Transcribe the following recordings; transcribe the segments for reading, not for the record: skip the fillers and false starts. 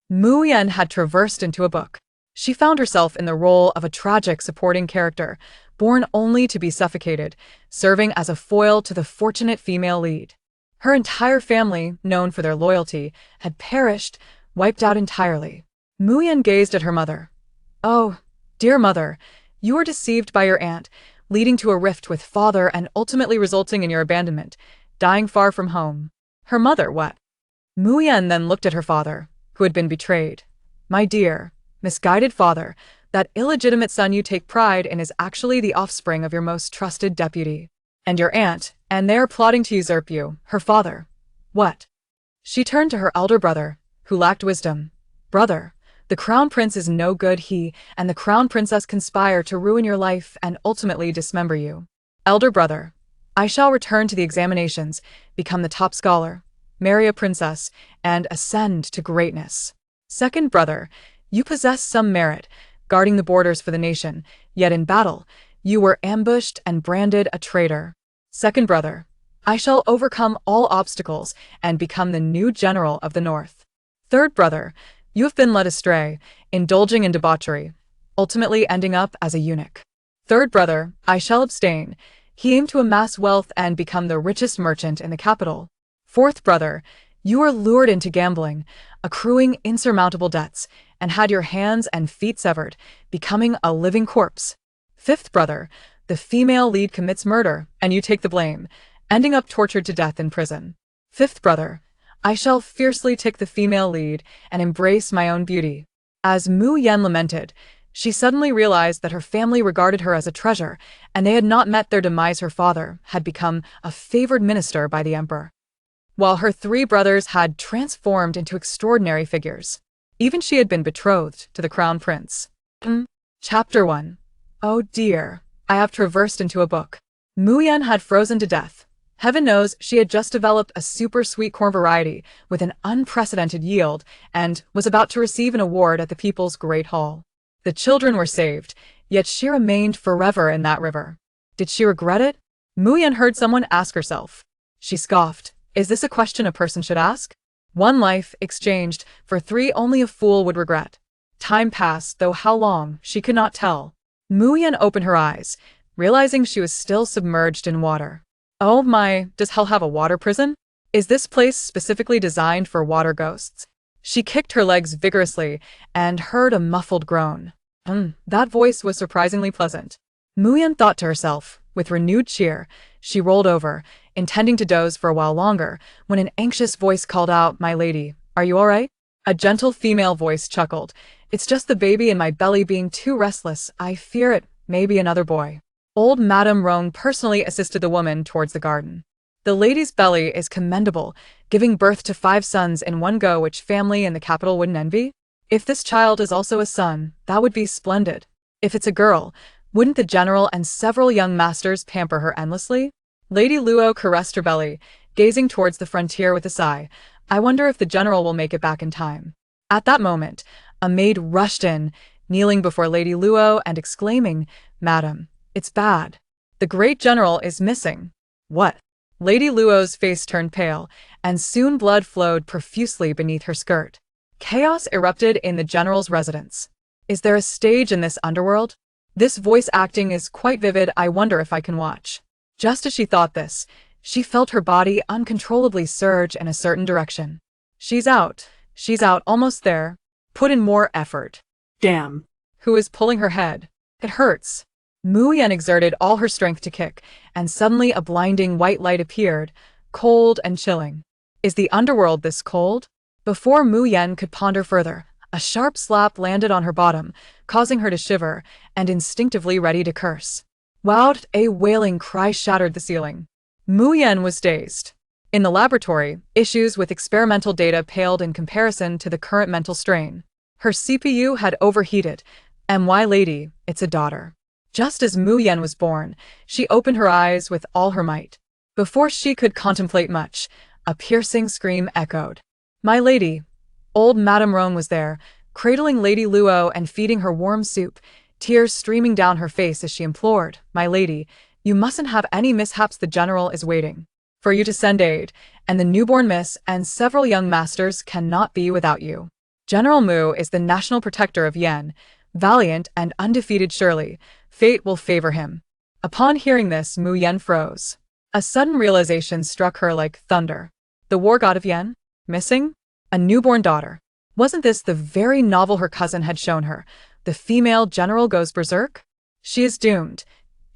Mu Yen had traversed into a book. She found herself in the role of a tragic supporting character, born only to be suffocated, serving as a foil to the fortunate female lead. Her entire family, known for their loyalty, had perished, wiped out entirely. Mu Yen gazed at her mother. "Oh, dear mother, you were deceived by your aunt, leading to a rift with father and ultimately resulting in your abandonment, dying far from home." Her mother wept. Mu Yen then looked at her father, who had been betrayed. "My dear, misguided father, that illegitimate son you take pride in is actually the offspring of your most trusted deputy. And your aunt, and they are plotting to usurp you, her father." "What?" She turned to her elder brother, who lacked wisdom. "Brother, the crown prince is no good. He and the crown princess conspire to ruin your life and ultimately dismember you." "Elder brother, I shall return to the examinations, become the top scholar, marry a princess, and ascend to greatness." "Second brother, you possess some merit, guarding the borders for the nation, yet in battle, you were ambushed and branded a traitor." "Second brother, I shall overcome all obstacles and become the new general of the North." "Third brother, you have been led astray, indulging in debauchery, ultimately ending up as a eunuch." "Third brother, I shall abstain. He aimed to amass wealth and become the richest merchant in the capital." "Fourth brother, you were lured into gambling, accruing insurmountable debts, and had your hands and feet severed, becoming a living corpse." "Fifth brother, the female lead commits murder, and you take the blame, ending up tortured to death in prison." "Fifth brother, I shall fiercely take the female lead and embrace my own beauty." As Mu Yen lamented, she suddenly realized that her family regarded her as a treasure, and they had not met their demise. Her father had become a favored minister by the emperor, while her three brothers had transformed into extraordinary figures. Even she had been betrothed to the crown prince. Chapter 1. Oh dear, I have traversed into a book. Mu Yen had frozen to death. Heaven knows she had just developed a super sweet corn variety with an unprecedented yield and was about to receive an award at the People's Great Hall. The children were saved, yet she remained forever in that river. Did she regret it? Mu Yen heard someone ask herself. She scoffed. Is this a question a person should ask? One life exchanged for three only a fool would regret. Time passed, though how long, she could not tell. Mu Yen opened her eyes, realizing she was still submerged in water. Oh my, does hell have a water prison? Is this place specifically designed for water ghosts? She kicked her legs vigorously and heard a muffled groan. That voice was surprisingly pleasant. Mu Yen thought to herself. With renewed cheer, she rolled over, intending to doze for a while longer, when an anxious voice called out, "My lady, are you all right?" A gentle female voice chuckled. "It's just the baby in my belly being too restless. I fear it may be another boy." Old Madame Roan personally assisted the woman towards the garden. The lady's belly is commendable, giving birth to 5 sons in one go, which family in the capital wouldn't envy? If this child is also a son, that would be splendid. If it's a girl, wouldn't the general and several young masters pamper her endlessly? Lady Luo caressed her belly, gazing towards the frontier with a sigh. I wonder if the general will make it back in time. At that moment, a maid rushed in, kneeling before Lady Luo and exclaiming, "Madam, it's bad. The great general is missing." "What?" Lady Luo's face turned pale, and soon blood flowed profusely beneath her skirt. Chaos erupted in the general's residence. Is there a stage in this underworld? This voice acting is quite vivid. I wonder if I can watch. Just as she thought this, she felt her body uncontrollably surge in a certain direction. She's out, almost there. Put in more effort. Damn. Who is pulling her head? It hurts. Mu Yen exerted all her strength to kick, and suddenly a blinding white light appeared, cold and chilling. Is the underworld this cold? Before Mu Yen could ponder further, a sharp slap landed on her bottom, causing her to shiver, and instinctively ready to curse. Wowed, a wailing cry shattered the ceiling. Mu Yen was dazed. In the laboratory, issues with experimental data paled in comparison to the current mental strain. Her CPU had overheated. "My lady, it's a daughter." Just as Mu Yen was born, she opened her eyes with all her might. Before she could contemplate much, a piercing scream echoed. "My lady." Old Madame Roan was there, cradling Lady Luo and feeding her warm soup, tears streaming down her face as she implored, "My lady, you mustn't have any mishaps. The general is waiting for you to send aid, and the newborn miss and several young masters cannot be without you." General Mu is the national protector of Yen, valiant and undefeated surely. Fate will favor him. Upon hearing this, Mu Yen froze. A sudden realization struck her like thunder. The war god of Yen? Missing? A newborn daughter. Wasn't this the very novel her cousin had shown her? The female general goes berserk? She is doomed.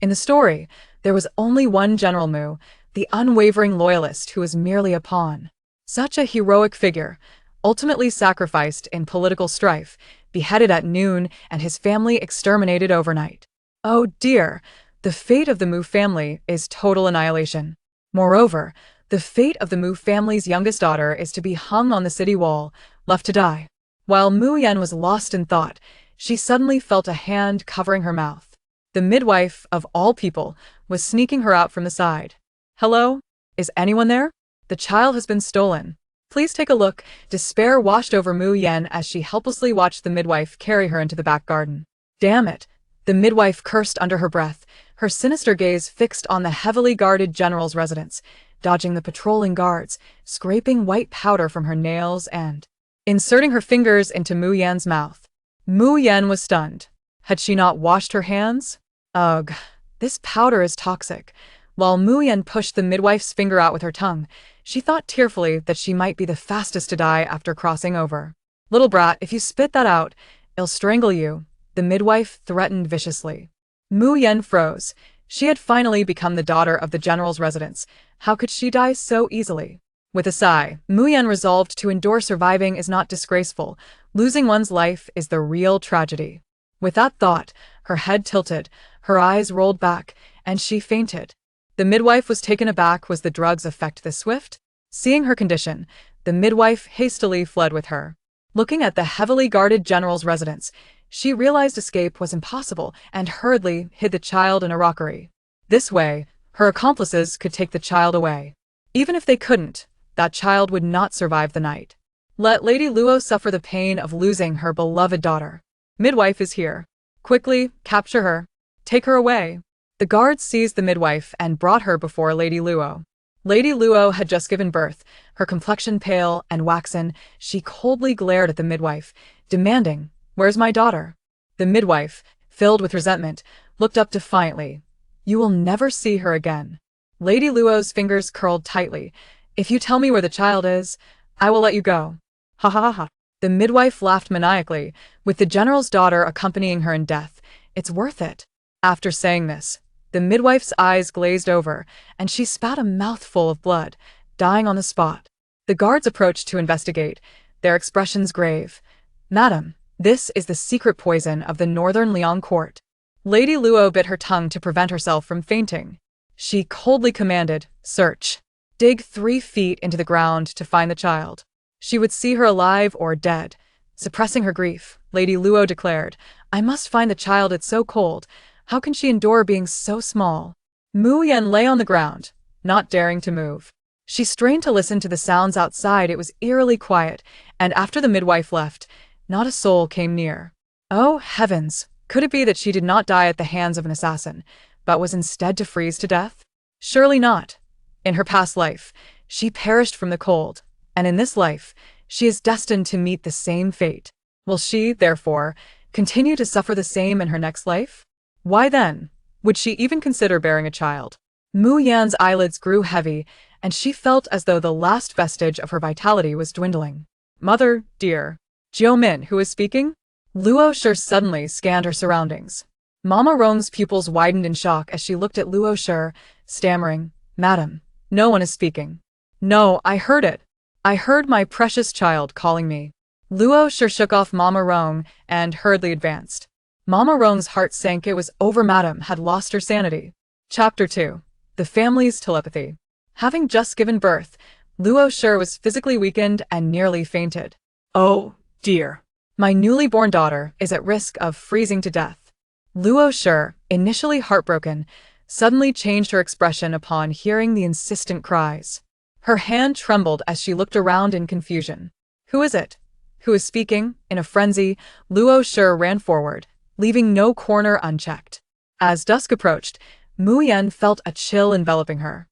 In the story, there was only one General Mu, the unwavering loyalist who was merely a pawn. Such a heroic figure, ultimately sacrificed in political strife, beheaded at noon, and his family exterminated overnight. Oh dear, the fate of the Mu family is total annihilation. Moreover, the fate of the Mu family's youngest daughter is to be hung on the city wall, left to die. While Mu Yen was lost in thought, she suddenly felt a hand covering her mouth. The midwife, of all people, was sneaking her out from the side. "Hello? Is anyone there? The child has been stolen. Please take a look." Despair washed over Mu Yen as she helplessly watched the midwife carry her into the back garden. "Damn it!" The midwife cursed under her breath, her sinister gaze fixed on the heavily guarded general's residence, dodging the patrolling guards, scraping white powder from her nails and inserting her fingers into Mu Yan's mouth. Mu Yan was stunned. Had she not washed her hands? Ugh, this powder is toxic. While Mu Yan pushed the midwife's finger out with her tongue, she thought tearfully that she might be the fastest to die after crossing over. "Little brat, if you spit that out, I'll strangle you," the midwife threatened viciously. Mu Yen froze. She had finally become the daughter of the general's residence. How could she die so easily? With a sigh, Mu Yen resolved to endure. Surviving is not disgraceful. Losing one's life is the real tragedy. With that thought, her head tilted, her eyes rolled back, and she fainted. The midwife was taken aback. Was the drug's effect this swift? Seeing her condition, the midwife hastily fled with her. Looking at the heavily guarded general's residence, she realized escape was impossible and hurriedly hid the child in a rockery. This way, her accomplices could take the child away. Even if they couldn't, that child would not survive the night. Let Lady Luo suffer the pain of losing her beloved daughter. "Midwife is here. Quickly, capture her. Take her away." The guards seized the midwife and brought her before Lady Luo. Lady Luo had just given birth, her complexion pale and waxen. She coldly glared at the midwife, demanding, "Where's my daughter?" The midwife, filled with resentment, looked up defiantly. "You will never see her again." Lady Luo's fingers curled tightly. "If you tell me where the child is, I will let you go." "Ha ha ha ha." The midwife laughed maniacally, with the general's daughter accompanying her in death. "It's worth it." After saying this, the midwife's eyes glazed over, and she spat a mouthful of blood, dying on the spot. The guards approached to investigate, their expressions grave. "Madam, this is the secret poison of the Northern Liang court." Lady Luo bit her tongue to prevent herself from fainting. She coldly commanded, "Search. Dig 3 feet into the ground to find the child. She would see her alive or dead." Suppressing her grief, Lady Luo declared, "I must find the child. It's so cold. How can she endure being so small?" Mu Yen lay on the ground, not daring to move. She strained to listen to the sounds outside. It was eerily quiet, and after the midwife left, not a soul came near. Oh heavens, could it be that she did not die at the hands of an assassin, but was instead to freeze to death? Surely not. In her past life, she perished from the cold, and in this life, she is destined to meet the same fate. Will she, therefore, continue to suffer the same in her next life? Why then, would she even consider bearing a child? Mu Yan's eyelids grew heavy, and she felt as though the last vestige of her vitality was dwindling. "Mother, dear." Jiao Min, who is speaking? Luo Shi suddenly scanned her surroundings. Mama Rong's pupils widened in shock as she looked at Luo Shi, stammering, "Madam, no one is speaking." "No, I heard it. I heard my precious child calling me." Luo Shi shook off Mama Rong and hurriedly advanced. Mama Rong's heart sank. It was over. Madam had lost her sanity. Chapter 2. The Family's Telepathy. Having just given birth, Luo Shi was physically weakened and nearly fainted. "Oh, dear. My newly born daughter is at risk of freezing to death." Luo Shi, initially heartbroken, suddenly changed her expression upon hearing the insistent cries. Her hand trembled as she looked around in confusion. "Who is it? Who is speaking?" In a frenzy, Luo Shi ran forward, leaving no corner unchecked. As dusk approached, Mu Yen felt a chill enveloping her.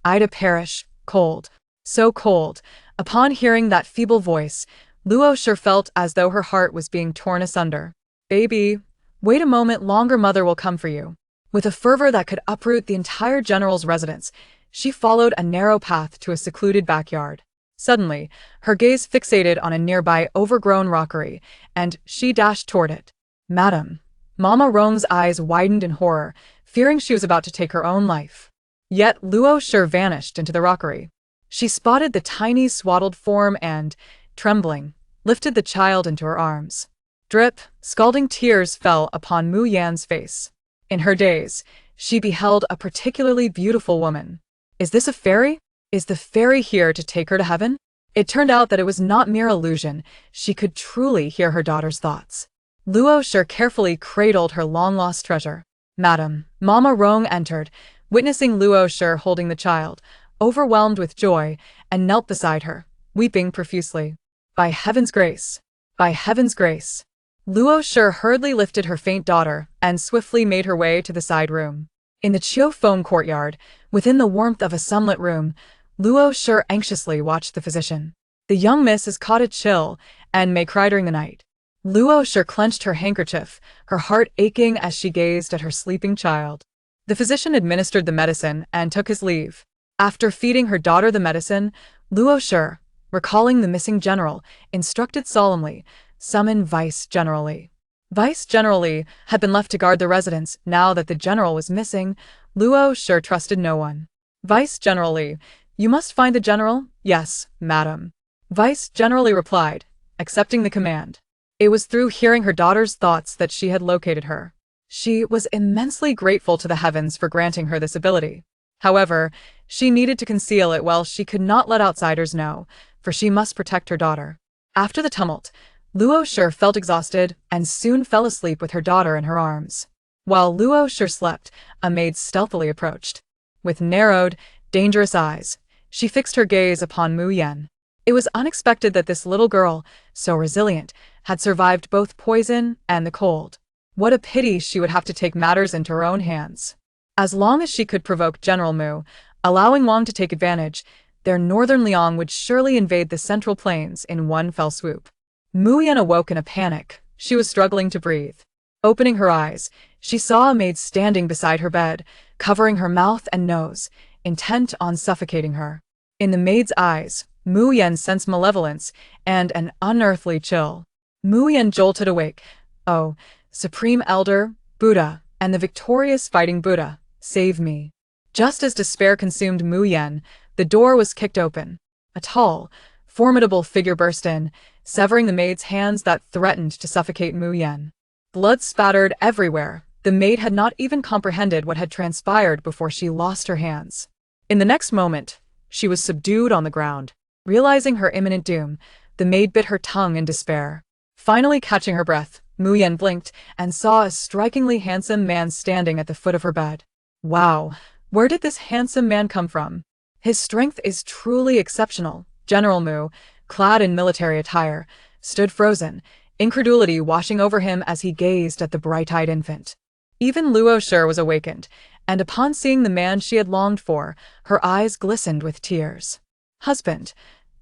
Ida perish, cold. So cold. Upon hearing that feeble voice, Luo sure felt as though her heart was being torn asunder. Baby, wait a moment longer, mother will come for you. With a fervor that could uproot the entire general's residence, she followed a narrow path to a secluded backyard. Suddenly, her gaze fixated on a nearby overgrown rockery, and she dashed toward it. Madam. Mama Rong's eyes widened in horror, fearing she was about to take her own life. Yet Luo sure vanished into the rockery. She spotted the tiny swaddled form and, trembling, lifted the child into her arms. Drip, scalding tears fell upon Mu Yan's face. In her daze, she beheld a particularly beautiful woman. Is this a fairy? Is the fairy here to take her to heaven? It turned out that it was not mere illusion. She could truly hear her daughter's thoughts. Luo sure carefully cradled her long-lost treasure. Madam, Mama Rong entered, witnessing Luo sure holding the child, overwhelmed with joy, and knelt beside her, weeping profusely. By heaven's grace! By heaven's grace! Luo sure hurriedly lifted her faint daughter and swiftly made her way to the side room. In the Chiu Foam courtyard, within the warmth of a sunlit room, Luo sure anxiously watched the physician. The young miss has caught a chill and may cry during the night. Luo sure clenched her handkerchief, her heart aching as she gazed at her sleeping child. The physician administered the medicine and took his leave. After feeding her daughter the medicine, Luo sure, recalling the missing general, instructed solemnly, summon Vice General Li. Vice General Li had been left to guard the residence. Now that the general was missing, Luo sure trusted no one. Vice General Li, you must find the general? Yes, madam. Vice General Li replied, accepting the command. It was through hearing her daughter's thoughts that she had located her. She was immensely grateful to the heavens for granting her this ability. However, she needed to conceal it while she could not let outsiders know, for she must protect her daughter. After the tumult, Luo sure felt exhausted and soon fell asleep with her daughter in her arms. While Luo sure slept, a maid stealthily approached. With narrowed, dangerous eyes, she fixed her gaze upon Mu Yan. It was unexpected that this little girl, so resilient, had survived both poison and the cold. What a pity she would have to take matters into her own hands. As long as she could provoke General Mu, allowing Wang to take advantage, their northern Liang would surely invade the central plains in one fell swoop. Mu Yan awoke in a panic. She was struggling to breathe. Opening her eyes, she saw a maid standing beside her bed, covering her mouth and nose, intent on suffocating her. In the maid's eyes, Mu Yan sensed malevolence and an unearthly chill. Mu Yan jolted awake. Oh, Supreme Elder, Buddha, and the victorious fighting Buddha, save me. Just as despair consumed Mu Yan, the door was kicked open. A tall, formidable figure burst in, severing the maid's hands that threatened to suffocate Mu Yan. Blood spattered everywhere. The maid had not even comprehended what had transpired before she lost her hands. In the next moment, she was subdued on the ground. Realizing her imminent doom, the maid bit her tongue in despair. Finally catching her breath, Mu Yan blinked and saw a strikingly handsome man standing at the foot of her bed. Wow, where did this handsome man come from? His strength is truly exceptional. General Mu, clad in military attire, stood frozen, incredulity washing over him as he gazed at the bright-eyed infant. Even Luo sure was awakened, and upon seeing the man she had longed for, her eyes glistened with tears. Husband.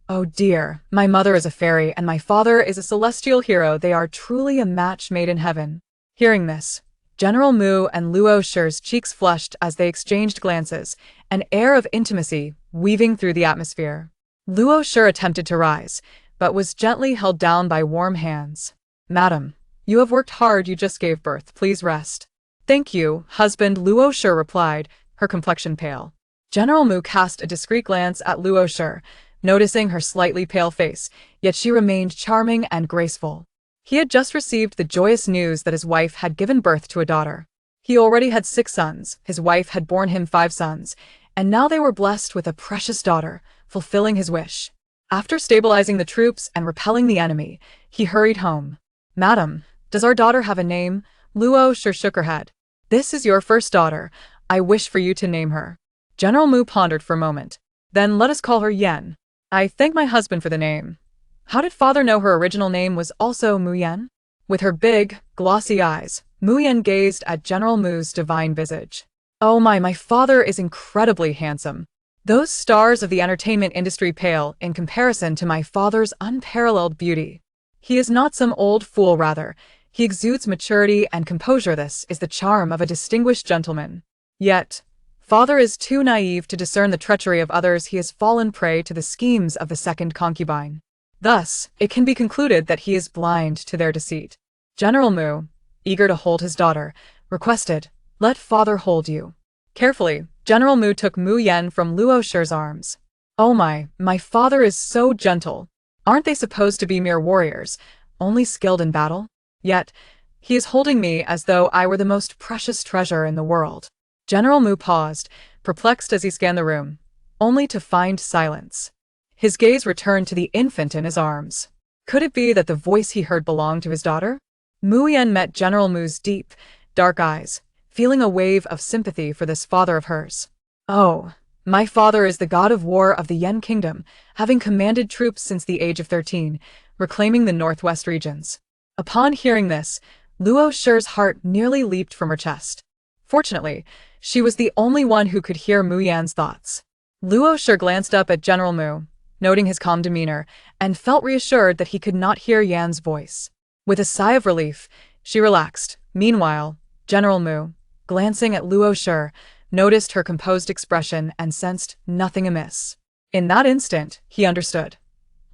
Oh dear, my mother is a fairy and my father is a celestial hero. They are truly a match made in heaven. Hearing this, General Mu and Luo sure's cheeks flushed as they exchanged glances, an air of intimacy weaving through the atmosphere. Luo sure attempted to rise, but was gently held down by warm hands. Madam, you have worked hard, you just gave birth, please rest. Thank you, husband, Luo sure replied, her complexion pale. General Mu cast a discreet glance at Luo sure, noticing her slightly pale face, yet she remained charming and graceful. He had just received the joyous news that his wife had given birth to a daughter. He already had 6 sons, his wife had borne him 5 sons, and now they were blessed with a precious daughter, fulfilling his wish. After stabilizing the troops and repelling the enemy, he hurried home. Madam, does our daughter have a name? Luo sure shook her head. This is your first daughter. I wish for you to name her. General Mu pondered for a moment. Then let us call her Yen. I thank my husband for the name. How did father know her original name was also Mu Yen? With her big, glossy eyes, Mu Yen gazed at General Mu's divine visage. Oh my father is incredibly handsome. Those stars of the entertainment industry pale in comparison to my father's unparalleled beauty. He is not some old fool, rather. He exudes maturity and composure. This is the charm of a distinguished gentleman. Yet, father is too naive to discern the treachery of others. He has fallen prey to the schemes of the second concubine. Thus, it can be concluded that he is blind to their deceit. General Mu, eager to hold his daughter, requested, "Let father hold you." Carefully, General Mu took Mu Yen from Luo Shi's arms. "Oh my father is so gentle. Aren't they supposed to be mere warriors, only skilled in battle? Yet, he is holding me as though I were the most precious treasure in the world." General Mu paused, perplexed as he scanned the room, only to find silence. His gaze returned to the infant in his arms. Could it be that the voice he heard belonged to his daughter? Mu Yen met General Mu's deep, dark eyes, feeling a wave of sympathy for this father of hers. "Oh, my father is the god of war of the Yen kingdom, having commanded troops since the age of 13, reclaiming the northwest regions." Upon hearing this, Luo Shi's heart nearly leaped from her chest. Fortunately, she was the only one who could hear Mu Yan's thoughts. Luo Shi glanced up at General Mu, noting his calm demeanor, and felt reassured that he could not hear Yan's voice. With a sigh of relief, she relaxed. Meanwhile, General Mu, glancing at Luo Shi, noticed her composed expression and sensed nothing amiss. In that instant, he understood.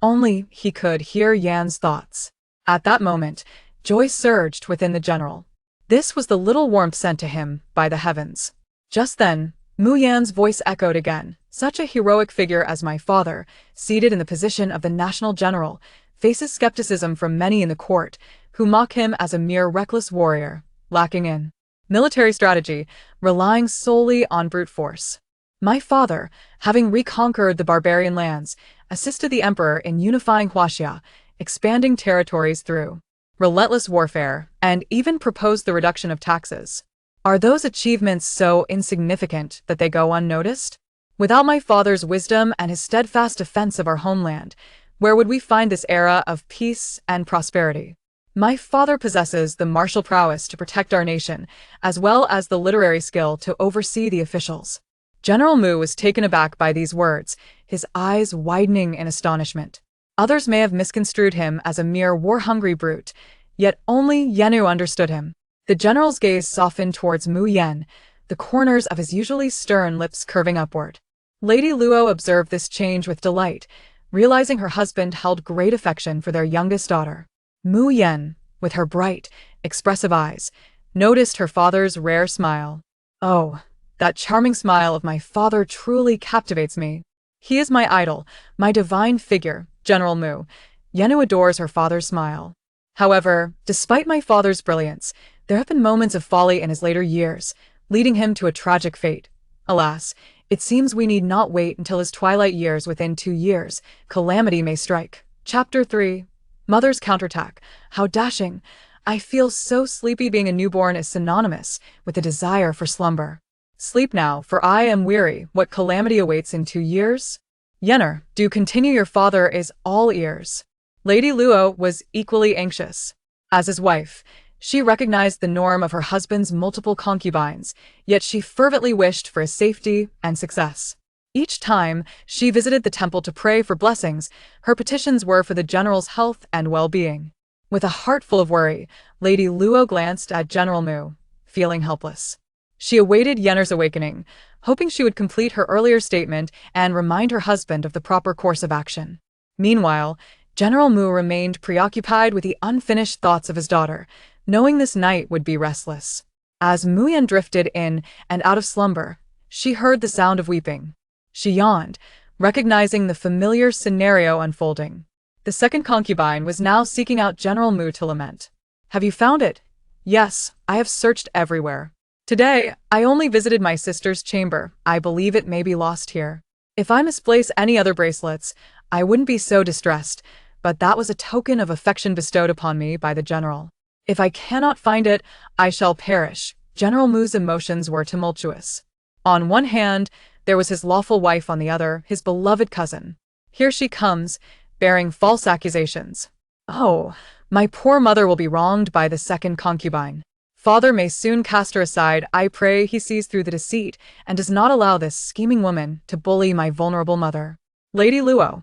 Only he could hear Yan's thoughts. At that moment, joy surged within the general. This was the little warmth sent to him by the heavens. Just then, Mu Yan's voice echoed again. "Such a heroic figure as my father, seated in the position of the national general, faces skepticism from many in the court, who mock him as a mere reckless warrior, lacking in military strategy, relying solely on brute force. My father, having reconquered the barbarian lands, assisted the emperor in unifying Huaxia, expanding territories through relentless warfare, and even proposed the reduction of taxes. Are those achievements so insignificant that they go unnoticed? Without my father's wisdom and his steadfast defense of our homeland, where would we find this era of peace and prosperity? My father possesses the martial prowess to protect our nation, as well as the literary skill to oversee the officials." General Mu was taken aback by these words, his eyes widening in astonishment. Others may have misconstrued him as a mere war-hungry brute, yet only Yenu understood him. The general's gaze softened towards Mu Yen, the corners of his usually stern lips curving upward. Lady Luo observed this change with delight, realizing her husband held great affection for their youngest daughter. Mu Yen, with her bright, expressive eyes, noticed her father's rare smile. "Oh, that charming smile of my father truly captivates me. He is my idol, my divine figure, General Mu." Yenu adores her father's smile. However, despite my father's brilliance, there have been moments of folly in his later years, leading him to a tragic fate. Alas, it seems we need not wait until his twilight years. Within 2 years, calamity may strike. Chapter 3. Mother's Counterattack. How dashing! I feel so sleepy. Being a newborn is synonymous with the desire for slumber. Sleep now, for I am weary. What calamity awaits in 2 years? Yenner, do continue. Your father is all ears. Lady Luo was equally anxious. As his wife, she recognized the norm of her husband's multiple concubines, yet she fervently wished for his safety and success. Each time she visited the temple to pray for blessings, her petitions were for the general's health and well-being. With a heart full of worry, Lady Luo glanced at General Mu, feeling helpless. She awaited Yenner's awakening, hoping she would complete her earlier statement and remind her husband of the proper course of action. Meanwhile, General Mu remained preoccupied with the unfinished thoughts of his daughter, knowing this night would be restless. As Mu Yen drifted in and out of slumber, she heard the sound of weeping. She yawned, recognizing the familiar scenario unfolding. The second concubine was now seeking out General Mu to lament. "Have you found it?" "Yes, I have searched everywhere. Today, I only visited my sister's chamber. I believe it may be lost here. If I misplace any other bracelets, I wouldn't be so distressed, but that was a token of affection bestowed upon me by the general. If I cannot find it, I shall perish." General Mu's emotions were tumultuous. On one hand, there was his lawful wife, on the other, his beloved cousin. Here she comes, bearing false accusations. Oh, my poor mother will be wronged by the second concubine. Father may soon cast her aside. I pray he sees through the deceit and does not allow this scheming woman to bully my vulnerable mother. Lady Luo.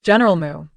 General Mu.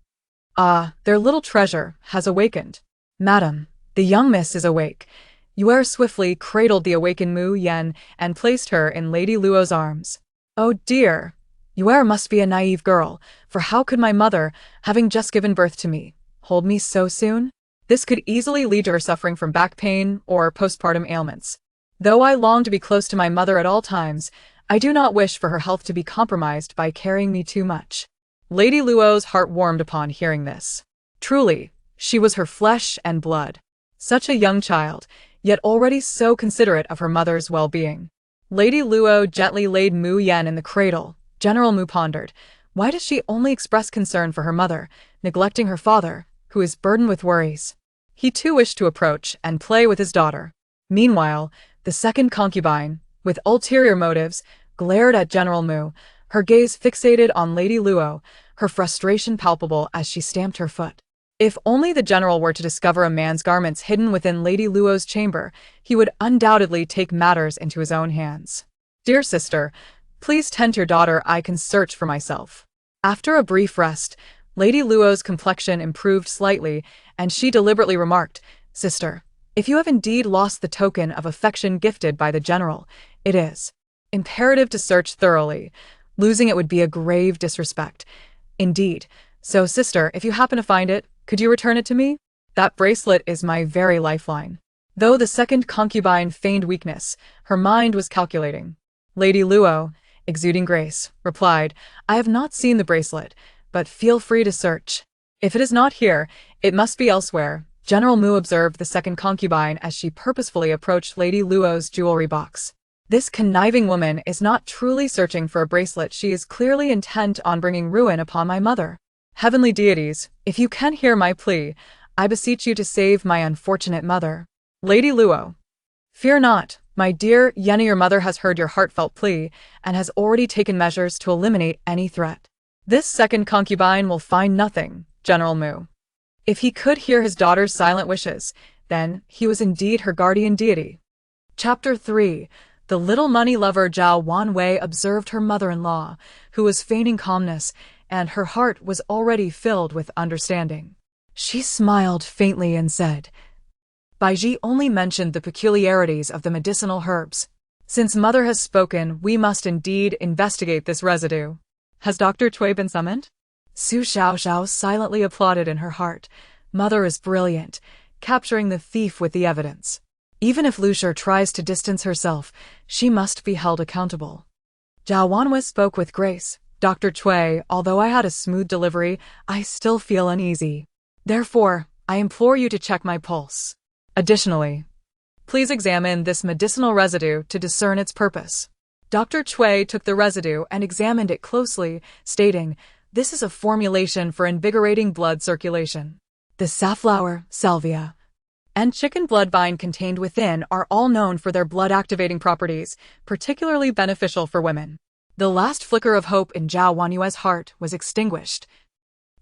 Ah, their little treasure has awakened. Madam, the young miss is awake. Yue swiftly cradled the awakened Mu Yen and placed her in Lady Luo's arms. Oh dear, Yue must be a naive girl, for how could my mother, having just given birth to me, hold me so soon? This could easily lead to her suffering from back pain or postpartum ailments. Though I long to be close to my mother at all times, I do not wish for her health to be compromised by carrying me too much. Lady Luo's heart warmed upon hearing this. Truly, she was her flesh and blood. Such a young child, yet already so considerate of her mother's well-being. Lady Luo gently laid Mu Yen in the cradle. General Mu pondered, why does she only express concern for her mother, neglecting her father, who is burdened with worries? He too wished to approach and play with his daughter. Meanwhile, the second concubine, with ulterior motives, glared at General Mu, her gaze fixated on Lady Luo, her frustration palpable as she stamped her foot. If only the general were to discover a man's garments hidden within Lady Luo's chamber, he would undoubtedly take matters into his own hands. Dear sister, please tend to your daughter, I can search for myself. After a brief rest, Lady Luo's complexion improved slightly, and she deliberately remarked, Sister, if you have indeed lost the token of affection gifted by the general, it is imperative to search thoroughly. Losing it would be a grave disrespect. Indeed. So, sister, if you happen to find it, could you return it to me? That bracelet is my very lifeline. Though the second concubine feigned weakness, her mind was calculating. Lady Luo, exuding grace, replied, I have not seen the bracelet, but feel free to search. If it is not here, it must be elsewhere. General Mu observed the second concubine as she purposefully approached Lady Luo's jewelry box. This conniving woman is not truly searching for a bracelet, she is clearly intent on bringing ruin upon my mother. Heavenly deities, if you can hear my plea, I beseech you to save my unfortunate mother. Lady Luo. Fear not, my dear Yenna, your mother has heard your heartfelt plea and has already taken measures to eliminate any threat. This second concubine will find nothing, General Mu. If he could hear his daughter's silent wishes, then he was indeed her guardian deity. Chapter 3. The little money lover Zhao Wanwei observed her mother-in-law, who was feigning calmness, and her heart was already filled with understanding. She smiled faintly and said, Baiji only mentioned the peculiarities of the medicinal herbs. Since mother has spoken, we must indeed investigate this residue. Has Dr. Cui been summoned? Su Xiaoxiao silently applauded in her heart. Mother is brilliant, capturing the thief with the evidence. Even if Lucia tries to distance herself, she must be held accountable. Zhao Wanwei spoke with grace. Dr. Cui, although I had a smooth delivery, I still feel uneasy. Therefore, I implore you to check my pulse. Additionally, please examine this medicinal residue to discern its purpose. Dr. Cui took the residue and examined it closely, stating, This is a formulation for invigorating blood circulation. The safflower, salvia, and chicken bloodvine contained within are all known for their blood-activating properties, particularly beneficial for women. The last flicker of hope in Zhao Wanyue's heart was extinguished.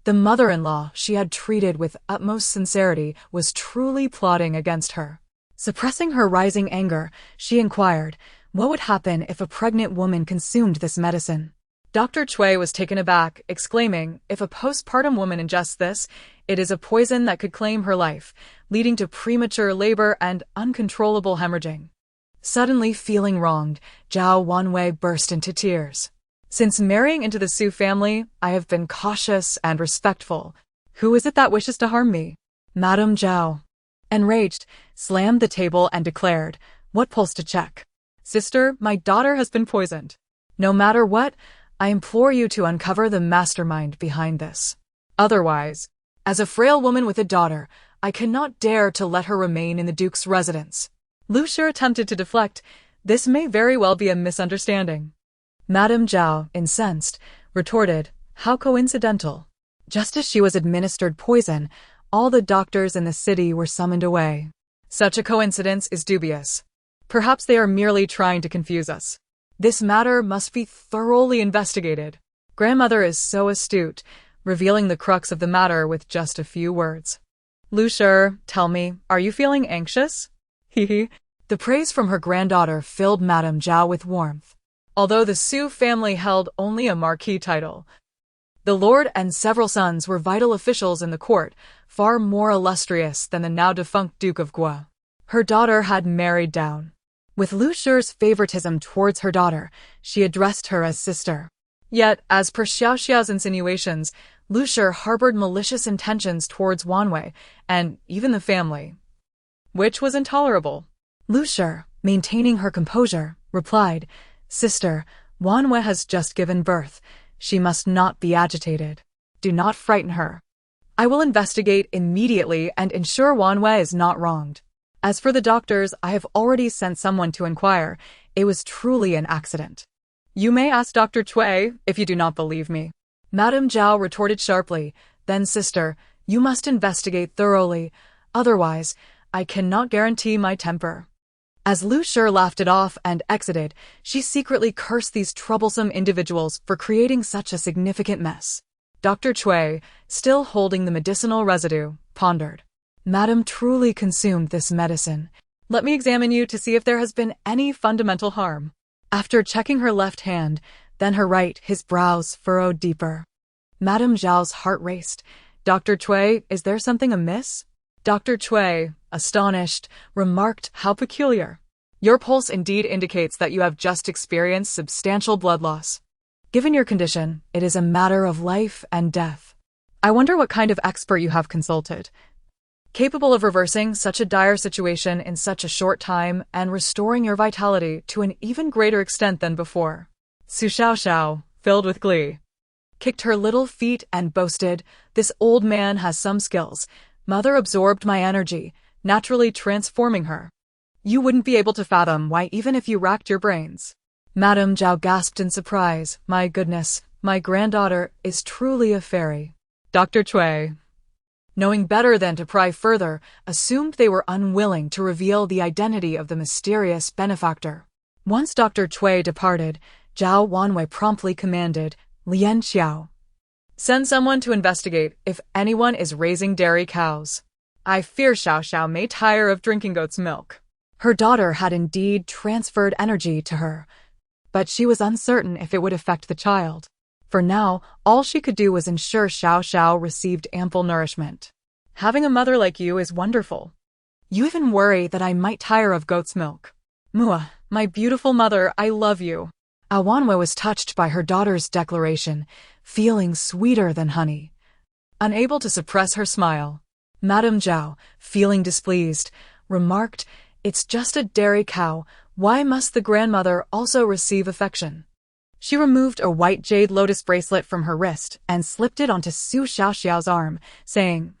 The mother-in-law she had treated with utmost sincerity was truly plotting against her. Suppressing her rising anger, she inquired, what would happen if a pregnant woman consumed this medicine? Dr. Cui was taken aback, exclaiming, if a postpartum woman ingests this, it is a poison that could claim her life, leading to premature labor and uncontrollable hemorrhaging. Suddenly feeling wronged, Zhao Wanwei burst into tears. Since marrying into the Su family, I have been cautious and respectful. Who is it that wishes to harm me? Madame Zhao, enraged, slammed the table and declared, what pulse to check? Sister, my daughter has been poisoned. No matter what, I implore you to uncover the mastermind behind this. Otherwise, as a frail woman with a daughter, I cannot dare to let her remain in the Duke's residence. Lucia attempted to deflect. This may very well be a misunderstanding. Madame Zhao, incensed, retorted, how coincidental. Just as she was administered poison, all the doctors in the city were summoned away. Such a coincidence is dubious. Perhaps they are merely trying to confuse us. This matter must be thoroughly investigated. Grandmother is so astute, revealing the crux of the matter with just a few words. Lucia, tell me, are you feeling anxious? Hee. The praise from her granddaughter filled Madame Zhao with warmth. Although the Su family held only a marquis title, the lord and several sons were vital officials in the court, far more illustrious than the now-defunct Duke of Guo. Her daughter had married down. With Lu Shi's favoritism towards her daughter, she addressed her as sister. Yet, as per Xiao Xiao's insinuations, Lu Shi harbored malicious intentions towards Wanwei, and even the family, which was intolerable. Lu Shi, maintaining her composure, replied, "Sister, Wanwei has just given birth. She must not be agitated. Do not frighten her. I will investigate immediately and ensure Wanwei is not wronged. As for the doctors, I have already sent someone to inquire. It was truly an accident. You may ask Dr. Cui if you do not believe me." Madame Zhao retorted sharply, "Then, sister, you must investigate thoroughly. Otherwise, I cannot guarantee my temper." As Lu Shi laughed it off and exited, she secretly cursed these troublesome individuals for creating such a significant mess. Dr. Cui, still holding the medicinal residue, pondered. "Madam truly consumed this medicine. Let me examine you to see if there has been any fundamental harm." After checking her left hand, then her right, his brows furrowed deeper. Madame Zhao's heart raced. "Dr. Cui, is there something amiss?" Dr. Cui, astonished, remarked, "How peculiar. Your pulse indeed indicates that you have just experienced substantial blood loss. Given your condition, it is a matter of life and death. I wonder what kind of expert you have consulted, capable of reversing such a dire situation in such a short time and restoring your vitality to an even greater extent than before." Su Xiao, filled with glee, kicked her little feet and boasted, "This old man has some skills. Mother absorbed my energy, naturally transforming her. You wouldn't be able to fathom why even if you racked your brains." Madame Zhao gasped in surprise. "My goodness, my granddaughter is truly a fairy." Dr. Cui, knowing better than to pry further, assumed they were unwilling to reveal the identity of the mysterious benefactor. Once Dr. Cui departed, Zhao Wanwei promptly commanded, "Lian Xiao, send someone to investigate if anyone is raising dairy cows. I fear Xiao Xiao may tire of drinking goat's milk." Her daughter had indeed transferred energy to her, but she was uncertain if it would affect the child. For now, all she could do was ensure Xiao Xiao received ample nourishment. "Having a mother like you is wonderful. You even worry that I might tire of goat's milk. Mua, my beautiful mother, I love you." Wanwei was touched by her daughter's declaration, feeling sweeter than honey. Unable to suppress her smile, Madame Zhao, feeling displeased, remarked, "It's just a dairy cow. Why must the grandmother also receive affection?" She removed a white jade lotus bracelet from her wrist and slipped it onto Su Xiaoxiao's arm, saying,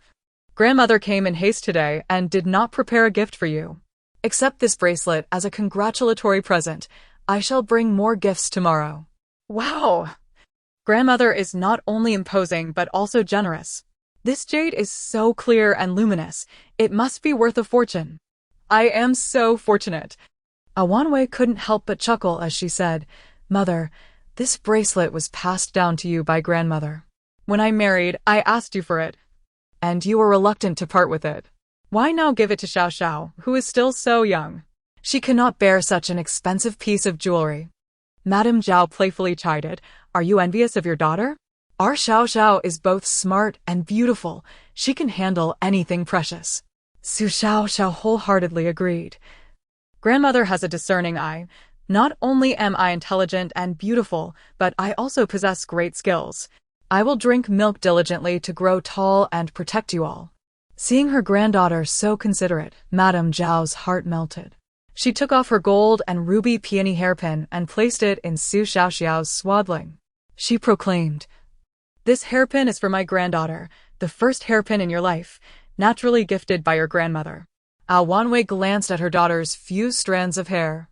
"Grandmother came in haste today and did not prepare a gift for you. Accept this bracelet as a congratulatory present. I shall bring more gifts tomorrow." Wow! Grandmother is not only imposing but also generous. This jade is so clear and luminous, it must be worth a fortune. I am so fortunate. Wanwei couldn't help but chuckle as she said, "Mother, this bracelet was passed down to you by grandmother. When I married, I asked you for it, and you were reluctant to part with it. Why now give it to Xiao Xiao, who is still so young? She cannot bear such an expensive piece of jewelry." Madame Zhao playfully chided, "Are you envious of your daughter? Our Xiao Xiao is both smart and beautiful. She can handle anything precious." Su Xiao wholeheartedly agreed. "Grandmother has a discerning eye. Not only am I intelligent and beautiful, but I also possess great skills. I will drink milk diligently to grow tall and protect you all." Seeing her granddaughter so considerate, Madame Zhao's heart melted. She took off her gold and ruby peony hairpin and placed it in Su Xiaoxiao's swaddling. She proclaimed, "This hairpin is for my granddaughter, the first hairpin in your life, naturally gifted by your grandmother." Wanwei glanced at her daughter's few strands of hair,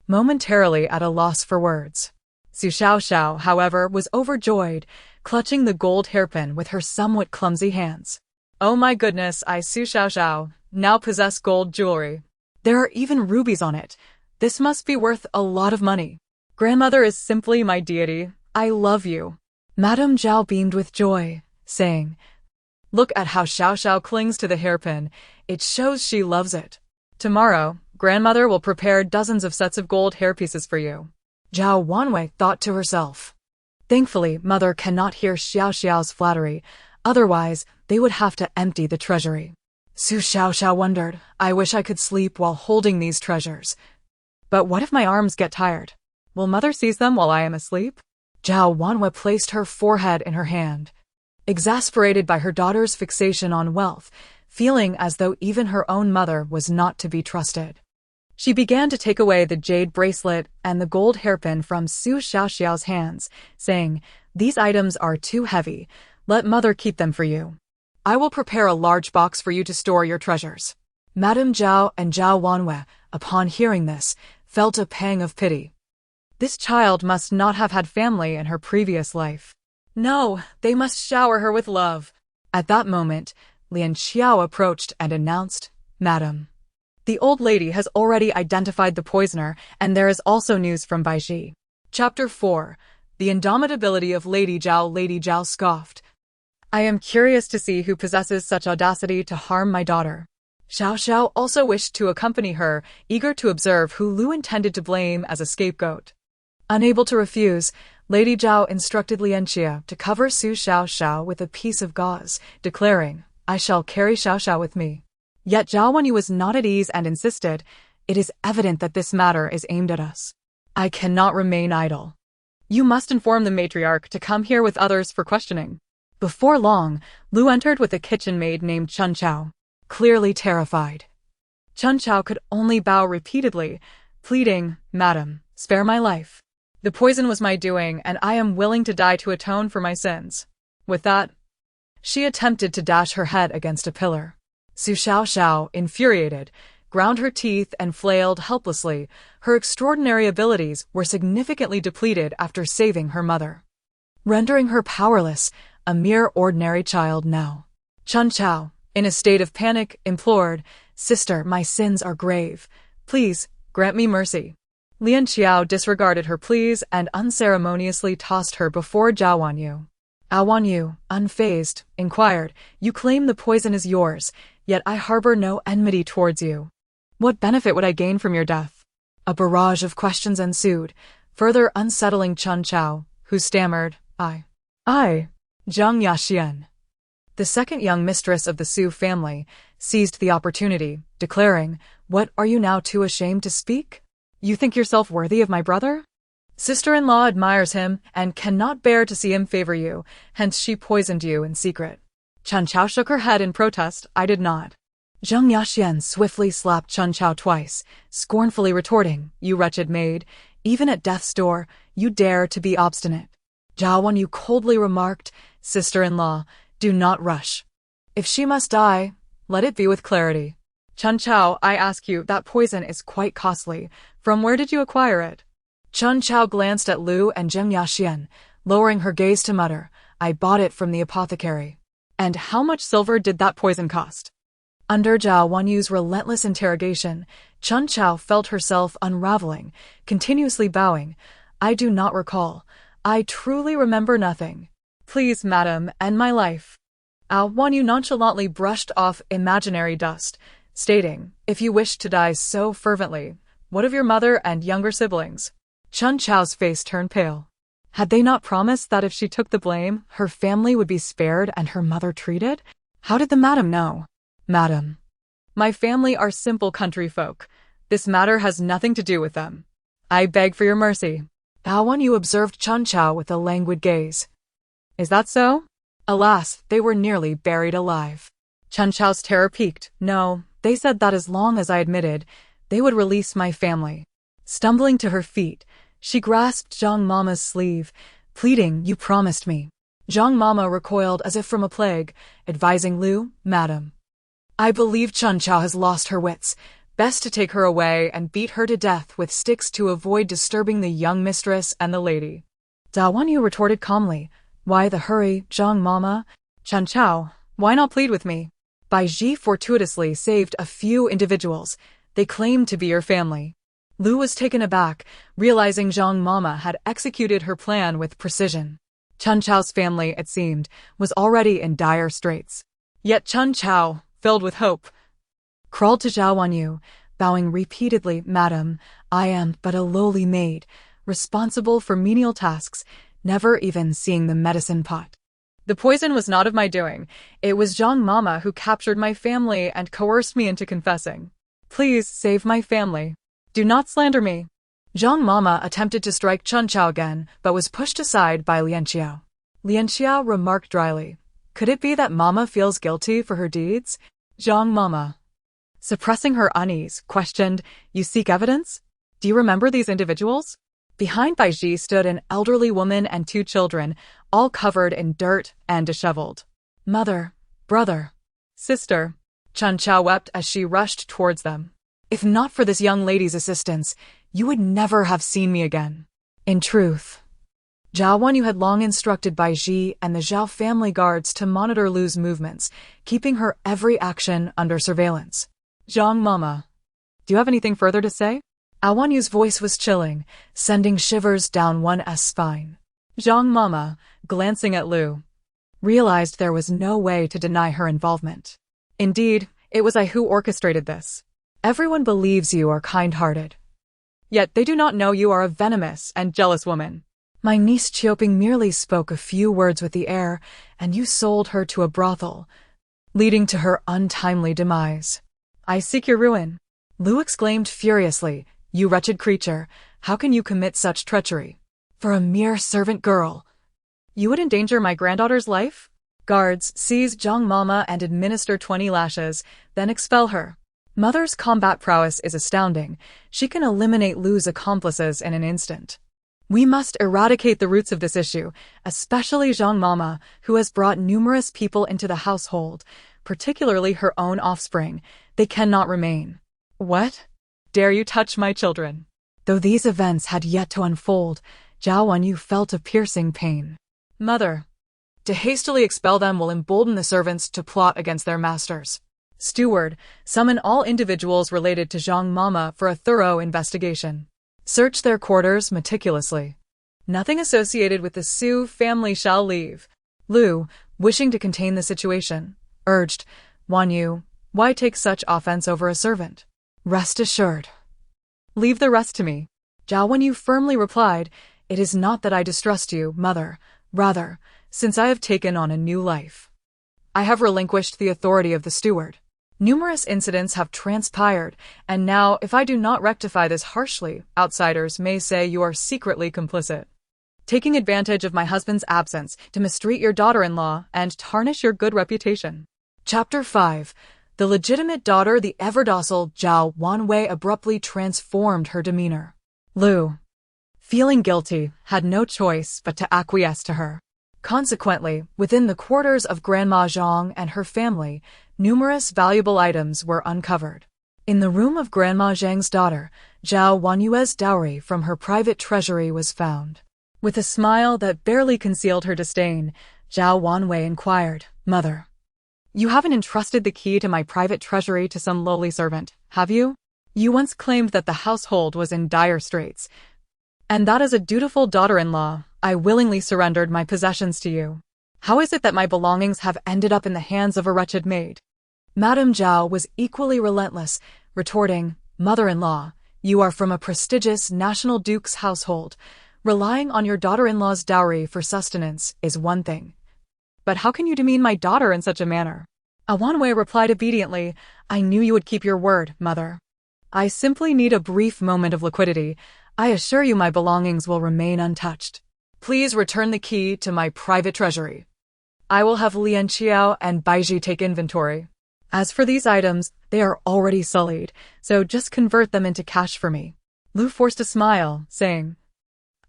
momentarily at a loss for words. Su Xiaoxiao, however, was overjoyed, clutching the gold hairpin with her somewhat clumsy hands. "Oh my goodness, I Su Xiaoxiao now possess gold jewelry. There are even rubies on it. This must be worth a lot of money. Grandmother is simply my deity. I love you." Madame Zhao beamed with joy, saying, "Look at how Xiao Xiao clings to the hairpin. It shows she loves it." Tomorrow, grandmother will prepare dozens of sets of gold hairpieces for you. Zhao Wanwei thought to herself. Thankfully, mother cannot hear Xiao Xiao's flattery, otherwise they would have to empty the treasury. Su Xiao wondered, I wish I could sleep while holding these treasures. But what if my arms get tired? Will mother seize them while I am asleep? Zhao Wanwei placed her forehead in her hand. Exasperated by her daughter's fixation on wealth, feeling as though even her own mother was not to be trusted, she began to take away the jade bracelet and the gold hairpin from Su Xiaoxiao's hands, saying, These items are too heavy. Let mother keep them for you. I will prepare a large box for you to store your treasures. Madame Zhao and Zhao Wanwei, upon hearing this, felt a pang of pity. This child must not have had family in her previous life. No, they must shower her with love. At that moment, Lian Xiao approached and announced, Madam. The old lady has already identified the poisoner, and there is also news from Baiji. Chapter 4. The Indomitability of Lady Zhao. Lady Zhao scoffed. I am curious to see who possesses such audacity to harm my daughter. Xiao Xiao also wished to accompany her, eager to observe who Lu intended to blame as a scapegoat. Unable to refuse, Lady Zhao instructed Lian Xia to cover Su Xiao with a piece of gauze, declaring, I shall carry Xiao with me. Yet Zhao Wanyu was not at ease and insisted, It is evident that this matter is aimed at us. I cannot remain idle. You must inform the matriarch to come here with others for questioning. Before long, Lu entered with a kitchen maid named Chun Chao, clearly terrified. Chun Chao could only bow repeatedly, pleading, Madam, spare my life. The poison was my doing, and I am willing to die to atone for my sins. With that, she attempted to dash her head against a pillar. Su Xiao, infuriated, ground her teeth and flailed helplessly. Her extraordinary abilities were significantly depleted after saving her mother, rendering her powerless, a mere ordinary child now. Chun Chao, in a state of panic, implored, Sister, my sins are grave. Please, grant me mercy. Lian Xiao disregarded her pleas and unceremoniously tossed her before Zhao Wanyu. Zhao Wanyu, unfazed, inquired, You claim the poison is yours, yet I harbor no enmity towards you. What benefit would I gain from your death? A barrage of questions ensued, further unsettling Chun Chao, who stammered, I. Zhang Yaxian, the second young mistress of the Su family, seized the opportunity, declaring, What, are you now too ashamed to speak? You think yourself worthy of my brother? Sister-in-law admires him and cannot bear to see him favor you, hence she poisoned you in secret. Chun Chao shook her head in protest, I did not. Zhang Yaxian swiftly slapped Chun Chao twice, scornfully retorting, You wretched maid, even at death's door, you dare to be obstinate. Zhao Wanyu coldly remarked, Sister-in-law, do not rush. If she must die, let it be with clarity. Chun Chao, I ask you, that poison is quite costly. From where did you acquire it? Chun Chao glanced at Lu and Zhang Yaxian, lowering her gaze to mutter, I bought it from the apothecary. And how much silver did that poison cost? Under Zhao Wanyu's relentless interrogation, Chun Chao felt herself unraveling, continuously bowing. I do not recall. I truly remember nothing. Please, madam, end my life. Zhao Wanyu nonchalantly brushed off imaginary dust, stating, If you wish to die so fervently, what of your mother and younger siblings? Chun Chao's face turned pale. Had they not promised that if she took the blame, her family would be spared and her mother treated? How did the madam know? Madam, my family are simple country folk. This matter has nothing to do with them. I beg for your mercy. Zhao Wanyu observed Chun Chao with a languid gaze. Is that so? Alas, they were nearly buried alive. Chun Chao's terror peaked. No, they said that as long as I admitted, they would release my family. Stumbling to her feet, she grasped Zhang Mama's sleeve, pleading, You promised me. Zhang Mama recoiled as if from a plague, advising Lu, Madam, I believe Chun Chao has lost her wits. Best to take her away and beat her to death with sticks to avoid disturbing the young mistress and the lady. Zhao Wanyu retorted calmly, Why the hurry, Zhang Mama? Chun Chao, why not plead with me? Baiji fortuitously saved a few individuals. They claimed to be your family. Lu was taken aback, realizing Zhang Mama had executed her plan with precision. Chun Chao's family, it seemed, was already in dire straits. Yet Chun Chao, filled with hope, crawled to Zhao Wanyu, bowing repeatedly. "Madam, I am but a lowly maid, responsible for menial tasks, never even seeing the medicine pot. The poison was not of my doing. It was Zhang Mama who captured my family and coerced me into confessing. Please save my family. Do not slander me." Zhang Mama attempted to strike Chun Chao again, but was pushed aside by Lian Xiao. Lian Xiao remarked dryly, "Could it be that Mama feels guilty for her deeds?" Zhang Mama, suppressing her unease, questioned, "You seek evidence? Do you remember these individuals?" Behind Baiji stood an elderly woman and 2 children, all covered in dirt and disheveled. "Mother, brother, sister," Chun Chao wept as she rushed towards them. "If not for this young lady's assistance, you would never have seen me again." In truth, Zhao Wanyu had long instructed Baiji and the Zhao family guards to monitor Lu's movements, keeping her every action under surveillance. "Zhang Mama, do you have anything further to say?" Wanyu's voice was chilling, sending shivers down one's spine. Zhang Mama, glancing at Lu, realized there was no way to deny her involvement. "Indeed, it was I who orchestrated this. Everyone believes you are kind-hearted. Yet they do not know you are a venomous and jealous woman. My niece Qiuping merely spoke a few words with the heir, and you sold her to a brothel, leading to her untimely demise. I seek your ruin." Lu exclaimed furiously, "You wretched creature, how can you commit such treachery? For a mere servant girl, you would endanger my granddaughter's life?" Guards, seize Zhang Mama and administer 20 lashes, then expel her. Mother's combat prowess is astounding. She can eliminate Lu's accomplices in an instant. We must eradicate the roots of this issue, especially Zhang Mama, who has brought numerous people into the household, particularly her own offspring. They cannot remain. What? Dare you touch my children? Though these events had yet to unfold, Zhao Wanyu felt a piercing pain. Mother, to hastily expel them will embolden the servants to plot against their masters. Steward, summon all individuals related to Zhang Mama for a thorough investigation. Search their quarters meticulously. Nothing associated with the Su family shall leave. Lu, wishing to contain the situation, urged, Wanyu, why take such offense over a servant? Rest assured. Leave the rest to me. Zhao Wanyu firmly replied, It is not that I distrust you, mother. Rather, since I have taken on a new life, I have relinquished the authority of the steward. Numerous incidents have transpired, and now, if I do not rectify this harshly, outsiders may say you are secretly complicit, taking advantage of my husband's absence to mistreat your daughter-in-law and tarnish your good reputation. Chapter 5. The legitimate daughter. The ever-docile Zhao Wanwei abruptly transformed her demeanor. Lu, feeling guilty, had no choice but to acquiesce to her. Consequently, within the quarters of Grandma Zhang and her family, numerous valuable items were uncovered. In the room of Grandma Zhang's daughter, Zhao Wanyue's dowry from her private treasury was found. With a smile that barely concealed her disdain, Zhao Wanwei inquired, Mother, you haven't entrusted the key to my private treasury to some lowly servant, have you? You once claimed that the household was in dire straits, and that as a dutiful daughter-in-law, I willingly surrendered my possessions to you. How is it that my belongings have ended up in the hands of a wretched maid? Madame Zhao was equally relentless, retorting, Mother-in-law, you are from a prestigious national duke's household. Relying on your daughter-in-law's dowry for sustenance is one thing. But how can you demean my daughter in such a manner? Wanwei replied obediently, I knew you would keep your word, mother. I simply need a brief moment of liquidity. I assure you my belongings will remain untouched. Please return the key to my private treasury. I will have Lian Qiao and Baiji take inventory. As for these items, they are already sullied, so just convert them into cash for me. Lu forced a smile, saying,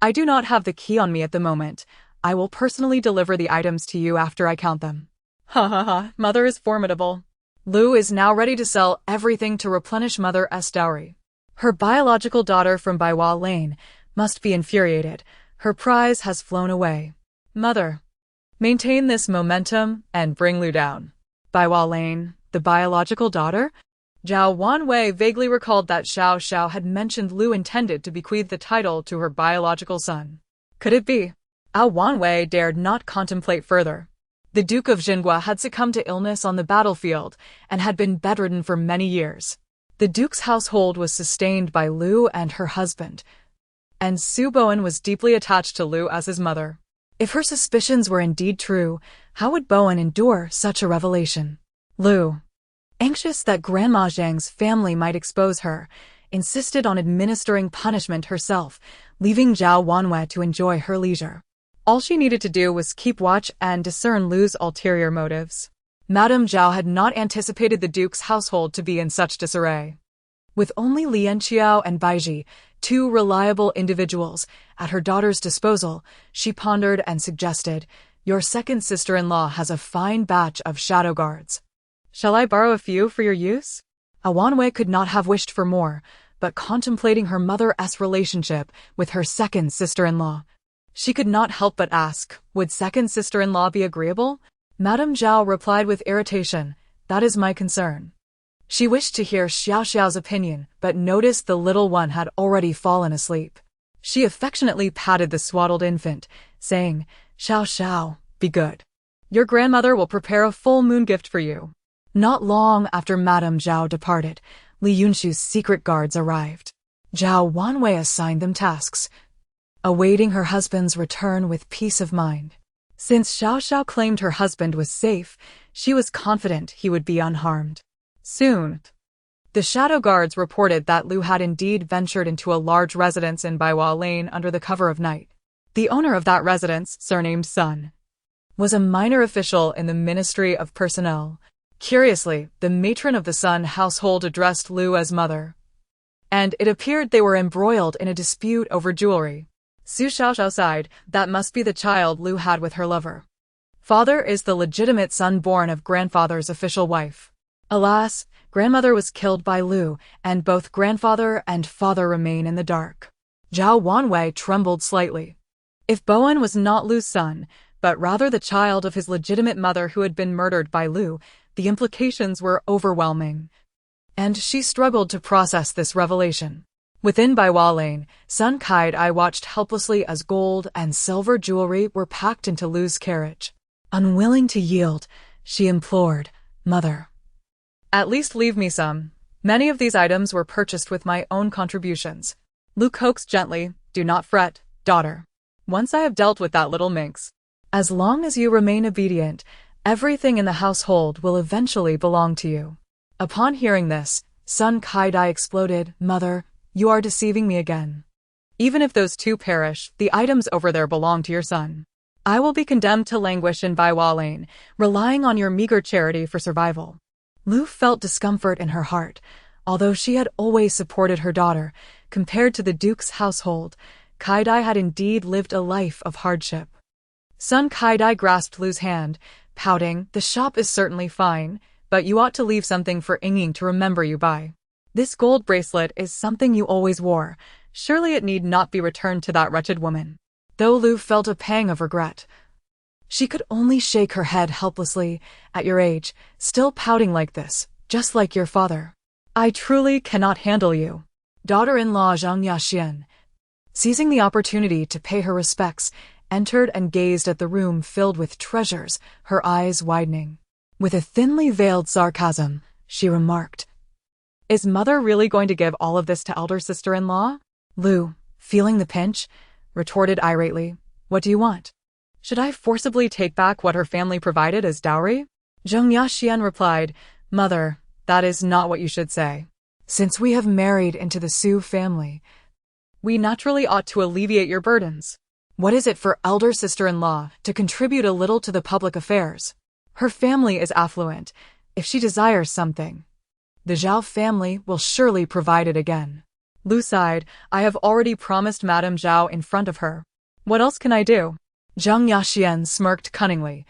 I do not have the key on me at the moment. I will personally deliver the items to you after I count them. Ha ha ha, mother is formidable. Lu is now ready to sell everything to replenish mother's dowry. Her biological daughter from Baiwa Lane must be infuriated. Her prize has flown away. Mother, maintain this momentum and bring Lu down. Baiwa Lane, the biological daughter? Zhao Wanwei vaguely recalled that Xiao Xiao had mentioned Lu intended to bequeath the title to her biological son. Could it be? Wanwei dared not contemplate further. The Duke of Jinghua had succumbed to illness on the battlefield and had been bedridden for many years. The duke's household was sustained by Lu and her husband, and Su Bowen was deeply attached to Lu as his mother. If her suspicions were indeed true, how would Bowen endure such a revelation? Lu, anxious that Grandma Zhang's family might expose her, insisted on administering punishment herself, leaving Zhao Wanwei to enjoy her leisure. All she needed to do was keep watch and discern Lu's ulterior motives. Madame Zhao had not anticipated the duke's household to be in such disarray. With only Lian Qiao and Baiji, two reliable individuals, at her daughter's disposal, she pondered and suggested, "Your second sister-in-law has a fine batch of shadow guards. Shall I borrow a few for your use?" Wanwei could not have wished for more, but contemplating her mother's relationship with her second sister-in-law, she could not help but ask, would second sister-in-law be agreeable? Madame Zhao replied with irritation, "That is my concern." She wished to hear Xiao Xiao's opinion, but noticed the little one had already fallen asleep. She affectionately patted the swaddled infant, saying, "Xiao Xiao, be good. Your grandmother will prepare a full moon gift for you." Not long after Madame Zhao departed, Li Yunshu's secret guards arrived. Zhao Wanwei assigned them tasks, awaiting her husband's return with peace of mind. Since Xiao Xiao claimed her husband was safe, she was confident he would be unharmed. Soon, the shadow guards reported that Lu had indeed ventured into a large residence in Baiwa Lane under the cover of night. The owner of that residence, surnamed Sun, was a minor official in the Ministry of Personnel. Curiously, the matron of the Sun household addressed Lu as mother, and it appeared they were embroiled in a dispute over jewelry. Su Xiaoxiao sighed, that must be the child Lu had with her lover. Father is the legitimate son born of grandfather's official wife. Alas, grandmother was killed by Lu, and both grandfather and father remain in the dark. Zhao Wanwei trembled slightly. If Bowen was not Lu's son, but rather the child of his legitimate mother who had been murdered by Lu, the implications were overwhelming, and she struggled to process this revelation. Within Baiwa Lane, Sun Kai-dai watched helplessly as gold and silver jewelry were packed into Lu's carriage. Unwilling to yield, she implored, "Mother, at least leave me some. Many of these items were purchased with my own contributions." Lu coaxed gently, "Do not fret, daughter. Once I have dealt with that little minx, as long as you remain obedient, everything in the household will eventually belong to you." Upon hearing this, Sun Kai-dai exploded, "Mother, you are deceiving me again. Even if those two perish, the items over there belong to your son. I will be condemned to languish in Baiwa Lane, relying on your meager charity for survival." Lu felt discomfort in her heart. Although she had always supported her daughter, compared to the duke's household, Kai-dai had indeed lived a life of hardship. Sun Kai-dai grasped Lu's hand, pouting, "The shop is certainly fine, but you ought to leave something for Yingying to remember you by. This gold bracelet is something you always wore. Surely it need not be returned to that wretched woman." Though Lu felt a pang of regret, she could only shake her head helplessly. "At your age, still pouting like this, just like your father. I truly cannot handle you." Daughter-in-law Zhang Yaxian, seizing the opportunity to pay her respects, entered and gazed at the room filled with treasures, her eyes widening. With a thinly veiled sarcasm, she remarked, "Is mother really going to give all of this to elder sister-in-law?" Lu, feeling the pinch, retorted irately, "What do you want? Should I forcibly take back what her family provided as dowry?" Zhang Yaxian replied, "Mother, that is not what you should say. Since we have married into the Su family, we naturally ought to alleviate your burdens. What is it for elder sister-in-law to contribute a little to the public affairs? Her family is affluent. If she desires something, the Zhao family will surely provide it again." Lu sighed, "I have already promised Madame Zhao in front of her. What else can I do?" Zhang Yaxian smirked cunningly.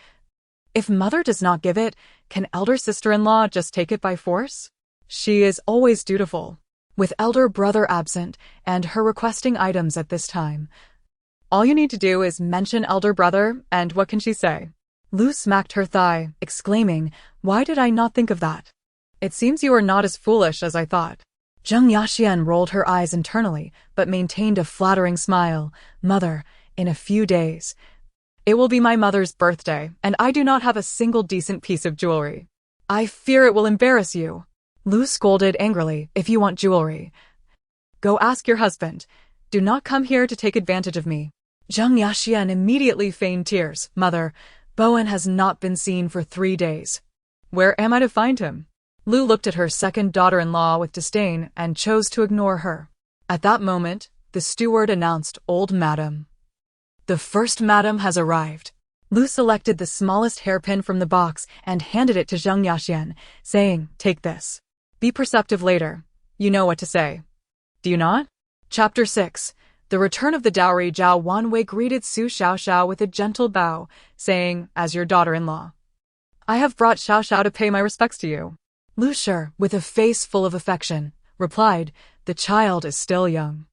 "If mother does not give it, can elder sister-in-law just take it by force? She is always dutiful. With elder brother absent and her requesting items at this time, all you need to do is mention elder brother, and what can she say?" Lu smacked her thigh, exclaiming, "Why did I not think of that? It seems you are not as foolish as I thought." Zhang Yaxian rolled her eyes internally, but maintained a flattering smile. "Mother, in a few days, it will be my mother's birthday, and I do not have a single decent piece of jewelry. I fear it will embarrass you." Lu scolded angrily, if you want jewelry, go ask your husband. Do not come here to take advantage of me. Zheng Yaxian immediately feigned tears. Mother, Bowen has not been seen for 3 days. Where am I to find him? Lu looked at her second daughter-in-law with disdain and chose to ignore her. At that moment, the steward announced, Old Madam. The first madam has arrived. Lu selected the smallest hairpin from the box and handed it to Zheng Yaxian, saying, Take this. Be perceptive later. You know what to say. Do you not? Chapter 6. The return of the dowry. Zhao Wanwei greeted Su Xiaoxiao with a gentle bow, saying, As your daughter-in-law, I have brought Xiaoxiao to pay my respects to you. Lu Shi, with a face full of affection, replied, The child is still young.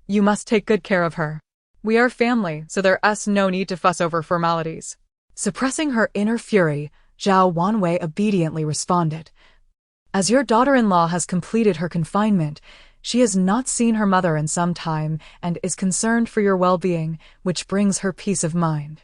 You must take good care of her. We are family, so there's no need to fuss over formalities. Suppressing her inner fury, Zhao Wanwei obediently responded, As your daughter-in-law has completed her confinement, she has not seen her mother in some time and is concerned for your well-being, which brings her peace of mind.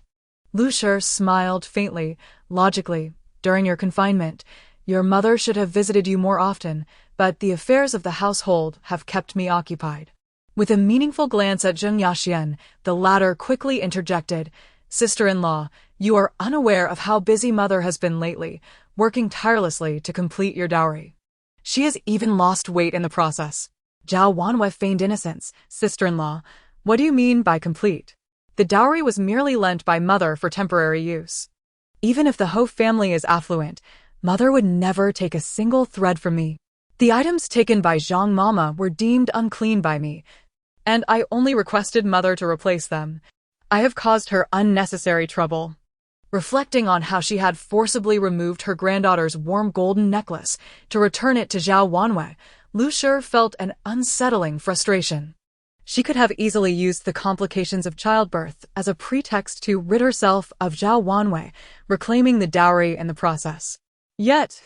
Lu Shi smiled faintly, logically. During your confinement, your mother should have visited you more often, but the affairs of the household have kept me occupied. With a meaningful glance at Zheng Yaxian, the latter quickly interjected, Sister-in-law, you are unaware of how busy mother has been lately, working tirelessly to complete your dowry. She has even lost weight in the process. Zhao Wanwei feigned innocence. Sister-in-law, what do you mean by complete? The dowry was merely lent by mother for temporary use. Even if the Ho family is affluent, mother would never take a single thread from me. The items taken by Zhang Mama were deemed unclean by me, and I only requested mother to replace them. I have caused her unnecessary trouble. Reflecting on how she had forcibly removed her granddaughter's warm golden necklace to return it to Zhao Wanwei, Lu Shi felt an unsettling frustration. She could have easily used the complications of childbirth as a pretext to rid herself of Zhao Wanwei, reclaiming the dowry in the process. Yet,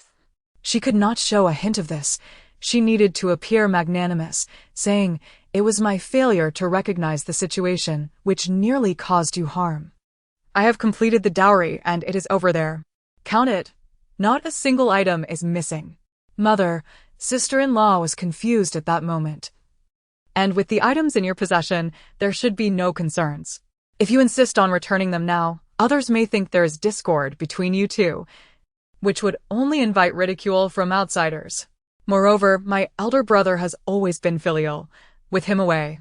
she could not show a hint of this. She needed to appear magnanimous, saying, It was my failure to recognize the situation which nearly caused you harm. I have completed the dowry and it is over there. Count it. Not a single item is missing. Mother, sister-in-law was confused at that moment. And with the items in your possession, there should be no concerns. If you insist on returning them now, others may think there is discord between you two, which would only invite ridicule from outsiders. Moreover, my elder brother has always been filial. With him away,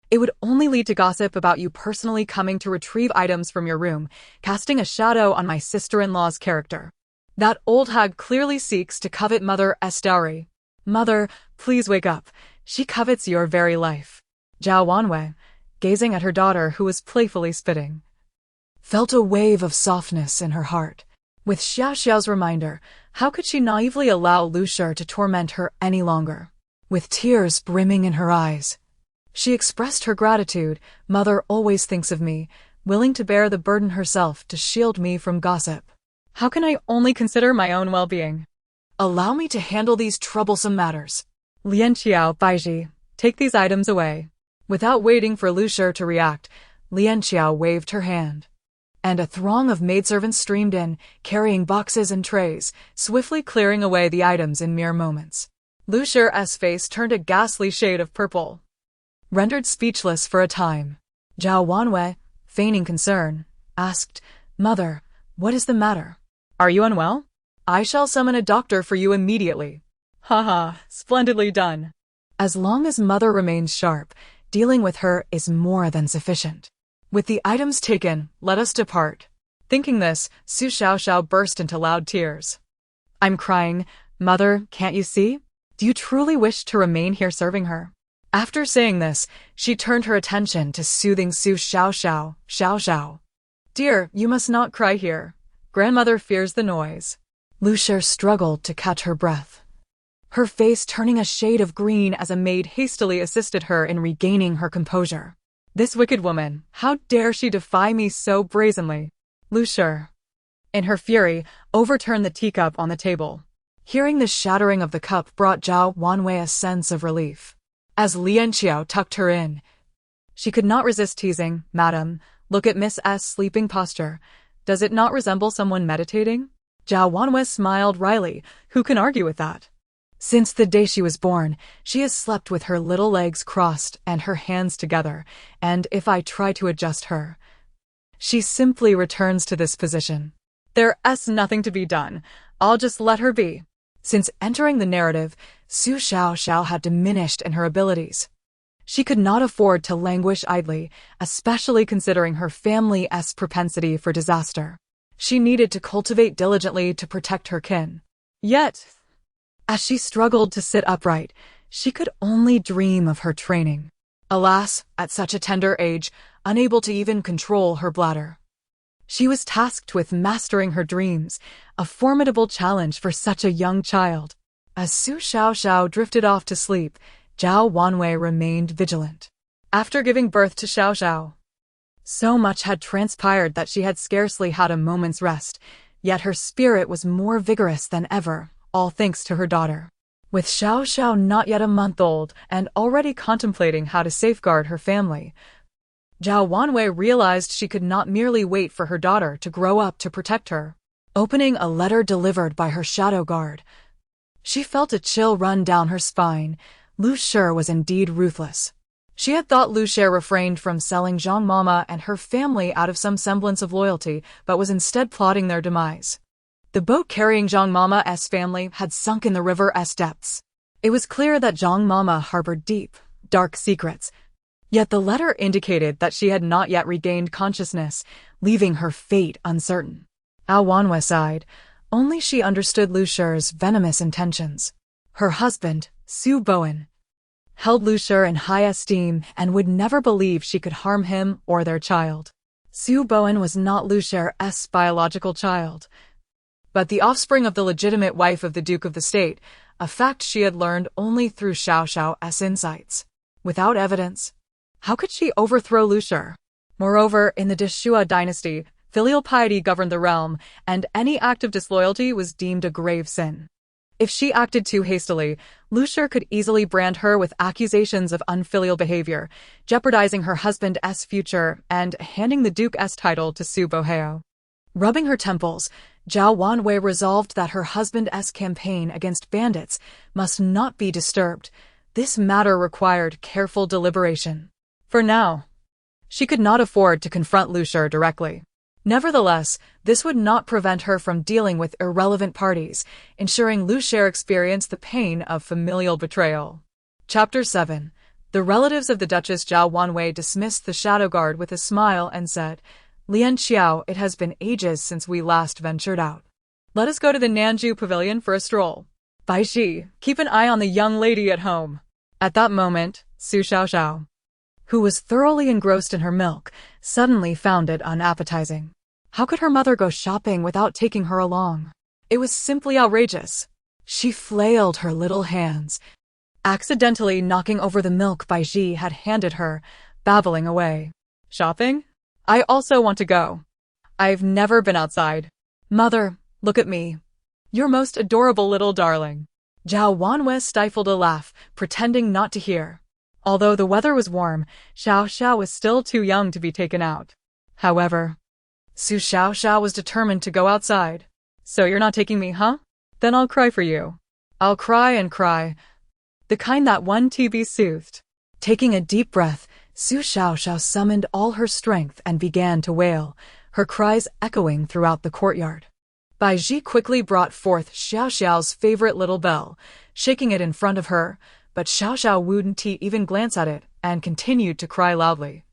it would only lead to gossip about you personally coming to retrieve items from your room, casting a shadow on my sister-in-law's character. That old hag clearly seeks to covet mother's dowry. Mother, please wake up. She covets your very life. Zhao Wanwei, gazing at her daughter who was playfully spitting, felt a wave of softness in her heart. With Xiaoxiao's reminder, how could she naively allow Lu Shi to torment her any longer? With tears brimming in her eyes, she expressed her gratitude. Mother always thinks of me, willing to bear the burden herself to shield me from gossip. How can I only consider my own well-being? Allow me to handle these troublesome matters. Lianqiao, Baizhi, take these items away. Without waiting for Lu Shi to react, Lianqiao waved her hand, and a throng of maidservants streamed in, carrying boxes and trays, swiftly clearing away the items in mere moments. Lu Shi's face turned a ghastly shade of purple, rendered speechless for a time. Zhao Wanwei, feigning concern, asked, Mother, what is the matter? Are you unwell? I shall summon a doctor for you immediately. Haha, splendidly done. As long as mother remains sharp, dealing with her is more than sufficient. With the items taken, let us depart. Thinking this, Su Xiaoxiao burst into loud tears. I'm crying. Mother, can't you see? Do you truly wish to remain here serving her? After saying this, she turned her attention to soothing Su Xiaoxiao. Xiaoxiao, dear, you must not cry here. Grandmother fears the noise. Lu Shi struggled to catch her breath, her face turning a shade of green as a maid hastily assisted her in regaining her composure. This wicked woman, how dare she defy me so brazenly? Lu Shi, in her fury, overturned the teacup on the table. Hearing the shattering of the cup brought Zhao Wanwei a sense of relief. As Lianqiao tucked her in, she could not resist teasing, Madam, look at Miss S.'s sleeping posture. Does it not resemble someone meditating? Zhao Wanwei smiled wryly. Who can argue with that? Since the day she was born, she has slept with her little legs crossed and her hands together, and if I try to adjust her, she simply returns to this position. There's nothing to be done. I'll just let her be. Since entering the narrative, Su Xiaoxiao had diminished in her abilities. She could not afford to languish idly, especially considering her family's propensity for disaster. She needed to cultivate diligently to protect her kin. Yet, as she struggled to sit upright, she could only dream of her training. Alas, at such a tender age, unable to even control her bladder. She was tasked with mastering her dreams, a formidable challenge for such a young child. As Su Xiaoxiao drifted off to sleep, Zhao Wanwei remained vigilant. After giving birth to Xiaoxiao, so much had transpired that she had scarcely had a moment's rest, yet her spirit was more vigorous than ever, all thanks to her daughter. With Xiaoxiao not yet a month old and already contemplating how to safeguard her family, Zhao Wanwei realized she could not merely wait for her daughter to grow up to protect her. Opening a letter delivered by her shadow guard, she felt a chill run down her spine. Lu Shi was indeed ruthless. She had thought Lu Shi refrained from selling Zhang Mama and her family out of some semblance of loyalty, but was instead plotting their demise. The boat carrying Zhang Mama's family had sunk in the river's depths. It was clear that Zhang Mama harbored deep, dark secrets, yet the letter indicated that she had not yet regained consciousness, leaving her fate uncertain. Ao Wanwei sighed. Only she understood Lu Shi's venomous intentions. Her husband, Su Bowen, held Lu Shi in high esteem and would never believe she could harm him or their child. Su Bowen was not Lu Shi's biological child, but the offspring of the legitimate wife of the Duke of the State, a fact she had learned only through Xiaoxiao's insights. Without evidence, how could she overthrow Lu Shi? Moreover, in the Deshua dynasty, filial piety governed the realm, and any act of disloyalty was deemed a grave sin. If she acted too hastily, Lu Shi could easily brand her with accusations of unfilial behavior, jeopardizing her husband's future and handing the duke's title to Su Boheo. Rubbing her temples, Zhao Wanwei resolved that her husband's campaign against bandits must not be disturbed. This matter required careful deliberation. For now, she could not afford to confront Lu Shi directly. Nevertheless, this would not prevent her from dealing with irrelevant parties, ensuring Lu Shi experienced the pain of familial betrayal. Chapter 7. The relatives of the Duchess Zhao Wanwei dismissed the shadow guard with a smile and said, "Lian Xiao, it has been ages since we last ventured out. Let us go to the Nanju Pavilion for a stroll. Bai Ji, keep an eye on the young lady at home." At that moment, Su Xiaoxiao, who was thoroughly engrossed in her milk, suddenly found it unappetizing. How could her mother go shopping without taking her along? It was simply outrageous. She flailed her little hands, accidentally knocking over the milk Bai Ji had handed her, babbling away. "Shopping? I also want to go. I've never been outside. Mother, look at me. Your most adorable little darling." Zhao Wanwei stifled a laugh, pretending not to hear. Although the weather was warm, Xiaoxiao was still too young to be taken out. However, Su Xiaoxiao was determined to go outside. "So you're not taking me, huh? Then I'll cry for you. I'll cry and cry. The kind that one to be soothed." Taking a deep breath, Su Xiaoxiao summoned all her strength and began to wail, her cries echoing throughout the courtyard. Bai Ji quickly brought forth Xiaoxiao's favorite little bell, shaking it in front of her, but Xiaoxiao wouldn't even glance at it and continued to cry loudly,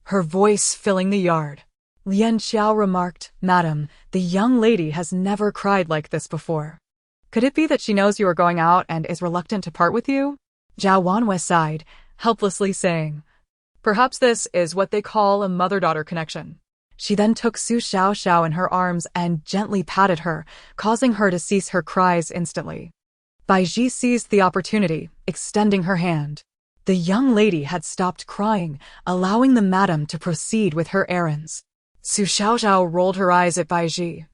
her voice filling the yard. Lian Xiao remarked, "Madam, the young lady has never cried like this before. Could it be that she knows you are going out and is reluctant to part with you?" Zhao Wanwei sighed, helplessly saying, "Perhaps this is what they call a mother-daughter connection." She then took Su Xiaoxiao in her arms and gently patted her, causing her to cease her cries instantly. Bai Ji seized the opportunity, extending her hand. The young lady had stopped crying, allowing the madam to proceed with her errands. Su Xiaoxiao rolled her eyes at Bai Ji.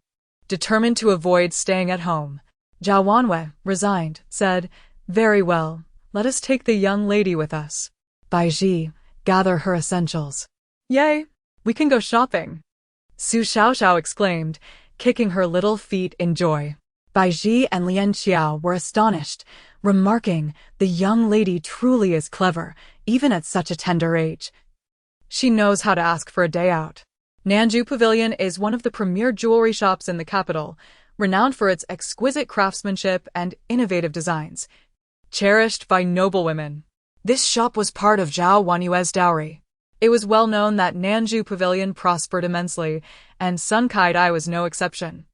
Determined to avoid staying at home, Zhao Wanwei, resigned, said, "Very well, let us take the young lady with us. Bai Ji, gather her essentials." "Yay, we can go shopping," Su Xiaoxiao exclaimed, kicking her little feet in joy. Bai Ji and Lian Xiao were astonished, remarking, "The young lady truly is clever, even at such a tender age. She knows how to ask for a day out." Nanju Pavilion is one of the premier jewelry shops in the capital, renowned for its exquisite craftsmanship and innovative designs, cherished by noblewomen. This shop was part of Zhao Wanyue's dowry. It was well known that Nanju Pavilion prospered immensely, and Sun Kai-dai was no exception.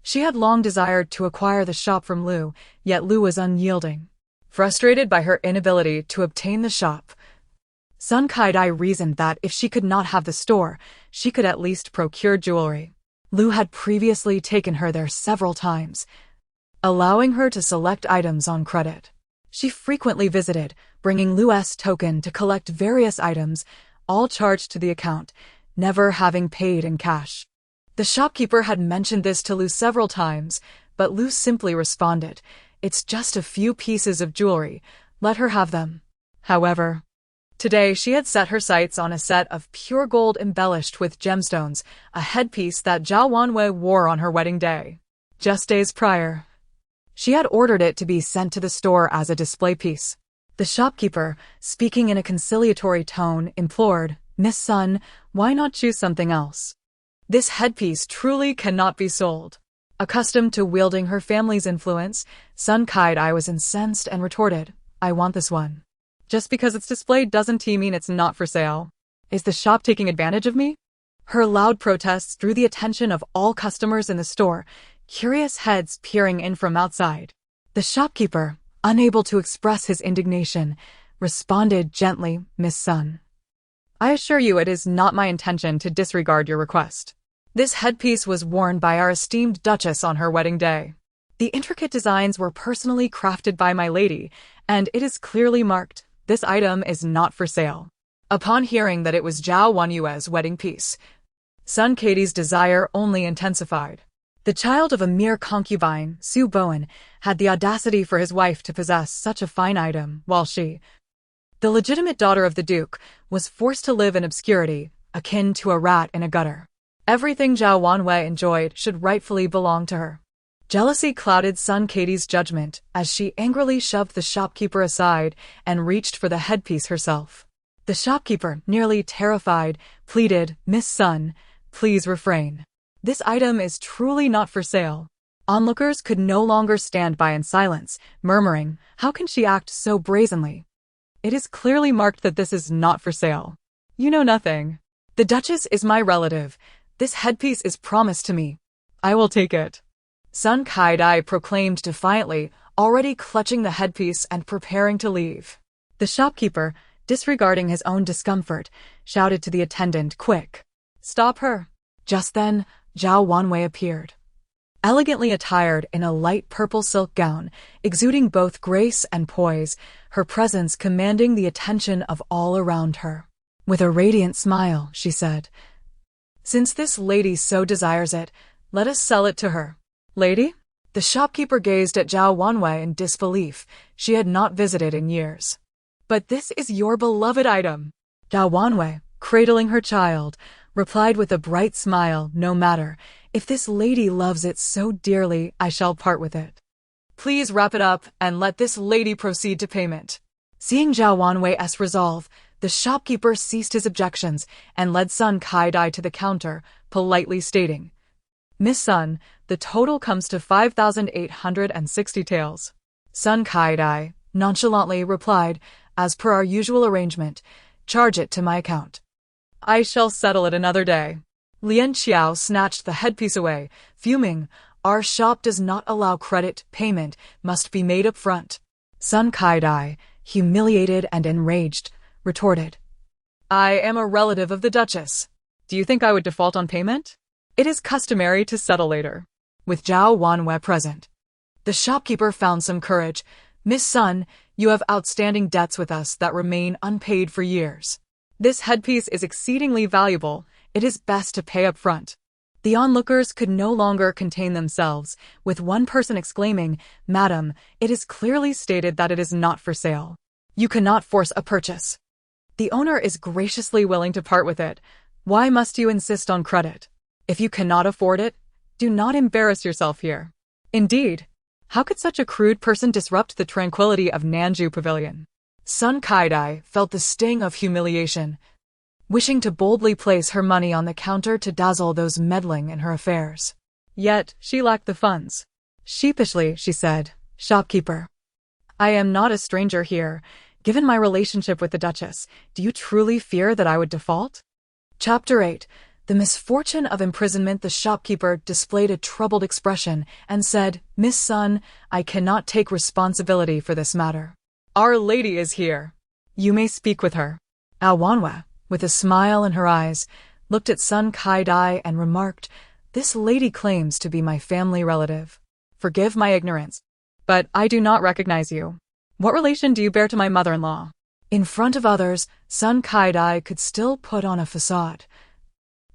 She had long desired to acquire the shop from Lu, yet Lu was unyielding. Frustrated by her inability to obtain the shop, Sun Kai-dai reasoned that if she could not have the store, she could at least procure jewelry. Lu had previously taken her there several times, allowing her to select items on credit. She frequently visited, bringing Lu's token to collect various items, all charged to the account, never having paid in cash. The shopkeeper had mentioned this to Lu several times, but Lu simply responded, "It's just a few pieces of jewelry, let her have them." However, today she had set her sights on a set of pure gold embellished with gemstones, a headpiece that Zhao Wanwei wore on her wedding day. Just days prior, she had ordered it to be sent to the store as a display piece. The shopkeeper, speaking in a conciliatory tone, implored, "Miss Sun, why not choose something else? This headpiece truly cannot be sold." Accustomed to wielding her family's influence, Sun Kai-dai was incensed and retorted, "I want this one. Just because it's displayed doesn't mean it's not for sale. Is the shop taking advantage of me?" Her loud protests drew the attention of all customers in the store, curious heads peering in from outside. The shopkeeper, unable to express his indignation, responded gently, "Miss Sun, I assure you it is not my intention to disregard your request. This headpiece was worn by our esteemed Duchess on her wedding day. The intricate designs were personally crafted by my lady, and it is clearly marked, 'This item is not for sale.'" Upon hearing that it was Zhao Wanyue's wedding piece, Sun Katie's desire only intensified. The child of a mere concubine, Su Bowen, had the audacity for his wife to possess such a fine item, while she, the legitimate daughter of the Duke, was forced to live in obscurity, akin to a rat in a gutter. Everything Zhao Wanwei enjoyed should rightfully belong to her. Jealousy clouded Sun Katie's judgment as she angrily shoved the shopkeeper aside and reached for the headpiece herself. The shopkeeper, nearly terrified, pleaded, "Miss Sun, please refrain. This item is truly not for sale." Onlookers could no longer stand by in silence, murmuring, "How can she act so brazenly? It is clearly marked that this is not for sale. You know nothing. The Duchess is my relative. This headpiece is promised to me. I will take it." Sun Kai-dai proclaimed defiantly, already clutching the headpiece and preparing to leave. The shopkeeper, disregarding his own discomfort, shouted to the attendant, "Quick! Stop her!" Just then, Zhao Wanwei appeared. Elegantly attired in a light purple silk gown, exuding both grace and poise, her presence commanding the attention of all around her. With a radiant smile, she said, "Since this lady so desires it, let us sell it to her." "Lady?" The shopkeeper gazed at Zhao Wanwei in disbelief. She had not visited in years. "But this is your beloved item." Zhao Wanwei, cradling her child, replied with a bright smile, "No matter. If this lady loves it so dearly, I shall part with it. Please wrap it up and let this lady proceed to payment." Seeing Zhao Wanwei's resolve, the shopkeeper ceased his objections and led Sun Kai-dai to the counter, politely stating, "Miss Sun, the total comes to 5,860 taels." Sun Kai-dai nonchalantly replied, "As per our usual arrangement, charge it to my account. I shall settle it another day." Lian Xiao snatched the headpiece away, fuming, "Our shop does not allow credit, payment must be made up front." Sun Kai-dai, humiliated and enraged, retorted, "I am a relative of the Duchess. Do you think I would default on payment? It is customary to settle later." With Zhao Wanwei present, the shopkeeper found some courage. "Miss Sun, you have outstanding debts with us that remain unpaid for years. This headpiece is exceedingly valuable. It is best to pay up front." The onlookers could no longer contain themselves, with one person exclaiming, "Madam, it is clearly stated that it is not for sale. You cannot force a purchase. The owner is graciously willing to part with it. Why must you insist on credit? If you cannot afford it, do not embarrass yourself here. Indeed, How could such a crude person disrupt the tranquility of Nanju Pavilion? Sun Kaidai felt the sting of humiliation, wishing to boldly place her money on the counter to dazzle those meddling in her affairs. Yet, she lacked the funds. Sheepishly, she said, "Shopkeeper, I am not a stranger here. Given my relationship with the Duchess, do you truly fear that I would default?" Chapter 8. The misfortune of imprisonment. The shopkeeper displayed a troubled expression and said, "Miss Sun, I cannot take responsibility for this matter. Our lady is here. You may speak with her." Awanwa, with a smile in her eyes, looked at Sun Kaidai and remarked, "This lady claims to be my family relative. Forgive my ignorance, but I do not recognize you. What relation do you bear to my mother-in-law?" In front of others, Sun Kaidai could still put on a facade,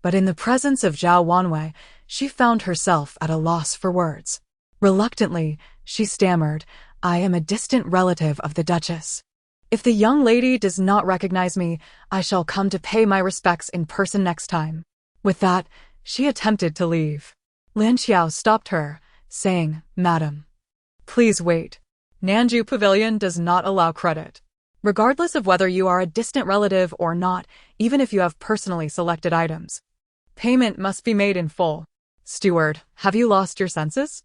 but in the presence of Zhao Wanwei, she found herself at a loss for words. Reluctantly, she stammered, "I am a distant relative of the Duchess. If the young lady does not recognize me, I shall come to pay my respects in person next time." With that, she attempted to leave. Lian Xiao stopped her, saying, "Madam, please wait. Nanju Pavilion does not allow credit. Regardless of whether you are a distant relative or not, even if you have personally selected items, payment must be made in full. Steward, have you lost your senses?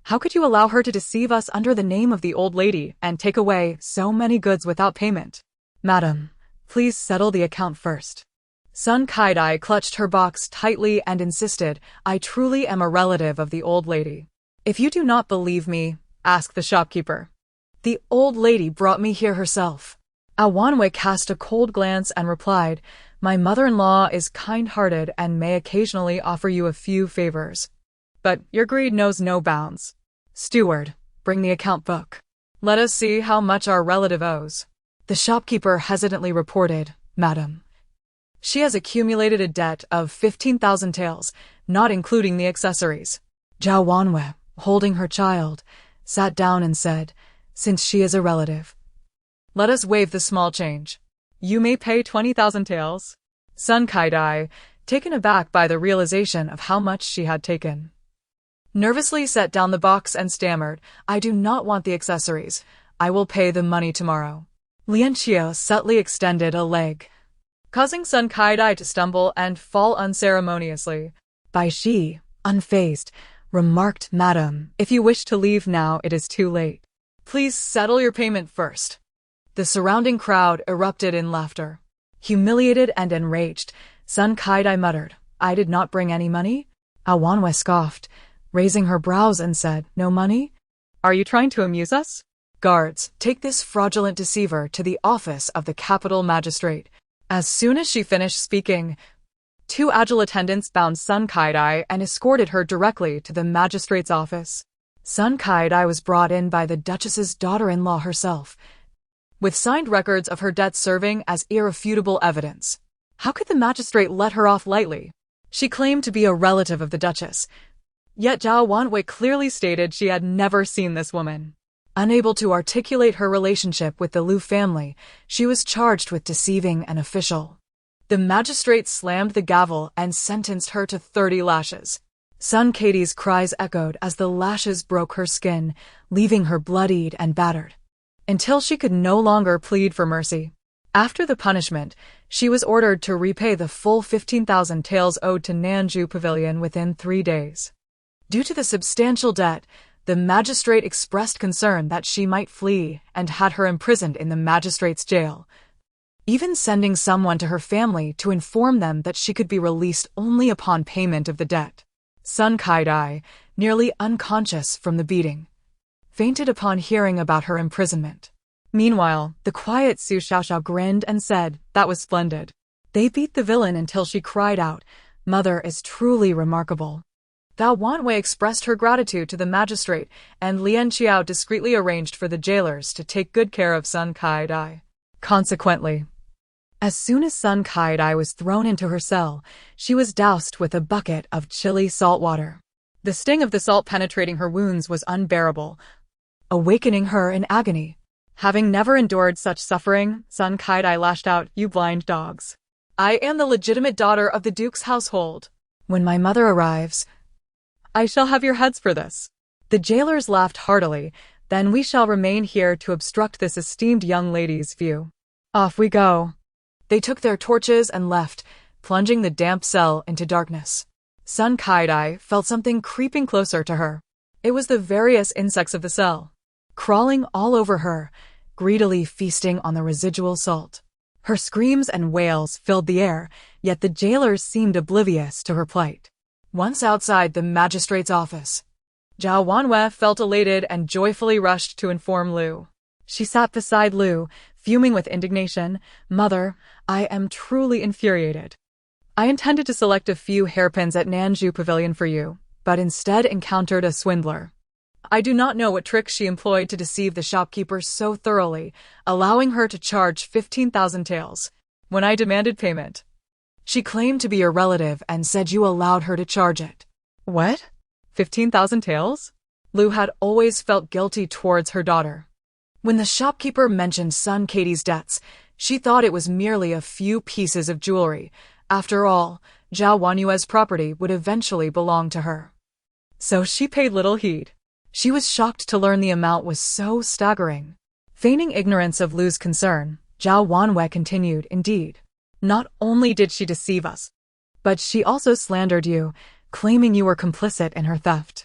How could you allow her to deceive us under the name of the old lady and take away so many goods without payment? Madam, please settle the account first." Sun Kaidai clutched her box tightly and insisted, "I truly am a relative of the old lady. If you do not believe me, ask the shopkeeper. The old lady brought me here herself." Awanwei cast a cold glance and replied, "My mother-in-law is kind-hearted and may occasionally offer you a few favors. But your greed knows no bounds. Steward, bring the account book. Let us see how much our relative owes." The shopkeeper hesitantly reported, "Madam, she has accumulated a debt of 15,000 taels, not including the accessories." Zhao Wanwei, holding her child, sat down and said, "Since she is a relative, let us waive the small change. You may pay 20,000 taels." Sun Kaidai, taken aback by the realization of how much she had taken, nervously set down the box and stammered, "I do not want the accessories. I will pay the money tomorrow." Lian Qiu subtly extended a leg, causing Sun Kaidai to stumble and fall unceremoniously. Bai Shi, unfazed, remarked, "Madam, if you wish to leave now, it is too late. Please settle your payment first." The surrounding crowd erupted in laughter. Humiliated and enraged, Sun Kaidai muttered, "I did not bring any money?" Awanwei scoffed, raising her brows and said, "No money? Are you trying to amuse us? Guards, take this fraudulent deceiver to the office of the capital magistrate." As soon as she finished speaking, 2 agile attendants bound Sun Kaidai and escorted her directly to the magistrate's office. Sun Kaidai was brought in by the Duchess's daughter-in-law herself, with signed records of her debts serving as irrefutable evidence. How could the magistrate let her off lightly? She claimed to be a relative of the Duchess, yet Zhao Wanwei clearly stated she had never seen this woman. Unable to articulate her relationship with the Liu family, she was charged with deceiving an official. The magistrate slammed the gavel and sentenced her to 30 lashes. Sun Katie's cries echoed as the lashes broke her skin, leaving her bloodied and battered, until she could no longer plead for mercy. After the punishment, she was ordered to repay the full 15,000 taels owed to Nanju Pavilion within 3 days. Due to the substantial debt, the magistrate expressed concern that she might flee and had her imprisoned in the magistrate's jail, even sending someone to her family to inform them that she could be released only upon payment of the debt. Sun Kaidai, nearly unconscious from the beating, fainted upon hearing about her imprisonment. Meanwhile, the quiet Su Xiaoxiao grinned and said, "That was splendid. They beat the villain until she cried out, 'Mother is truly remarkable.'" Zhao Wanwei expressed her gratitude to the magistrate, and Lian Qiao discreetly arranged for the jailers to take good care of Sun Kaidai. Consequently, as soon as Sun Kaidai was thrown into her cell, she was doused with a bucket of chilly salt water. The sting of the salt penetrating her wounds was unbearable, awakening her in agony. Having never endured such suffering, Sun Kaidai lashed out, "You blind dogs! I am the legitimate daughter of the Duke's household. When my mother arrives, I shall have your heads for this." The jailers laughed heartily. Then we shall remain here to obstruct this esteemed young lady's view. Off we go. They took their torches and left, plunging the damp cell into darkness. Sun Kaidai felt something creeping closer to her. It was the various insects of the cell, crawling all over her, greedily feasting on the residual salt. Her screams and wails filled the air, yet the jailers seemed oblivious to her plight. Once outside the magistrate's office, Zhao Wanwei felt elated and joyfully rushed to inform Lu. She sat beside Lu, fuming with indignation. Mother, I am truly infuriated. I intended to select a few hairpins at Nanju Pavilion for you, but instead encountered a swindler. I do not know what trick she employed to deceive the shopkeeper so thoroughly, allowing her to charge 15,000 taels. When I demanded payment, she claimed to be your relative and said you allowed her to charge it. What? 15,000 taels? Lu had always felt guilty towards her daughter. When the shopkeeper mentioned Sun Katie's debts, she thought it was merely a few pieces of jewelry. After all, Zhao Wanue's property would eventually belong to her. So she paid little heed. She was shocked to learn the amount was so staggering. Feigning ignorance of Lu's concern, Zhao Wanwei continued, Indeed, not only did she deceive us, but she also slandered you, claiming you were complicit in her theft.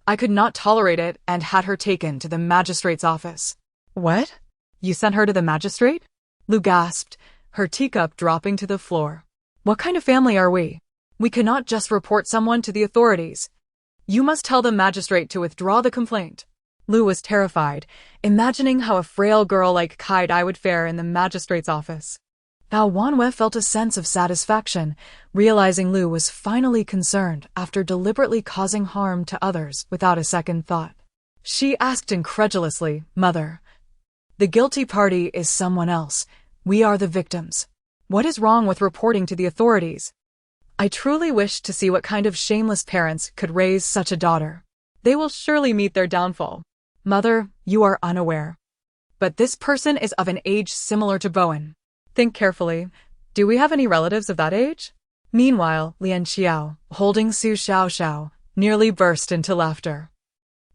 I could not tolerate it and had her taken to the magistrate's office. What? You sent her to the magistrate? Lu gasped, her teacup dropping to the floor. What kind of family are we? We cannot just report someone to the authorities. You must tell the magistrate to withdraw the complaint. Lu was terrified, imagining how a frail girl like Kaidai would fare in the magistrate's office. Zhao Wanwei felt a sense of satisfaction, realizing Lu was finally concerned after deliberately causing harm to others without a second thought. She asked incredulously, Mother, the guilty party is someone else. We are the victims. What is wrong with reporting to the authorities? I truly wish to see what kind of shameless parents could raise such a daughter. They will surely meet their downfall. Mother, you are unaware. But this person is of an age similar to Bowen. Think carefully. Do we have any relatives of that age? Meanwhile, Lian Xiao, holding Su Xiaoxiao, nearly burst into laughter.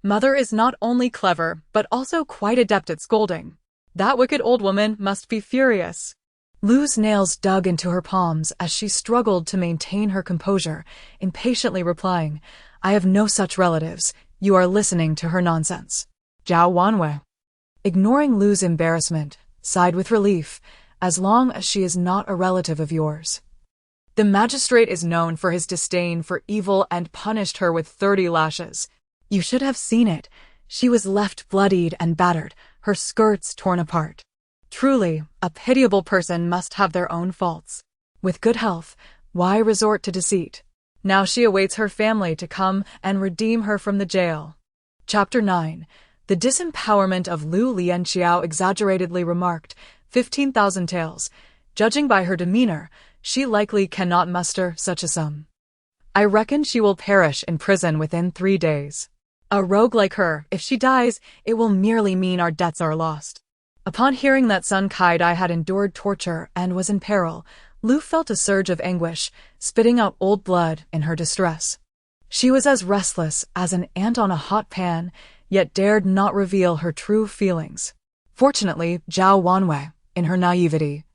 Mother is not only clever, but also quite adept at scolding. That wicked old woman must be furious. Lu's nails dug into her palms as she struggled to maintain her composure, impatiently replying, I have no such relatives. You are listening to her nonsense. Zhao Wanwei, ignoring Lu's embarrassment, sighed with relief, as long as she is not a relative of yours. The magistrate is known for his disdain for evil and punished her with 30 lashes. You should have seen it. She was left bloodied and battered, her skirts torn apart. Truly, a pitiable person must have their own faults. With good health, why resort to deceit? Now she awaits her family to come and redeem her from the jail. Chapter 9. The disempowerment of Lu Lianxiao exaggeratedly remarked, 15,000 taels. Judging by her demeanor, she likely cannot muster such a sum. I reckon she will perish in prison within 3 days. A rogue like her, if she dies, it will merely mean our debts are lost. Upon hearing that Sun Kaidai had endured torture and was in peril, Lu felt a surge of anguish, spitting out old blood in her distress. She was as restless as an ant on a hot pan, yet dared not reveal her true feelings. Fortunately, Zhao Wanwei, in her naivety,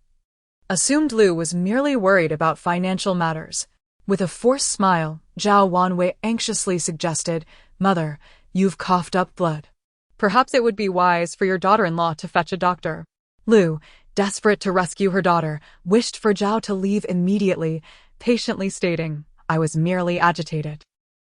assumed Lu was merely worried about financial matters. With a forced smile, Zhao Wanwei anxiously suggested, Mother, you've coughed up blood. Perhaps it would be wise for your daughter-in-law to fetch a doctor. Lu, desperate to rescue her daughter, wished for Zhao to leave immediately, patiently stating, I was merely agitated.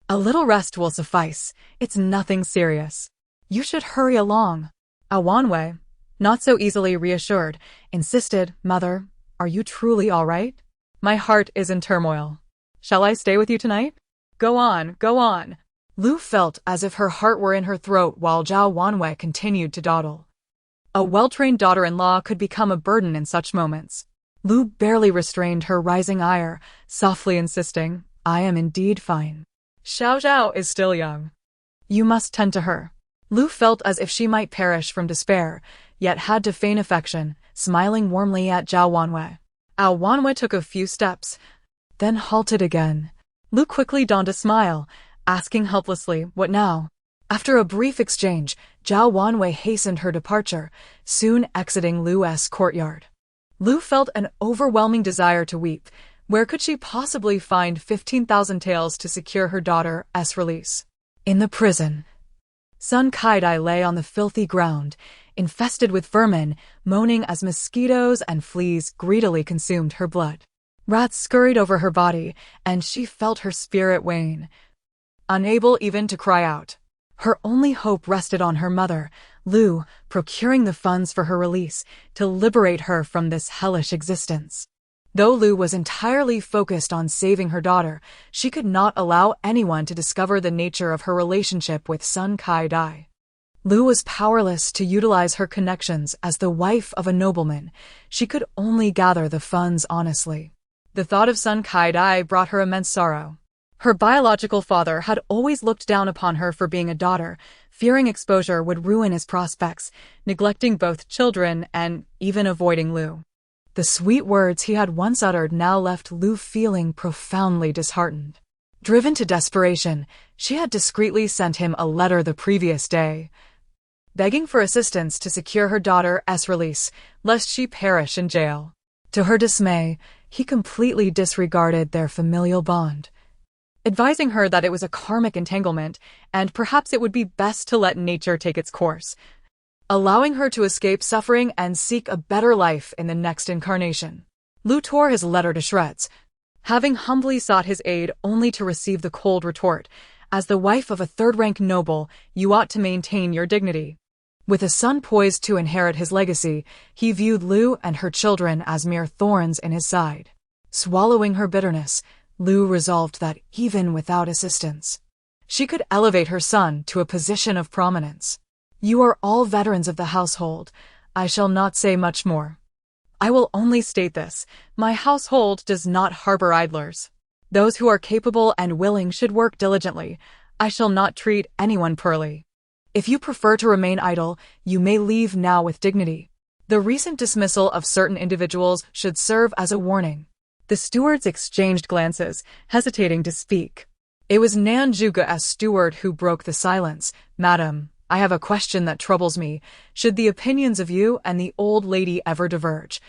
A little rest will suffice. It's nothing serious. You should hurry along. Wanwei, not so easily reassured, insisted, Mother, are you truly all right? My heart is in turmoil. Shall I stay with you tonight? Go on, go on. Lu felt as if her heart were in her throat while Zhao Wanwei continued to dawdle. A well-trained daughter-in-law could become a burden in such moments. Lu barely restrained her rising ire, softly insisting, I am indeed fine. Xiao Zhao is still young. You must tend to her. Lu felt as if she might perish from despair, yet had to feign affection, smiling warmly at Zhao Wanwei. Wanwei took a few steps, then halted again. Lu quickly donned a smile, asking helplessly, what now? After a brief exchange, Zhao Wanwei hastened her departure, soon exiting Lu's courtyard. Lu felt an overwhelming desire to weep. Where could she possibly find 15,000 taels to secure her daughter's release? In the prison. Sun Kaidai lay on the filthy ground, infested with vermin, moaning as mosquitoes and fleas greedily consumed her blood. Rats scurried over her body, and she felt her spirit wane. Unable even to cry out, her only hope rested on her mother, Lu, procuring the funds for her release to liberate her from this hellish existence. Though Lu was entirely focused on saving her daughter, she could not allow anyone to discover the nature of her relationship with Sun Kaidai. Lu was powerless to utilize her connections as the wife of a nobleman. She could only gather the funds honestly. The thought of Sun Kaidai brought her immense sorrow. Her biological father had always looked down upon her for being a daughter, fearing exposure would ruin his prospects, neglecting both children and even avoiding Lu. The sweet words he had once uttered now left Lu feeling profoundly disheartened. Driven to desperation, she had discreetly sent him a letter the previous day, begging for assistance to secure her daughter's release, lest she perish in jail. To her dismay, he completely disregarded their familial bond, advising her that it was a karmic entanglement and perhaps it would be best to let nature take its course, allowing her to escape suffering and seek a better life in the next incarnation. Lu tore his letter to shreds, having humbly sought his aid only to receive the cold retort, "As the wife of a third-rank noble, you ought to maintain your dignity." With a son poised to inherit his legacy, he viewed Lu and her children as mere thorns in his side. Swallowing her bitterness, Lu resolved that even without assistance, she could elevate her son to a position of prominence. "You are all veterans of the household. I shall not say much more. I will only state this: my household does not harbor idlers. Those who are capable and willing should work diligently. I shall not treat anyone poorly. If you prefer to remain idle, you may leave now with dignity. The recent dismissal of certain individuals should serve as a warning." The stewards exchanged glances, hesitating to speak. It was Nan Zhuge's steward who broke the silence. "Madam, I have a question that troubles me. Should the opinions of you and the old lady ever diverge,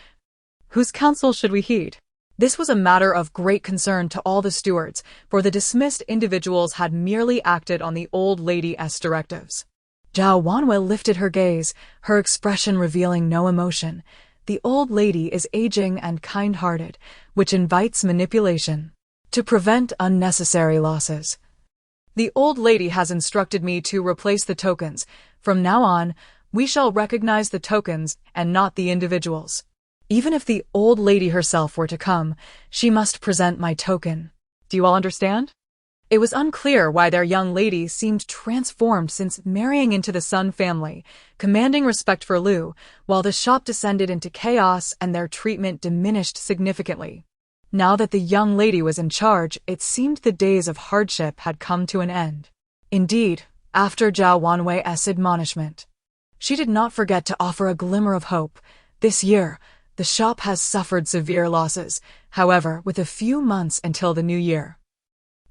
whose counsel should we heed?" This was a matter of great concern to all the stewards, for the dismissed individuals had merely acted on the old lady's directives. Zhao Wanwei lifted her gaze, her expression revealing no emotion. The old lady is aging and kind-hearted, which invites manipulation. To prevent unnecessary losses, the old lady has instructed me to replace the tokens. From now on, we shall recognize the tokens and not the individuals. Even if the old lady herself were to come, she must present my token. Do you all understand? It was unclear why their young lady seemed transformed since marrying into the Sun family, commanding respect for Lu, while the shop descended into chaos and their treatment diminished significantly. Now that the young lady was in charge, it seemed the days of hardship had come to an end. Indeed, after Zhao Wanwei's admonishment, she did not forget to offer a glimmer of hope. This year, the shop has suffered severe losses, however, with a few months until the new year.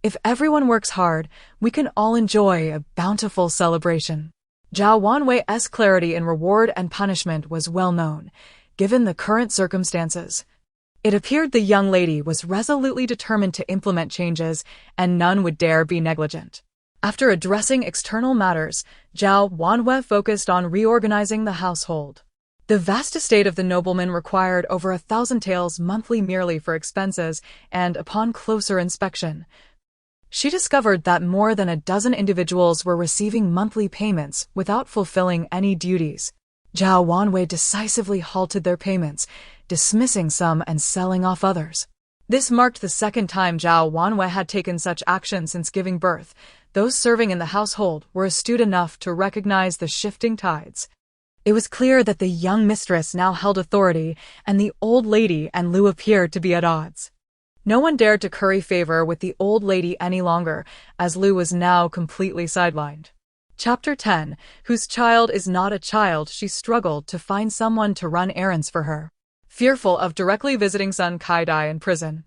If everyone works hard, we can all enjoy a bountiful celebration. Zhao Wanwei's clarity in reward and punishment was well known, given the current circumstances. It appeared the young lady was resolutely determined to implement changes, and none would dare be negligent. After addressing external matters, Zhao Wanwei focused on reorganizing the household. The vast estate of the nobleman required over 1,000 taels monthly merely for expenses, and upon closer inspection, she discovered that more than a dozen individuals were receiving monthly payments without fulfilling any duties. Zhao Wanwei decisively halted their payments, dismissing some and selling off others. This marked the second time Zhao Wanwei had taken such action since giving birth. Those serving in the household were astute enough to recognize the shifting tides. It was clear that the young mistress now held authority, and the old lady and Lu appeared to be at odds. No one dared to curry favor with the old lady any longer, as Lu was now completely sidelined. Chapter 10, whose child is not a child. She struggled to find someone to run errands for her, fearful of directly visiting Sun Kaidai in prison.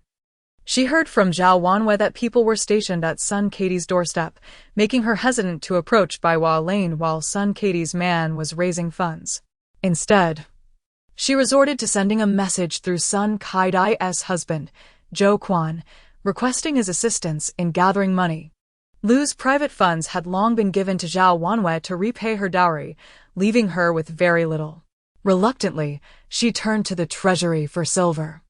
She heard from Zhao Wanwei that people were stationed at Sun Katie's doorstep, making her hesitant to approach Baiwa Lane while Sun Katie's man was raising funds. Instead, she resorted to sending a message through Sun Kai-dai's husband, Zhou Quan, requesting his assistance in gathering money. Lu's private funds had long been given to Zhao Wanwei to repay her dowry, leaving her with very little. Reluctantly, she turned to the treasury for silver.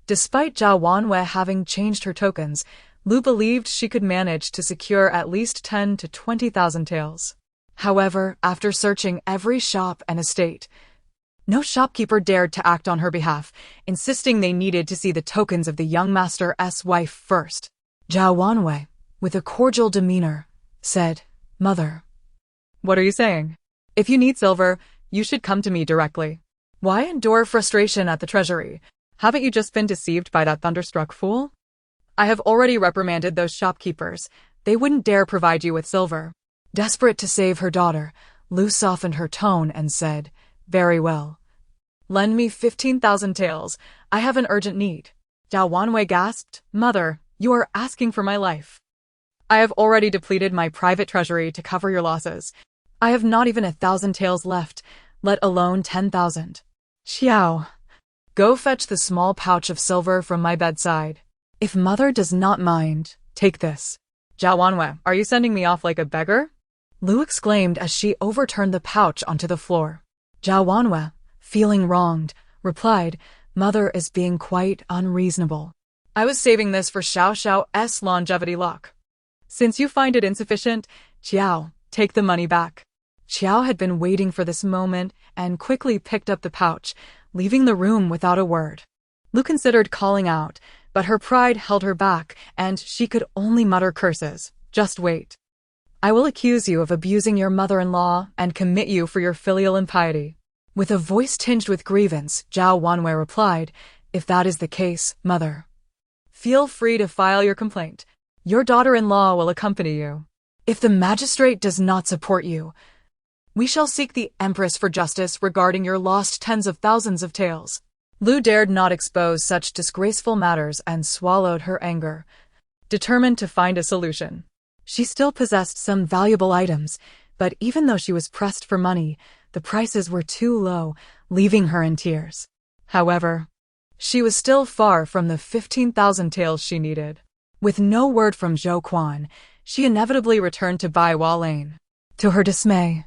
Despite Zhao Wanwei having changed her tokens, Lu believed she could manage to secure at least 10 to 20,000 taels. However, after searching every shop and estate, no shopkeeper dared to act on her behalf, insisting they needed to see the tokens of the young master's wife first. Zhao Wanwei, with a cordial demeanor, said, "Mother." "What are you saying? If you need silver, you should come to me directly. Why endure frustration at the treasury? Haven't you just been deceived by that thunderstruck fool? I have already reprimanded those shopkeepers. They wouldn't dare provide you with silver." Desperate to save her daughter, Lu softened her tone and said, "Very well. Lend me 15,000 taels. I have an urgent need." Zhao Wanwei gasped, "Mother, you are asking for my life. I have already depleted my private treasury to cover your losses. I have not even 1,000 taels left, let alone 10,000. Xiao, go fetch the small pouch of silver from my bedside. If mother does not mind, take this." "Zhao Wanwei, are you sending me off like a beggar?" Lu exclaimed as she overturned the pouch onto the floor. Zhao Wanwei, feeling wronged, replied, "Mother is being quite unreasonable. I was saving this for Xiao Xiao's longevity lock. Since you find it insufficient, Xiao, take the money back." Xiao had been waiting for this moment and quickly picked up the pouch, leaving the room without a word. Lu considered calling out, but her pride held her back and she could only mutter curses. "Just wait. I will accuse you of abusing your mother-in-law and commit you for your filial impiety." With a voice tinged with grievance, Zhao Wanwei replied, "If that is the case, mother, feel free to file your complaint. Your daughter-in-law will accompany you. If the magistrate does not support you, we shall seek the Empress for justice regarding your lost tens of thousands of taels." Lu dared not expose such disgraceful matters and swallowed her anger, determined to find a solution. She still possessed some valuable items, but even though she was pressed for money, the prices were too low, leaving her in tears. However, she was still far from the 15,000 taels she needed. With no word from Zhou Quan, she inevitably returned to Baiwa Lane. To her dismay,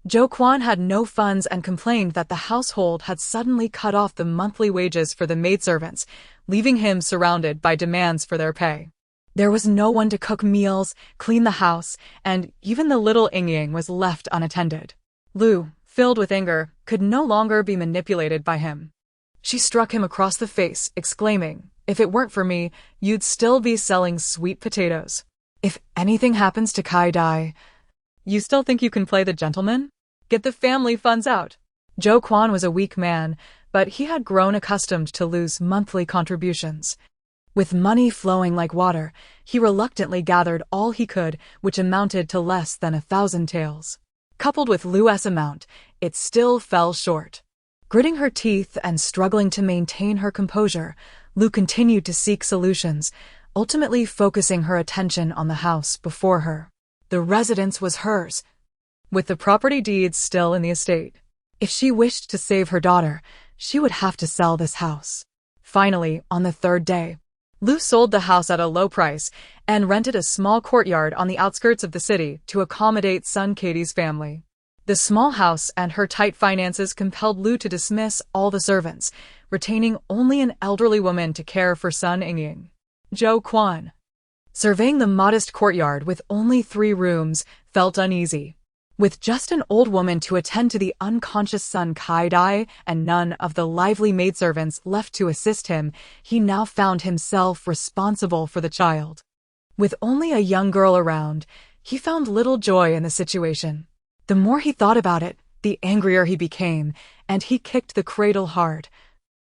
Zhou Quan had no funds and complained that the household had suddenly cut off the monthly wages for the maidservants, leaving him surrounded by demands for their pay. There was no one to cook meals, clean the house, and even the little Yingying was left unattended. Lu, filled with anger, could no longer be manipulated by him. She struck him across the face, exclaiming, "If it weren't for me, you'd still be selling sweet potatoes. If anything happens to Kai-dai, you still think you can play the gentleman? Get the family funds out." Zhou Quan was a weak man, but he had grown accustomed to Lu's monthly contributions. With money flowing like water, he reluctantly gathered all he could, which amounted to less than 1,000 taels. Coupled with Lu's amount, it still fell short. Gritting her teeth and struggling to maintain her composure, Lu continued to seek solutions, ultimately focusing her attention on the house before her. The residence was hers, with the property deeds still in the estate. If she wished to save her daughter, she would have to sell this house. Finally, on the third day, Lu sold the house at a low price and rented a small courtyard on the outskirts of the city to accommodate Sun Katie's family. The small house and her tight finances compelled Lu to dismiss all the servants, retaining only an elderly woman to care for Sun Yingying. Zhou Quan, surveying the modest courtyard with only 3 rooms, felt uneasy. With just an old woman to attend to the unconscious Sun Kai-dai and none of the lively maidservants left to assist him, he now found himself responsible for the child. With only a young girl around, he found little joy in the situation. The more he thought about it, the angrier he became, and he kicked the cradle hard,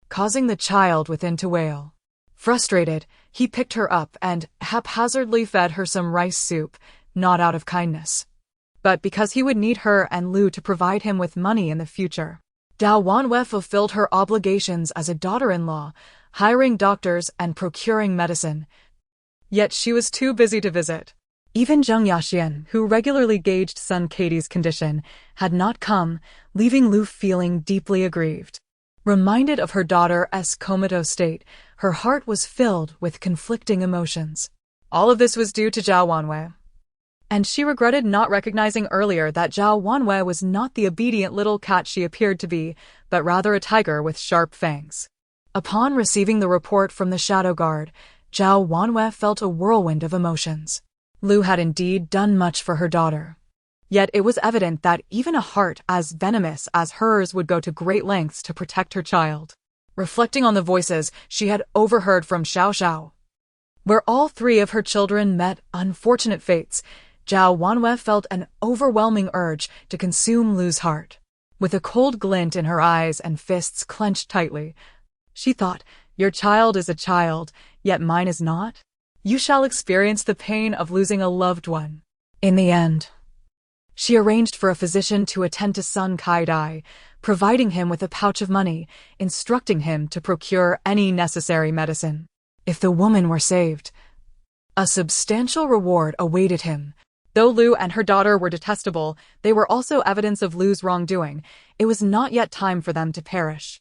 causing the child within to wail. Frustrated, he picked her up and haphazardly fed her some rice soup, not out of kindness, but because he would need her and Lu to provide him with money in the future. Zhao Wanwei fulfilled her obligations as a daughter-in-law, hiring doctors and procuring medicine. Yet she was too busy to visit. Even Zheng Yaxian, who regularly gauged Sun Katie's condition, had not come, leaving Lu feeling deeply aggrieved. Reminded of her daughter's comatose state, her heart was filled with conflicting emotions. All of this was due to Zhao Wanwei. And she regretted not recognizing earlier that Zhao Wanwei was not the obedient little cat she appeared to be, but rather a tiger with sharp fangs. Upon receiving the report from the Shadow Guard, Zhao Wanwei felt a whirlwind of emotions. Lu had indeed done much for her daughter. Yet it was evident that even a heart as venomous as hers would go to great lengths to protect her child. Reflecting on the voices she had overheard from Xiao, where all three of her children met unfortunate fates, Zhao Wanwei felt an overwhelming urge to consume Lu's heart. With a cold glint in her eyes and fists clenched tightly, she thought, "Your child is a child, yet mine is not. You shall experience the pain of losing a loved one." In the end, she arranged for a physician to attend to Sun Kai-dai, providing him with a pouch of money, instructing him to procure any necessary medicine. If the woman were saved, a substantial reward awaited him. Though Lu and her daughter were detestable, they were also evidence of Lu's wrongdoing. It was not yet time for them to perish.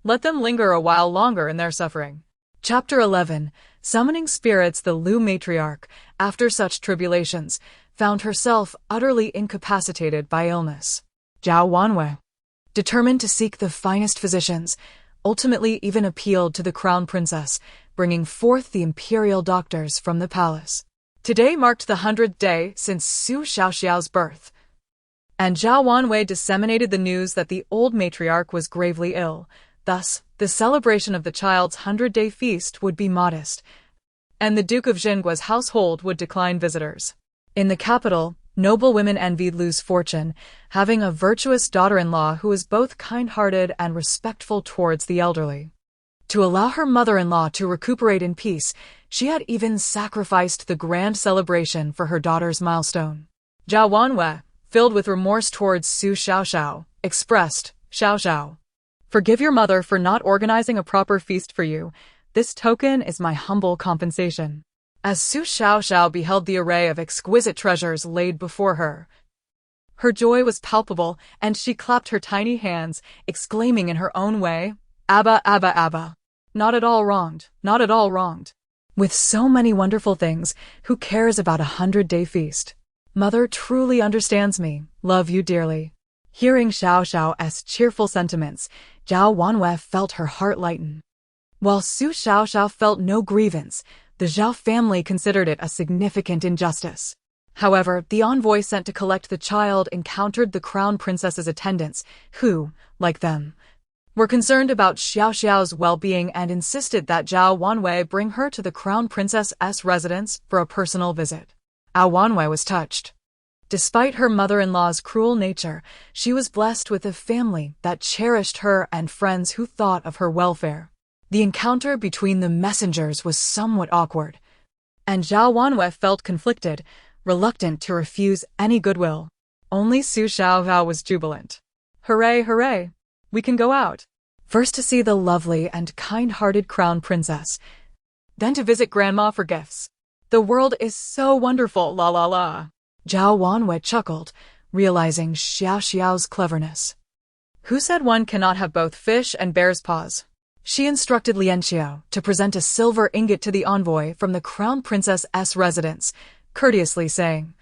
Let them linger a while longer in their suffering. Chapter 11. Summoning spirits. The Lu matriarch, after such tribulations, found herself utterly incapacitated by illness. Zhao Wanwei, determined to seek the finest physicians, ultimately even appealed to the crown princess, bringing forth the imperial doctors from the palace. Today marked the 100th day since Su Xiaoxiao's birth, and Zhao Wanwei disseminated the news that the old matriarch was gravely ill. Thus, the celebration of the child's 100-day feast would be modest, and the Duke of Xingua's household would decline visitors. In the capital, noble women envied Lu's fortune, having a virtuous daughter-in-law who was both kind-hearted and respectful towards the elderly. To allow her mother-in-law to recuperate in peace, she had even sacrificed the grand celebration for her daughter's milestone. Zhao Wanwei, filled with remorse towards Su Xiaoxiao, expressed, "Xiaoxiao, forgive your mother for not organizing a proper feast for you. This token is my humble compensation." As Su Xiaoxiao beheld the array of exquisite treasures laid before her, her joy was palpable, and she clapped her tiny hands, exclaiming in her own way, "Abba, Abba, Abba. Not at all wronged, not at all wronged. With so many wonderful things, who cares about a 100-day feast? Mother truly understands me, love you dearly." Hearing Xiaoxiao's cheerful sentiments, Zhao Wanwei felt her heart lighten. While Su Xiaoxiao felt no grievance, the Zhao family considered it a significant injustice. However, the envoy sent to collect the child encountered the crown princess's attendants, who, like them, were concerned about Xiaoxiao's well-being and insisted that Zhao Wanwei bring her to the crown princess's residence for a personal visit. Zhao Wanwei was touched. Despite her mother-in-law's cruel nature, she was blessed with a family that cherished her and friends who thought of her welfare. The encounter between the messengers was somewhat awkward, and Zhao Wanwei felt conflicted, reluctant to refuse any goodwill. Only Su Xiaoxiao was jubilant. "Hooray, hooray! We can go out. First to see the lovely and kind-hearted crown princess, then to visit grandma for gifts. The world is so wonderful, la la la." Zhao Wanwei chuckled, realizing Xiaoxiao's cleverness. Who said one cannot have both fish and bear's paws? She instructed Lianqiao to present a silver ingot to the envoy from the crown princess's residence, courteously saying,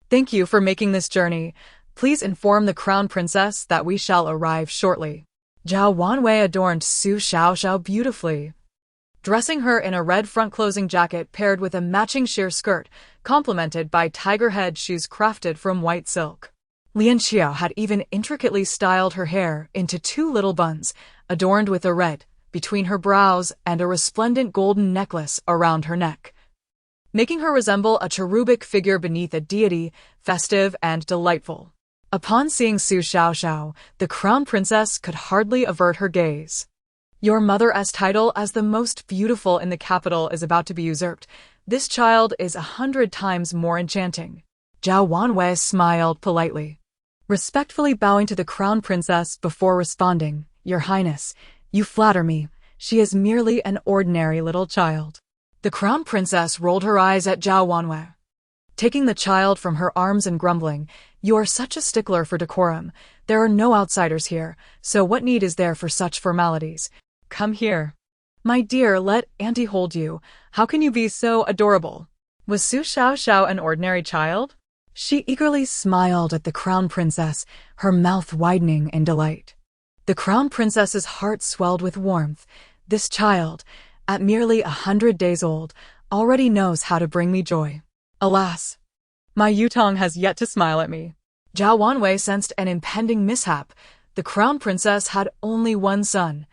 "Thank you for making this journey. Please inform the crown princess that we shall arrive shortly." Zhao Wanwei adorned Su Xiaoxiao beautifully, dressing her in a red front-closing jacket paired with a matching sheer skirt, complemented by tiger head shoes crafted from white silk. Lianqiao had even intricately styled her hair into two little buns, adorned with a red between her brows and a resplendent golden necklace around her neck, making her resemble a cherubic figure beneath a deity, festive and delightful. Upon seeing Su Xiaoxiao, the crown princess could hardly avert her gaze. "Your mother's title as the most beautiful in the capital is about to be usurped. This child is 100 times more enchanting." Zhao Wanwei smiled politely, respectfully bowing to the crown princess before responding, "Your Highness, you flatter me. She is merely an ordinary little child. The crown princess rolled her eyes at Zhao Wanwei, taking the child from her arms and grumbling, "You are such a stickler for decorum. There are no outsiders here, so what need is there for such formalities? Come here. My dear, let Auntie hold you. How can you be so adorable?" Was Su Xiaoxiao an ordinary child? She eagerly smiled at the crown princess, her mouth widening in delight. The crown princess's heart swelled with warmth. This child, at merely 100 days old, already knows how to bring me joy. Alas, my Yutong has yet to smile at me. Zhao Wanwei sensed an impending mishap. The crown princess had only one son,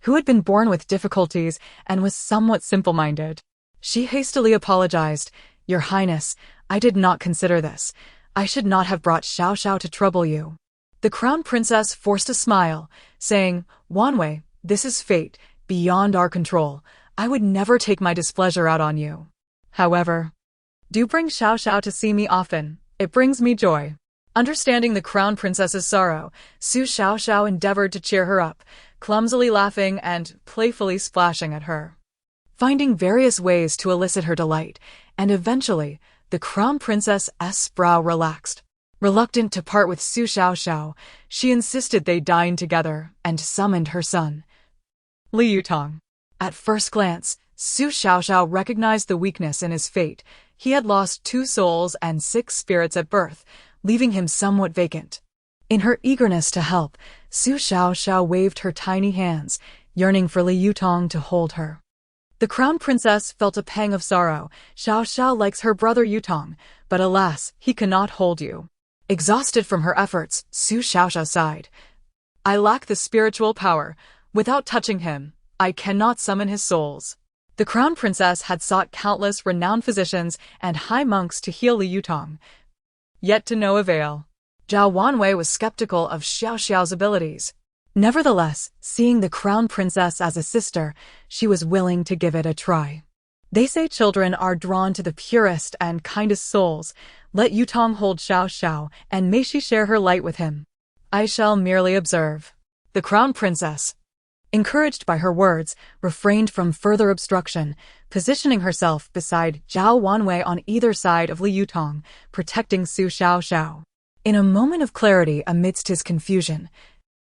who had been born with difficulties and was somewhat simple-minded. She hastily apologized. "Your Highness, I did not consider this. I should not have brought Xiaoxiao to trouble you." The crown princess forced a smile, saying, "Wanwei, this is fate, beyond our control. I would never take my displeasure out on you. However, do bring Xiaoxiao to see me often. It brings me joy." Understanding the crown princess's sorrow, Su Xiaoxiao endeavored to cheer her up, clumsily laughing and playfully splashing at her, finding various ways to elicit her delight, and eventually, the crown princess's brow relaxed. Reluctant to part with Su Xiaoxiao, she insisted they dine together and summoned her son, Li Yutong. At first glance, Su Xiaoxiao recognized the weakness in his fate. He had lost 2 souls and 6 spirits at birth, leaving him somewhat vacant. In her eagerness to help, Su Xiaoxiao waved her tiny hands, yearning for Li Yutong to hold her. The crown princess felt a pang of sorrow. Xiaoxiao likes her brother Yutong, but alas, he cannot hold you. Exhausted from her efforts, Su Xiaoxiao sighed. "I lack the spiritual power. Without touching him, I cannot summon his souls." The crown princess had sought countless renowned physicians and high monks to heal Li Yutong, yet to no avail. Zhao Wanwei was skeptical of Xiaoxiao's abilities. Nevertheless, seeing the crown princess as a sister, she was willing to give it a try. They say children are drawn to the purest and kindest souls. Let Yutong hold Xiaoxiao, and may she share her light with him. I shall merely observe. The crown princess, encouraged by her words, refrained from further obstruction, positioning herself beside Zhao Wanwei on either side of Li Yutong, protecting Su Xiaoxiao. In a moment of clarity amidst his confusion,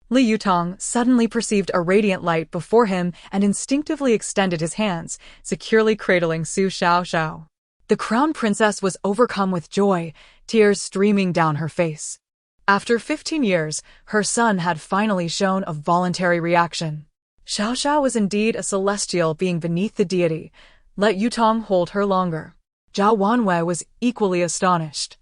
Li Yutong suddenly perceived a radiant light before him and instinctively extended his hands, securely cradling Su Xiaoxiao. The crown princess was overcome with joy, tears streaming down her face. After 15 years, her son had finally shown a voluntary reaction. Xiaoxiao was indeed a celestial being beneath the deity. Let Yutong hold her longer. Zhao Wanwei was equally astonished.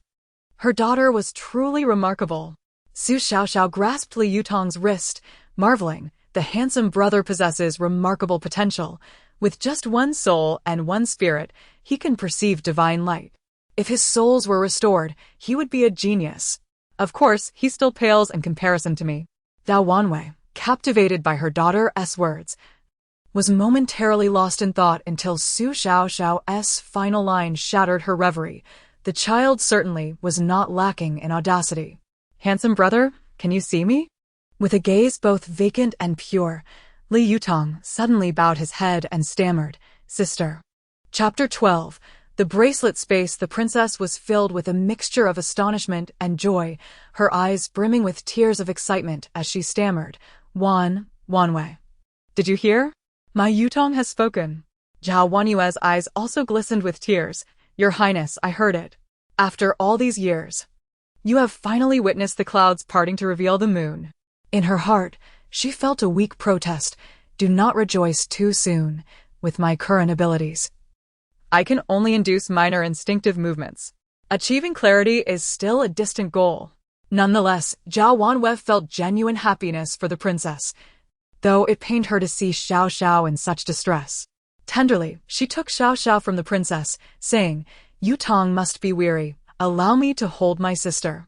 Her daughter was truly remarkable. Su Xiaoxiao grasped Li Yutong's wrist, marveling, the handsome brother possesses remarkable potential. With just 1 soul and 1 spirit, he can perceive divine light. If his souls were restored, he would be a genius. Of course, he still pales in comparison to me. Zhao Wanwei, captivated by her daughter's words, was momentarily lost in thought until Su Xiaoxiao's final line shattered her reverie. The child certainly was not lacking in audacity. "Handsome brother, can you see me?" With a gaze both vacant and pure, Li Yutong suddenly bowed his head and stammered, "Sister." Chapter 12. The bracelet space. The princess was filled with a mixture of astonishment and joy, her eyes brimming with tears of excitement as she stammered, Wanwei. "Did you hear? My Yutong has spoken." Zhao Wanwei's eyes also glistened with tears. "Your Highness, I heard it. After all these years, you have finally witnessed the clouds parting to reveal the moon." In her heart, she felt a weak protest. "Do not rejoice too soon. With my current abilities, I can only induce minor instinctive movements. Achieving clarity is still a distant goal." Nonetheless, Zhao Wanwei felt genuine happiness for the princess, though it pained her to see Xiaoxiao in such distress. Tenderly, she took Xiaoxiao from the princess, saying, "Yutong must be weary. Allow me to hold my sister."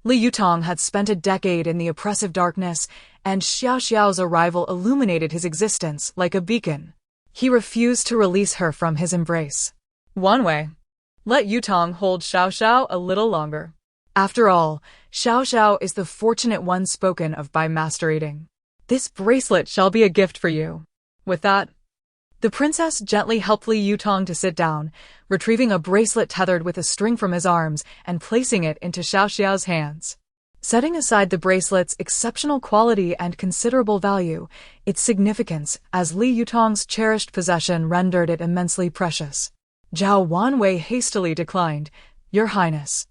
Li Yutong had spent a decade in the oppressive darkness, and Xiaoxiao's arrival illuminated his existence like a beacon. He refused to release her from his embrace. "Wanwei, let Yutong hold Xiaoxiao a little longer. After all, Xiaoxiao is the fortunate one spoken of by Master Eating. This bracelet shall be a gift for you." With that, the princess gently helped Li Yutong to sit down, retrieving a bracelet tethered with a string from his arms and placing it into Xiao Xiao's hands. Setting aside the bracelet's exceptional quality and considerable value, its significance as Li Yutong's cherished possession rendered it immensely precious. Zhao Wanwei hastily declined, "Your Highness,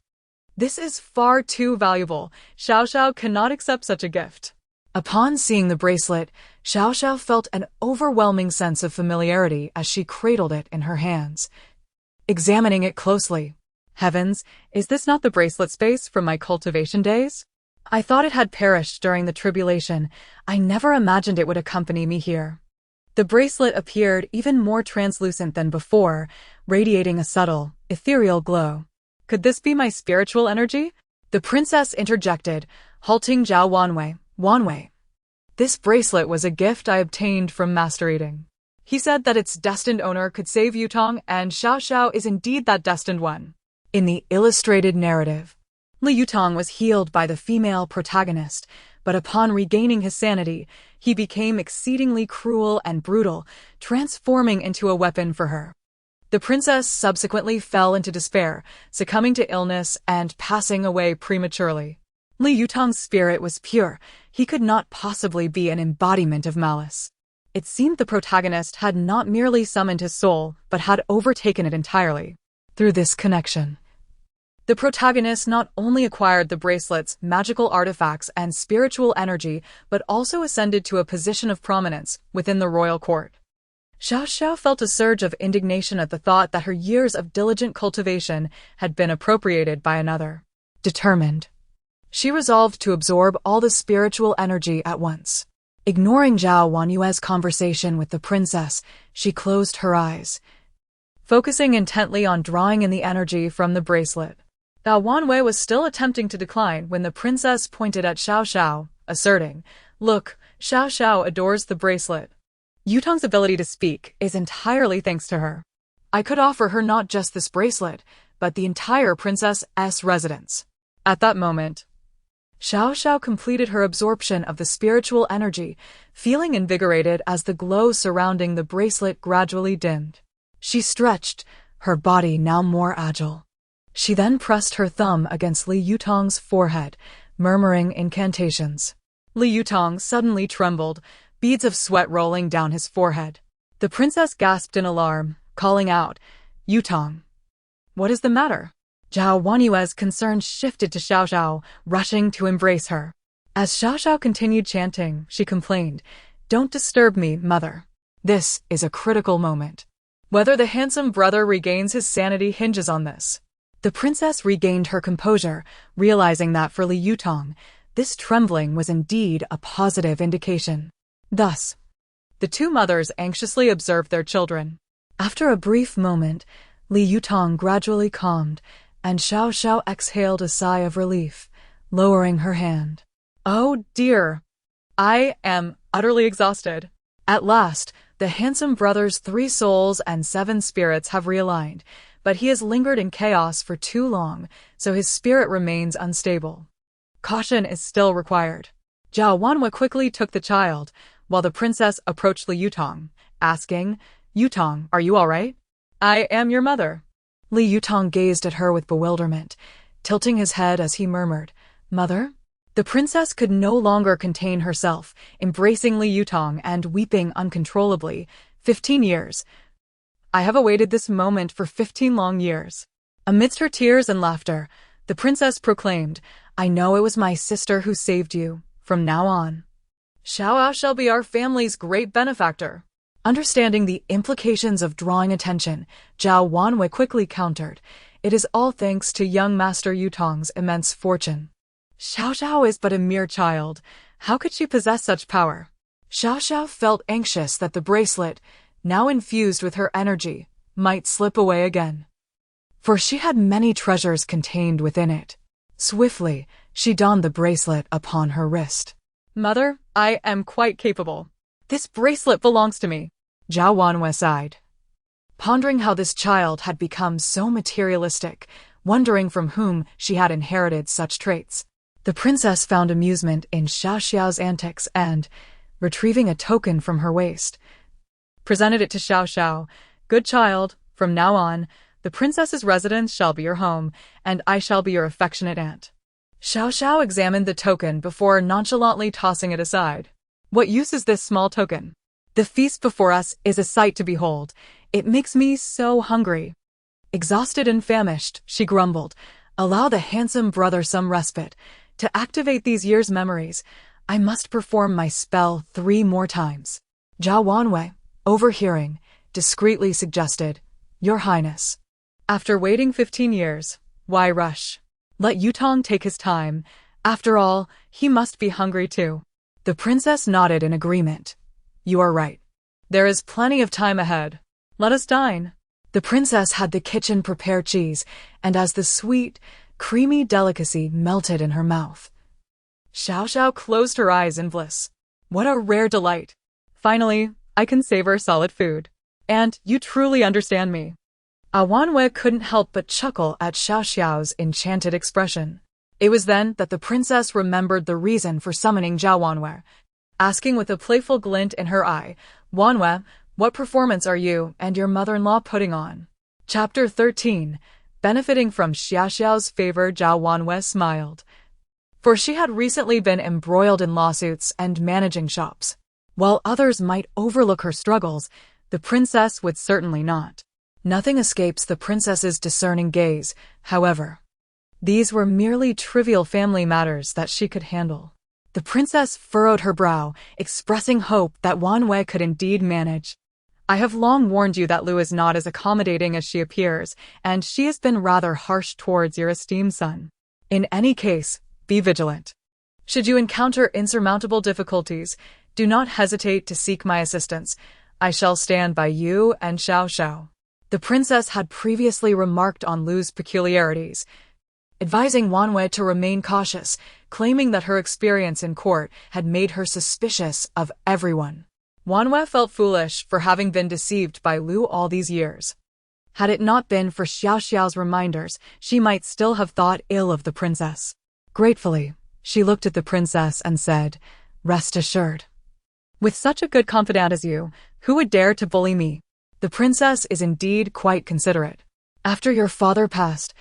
this is far too valuable. Xiao Xiao cannot accept such a gift." Upon seeing the bracelet, Xiao Xiao felt an overwhelming sense of familiarity as she cradled it in her hands, examining it closely. Heavens, is this not the bracelet space from my cultivation days? I thought it had perished during the tribulation. I never imagined it would accompany me here. The bracelet appeared even more translucent than before, radiating a subtle, ethereal glow. Could this be my spiritual energy? The princess interjected, halting Zhao Wanwei. "Wanwei, this bracelet was a gift I obtained from Master Eating. He said that its destined owner could save Yutong, and Xiao Xiao is indeed that destined one." In the illustrated narrative, Li Yutong was healed by the female protagonist, but upon regaining his sanity, he became exceedingly cruel and brutal, transforming into a weapon for her. The princess subsequently fell into despair, succumbing to illness and passing away prematurely. Li Yutong's spirit was pure. He could not possibly be an embodiment of malice. It seemed the protagonist had not merely summoned his soul, but had overtaken it entirely. Through this connection, the protagonist not only acquired the bracelet's magical artifacts and spiritual energy, but also ascended to a position of prominence within the royal court. Xiao Xiao felt a surge of indignation at the thought that her years of diligent cultivation had been appropriated by another. Determined, she resolved to absorb all the spiritual energy at once. Ignoring Zhao Wanyue's conversation with the princess, she closed her eyes, focusing intently on drawing in the energy from the bracelet. Zhao Wanwei was still attempting to decline when the princess pointed at Xiao Xiao, asserting, "Look, Xiao Xiao adores the bracelet. Yutong's ability to speak is entirely thanks to her. I could offer her not just this bracelet, but the entire princess's residence." At that moment, Xiao Xiao completed her absorption of the spiritual energy, feeling invigorated as the glow surrounding the bracelet gradually dimmed. She stretched, her body now more agile. She then pressed her thumb against Li Yutong's forehead, murmuring incantations. Li Yutong suddenly trembled, beads of sweat rolling down his forehead. The princess gasped in alarm, calling out, "Yutong, what is the matter?" Zhao Wanyue's concern shifted to Xiao Xiao, rushing to embrace her. As Xiao Xiao continued chanting, she complained, "Don't disturb me, mother. This is a critical moment. Whether the handsome brother regains his sanity hinges on this." The princess regained her composure, realizing that for Li Yutong, this trembling was indeed a positive indication. Thus, the two mothers anxiously observed their children. After a brief moment, Li Yutong gradually calmed, and Xiao Xiao exhaled a sigh of relief, lowering her hand. "Oh dear, I am utterly exhausted." At last, the handsome brother's 3 souls and 7 spirits have realigned, but he has lingered in chaos for too long, so his spirit remains unstable. Caution is still required. Zhao Wanwei quickly took the child, while the princess approached Li Yutong, asking, "Yutong, are you all right?" "I am your mother." Li Yutong gazed at her with bewilderment, tilting his head as he murmured, "Mother?" The princess could no longer contain herself, embracing Li Yutong and weeping uncontrollably. 15 years. I have awaited this moment for 15 long years. Amidst her tears and laughter, the princess proclaimed, "I know it was my sister who saved you. From now on, Xiao shall be our family's great benefactor." Understanding the implications of drawing attention, Zhao Wanwei quickly countered, "It is all thanks to young Master Yutong's immense fortune. Xiao Xiao is but a mere child. How could she possess such power?" Xiao Xiao felt anxious that the bracelet, now infused with her energy, might slip away again, for she had many treasures contained within it. Swiftly, she donned the bracelet upon her wrist. "Mother, I am quite capable. This bracelet belongs to me." Zhao Wanwei sighed, pondering how this child had become so materialistic, wondering from whom she had inherited such traits. The princess found amusement in Xiao Xiao's antics and, retrieving a token from her waist, presented it to Xiao Xiao. Good child, from now on, the princess's residence shall be your home, and I shall be your affectionate aunt. Xiao Xiao examined the token before nonchalantly tossing it aside. What use is this small token? The feast before us is a sight to behold. It makes me so hungry. Exhausted and famished, she grumbled. Allow the handsome brother some respite. To activate these years' memories, I must perform my spell 3 more times. Zhao Wanwei, overhearing, discreetly suggested, Your Highness. After waiting 15 years, why rush? Let Yutong take his time. After all, he must be hungry too. The princess nodded in agreement. You are right. There is plenty of time ahead. Let us dine. The princess had the kitchen prepare cheese, and as the sweet, creamy delicacy melted in her mouth, Xiao Xiao closed her eyes in bliss. What a rare delight. Finally, I can savor solid food. And you truly understand me. Wanwei couldn't help but chuckle at Xiao Xiao's enchanted expression. It was then that the princess remembered the reason for summoning Zhao Wanwei, asking with a playful glint in her eye, Wanwei, what performance are you and your mother-in-law putting on? Chapter 13. Benefiting from Xiao Xiao's favor, Zhao Wanwei smiled. For she had recently been embroiled in lawsuits and managing shops. While others might overlook her struggles, the princess would certainly not. Nothing escapes the princess's discerning gaze, however. These were merely trivial family matters that she could handle. The princess furrowed her brow, expressing hope that Wanwei could indeed manage. I have long warned you that Lu is not as accommodating as she appears, and she has been rather harsh towards your esteemed son. In any case, be vigilant. Should you encounter insurmountable difficulties, do not hesitate to seek my assistance. I shall stand by you and Xiao Xiao. The princess had previously remarked on Lu's peculiarities, advising Wanwei to remain cautious, claiming that her experience in court had made her suspicious of everyone. Wanwei felt foolish for having been deceived by Lu all these years. Had it not been for Xiao Xiao's reminders, she might still have thought ill of the princess. Gratefully, she looked at the princess and said, Rest assured. With such a good confidant as you, who would dare to bully me? The princess is indeed quite considerate. After your father passed,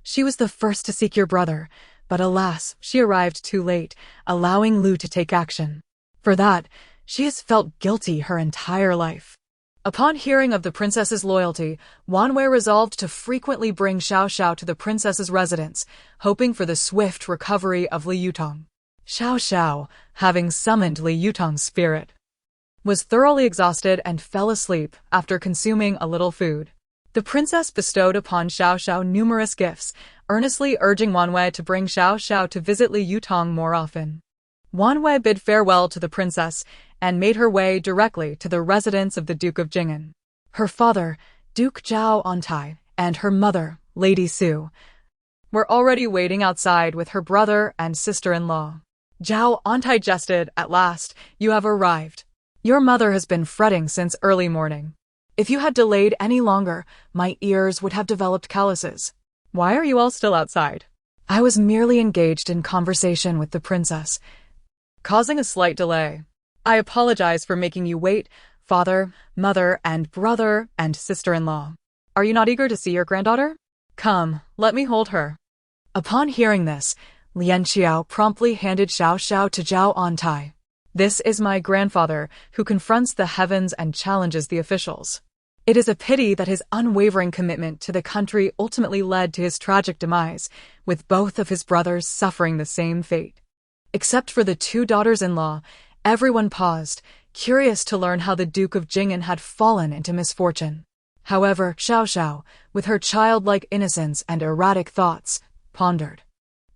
she was the first to seek your brother, but alas, she arrived too late, allowing Lu to take action. For that, she has felt guilty her entire life. Upon hearing of the princess's loyalty, Wanwei resolved to frequently bring Xiao Xiao to the princess's residence, hoping for the swift recovery of Li Yutong. Xiao Xiao, having summoned Li Yutong's spirit, was thoroughly exhausted and fell asleep after consuming a little food. The princess bestowed upon Xiao Xiao numerous gifts, earnestly urging Wanwei to bring Xiao Xiao to visit Li Yutong more often. Wanwei bid farewell to the princess and made her way directly to the residence of the Duke of Jing'an. Her father, Duke Zhao Auntie, and her mother, Lady Su, were already waiting outside with her brother and sister-in-law. Zhao Auntie jested, At last, you have arrived. Your mother has been fretting since early morning. If you had delayed any longer, my ears would have developed calluses. Why are you all still outside? I was merely engaged in conversation with the princess, causing a slight delay. I apologize for making you wait, father, mother, and brother, and sister-in-law. Are you not eager to see your granddaughter? Come, let me hold her. Upon hearing this, Lian Xiao promptly handed Xiao Xiao to Zhao Auntie. This is my grandfather, who confronts the heavens and challenges the officials. It is a pity that his unwavering commitment to the country ultimately led to his tragic demise, with both of his brothers suffering the same fate. Except for the 2 daughters-in-law, everyone paused, curious to learn how the Duke of Jing'an had fallen into misfortune. However, Xiao Xiao, with her childlike innocence and erratic thoughts, pondered.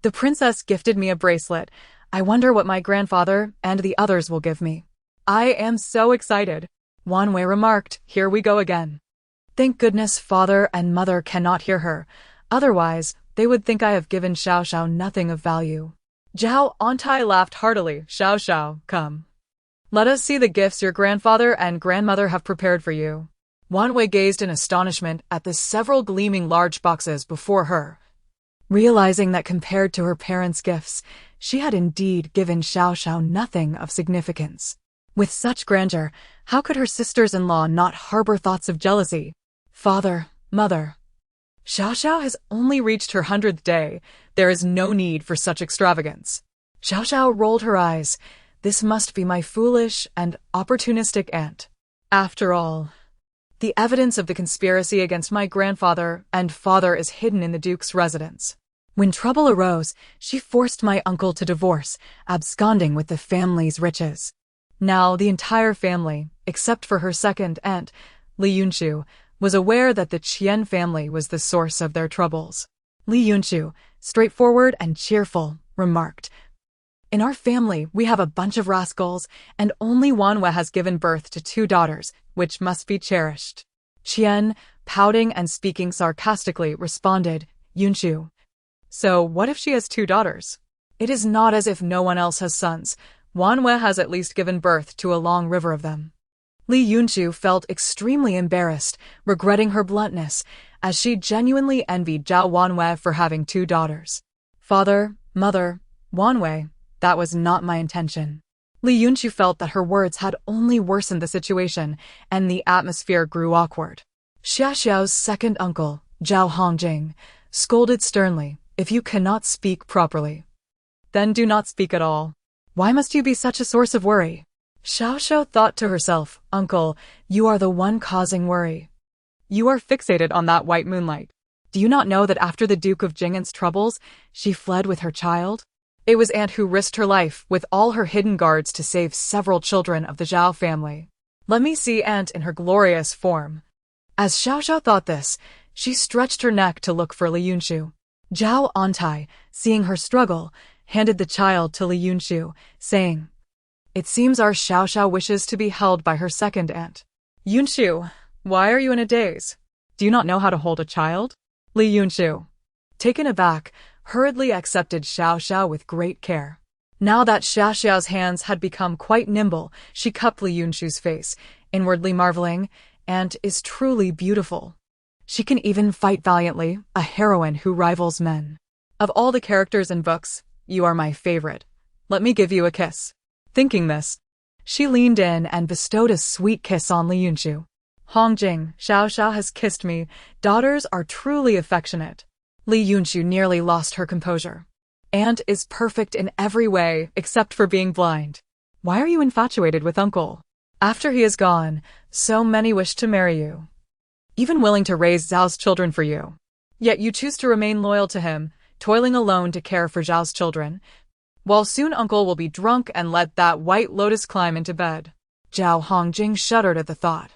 The princess gifted me a bracelet. I wonder what my grandfather and the others will give me. I am so excited. Wanwei remarked, Here we go again. Thank goodness father and mother cannot hear her. Otherwise, they would think I have given Xiao Xiao nothing of value. Zhao Auntie laughed heartily. Xiao Xiao, come. Let us see the gifts your grandfather and grandmother have prepared for you. Wanwei gazed in astonishment at the several gleaming large boxes before her, realizing that compared to her parents' gifts, she had indeed given Xiao Xiao nothing of significance. With such grandeur, how could her sisters-in-law not harbor thoughts of jealousy? Father, mother. Xiao Xiao has only reached her 100th day. There is no need for such extravagance. Xiao Xiao rolled her eyes. This must be my foolish and opportunistic aunt. After all, the evidence of the conspiracy against my grandfather and father is hidden in the Duke's residence. When trouble arose, she forced my uncle to divorce, absconding with the family's riches. Now the entire family, except for her second aunt, Li Yunqiu, was aware that the Qian family was the source of their troubles. Li Yunqiu, straightforward and cheerful, remarked, "In our family, we have a bunch of rascals, and only Wanwei has given birth to 2 daughters, which must be cherished." Qian, pouting and speaking sarcastically, responded, "Yunqiu, so what if she has 2 daughters? It is not as if no one else has sons. Wanwei has at least given birth to a long river of them." Li Yunqiu felt extremely embarrassed, regretting her bluntness, as she genuinely envied Zhao Wanwei for having 2 daughters. "Father, mother, Wanwei, that was not my intention." Li Yunqiu felt that her words had only worsened the situation, and the atmosphere grew awkward. Xia Xiao's second uncle, Zhao Hongjing, scolded sternly, "If you cannot speak properly, then do not speak at all. Why must you be such a source of worry?" Xiao Xiao thought to herself, "Uncle, you are the one causing worry. You are fixated on that white moonlight. Do you not know that after the Duke of Jing'an's troubles, she fled with her child? It was Aunt who risked her life with all her hidden guards to save several children of the Zhao family. Let me see Aunt in her glorious form." As Xiao Xiao thought this, she stretched her neck to look for Li Yunqiu. Zhao Auntie, seeing her struggle, handed the child to Li Yunqiu, saying, "It seems our Xiao Xiao wishes to be held by her second aunt." "Yunqiu, why are you in a daze? Do you not know how to hold a child?" Li Yunqiu, taken aback, hurriedly accepted Xiao Xiao with great care. Now that Xiao Xiao's hands had become quite nimble, she cupped Li Yunqiu's face, inwardly marveling, "Aunt is truly beautiful. She can even fight valiantly, a heroine who rivals men. Of all the characters in books, you are my favorite. Let me give you a kiss." Thinking this, she leaned in and bestowed a sweet kiss on Li Yunqiu. "Hongjing, Xiao Xiao has kissed me. Daughters are truly affectionate." Li Yunqiu nearly lost her composure. "Aunt is perfect in every way except for being blind. Why are you infatuated with uncle? After he is gone, so many wish to marry you, even willing to raise Zhao's children for you. Yet you choose to remain loyal to him, toiling alone to care for Zhao's children, while soon uncle will be drunk and let that white lotus climb into bed." Zhao Hongjing shuddered at the thought.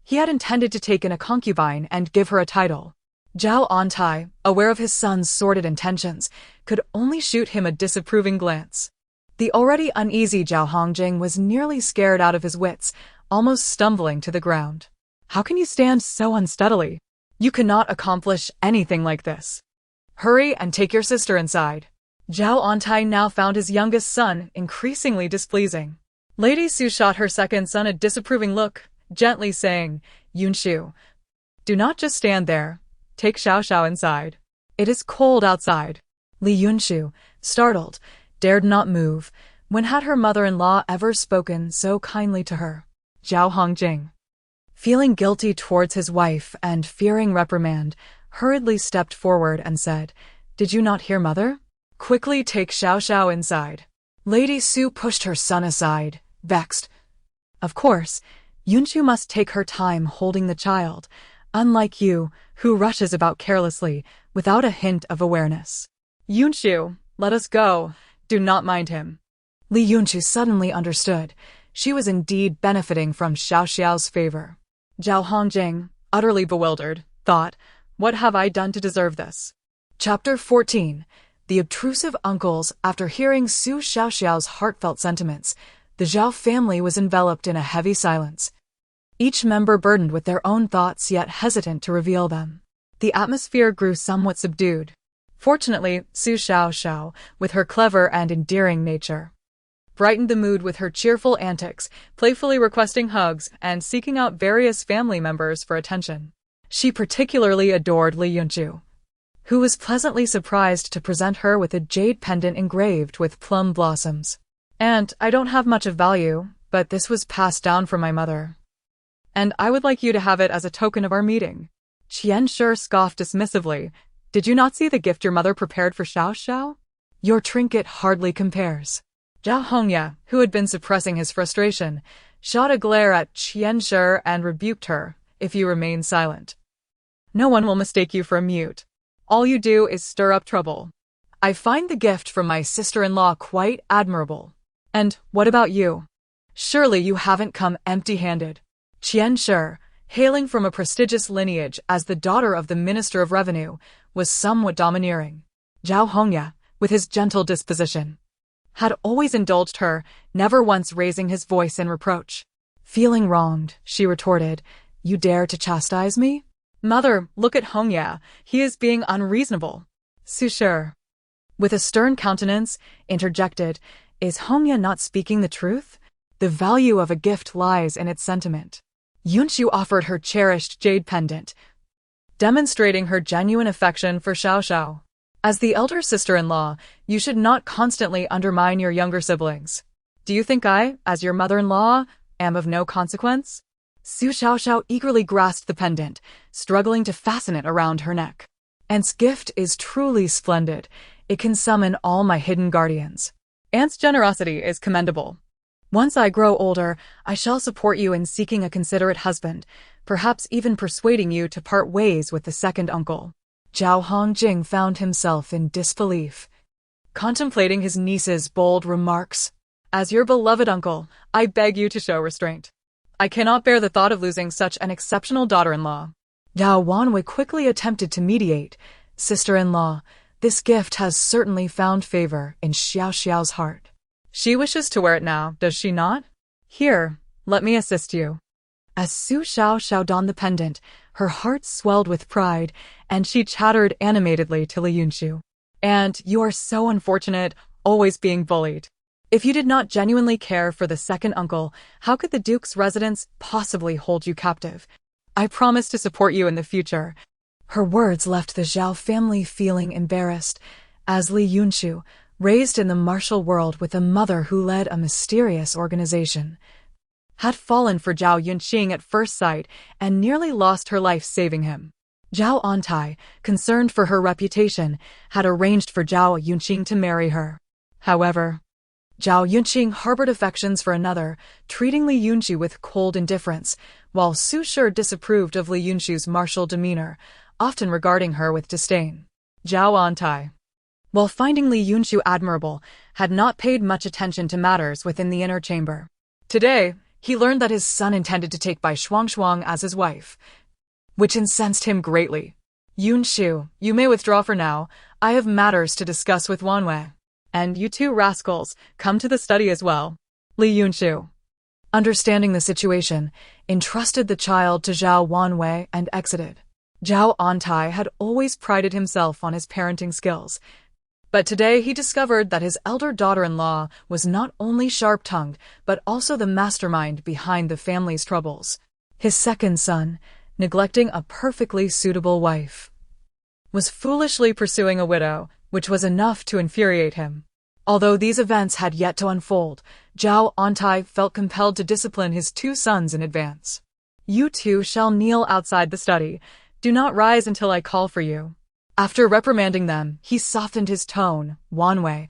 He had intended to take in a concubine and give her a title. Zhao Auntie, aware of his son's sordid intentions, could only shoot him a disapproving glance. The already uneasy Zhao Hongjing was nearly scared out of his wits, almost stumbling to the ground. "How can you stand so unsteadily? You cannot accomplish anything like this. Hurry and take your sister inside." Zhao Auntie now found his youngest son increasingly displeasing. Lady Su shot her second son a disapproving look, gently saying, "Yunqiu, do not just stand there. Take Xiao Xiao inside. It is cold outside." Li Yunqiu, startled, dared not move. When had her mother-in-law ever spoken so kindly to her? Zhao Hongjing, feeling guilty towards his wife and fearing reprimand, hurriedly stepped forward and said, "Did you not hear, mother? Quickly take Xiao Xiao inside." Lady Su pushed her son aside, vexed. "Of course, Yunqiu must take her time holding the child, unlike you, who rushes about carelessly, without a hint of awareness. Yunqiu, let us go. Do not mind him." Li Yunqiu suddenly understood. She was indeed benefiting from Xiao Xiao's favor. Zhao Hongjing, utterly bewildered, thought, "What have I done to deserve this?" Chapter 14. The obtrusive uncles. After hearing Su Xiaoxiao's heartfelt sentiments, the Zhao family was enveloped in a heavy silence, each member burdened with their own thoughts yet hesitant to reveal them. The atmosphere grew somewhat subdued. Fortunately, Su Xiaoxiao, with her clever and endearing nature, brightened the mood with her cheerful antics, playfully requesting hugs and seeking out various family members for attention. She particularly adored Li Yunqiu, who was pleasantly surprised to present her with a jade pendant engraved with plum blossoms. "Aunt, I don't have much of value, but this was passed down from my mother. And I would like you to have it as a token of our meeting." Qian Shi scoffed dismissively. "Did you not see the gift your mother prepared for Xiao Xiao? Your trinket hardly compares." Zhao Hongya, who had been suppressing his frustration, shot a glare at Qian Shi and rebuked her. "If you remain silent, no one will mistake you for a mute. All you do is stir up trouble. I find the gift from my sister-in-law quite admirable. And what about you? Surely you haven't come empty-handed." Qian Shi, hailing from a prestigious lineage as the daughter of the Minister of Revenue, was somewhat domineering. Zhao Hongya, with his gentle disposition, had always indulged her, never once raising his voice in reproach. Feeling wronged, she retorted, "You dare to chastise me? Mother, look at Hongya. He is being unreasonable." Su Shi, with a stern countenance, interjected, "Is Hongya not speaking the truth? The value of a gift lies in its sentiment." Yunshu offered her cherished jade pendant, demonstrating her genuine affection for Xiao Xiao. "As the elder sister-in-law, you should not constantly undermine your younger siblings. Do you think I, as your mother-in-law, am of no consequence?" Su Xiao Xiao eagerly grasped the pendant, struggling to fasten it around her neck. "Aunt's gift is truly splendid. It can summon all my hidden guardians. Aunt's generosity is commendable. Once I grow older, I shall support you in seeking a considerate husband, perhaps even persuading you to part ways with the second uncle." Zhao Hongjing found himself in disbelief, contemplating his niece's bold remarks. "As your beloved uncle, I beg you to show restraint. I cannot bear the thought of losing such an exceptional daughter-in-law." Zhao Wanwei quickly attempted to mediate. "Sister-in-law, this gift has certainly found favor in Xiao Xiao's heart. She wishes to wear it now, does she not? Here, let me assist you." As Su Xiao Xiao donned the pendant, her heart swelled with pride, and she chattered animatedly to Li Yunshu. "And you are so unfortunate, always being bullied. If you did not genuinely care for the second uncle, how could the Duke's residence possibly hold you captive? I promise to support you in the future." Her words left the Zhao family feeling embarrassed, as Li Yunshu, raised in the martial world with a mother who led a mysterious organization, had fallen for Zhao Yunqing at first sight and nearly lost her life saving him. Zhao Auntie, concerned for her reputation, had arranged for Zhao Yunqing to marry her. However, Zhao Yunqing harbored affections for another, treating Li Yunshu with cold indifference, while Su Shi disapproved of Li Yunshu's martial demeanor, often regarding her with disdain. Zhao Auntie, while finding Li Yunshu admirable, had not paid much attention to matters within the inner chamber. Today, he learned that his son intended to take Bai Shuangshuang as his wife, which incensed him greatly. "Yunshu, you may withdraw for now. I have matters to discuss with Wanwei. And you two rascals, come to the study as well." Li Yunshu, understanding the situation, entrusted the child to Zhao Wanwei and exited. Zhao Auntie had always prided himself on his parenting skills, but today he discovered that his elder daughter-in-law was not only sharp-tongued, but also the mastermind behind the family's troubles. His second son, neglecting a perfectly suitable wife, was foolishly pursuing a widow, which was enough to infuriate him. Although these events had yet to unfold, Zhao Auntie felt compelled to discipline his two sons in advance. "You two shall kneel outside the study. Do not rise until I call for you." After reprimanding them, he softened his tone. "Wanwei,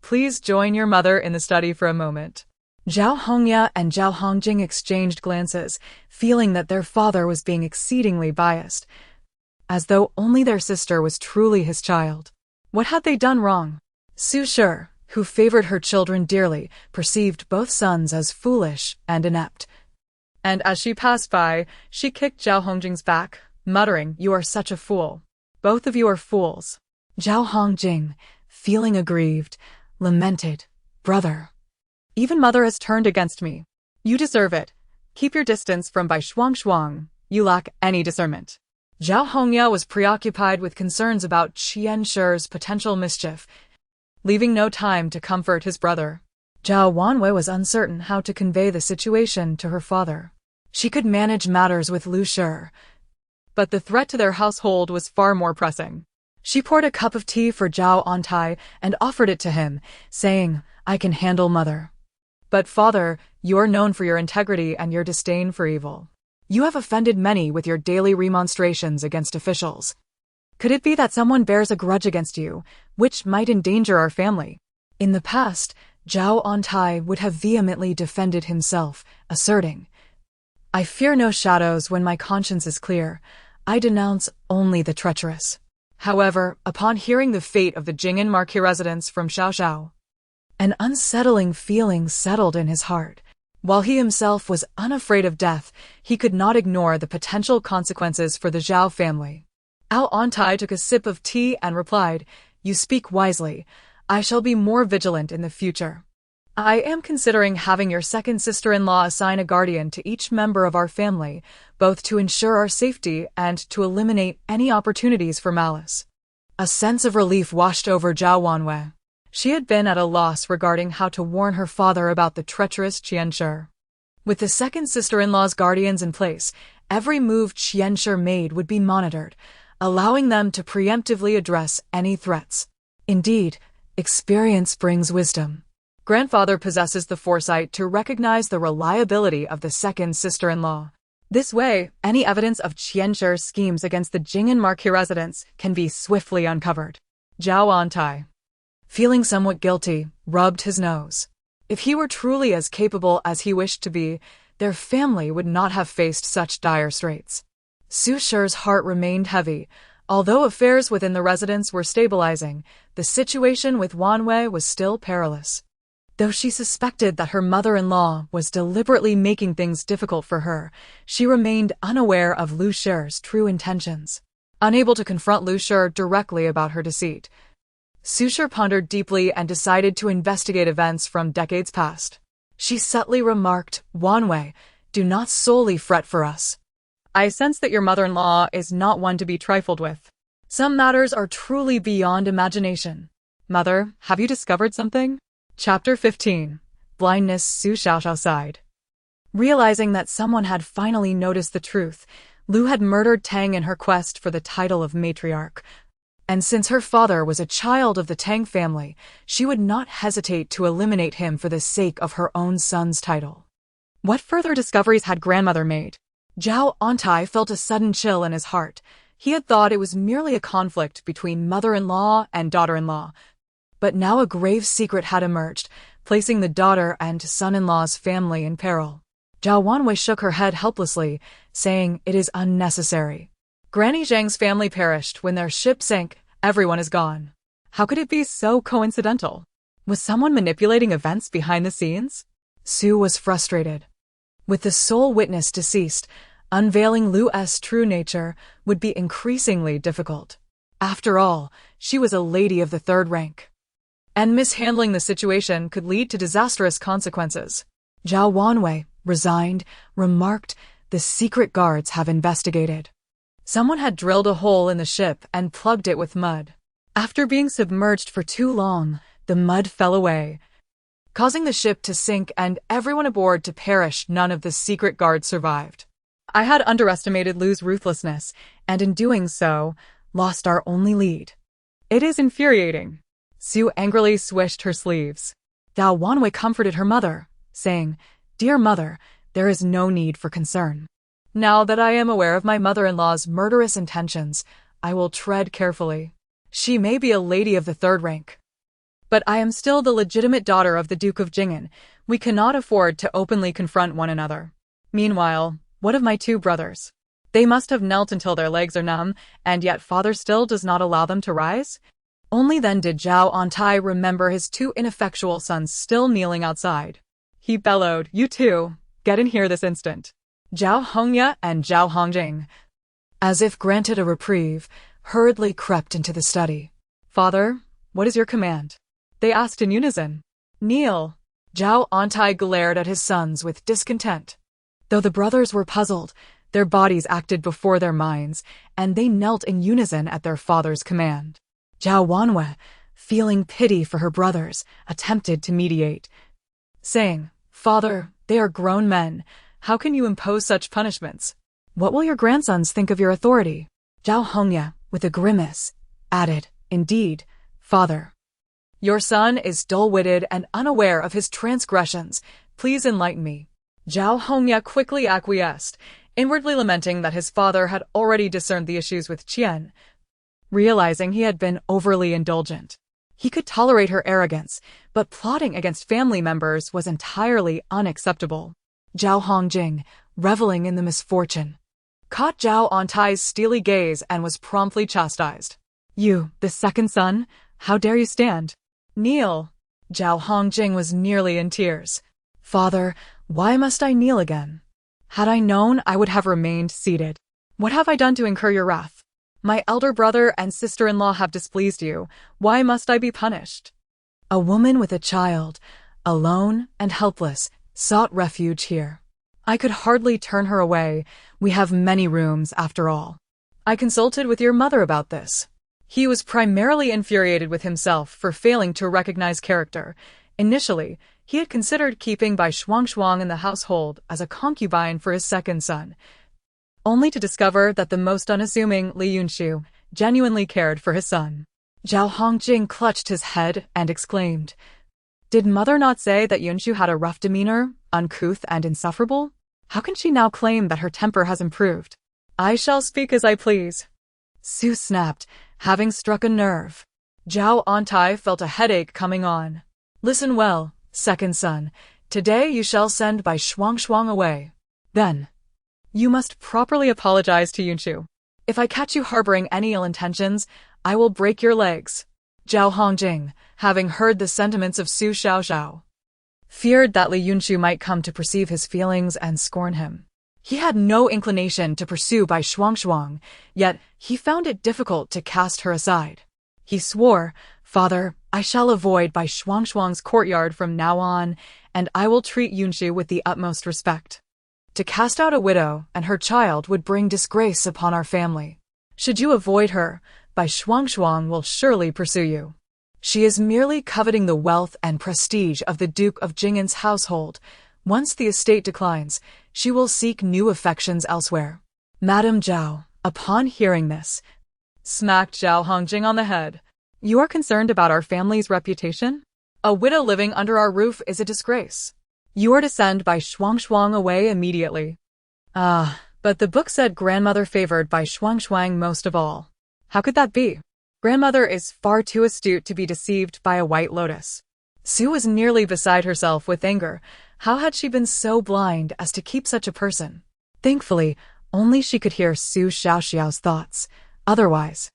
please join your mother in the study for a moment." Zhao Hongya and Zhao Hongjing exchanged glances, feeling that their father was being exceedingly biased, as though only their sister was truly his child. What had they done wrong? Su Shi, who favored her children dearly, perceived both sons as foolish and inept. And as she passed by, she kicked Zhao Hongjing's back, muttering, "You are such a fool. Both of you are fools." Zhao Hongjing, feeling aggrieved, lamented, "Brother, even mother has turned against me. You deserve it. Keep your distance from Bai Shuangshuang. You lack any discernment." Zhao Hongya was preoccupied with concerns about Qian Shi's potential mischief, leaving no time to comfort his brother. Zhao Wanwei was uncertain how to convey the situation to her father. She could manage matters with Lu Shi, but the threat to their household was far more pressing. She poured a cup of tea for Zhao Auntie and offered it to him, saying, "I can handle mother." But father, you are known for your integrity and your disdain for evil. You have offended many with your daily remonstrations against officials. Could it be that someone bears a grudge against you, which might endanger our family? In the past, Auntie would have vehemently defended himself, asserting, I fear no shadows when my conscience is clear. I denounce only the treacherous. However, upon hearing the fate of the Jing'an marquis residents from Xiaoxiao, an unsettling feeling settled in his heart. While he himself was unafraid of death, he could not ignore the potential consequences for the Zhao family. Auntie took a sip of tea and replied, You speak wisely. I shall be more vigilant in the future. I am considering having your second sister-in-law assign a guardian to each member of our family, both to ensure our safety and to eliminate any opportunities for malice. A sense of relief washed over Zhao Wanwei. She had been at a loss regarding how to warn her father about the treacherous Qianshi. With the second sister-in-law's guardians in place, every move Qianshi made would be monitored, allowing them to preemptively address any threats. Indeed, experience brings wisdom. Grandfather possesses the foresight to recognize the reliability of the second sister-in-law. This way, any evidence of Qianshi's schemes against the Jing'an marquis residents can be swiftly uncovered. Auntie, feeling somewhat guilty, rubbed his nose. If he were truly as capable as he wished to be, their family would not have faced such dire straits. Su Shi's heart remained heavy. Although affairs within the residence were stabilizing, the situation with Wanwei was still perilous. Though she suspected that her mother-in-law was deliberately making things difficult for her, she remained unaware of Lu Shi's true intentions. Unable to confront Lu Shi directly about her deceit, Su Shi pondered deeply and decided to investigate events from decades past. She subtly remarked, Wanwei, do not solely fret for us. I sense that your mother-in-law is not one to be trifled with. Some matters are truly beyond imagination. Mother, have you discovered something? Chapter 15. Blindness. Su Xiaoxiao sighed. Realizing that someone had finally noticed the truth, Lu had murdered Tang in her quest for the title of matriarch. And since her father was a child of the Tang family, she would not hesitate to eliminate him for the sake of her own son's title. What further discoveries had grandmother made? Auntie felt a sudden chill in his heart. He had thought it was merely a conflict between mother-in-law and daughter-in-law. But now a grave secret had emerged, placing the daughter and son-in-law's family in peril. Zhao Wanwei shook her head helplessly, saying, It is unnecessary. Granny Zhang's family perished when their ship sank. Everyone is gone. How could it be so coincidental? Was someone manipulating events behind the scenes? Su was frustrated. With the sole witness deceased, unveiling Lu's true nature would be increasingly difficult. After all, she was a lady of the third rank. And mishandling the situation could lead to disastrous consequences. Zhao Wanwei, resigned, remarked, The secret guards have investigated. Someone had drilled a hole in the ship and plugged it with mud. After being submerged for too long, the mud fell away, causing the ship to sink and everyone aboard to perish. None of the secret guards survived. I had underestimated Lu's ruthlessness, and in doing so, lost our only lead. It is infuriating. Su angrily swished her sleeves. Zhao Wanwei comforted her mother, saying, Dear mother, there is no need for concern. Now that I am aware of my mother-in-law's murderous intentions, I will tread carefully. She may be a lady of the third rank, but I am still the legitimate daughter of the Duke of Jing'an. We cannot afford to openly confront one another. Meanwhile, what of my two brothers? They must have knelt until their legs are numb, and yet father still does not allow them to rise? Only then did Auntie remember his two ineffectual sons still kneeling outside. He bellowed, You two, get in here this instant. Zhao Hongya and Zhao Hongjing, as if granted a reprieve, hurriedly crept into the study. Father, what is your command? They asked in unison. Kneel. Auntie glared at his sons with discontent. Though the brothers were puzzled, their bodies acted before their minds, and they knelt in unison at their father's command. Zhao Wanwei, feeling pity for her brothers, attempted to mediate, saying, Father, they are grown men. How can you impose such punishments? What will your grandsons think of your authority? Zhao Hongya, with a grimace, added, Indeed, father. Your son is dull-witted and unaware of his transgressions. Please enlighten me. Zhao Hongye quickly acquiesced, inwardly lamenting that his father had already discerned the issues with Qian, realizing he had been overly indulgent. He could tolerate her arrogance, but plotting against family members was entirely unacceptable. Zhao Hongjing, reveling in the misfortune, caught Zhao Auntie's steely gaze and was promptly chastised. You, the second son, how dare you stand? Kneel. Zhao Hongjing was nearly in tears. Father, why must I kneel again? Had I known, I would have remained seated. What have I done to incur your wrath? My elder brother and sister-in-law have displeased you. Why must I be punished? A woman with a child, alone and helpless, sought refuge here. I could hardly turn her away. We have many rooms, after all. I consulted with your mother about this. He was primarily infuriated with himself for failing to recognize character. Initially, he had considered keeping Bai Shuangshuang in the household as a concubine for his second son, only to discover that the most unassuming Li Yunshu genuinely cared for his son. Zhao Hongjing clutched his head and exclaimed, Did mother not say that Yunshu had a rough demeanor, uncouth and insufferable? How can she now claim that her temper has improved? I shall speak as I please. Su snapped, having struck a nerve. Zhao Auntie felt a headache coming on. Listen well, second son. Today you shall send Bai Shuangshuang away. Then, you must properly apologize to Yunshu. If I catch you harboring any ill intentions, I will break your legs. Zhao Hongjing, having heard the sentiments of Su Xiaoxiao, feared that Li Yunshu might come to perceive his feelings and scorn him. He had no inclination to pursue Bai Shuangshuang, yet he found it difficult to cast her aside. He swore, Father, I shall avoid Bai Shuangshuang's courtyard from now on, and I will treat Yunshu with the utmost respect. To cast out a widow and her child would bring disgrace upon our family. Should you avoid her, Bai Shuangshuang will surely pursue you. She is merely coveting the wealth and prestige of the Duke of Jing'an's household. Once the estate declines, she will seek new affections elsewhere. Madame Zhao, upon hearing this, smacked Zhao Hongjing on the head. You are concerned about our family's reputation? A widow living under our roof is a disgrace. You are to send Bai Shuangshuang away immediately. Ah, but the book said grandmother favored Bai Shuangshuang most of all. How could that be? Grandmother is far too astute to be deceived by a white lotus. Su was nearly beside herself with anger. How had she been so blind as to keep such a person? Thankfully, only she could hear Su Xiaoxiao's thoughts. Otherwise,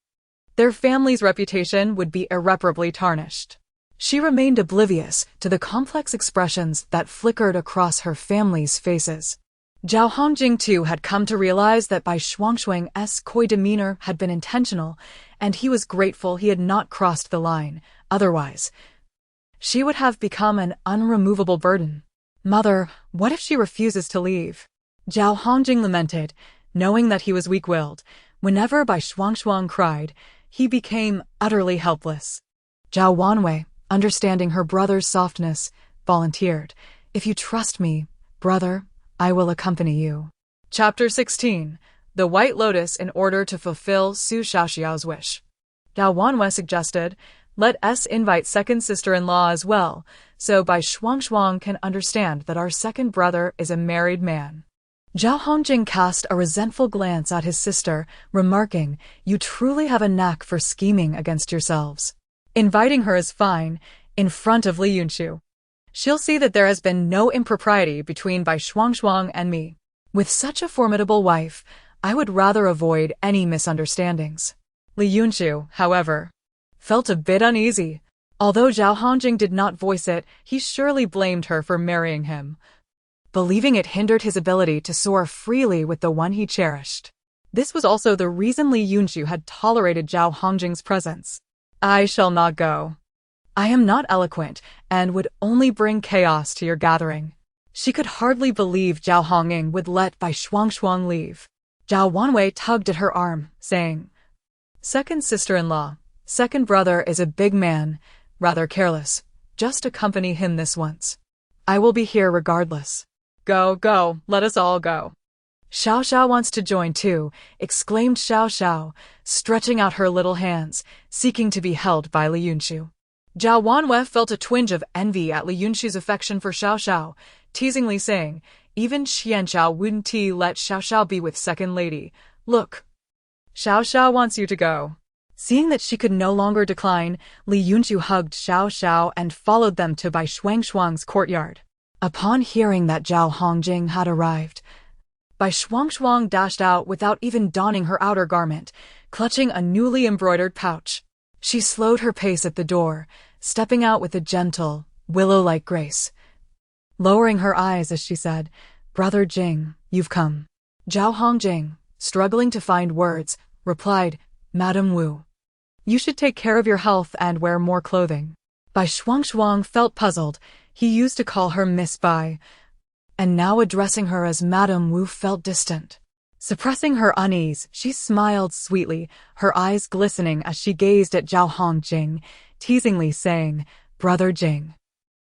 their family's reputation would be irreparably tarnished. She remained oblivious to the complex expressions that flickered across her family's faces. Zhao Hongjing too had come to realize that Bai Shuangshuang's coy demeanor had been intentional, and he was grateful he had not crossed the line. Otherwise, she would have become an unremovable burden. Mother, what if she refuses to leave? Zhao Hongjing lamented, knowing that he was weak-willed. Whenever Bai Shuangshuang cried, he became utterly helpless. Zhao Wanwei, understanding her brother's softness, volunteered, If you trust me, brother, I will accompany you. Chapter 16. The White Lotus in order to fulfill Su Xiaoxiao's wish. Zhao Wanwei suggested, Let us invite second sister-in-law as well, so Bai Shuangshuang can understand that our second brother is a married man. Zhao Hongjing cast a resentful glance at his sister, remarking, You truly have a knack for scheming against yourselves. Inviting her is fine, in front of Li Yunshu. She'll see that there has been no impropriety between Bai Shuangshuang and me. With such a formidable wife, I would rather avoid any misunderstandings. Li Yunshu, however, felt a bit uneasy. Although Zhao Hongjing did not voice it, he surely blamed her for marrying him, believing it hindered his ability to soar freely with the one he cherished. This was also the reason Li Yunshu had tolerated Zhao Hongjing's presence. I shall not go. I am not eloquent and would only bring chaos to your gathering. She could hardly believe Zhao Hongjing would let Bai Shuangshuang leave. Zhao Wanwei tugged at her arm, saying, Second sister-in-law, second brother is a big man, rather careless. Just accompany him this once. I will be here regardless. Go, let us all go. Xiao Xiao wants to join too, exclaimed Xiao Xiao, stretching out her little hands, seeking to be held by Li Yunshu. Zhao Wanwei felt a twinge of envy at Li Yunxi's affection for Xiao Xiao, teasingly saying, "Even Xianxiao wouldn't let Xiao Xiao be with second lady. Look, Xiao Xiao wants you to go." Seeing that she could no longer decline, Li Yunxiu hugged Xiao Xiao and followed them to Bai Shuangshuang's courtyard. Upon hearing that Zhao Hongjing had arrived, Bai Shuangshuang dashed out without even donning her outer garment, clutching a newly embroidered pouch. She slowed her pace at the door, stepping out with a gentle, willow-like grace. Lowering her eyes as she said, "Brother Jing, you've come." Zhao Hongjing, struggling to find words, replied, "Madam Wu, you should take care of your health and wear more clothing." Bai Shuangshuang felt puzzled. He used to call her Miss Bai, and now addressing her as Madam Wu felt distant. Suppressing her unease, she smiled sweetly, her eyes glistening as she gazed at Zhao Hongjing, teasingly saying, "Brother Jing,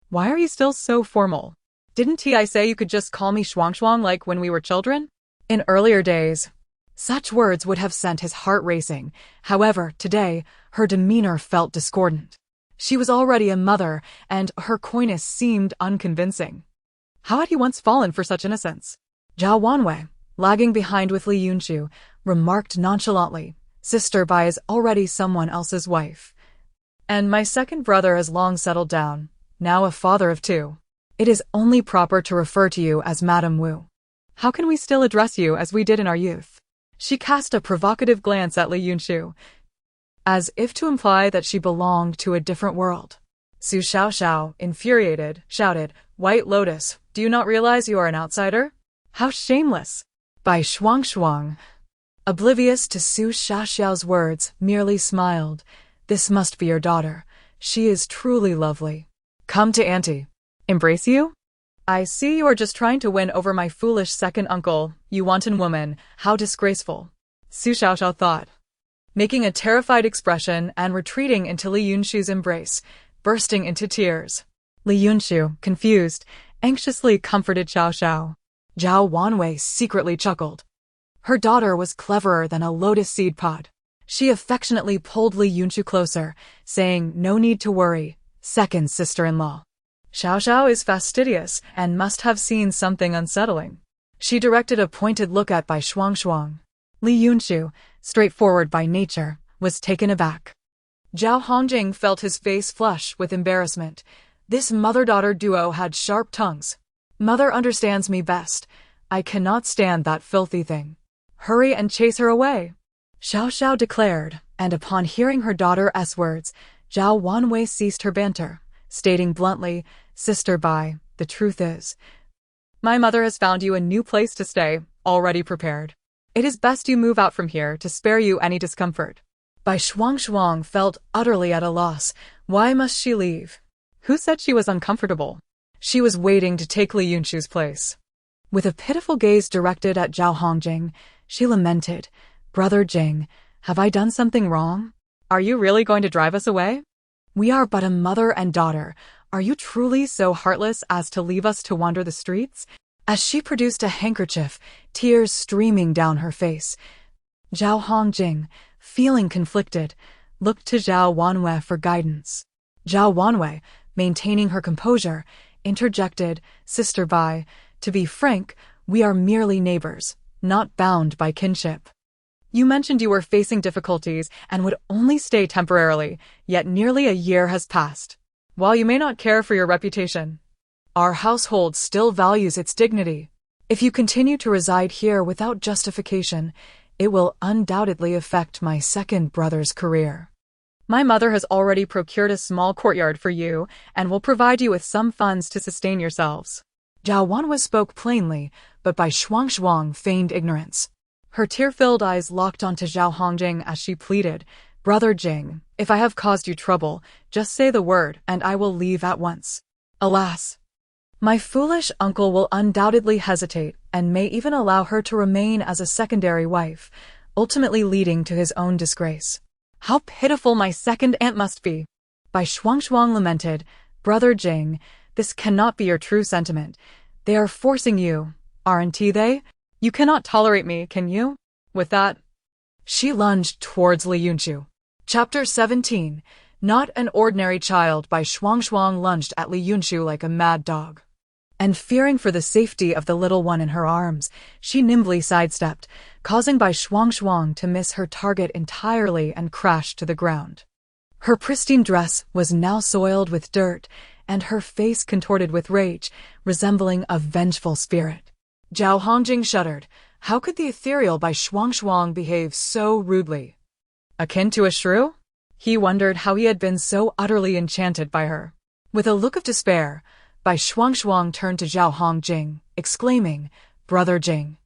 why are you still so formal? Didn't I say you could just call me Shuangshuang like when we were children?" In earlier days, such words would have sent his heart racing. However, today, her demeanor felt discordant. She was already a mother, and her coyness seemed unconvincing. How had he once fallen for such innocence? Zhao Wanwei, lagging behind with Li Yunxiu, remarked nonchalantly, "Sister Bai is already someone else's wife. And my second brother has long settled down, now a father of two. It is only proper to refer to you as Madam Wu. How can we still address you as we did in our youth?" She cast a provocative glance at Li Yunxiu, as if to imply that she belonged to a different world. Su Xiaoxiao, infuriated, shouted, "White Lotus, do you not realize you are an outsider? How shameless!" Bai Shuangshuang, oblivious to Su Xiaoxiao's words, merely smiled. "This must be your daughter. She is truly lovely. Come to Auntie. Embrace you? I see you are just trying to win over my foolish second uncle, you wanton woman, how disgraceful." Su Xiaoxiao thought, making a terrified expression and retreating into Li Yunxiu's embrace, bursting into tears. Li Yunxiu, confused, anxiously comforted Xiao Xiao. Zhao Wanwei secretly chuckled. Her daughter was cleverer than a lotus seed pod. She affectionately pulled Li Yunxiu closer, saying, "No need to worry, second sister-in-law. Xiao Xiao is fastidious and must have seen something unsettling." She directed a pointed look at Bai Shuangshuang. Li Yunxiu, straightforward by nature, was taken aback. Zhao Hongjing felt his face flush with embarrassment. This mother-daughter duo had sharp tongues. "Mother understands me best. I cannot stand that filthy thing. Hurry and chase her away," Xiao Xiao declared, and upon hearing her daughter's words, Zhao Wanwei ceased her banter, stating bluntly, "Sister Bai, the truth is, my mother has found you a new place to stay, already prepared. It is best you move out from here to spare you any discomfort." Bai Shuangshuang felt utterly at a loss. Why must she leave? Who said she was uncomfortable? She was waiting to take Li Yunxiu's place. With a pitiful gaze directed at Zhao Hongjing, she lamented, "Brother Jing, have I done something wrong? Are you really going to drive us away? We are but a mother and daughter. Are you truly so heartless as to leave us to wander the streets?" As she produced a handkerchief, tears streaming down her face, Zhao Hongjing, feeling conflicted, looked to Zhao Wanwei for guidance. Zhao Wanwei, maintaining her composure, interjected, "Sister Bai, to be frank, we are merely neighbors, not bound by kinship. You mentioned you were facing difficulties and would only stay temporarily, yet nearly a year has passed. While you may not care for your reputation, our household still values its dignity. If you continue to reside here without justification, it will undoubtedly affect my second brother's career. My mother has already procured a small courtyard for you and will provide you with some funds to sustain yourselves." Zhao Wanwei spoke plainly, but Bai Shuangshuang feigned ignorance. Her tear-filled eyes locked onto Zhao Hongjing as she pleaded, "Brother Jing, if I have caused you trouble, just say the word and I will leave at once. Alas, my foolish uncle will undoubtedly hesitate and may even allow her to remain as a secondary wife, ultimately leading to his own disgrace. How pitiful my second aunt must be." Bai Shuangshuang lamented, "Brother Jing, this cannot be your true sentiment. They are forcing you, aren't they? You cannot tolerate me, can you?" With that, she lunged towards Li Yunxiu. Chapter 17. Not an ordinary child. Bai Shuangshuang lunged at Li Yunshu like a mad dog. And fearing for the safety of the little one in her arms, she nimbly sidestepped, causing Bai Shuangshuang to miss her target entirely and crash to the ground. Her pristine dress was now soiled with dirt, and her face contorted with rage, resembling a vengeful spirit. Zhao Hongjing shuddered. How could the ethereal Bai Shuangshuang behave so rudely? Akin to a shrew? He wondered how he had been so utterly enchanted by her. With a look of despair, Bai Shuangshuang turned to Zhao Hongjing, exclaiming, "Brother Jing,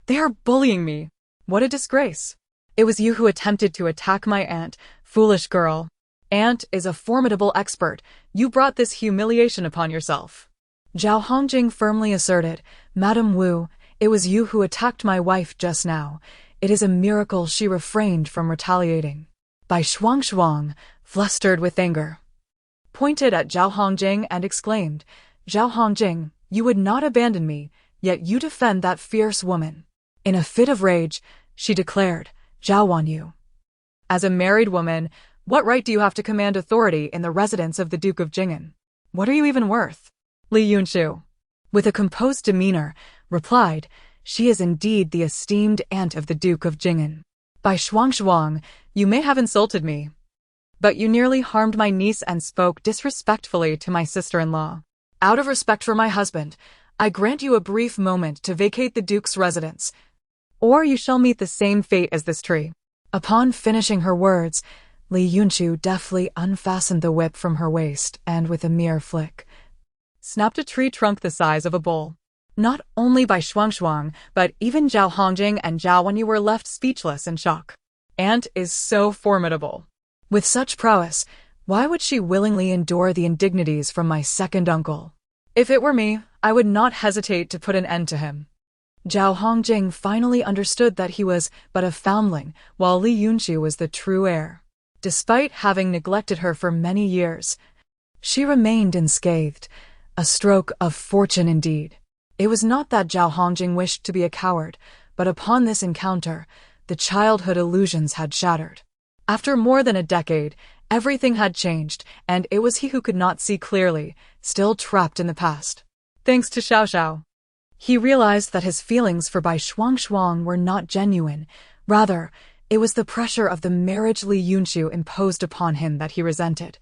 they are bullying me. What a disgrace. It was you who attempted to attack my aunt, foolish girl. Aunt is a formidable expert. You brought this humiliation upon yourself." Zhao Hongjing firmly asserted, "Madam Wu, it was you who attacked my wife just now. It is a miracle she refrained from retaliating." Bai Shuangshuang, flustered with anger, pointed at Zhao Hongjing and exclaimed, "Zhao Hongjing, you would not abandon me, yet you defend that fierce woman." In a fit of rage, she declared, "Zhao Wanyu, as a married woman, what right do you have to command authority in the residence of the Duke of Jing'an? What are you even worth?" Li Yunshu, with a composed demeanor, replied, "She is indeed the esteemed aunt of the Duke of Jing'an. Bai Shuangshuang, you may have insulted me, but you nearly harmed my niece and spoke disrespectfully to my sister-in-law. Out of respect for my husband, I grant you a brief moment to vacate the Duke's residence, or you shall meet the same fate as this tree." Upon finishing her words, Li Yunshu deftly unfastened the whip from her waist and, with a mere flick, snapped a tree trunk the size of a bowl. Not only Bai Shuangshuang, but even Zhao Hongjing and Zhao Wanyu were left speechless in shock. Aunt is so formidable. With such prowess, why would she willingly endure the indignities from my second uncle? If it were me, I would not hesitate to put an end to him. Zhao Hongjing finally understood that he was but a foundling, while Li Yunshu was the true heir. Despite having neglected her for many years, she remained unscathed, a stroke of fortune indeed. It was not that Zhao Hongjing wished to be a coward, but upon this encounter, the childhood illusions had shattered. After more than a decade, everything had changed, and it was he who could not see clearly, still trapped in the past. Thanks to Xiao Xiao, he realized that his feelings for Bai Shuangshuang were not genuine. Rather, it was the pressure of the marriage Li Yunshu imposed upon him that he resented,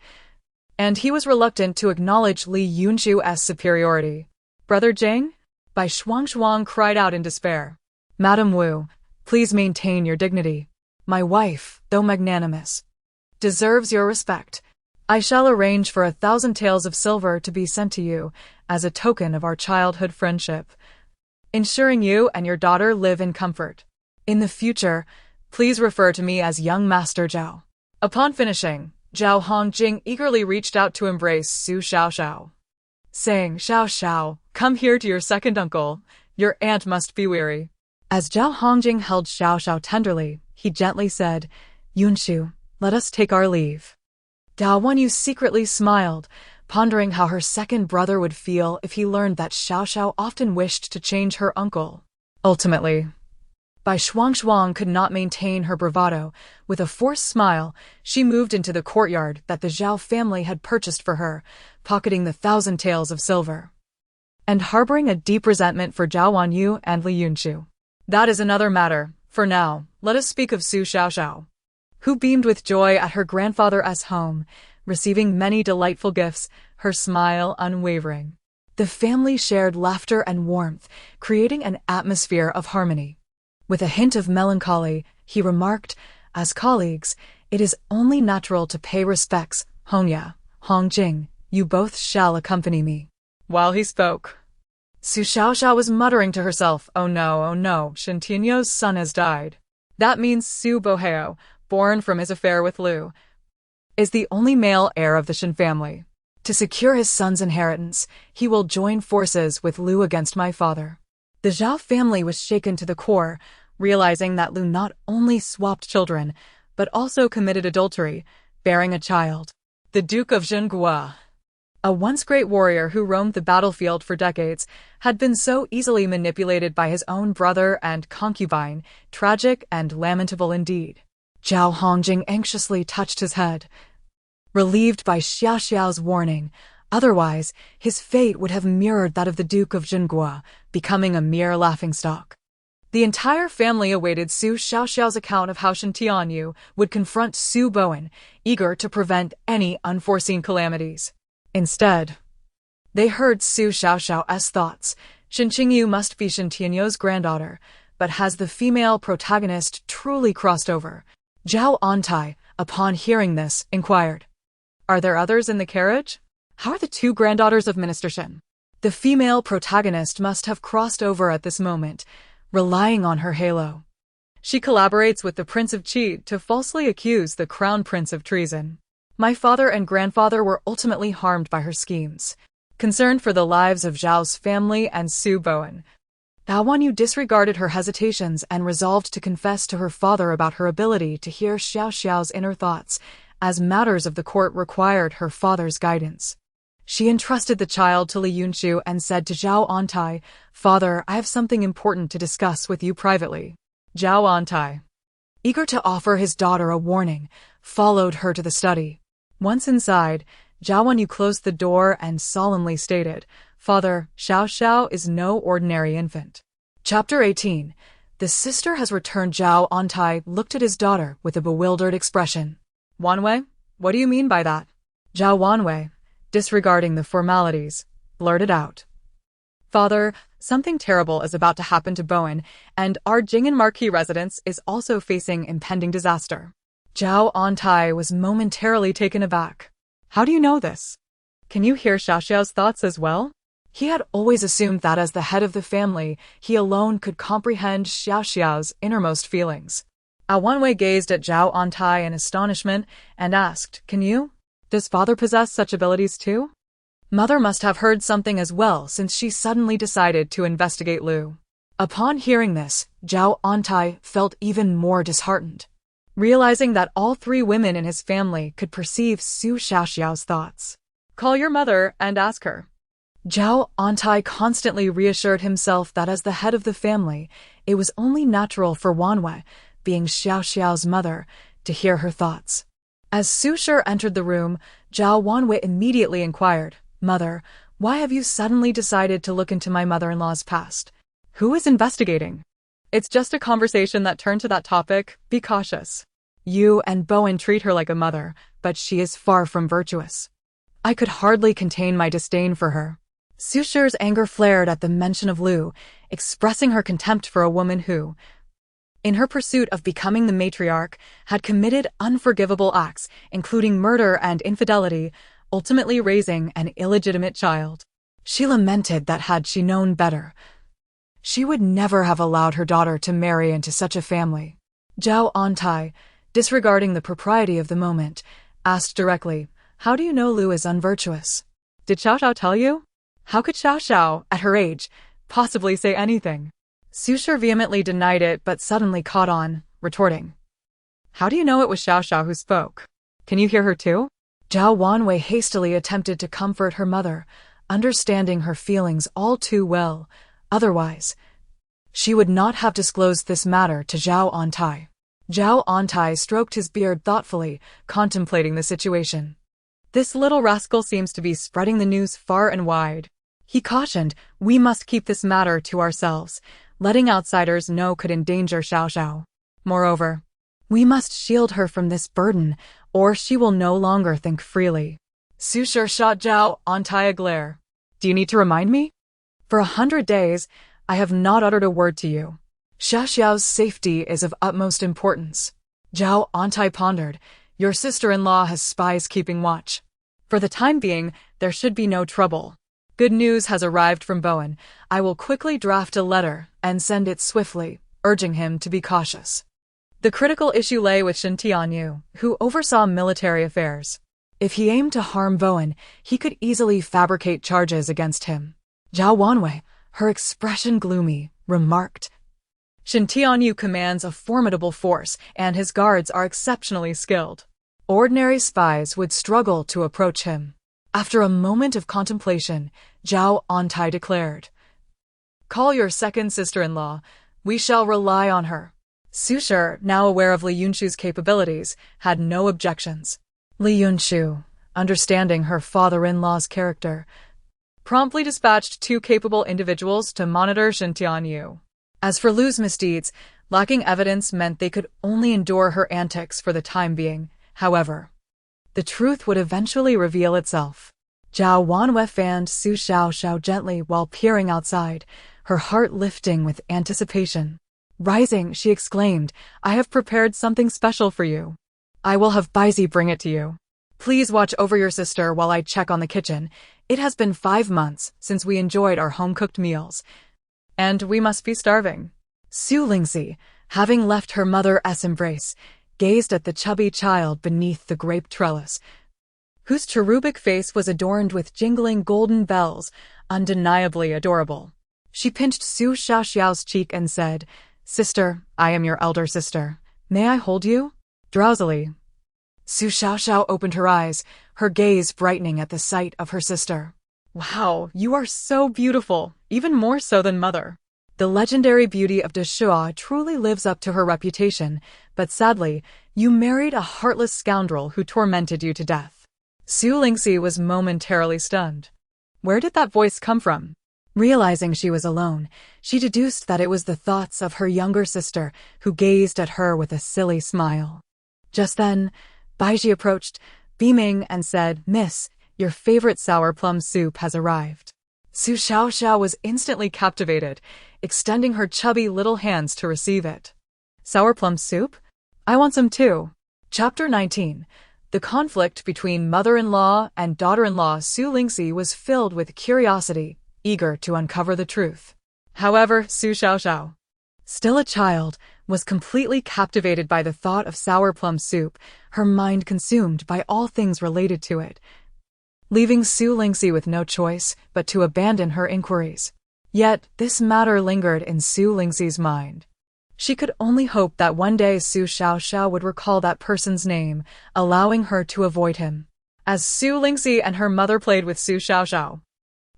and he was reluctant to acknowledge Li Yunshu's superiority. "Brother Jing?" Bai Shuangshuang cried out in despair. "Madam Wu, please maintain your dignity. My wife, though magnanimous, deserves your respect. I shall arrange for 1,000 taels of silver to be sent to you as a token of our childhood friendship, ensuring you and your daughter live in comfort. In the future, please refer to me as young Master Zhao." Upon finishing, Zhao Hongjing eagerly reached out to embrace Su Xiao Xiao, saying, "Xiao Xiao, come here to your second uncle. Your aunt must be weary." As Zhao Hongjing held Xiao Xiao tenderly, he gently said, "Yunshu, let us take our leave." Zhao Wanyu secretly smiled, pondering how her second brother would feel if he learned that Xiao Xiao often wished to change her uncle. Ultimately, Bai Shuangshuang could not maintain her bravado. With a forced smile, she moved into the courtyard that the Zhao family had purchased for her, pocketing the 1,000 taels of silver, and harboring a deep resentment for Zhao Wanyu and Li Yunshu. That is another matter. For now, let us speak of Su Xiao Xiao, who beamed with joy at her grandfather's home, receiving many delightful gifts, her smile unwavering. The family shared laughter and warmth, creating an atmosphere of harmony. With a hint of melancholy, he remarked, "As colleagues, it is only natural to pay respects. Hongya, Hongjing, you both shall accompany me." While he spoke, Su Xiaoxiao was muttering to herself, oh no, Shintinyo's son has died. That means Su Boheo, born from his affair with Lu, is the only male heir of the Shin family. To secure his son's inheritance, he will join forces with Lu against my father." The Zhao family was shaken to the core, realizing that Lu not only swapped children, but also committed adultery, bearing a child. The Duke of Zhenghua, a once great warrior who roamed the battlefield for decades, had been so easily manipulated by his own brother and concubine, tragic and lamentable indeed. Zhao Hongjing anxiously touched his head. relieved by Xiao Xiao's warning. Otherwise, his fate would have mirrored that of the Duke of Zhenghua, becoming a mere laughingstock. The entire family awaited Su Xiaoxiao's account of how Shen Tianyu would confront Su Bowen, eager to prevent any unforeseen calamities. Instead, they heard Su Xiaoxiao's thoughts. Shen Qingyu must be Shen Tianyu's granddaughter, but has the female protagonist truly crossed over? Zhao Auntie, upon hearing this, inquired, "Are there others in the carriage? How are the two granddaughters of Minister Shen?" The female protagonist must have crossed over at this moment, relying on her halo. She collaborates with the Prince of Qi to falsely accuse the Crown Prince of treason. My father and grandfather were ultimately harmed by her schemes. Concerned for the lives of Zhao's family and Su Bowen, Dao Wanyu disregarded her hesitations and resolved to confess to her father about her ability to hear Xiao Xiao's inner thoughts, as matters of the court required her father's guidance. She entrusted the child to Li Yunshu and said to Zhao Auntie, "Father, I have something important to discuss with you privately." Zhao Auntie, eager to offer his daughter a warning, followed her to the study. Once inside, Zhao Wanyu closed the door and solemnly stated, "Father, Xiao Xiao is no ordinary infant." Chapter 18. The sister has returned. Zhao Auntie looked at his daughter with a bewildered expression. "Wanwei, what do you mean by that?" Zhao Wanwei, disregarding the formalities, blurted out, "Father, something terrible is about to happen to Bowen, and our Jing'an Marquis residence is also facing impending disaster." Zhao Auntie was momentarily taken aback. "How do you know this? Can you hear Xiao Xiao's thoughts as well?" He had always assumed that as the head of the family, he alone could comprehend Xiao Xiao's innermost feelings. Wanwei gazed at Zhao Auntie in astonishment and asked, "Can you? Does father possess such abilities too?" Mother must have heard something as well, since she suddenly decided to investigate Lu. Upon hearing this, Zhao Auntie felt even more disheartened, realizing that all three women in his family could perceive Su Xiaoxiao's thoughts. "Call your mother and ask her." Zhao Auntie constantly reassured himself that as the head of the family, it was only natural for Wanwei, being Xiao Xiao's mother, to hear her thoughts. As Su Shi entered the room, Zhao Wanwei immediately inquired, "Mother, why have you suddenly decided to look into my mother-in-law's past? Who is investigating?" "It's just a conversation that turned to that topic. Be cautious. You and Bowen treat her like a mother, but she is far from virtuous." I could hardly contain my disdain for her. Su Shi's anger flared at the mention of Lu, expressing her contempt for a woman who, in her pursuit of becoming the matriarch, had committed unforgivable acts, including murder and infidelity, ultimately raising an illegitimate child. She lamented that had she known better, she would never have allowed her daughter to marry into such a family. Zhao Auntie, disregarding the propriety of the moment, asked directly, "How do you know Lu is unvirtuous? Did Xiao Xiao tell you? How could Xiao Xiao, at her age, possibly say anything?" Su Shi vehemently denied it but suddenly caught on, retorting, "How do you know it was Xiao Xiao who spoke? Can you hear her too?" Zhao Wanwei hastily attempted to comfort her mother, understanding her feelings all too well. Otherwise, she would not have disclosed this matter to Zhao Auntie. Zhao Auntie stroked his beard thoughtfully, contemplating the situation. "This little rascal seems to be spreading the news far and wide." He cautioned, "We must keep this matter to ourselves. Letting outsiders know could endanger Xiao Xiao. Moreover, we must shield her from this burden, or she will no longer think freely." Su Shi shot Zhao Auntie a glare. "Do you need to remind me? For 100 days, I have not uttered a word to you. Xiao Xiao's safety is of utmost importance." Zhao Auntie pondered, "Your sister-in-law has spies keeping watch. For the time being, there should be no trouble. Good news has arrived from Bowen. I will quickly draft a letter and send it swiftly, urging him to be cautious." The critical issue lay with Shen Tianyu, who oversaw military affairs. If he aimed to harm Bowen, he could easily fabricate charges against him. Zhao Wanwei, her expression gloomy, remarked, "Shen Tianyu commands a formidable force, and his guards are exceptionally skilled. Ordinary spies would struggle to approach him." After a moment of contemplation, Zhao Auntie declared, "Call your second sister-in-law. We shall rely on her." Su Shi, now aware of Li Yunshu's capabilities, had no objections. Li Yunshu, understanding her father-in-law's character, promptly dispatched two capable individuals to monitor Xintianyu. As for Lu's misdeeds, lacking evidence meant they could only endure her antics for the time being. However, the truth would eventually reveal itself. Zhao Wanwei fanned Su Xiaoxiao gently while peering outside, her heart lifting with anticipation. Rising, she exclaimed, "I have prepared something special for you. I will have Baizi bring it to you. Please watch over your sister while I check on the kitchen. It has been 5 months since we enjoyed our home-cooked meals, and we must be starving." Su Lingxi, having left her mother's embrace, gazed at the chubby child beneath the grape trellis, whose cherubic face was adorned with jingling golden bells, undeniably adorable. She pinched Su Xiaoxiao's cheek and said, "Sister, I am your elder sister. May I hold you?" Drowsily, Su Xiaoxiao opened her eyes, her gaze brightening at the sight of her sister. "Wow, you are so beautiful, even more so than mother." The legendary beauty of Deshua truly lives up to her reputation, but sadly, you married a heartless scoundrel who tormented you to death. Su Lingxi was momentarily stunned. Where did that voice come from? Realizing she was alone, she deduced that it was the thoughts of her younger sister, who gazed at her with a silly smile. Just then, Baiji approached, beaming, and said, "Miss, your favorite sour plum soup has arrived." Su Xiaoxiao was instantly captivated, extending her chubby little hands to receive it. "Sour plum soup? I want some too." Chapter 19. The conflict between mother-in-law and daughter-in-law. Su Lingxi was filled with curiosity, eager to uncover the truth. However, Su Xiaoxiao, still a child, was completely captivated by the thought of sour plum soup, her mind consumed by all things related to it, leaving Su Lingxi with no choice but to abandon her inquiries. Yet, this matter lingered in Su Lingxi's mind. She could only hope that one day Su Xiaoxiao would recall that person's name, allowing her to avoid him. As Su Lingxi and her mother played with Su Xiaoxiao,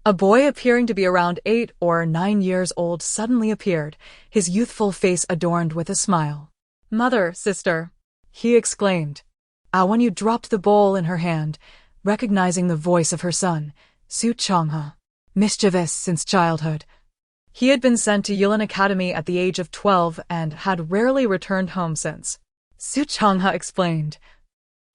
a boy appearing to be around 8 or 9 years old suddenly appeared, his youthful face adorned with a smile. "Mother, sister," he exclaimed. Awenyu dropped the bowl in her hand, recognizing the voice of her son, Su Changhe. Mischievous since childhood, he had been sent to Yulin Academy at the age of 12 and had rarely returned home since. Su Changhe explained,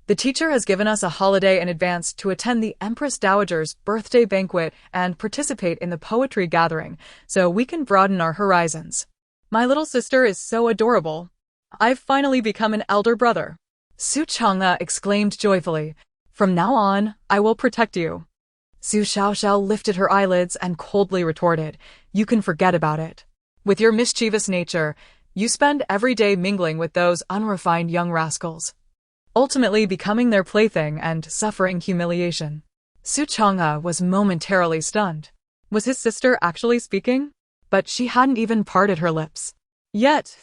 "The teacher has given us a holiday in advance to attend the Empress Dowager's birthday banquet and participate in the poetry gathering, so we can broaden our horizons. My little sister is so adorable. I've finally become an elder brother." Su Changhe exclaimed joyfully, "From now on, I will protect you." Su Xiaoxiao lifted her eyelids and coldly retorted, "You can forget about it. With your mischievous nature, you spend every day mingling with those unrefined young rascals, ultimately becoming their plaything and suffering humiliation." Su Changhe was momentarily stunned. Was his sister actually speaking? But she hadn't even parted her lips. Yet,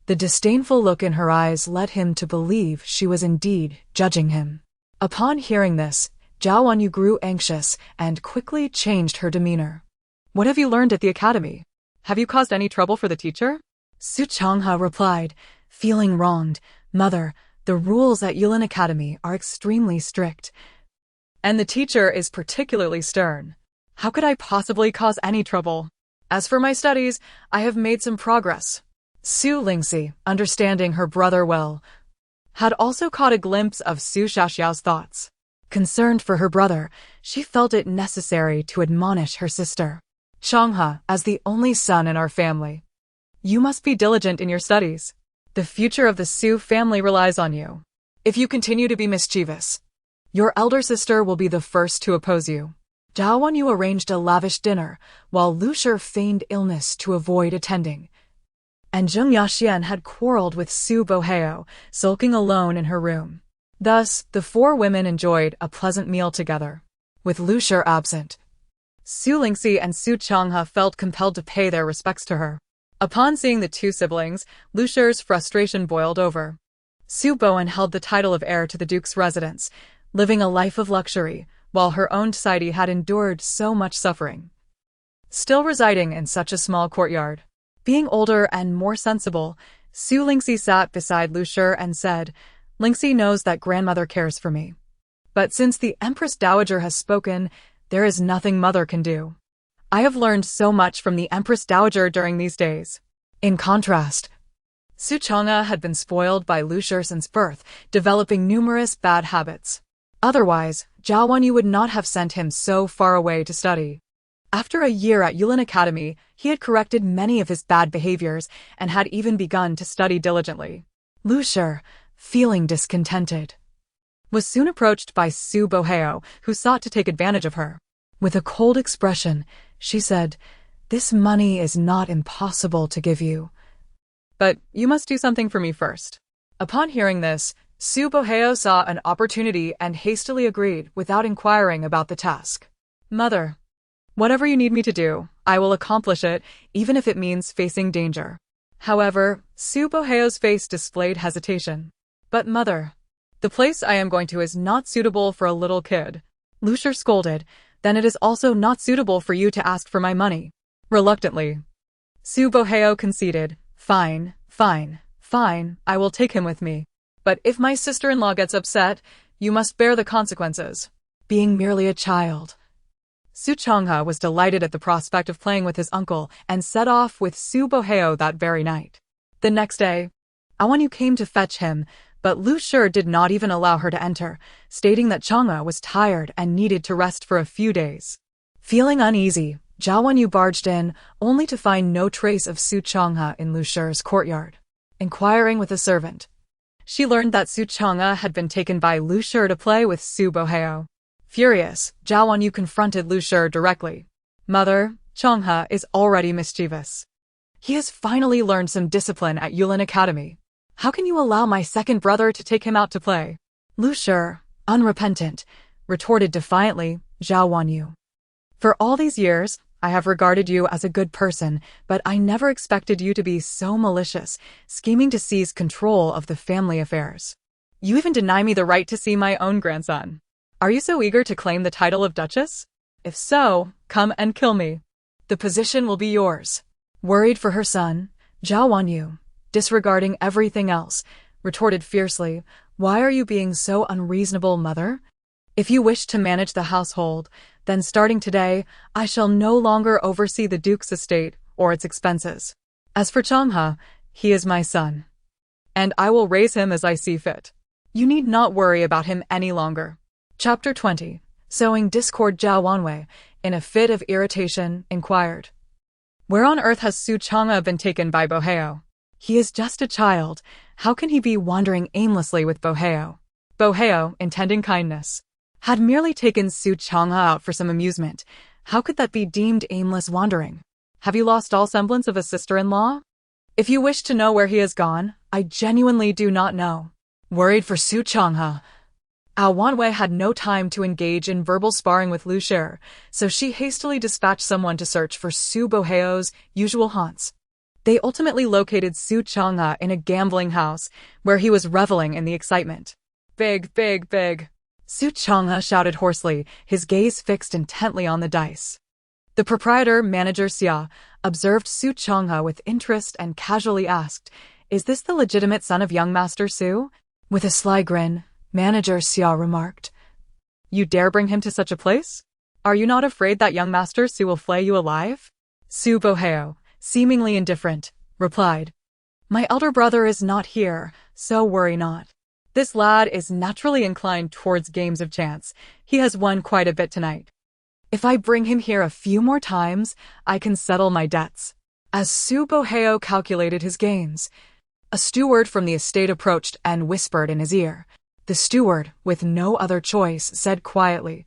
the disdainful look in her eyes led him to believe she was indeed judging him. Upon hearing this, Zhao Wanyu grew anxious and quickly changed her demeanor. "What have you learned at the academy? Have you caused any trouble for the teacher?" Su Changhe replied, feeling wronged, "Mother, the rules at Yulin Academy are extremely strict, and the teacher is particularly stern. How could I possibly cause any trouble? As for my studies, I have made some progress." Su Lingxi, understanding her brother well, had also caught a glimpse of Su Xiaoxiao's thoughts. Concerned for her brother, she felt it necessary to admonish her sister. "Changhe, as the only son in our family, you must be diligent in your studies. The future of the Su family relies on you. If you continue to be mischievous, your elder sister will be the first to oppose you." Zhao Wanyu arranged a lavish dinner, while Lu Shi feigned illness to avoid attending, and Zheng Yaxian had quarreled with Su Boheo, sulking alone in her room. Thus, the 4 women enjoyed a pleasant meal together. With Lu Shi absent, Su Lingxi and Su Changhe felt compelled to pay their respects to her. Upon seeing the 2 siblings, Lu Shi's frustration boiled over. Su Bowen held the title of heir to the duke's residence, living a life of luxury, while her own society had endured so much suffering. Still residing in such a small courtyard, being older and more sensible, Su Lingxi sat beside Lu Shi and said, Lingxi knows that grandmother cares for me. But since the Empress Dowager has spoken, there is nothing mother can do. I have learned so much from the Empress Dowager during these days. In contrast, Su Chang'e had been spoiled by Lu Shi since birth, developing numerous bad habits. Otherwise, Zhao Wanyu would not have sent him so far away to study. After a year at Yulin Academy, he had corrected many of his bad behaviors and had even begun to study diligently. Lu Shi, feeling discontented, was soon approached by Su Boheo, who sought to take advantage of her. With a cold expression, she said, "This money is not impossible to give you, but you must do something for me first." Upon hearing this, Su Boheo saw an opportunity and hastily agreed without inquiring about the task. "Mother, whatever you need me to do, I will accomplish it, even if it means facing danger." However, Su Boheo's face displayed hesitation. "But mother, the place I am going to is not suitable for a little kid." Lu Shi scolded, "Then it is also not suitable for you to ask for my money." Reluctantly, Su Boheo conceded, Fine, I will take him with me. But if my sister-in-law gets upset, you must bear the consequences." Being merely a child, Su Chang'e was delighted at the prospect of playing with his uncle and set off with Su Boheo that very night. The next day, Awanyu came to fetch him, but Lu Shi did not even allow her to enter, stating that Chang'e was tired and needed to rest for a few days. Feeling uneasy, Zhao Wanyu barged in, only to find no trace of Su Chang'e in Lu Shi's courtyard. Inquiring with a servant, she learned that Su Chang'e had been taken by Lu Shi to play with Su Boheo. Furious, Zhao Wanyu confronted Lu Shi directly. "Mother, Chang'e is already mischievous. He has finally learned some discipline at Yulin Academy. How can you allow my second brother to take him out to play?" Lu Shi, unrepentant, retorted defiantly, "Zhao Wanyu, for all these years, I have regarded you as a good person, but I never expected you to be so malicious, scheming to seize control of the family affairs. You even deny me the right to see my own grandson. Are you so eager to claim the title of Duchess? If so, come and kill me. The position will be yours." Worried for her son, Zhao Wanyu, disregarding everything else, retorted fiercely, "Why are you being so unreasonable, mother? If you wish to manage the household, then starting today, I shall no longer oversee the Duke's estate or its expenses. As for Chang'e, he is my son, and I will raise him as I see fit. You need not worry about him any longer." Chapter 20. Sowing discord. Zhao Wanwei, in a fit of irritation, inquired, "Where on earth has Su Chang'e been taken by Boheo? He is just a child. How can he be wandering aimlessly with Boheo?" Boheo, intending kindness, had merely taken Su Chang'e out for some amusement. How could that be deemed aimless wandering? Have you lost all semblance of a sister-in-law? If you wish to know where he has gone, I genuinely do not know. Worried for Su Chang'e, Wanwei had no time to engage in verbal sparring with Lu Shi, so she hastily dispatched someone to search for Su Boheo's usual haunts. They ultimately located Su Chang'e in a gambling house, where he was reveling in the excitement. "Big. Su Chang'e shouted hoarsely, his gaze fixed intently on the dice. The proprietor, Manager Xia, observed Su Chang'e with interest and casually asked, "Is this the legitimate son of young Master Su?" With a sly grin, Manager Xia remarked, "You dare bring him to such a place? Are you not afraid that young Master Su will flay you alive?" Su Boheo, seemingly indifferent, replied, "My elder brother is not here, so worry not. This lad is naturally inclined towards games of chance. He has won quite a bit tonight. If I bring him here a few more times, I can settle my debts." As Su Boheo calculated his gains, a steward from the estate approached and whispered in his ear. The steward, with no other choice, said quietly,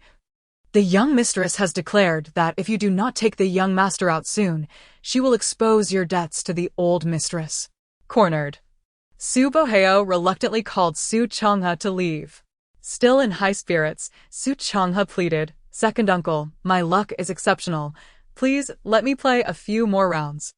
"The young mistress has declared that if you do not take the young master out soon, she will expose your debts to the old mistress." Cornered, Su Boheo reluctantly called Su Chang'e to leave. Still in high spirits, Su Chang'e pleaded, "Second uncle, my luck is exceptional. Please let me play a few more rounds."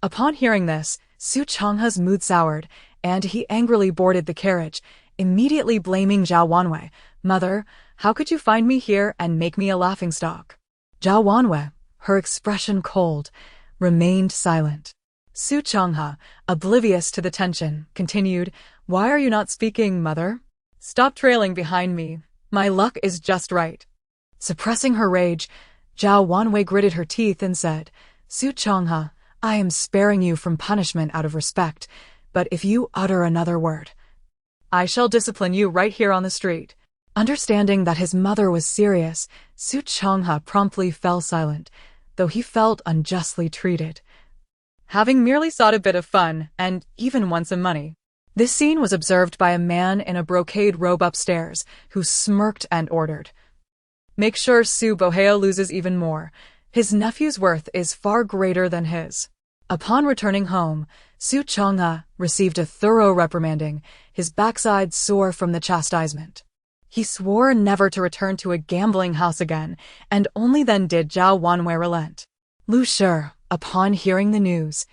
Upon hearing this, Su Chang'e's mood soured, and he angrily boarded the carriage, immediately blaming Zhao Wanwei. "Mother, how could you find me here and make me a laughingstock?" Zhao Wanwei, her expression cold, remained silent. Su Changha, oblivious to the tension, continued, "Why are you not speaking, mother? Stop trailing behind me. My luck is just right." Suppressing her rage, Zhao Wanwei gritted her teeth and said, "Su Changha, I am sparing you from punishment out of respect, but if you utter another word, I shall discipline you right here on the street." Understanding that his mother was serious, Su Changha promptly fell silent, though he felt unjustly treated, having merely sought a bit of fun and even won some money. This scene was observed by a man in a brocade robe upstairs, who smirked and ordered, "Make sure Su Boheo loses even more. His nephew's worth is far greater than his." Upon returning home, Su Changha received a thorough reprimanding, his backside sore from the chastisement. He swore never to return to a gambling house again, and only then did Zhao Wanwei relent. Lu Shi, upon hearing the news,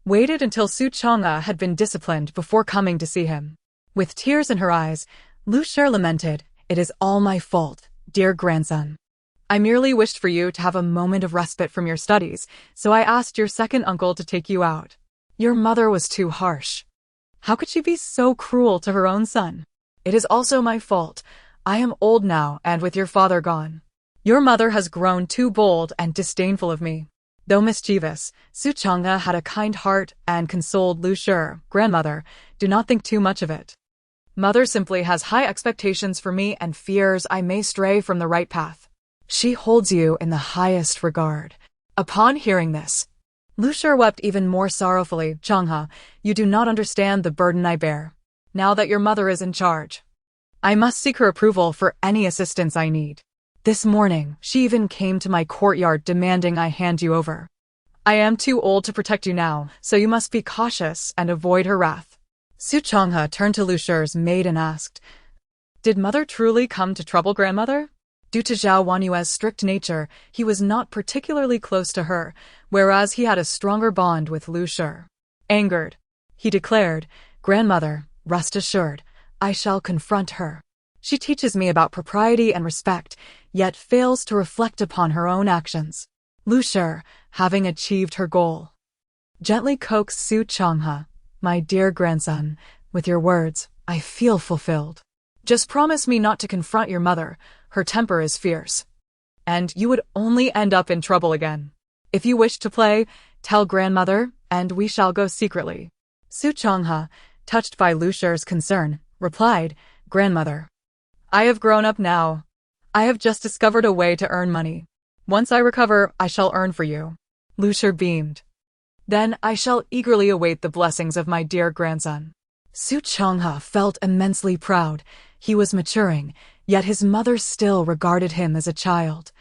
waited until Su Changha had been disciplined before coming to see him. With tears in her eyes, Lu Shi lamented, "It is all my fault, dear grandson. I merely wished for you to have a moment of respite from your studies, so I asked your second uncle to take you out. Your mother was too harsh. How could she be so cruel to her own son? It is also my fault. I am old now, and with your father gone, your mother has grown too bold and disdainful of me." Though mischievous, Su Changha had a kind heart and consoled Lu Shi, "Grandmother, do not think too much of it. Mother simply has high expectations for me and fears I may stray from the right path. She holds you in the highest regard." Upon hearing this, Lu Shi wept even more sorrowfully. "Changha, you do not understand the burden I bear. Now that your mother is in charge, I must seek her approval for any assistance I need. This morning, she even came to my courtyard demanding I hand you over. I am too old to protect you now, so you must be cautious and avoid her wrath." Su Changha turned to Lu Shi's maid and asked, "Did mother truly come to trouble grandmother?" Due to Zhao Wanwei's strict nature, he was not particularly close to her, whereas he had a stronger bond with Lu Shi. Angered, he declared, "Grandmother, rest assured, I shall confront her. She teaches me about propriety and respect, yet fails to reflect upon her own actions." Lu Shi, having achieved her goal, gently coaxed Su Changha, "My dear grandson, with your words, I feel fulfilled. Just promise me not to confront your mother. Her temper is fierce, and you would only end up in trouble again. If you wish to play, tell grandmother, and we shall go secretly." Su Changha, touched by Lu Shi's concern, replied, "Grandmother, I have grown up now. I have just discovered a way to earn money. Once I recover, I shall earn for you." Lu Shi beamed. "Then I shall eagerly await the blessings of my dear grandson." Su Changha felt immensely proud. He was maturing, yet his mother still regarded him as a child,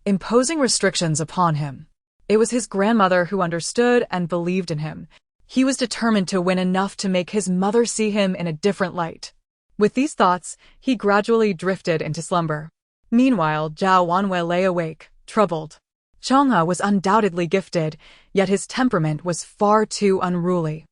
imposing restrictions upon him. It was his grandmother who understood and believed in him. He was determined to win enough to make his mother see him in a different light. With these thoughts, he gradually drifted into slumber. Meanwhile, Zhao Wanwei lay awake, troubled. Changha was undoubtedly gifted, yet his temperament was far too unruly.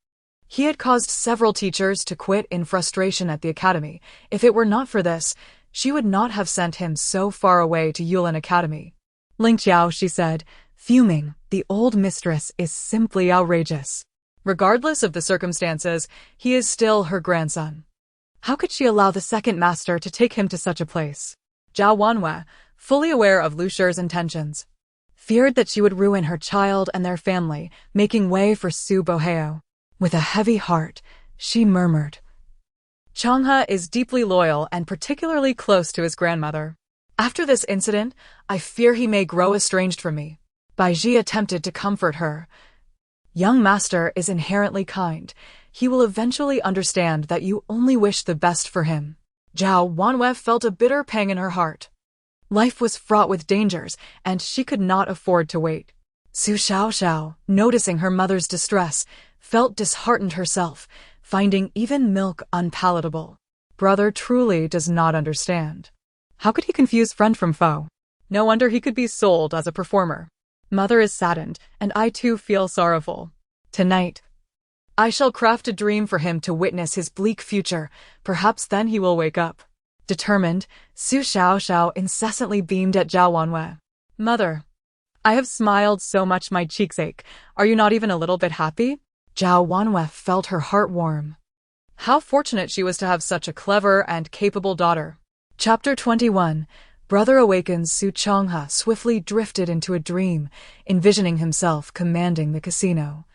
He had caused several teachers to quit in frustration at the academy. If it were not for this, she would not have sent him so far away to Yulin Academy. "Ling Qiao," she said, fuming, "the old mistress is simply outrageous. Regardless of the circumstances, he is still her grandson. How could she allow the second master to take him to such a place?" Zhao Wanwei, fully aware of Lu Shi's intentions, feared that she would ruin her child and their family, making way for Su Boheo. With a heavy heart, she murmured, "Changha is deeply loyal and particularly close to his grandmother. After this incident, I fear he may grow estranged from me." Bai Ji attempted to comfort her. "Young master is inherently kind. He will eventually understand that you only wish the best for him." Zhao Wanwei felt a bitter pang in her heart. Life was fraught with dangers, and she could not afford to wait. Su Xiaoxiao, noticing her mother's distress, felt disheartened herself, finding even milk unpalatable. Brother truly does not understand. How could he confuse friend from foe? No wonder he could be sold as a performer. Mother is saddened, and I too feel sorrowful. Tonight, I shall craft a dream for him to witness his bleak future. Perhaps then he will wake up. Determined, Su Xiaoxiao incessantly beamed at Zhao Wanwei. "Mother, I have smiled so much my cheeks ache. Are you not even a little bit happy? Zhao Wanwe felt her heart warm. How fortunate she was to have such a clever and capable daughter. Chapter 21. Brother awakens. Su Changhe swiftly drifted into a dream, envisioning himself commanding the casino.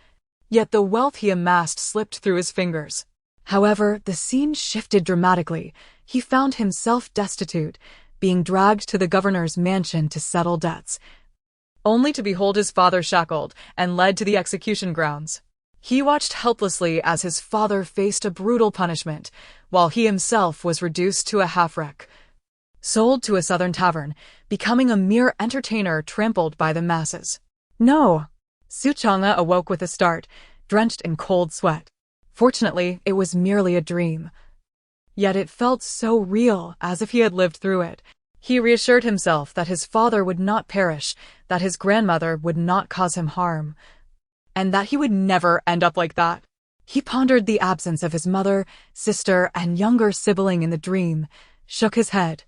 Yet the wealth he amassed slipped through his fingers. However, the scene shifted dramatically. He found himself destitute, being dragged to the governor's mansion to settle debts, only to behold his father shackled and led to the execution grounds. He watched helplessly as his father faced a brutal punishment, while he himself was reduced to a half-wreck, sold to a southern tavern, becoming a mere entertainer trampled by the masses. No! Su Changhe awoke with a start, drenched in cold sweat. Fortunately, it was merely a dream. Yet it felt so real, as if he had lived through it. He reassured himself that his father would not perish, that his grandmother would not cause him harm, and that he would never end up like that. He pondered the absence of his mother, sister, and younger sibling in the dream, shook his head,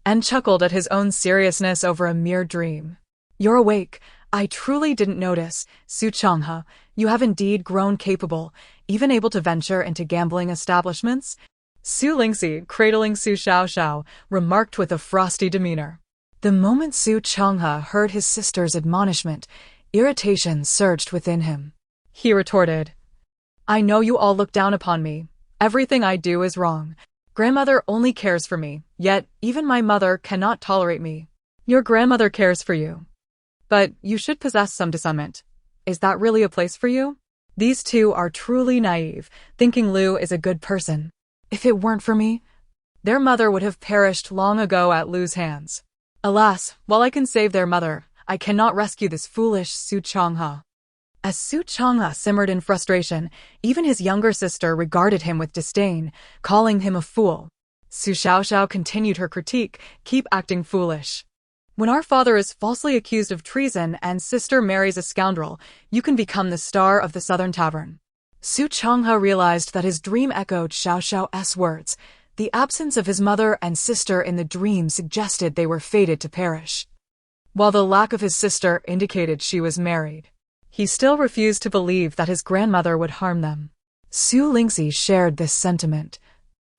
and chuckled at his own seriousness over a mere dream. You're awake. I truly didn't notice, Su Changhe. You have indeed grown capable, even able to venture into gambling establishments? Su Lingxi, cradling Su Xiaoxiao, remarked with a frosty demeanor. The moment Su Changhe heard his sister's admonishment, irritation surged within him. He retorted, I know you all look down upon me. Everything I do is wrong. Grandmother only cares for me, yet even my mother cannot tolerate me. Your grandmother cares for you, but you should possess some discernment. Is that really a place for you? These two are truly naive, thinking Lu is a good person. If it weren't for me, their mother would have perished long ago at Lu's hands. Alas, while I can save their mother, I cannot rescue this foolish Su Changhe. As Su Changhe simmered in frustration, even his younger sister regarded him with disdain, calling him a fool. Su Xiaoxiao continued her critique, keep acting foolish. When our father is falsely accused of treason and sister marries a scoundrel, you can become the star of the Southern Tavern. Su Changhe realized that his dream echoed Xiaoxiao's words. The absence of his mother and sister in the dream suggested they were fated to perish, while the lack of his sister indicated she was married. He still refused to believe that his grandmother would harm them. Su Lingxi shared this sentiment,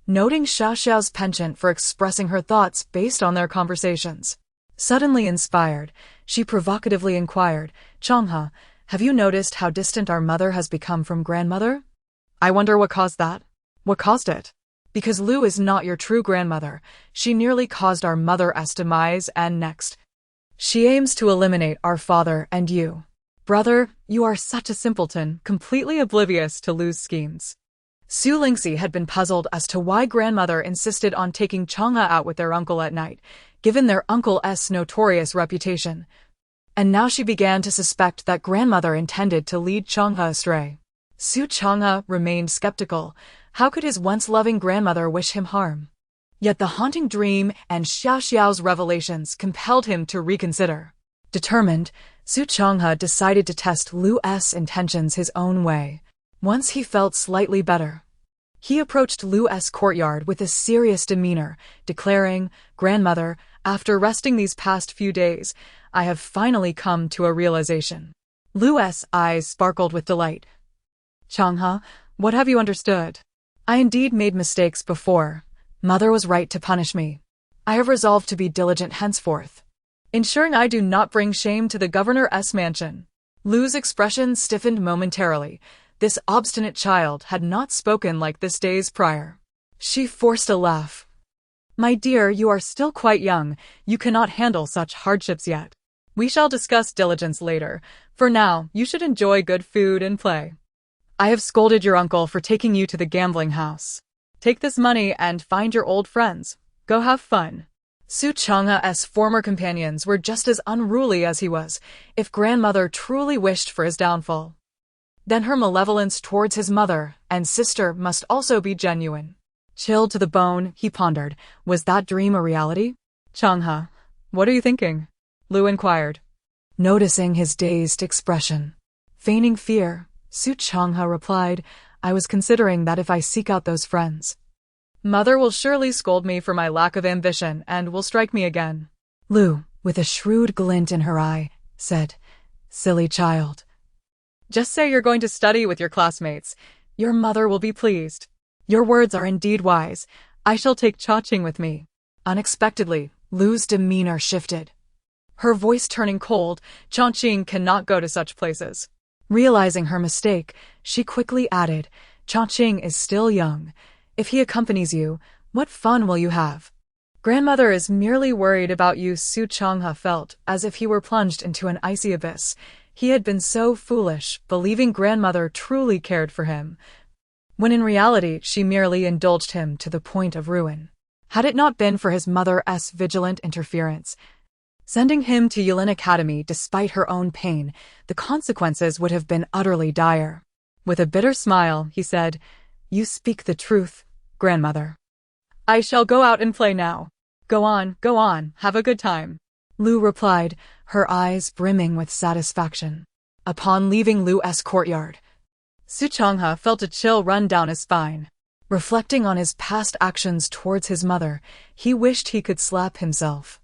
noting Xiaoxiao's penchant for expressing her thoughts based on their conversations. Suddenly inspired, she provocatively inquired, Changhe, have you noticed how distant our mother has become from grandmother? I wonder what caused that. What caused it? Because Lu is not your true grandmother. She nearly caused our mother's demise, and next, she aims to eliminate our father and you. Brother, you are such a simpleton, completely oblivious to Lu's schemes. Su Lingxi had been puzzled as to why grandmother insisted on taking Changhe out with their uncle at night, given their uncle's notorious reputation. And now she began to suspect that grandmother intended to lead Changhe astray. Su Changhe remained skeptical. How could his once-loving grandmother wish him harm? Yet the haunting dream and Xiaoxiao's revelations compelled him to reconsider. Determined, Su Changhe decided to test Lu's intentions his own way. Once he felt slightly better, he approached Lu's courtyard with a serious demeanor, declaring, Grandmother, after resting these past few days, I have finally come to a realization. Lu's eyes sparkled with delight. Changhe, what have you understood? I indeed made mistakes before. Mother was right to punish me. I have resolved to be diligent henceforth, ensuring I do not bring shame to the governor's mansion. Lu's expression stiffened momentarily. This obstinate child had not spoken like this days prior. She forced a laugh. My dear, you are still quite young. You cannot handle such hardships yet. We shall discuss diligence later. For now, you should enjoy good food and play. I have scolded your uncle for taking you to the gambling house. Take this money and find your old friends. Go have fun. Su Changhe's former companions were just as unruly as he was. If grandmother truly wished for his downfall, then her malevolence towards his mother and sister must also be genuine. Chilled to the bone, he pondered, was that dream a reality? Changhe, what are you thinking? Lu inquired, noticing his dazed expression. Feigning fear, Su Changhe replied, I was considering that if I seek out those friends, Mother will surely scold me for my lack of ambition and will strike me again. Lu, with a shrewd glint in her eye, said, "Silly child. Just say you're going to study with your classmates. Your mother will be pleased. Your words are indeed wise. I shall take Cha-Ching with me." Unexpectedly, Lu's demeanor shifted. Her voice turning cold. "Cha-Ching cannot go to such places." Realizing her mistake, she quickly added, "Cha-Ching is still young. If he accompanies you, what fun will you have?" "Grandmother is merely worried about you." Su Changha felt as if he were plunged into an icy abyss. He had been so foolish, believing grandmother truly cared for him, when in reality she merely indulged him to the point of ruin. Had it not been for his mother's vigilant interference, sending him to Yulin Academy despite her own pain, the consequences would have been utterly dire. With a bitter smile, he said, "You speak the truth, grandmother. I shall go out and play now." Go on, have a good time," Lu replied, her eyes brimming with satisfaction. Upon leaving Lu's courtyard, Su Changha felt a chill run down his spine. Reflecting on his past actions towards his mother, he wished he could slap himself.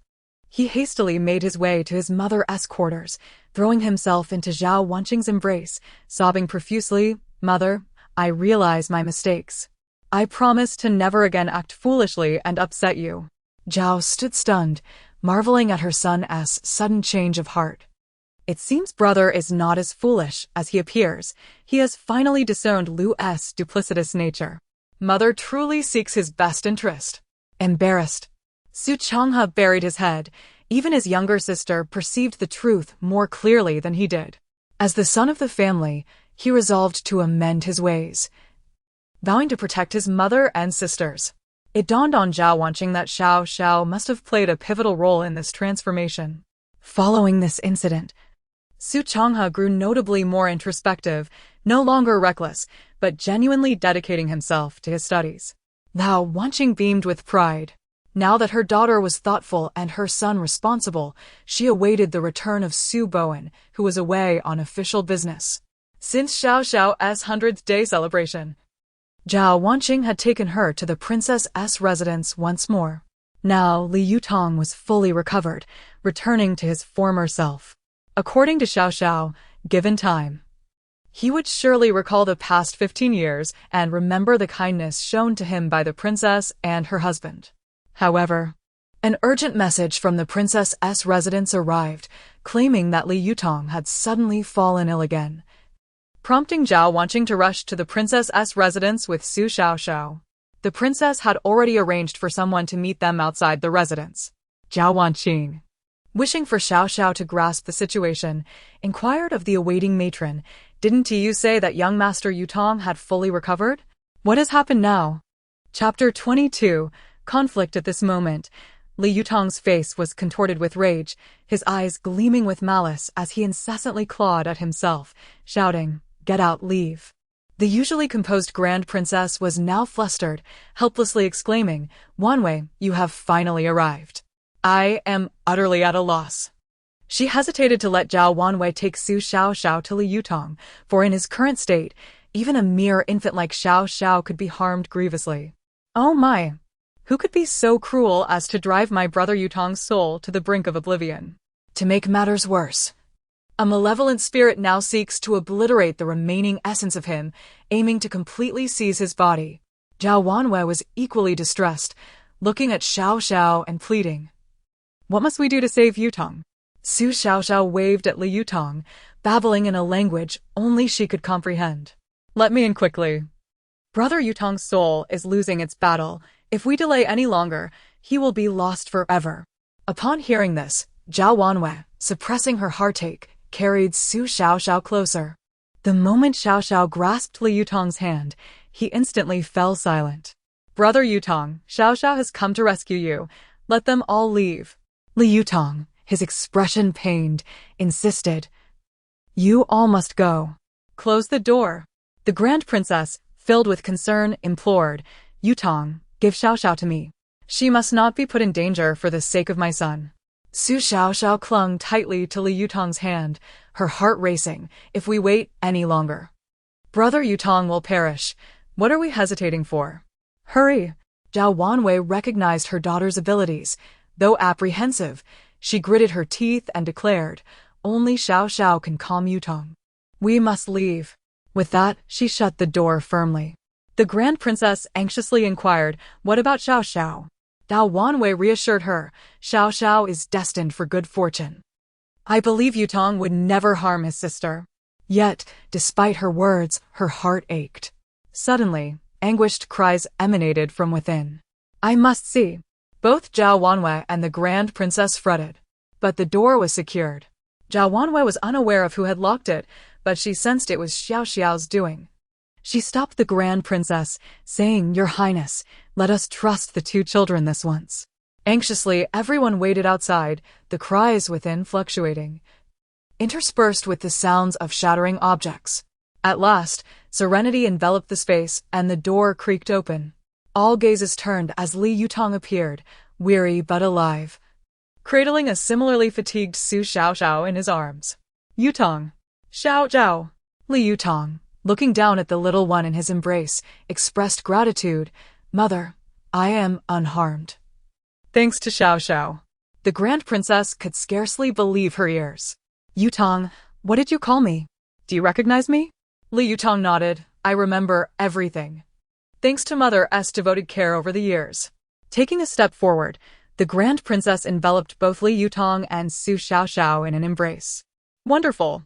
He hastily made his way to his mother's quarters, throwing himself into Zhao Wanqing's embrace, sobbing profusely, "Mother, I realize my mistakes. I promise to never again act foolishly and upset you." Zhao stood stunned, marveling at her son's sudden change of heart. It seems brother is not as foolish as he appears. He has finally disowned Lu's duplicitous nature. Mother truly seeks his best interest. Embarrassed, Su Changha buried his head. Even his younger sister perceived the truth more clearly than he did. As the son of the family, he resolved to amend his ways, vowing to protect his mother and sisters. It dawned on Zhao Wanqing that Xiao Xiao must have played a pivotal role in this transformation. Following this incident, Su Changha grew notably more introspective, no longer reckless, but genuinely dedicating himself to his studies. Zhao Wanqing beamed with pride. Now that her daughter was thoughtful and her son responsible, she awaited the return of Su Bowen, who was away on official business. Since Xiao Xiao's 100th day celebration, Zhao Wanqing had taken her to the princess's residence once more. Now Li Yutong was fully recovered, returning to his former self. According to Xiao Xiao, given time, he would surely recall the past 15 years and remember the kindness shown to him by the princess and her husband. However, an urgent message from the princess's residence arrived, claiming that Li Yutong had suddenly fallen ill again, prompting Zhao Wanqing to rush to the princess's residence with Su Xiaoxiao. The princess had already arranged for someone to meet them outside the residence. Zhao Wanqing, wishing for Xiaoxiao to grasp the situation, inquired of the awaiting matron, "Didn't you say that young Master Yutong had fully recovered? What has happened now?" Chapter 22, Conflict. At this moment, Li Yutong's face was contorted with rage, his eyes gleaming with malice as he incessantly clawed at himself, shouting, "Get out, leave." The usually composed Grand Princess was now flustered, helplessly exclaiming, "Wanwei, you have finally arrived. I am utterly at a loss." She hesitated to let Zhao Wanwei take Su Xiaoxiao to Li Yutong, for in his current state, even a mere infant like Xiao Xiao could be harmed grievously. "Oh my! Who could be so cruel as to drive my brother Yutong's soul to the brink of oblivion?" To make matters worse, a malevolent spirit now seeks to obliterate the remaining essence of him, aiming to completely seize his body. Zhao Wanwei was equally distressed, looking at Xiao Xiao and pleading, "What must we do to save Yutong?" Su Xiaoxiao waved at Li Yutong, babbling in a language only she could comprehend. "Let me in quickly. Brother Yutong's soul is losing its battle. If we delay any longer, he will be lost forever." Upon hearing this, Zhao Wanwei, suppressing her heartache, carried Su Xiaoxiao closer. The moment Xiao Xiao grasped Li Yutong's hand, he instantly fell silent. "Brother Yutong, Xiao Xiao has come to rescue you. Let them all leave." Li Yutong, his expression pained, insisted, "You all must go. Close the door." The Grand Princess, filled with concern, implored, "Yutong, give Xiao Xiao to me. She must not be put in danger for the sake of my son." Su Xiaoxiao clung tightly to Li Yutong's hand, her heart racing. "If we wait any longer, Brother Yutong will perish. What are we hesitating for? Hurry!" Zhao Wanwei recognized her daughter's abilities. Though apprehensive, she gritted her teeth and declared, only Xiao Xiao can calm Yutong. We must leave. With that, she shut the door firmly. The Grand Princess anxiously inquired, what about Xiao Xiao? Dao Wanwei reassured her, Xiao Xiao is destined for good fortune. I believe Yutong would never harm his sister. Yet, despite her words, her heart ached. Suddenly, anguished cries emanated from within. I must see. Both Zhao Wanwei and the Grand Princess fretted. But the door was secured. Zhao Wanwei was unaware of who had locked it, but she sensed it was Xiao Xiao's doing. She stopped the Grand Princess, saying, Your Highness, let us trust the two children this once. Anxiously, everyone waited outside, the cries within fluctuating, interspersed with the sounds of shattering objects. At last, serenity enveloped the space, and the door creaked open. All gazes turned as Li Yutong appeared, weary but alive, cradling a similarly fatigued Su Xiao Xiao in his arms. Yutong. Xiao Zhao. Li Yutong, looking down at the little one in his embrace, expressed gratitude. Mother, I am unharmed. Thanks to Xiao Xiao. The Grand Princess could scarcely believe her ears. Yutong, what did you call me? Do you recognize me? Li Yutong nodded. I remember everything. Thanks to Mother's devoted care over the years. Taking a step forward, the Grand Princess enveloped both Li Yutong and Su Xiao Xiao in an embrace. Wonderful.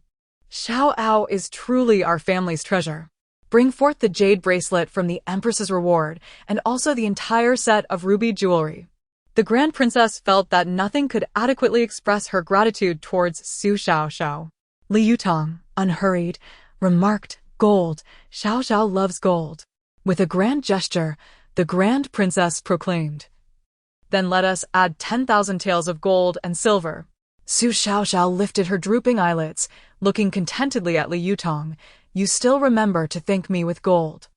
Xiao Ao is truly our family's treasure. Bring forth the jade bracelet from the Empress's reward, and also the entire set of ruby jewelry. The Grand Princess felt that nothing could adequately express her gratitude towards Su Xiao Xiao. Li Yutong, unhurried, remarked, Gold, Xiao Xiao loves gold. With a grand gesture, the Grand Princess proclaimed, Then let us add 10,000 taels of gold and silver. Su Xiao Xiao lifted her drooping eyelids, looking contentedly at Li Yutong. You still remember to thank me with gold.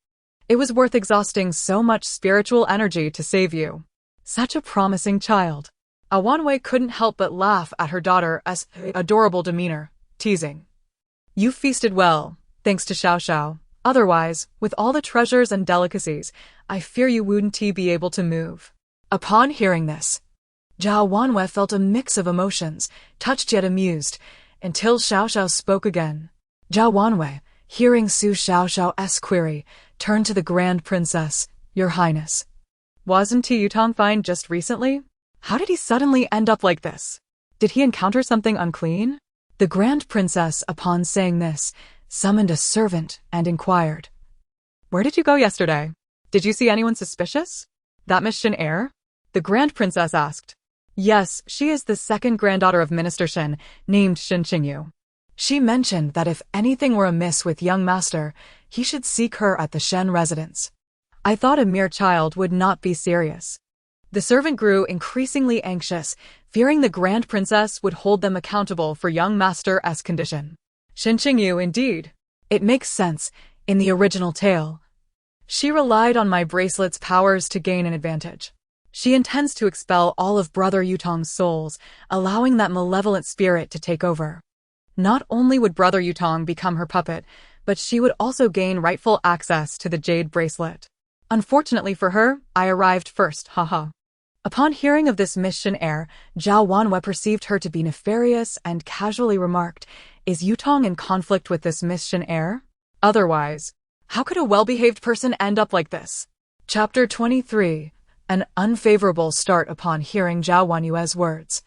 It was worth exhausting so much spiritual energy to save you. Such a promising child. Wanwei couldn't help but laugh at her daughter's adorable demeanor, teasing. You feasted well, thanks to Xiao Xiao. Otherwise, with all the treasures and delicacies, I fear you wouldn't be able to move. Upon hearing this, Zhao Wanwei felt a mix of emotions, touched yet amused, until Xiao Xiao spoke again. Zhao Wanwei, hearing Su Xiao Xiao's query, turned to the Grand Princess. Your Highness. Wasn't Yutong fine just recently? How did he suddenly end up like this? Did he encounter something unclean? The Grand Princess, upon saying this, summoned a servant and inquired. Where did you go yesterday? Did you see anyone suspicious? That Miss Shin heir? The Grand Princess asked. Yes, she is the second granddaughter of Minister Shin, named Shin Qingyu. She mentioned that if anything were amiss with young master, he should seek her at the Shen residence. I thought a mere child would not be serious. The servant grew increasingly anxious, fearing the Grand Princess would hold them accountable for young master's condition. Shin Qingyu, indeed. It makes sense, in the original tale. She relied on my bracelet's powers to gain an advantage. She intends to expel all of Brother Yutong's souls, allowing that malevolent spirit to take over. Not only would Brother Yutong become her puppet, but she would also gain rightful access to the jade bracelet. Unfortunately for her, I arrived first, haha. Upon hearing of this Miss Shin heir, Zhao Wanwei perceived her to be nefarious and casually remarked, Is Yutong in conflict with this Miss Shin heir? Otherwise, how could a well-behaved person end up like this? Chapter 23. An unfavorable start. Upon hearing Zhao Wanwei's words,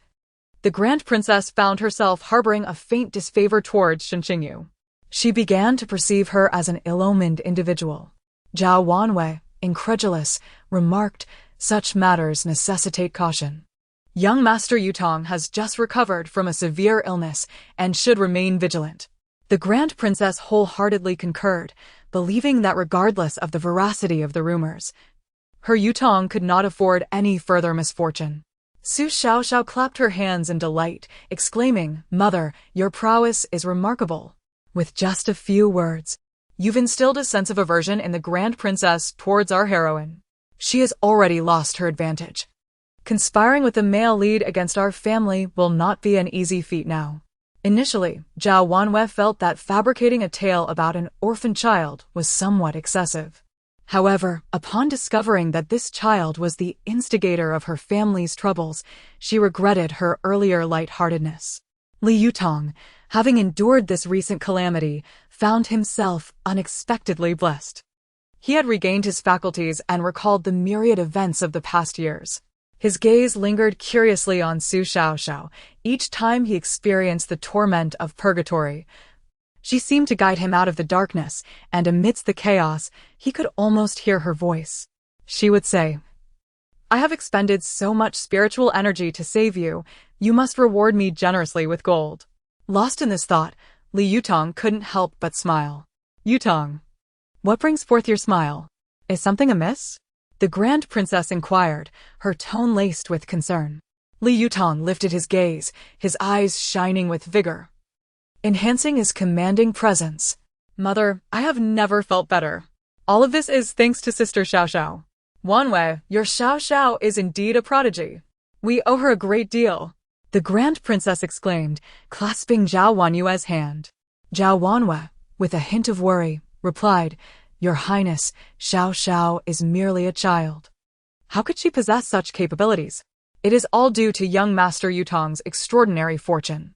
the Grand Princess found herself harboring a faint disfavor towards Shin Qingyu. She began to perceive her as an ill-omened individual. Zhao Wanwei, incredulous, remarked, Such matters necessitate caution. Young Master Yutong has just recovered from a severe illness and should remain vigilant. The Grand Princess wholeheartedly concurred, believing that regardless of the veracity of the rumors, her Yutong could not afford any further misfortune. Su Xiao Xiao clapped her hands in delight, exclaiming, Mother, your prowess is remarkable. With just a few words, you've instilled a sense of aversion in the Grand Princess towards our heroine. She has already lost her advantage. Conspiring with the male lead against our family will not be an easy feat now. Initially, Zhao Wanwei felt that fabricating a tale about an orphan child was somewhat excessive. However, upon discovering that this child was the instigator of her family's troubles, she regretted her earlier lightheartedness. Li Yutong, having endured this recent calamity, found himself unexpectedly blessed. He had regained his faculties and recalled the myriad events of the past years. His gaze lingered curiously on Su Xiaoxiao each time he experienced the torment of purgatory. She seemed to guide him out of the darkness, and amidst the chaos, he could almost hear her voice. She would say, "I have expended so much spiritual energy to save you, you must reward me generously with gold." Lost in this thought, Li Yutong couldn't help but smile. "Yutong, what brings forth your smile? Is something amiss?" The Grand Princess inquired, her tone laced with concern. Li Yutong lifted his gaze, his eyes shining with vigor, enhancing his commanding presence. "Mother, I have never felt better. All of this is thanks to Sister Xiaoxiao. Wanwei, your Xiaoxiao is indeed a prodigy. We owe her a great deal," the Grand Princess exclaimed, clasping Zhao Wanyue's hand. Zhao Wanwei, with a hint of worry, replied, "Your Highness, Xiaoxiao is merely a child. How could she possess such capabilities? It is all due to young Master Yutong's extraordinary fortune.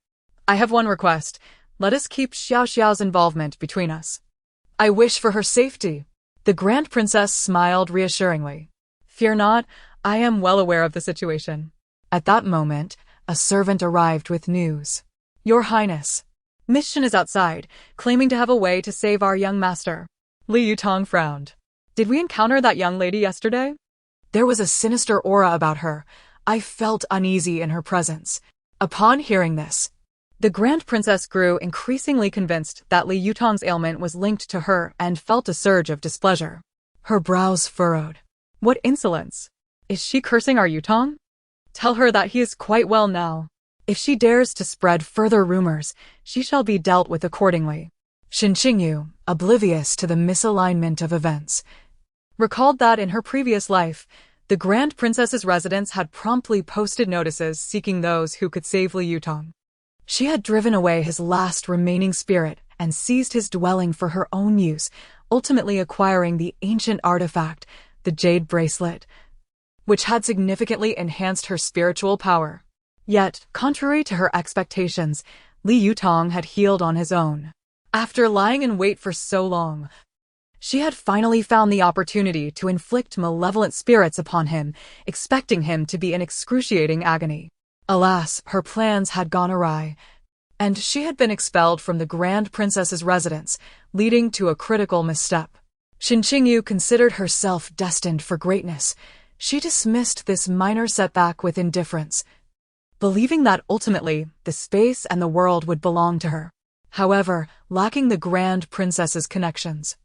I have one request. Let us keep Xiaoxiao's involvement between us. I wish for her safety." The Grand Princess smiled reassuringly. "Fear not, I am well aware of the situation." At that moment, a servant arrived with news. "Your Highness, Miss Shen is outside, claiming to have a way to save our young master." Li Yutong frowned. "Did we encounter that young lady yesterday?" There was a sinister aura about her. I felt uneasy in her presence. Upon hearing this, the Grand Princess grew increasingly convinced that Li Yutong's ailment was linked to her and felt a surge of displeasure. Her brows furrowed. "What insolence! Is she cursing our Yutong? Tell her that he is quite well now. If she dares to spread further rumors, she shall be dealt with accordingly." Shen Qingyu, oblivious to the misalignment of events, recalled that in her previous life, the Grand Princess's residence had promptly posted notices seeking those who could save Li Yutong. She had driven away his last remaining spirit and seized his dwelling for her own use, ultimately acquiring the ancient artifact, the jade bracelet, which had significantly enhanced her spiritual power. Yet, contrary to her expectations, Li Yutong had healed on his own. After lying in wait for so long, she had finally found the opportunity to inflict malevolent spirits upon him, expecting him to be in excruciating agony. Alas, her plans had gone awry, and she had been expelled from the Grand Princess's residence, leading to a critical misstep. Shen Qingyu considered herself destined for greatness. She dismissed this minor setback with indifference, believing that ultimately the space and the world would belong to her. However, lacking the Grand Princess's connections,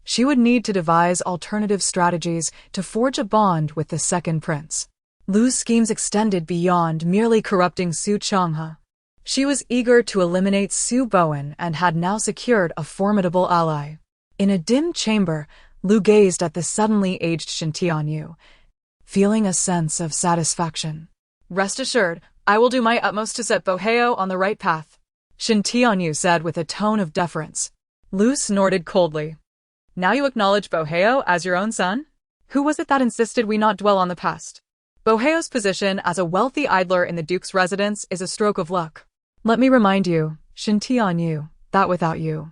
she would need to devise alternative strategies to forge a bond with the second prince. Lu's schemes extended beyond merely corrupting Su Changhe. She was eager to eliminate Su Bowen and had now secured a formidable ally. In a dim chamber, Lu gazed at the suddenly aged Shen Tianyu, feeling a sense of satisfaction. "Rest assured, I will do my utmost to set Boheo on the right path," Shen Tianyu said with a tone of deference. Lu snorted coldly. "Now you acknowledge Boheo as your own son? Who was it that insisted we not dwell on the past? Boheo's position as a wealthy idler in the Duke's residence is a stroke of luck. Let me remind you, Shen Tianyu, that without you,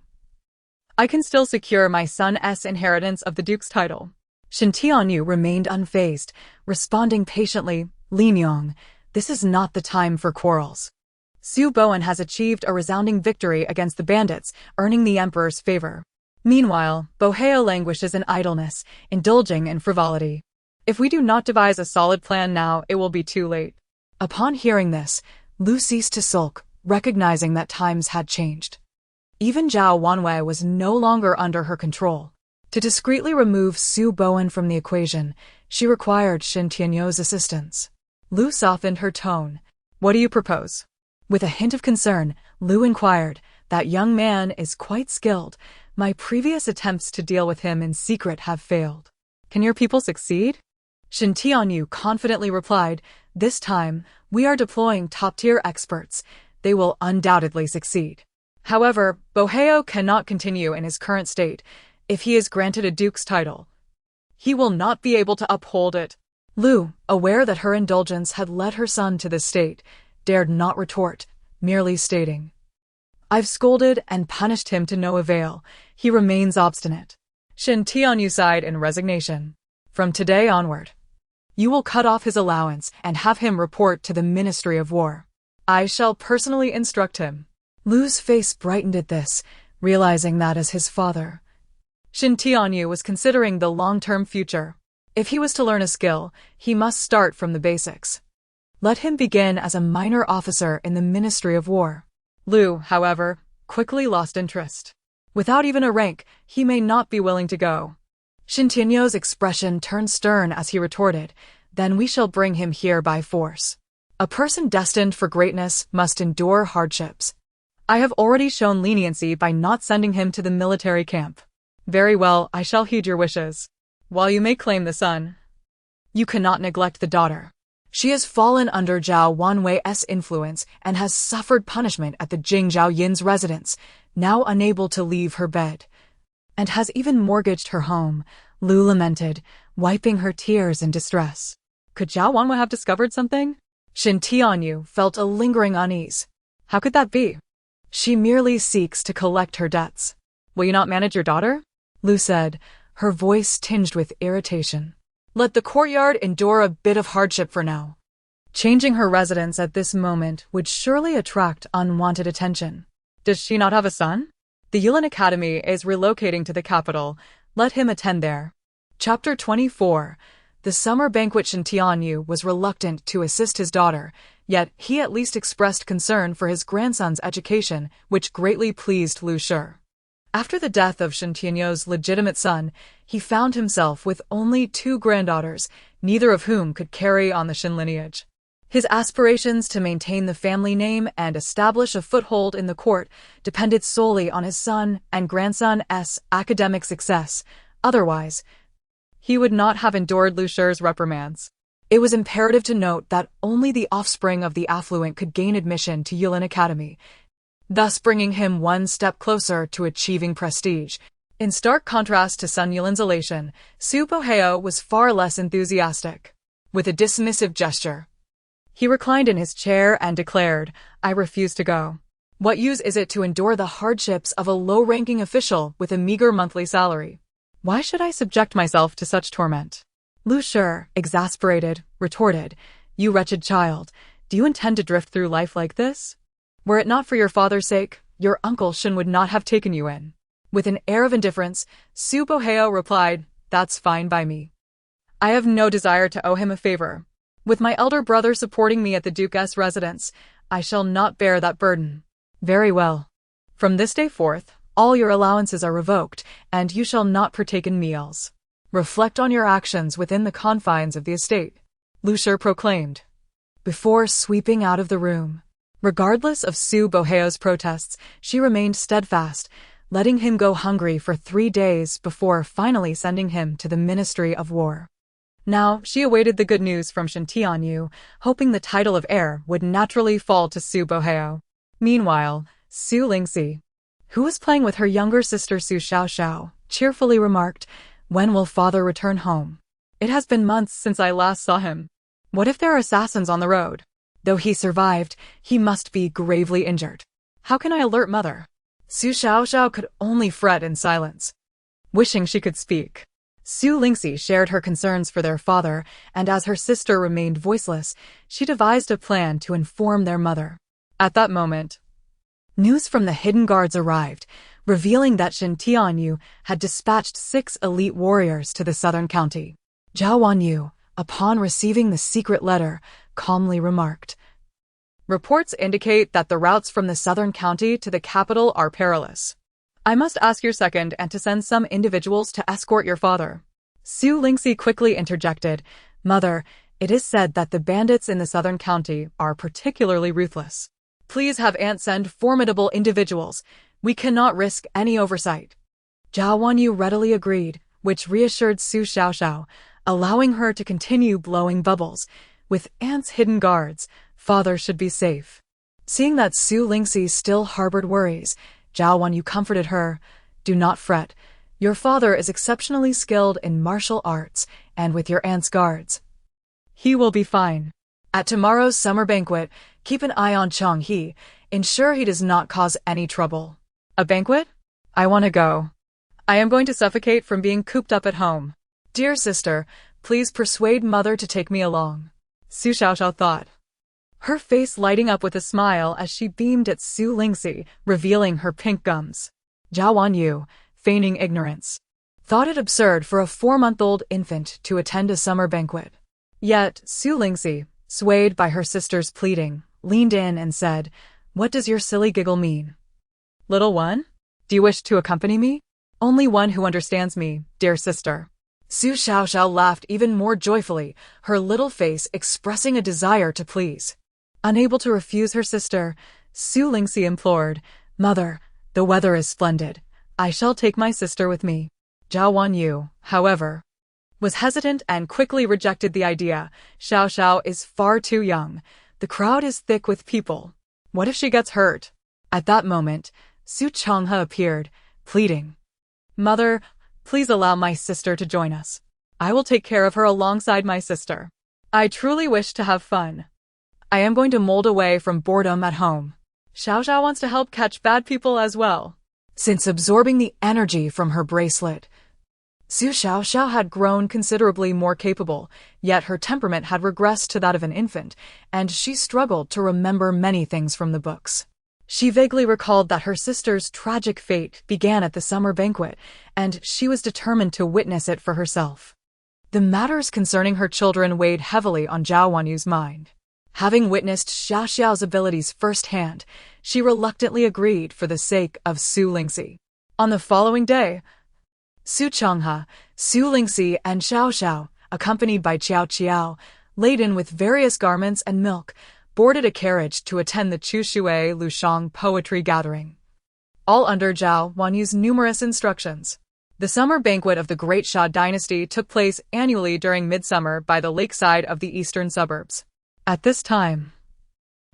I can still secure my son's inheritance of the Duke's title." Shen Tianyu remained unfazed, responding patiently, "Lin Yong, this is not the time for quarrels. Su Bowen has achieved a resounding victory against the bandits, earning the Emperor's favor. Meanwhile, Boheo languishes in idleness, indulging in frivolity. If we do not devise a solid plan now, it will be too late." Upon hearing this, Lu ceased to sulk, recognizing that times had changed. Even Zhao Wanwei was no longer under her control. To discreetly remove Su Bowen from the equation, she required Shen Tianyu's assistance. Lu softened her tone. "What do you propose?" With a hint of concern, Lu inquired, "That young man is quite skilled. My previous attempts to deal with him in secret have failed. Can your people succeed?" Shen Tianyu confidently replied, "This time, we are deploying top-tier experts. They will undoubtedly succeed. However, Boheo cannot continue in his current state. If he is granted a duke's title, he will not be able to uphold it." Lu, aware that her indulgence had led her son to this state, dared not retort, merely stating, "I've scolded and punished him to no avail. He remains obstinate." Shin Tianyu sighed in resignation. "From today onward, you will cut off his allowance and have him report to the Ministry of War. I shall personally instruct him." Lu's face brightened at this, realizing that as his father, Shin Tianyu was considering the long-term future. If he was to learn a skill, he must start from the basics. Let him begin as a minor officer in the Ministry of War. Lu, however, quickly lost interest. Without even a rank, he may not be willing to go. Shin Tianyu's expression turned stern as he retorted, "Then we shall bring him here by force. A person destined for greatness must endure hardships. I have already shown leniency by not sending him to the military camp. Very well, I shall heed your wishes. While you may claim the son, you cannot neglect the daughter. She has fallen under Zhao Wanwei's influence and has suffered punishment at the Jingzhou Yin's residence, now unable to leave her bed, and has even mortgaged her home," Lu lamented, wiping her tears in distress. Could Zhao Wanwei have discovered something? Shin Tianyu felt a lingering unease. How could that be? She merely seeks to collect her debts. Will you not manage your daughter? Lu said, her voice tinged with irritation. Let the courtyard endure a bit of hardship for now. Changing her residence at this moment would surely attract unwanted attention. Does she not have a son? The Yulin Academy is relocating to the capital. Let him attend there. Chapter 24. The summer banquet. Shin Tianyu was reluctant to assist his daughter, yet he at least expressed concern for his grandson's education, which greatly pleased Lu Shi. After the death of Shin Tianyu's legitimate son, he found himself with only 2 granddaughters, neither of whom could carry on the Shin lineage. His aspirations to maintain the family name and establish a foothold in the court depended solely on his son and grandson's academic success. Otherwise, he would not have endured Lu Shi's reprimands. It was imperative to note that only the offspring of the affluent could gain admission to Yulin Academy, thus bringing him one step closer to achieving prestige. In stark contrast to Sun Yulin's elation, Su Boheo was far less enthusiastic. With a dismissive gesture, he reclined in his chair and declared, "I refuse to go. What use is it to endure the hardships of a low-ranking official with a meager monthly salary? Why should I subject myself to such torment?" Lu Shi, exasperated, retorted, "You wretched child, do you intend to drift through life like this? Were it not for your father's sake, your uncle Shin would not have taken you in." With an air of indifference, Su Boheo replied, "That's fine by me. I have no desire to owe him a favor. With my elder brother supporting me at the Duke's residence, I shall not bear that burden." "Very well. From this day forth, all your allowances are revoked, and you shall not partake in meals. Reflect on your actions within the confines of the estate," Lu Shi proclaimed, before sweeping out of the room. Regardless of Su Boheo's protests, she remained steadfast, letting him go hungry for 3 days before finally sending him to the Ministry of War. Now, she awaited the good news from Shin Tianyu, hoping the title of heir would naturally fall to Su Boheo. Meanwhile, Su Lingxi, who was playing with her younger sister Su Xiaoxiao, cheerfully remarked, "When will father return home? It has been months since I last saw him. What if there are assassins on the road? Though he survived, he must be gravely injured. How can I alert mother?" Su Xiaoxiao could only fret in silence, wishing she could speak. Su Lingxi shared her concerns for their father, and as her sister remained voiceless, she devised a plan to inform their mother. At that moment, news from the hidden guards arrived, revealing that Shin Tianyu had dispatched 6 elite warriors to the southern county. Zhao Wanyu, upon receiving the secret letter, calmly remarked, "Reports indicate that the routes from the southern county to the capital are perilous. I must ask your second and to send some individuals to escort your father." Su Lingxi quickly interjected, "Mother, it is said that the bandits in the southern county are particularly ruthless. Please have Aunt send formidable individuals. We cannot risk any oversight." Zhao Wanyu readily agreed, which reassured Su Xiaoxiao, allowing her to continue blowing bubbles. With Aunt's hidden guards, father should be safe. Seeing that Su Lingxi still harbored worries, Zhao Wanyu comforted her, "Do not fret. Your father is exceptionally skilled in martial arts, and with your aunt's guards, he will be fine. At tomorrow's summer banquet, keep an eye on Changhe. Ensure he does not cause any trouble. A banquet? I want to go. I am going to suffocate from being cooped up at home. Dear sister, please persuade mother to take me along. Su Xiaoxiao thought, her face lighting up with a smile as she beamed at Su Lingxi, revealing her pink gums. Zhao Wanyu, feigning ignorance, thought it absurd for a 4-month-old infant to attend a summer banquet. Yet Su Lingxi, swayed by her sister's pleading, leaned in and said, "What does your silly giggle mean? Little one? Do you wish to accompany me? Only one who understands me, dear sister." Su Xiaoxiao laughed even more joyfully, her little face expressing a desire to please. Unable to refuse her sister, Su Lingxi implored, "Mother, the weather is splendid. I shall take my sister with me." Zhao Wanyu, however, was hesitant and quickly rejected the idea. Xiaoxiao is far too young. The crowd is thick with people. What if she gets hurt? At that moment, Su Changhe appeared, pleading, "Mother, please allow my sister to join us. I will take care of her alongside my sister. I truly wish to have fun. I am going to mold away from boredom at home." Xiaoxiao wants to help catch bad people as well. Since absorbing the energy from her bracelet, Su Xiaoxiao had grown considerably more capable, yet her temperament had regressed to that of an infant, and she struggled to remember many things from the books. She vaguely recalled that her sister's tragic fate began at the summer banquet, and she was determined to witness it for herself. The matters concerning her children weighed heavily on Zhao Wanyu's mind. Having witnessed Xiaoxiao's abilities firsthand, she reluctantly agreed for the sake of Su Lingxi. On the following day, Su Changhe, Su Lingxi, and Xiaoxiao, accompanied by Qiao Qiao, laden with various garments and milk, boarded a carriage to attend the Chushui Lushang poetry gathering. All under Zhao Wanyu's numerous instructions. The summer banquet of the Great Xia dynasty took place annually during midsummer by the lakeside of the eastern suburbs. At this time,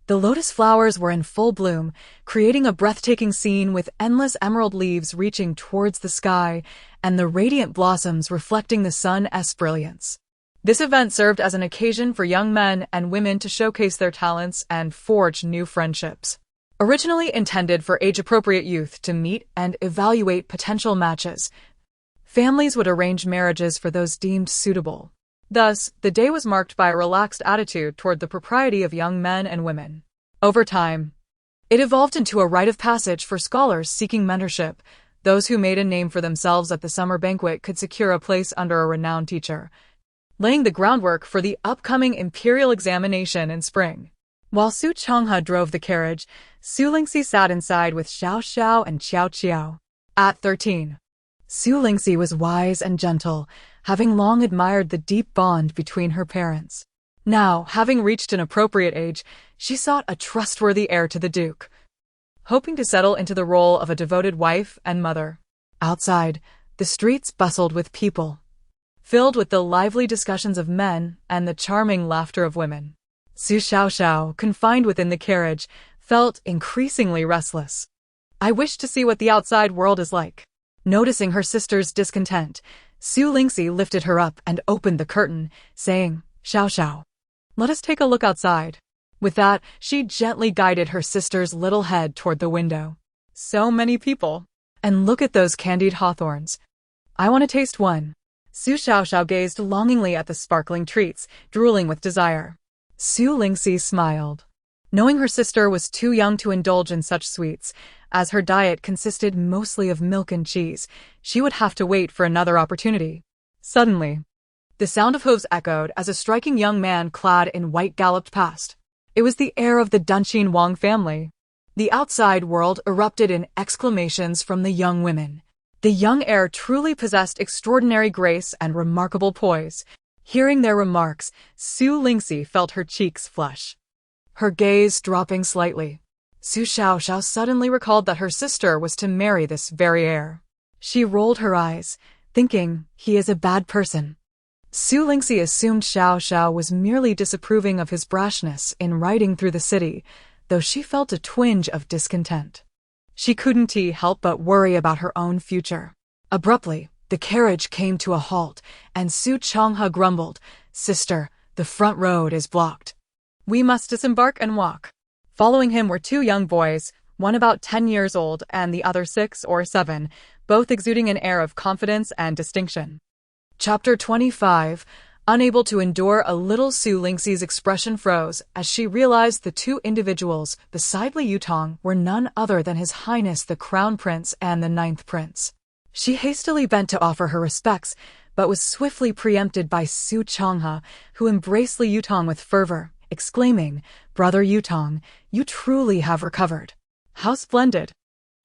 the lotus flowers were in full bloom, creating a breathtaking scene with endless emerald leaves reaching towards the sky and the radiant blossoms reflecting the sun's brilliance. This event served as an occasion for young men and women to showcase their talents and forge new friendships. Originally intended for age-appropriate youth to meet and evaluate potential matches, families would arrange marriages for those deemed suitable. Thus, the day was marked by a relaxed attitude toward the propriety of young men and women. Over time, it evolved into a rite of passage for scholars seeking mentorship. Those who made a name for themselves at the summer banquet could secure a place under a renowned teacher, laying the groundwork for the upcoming imperial examination in spring. While Su Changhe drove the carriage, Su Lingxi sat inside with Xiaoxiao and Qiao Qiao. At 13, Su Lingxi was wise and gentle, having long admired the deep bond between her parents. Now, having reached an appropriate age, she sought a trustworthy heir to the duke, hoping to settle into the role of a devoted wife and mother. Outside, the streets bustled with people, filled with the lively discussions of men and the charming laughter of women. Su Xiaoxiao, confined within the carriage, felt increasingly restless. "I wish to see what the outside world is like." Noticing her sister's discontent, Su Lingxi lifted her up and opened the curtain, saying, "Xiaoxiao, let us take a look outside." With that, she gently guided her sister's little head toward the window. "So many people. And look at those candied hawthorns. I want to taste one." Su Xiaoxiao gazed longingly at the sparkling treats, drooling with desire. Su Lingxi smiled. Knowing her sister was too young to indulge in such sweets, as her diet consisted mostly of milk and cheese, she would have to wait for another opportunity. Suddenly, the sound of hooves echoed as a striking young man clad in white galloped past. It was the heir of the Dunqin Wang family. The outside world erupted in exclamations from the young women. The young heir truly possessed extraordinary grace and remarkable poise. Hearing their remarks, Su Lingxi felt her cheeks flush, her gaze dropping slightly. Su Xiaoxiao suddenly recalled that her sister was to marry this very heir. She rolled her eyes, thinking, he is a bad person. Su Lingxi assumed Xiaoxiao was merely disapproving of his brashness in riding through the city, though she felt a twinge of discontent. She couldn't help but worry about her own future. Abruptly, the carriage came to a halt, and Su Changhe grumbled, "Sister, the front road is blocked. We must disembark and walk." Following him were two young boys, one about 10 years old and the other 6 or 7, both exuding an air of confidence and distinction. Chapter 25. Unable to endure a little, Su Lingxi's expression froze as she realized the two individuals beside Li Yutong were none other than His Highness the Crown Prince and the 9th Prince. She hastily bent to offer her respects, but was swiftly preempted by Su Changhe, who embraced Li Yutong with fervor, exclaiming, "Brother Yutong, you truly have recovered. How splendid!"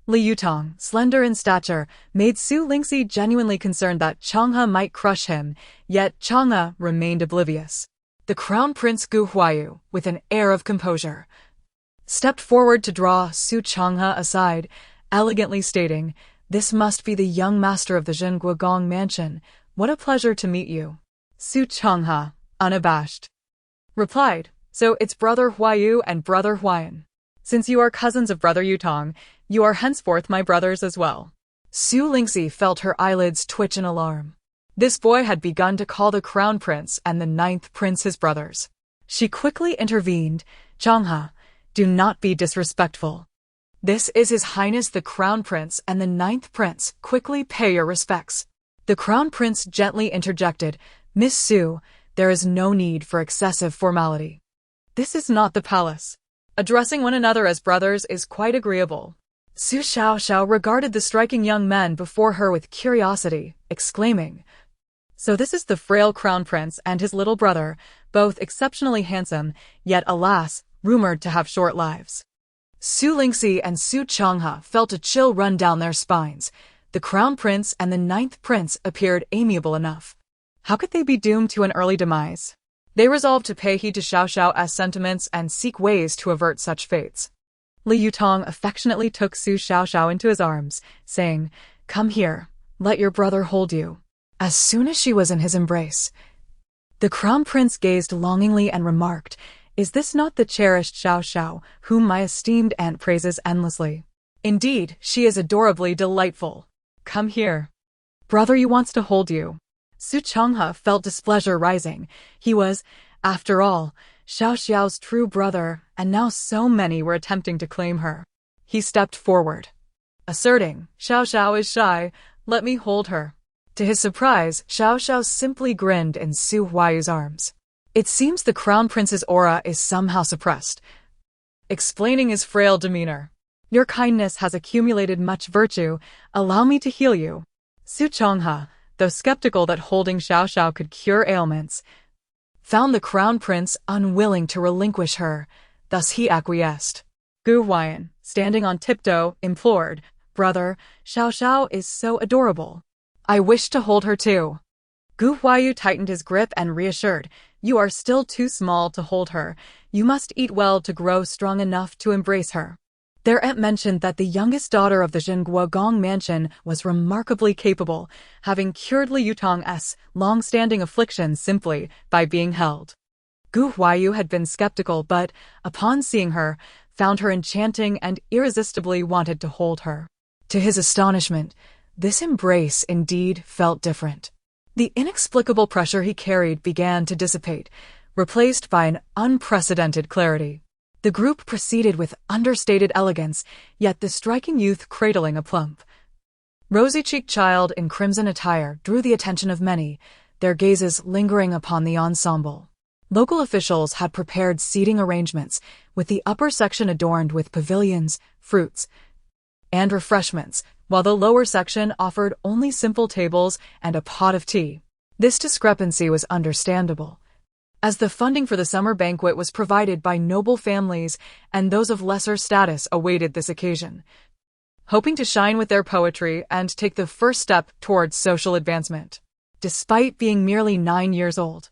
Li Yutong, slender in stature, made Su Lingxi genuinely concerned that Changhe might crush him, yet Changhe remained oblivious. The Crown Prince Gu Huayu, with an air of composure, stepped forward to draw Su Changhe aside, elegantly stating, "This must be the young master of the Zhenguogong mansion. What a pleasure to meet you." Su Changhe, unabashed, replied, "So it's Brother Huayu and Brother Huayan. Since you are cousins of Brother Yutong, you are henceforth my brothers as well." Su Lingxi felt her eyelids twitch in alarm. This boy had begun to call the Crown Prince and the 9th Prince his brothers. She quickly intervened, "Changhe, do not be disrespectful. This is His Highness the Crown Prince and the 9th Prince. Quickly pay your respects." The Crown Prince gently interjected, "Miss Su, there is no need for excessive formality. This is not the palace. Addressing one another as brothers is quite agreeable." Su Xiaoxiao regarded the striking young men before her with curiosity, exclaiming, "So this is the frail Crown Prince and his little brother, both exceptionally handsome, yet alas, rumored to have short lives." Su Lingxi and Su Changhe felt a chill run down their spines. The Crown Prince and the 9th Prince appeared amiable enough. How could they be doomed to an early demise? They resolved to pay heed to Xiaoxiao's sentiments and seek ways to avert such fates. Li Yutong affectionately took Su Xiaoxiao into his arms, saying, "Come here, let your brother hold you." As soon as she was in his embrace, the Crown Prince gazed longingly and remarked, "Is this not the cherished Xiaoxiao, whom my esteemed aunt praises endlessly? Indeed, she is adorably delightful. Come here. Brother Yu wants to hold you." Su Changhe felt displeasure rising. He was, after all, Xiaoxiao's true brother, and now so many were attempting to claim her. He stepped forward, asserting, "Xiaoxiao is shy, let me hold her." To his surprise, Xiaoxiao simply grinned in Su Huayu's arms. It seems the Crown Prince's aura is somehow suppressed, explaining his frail demeanor. "Your kindness has accumulated much virtue, allow me to heal you." Su Changhe, though skeptical that holding Xiaoxiao could cure ailments, found the Crown Prince unwilling to relinquish her, thus he acquiesced. Gu Huayan, standing on tiptoe, implored, "Brother, Xiaoxiao is so adorable. I wish to hold her too." Gu Huayu tightened his grip and reassured, "You are still too small to hold her. You must eat well to grow strong enough to embrace her." Their aunt mentioned that the youngest daughter of the Zhenguogong mansion was remarkably capable, having cured Li Yutong's long-standing affliction simply by being held. Gu Huayu had been skeptical but, upon seeing her, found her enchanting and irresistibly wanted to hold her. To his astonishment, this embrace indeed felt different. The inexplicable pressure he carried began to dissipate, replaced by an unprecedented clarity. The group proceeded with understated elegance, yet the striking youth cradling a plump, rosy-cheeked child in crimson attire drew the attention of many, their gazes lingering upon the ensemble. Local officials had prepared seating arrangements, with the upper section adorned with pavilions, fruits, and refreshments, while the lower section offered only simple tables and a pot of tea. This discrepancy was understandable, as the funding for the summer banquet was provided by noble families and those of lesser status awaited this occasion, hoping to shine with their poetry and take the first step towards social advancement. Despite being merely 9 years old,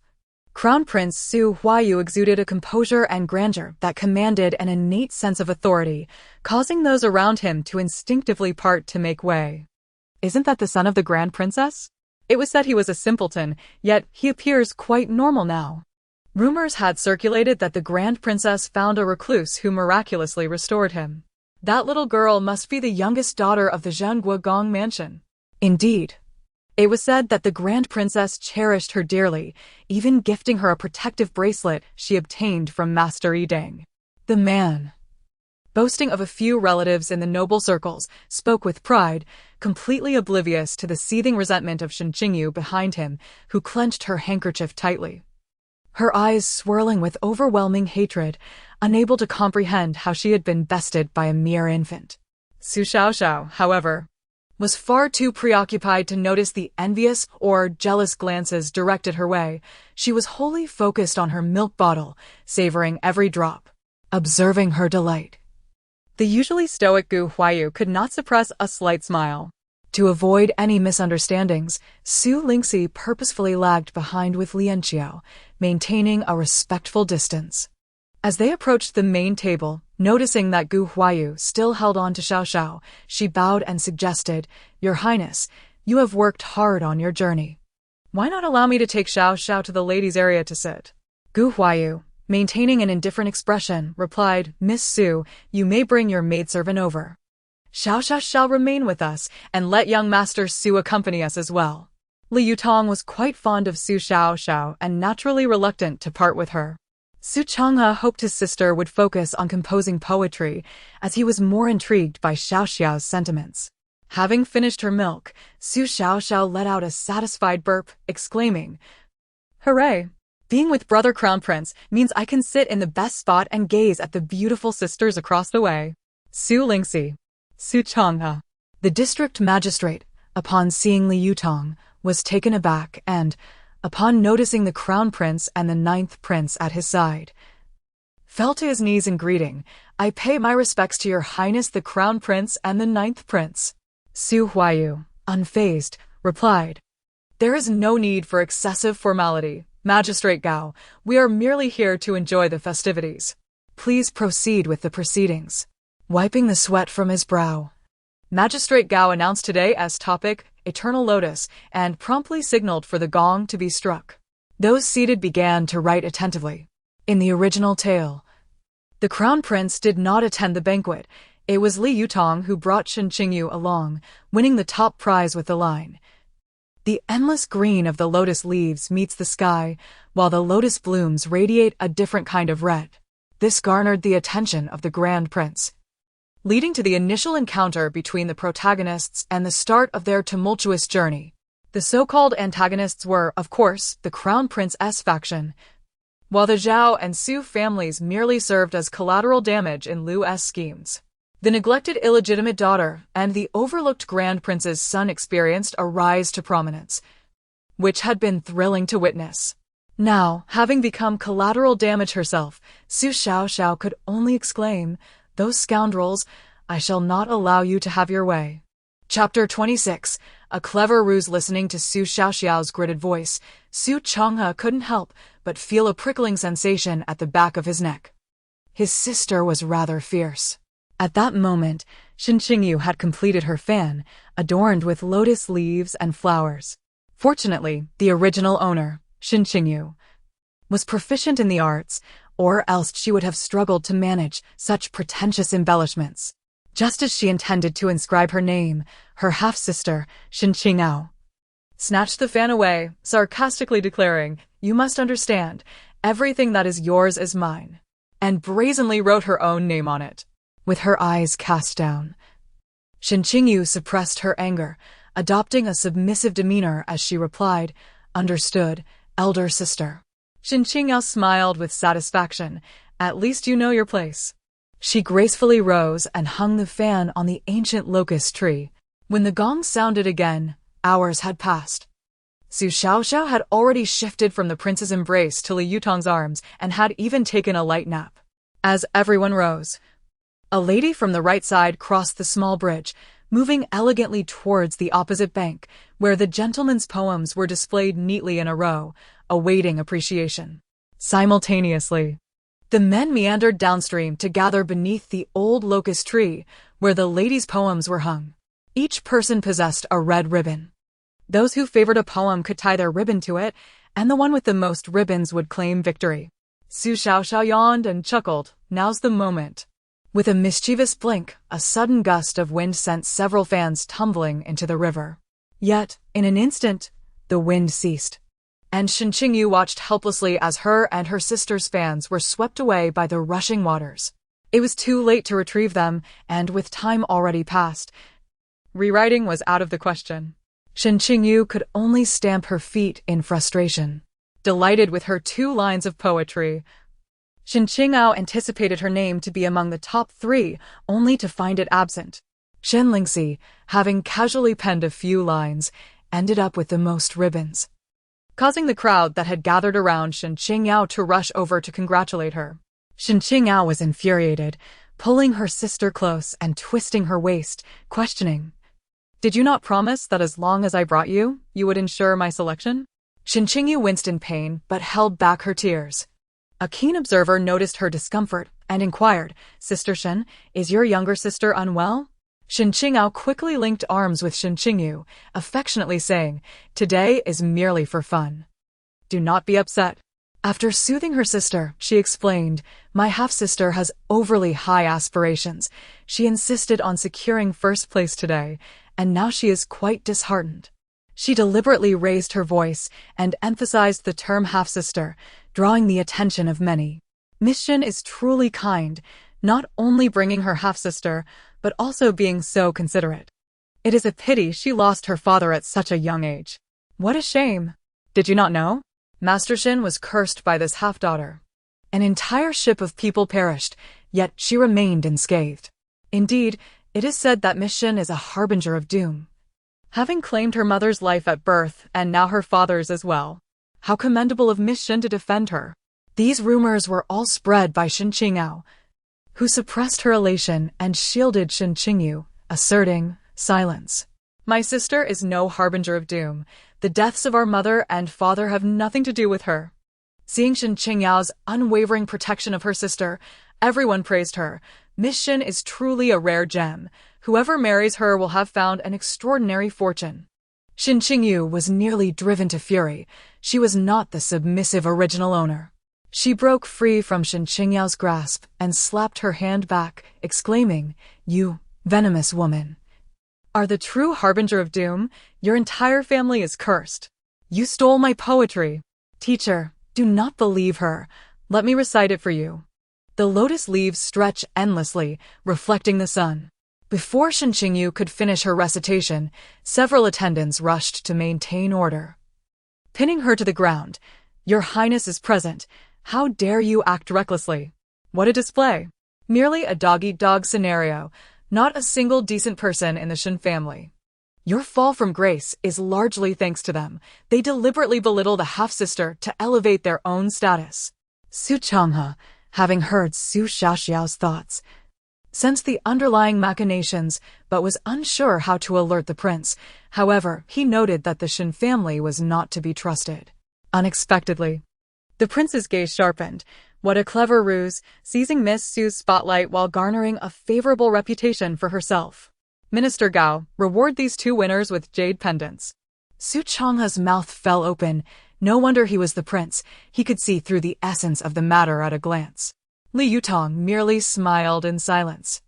Crown Prince Su Huayu exuded a composure and grandeur that commanded an innate sense of authority, causing those around him to instinctively part to make way. "Isn't that the son of the Grand Princess? It was said he was a simpleton, yet he appears quite normal now." Rumors had circulated that the Grand Princess found a recluse who miraculously restored him. That little girl must be the youngest daughter of the Zhenguogong mansion. Indeed, it was said that the Grand Princess cherished her dearly, even gifting her a protective bracelet she obtained from Master Yideng. The man, boasting of a few relatives in the noble circles, spoke with pride, completely oblivious to the seething resentment of Shen Qingyu behind him, who clenched her handkerchief tightly. Her eyes swirling with overwhelming hatred, unable to comprehend how she had been bested by a mere infant. Su Xiaoxiao, however, was far too preoccupied to notice the envious or jealous glances directed her way. She was wholly focused on her milk bottle, savoring every drop, observing her delight. The usually stoic Gu Huayu could not suppress a slight smile. To avoid any misunderstandings, Su Lingxi purposefully lagged behind with Lian Qiao, maintaining a respectful distance. As they approached the main table, noticing that Gu Huayu still held on to Xiao Xiao, she bowed and suggested, "Your Highness, you have worked hard on your journey. Why not allow me to take Xiao Xiao to the ladies' area to sit?" Gu Huayu, maintaining an indifferent expression, replied, "Miss Su, you may bring your maidservant over. Xiao Xiao shall remain with us, and let young Master Su accompany us as well." Li Yutong was quite fond of Su Xiaoxiao and naturally reluctant to part with her. Su Changhe hoped his sister would focus on composing poetry, as he was more intrigued by Xiaoxiao's sentiments. Having finished her milk, Su Xiaoxiao let out a satisfied burp, exclaiming, "Hooray! Being with Brother Crown Prince means I can sit in the best spot and gaze at the beautiful sisters across the way." Su Lingxi, Su Changhe. The district magistrate, upon seeing Li Yutong, was taken aback and, upon noticing the Crown Prince and the 9th Prince at his side, fell to his knees in greeting. "I pay my respects to Your Highness the Crown Prince and the 9th Prince." Su Huayu, unfazed, replied, "There is no need for excessive formality, Magistrate Gao. We are merely here to enjoy the festivities. Please proceed with the proceedings." Wiping the sweat from his brow, Magistrate Gao announced today as topic, Eternal Lotus, and promptly signaled for the gong to be struck. Those seated began to write attentively. In the original tale, the Crown Prince did not attend the banquet. It was Li Yutong who brought Shen Qingyu along, winning the top prize with the line, "The endless green of the lotus leaves meets the sky, while the lotus blooms radiate a different kind of red." This garnered the attention of the Grand Prince, leading to the initial encounter between the protagonists and the start of their tumultuous journey. The so-called antagonists were, of course, the Crown Prince's faction, while the Zhao and Su families merely served as collateral damage in Lu's schemes. The neglected illegitimate daughter and the overlooked Grand Prince's son experienced a rise to prominence, which had been thrilling to witness. Now, having become collateral damage herself, Su Xiaoxiao could only exclaim, "Those scoundrels, I shall not allow you to have your way." Chapter 26. A clever ruse. Listening to Su Xiaoxiao's gritted voice, Su Changhe couldn't help but feel a prickling sensation at the back of his neck. His sister was rather fierce. At that moment, Shen Qingyu had completed her fan, adorned with lotus leaves and flowers. Fortunately, the original owner, Shen Qingyu, was proficient in the arts, or else she would have struggled to manage such pretentious embellishments. Just as she intended to inscribe her name, her half-sister, Shen Qingao, snatched the fan away, sarcastically declaring, "You must understand, everything that is yours is mine," and brazenly wrote her own name on it. With her eyes cast down, Shen Qingyu suppressed her anger, adopting a submissive demeanor as she replied, "Understood, elder sister." Shen Qingao smiled with satisfaction. "At least you know your place." She gracefully rose and hung the fan on the ancient locust tree. When the gong sounded again, hours had passed. Su Xiaoxiao had already shifted from the prince's embrace to Li Yutong's arms and had even taken a light nap. As everyone rose, a lady from the right side crossed the small bridge, moving elegantly towards the opposite bank, where the gentlemen's poems were displayed neatly in a row, awaiting appreciation. Simultaneously, the men meandered downstream to gather beneath the old locust tree, where the ladies' poems were hung. Each person possessed a red ribbon. Those who favored a poem could tie their ribbon to it, and the one with the most ribbons would claim victory. Su Xiaoxiao yawned and chuckled. Now's the moment. With a mischievous blink, a sudden gust of wind sent several fans tumbling into the river. Yet, in an instant, the wind ceased, and Shen Qingyu watched helplessly as her and her sister's fans were swept away by the rushing waters. It was too late to retrieve them, and with time already passed, rewriting was out of the question. Shen Qingyu could only stamp her feet in frustration. Delighted with her 2 lines of poetry, Shen Qingao anticipated her name to be among the top 3, only to find it absent. Shen Lingxi, having casually penned a few lines, ended up with the most ribbons, causing the crowd that had gathered around Shen Qingyao to rush over to congratulate her. Shen Qingyao was infuriated, pulling her sister close and twisting her waist, questioning, "Did you not promise that as long as I brought you, you would ensure my selection?" Shen Qingyu winced in pain but held back her tears. A keen observer noticed her discomfort and inquired, "Sister Shen, is your younger sister unwell?" Shen Qingao quickly linked arms with Shen Qingyu, affectionately saying, "Today is merely for fun. Do not be upset." After soothing her sister, she explained, "My half-sister has overly high aspirations. She insisted on securing first place today, and now she is quite disheartened." She deliberately raised her voice and emphasized the term half-sister, drawing the attention of many. Miss Shen is truly kind, not only bringing her half-sister, but also being so considerate. It is a pity she lost her father at such a young age. What a shame! Did you not know? Master Shen was cursed by this half-daughter. An entire ship of people perished, yet she remained unscathed. Indeed, it is said that Miss Shen is a harbinger of doom, having claimed her mother's life at birth and now her father's as well. How commendable of Miss Shen to defend her. These rumors were all spread by Shen Qingao, who suppressed her elation and shielded Shen Qingyu, asserting, "Silence. My sister is no harbinger of doom. The deaths of our mother and father have nothing to do with her." Seeing Shen Qingyao's unwavering protection of her sister, everyone praised her. Miss Shen is truly a rare gem. Whoever marries her will have found an extraordinary fortune. Shen Qingyu was nearly driven to fury. She was not the submissive original owner. She broke free from Shen Qingyao's grasp and slapped her hand back, exclaiming, "You, venomous woman, are the true harbinger of doom. Your entire family is cursed. You stole my poetry. Teacher, do not believe her. Let me recite it for you." The lotus leaves stretch endlessly, reflecting the sun. Before Shen Qingyu could finish her recitation, several attendants rushed to maintain order. Pinning her to the ground, "Your Highness is present. How dare you act recklessly?" What a display! Merely a dog-eat-dog scenario, not a single decent person in the Shen family. Your fall from grace is largely thanks to them. They deliberately belittle the half-sister to elevate their own status. Su Changhe, having heard Su Xiaoxiao's thoughts, sensed the underlying machinations but was unsure how to alert the prince. However, he noted that the Shen family was not to be trusted. Unexpectedly, the prince's gaze sharpened. What a clever ruse, seizing Miss Su's spotlight while garnering a favorable reputation for herself. Minister Gao, reward these 2 winners with jade pendants. Su Changhe's mouth fell open. No wonder he was the prince. He could see through the essence of the matter at a glance. Li Yutong merely smiled in silence,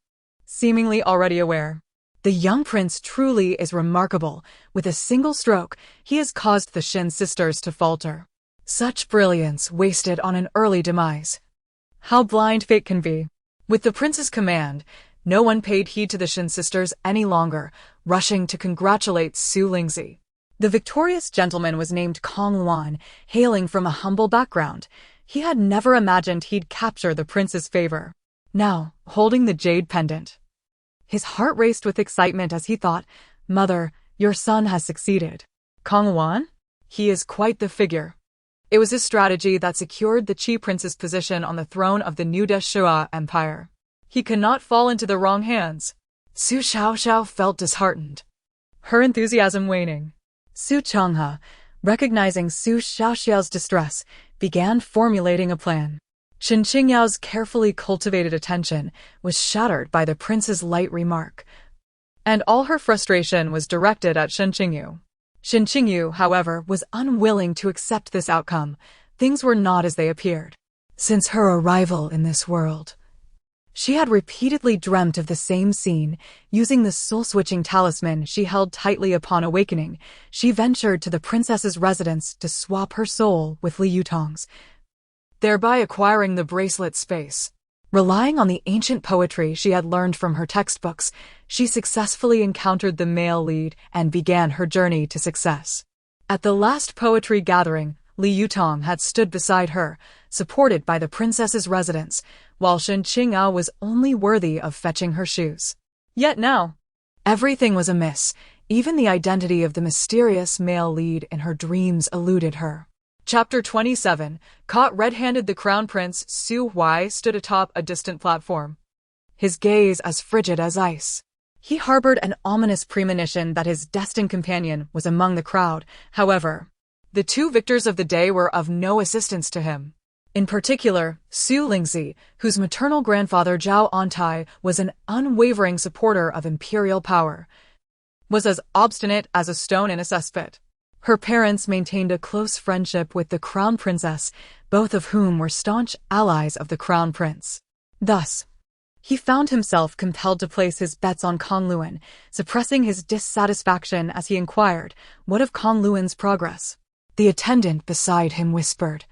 seemingly already aware. The young prince truly is remarkable. With a single stroke, he has caused the Shen sisters to falter. Such brilliance wasted on an early demise. How blind fate can be. With the prince's command, no one paid heed to the Shen sisters any longer, rushing to congratulate Su Lingxi. The victorious gentleman was named Kong Luan, hailing from a humble background. He had never imagined he'd capture the prince's favor. Now, holding the jade pendant, his heart raced with excitement as he thought, "Mother, your son has succeeded." Kong Luan? He is quite the figure. It was his strategy that secured the Qi prince's position on the throne of the new Deshua Empire. He cannot fall into the wrong hands. Su Xiaoxiao felt disheartened, her enthusiasm waning. Su Changhe, recognizing Su Xiaoxiao's distress, began formulating a plan. Shen Qingyao's carefully cultivated attention was shattered by the prince's light remark, and all her frustration was directed at Shen Qingyu. Shen Qingyu, however, was unwilling to accept this outcome. Things were not as they appeared. Since her arrival in this world, she had repeatedly dreamt of the same scene. Using the soul-switching talisman she held tightly upon awakening, she ventured to the princess's residence to swap her soul with Li Yutong's, thereby acquiring the bracelet space. Relying on the ancient poetry she had learned from her textbooks, she successfully encountered the male lead and began her journey to success. At the last poetry gathering, Li Yutong had stood beside her, supported by the princess's residence, while Shen Qing'ao was only worthy of fetching her shoes. Yet now, everything was amiss. Even the identity of the mysterious male lead in her dreams eluded her. Chapter 27. Caught red-handed, the crown prince Su Huai stood atop a distant platform, his gaze as frigid as ice. He harbored an ominous premonition that his destined companion was among the crowd. However, the two victors of the day were of no assistance to him. In particular, Su Lingzi, whose maternal grandfather Zhao Auntie was an unwavering supporter of imperial power, was as obstinate as a stone in a cesspit. Her parents maintained a close friendship with the crown princess, both of whom were staunch allies of the crown prince. Thus, he found himself compelled to place his bets on Kong Luan, suppressing his dissatisfaction as he inquired, "What of Kong Luan's progress?" The attendant beside him whispered,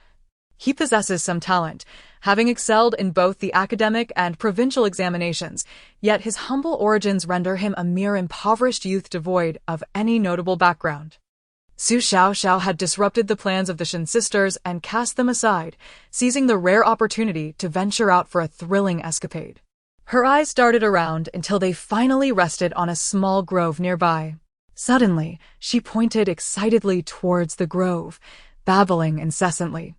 "He possesses some talent, having excelled in both the academic and provincial examinations, yet his humble origins render him a mere impoverished youth devoid of any notable background." Su Xiaoxiao had disrupted the plans of the Shen sisters and cast them aside, seizing the rare opportunity to venture out for a thrilling escapade. Her eyes darted around until they finally rested on a small grove nearby. Suddenly, she pointed excitedly towards the grove, babbling incessantly.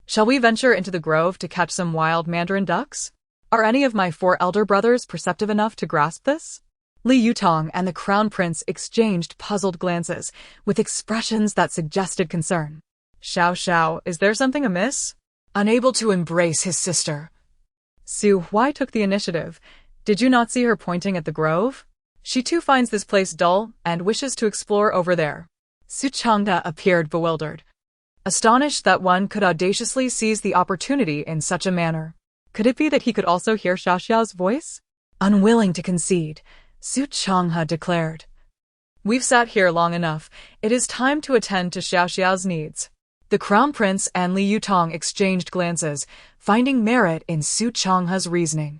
"Shall we venture into the grove to catch some wild mandarin ducks? Are any of my 4 elder brothers perceptive enough to grasp this?" Li Yutong and the crown prince exchanged puzzled glances, with expressions that suggested concern. "Xiao, is there something amiss?" Unable to embrace his sister, Su Huai took the initiative. "Did you not see her pointing at the grove? She too finds this place dull and wishes to explore over there." Su Changda appeared bewildered, astonished that one could audaciously seize the opportunity in such a manner. Could it be that he could also hear Xiaoxiao's voice? Unwilling to concede, Su Changhe declared, "We've sat here long enough. It is time to attend to Xiaoxiao's needs." The crown prince and Li Yutong exchanged glances, finding merit in Su Changhe's reasoning.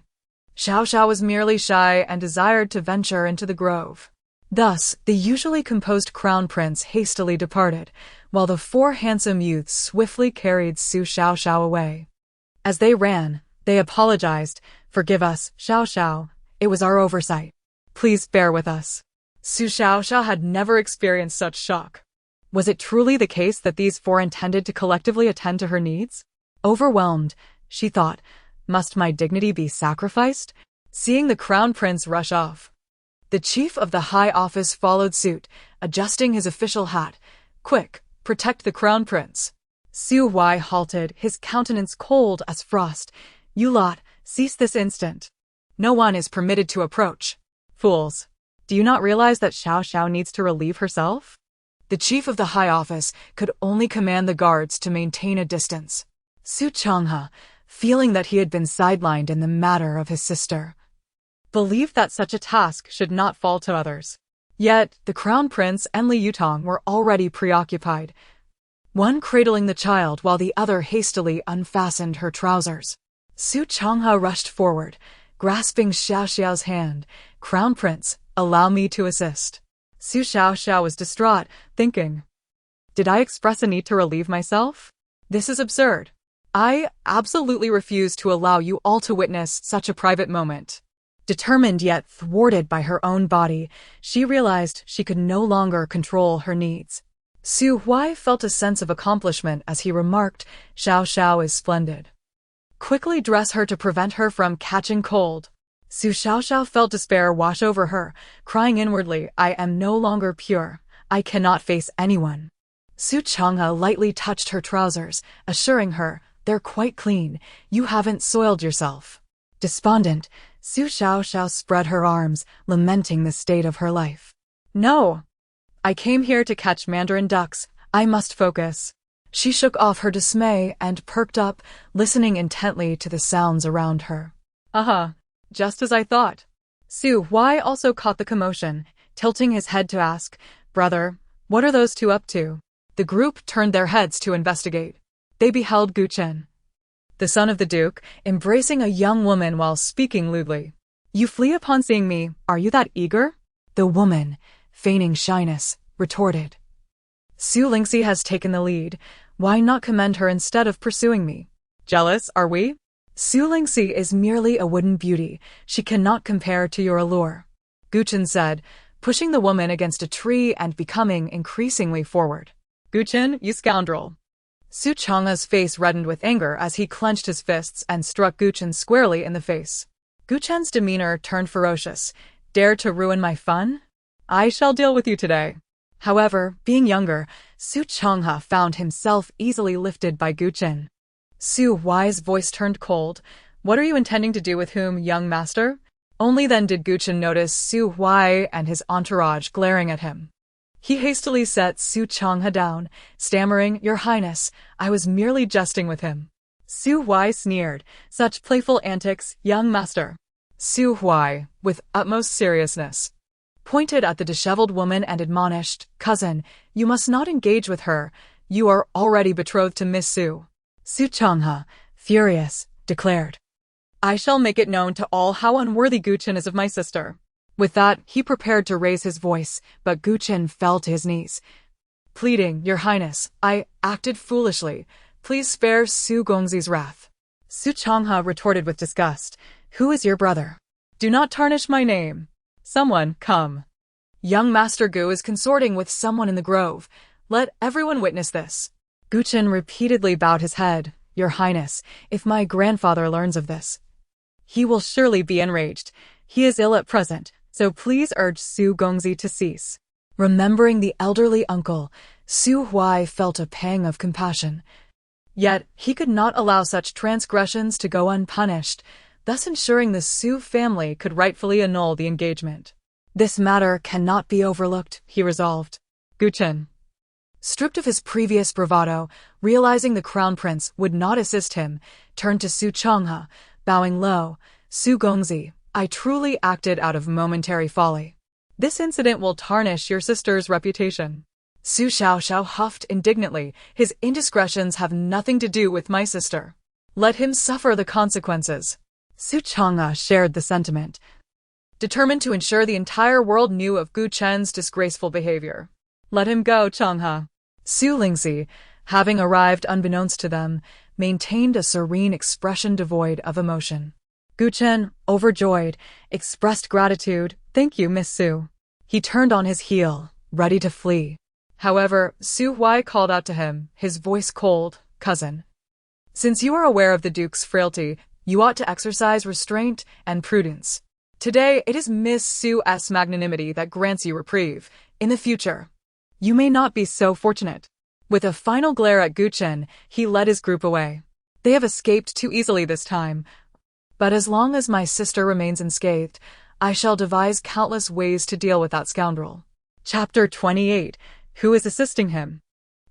Xiaoxiao was merely shy and desired to venture into the grove. Thus, the usually composed crown prince hastily departed, while the 4 handsome youths swiftly carried Su Xiaoxiao away. As they ran, they apologized. "Forgive us, Xiaoxiao. It was our oversight. Please bear with us." Su Xiaoxiao had never experienced such shock. Was it truly the case that these 4 intended to collectively attend to her needs? Overwhelmed, she thought, "Must my dignity be sacrificed?" Seeing the crown prince rush off, the chief of the high office followed suit, adjusting his official hat. "Quick, protect the crown prince." Su Huai halted, his countenance cold as frost. "You lot, cease this instant. No one is permitted to approach." "Fools, do you not realize that Xiaoxiao needs to relieve herself?" The chief of the high office could only command the guards to maintain a distance. Su Changhe, feeling that he had been sidelined in the matter of his sister, believed that such a task should not fall to others. Yet, the crown prince and Li Yutong were already preoccupied, one cradling the child while the other hastily unfastened her trousers. Su Changhe rushed forward, grasping Xiaoxiao's hand. "Crown prince, allow me to assist." Su Xiaoxiao was distraught, thinking, "Did I express a need to relieve myself? This is absurd. I absolutely refuse to allow you all to witness such a private moment." Determined yet thwarted by her own body, she realized she could no longer control her needs. Su Huai felt a sense of accomplishment as he remarked, "Xiaoxiao is splendid. Quickly dress her to prevent her from catching cold." Su Xiaoxiao felt despair wash over her, crying inwardly, "I am no longer pure. I cannot face anyone." Su Changhe lightly touched her trousers, assuring her, "They're quite clean. You haven't soiled yourself." Despondent, Su Xiaoxiao spread her arms, lamenting the state of her life. "No. I came here to catch mandarin ducks. I must focus." She shook off her dismay and perked up, listening intently to the sounds around her. Just as I thought." Su Huai also caught the commotion, tilting his head to ask, "Brother, what are those 2 up to?" The group turned their heads to investigate. They beheld Gu Chen, the son of the Duke, embracing a young woman while speaking lewdly. You flee upon seeing me, are you that eager? The woman, feigning shyness, retorted. Su Lingxi has taken the lead, why not commend her instead of pursuing me? Jealous, are we? Su Lingxi is merely a wooden beauty, she cannot compare to your allure, Guchen said, pushing the woman against a tree and becoming increasingly forward. Guchen, you scoundrel. Su Chang'e's face reddened with anger as he clenched his fists and struck Guchen squarely in the face. Guchen's demeanor turned ferocious. Dare to ruin my fun? I shall deal with you today. However, being younger, Su Chang'e found himself easily lifted by Guchen. Su Huai's voice turned cold. What are you intending to do with whom, young master? Only then did Guchen notice Su Huai and his entourage glaring at him. He hastily set Su Chang'e down, stammering, Your Highness, I was merely jesting with him. Su Huai sneered, Such playful antics, young master. Su Huai, with utmost seriousness, pointed at the disheveled woman and admonished, Cousin, you must not engage with her. You are already betrothed to Miss Su. Su Chang'e, furious, declared, I shall make it known to all how unworthy Guchen is of my sister. With that, he prepared to raise his voice, but Guchen fell to his knees, pleading, Your Highness, I acted foolishly. Please spare Su Gongzi's wrath. Su Chang'e retorted with disgust, Who is your brother? Do not tarnish my name. Someone, come. Young Master Gu is consorting with someone in the grove. Let everyone witness this. Guchen repeatedly bowed his head, Your Highness, if my grandfather learns of this, he will surely be enraged. He is ill at present, so please urge Su Gongzi to cease. Remembering the elderly uncle, Su Huai felt a pang of compassion. Yet, he could not allow such transgressions to go unpunished, thus ensuring the Su family could rightfully annul the engagement. This matter cannot be overlooked, he resolved. Guchen, stripped of his previous bravado, realizing the crown prince would not assist him, turned to Su Chang'e, bowing low, Su Gongzi, I truly acted out of momentary folly. This incident will tarnish your sister's reputation. Su Xiaoxiao huffed indignantly, his indiscretions have nothing to do with my sister. Let him suffer the consequences. Su Chang'e shared the sentiment, determined to ensure the entire world knew of Gu Chen's disgraceful behavior. Let him go, Chang'e. Su Lingxi, having arrived unbeknownst to them, maintained a serene expression devoid of emotion. Guchen, overjoyed, expressed gratitude, Thank you, Miss Su. He turned on his heel, ready to flee. However, Su Huai called out to him, his voice cold, Cousin, since you are aware of the Duke's frailty, you ought to exercise restraint and prudence. Today, it is Miss Su's magnanimity that grants you reprieve. In the future, you may not be so fortunate. With a final glare at Guchen, he led his group away. They have escaped too easily this time. But as long as my sister remains unscathed, I shall devise countless ways to deal with that scoundrel. Chapter 28. Who is assisting him?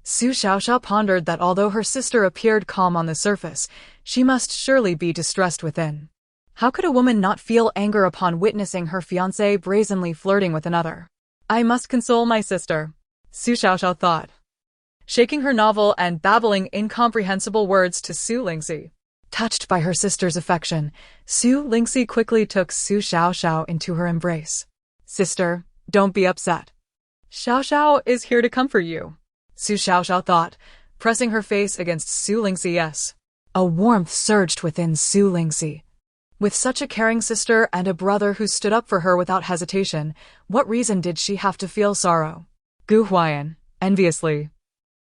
Su Xiaoxiao pondered that although her sister appeared calm on the surface, she must surely be distressed within. How could a woman not feel anger upon witnessing her fiancé brazenly flirting with another? I must console my sister, Su Xiaoxiao thought, shaking her novel and babbling incomprehensible words to Su Lingxi. Touched by her sister's affection, Su Lingxi quickly took Su Xiaoxiao into her embrace. Sister, don't be upset. Xiaoxiao is here to comfort you, Su Xiaoxiao thought, pressing her face against Su Lingxi's. A warmth surged within Su Lingxi. With such a caring sister and a brother who stood up for her without hesitation, what reason did she have to feel sorrow? Gu Huaiyan, enviously,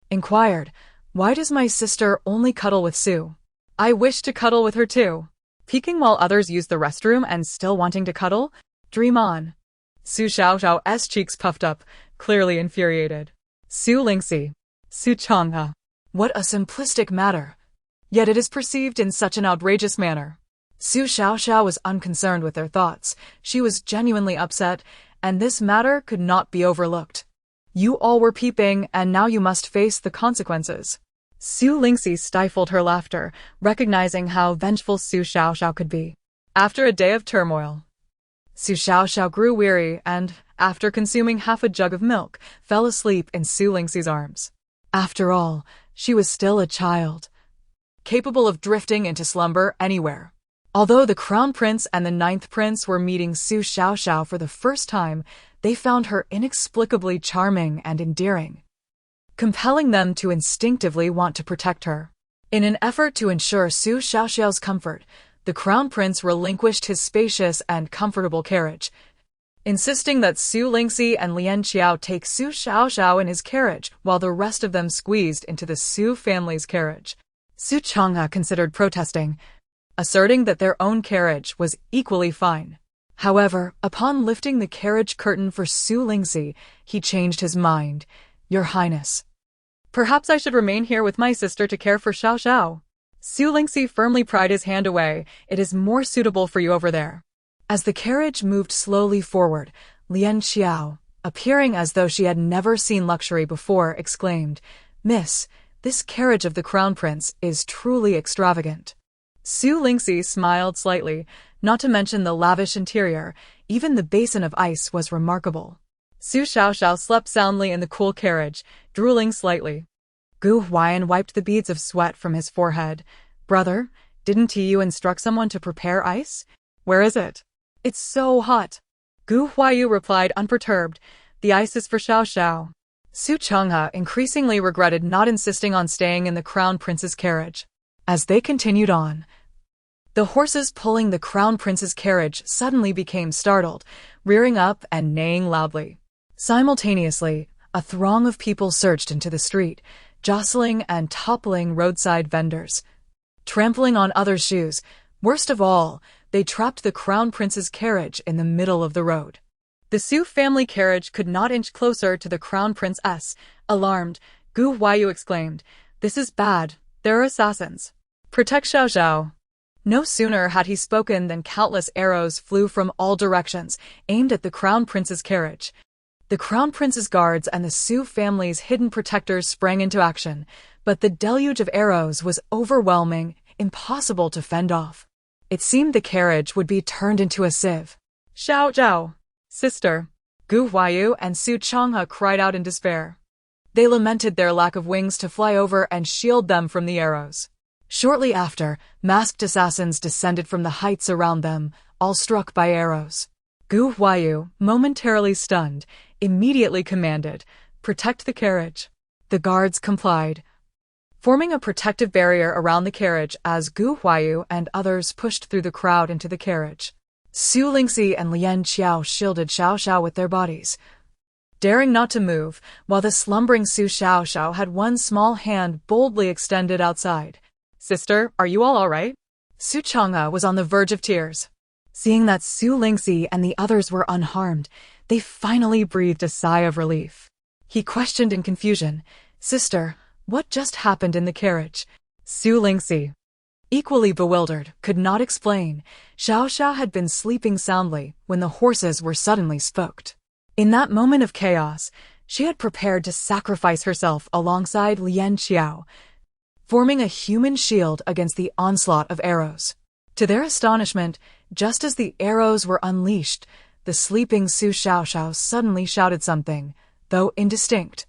inquired, Why does my sister only cuddle with Su? I wish to cuddle with her too. Peeking while others use the restroom and still wanting to cuddle? Dream on. Su Xiaoxiao's cheeks puffed up, clearly infuriated. Su Lingxi, Su Chang'e. What a simplistic matter. Yet it is perceived in such an outrageous manner. Su Xiaoxiao was unconcerned with their thoughts. She was genuinely upset, and this matter could not be overlooked. You all were peeping, and now you must face the consequences. Su Lingxi stifled her laughter, recognizing how vengeful Su Xiaoxiao could be. After a day of turmoil, Su Xiaoxiao grew weary and, after consuming half a jug of milk, fell asleep in Su Lingxi's arms. After all, she was still a child. capable of drifting into slumber anywhere. Although the Crown Prince and the Ninth Prince were meeting Su Xiaoxiao for the first time, they found her inexplicably charming and endearing, compelling them to instinctively want to protect her. In an effort to ensure Su Xiaoxiao's comfort, the Crown Prince relinquished his spacious and comfortable carriage, insisting that Su Lingxi and Lian Qiao take Su Xiaoxiao in his carriage while the rest of them squeezed into the Su family's carriage. Su Chang'e considered protesting, asserting that their own carriage was equally fine. However, upon lifting the carriage curtain for Su Lingxi, he changed his mind. "Your Highness, perhaps I should remain here with my sister to care for Xiaoxiao." Su Lingxi firmly pried his hand away. "It is more suitable for you over there." As the carriage moved slowly forward, Lian Qiao, appearing as though she had never seen luxury before, exclaimed, "Miss, this carriage of the Crown Prince is truly extravagant." Su Lingxi smiled slightly, not to mention the lavish interior. Even the basin of ice was remarkable. Su Xiaoxiao slept soundly in the cool carriage, drooling slightly. Gu Huaiyan wiped the beads of sweat from his forehead. "Brother, didn't you instruct someone to prepare ice? Where is it? It's so hot." Gu Huaiyu replied unperturbed, "The ice is for Xiaoxiao." Su Chang'e increasingly regretted not insisting on staying in the Crown Prince's carriage. As they continued on, the horses pulling the Crown Prince's carriage suddenly became startled, rearing up and neighing loudly. Simultaneously, a throng of people surged into the street, jostling and toppling roadside vendors, trampling on others' shoes. Worst of all, they trapped the Crown Prince's carriage in the middle of the road. The Su family carriage could not inch closer to the Crown Princess. Alarmed, Gu Huaiyu exclaimed, "This is bad. There are assassins. Protect Xiaoxiao." No sooner had he spoken than countless arrows flew from all directions, aimed at the Crown Prince's carriage. The Crown Prince's guards and the Su family's hidden protectors sprang into action, but the deluge of arrows was overwhelming, impossible to fend off. It seemed the carriage would be turned into a sieve. "Xiaoxiao, sister!" Gu Huaiyu and Su Chang'e cried out in despair. They lamented their lack of wings to fly over and shield them from the arrows. Shortly after, masked assassins descended from the heights around them, all struck by arrows. Gu Huaiyu, momentarily stunned, immediately commanded, "Protect the carriage." The guards complied, forming a protective barrier around the carriage as Gu Huaiyu and others pushed through the crowd into the carriage. Su Lingxi and Lian Qiao shielded Xiaoxiao with their bodies, daring not to move, while the slumbering Su Xiaoxiao had one small hand boldly extended outside. "Sister, are you all right?" Su Chang'e was on the verge of tears. Seeing that Su Lingxi and the others were unharmed, they finally breathed a sigh of relief. He questioned in confusion, "Sister, what just happened in the carriage?" Su Lingxi, equally bewildered, could not explain. Xiaoxiao had been sleeping soundly when the horses were suddenly spooked. In that moment of chaos, she had prepared to sacrifice herself alongside Lian Qiao, forming a human shield against the onslaught of arrows. To their astonishment, just as the arrows were unleashed, the sleeping Su Xiaoxiao suddenly shouted something, though indistinct.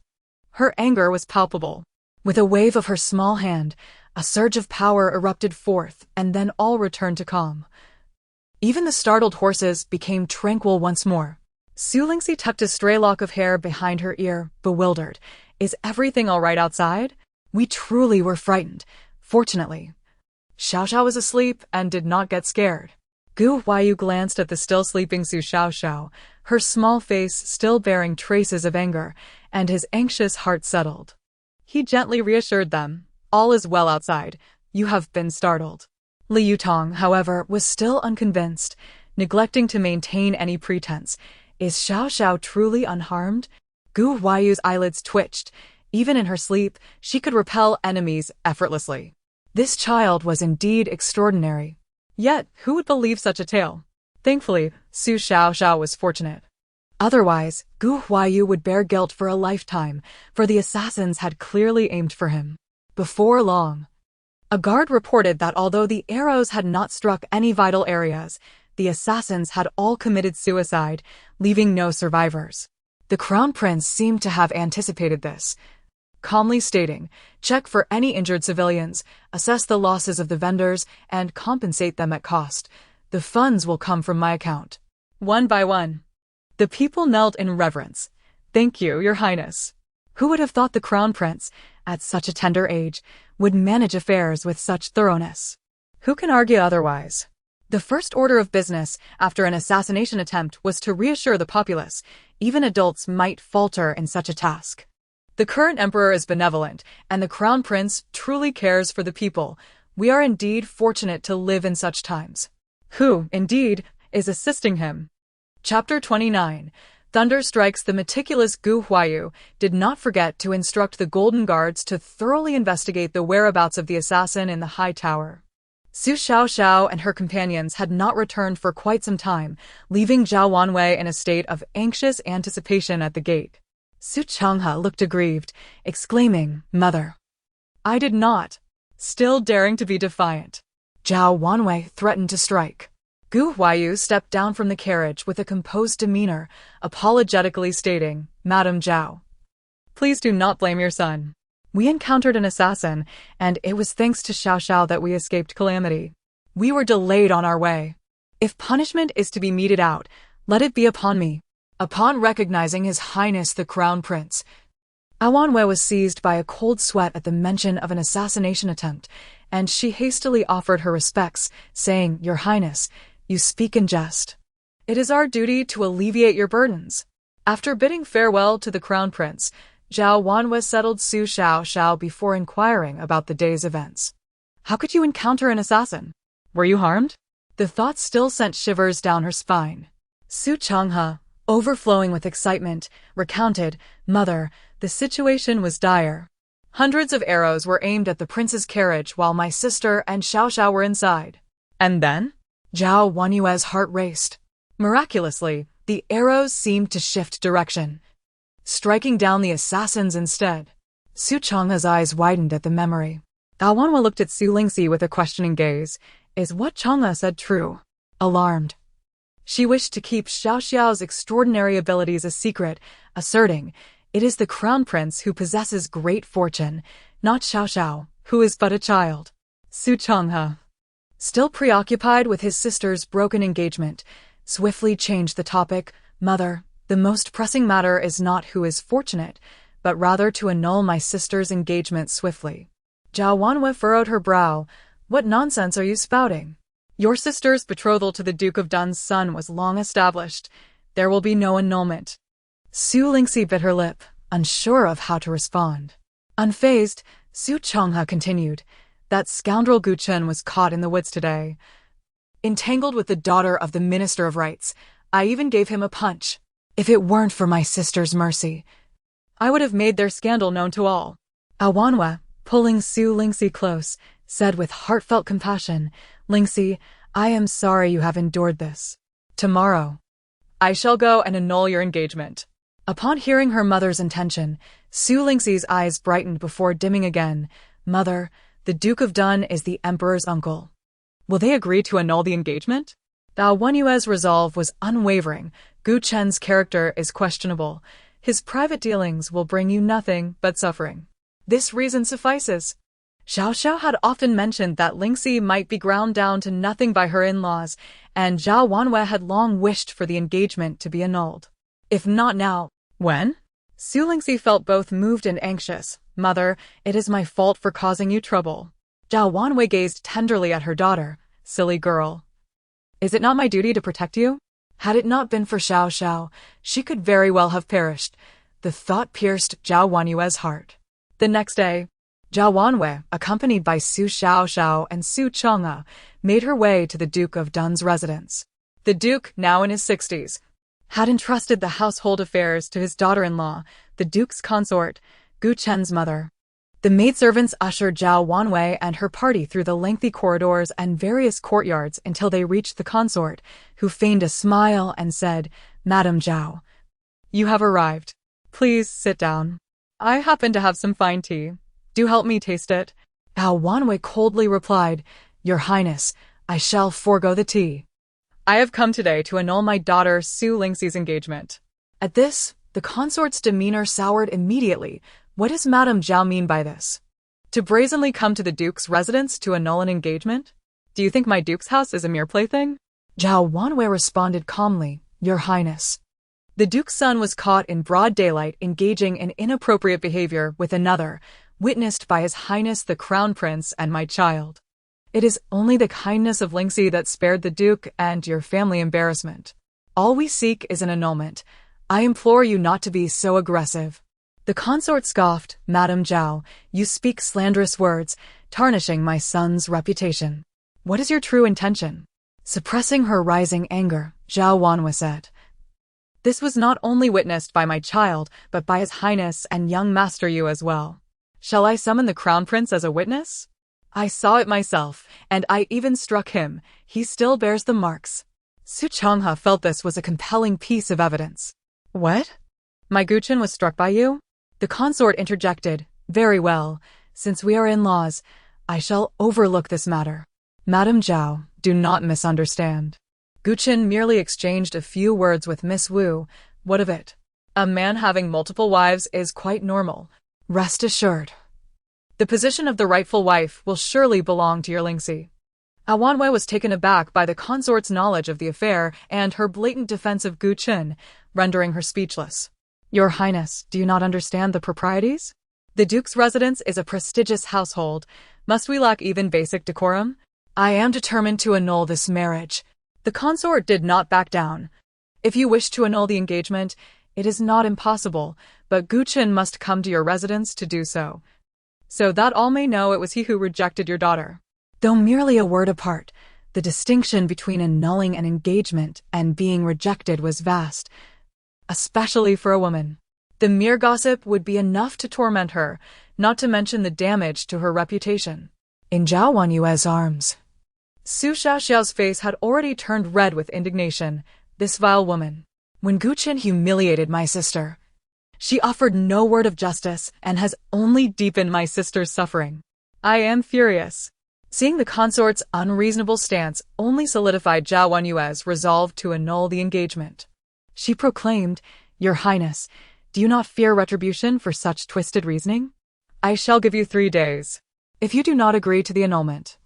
Her anger was palpable. With a wave of her small hand, a surge of power erupted forth, and then all returned to calm. Even the startled horses became tranquil once more. Su Lingxi tucked a stray lock of hair behind her ear, bewildered. "Is everything all right outside? We truly were frightened. Fortunately, Xiaoxiao was asleep and did not get scared." Gu Huaiyu glanced at the still sleeping Su Xiaoxiao, her small face still bearing traces of anger, and his anxious heart settled. He gently reassured them, "All is well outside. You have been startled." Li Yutong, however, was still unconvinced, neglecting to maintain any pretense. Is Xiaoxiao truly unharmed? Gu Huaiyu's eyelids twitched. Even in her sleep, she could repel enemies effortlessly. This child was indeed extraordinary. Yet, who would believe such a tale? Thankfully, Su Xiaoxiao was fortunate. Otherwise, Gu Huaiyu would bear guilt for a lifetime, for the assassins had clearly aimed for him. Before long, a guard reported that although the arrows had not struck any vital areas, the assassins had all committed suicide, leaving no survivors. The Crown Prince seemed to have anticipated this. calmly stating, "Check for any injured civilians, assess the losses of the vendors, and compensate them at cost. The funds will come from my account." One by one, the people knelt in reverence. "Thank you, Your Highness." Who would have thought the Crown Prince, at such a tender age, would manage affairs with such thoroughness? Who can argue otherwise? The first order of business after an assassination attempt was to reassure the populace. Even adults might falter in such a task. The current emperor is benevolent, and the Crown Prince truly cares for the people. We are indeed fortunate to live in such times. Who, indeed, is assisting him? Chapter 29. Thunder strikes. The meticulous Gu Huayu did not forget to instruct the Golden Guards to thoroughly investigate the whereabouts of the assassin in the high tower. Su Xiaoxiao and her companions had not returned for quite some time, leaving Zhao Wanwei in a state of anxious anticipation at the gate. Su Changhe looked aggrieved, exclaiming, "Mother." "I did not." Still daring to be defiant, Zhao Wanwei threatened to strike. Gu Huayu stepped down from the carriage with a composed demeanor, apologetically stating, "Madam Zhao, please do not blame your son. We encountered an assassin, and it was thanks to Xiaoxiao that we escaped calamity. We were delayed on our way. If punishment is to be meted out, let it be upon me." Upon recognizing His Highness the Crown Prince, Awanwe was seized by a cold sweat at the mention of an assassination attempt, and she hastily offered her respects, saying, "Your Highness, you speak in jest. It is our duty to alleviate your burdens." After bidding farewell to the Crown Prince, Zhao Wanwei settled Su Xiaoxiao before inquiring about the day's events. "How could you encounter an assassin? Were you harmed?" The thought still sent shivers down her spine. Su Changhe, overflowing with excitement, recounted, "Mother, the situation was dire. Hundreds of arrows were aimed at the prince's carriage while my sister and Xiaoxiao were inside." "And then?" Zhao Wanyue's heart raced. Miraculously, the arrows seemed to shift direction, striking down the assassins instead. Su Changhe's eyes widened at the memory. Awanwa looked at Su Lingxi with a questioning gaze. Is what Changhe said true? Alarmed, she wished to keep Xiaoxiao's extraordinary abilities a secret, asserting, "It is the Crown Prince who possesses great fortune, not Xiaoxiao, who is but a child." Su Changhe, still preoccupied with his sister's broken engagement, swiftly changed the topic. "Mother, the most pressing matter is not who is fortunate, but rather to annul my sister's engagement swiftly." Zhao Wanwei furrowed her brow. "What nonsense are you spouting? Your sister's betrothal to the Duke of Dun's son was long established. There will be no annulment." Su Lingxi bit her lip, unsure of how to respond. Unfazed, Su Changhe continued, "That scoundrel Gu Chen was caught in the woods today, entangled with the daughter of the Minister of Rights. I even gave him a punch. If it weren't for my sister's mercy, I would have made their scandal known to all." Awanwa, pulling Su Lingxi close, said with heartfelt compassion, "Lingxi, I am sorry you have endured this. Tomorrow, I shall go and annul your engagement." Upon hearing her mother's intention, Su Lingxi's eyes brightened before dimming again. "Mother, the Duke of Dun is the Emperor's uncle. Will they agree to annul the engagement?" Bao Wenyue's resolve was unwavering. "Gu Chen's character is questionable. His private dealings will bring you nothing but suffering. This reason suffices." Xiaoxiao had often mentioned that Lingxi might be ground down to nothing by her in-laws, and Zhao Wanwei had long wished for the engagement to be annulled. If not now, when? Su Lingxi felt both moved and anxious. "Mother, it is my fault for causing you trouble." Zhao Wanwei gazed tenderly at her daughter. "Silly girl. Is it not my duty to protect you? Had it not been for Xiaoxiao, she could very well have perished." The thought pierced Zhao Wanyue's heart. The next day, Zhao Wanwei, accompanied by Su Xiaoxiao and Su Changhe, made her way to the Duke of Dun's residence. The Duke, now in his 60s, had entrusted the household affairs to his daughter-in-law, the Duke's consort, Gu Chen's mother. The maidservants ushered Zhao Wanwei and her party through the lengthy corridors and various courtyards until they reached the consort, who feigned a smile and said, "Madam Zhao, you have arrived. Please sit down. I happen to have some fine tea. Do help me taste it." Zhao Wanwei coldly replied, "Your Highness, I shall forego the tea. I have come today to annul my daughter Su Lingxi's engagement." At this, the consort's demeanor soured immediately, What does Madame Zhao mean by this? To brazenly come to the Duke's residence to annul an engagement? Do you think my Duke's house is a mere plaything? Zhao Wanwei responded calmly, Your Highness. The Duke's son was caught in broad daylight engaging in inappropriate behavior with another, witnessed by His Highness the Crown Prince and my child. It is only the kindness of Lingxi that spared the Duke and your family embarrassment. All we seek is an annulment. I implore you not to be so aggressive. The consort scoffed, Madame Zhao, you speak slanderous words, tarnishing my son's reputation. What is your true intention? Suppressing her rising anger, Zhao Wanwei said. This was not only witnessed by my child, but by His Highness and young Master Yu as well. Shall I summon the Crown Prince as a witness? I saw it myself, and I even struck him. He still bears the marks. Su Changhe felt this was a compelling piece of evidence. What? My Guchen was struck by you? The consort interjected. Very well. Since we are in-laws, I shall overlook this matter. Madame Zhao, do not misunderstand. Guchen merely exchanged a few words with Miss Wu. What of it? A man having multiple wives is quite normal. Rest assured. The position of the rightful wife will surely belong to your Lingxi. Wanwei was taken aback by the consort's knowledge of the affair and her blatant defense of Guchen, rendering her speechless. Your Highness, do you not understand the proprieties? The Duke's residence is a prestigious household. Must we lack even basic decorum? I am determined to annul this marriage. The consort did not back down. If you wish to annul the engagement, it is not impossible, but Guchen must come to your residence to do so. So that all may know it was he who rejected your daughter. Though merely a word apart, the distinction between annulling an engagement and being rejected was vast, especially for a woman. The mere gossip would be enough to torment her, not to mention the damage to her reputation. In Zhao Wanyue's arms, Su Xiaoxiao's face had already turned red with indignation. This vile woman. When Guchen humiliated my sister, she offered no word of justice and has only deepened my sister's suffering. I am furious. Seeing the consort's unreasonable stance only solidified Zhao Wanyue's resolve to annul the engagement. She proclaimed, Your Highness, do you not fear retribution for such twisted reasoning? I shall give you 3 days. If you do not agree to the annulment,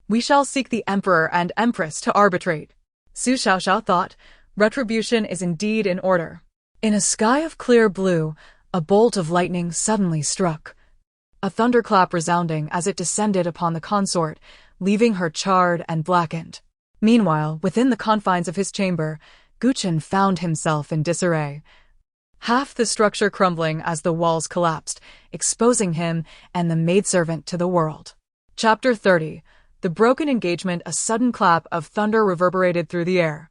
we shall seek the Emperor and Empress to arbitrate. Su Xiaoxiao thought, retribution is indeed in order. In a sky of clear blue, a bolt of lightning suddenly struck, a thunderclap resounding as it descended upon the consort, leaving her charred and blackened. Meanwhile, within the confines of his chamber, Guchen found himself in disarray. Half the structure crumbling as the walls collapsed, exposing him and the maidservant to the world. Chapter 30. The broken engagement. A sudden clap of thunder reverberated through the air,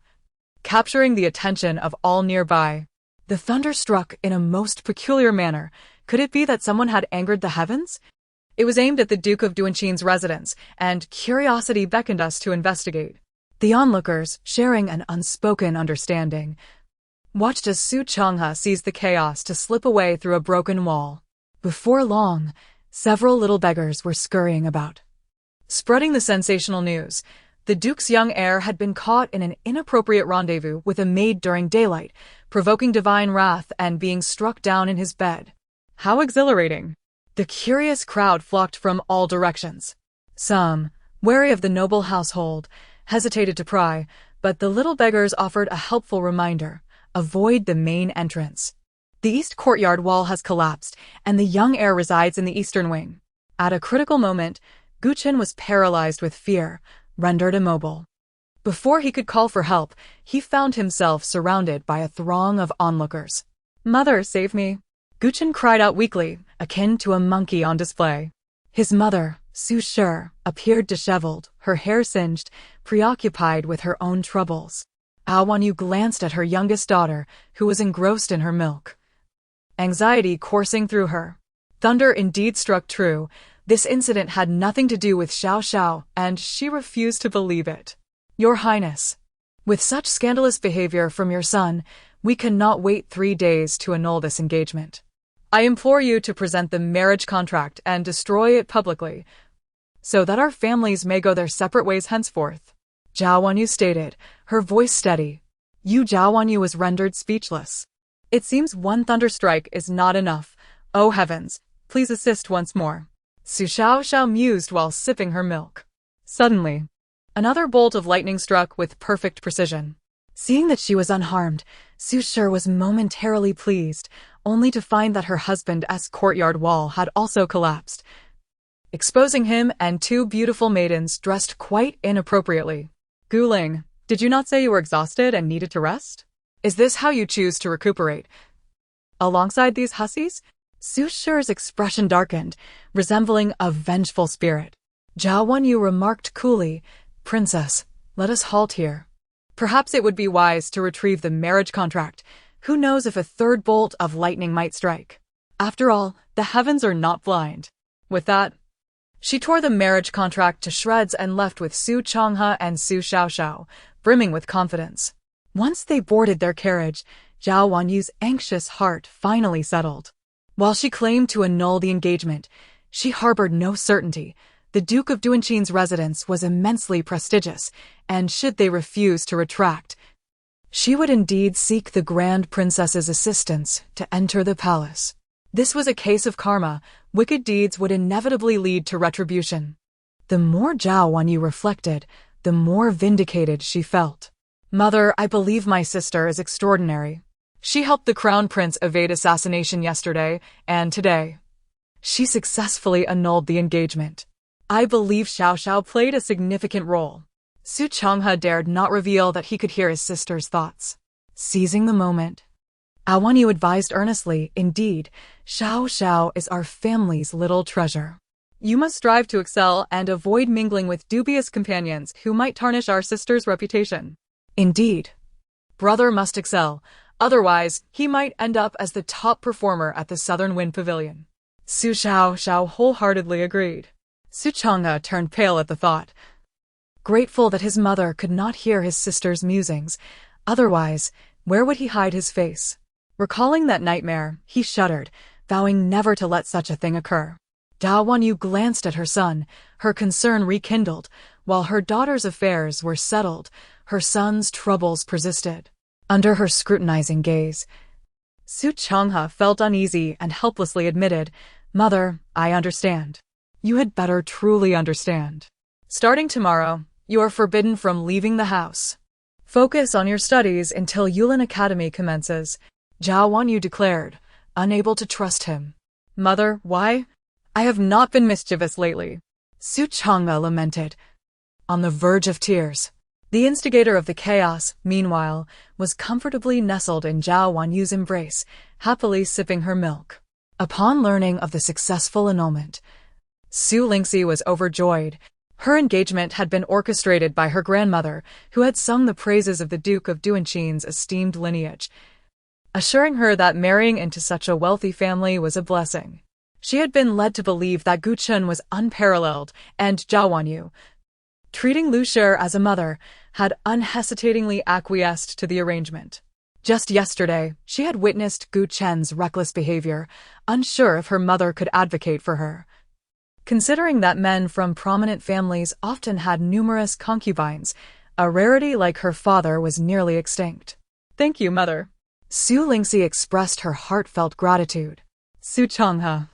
capturing the attention of all nearby. The thunder struck in a most peculiar manner. Could it be that someone had angered the heavens? It was aimed at the Duke of Duanqin's residence, and curiosity beckoned us to investigate. The onlookers, sharing an unspoken understanding, watched as Su Changhe seized the chaos to slip away through a broken wall. Before long, several little beggars were scurrying about, spreading the sensational news. The Duke's young heir had been caught in an inappropriate rendezvous with a maid during daylight, provoking divine wrath and being struck down in his bed. How exhilarating! The curious crowd flocked from all directions. Some, wary of the noble household, hesitated to pry, but the little beggars offered a helpful reminder. Avoid the main entrance. The east courtyard wall has collapsed, and the young heir resides in the eastern wing. At a critical moment, Guchen was paralyzed with fear, rendered immobile. Before he could call for help, he found himself surrounded by a throng of onlookers. Mother, save me! Guchen cried out weakly, akin to a monkey on display. His mother, Su Shi, appeared disheveled, her hair singed, preoccupied with her own troubles. Wanyu glanced at her youngest daughter, who was engrossed in her milk, anxiety coursing through her. Thunder indeed struck true. This incident had nothing to do with Xiao Xiao, and she refused to believe it. Your Highness, with such scandalous behavior from your son, we cannot wait 3 days to annul this engagement. I implore you to present the marriage contract and destroy it publicly, so that our families may go their separate ways henceforth. Zhao Wanyu stated, her voice steady. Zhao Wanyu was rendered speechless. It seems one thunderstrike is not enough. Oh heavens, please assist once more. Su Xiaoxiao mused while sipping her milk. Suddenly, another bolt of lightning struck with perfect precision. Seeing that she was unharmed, Su Shi was momentarily pleased, only to find that her husband's courtyard wall had also collapsed, exposing him and two beautiful maidens dressed quite inappropriately. Guling, did you not say you were exhausted and needed to rest? Is this how you choose to recuperate? Alongside these hussies? Su Shi's expression darkened, resembling a vengeful spirit. Zhao Wenyu remarked coolly, "Princess, let us halt here. Perhaps it would be wise to retrieve the marriage contract. Who knows if a third bolt of lightning might strike? After all, the heavens are not blind." With that, she tore the marriage contract to shreds and left with Su Changhe and Su Xiaoxiao, brimming with confidence. Once they boarded their carriage, Zhao Wenyu's anxious heart finally settled. While she claimed to annul the engagement, she harbored no certainty. The Duke of Duanqin's residence was immensely prestigious, and should they refuse to retract, she would indeed seek the Grand Princess's assistance to enter the palace. This was a case of karma. Wicked deeds would inevitably lead to retribution. The more Zhao Wenyu reflected, the more vindicated she felt. Mother, I believe my sister is extraordinary. She helped the Crown Prince evade assassination yesterday, and today, she successfully annulled the engagement. I believe Xiaoxiao played a significant role. Su Changhe dared not reveal that he could hear his sister's thoughts. Seizing the moment, Wenyu advised earnestly, indeed, Xiaoxiao is our family's little treasure. You must strive to excel and avoid mingling with dubious companions who might tarnish our sister's reputation. Indeed, brother must excel, otherwise he might end up as the top performer at the Southern Wind Pavilion. Su Xiaoxiao wholeheartedly agreed. Su Changhe turned pale at the thought, grateful that his mother could not hear his sister's musings. Otherwise, where would he hide his face? Recalling that nightmare, he shuddered, vowing never to let such a thing occur. Zhao Wenyu glanced at her son, her concern rekindled. While her daughter's affairs were settled, her son's troubles persisted. Under her scrutinizing gaze, Su Changhe felt uneasy and helplessly admitted, Mother, I understand. You had better truly understand. Starting tomorrow, you are forbidden from leaving the house. Focus on your studies until Yulin Academy commences, Zhao Wenyu declared, unable to trust him. Mother, why? I have not been mischievous lately. Su Changhe lamented, on the verge of tears. The instigator of the chaos, meanwhile, was comfortably nestled in Zhao Wenyu's embrace, happily sipping her milk. Upon learning of the successful annulment, Su Lingxi was overjoyed. Her engagement had been orchestrated by her grandmother, who had sung the praises of the Duke of Duanqin's esteemed lineage, assuring her that marrying into such a wealthy family was a blessing. She had been led to believe that Gu Chun was unparalleled, and Zhao Wenyu, treating Lu Shi as a mother, had unhesitatingly acquiesced to the arrangement. Just yesterday, she had witnessed Gu Chen's reckless behavior, unsure if her mother could advocate for her. Considering that men from prominent families often had numerous concubines, a rarity like her father was nearly extinct. Thank you, Mother. Su Lingxi expressed her heartfelt gratitude. Su Changhe,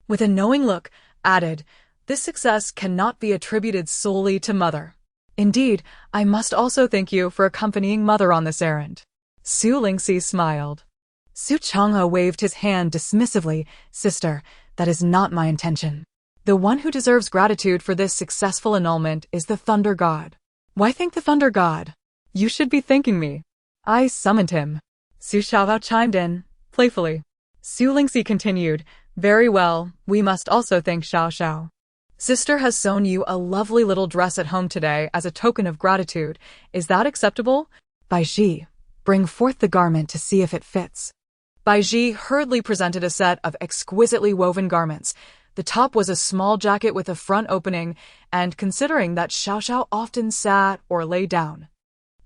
with a knowing look, added, this success cannot be attributed solely to Mother. Indeed, I must also thank you for accompanying Mother on this errand. Su Lingxi smiled. Su Changhe waved his hand dismissively. Sister, that is not my intention. The one who deserves gratitude for this successful annulment is the Thunder God. Why thank the Thunder God? You should be thanking me. I summoned him. Su Xiaoxiao chimed in, playfully. Su Lingxi continued, very well, we must also thank Xiaoxiao. Sister has sewn you a lovely little dress at home today as a token of gratitude. Is that acceptable? Baiji, bring forth the garment to see if it fits. Baiji hurriedly presented a set of exquisitely woven garments. The top was a small jacket with a front opening, and considering that Xiaoxiao often sat or lay down,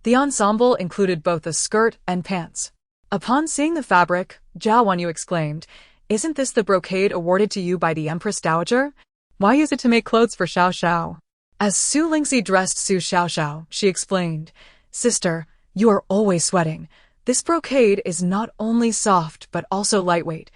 the ensemble included both a skirt and pants. Upon seeing the fabric, Zhao Wenyu exclaimed, isn't this the brocade awarded to you by the Empress Dowager? Why use it to make clothes for Xiaoxiao? As Su Lingxi dressed Su Xiaoxiao, she explained, Sister, you are always sweating. This brocade is not only soft but also lightweight.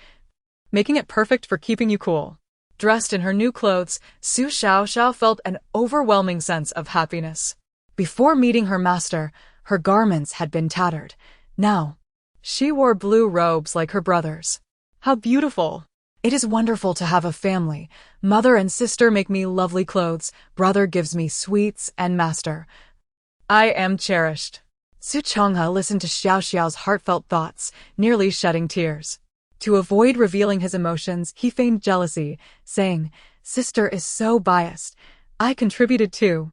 making it perfect for keeping you cool. Dressed in her new clothes, Su Xiaoxiao felt an overwhelming sense of happiness. Before meeting her master, her garments had been tattered. Now, she wore blue robes like her brothers. How beautiful! It is wonderful to have a family. Mother and sister make me lovely clothes. Brother gives me sweets, and master, I am cherished. Su Changhe listened to Xiaoxiao's heartfelt thoughts, nearly shedding tears. To avoid revealing his emotions, he feigned jealousy, saying, "Sister is so biased. I contributed too.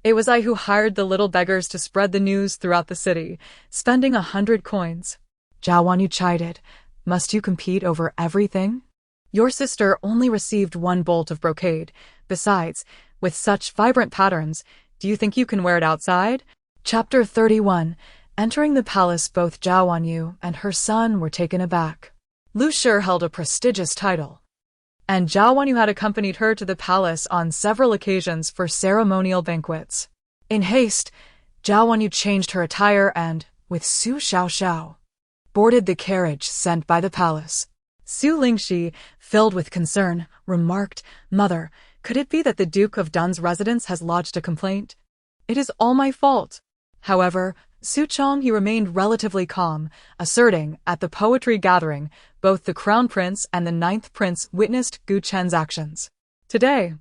It was I who hired the little beggars to spread the news throughout the city, spending 100 coins. Zhao Wanyu chided, "Must you compete over everything? Your sister only received 1 bolt of brocade. Besides, with such vibrant patterns, do you think you can wear it outside?" Chapter 31. Entering the palace, both Zhao Wanyu and her son were taken aback. Lu Shi held a prestigious title, and Zhao Wanyu had accompanied her to the palace on several occasions for ceremonial banquets. In haste, Zhao Wanyu changed her attire and, with Su Xiaoxiao, boarded the carriage sent by the palace. Su Lingxi, filled with concern, remarked, "Mother, could it be that the Duke of Dun's residence has lodged a complaint? It is all my fault." However, Su Changhe remained relatively calm, asserting, at the poetry gathering, both the Crown Prince and the 9th Prince witnessed Gu Chen's actions. Today,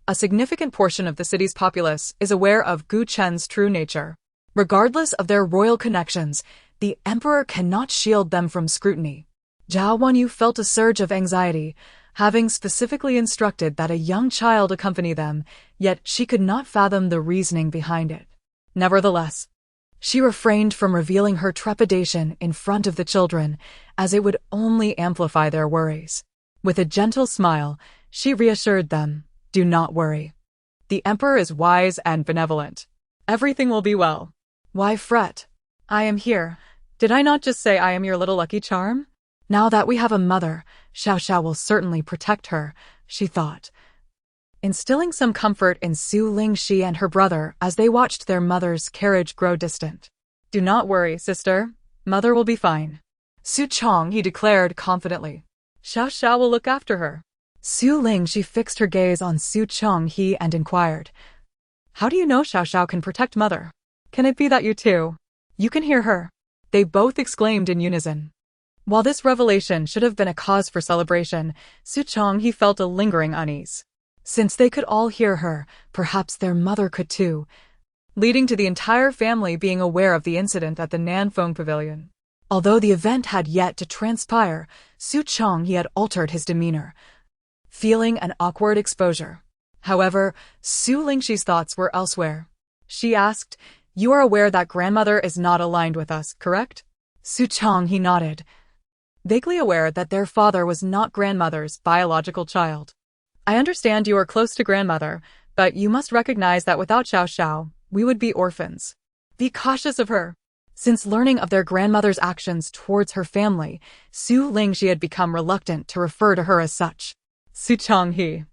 a significant portion of the city's populace is aware of Gu Chen's true nature. Regardless of their royal connections, the emperor cannot shield them from scrutiny. Zhao Wanyu felt a surge of anxiety, having specifically instructed that a young child accompany them, yet she could not fathom the reasoning behind it. Nevertheless, she refrained from revealing her trepidation in front of the children, as it would only amplify their worries. With a gentle smile, she reassured them, "Do not worry. The emperor is wise and benevolent. Everything will be well. Why fret? I am here. Did I not just say I am your little lucky charm? Now that we have a mother, Xiaoxiao will certainly protect her," she thought, instilling some comfort in Su Lingxi and her brother as they watched their mother's carriage grow distant. "Do not worry, sister. Mother will be fine." Su Changhe declared confidently. "Xiaoxiao will look after her." Su Lingxi fixed her gaze on Su Changhe and inquired, "How do you know Xiaoxiao can protect mother? Can it be that you too? You can hear her?" They both exclaimed in unison. While this revelation should have been a cause for celebration, Su Changhe felt a lingering unease. Since they could all hear her, perhaps their mother could too, leading to the entire family being aware of the incident at the Nanfeng Pavilion. Although the event had yet to transpire, Su Changhe had altered his demeanor, feeling an awkward exposure. However, Su Lingxi's thoughts were elsewhere. She asked, "You are aware that grandmother is not aligned with us, correct?" Su Changhe nodded, vaguely aware that their father was not grandmother's biological child. "I understand you are close to grandmother, but you must recognize that without Xiaoxiao, we would be orphans. Be cautious of her." Since learning of their grandmother's actions towards her family, Su Lingxi had become reluctant to refer to her as such. Su Changhe,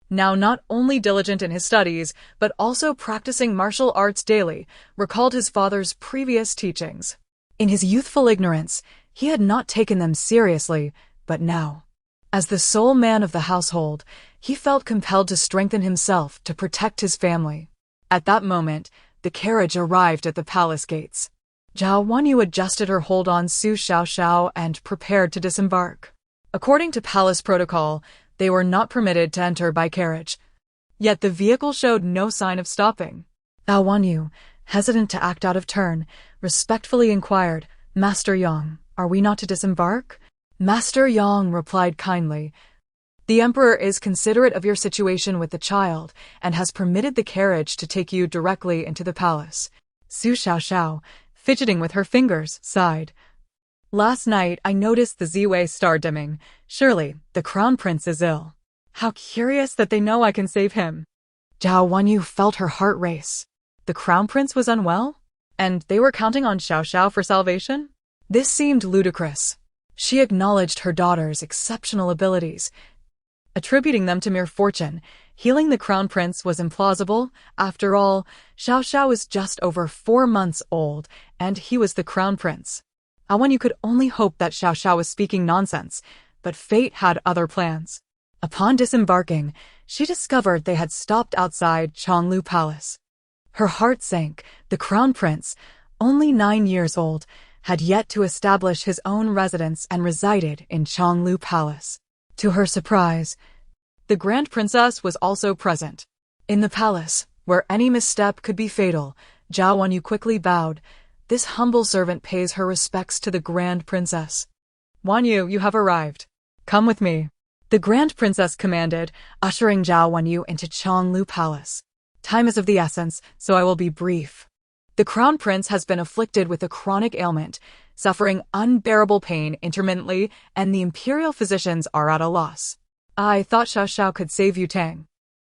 now not only diligent in his studies, but also practicing martial arts daily, recalled his father's previous teachings. In his youthful ignorance, he had not taken them seriously, but now, as the sole man of the household, he felt compelled to strengthen himself to protect his family. At that moment, the carriage arrived at the palace gates. Zhao Wanyu adjusted her hold on Su Xiaoxiao and prepared to disembark. According to palace protocol, they were not permitted to enter by carriage. Yet the vehicle showed no sign of stopping. Zhao Wanyu, hesitant to act out of turn, respectfully inquired, "Master Yang, are we not to disembark?" Master Yang replied kindly, "The emperor is considerate of your situation with the child and has permitted the carriage to take you directly into the palace." Su Xiaoxiao, fidgeting with her fingers, sighed. "Last night I noticed the Z-Way star dimming. Surely, the crown prince is ill. How curious that they know I can save him." Zhao Wanyu felt her heart race. The crown prince was unwell? And they were counting on Xiaoxiao for salvation? This seemed ludicrous. She acknowledged her daughter's exceptional abilities, attributing them to mere fortune. Healing the crown prince was implausible. After all, Xiaoxiao was just over 4 months old, and he was the crown prince. Awen, you could only hope that Xiaoxiao was speaking nonsense, but fate had other plans. Upon disembarking, she discovered they had stopped outside Chonglu Palace. Her heart sank. The crown prince, only 9 years old, had yet to establish his own residence and resided in Chonglu Palace. To her surprise, the Grand Princess was also present. In the palace, where any misstep could be fatal, Zhao Wanyu quickly bowed. This humble servant pays her respects to the Grand Princess. Wanyu, you have arrived. Come with me. The Grand Princess commanded, ushering Zhao Wanyu into Chonglu Palace. Time is of the essence, so I will be brief. The Crown Prince has been afflicted with a chronic ailment, suffering unbearable pain intermittently, and the imperial physicians are at a loss. I thought Xiao Xiao could save Yu Tang.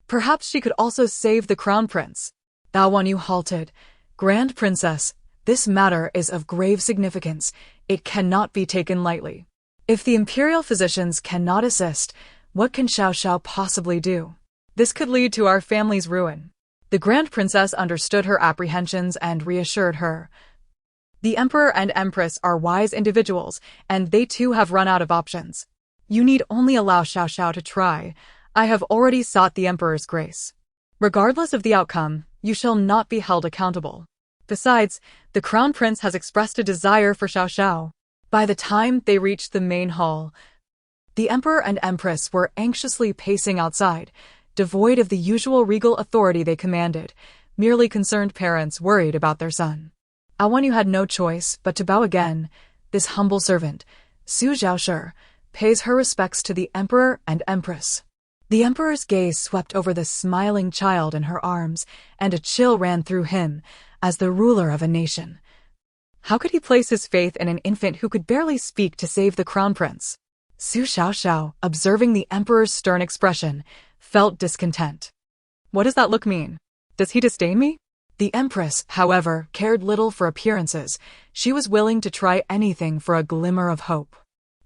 Perhaps she could also save the Crown Prince. Zhao Wanyu halted. Grand Princess, this matter is of grave significance. It cannot be taken lightly. If the imperial physicians cannot assist, what can Xiao Xiao possibly do? This could lead to our family's ruin. The Grand Princess understood her apprehensions and reassured her. The Emperor and Empress are wise individuals, and they too have run out of options. You need only allow Xiao Xiao to try. I have already sought the Emperor's grace. Regardless of the outcome, you shall not be held accountable. Besides, the Crown Prince has expressed a desire for Xiao Xiao. By the time they reached the main hall, the Emperor and Empress were anxiously pacing outside, devoid of the usual regal authority they commanded, merely concerned parents worried about their son. Zhao Wanyu had no choice but to bow again. This humble servant, Su Zhaoshi, pays her respects to the Emperor and Empress. The Emperor's gaze swept over the smiling child in her arms, and a chill ran through him as the ruler of a nation. How could he place his faith in an infant who could barely speak to save the Crown Prince? Su Xiaoxiao, observing the Emperor's stern expression, felt discontent. What does that look mean? Does he disdain me? The Empress, however, cared little for appearances. She was willing to try anything for a glimmer of hope.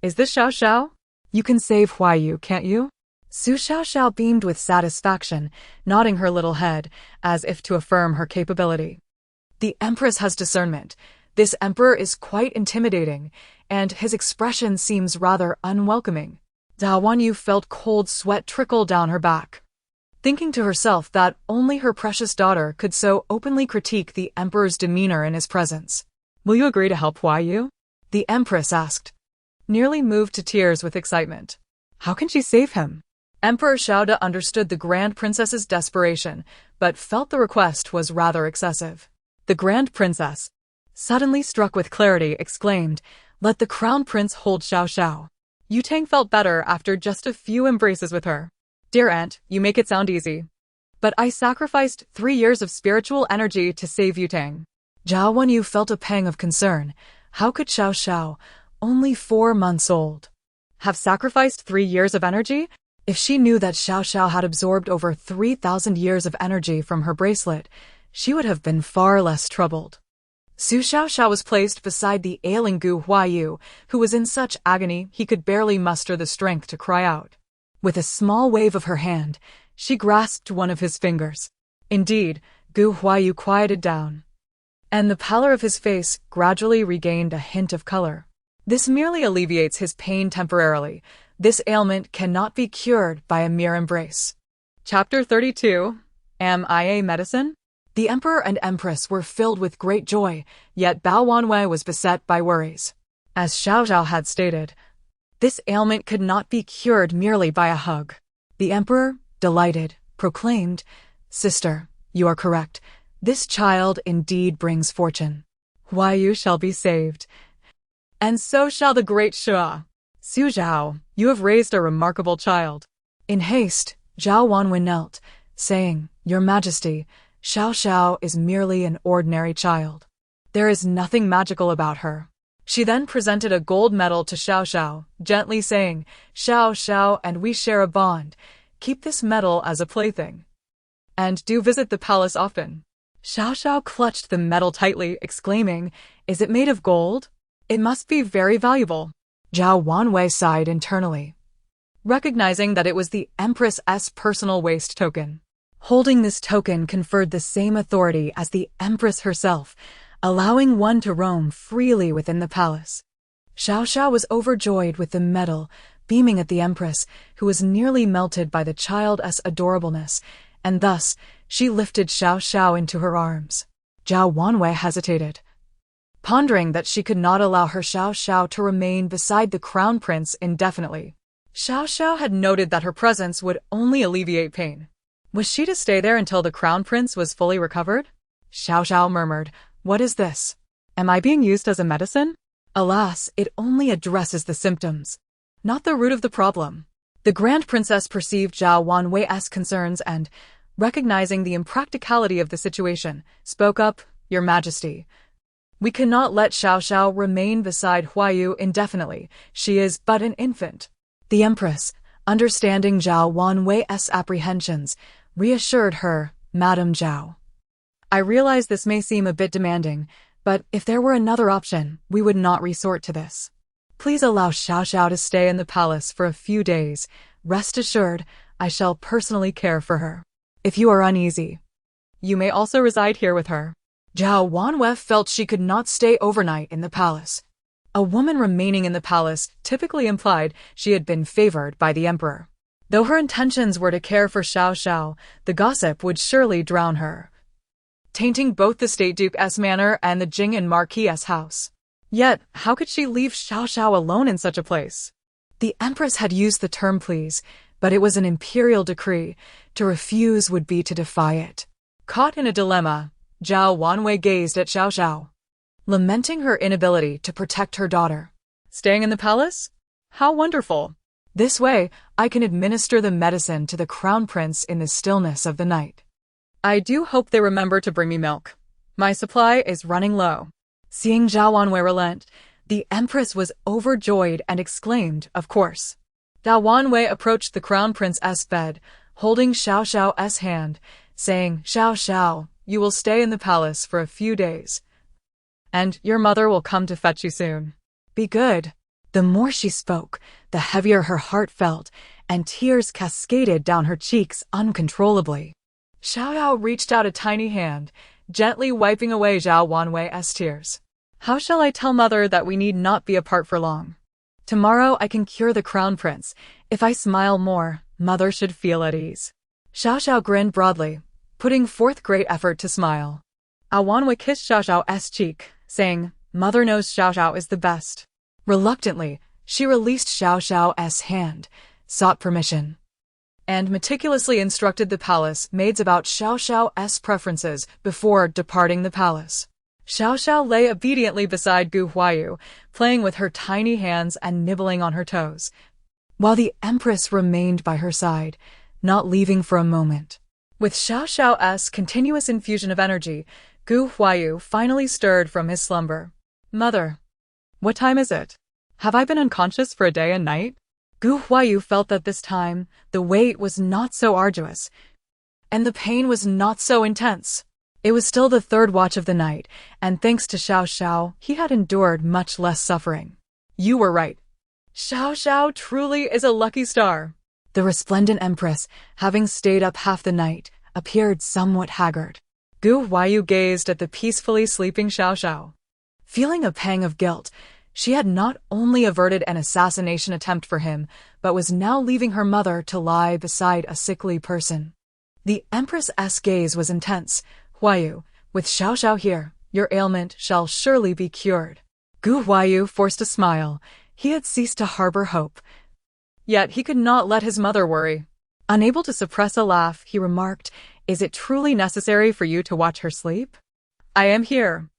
Is this Xiao Xiao? You can save Huaiyu, can't you? Su Xiaoxiao beamed with satisfaction, nodding her little head, as if to affirm her capability. The Empress has discernment. This Emperor is quite intimidating, and his expression seems rather unwelcoming. Zhao Wanyu felt cold sweat trickle down her back. Thinking to herself that only her precious daughter could so openly critique the Emperor's demeanor in his presence. Will you agree to help Huaiyu? The Empress asked, nearly moved to tears with excitement. How can she save him? Emperor Xiaoda understood the Grand Princess's desperation, but felt the request was rather excessive. The Grand Princess, suddenly struck with clarity, exclaimed, "Let the Crown Prince hold Xiao Xiao." Yu Tang felt better after just a few embraces with her. Dear Aunt, you make it sound easy. But I sacrificed 3 years of spiritual energy to save Yu Tang. Zhao Wanyu felt a pang of concern. How could Xiao Xiao, only 4 months old, have sacrificed 3 years of energy? If she knew that Xiao Xiao had absorbed over 3,000 years of energy from her bracelet, she would have been far less troubled. Su Xiaoxiao was placed beside the ailing Gu Huaiyu, who was in such agony he could barely muster the strength to cry out. With a small wave of her hand, she grasped one of his fingers. Indeed, Gu Huaiyu quieted down, and the pallor of his face gradually regained a hint of color. This merely alleviates his pain temporarily. This ailment cannot be cured by a mere embrace. Chapter 32. Am I a medicine? The Emperor and Empress were filled with great joy, yet Bao Wanwei was beset by worries. As Xiao Zhao had stated, this ailment could not be cured merely by a hug. The Emperor, delighted, proclaimed, "Sister, you are correct. This child indeed brings fortune. Huaiyu shall be saved. And so shall the great Shua. Su Zhao, you have raised a remarkable child." In haste, Zhao Wanwen knelt, saying, "Your Majesty, Xiao Xiao is merely an ordinary child. There is nothing magical about her." She then presented a gold medal to Xiao Xiao, gently saying, "Xiao Xiao and we share a bond. Keep this medal as a plaything. And do visit the palace often." Xiao Xiao clutched the medal tightly, exclaiming, "Is it made of gold? It must be very valuable." Zhao Wanwei sighed internally, recognizing that it was the Empress's personal waist token. Holding this token conferred the same authority as the Empress herself, allowing one to roam freely within the palace. Xiao Xiao was overjoyed with the medal, beaming at the Empress, who was nearly melted by the child's adorableness, and thus she lifted Xiao Xiao into her arms. Zhao Wanwei hesitated, pondering that she could not allow her Xiao Xiao to remain beside the crown prince indefinitely. Xiao Xiao had noted that her presence would only alleviate pain. Was she to stay there until the crown prince was fully recovered? Xiao Xiao murmured, "What is this? Am I being used as a medicine?" Alas, it only addresses the symptoms, not the root of the problem. The Grand Princess perceived Zhao Wanwei's concerns and, recognizing the impracticality of the situation, spoke up, "Your Majesty, we cannot let Xiao Xiao remain beside Huayu indefinitely. She is but an infant." The Empress, understanding Zhao Wanwei's apprehensions, reassured her, "Madam Zhao, I realize this may seem a bit demanding, but if there were another option, we would not resort to this. Please allow Xiao Xiao to stay in the palace for a few days. Rest assured, I shall personally care for her. If you are uneasy, you may also reside here with her." Zhao Wanwei felt she could not stay overnight in the palace. A woman remaining in the palace typically implied she had been favored by the emperor. Though her intentions were to care for Xiao Xiao, the gossip would surely drown her, tainting both the State Duke's manor and the Jing'an Marquis's house. Yet, how could she leave Xiao Xiao alone in such a place? The Empress had used the term please, but it was an imperial decree. To refuse would be to defy it. Caught in a dilemma, Zhao Wanwei gazed at Xiao Xiao, lamenting her inability to protect her daughter. "Staying in the palace? How wonderful! This way, I can administer the medicine to the crown prince in the stillness of the night. I do hope they remember to bring me milk. My supply is running low." Seeing Zhao Wanwei relent, the Empress was overjoyed and exclaimed, "Of course." Zhao Wanwei approached the crown prince's bed, holding Xiao Xiao's hand, saying, "Xiao Xiao, you will stay in the palace for a few days, and your mother will come to fetch you soon. Be good." The more she spoke, the heavier her heart felt, and tears cascaded down her cheeks uncontrollably. Xiao Yao reached out a tiny hand, gently wiping away Zhao Wanwei's tears. "How shall I tell Mother that we need not be apart for long? Tomorrow I can cure the crown prince. If I smile more, Mother should feel at ease." Xiao Xiao grinned broadly, putting forth great effort to smile. Wanwei kissed Xiao Xiao's cheek, saying, "Mother knows Xiao Xiao is the best." Reluctantly, she released Xiao Xiao's hand, sought permission, and meticulously instructed the palace maids about Xiao Xiao's preferences before departing the palace. Xiao Xiao lay obediently beside Gu Huayu, playing with her tiny hands and nibbling on her toes, while the Empress remained by her side, not leaving for a moment. With Xiao Xiao's continuous infusion of energy, Gu Huayu finally stirred from his slumber. "Mother, what time is it? Have I been unconscious for a day and night?" Gu Huayu felt that this time, the wait was not so arduous, and the pain was not so intense. It was still the third watch of the night, and thanks to Xiao Xiao, he had endured much less suffering. "You were right. Xiao Xiao truly is a lucky star." The resplendent Empress, having stayed up half the night, appeared somewhat haggard. Gu Huayu gazed at the peacefully sleeping Xiao Xiao. Feeling a pang of guilt, she had not only averted an assassination attempt for him, but was now leaving her mother to lie beside a sickly person. The Empress's gaze was intense. "Huayu, with Xiao Xiao here, your ailment shall surely be cured." Gu Huayu forced a smile. He had ceased to harbor hope. Yet he could not let his mother worry. Unable to suppress a laugh, he remarked, "Is it truly necessary for you to watch her sleep? I am here,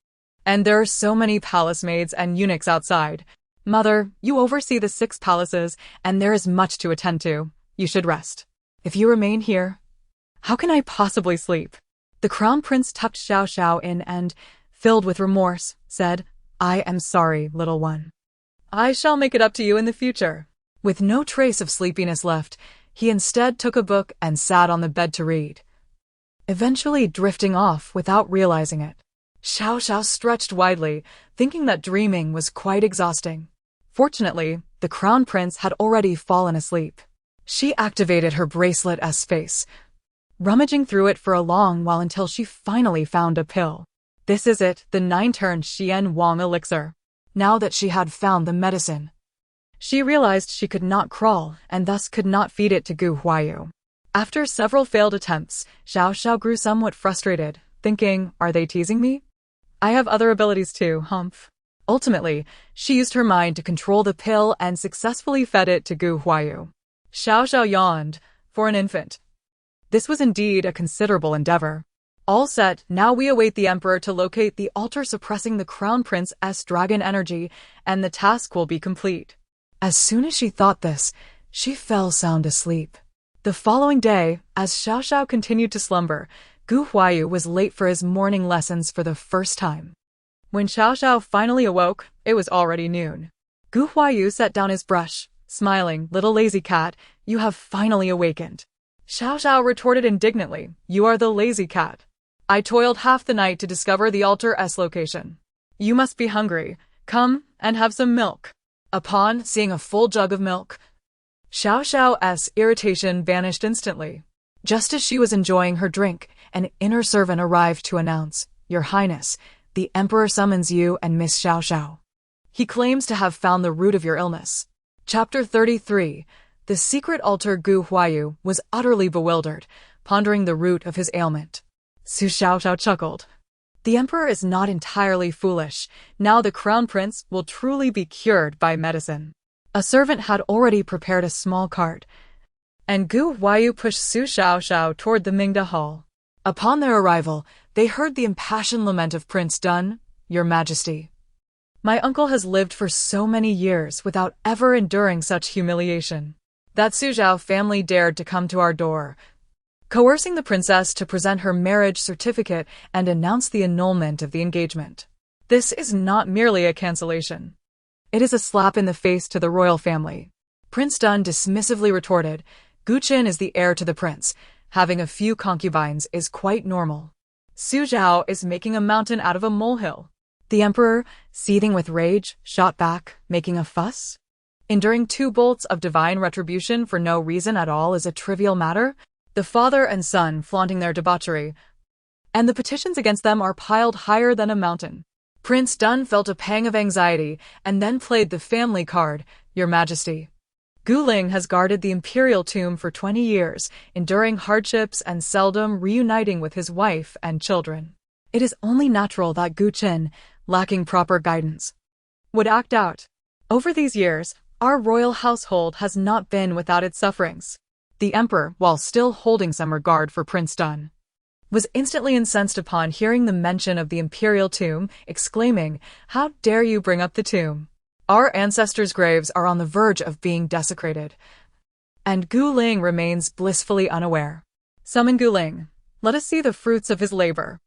and there are so many palace maids and eunuchs outside. Mother, you oversee the 6 palaces, and there is much to attend to. You should rest. If you remain here, how can I possibly sleep?" The crown prince tucked Xiao Xiao in and, filled with remorse, said, "I am sorry, little one. I shall make it up to you in the future." With no trace of sleepiness left, he instead took a book and sat on the bed to read, eventually drifting off without realizing it. Xiao Xiao stretched widely, thinking that dreaming was quite exhausting. Fortunately, the crown prince had already fallen asleep. She activated her bracelet's face, rummaging through it for a long while until she finally found a pill. This is it, the 9-turn Xian Wang elixir. Now that she had found the medicine, She realized she could not crawl and thus could not feed it to Gu Huayu. After several failed attempts, Xiao Xiao grew somewhat frustrated, thinking, are they teasing me? I have other abilities too, humph. Ultimately, she used her mind to control the pill and successfully fed it to Gu Huayu. Xiao Xiao yawned. For an infant. This was indeed a considerable endeavor. All set, now we await the Emperor to locate the altar suppressing the Crown Prince's dragon energy, and the task will be complete. As soon as she thought this, she fell sound asleep. The following day, as Xiao Xiao continued to slumber, Gu Huayu was late for his morning lessons for the first time. When Xiao Xiao finally awoke, it was already noon. Gu Huayu set down his brush, smiling, little lazy cat, you have finally awakened. Xiao Xiao retorted indignantly, you are the lazy cat. I toiled half the night to discover the altar's location. You must be hungry. Come and have some milk. Upon seeing a full jug of milk, Xiao Xiao's irritation vanished instantly. Just as she was enjoying her drink, an inner servant arrived to announce, Your Highness, the Emperor summons you and Miss Xiao Xiao. He claims to have found the root of your illness. Chapter 33. The secret altar. Gu Huayu was utterly bewildered, pondering the root of his ailment. Su Xiao Xiao chuckled. The Emperor is not entirely foolish. Now the Crown Prince will truly be cured by medicine. A servant had already prepared a small cart, and Gu Huayu pushed Su Xiao Xiao toward the Mingda Hall. Upon their arrival, they heard the impassioned lament of Prince Dun, Your Majesty. My uncle has lived for so many years without ever enduring such humiliation. That Su Zhao family dared to come to our door, coercing the princess to present her marriage certificate and announce the annulment of the engagement. This is not merely a cancellation. It is a slap in the face to the royal family. Prince Dun dismissively retorted, Gu Qin is the heir to the prince. Having a few concubines is quite normal. Su Zhao is making a mountain out of a molehill. The emperor, seething with rage, shot back, making a fuss. Enduring 2 bolts of divine retribution for no reason at all is a trivial matter. The father and son flaunting their debauchery, and the petitions against them are piled higher than a mountain. Prince Dun felt a pang of anxiety and then played the family card, Your Majesty. Gu Ling has guarded the imperial tomb for 20 years, enduring hardships and seldom reuniting with his wife and children. It is only natural that Gu Qin, lacking proper guidance, would act out. Over these years, our royal household has not been without its sufferings. The emperor, while still holding some regard for Prince Dun, was instantly incensed upon hearing the mention of the imperial tomb, exclaiming, How dare you bring up the tomb? Our ancestors' graves are on the verge of being desecrated. And Gu Ling remains blissfully unaware. Summon Gu Ling. Let us see the fruits of his labor.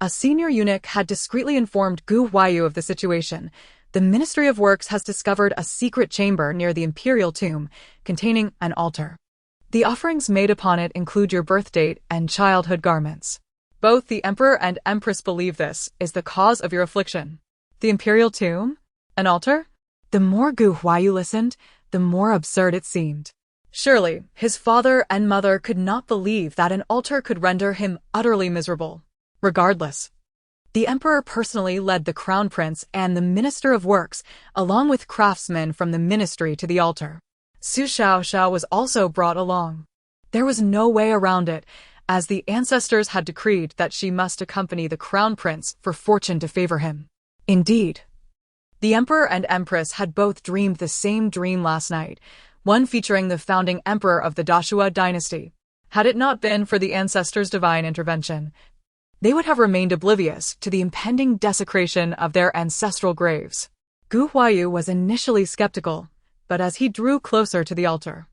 A senior eunuch had discreetly informed Gu Huayu of the situation. The Ministry of Works has discovered a secret chamber near the imperial tomb, containing an altar. The offerings made upon it include your birth date and childhood garments. Both the emperor and empress believe this is the cause of your affliction. The imperial tomb? An altar? The more Gu Huayu listened, the more absurd it seemed. Surely, his father and mother could not believe that an altar could render him utterly miserable. Regardless, the emperor personally led the crown prince and the minister of works, along with craftsmen from the ministry, to the altar. Su Xiao Xiao was also brought along. There was no way around it, as the ancestors had decreed that she must accompany the crown prince for fortune to favor him. Indeed, the emperor and empress had both dreamed the same dream last night, one featuring the founding emperor of the Dashua dynasty. Had it not been for the ancestors' divine intervention, they would have remained oblivious to the impending desecration of their ancestral graves. Gu Huayu was initially skeptical, but as he drew closer to the altar,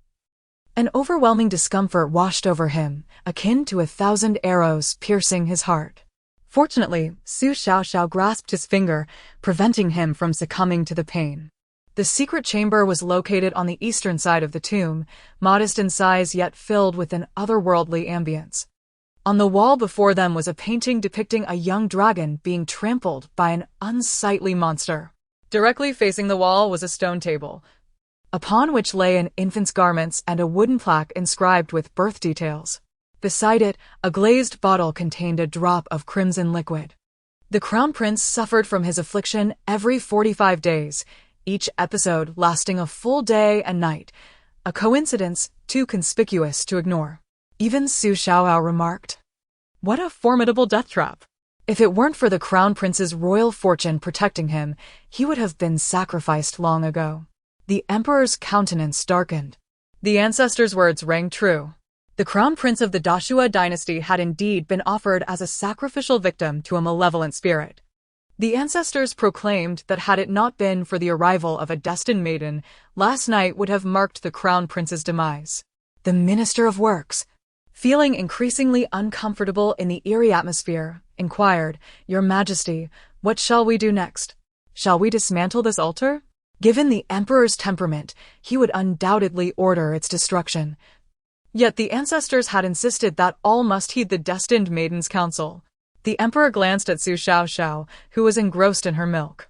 an overwhelming discomfort washed over him, akin to 1,000 arrows piercing his heart. Fortunately, Su Xiao Xiao grasped his finger, preventing him from succumbing to the pain. The secret chamber was located on the eastern side of the tomb, modest in size yet filled with an otherworldly ambience. On the wall before them was a painting depicting a young dragon being trampled by an unsightly monster. Directly facing the wall was a stone table, upon which lay an infant's garments and a wooden plaque inscribed with birth details. Beside it, a glazed bottle contained a drop of crimson liquid. The crown prince suffered from his affliction every 45 days. each episode lasting a full day and night, a coincidence too conspicuous to ignore. Even Su Xiaoao remarked, "What a formidable death trap. If it weren't for the crown prince's royal fortune protecting him, he would have been sacrificed long ago." The emperor's countenance darkened. The ancestor's words rang true. The crown prince of the Dashua dynasty had indeed been offered as a sacrificial victim to a malevolent spirit. The ancestors proclaimed that had it not been for the arrival of a destined maiden, last night would have marked the crown prince's demise. The Minister of Works, feeling increasingly uncomfortable in the eerie atmosphere, inquired, "Your Majesty, what shall we do next? Shall we dismantle this altar?" Given the emperor's temperament, he would undoubtedly order its destruction. Yet the ancestors had insisted that all must heed the destined maiden's counsel. The emperor glanced at Su Xiaoxiao, who was engrossed in her milk.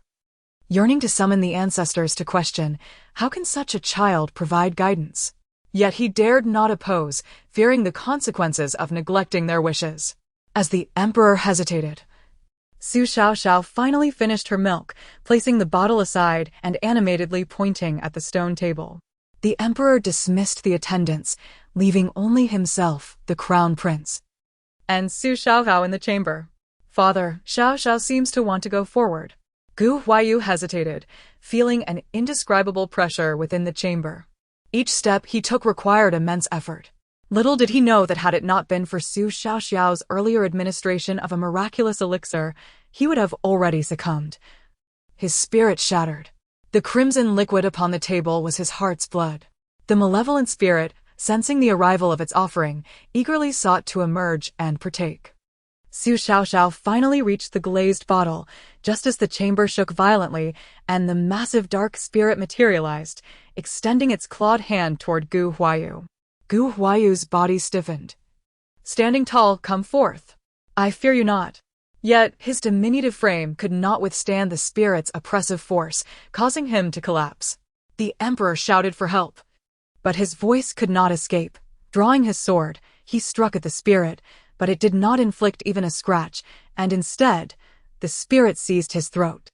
Yearning to summon the ancestors to question, how can such a child provide guidance? Yet he dared not oppose, fearing the consequences of neglecting their wishes. As the emperor hesitated, Su Xiaoxiao finally finished her milk, placing the bottle aside and animatedly pointing at the stone table. The emperor dismissed the attendants, leaving only himself, the crown prince, and Su Xiaoxiao in the chamber. "Father, Xiaoxiao seems to want to go forward." Gu Huayu hesitated, feeling an indescribable pressure within the chamber. Each step he took required immense effort. Little did he know that had it not been for Su Xiaoxiao's earlier administration of a miraculous elixir, he would have already succumbed. His spirit shattered. The crimson liquid upon the table was his heart's blood. The malevolent spirit, sensing the arrival of its offering, eagerly sought to emerge and partake. Su Xiaoxiao finally reached the glazed bottle, just as the chamber shook violently and the massive dark spirit materialized, extending its clawed hand toward Gu Huayu. Gu Huayu's body stiffened. "Standing tall, come forth. I fear you not." Yet his diminutive frame could not withstand the spirit's oppressive force, causing him to collapse. The emperor shouted for help, but his voice could not escape. Drawing his sword, he struck at the spirit, but it did not inflict even a scratch, and instead, the spirit seized his throat.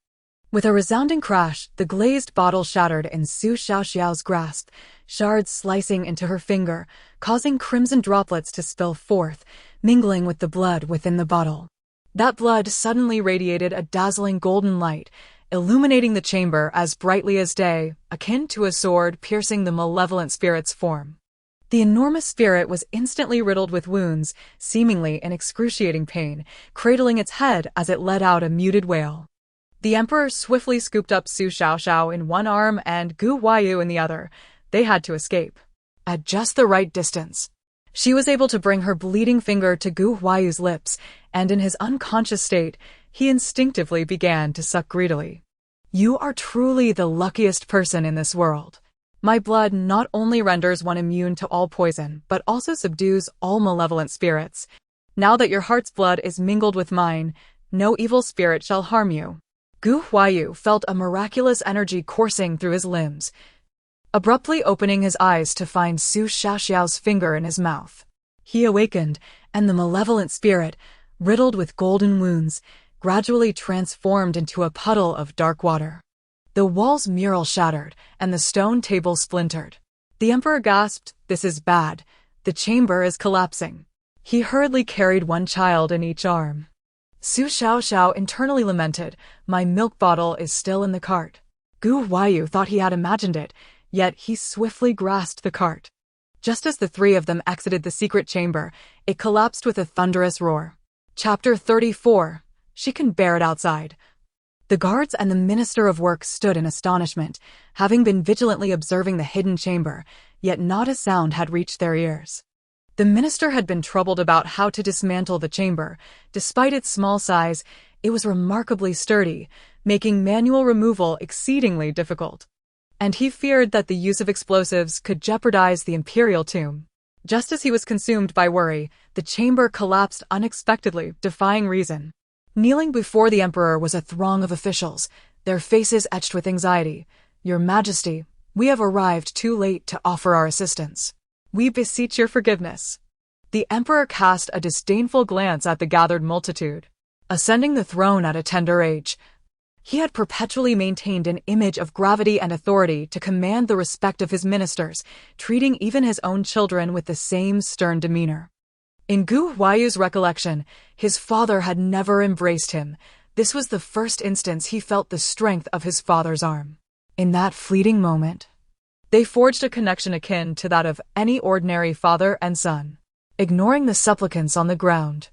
With a resounding crash, the glazed bottle shattered in Su Xiaoxiao's grasp, shards slicing into her finger, causing crimson droplets to spill forth, mingling with the blood within the bottle. That blood suddenly radiated a dazzling golden light, illuminating the chamber as brightly as day, akin to a sword piercing the malevolent spirit's form. The enormous spirit was instantly riddled with wounds, seemingly in excruciating pain, cradling its head as it let out a muted wail. The emperor swiftly scooped up Su Xiaoxiao in one arm and Gu Huayu in the other. They had to escape. At just the right distance, she was able to bring her bleeding finger to Gu Huayu's lips, and in his unconscious state, he instinctively began to suck greedily. "You are truly the luckiest person in this world. My blood not only renders one immune to all poison, but also subdues all malevolent spirits. Now that your heart's blood is mingled with mine, no evil spirit shall harm you." Gu Huayu felt a miraculous energy coursing through his limbs, abruptly opening his eyes to find Su Xiaoxiao's finger in his mouth. He awakened, and the malevolent spirit, riddled with golden wounds, gradually transformed into a puddle of dark water. The wall's mural shattered, and the stone table splintered. The emperor gasped, "This is bad. The chamber is collapsing." He hurriedly carried one child in each arm. Su Xiaoxiao internally lamented, "My milk bottle is still in the cart." Gu Huayu thought he had imagined it, yet he swiftly grasped the cart. Just as the three of them exited the secret chamber, it collapsed with a thunderous roar. Chapter 34. She can bear it outside. The guards and the Minister of Works stood in astonishment, having been vigilantly observing the hidden chamber, yet not a sound had reached their ears. The minister had been troubled about how to dismantle the chamber. Despite its small size, it was remarkably sturdy, making manual removal exceedingly difficult. And he feared that the use of explosives could jeopardize the imperial tomb. Just as he was consumed by worry, the chamber collapsed unexpectedly, defying reason. Kneeling before the emperor was a throng of officials, their faces etched with anxiety. "Your Majesty, we have arrived too late to offer our assistance. We beseech your forgiveness." The emperor cast a disdainful glance at the gathered multitude. Ascending the throne at a tender age, He had perpetually maintained an image of gravity and authority to command the respect of his ministers, treating even his own children with the same stern demeanor. In Gu Huayu's recollection, his father had never embraced him. This was the first instance he felt the strength of his father's arm. In that fleeting moment, they forged a connection akin to that of any ordinary father and son. Ignoring the supplicants on the ground,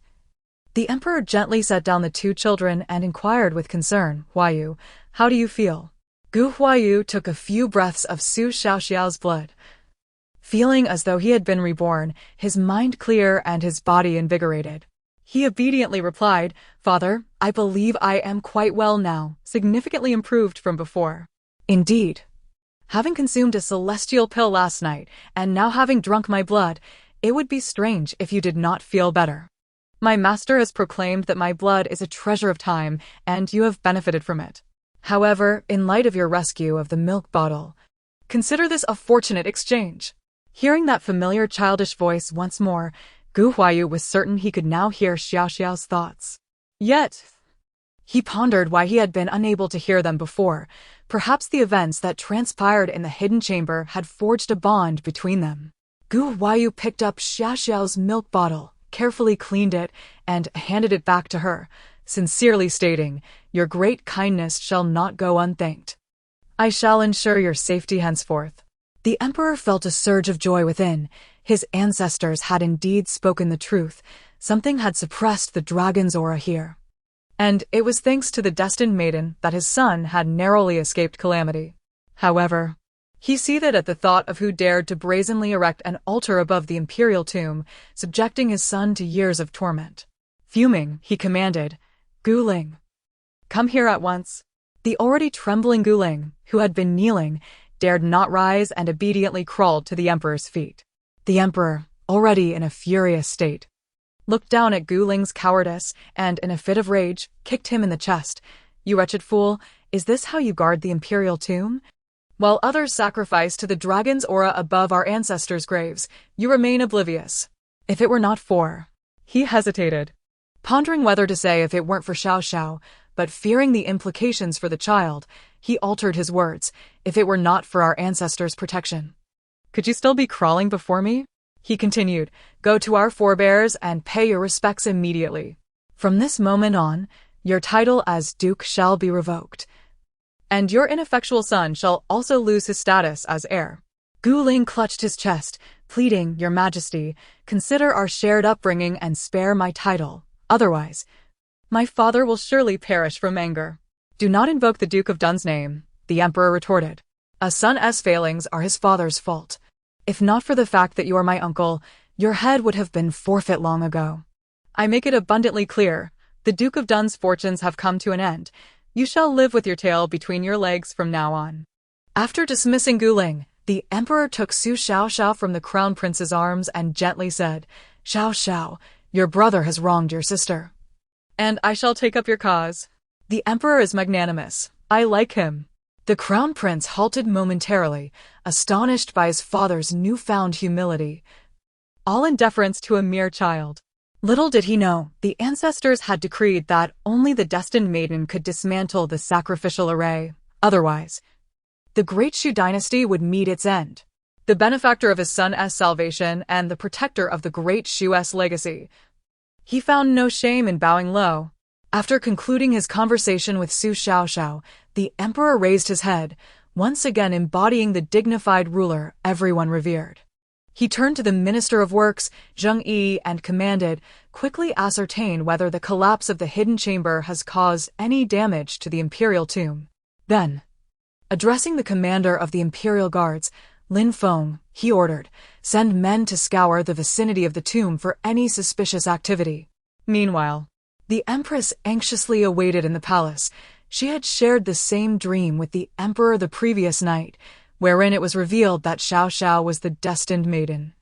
the emperor gently set down the two children and inquired with concern, "Huayu, how do you feel?" Gu Huayu took a few breaths of Su Xiaoxiao's blood. Feeling as though he had been reborn, his mind clear and his body invigorated. He obediently replied, "Father, I believe I am quite well now, significantly improved from before." Indeed, having consumed a celestial pill last night, and now having drunk my blood, it would be strange if you did not feel better. My master has proclaimed that my blood is a treasure of time, and you have benefited from it. However, in light of your rescue of the milk bottle, consider this a fortunate exchange. Hearing that familiar childish voice once more, Gu Huayu was certain he could now hear Xiaoxiao's thoughts. Yet, he pondered why he had been unable to hear them before. Perhaps the events that transpired in the hidden chamber had forged a bond between them. Gu Huayu picked up Xiaoxiao's milk bottle, carefully cleaned it, and handed it back to her, sincerely stating, "Your great kindness shall not go unthanked. I shall ensure your safety henceforth." The emperor felt a surge of joy within. His ancestors had indeed spoken the truth. Something had suppressed the dragon's aura here. And it was thanks to the destined maiden that his son had narrowly escaped calamity. However, he seethed at the thought of who dared to brazenly erect an altar above the imperial tomb, subjecting his son to years of torment. Fuming, he commanded, "Gu Ling, come here at once." The already trembling Gu Ling, who had been kneeling, dared not rise and obediently crawled to the emperor's feet. The emperor, already in a furious state, looked down at Gu Ling's cowardice and, in a fit of rage, kicked him in the chest. "You wretched fool, is this how you guard the imperial tomb? While others sacrifice to the dragon's aura above our ancestors' graves, you remain oblivious. If it were not for..." He hesitated, pondering whether to say if it weren't for Xiaoxiao, but fearing the implications for the child, he altered his words, "If it were not for our ancestors' protection." "Could you still be crawling before me?" He continued, "Go to our forebears and pay your respects immediately. From this moment on, your title as duke shall be revoked, and your ineffectual son shall also lose his status as heir." Gu Ling clutched his chest, pleading, "Your Majesty, consider our shared upbringing and spare my title. Otherwise, my father will surely perish from anger." "Do not invoke the Duke of Dun's name," the emperor retorted. "A son's failings are his father's fault. If not for the fact that you are my uncle, your head would have been forfeit long ago. I make it abundantly clear, the Duke of Dun's fortunes have come to an end. You shall live with your tail between your legs from now on." After dismissing Gu Ling, the emperor took Su Xiaoxiao from the crown prince's arms and gently said, "Xiaoxiao, your brother has wronged your sister, and I shall take up your cause. The emperor is magnanimous. I like him." The crown prince halted momentarily, astonished by his father's newfound humility, all in deference to a mere child. Little did he know, the ancestors had decreed that only the destined maiden could dismantle the sacrificial array. Otherwise, the Great Shu dynasty would meet its end. The benefactor of his son's salvation and the protector of the Great Shu's legacy. He found no shame in bowing low. After concluding his conversation with Su Xiaoxiao, the emperor raised his head, once again embodying the dignified ruler everyone revered. He turned to the Minister of Works, Zheng Yi, and commanded, "Quickly ascertain whether the collapse of the hidden chamber has caused any damage to the imperial tomb." Then, addressing the commander of the imperial guards, Lin Feng, he ordered, "Send men to scour the vicinity of the tomb for any suspicious activity." Meanwhile, the empress anxiously awaited in the palace. She had shared the same dream with the emperor the previous night, wherein it was revealed that Xiaoxiao was the destined maiden,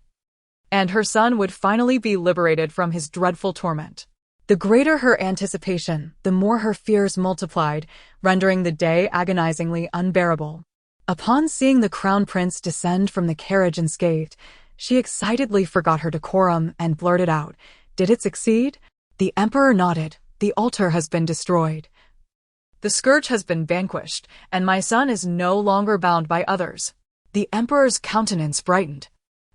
and her son would finally be liberated from his dreadful torment. The greater her anticipation, the more her fears multiplied, rendering the day agonizingly unbearable. Upon seeing the crown prince descend from the carriage unscathed, she excitedly forgot her decorum and blurted out, "Did it succeed?" The emperor nodded. "The altar has been destroyed." The scourge has been vanquished, and my son is no longer bound by others. The emperor's countenance brightened,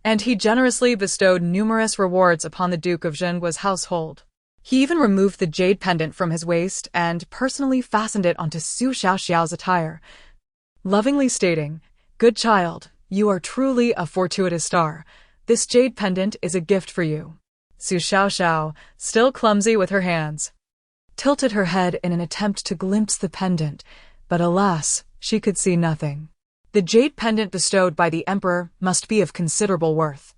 and he generously bestowed numerous rewards upon the Duke of Zhengua's household. He even removed the jade pendant from his waist and personally fastened it onto Su Xiaoxiao's attire, lovingly stating, "Good child, you are truly a fortuitous star. This jade pendant is a gift for you." Su Xiaoxiao, still clumsy with her hands, tilted her head in an attempt to glimpse the pendant, but alas, she could see nothing. The jade pendant bestowed by the emperor must be of considerable worth.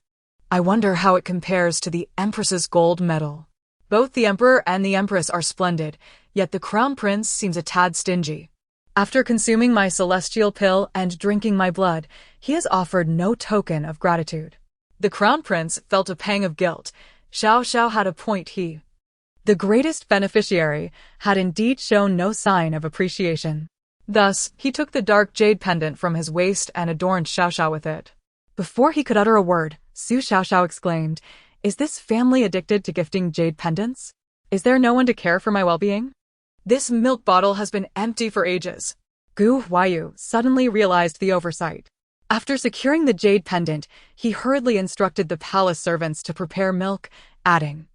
I wonder how it compares to the empress's gold medal. Both the emperor and the empress are splendid, yet the crown prince seems a tad stingy. After consuming my celestial pill and drinking my blood, he has offered no token of gratitude. The crown prince felt a pang of guilt. Xiao Xiao had a point. He, the greatest beneficiary, had indeed shown no sign of appreciation. Thus, he took the dark jade pendant from his waist and adorned Xiao Xiao with it. Before he could utter a word, Su Xiaoxiao exclaimed, "Is this family addicted to gifting jade pendants? Is there no one to care for my well-being? This milk bottle has been empty for ages." Gu Huayu suddenly realized the oversight. After securing the jade pendant, he hurriedly instructed the palace servants to prepare milk, adding,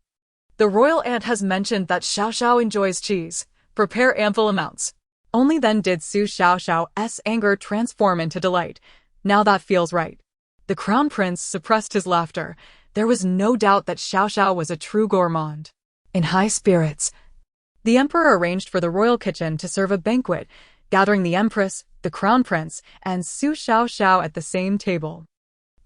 "The royal aunt has mentioned that Xiao Xiao enjoys cheese. Prepare ample amounts." Only then did Su Xiaoxiao's anger transform into delight. Now that feels right. The crown prince suppressed his laughter. There was no doubt that Xiao Xiao was a true gourmand. In high spirits, the emperor arranged for the royal kitchen to serve a banquet, gathering the empress, the crown prince, and Su Xiaoxiao at the same table.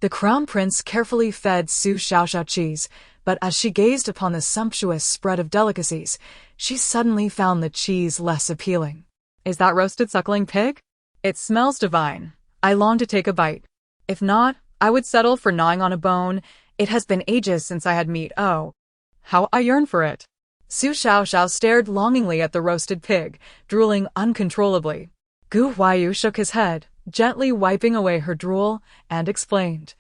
The crown prince carefully fed Su Xiaoxiao cheese, but as she gazed upon the sumptuous spread of delicacies, she suddenly found the cheese less appealing. "Is that roasted suckling pig? It smells divine. I long to take a bite. If not, I would settle for gnawing on a bone. It has been ages since I had meat. Oh, how I yearn for it." Su Xiaoxiao stared longingly at the roasted pig, drooling uncontrollably. Gu Huayu shook his head, gently wiping away her drool, and explained,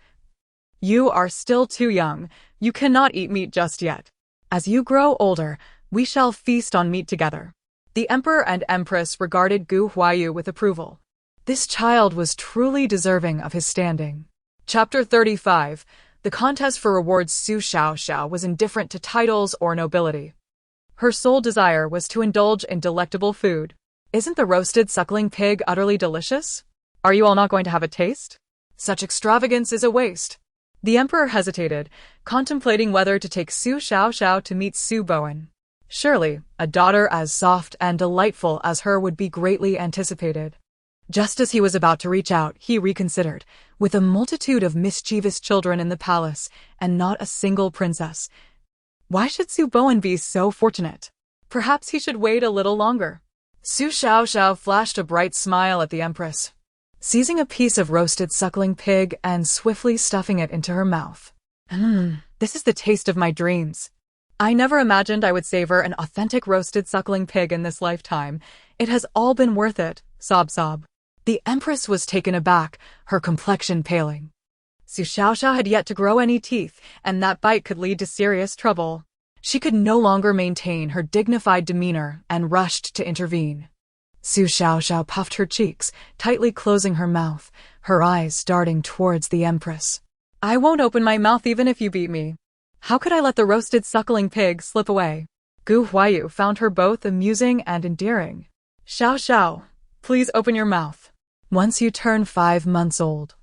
"You are still too young. You cannot eat meat just yet. As you grow older, we shall feast on meat together." The emperor and empress regarded Gu Huayu with approval. This child was truly deserving of his standing. Chapter 35. The contest for rewards. Su Xiaoxiao was indifferent to titles or nobility. Her sole desire was to indulge in delectable food. "Isn't the roasted suckling pig utterly delicious? Are you all not going to have a taste? Such extravagance is a waste." The emperor hesitated, contemplating whether to take Su Xiaoxiao to meet Su Bowen. Surely, a daughter as soft and delightful as her would be greatly anticipated. Just as he was about to reach out, he reconsidered. With a multitude of mischievous children in the palace, and not a single princess, why should Su Bowen be so fortunate? Perhaps he should wait a little longer. Su Xiaoxiao flashed a bright smile at the empress, seizing a piece of roasted suckling pig and swiftly stuffing it into her mouth. This is the taste of my dreams. I never imagined I would savor an authentic roasted suckling pig in this lifetime. It has all been worth it. Sob sob. The empress was taken aback, her complexion paling. Su Xiaoxiao had yet to grow any teeth, and that bite could lead to serious trouble. She could no longer maintain her dignified demeanor and rushed to intervene. Su Xiaoxiao puffed her cheeks, tightly closing her mouth, her eyes darting towards the empress. "I won't open my mouth even if you beat me. How could I let the roasted suckling pig slip away?" Gu Huayu found her both amusing and endearing. "Xiao Xiao, please open your mouth. Once you turn 5 months old,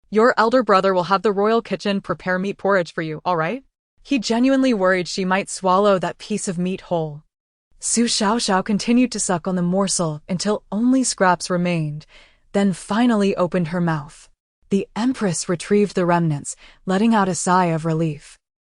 your elder brother will have the royal kitchen prepare meat porridge for you, all right?" He genuinely worried she might swallow that piece of meat whole. Su Xiaoxiao continued to suck on the morsel until only scraps remained, then finally opened her mouth. The empress retrieved the remnants, letting out a sigh of relief.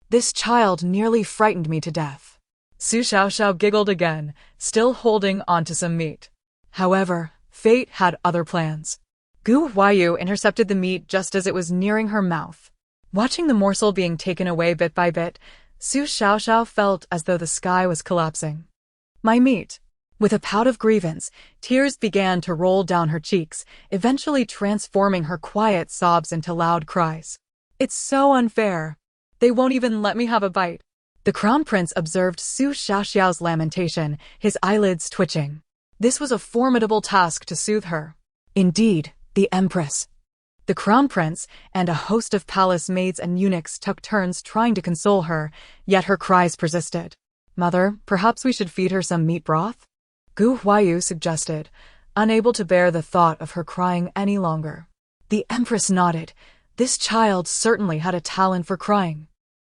"This child nearly frightened me to death." Su Xiaoxiao giggled again, still holding onto some meat. However, fate had other plans. Gu Huayu intercepted the meat just as it was nearing her mouth. Watching the morsel being taken away bit by bit, Su Xiaoxiao felt as though the sky was collapsing. "My meat." With a pout of grievance, tears began to roll down her cheeks, eventually transforming her quiet sobs into loud cries. "It's so unfair. They won't even let me have a bite." The crown prince observed Su Xiaoxiao's lamentation, his eyelids twitching. This was a formidable task to soothe her. Indeed, the Empress, the Crown Prince, and a host of palace maids and eunuchs took turns trying to console her, yet her cries persisted. "Mother, perhaps we should feed her some meat broth?" Gu Huayu suggested, unable to bear the thought of her crying any longer. The Empress nodded. This child certainly had a talent for crying.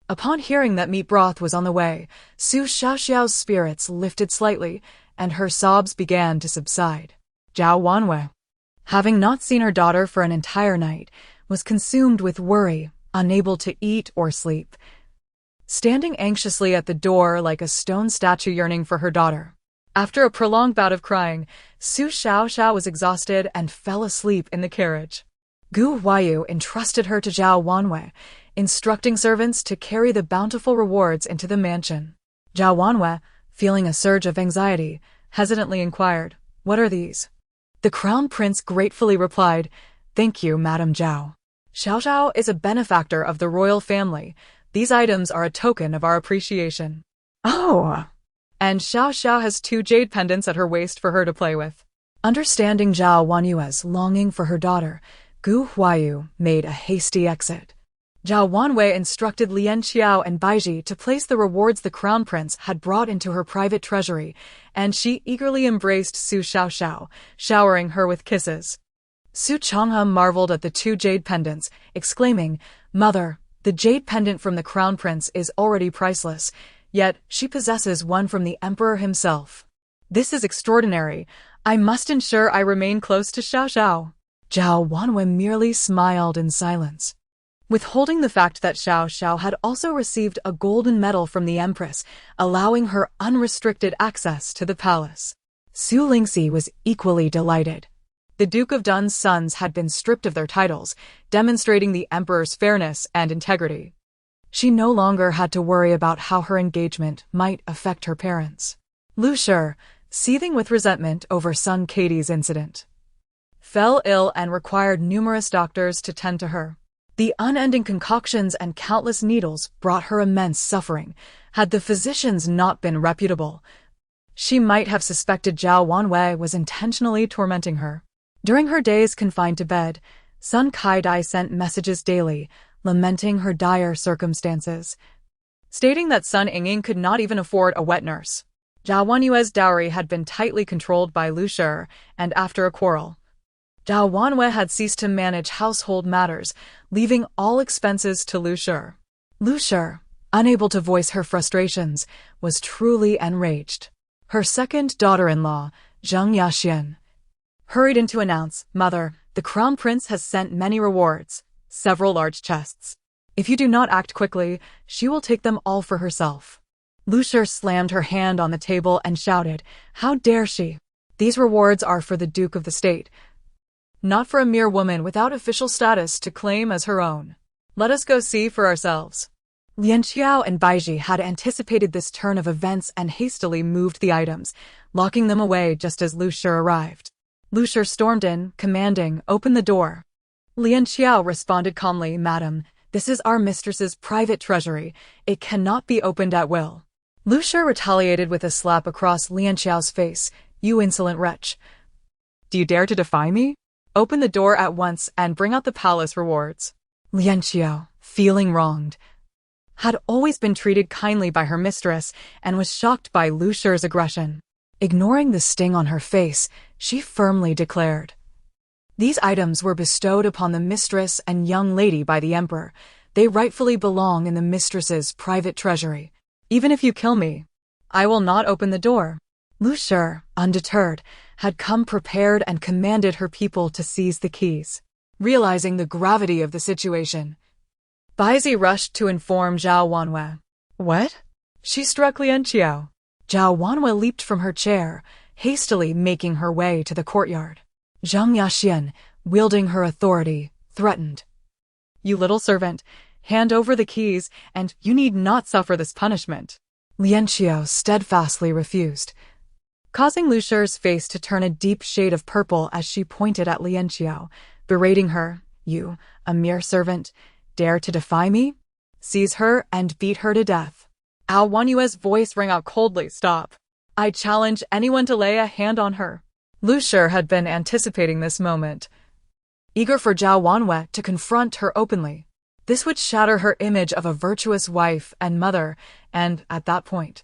Upon hearing that meat broth was on the way, Su Xiaoxiao's spirits lifted slightly, and her sobs began to subside. Zhao Wanwei, having not seen her daughter for an entire night, was consumed with worry, unable to eat or sleep, standing anxiously at the door like a stone statue yearning for her daughter. After a prolonged bout of crying, Su Xiaoxiao was exhausted and fell asleep in the carriage. Gu Huayu entrusted her to Zhao Wanwei, instructing servants to carry the bountiful rewards into the mansion. Zhao Wanwei, feeling a surge of anxiety, hesitantly inquired, "What are these?" The Crown Prince gratefully replied, "Thank you, Madame Zhao. Xiaoxiao is a benefactor of the royal family. These items are a token of our appreciation." "Oh!" And Xiaoxiao has 2 jade pendants at her waist for her to play with. Understanding Zhao Wanyue's longing for her daughter, Gu Huayu made a hasty exit. Zhao Wanwei instructed Lian Qiao and Baiji to place the rewards the Crown Prince had brought into her private treasury, and she eagerly embraced Su Xiaoxiao, showering her with kisses. Su Changhe marveled at the 2 jade pendants, exclaiming, "Mother, the jade pendant from the Crown Prince is already priceless, yet she possesses one from the Emperor himself. This is extraordinary. I must ensure I remain close to Xiaoxiao." Zhao Wanwei merely smiled in silence. Withholding the fact that Xiaoxiao had also received a golden medal from the Empress, allowing her unrestricted access to the palace. Su Lingxi was equally delighted. The Duke of Dun's sons had been stripped of their titles, demonstrating the Emperor's fairness and integrity. She no longer had to worry about how her engagement might affect her parents. Lu Shi, seething with resentment over son Katie's incident, fell ill and required numerous doctors to tend to her. The unending concoctions and countless needles brought her immense suffering. Had the physicians not been reputable, she might have suspected Zhao Wanwei was intentionally tormenting her. During her days confined to bed, Sun Kaidai sent messages daily, lamenting her dire circumstances, stating that Sun Yingying could not even afford a wet nurse. Zhao Wanyue's dowry had been tightly controlled by Lu Shi, and after a quarrel, Zhao Wanwei had ceased to manage household matters, leaving all expenses to Lu Shi. Lu Shi, unable to voice her frustrations, was truly enraged. Her second daughter-in-law, Zheng Yaxian, hurried in to announce, "Mother, the Crown Prince has sent many rewards, several large chests. If you do not act quickly, she will take them all for herself." Lu Shi slammed her hand on the table and shouted, "How dare she? These rewards are for the Duke of the State, not for a mere woman without official status to claim as her own. Let us go see for ourselves." Lian Qiao and Baiji had anticipated this turn of events and hastily moved the items, locking them away just as Lu Shi arrived. Lu Shi stormed in, commanding, "Open the door." Lian Qiao responded calmly, "Madam, this is our mistress's private treasury. It cannot be opened at will." Lu Shi retaliated with a slap across Lian Qiao's face. "You insolent wretch. Do you dare to defy me? Open the door at once and bring out the palace rewards." Lian Qiao, feeling wronged, had always been treated kindly by her mistress and was shocked by Lu Shi's aggression. Ignoring the sting on her face, she firmly declared, "These items were bestowed upon the mistress and young lady by the Emperor. They rightfully belong in the mistress's private treasury. Even if you kill me, I will not open the door." Lu Shi, undeterred, had come prepared and commanded her people to seize the keys. Realizing the gravity of the situation, Baiji rushed to inform Zhao Wanwei. "What?" She struck Lian Qiao. Zhao Wanwei leaped from her chair, hastily making her way to the courtyard. Zheng Yaxian, wielding her authority, threatened, "You little servant, hand over the keys, and you need not suffer this punishment." Lian Qiao steadfastly refused, causing Lu Shi's face to turn a deep shade of purple as she pointed at Lian Qiao, berating her, "You, a mere servant, dare to defy me? Seize her and beat her to death." Ao Wanyue's voice rang out coldly, "Stop. I challenge anyone to lay a hand on her. Lu Shi had been anticipating this moment, eager for Zhao Wanwei to confront her openly. This would shatter her image of a virtuous wife and mother, and, at that point,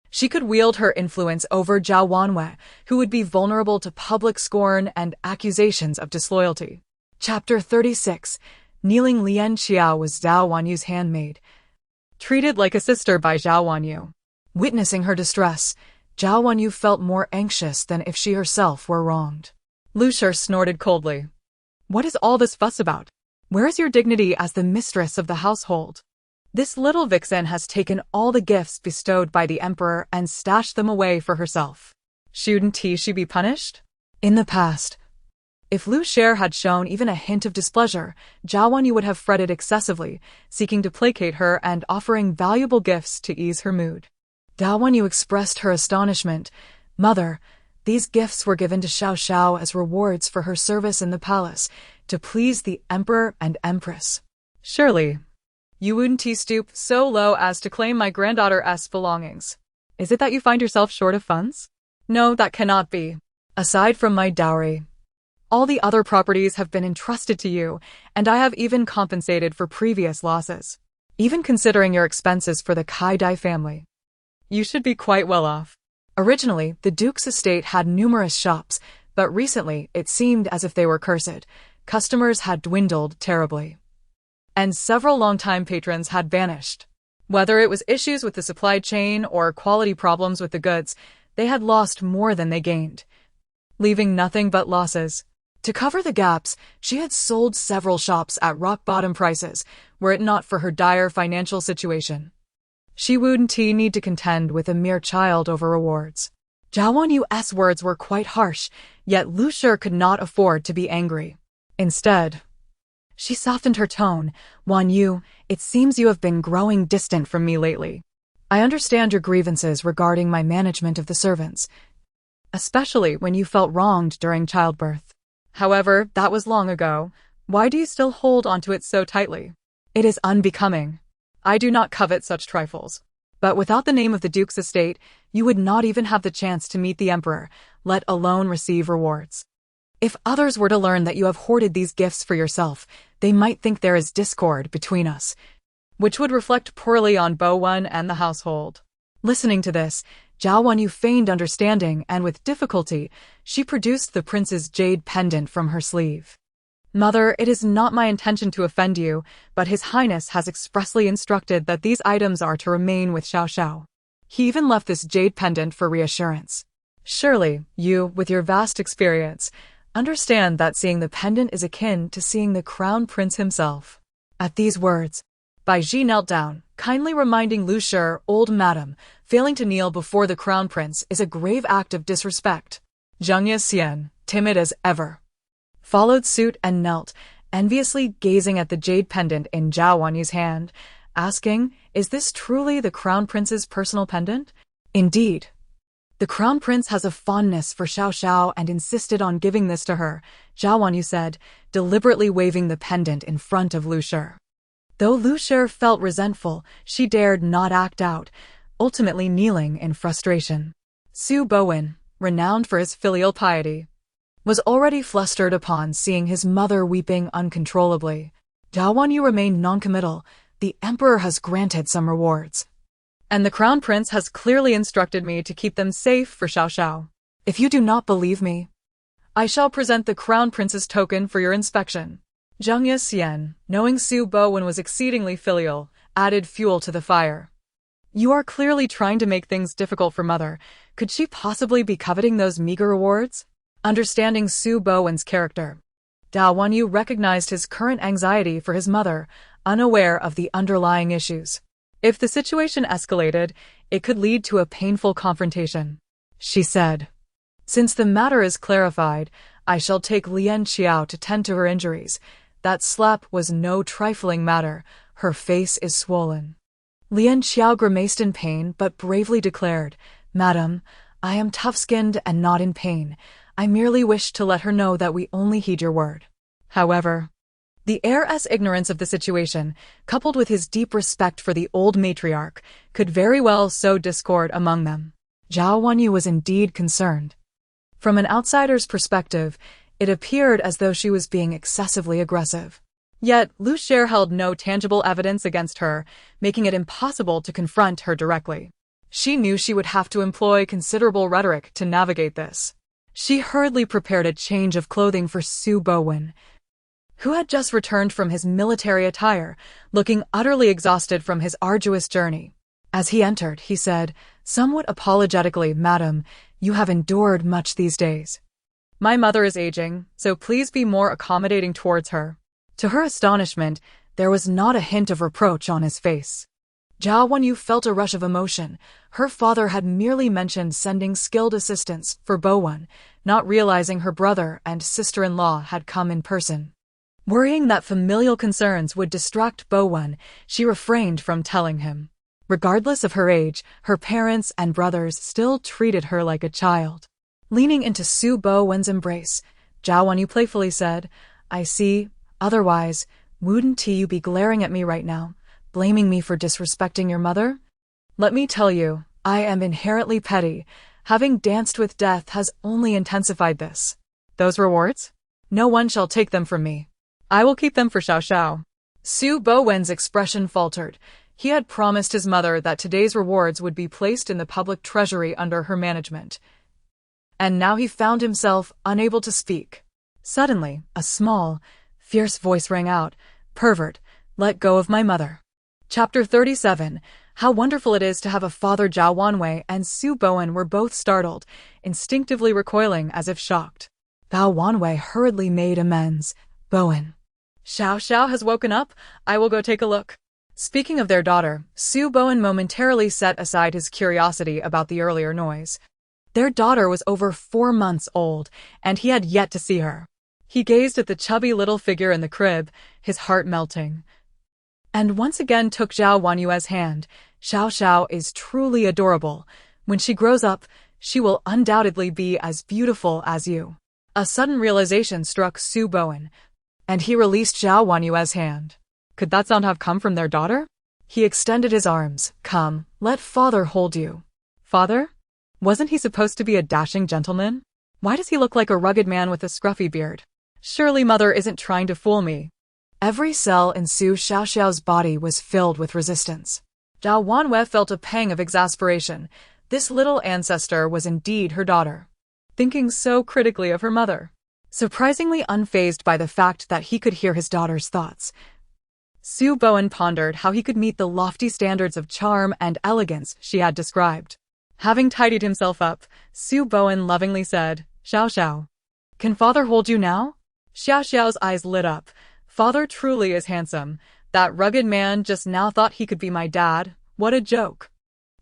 she could wield her influence over Zhao Wanwei, who would be vulnerable to public scorn and accusations of disloyalty. Chapter 36. Kneeling Lian Xiao was Zhao Wanyu's handmaid, treated like a sister by Zhao Wanyu. Witnessing her distress, Zhao Wanyu felt more anxious than if she herself were wronged. Lu Shi snorted coldly. What is all this fuss about? Where is your dignity as the mistress of the household? This little vixen has taken all the gifts bestowed by the emperor and stashed them away for herself. Shouldn't she be punished? In the past, if Lu Shi had shown even a hint of displeasure, Zhao Wanyu would have fretted excessively, seeking to placate her and offering valuable gifts to ease her mood. Zhao Wanyu expressed her astonishment. Mother, these gifts were given to Xiao Xiao as rewards for her service in the palace, to please the emperor and empress. Surely, you wouldn't stoop so low as to claim my granddaughter's belongings. Is it that you find yourself short of funds? No, that cannot be. Aside from my dowry, all the other properties have been entrusted to you, and I have even compensated for previous losses. Even considering your expenses for the Kai Dai family, you should be quite well off. Originally, the Duke's estate had numerous shops, but recently it seemed as if they were cursed. Customers had dwindled terribly, and several longtime patrons had vanished. Whether it was issues with the supply chain or quality problems with the goods, they had lost more than they gained, leaving nothing but losses. To cover the gaps, she had sold several shops at rock-bottom prices, were it not for her dire financial situation. She wouldn't need to contend with a mere child over rewards. Zhao Wanyu's words were quite harsh, yet Lu Shi could not afford to be angry. Instead, she softened her tone. Wanyu, it seems you have been growing distant from me lately. I understand your grievances regarding my management of the servants, especially when you felt wronged during childbirth. However, that was long ago. Why do you still hold onto it so tightly? It is unbecoming. I do not covet such trifles. But without the name of the Duke's estate, you would not even have the chance to meet the emperor, let alone receive rewards. If others were to learn that you have hoarded these gifts for yourself, they might think there is discord between us, which would reflect poorly on Bo Wen and the household. Listening to this, Zhao Wanyu feigned understanding, and with difficulty, she produced the prince's jade pendant from her sleeve. Mother, it is not my intention to offend you, but His Highness has expressly instructed that these items are to remain with Xiao Xiao. He even left this jade pendant for reassurance. Surely, you, with your vast experience, understand that seeing the pendant is akin to seeing the crown prince himself. At these words, Bai Ji knelt down, kindly reminding Lu Shi, old madam, failing to kneel before the crown prince is a grave act of disrespect. Zhang Yixian, timid as ever, followed suit and knelt, enviously gazing at the jade pendant in Zhao Wanyu's hand, asking, is this truly the crown prince's personal pendant? Indeed. The crown prince has a fondness for Xiao Xiao and insisted on giving this to her, Zhao Wanyu said, deliberately waving the pendant in front of Lu Shi. Though Lu Shi felt resentful, she dared not act out, ultimately kneeling in frustration. Su Bowen, renowned for his filial piety, was already flustered upon seeing his mother weeping uncontrollably. Zhao Wanyu remained noncommittal. The emperor has granted some rewards, and the crown prince has clearly instructed me to keep them safe for Xiao Xiao. If you do not believe me, I shall present the crown prince's token for your inspection. Zhang Yixian, knowing Su Bowen was exceedingly filial, added fuel to the fire. You are clearly trying to make things difficult for mother. Could she possibly be coveting those meager rewards? Understanding Su Bowen's character, Zhao Wanyu recognized his current anxiety for his mother, unaware of the underlying issues. If the situation escalated, it could lead to a painful confrontation. She said, since the matter is clarified, I shall take Lian Xiao to tend to her injuries. That slap was no trifling matter. Her face is swollen. Lian Xiao grimaced in pain but bravely declared, Madam, I am tough-skinned and not in pain. I merely wished to let her know that we only heed your word. However, the heir's ignorance of the situation, coupled with his deep respect for the old matriarch, could very well sow discord among them. Zhao Wanyu was indeed concerned. From an outsider's perspective, it appeared as though she was being excessively aggressive. Yet, Lu Xier held no tangible evidence against her, making it impossible to confront her directly. She knew she would have to employ considerable rhetoric to navigate this. She hurriedly prepared a change of clothing for Su Bowen, who had just returned from his military attire, looking utterly exhausted from his arduous journey. As he entered, he said, somewhat apologetically, "Madam, you have endured much these days. My mother is aging, so please be more accommodating towards her." To her astonishment, there was not a hint of reproach on his face. Zhao Wanyu felt a rush of emotion. Her father had merely mentioned sending skilled assistance for Bowen, not realizing her brother and sister-in-law had come in person. Worrying that familial concerns would distract Bowen, she refrained from telling him. Regardless of her age, her parents and brothers still treated her like a child. Leaning into Su Bowen's embrace, Zhao Wanyu playfully said, "I see. Otherwise, wouldn't you be glaring at me right now, blaming me for disrespecting your mother? Let me tell you, I am inherently petty. Having danced with death has only intensified this. Those rewards? No one shall take them from me. I will keep them for Xiao Xiao." Su Bowen's expression faltered. He had promised his mother that today's rewards would be placed in the public treasury under her management. And now he found himself unable to speak. Suddenly, a small, fierce voice rang out, "Pervert, let go of my mother." Chapter 37. How wonderful it is to have a father. Zhao Wanwei and Su Bowen were both startled, instinctively recoiling as if shocked. Zhao Wanwei hurriedly made amends. "Bowen, Xiao Xiao has woken up. I will go take a look." Speaking of their daughter, Su Bowen momentarily set aside his curiosity about the earlier noise. Their daughter was over 4 months old, and he had yet to see her. He gazed at the chubby little figure in the crib, his heart melting. And once again took Zhao Wanyue's hand. "Xiao Xiao is truly adorable. When she grows up, she will undoubtedly be as beautiful as you." A sudden realization struck Su Bowen, and he released Zhao Wanyue's hand. Could that sound have come from their daughter? He extended his arms. "Come, let father hold you." Father? Wasn't he supposed to be a dashing gentleman? Why does he look like a rugged man with a scruffy beard? Surely mother isn't trying to fool me. Every cell in Su Xiaoxiao's body was filled with resistance. Zhao Wanwei felt a pang of exasperation. This little ancestor was indeed her daughter. Thinking so critically of her mother. Surprisingly unfazed by the fact that he could hear his daughter's thoughts, Su Bowen pondered how he could meet the lofty standards of charm and elegance she had described. Having tidied himself up, Su Bowen lovingly said, "Xiao Xiao, can father hold you now?" Xiao Xiao's eyes lit up. "Father truly is handsome. That rugged man just now thought he could be my dad. What a joke."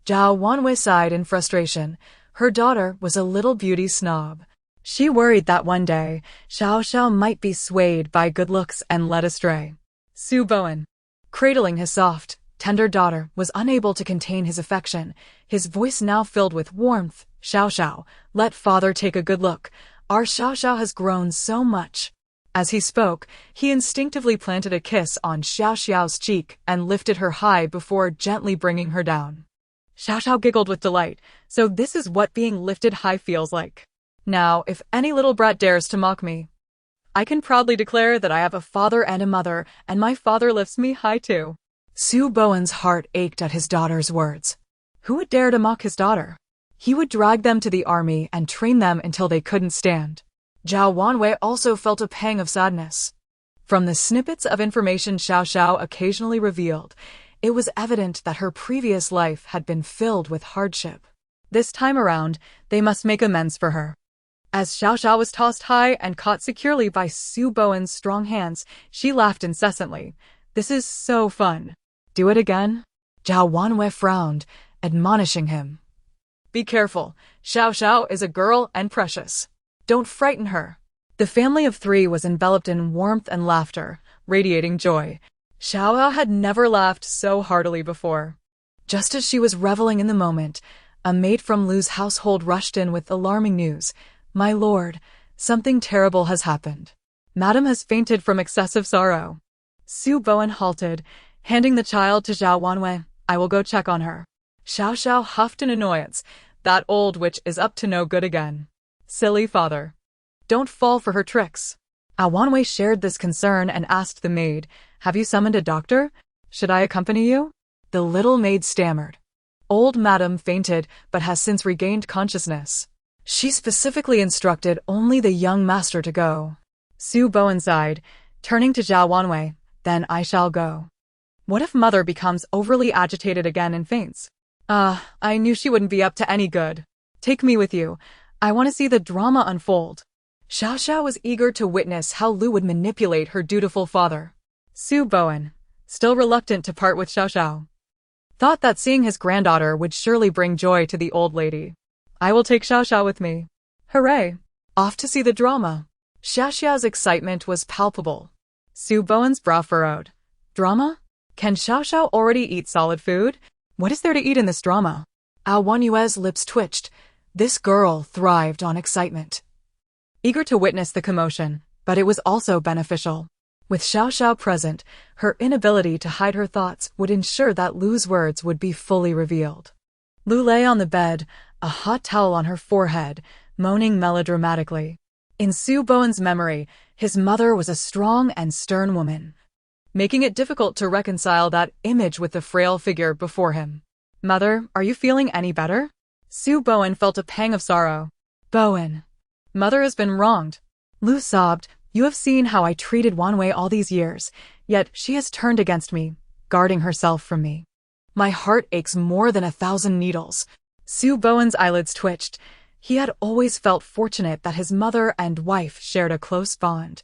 Zhao Wanwei sighed in frustration. Her daughter was a little beauty snob. She worried that one day, Xiao Xiao might be swayed by good looks and led astray. Su Bowen, cradling his soft, tender daughter, was unable to contain his affection, his voice now filled with warmth. "Xiao Xiao, let father take a good look. Our Xiao Xiao has grown so much." As he spoke, he instinctively planted a kiss on Xiao Xiao's cheek and lifted her high before gently bringing her down. Xiao Xiao giggled with delight. So this is what being lifted high feels like. Now, if any little brat dares to mock me, I can proudly declare that I have a father and a mother, and my father lifts me high too. Su Bowen's heart ached at his daughter's words. Who would dare to mock his daughter? He would drag them to the army and train them until they couldn't stand. Zhao Wanwei also felt a pang of sadness. From the snippets of information Xiao Xiao occasionally revealed, it was evident that her previous life had been filled with hardship. This time around, they must make amends for her. As Xiao Xiao was tossed high and caught securely by Su Bowen's strong hands, she laughed incessantly. "This is so fun. Do it again?" Zhao Wanwei frowned, admonishing him. "Be careful. Xiao Xiao is a girl and precious. Don't frighten her." The family of 3 was enveloped in warmth and laughter, radiating joy. Xiao Xiao had never laughed so heartily before. Just as she was reveling in the moment, a maid from Lu's household rushed in with alarming news. "My lord, something terrible has happened. Madam has fainted from excessive sorrow." Su Bowen halted, handing the child to Zhao Wanwei. "I will go check on her." Xiao Xiao huffed in annoyance. That old witch is up to no good again. Silly father. Don't fall for her tricks. Wanwei shared this concern and asked the maid, "Have you summoned a doctor? Should I accompany you?" The little maid stammered. Old madam fainted but has since regained consciousness. She specifically instructed only the young master to go. Su Bowen sighed, turning to Zhao Wanwei, "Then I shall go." What if mother becomes overly agitated again and faints? I knew she wouldn't be up to any good. Take me with you. I want to see the drama unfold. Xiao Xiao was eager to witness how Lu would manipulate her dutiful father. Su Bowen, still reluctant to part with Xiao Xiao, thought that seeing his granddaughter would surely bring joy to the old lady. "I will take Xiao Xiao with me. Hooray! Off to see the drama." Xiao Xiao's excitement was palpable. Su Bowen's brow furrowed. Drama? Can Xiao Xiao already eat solid food? What is there to eat in this drama? Wanyue's lips twitched. This girl thrived on excitement. Eager to witness the commotion, but it was also beneficial. With Xiao Xiao present, her inability to hide her thoughts would ensure that Lu's words would be fully revealed. Lu lay on the bed, a hot towel on her forehead, moaning melodramatically. In Su Bowen's memory, his mother was a strong and stern woman, making it difficult to reconcile that image with the frail figure before him. "Mother, are you feeling any better?" Su Bowen felt a pang of sorrow. "Bowen, mother has been wronged." Lu sobbed. "You have seen how I treated Wanwei all these years, yet she has turned against me, guarding herself from me. My heart aches more than 1,000 needles." Su Bowen's eyelids twitched. He had always felt fortunate that his mother and wife shared a close bond,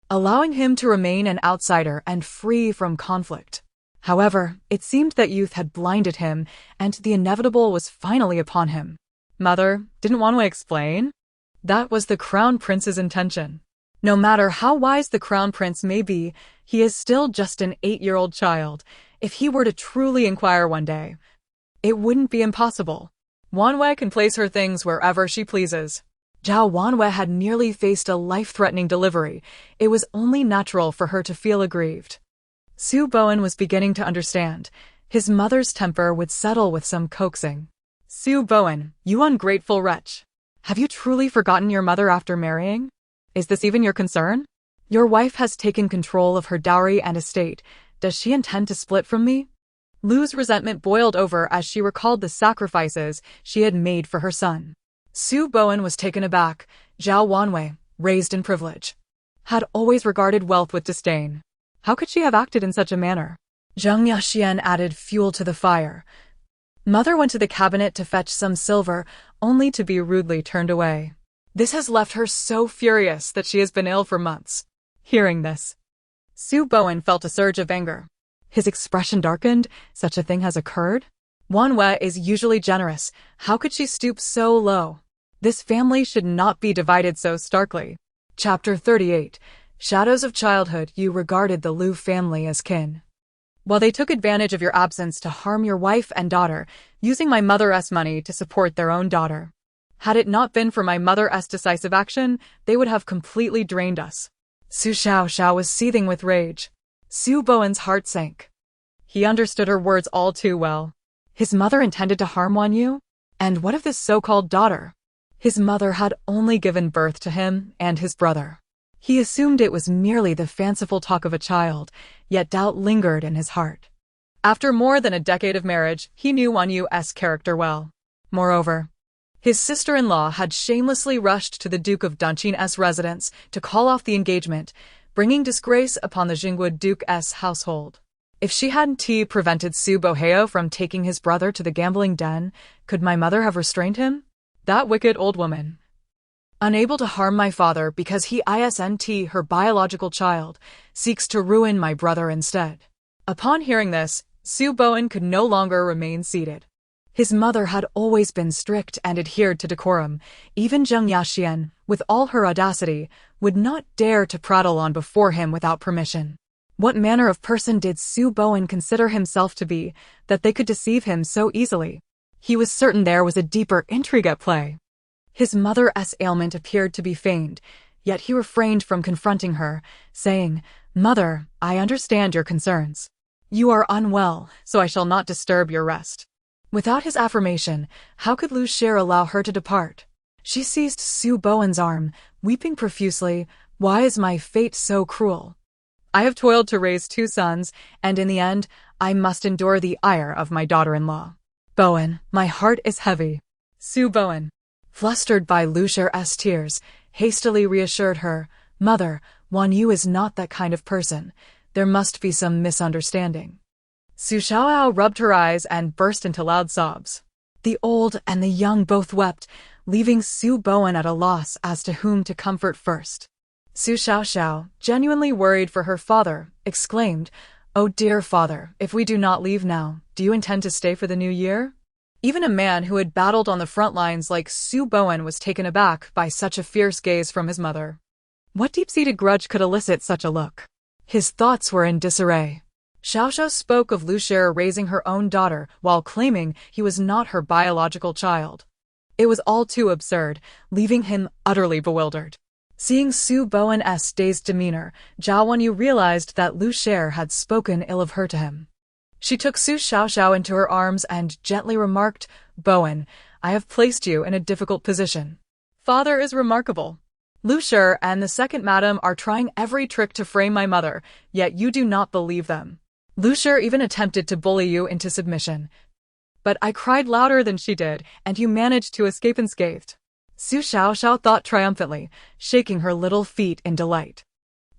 allowing him to remain an outsider and free from conflict. However, it seemed that youth had blinded him, and the inevitable was finally upon him. "Mother, didn't Wanwei explain? That was the Crown Prince's intention. No matter how wise the Crown Prince may be, he is still just an 8-year-old child. If he were to truly inquire one day, it wouldn't be impossible. Wanwei can place her things wherever she pleases." Zhao Wanwei had nearly faced a life-threatening delivery. It was only natural for her to feel aggrieved. Su Bowen was beginning to understand. His mother's temper would settle with some coaxing. "Su Bowen, you ungrateful wretch. Have you truly forgotten your mother after marrying? Is this even your concern? Your wife has taken control of her dowry and estate. Does she intend to split from me?" Lu's resentment boiled over as she recalled the sacrifices she had made for her son. Su Bowen was taken aback. Zhao Wanwei, raised in privilege, had always regarded wealth with disdain. How could she have acted in such a manner? Zheng Yaxian added fuel to the fire. Mother went to the cabinet to fetch some silver, only to be rudely turned away. This has left her so furious that she has been ill for months. Hearing this, Su Bowen felt a surge of anger. His expression darkened. Such a thing has occurred? Wanwei is usually generous. How could she stoop so low? This family should not be divided so starkly. Chapter 38. Shadows of Childhood. You regarded the Lu family as kin. While they took advantage of your absence to harm your wife and daughter, using my mother's money to support their own daughter. Had it not been for my mother's decisive action, they would have completely drained us. Su Xiao was seething with rage. Su Bowen's heart sank. He understood her words all too well. His mother intended to harm Wanyu? And what of this so-called daughter? His mother had only given birth to him and his brother. He assumed it was merely the fanciful talk of a child, yet doubt lingered in his heart. After more than a decade of marriage, he knew Wanyu's character well. Moreover, his sister-in-law had shamelessly rushed to the Duke of Dunqing's residence to call off the engagement, bringing disgrace upon the Jingwood Duke's household. If she hadn't prevented Su Boheo from taking his brother to the gambling den, could my mother have restrained him? That wicked old woman. Unable to harm my father because he isn't her biological child, seeks to ruin my brother instead. Upon hearing this, Su Bowen could no longer remain seated. His mother had always been strict and adhered to decorum. Even Zheng Yaxian, with all her audacity, would not dare to prattle on before him without permission. What manner of person did Su Bowen consider himself to be, that they could deceive him so easily? He was certain there was a deeper intrigue at play. His mother's ailment appeared to be feigned, yet he refrained from confronting her, saying, "Mother, I understand your concerns. You are unwell, so I shall not disturb your rest." Without his affirmation, how could Lu Cher allow her to depart? She seized Su Bowen's arm, weeping profusely. Why is my fate so cruel? I have toiled to raise 2 sons, and in the end, I must endure the ire of my daughter-in-law. Bowen, my heart is heavy. Su Bowen, flustered by Lu Cher's tears, hastily reassured her. Mother, Wan Yu is not that kind of person. There must be some misunderstanding. Su Xiaoao rubbed her eyes and burst into loud sobs. The old and the young both wept, leaving Su Bowen at a loss as to whom to comfort first. Su Xiaoxiao, genuinely worried for her father, exclaimed, "Oh dear father, if we do not leave now, do you intend to stay for the new year?" Even a man who had battled on the front lines like Su Bowen was taken aback by such a fierce gaze from his mother. What deep-seated grudge could elicit such a look? His thoughts were in disarray. Xiaoxiao spoke of Lu Cher raising her own daughter while claiming he was not her biological child. It was all too absurd, leaving him utterly bewildered. Seeing Su Bowen's dazed demeanor, Zhao Wenyu realized that Lu Cher had spoken ill of her to him. She took Su Xiaoxiao into her arms and gently remarked, "Bowen, I have placed you in a difficult position. Father is remarkable. Lu Cher and the second madam are trying every trick to frame my mother, yet you do not believe them. Lu Cher even attempted to bully you into submission. But I cried louder than she did, and you managed to escape unscathed." Su Xiaoxiao thought triumphantly, shaking her little feet in delight.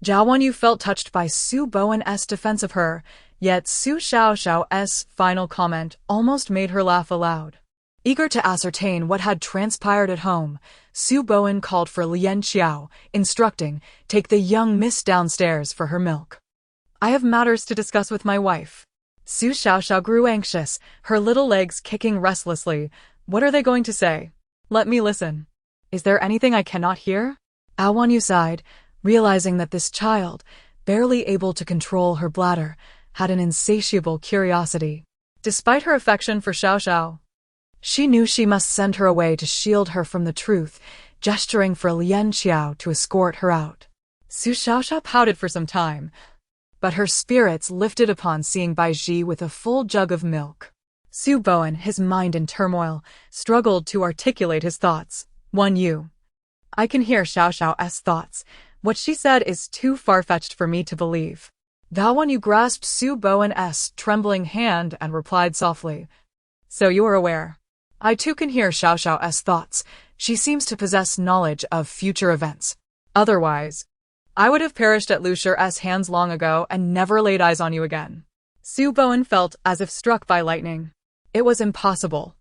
Zhao Wenyu felt touched by Su Bowen's defense of her, yet Su Xiaoxiao's final comment almost made her laugh aloud. Eager to ascertain what had transpired at home, Su Bowen called for Lian Xiao, instructing, "Take the young miss downstairs for her milk. I have matters to discuss with my wife." Su Xiaoxiao grew anxious, her little legs kicking restlessly. What are they going to say? Let me listen. Is there anything I cannot hear? Wan Yu sighed, realizing that this child, barely able to control her bladder, had an insatiable curiosity. Despite her affection for Xiaoxiao, she knew she must send her away to shield her from the truth, gesturing for Lian Xiao to escort her out. Su Xiaoxiao pouted for some time, but her spirits lifted upon seeing Bai Ji with a full jug of milk. Su Bowen, his mind in turmoil, struggled to articulate his thoughts. Wan Yu. I can hear Xiaoxiao's thoughts. What she said is too far-fetched for me to believe. Wan Yu grasped Su Bowen's trembling hand and replied softly. So you are aware. I too can hear Xiaoxiao's thoughts. She seems to possess knowledge of future events. Otherwise, I would have perished at Lu Cher's hands long ago and never laid eyes on you again. Su Bowen felt as if struck by lightning. It was impossible.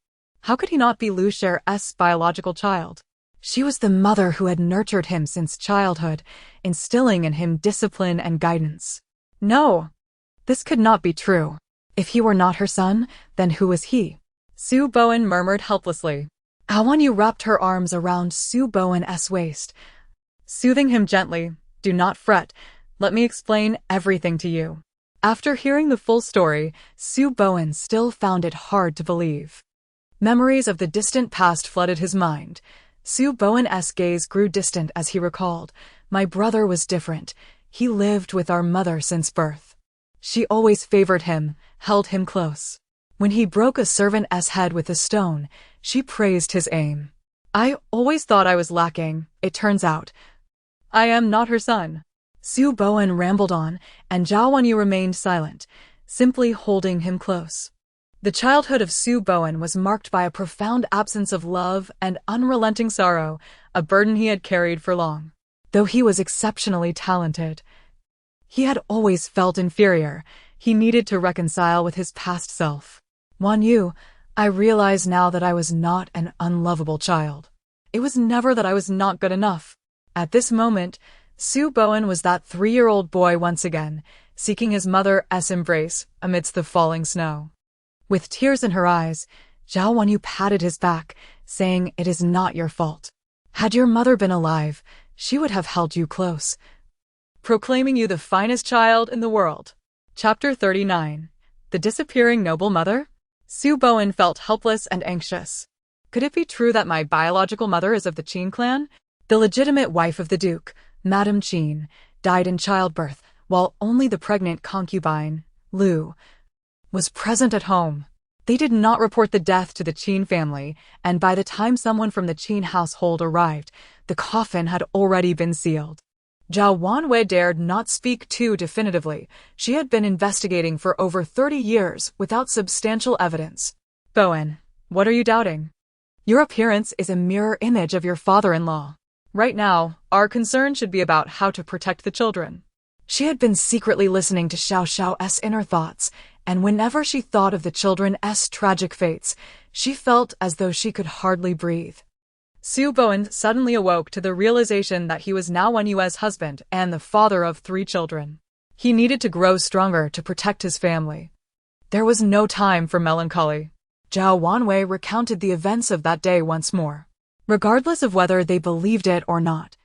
How could he not be Lu Cher's biological child? She was the mother who had nurtured him since childhood, instilling in him discipline and guidance. No, this could not be true. If he were not her son, then who was he? Su Bowen murmured helplessly. Wan Yu wrapped her arms around Su Bowen's waist, soothing him gently. Do not fret. Let me explain everything to you. After hearing the full story, Su Bowen still found it hard to believe. Memories of the distant past flooded his mind. Su Bowen's gaze grew distant as he recalled. My brother was different. He lived with our mother since birth. She always favored him, held him close. When he broke a servant's head with a stone, she praised his aim. I always thought I was lacking, it turns out. I am not her son. Su Bowen rambled on, and Zhao Wenyu remained silent, simply holding him close. The childhood of Su Bowen was marked by a profound absence of love and unrelenting sorrow, a burden he had carried for long. Though he was exceptionally talented, he had always felt inferior. He needed to reconcile with his past self. Wan Yu, I realize now that I was not an unlovable child. It was never that I was not good enough. At this moment, Su Bowen was that 3-year-old boy once again, seeking his mother's embrace amidst the falling snow. With tears in her eyes, Zhao Wenyu patted his back, saying, "It is not your fault. Had your mother been alive, she would have held you close, proclaiming you the finest child in the world." Chapter 39. The Disappearing Noble Mother? Su Bowen felt helpless and anxious. Could it be true that my biological mother is of the Qin clan? The legitimate wife of the Duke, Madame Qin, died in childbirth, while only the pregnant concubine, Lu, was present at home. They did not report the death to the Qin family, and by the time someone from the Qin household arrived, the coffin had already been sealed. Zhao Wanwei dared not speak too definitively. She had been investigating for over 30 years without substantial evidence. Bowen, what are you doubting? Your appearance is a mirror image of your father-in-law. Right now, our concern should be about how to protect the children. She had been secretly listening to Xiao Xiao's inner thoughts, and whenever she thought of the children's tragic fates, she felt as though she could hardly breathe. Su Bowen suddenly awoke to the realization that he was now Wen Yue's husband and the father of 3 children. He needed to grow stronger to protect his family. There was no time for melancholy. Zhao Wanwei recounted the events of that day once more. Regardless of whether they believed it or not,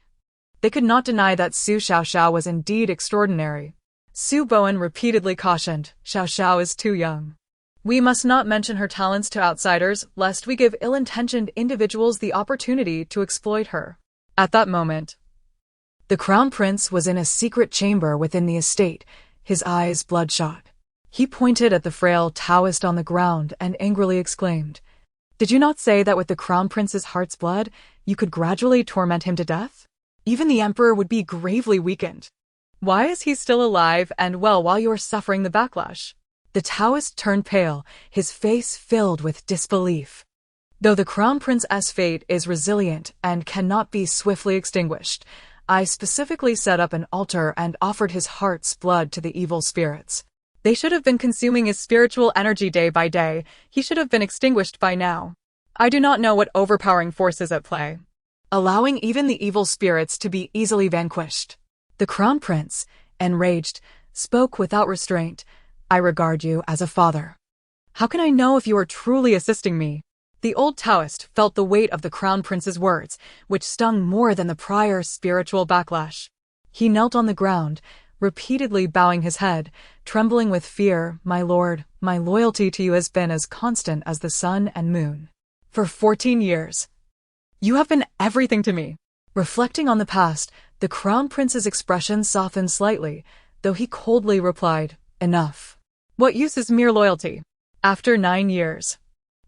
they could not deny that Su Xiaoxiao was indeed extraordinary. Su Bowen repeatedly cautioned, Xiaoxiao is too young. We must not mention her talents to outsiders, lest we give ill-intentioned individuals the opportunity to exploit her. At that moment, the crown prince was in a secret chamber within the estate, his eyes bloodshot. He pointed at the frail Taoist on the ground and angrily exclaimed, Did you not say that with the crown prince's heart's blood, you could gradually torment him to death? Even the emperor would be gravely weakened. Why is he still alive and well while you are suffering the backlash? The Taoist turned pale, his face filled with disbelief. Though the crown prince's fate is resilient and cannot be swiftly extinguished, I specifically set up an altar and offered his heart's blood to the evil spirits. They should have been consuming his spiritual energy day by day. He should have been extinguished by now. I do not know what overpowering force is at play, allowing even the evil spirits to be easily vanquished. The crown prince, enraged, spoke without restraint. I regard you as a father. How can I know if you are truly assisting me? The old Taoist felt the weight of the crown prince's words, which stung more than the prior spiritual backlash. He knelt on the ground, repeatedly bowing his head, trembling with fear. My lord, my loyalty to you has been as constant as the sun and moon. For 14 years. You have been everything to me. Reflecting on the past, the crown prince's expression softened slightly, though he coldly replied, Enough. What use is mere loyalty? After 9 years.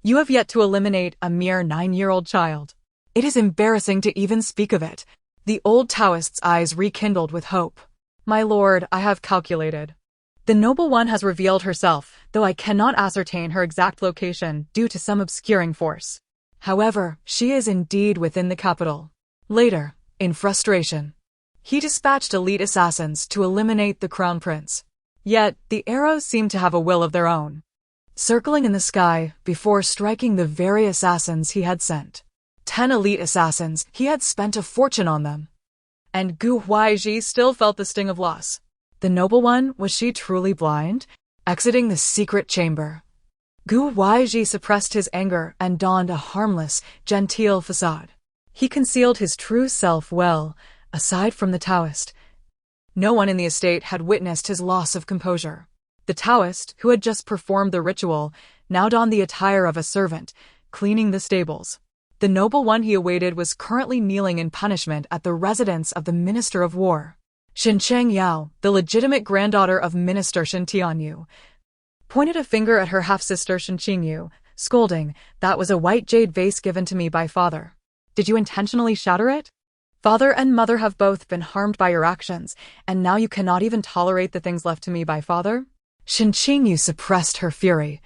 You have yet to eliminate a mere 9-year-old child. It is embarrassing to even speak of it. The old Taoist's eyes rekindled with hope. My lord, I have calculated. The noble one has revealed herself, though I cannot ascertain her exact location due to some obscuring force. However, she is indeed within the capital. Later, in frustration, he dispatched elite assassins to eliminate the crown prince. Yet, the arrows seemed to have a will of their own, circling in the sky before striking the very assassins he had sent. 10 elite assassins, he had spent a fortune on them. And Gu Huaizhi still felt the sting of loss. The noble one, was she truly blind? Exiting the secret chamber, Gu Huaizhi suppressed his anger and donned a harmless, genteel facade. He concealed his true self well, aside from the Taoist. No one in the estate had witnessed his loss of composure. The Taoist, who had just performed the ritual, now donned the attire of a servant, cleaning the stables. The noble one he awaited was currently kneeling in punishment at the residence of the Minister of War. Shencheng Yao, the legitimate granddaughter of Minister Shen Tianyu, pointed a finger at her half-sister Shen Qingyu, scolding, That was a white jade vase given to me by father. Did you intentionally shatter it? Father and mother have both been harmed by your actions, and now you cannot even tolerate the things left to me by father? Shen Qingyu suppressed her fury,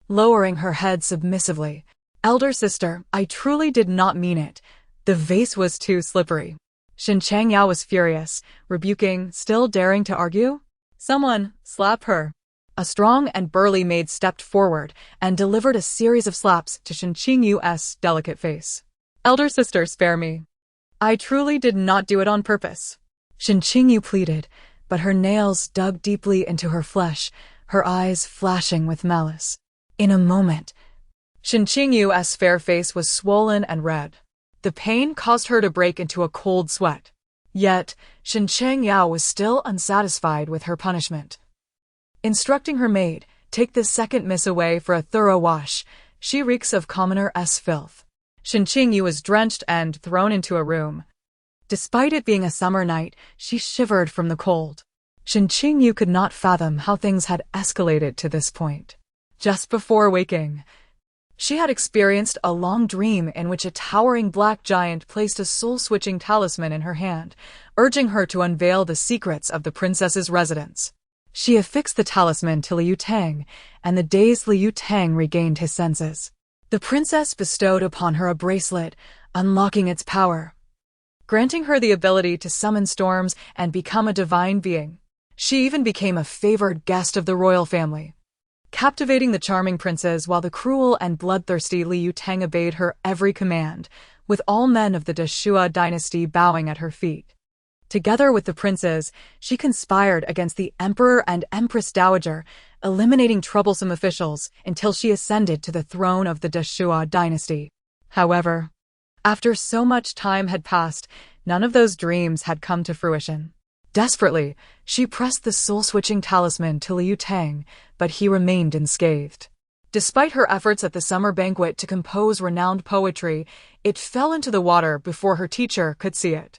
lowering her head submissively. Elder sister, I truly did not mean it. The vase was too slippery. Shen Changyao was furious, rebuking, still daring to argue? Someone, slap her. A strong and burly maid stepped forward and delivered a series of slaps to Shen Qingyu's delicate face. Elder sister, spare me. I truly did not do it on purpose. Shen Qingyu pleaded, but her nails dug deeply into her flesh, her eyes flashing with malice. In a moment, Shen Qingyu's fair face was swollen and red. The pain caused her to break into a cold sweat. Yet, Shen Changyao was still unsatisfied with her punishment. Instructing her maid, take this second miss away for a thorough wash. She reeks of commoner's filth. Shen Qingyu was drenched and thrown into a room. Despite it being a summer night, she shivered from the cold. Shen Qingyu could not fathom how things had escalated to this point. Just before waking, she had experienced a long dream in which a towering black giant placed a soul-switching talisman in her hand, urging her to unveil the secrets of the princess's residence. She affixed the talisman to Liu Tang, and the dazed Liu Tang regained his senses. The princess bestowed upon her a bracelet, unlocking its power, granting her the ability to summon storms and become a divine being. She even became a favored guest of the royal family, captivating the charming princess while the cruel and bloodthirsty Liu Tang obeyed her every command, with all men of the Deshua dynasty bowing at her feet. Together with the princes, she conspired against the emperor and empress dowager, eliminating troublesome officials until she ascended to the throne of the Deshua dynasty. However, after so much time had passed, none of those dreams had come to fruition. Desperately, she pressed the soul-switching talisman to Liu Tang, but he remained unscathed. Despite her efforts at the summer banquet to compose renowned poetry, it fell into the water before her teacher could see it.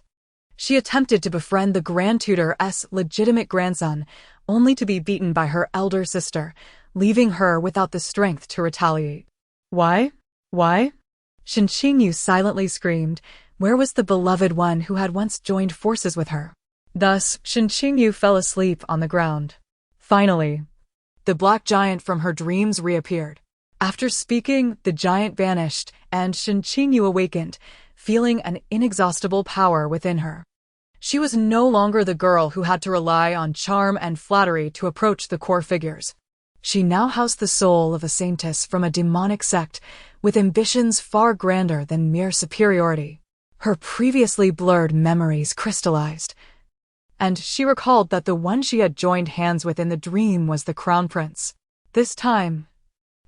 She attempted to befriend the Grand Tutor's legitimate grandson, only to be beaten by her elder sister, leaving her without the strength to retaliate. Why? Why? Shen Qingyu silently screamed. Where was the beloved one who had once joined forces with her? Thus, Shen Qingyu fell asleep on the ground. Finally, the black giant from her dreams reappeared. After speaking, the giant vanished, and Shen Qingyu awakened, feeling an inexhaustible power within her. She was no longer the girl who had to rely on charm and flattery to approach the core figures. She now housed the soul of a saintess from a demonic sect, with ambitions far grander than mere superiority. Her previously blurred memories crystallized, and she recalled that the one she had joined hands with in the dream was the crown prince. This time,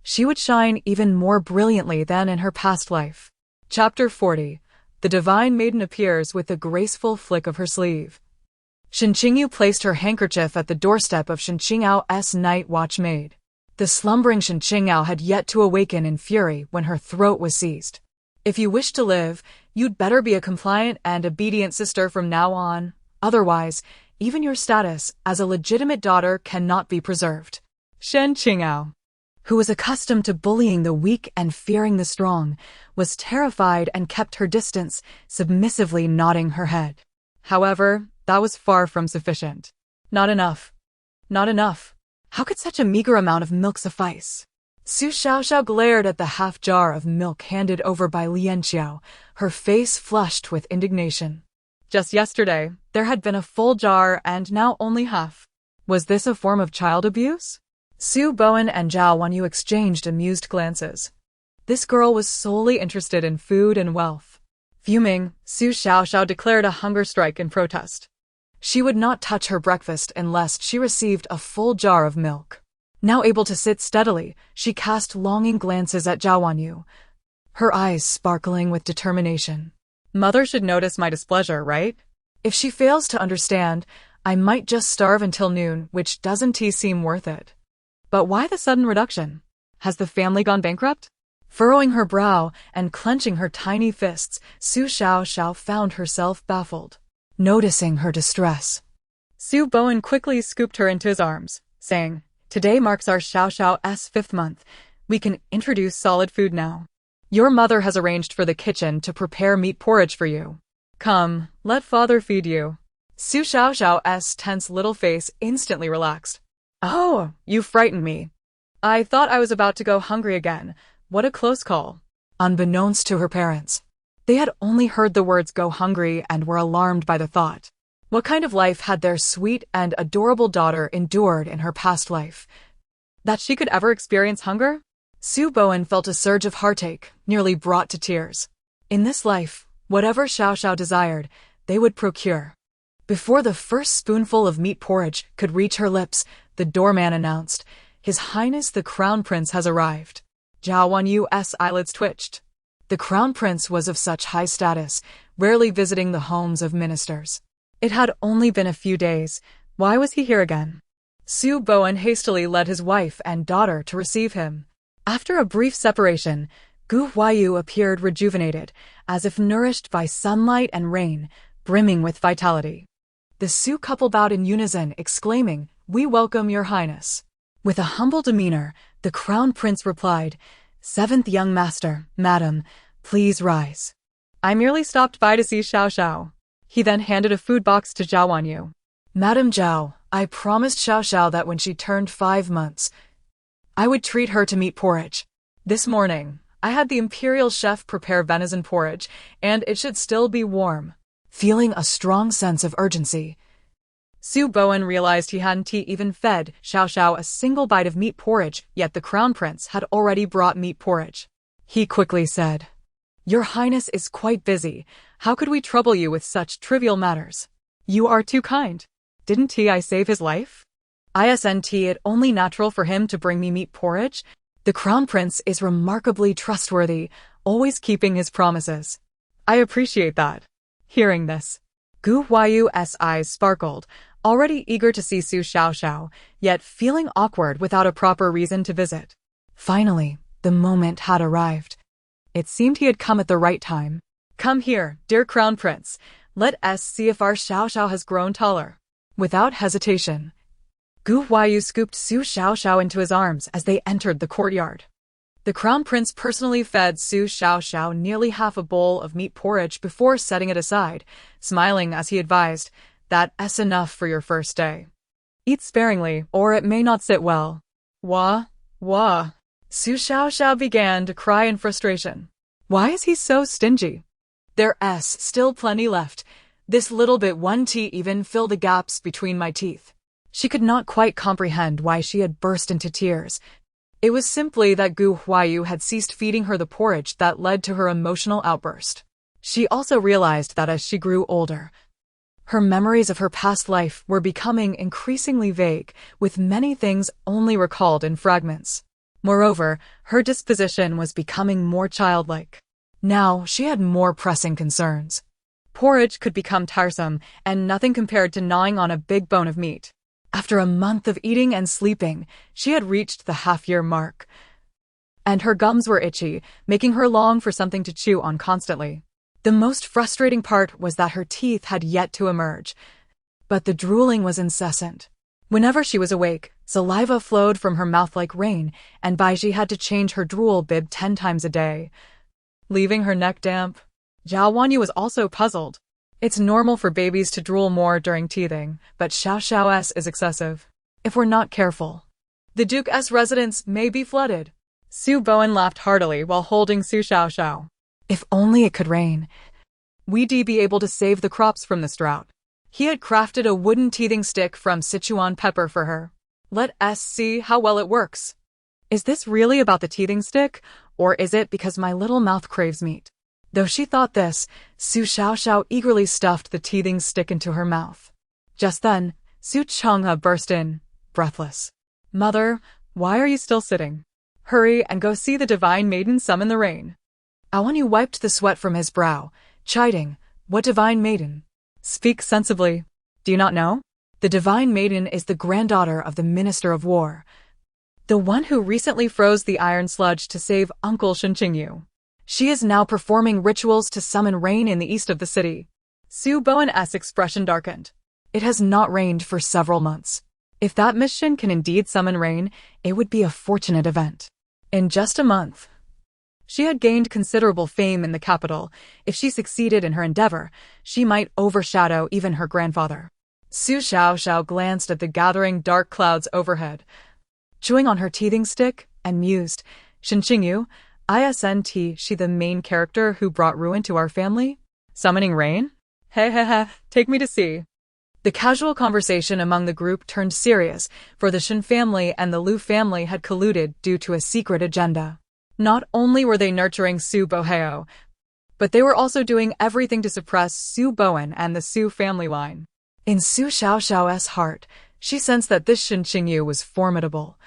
she would shine even more brilliantly than in her past life. Chapter 40. The Divine Maiden appears with a graceful flick of her sleeve. Shen Qingyu placed her handkerchief at the doorstep of Shen Qingyao's night watch maid. The slumbering Shen Qingyao had yet to awaken in fury when her throat was seized. If you wish to live, you'd better be a compliant and obedient sister from now on. Otherwise, even your status as a legitimate daughter cannot be preserved. Shen Qingyao, who was accustomed to bullying the weak and fearing the strong, was terrified and kept her distance, submissively nodding her head. However, that was far from sufficient. Not enough. Not enough. How could such a meager amount of milk suffice? Su Xiaoxiao glared at the half jar of milk handed over by Lian Xiao, her face flushed with indignation. Just yesterday, there had been a full jar and now only half. Was this a form of child abuse? Su Bowen and Zhao Wanyu exchanged amused glances. This girl was solely interested in food and wealth. Fuming, Su Xiaoxiao declared a hunger strike in protest. She would not touch her breakfast unless she received a full jar of milk. Now able to sit steadily, she cast longing glances at Zhao Wanyu, her eyes sparkling with determination. Mother should notice my displeasure, right? If she fails to understand, I might just starve until noon, which doesn't seem worth it. But why the sudden reduction? Has the family gone bankrupt? Furrowing her brow and clenching her tiny fists, Su Xiaoxiao found herself baffled. Noticing her distress, Su Bowen quickly scooped her into his arms, saying, "Today marks our Xiaoxiao's 5th month. We can introduce solid food now. Your mother has arranged for the kitchen to prepare meat porridge for you. Come, let father feed you." Su Xiaoxiao's tense little face instantly relaxed. "Oh, you frightened me. I thought I was about to go hungry again. What a close call." Unbeknownst to her parents, they had only heard the words "go hungry" and were alarmed by the thought. What kind of life had their sweet and adorable daughter endured in her past life, that she could ever experience hunger? Su Bowen felt a surge of heartache, nearly brought to tears. In this life, whatever Xiaoxiao desired, they would procure. Before the first spoonful of meat porridge could reach her lips, the doorman announced, "His Highness the Crown Prince has arrived." Zhao Wanyu's eyelids twitched. The Crown Prince was of such high status, rarely visiting the homes of ministers. It had only been a few days. Why was he here again? Su Bowen hastily led his wife and daughter to receive him. After a brief separation, Gu Huayu appeared rejuvenated, as if nourished by sunlight and rain, brimming with vitality. The Su couple bowed in unison, exclaiming, "We welcome your highness." With a humble demeanor, the crown prince replied, "Seventh young master, madam, please rise." "I merely stopped by to see Xiao Xiao." He then handed a food box to Zhao Wanyu. "Madam Zhao, I promised Xiao Xiao that when she turned 5 months, I would treat her to meat porridge. This morning, I had the imperial chef prepare venison porridge, and it should still be warm." Feeling a strong sense of urgency, Su Bowen realized he hadn't even fed Xiao Xiao a single bite of meat porridge, yet the crown prince had already brought meat porridge. He quickly said, "Your Highness is quite busy. How could we trouble you with such trivial matters? You are too kind. Didn't I save his life? Isn't it only natural for him to bring me meat porridge? The crown prince is remarkably trustworthy, always keeping his promises." "I appreciate that." Hearing this, Gu Huayu's eyes sparkled, already eager to see Su Xiaoxiao, yet feeling awkward without a proper reason to visit. Finally, the moment had arrived. It seemed he had come at the right time. "Come here, dear crown prince. Let us see if our Xiaoxiao has grown taller." Without hesitation, Gu Huayu scooped Su Xiaoxiao into his arms as they entered the courtyard. The crown prince personally fed Su Xiaoxiao nearly half a bowl of meat porridge before setting it aside, smiling as he advised, "That's enough for your first day. Eat sparingly, or it may not sit well." "Wah, wah." Su Xiaoxiao began to cry in frustration. Why is he so stingy? There's still plenty left. This little bit won't even fill the gaps between my teeth. She could not quite comprehend why she had burst into tears. It was simply that Gu Huayu had ceased feeding her the porridge that led to her emotional outburst. She also realized that as she grew older, her memories of her past life were becoming increasingly vague, with many things only recalled in fragments. Moreover, her disposition was becoming more childlike. Now she had more pressing concerns. Porridge could become tiresome, and nothing compared to gnawing on a big bone of meat. After a month of eating and sleeping, she had reached the half-year mark, and her gums were itchy, making her long for something to chew on constantly. The most frustrating part was that her teeth had yet to emerge, but the drooling was incessant. Whenever she was awake, saliva flowed from her mouth like rain, and Baiji had to change her drool bib 10 times a day, leaving her neck damp. Zhao Wanyu was also puzzled. It's normal for babies to drool more during teething, but Xiao Xiao's is excessive. If we're not careful, the Duke's residence may be flooded. Su Bowen laughed heartily while holding Su Xiaoxiao. If only it could rain, we'd be able to save the crops from this drought. He had crafted a wooden teething stick from Sichuan pepper for her. Let us see how well it works. Is this really about the teething stick, or is it because my little mouth craves meat? Though she thought this, Su Xiaoxiao eagerly stuffed the teething stick into her mouth. Just then, Su Changhe burst in, breathless. "Mother, why are you still sitting? Hurry and go see the divine maiden summon the rain." Awanyu wiped the sweat from his brow, chiding, "What divine maiden? Speak sensibly. Do you not know? The divine maiden is the granddaughter of the Minister of War, the one who recently froze the iron sludge to save Uncle Shenqingyu. She is now performing rituals to summon rain in the east of the city." Su Bowen's expression darkened. It has not rained for several months. If that mission can indeed summon rain, it would be a fortunate event. In just a month, she had gained considerable fame in the capital. If she succeeded in her endeavor, she might overshadow even her grandfather. Su Xiaoxiao glanced at the gathering dark clouds overhead, chewing on her teething stick, and mused, "Shenqingyu, isn't she the main character who brought ruin to our family? Summoning rain? He, take me to see." The casual conversation among the group turned serious, for the Shen family and the Lu family had colluded due to a secret agenda. Not only were they nurturing Su Boheo, but they were also doing everything to suppress Su Bowen and the Su family line. In Su Xiaoxiao's heart, she sensed that this Shen Qingyu was formidable,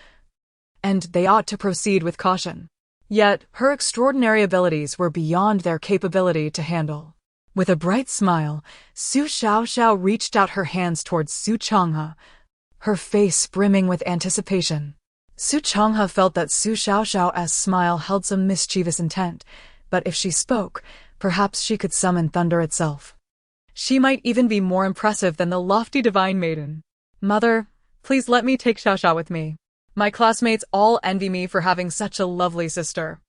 and they ought to proceed with caution. Yet, her extraordinary abilities were beyond their capability to handle. With a bright smile, Su Xiaoxiao reached out her hands towards Su Changhe, her face brimming with anticipation. Su Changhe felt that Su Xiaoxiao's smile held some mischievous intent, but if she spoke, perhaps she could summon thunder itself. She might even be more impressive than the lofty divine maiden. "Mother, please let me take Xiaoxiao with me. My classmates all envy me for having such a lovely sister.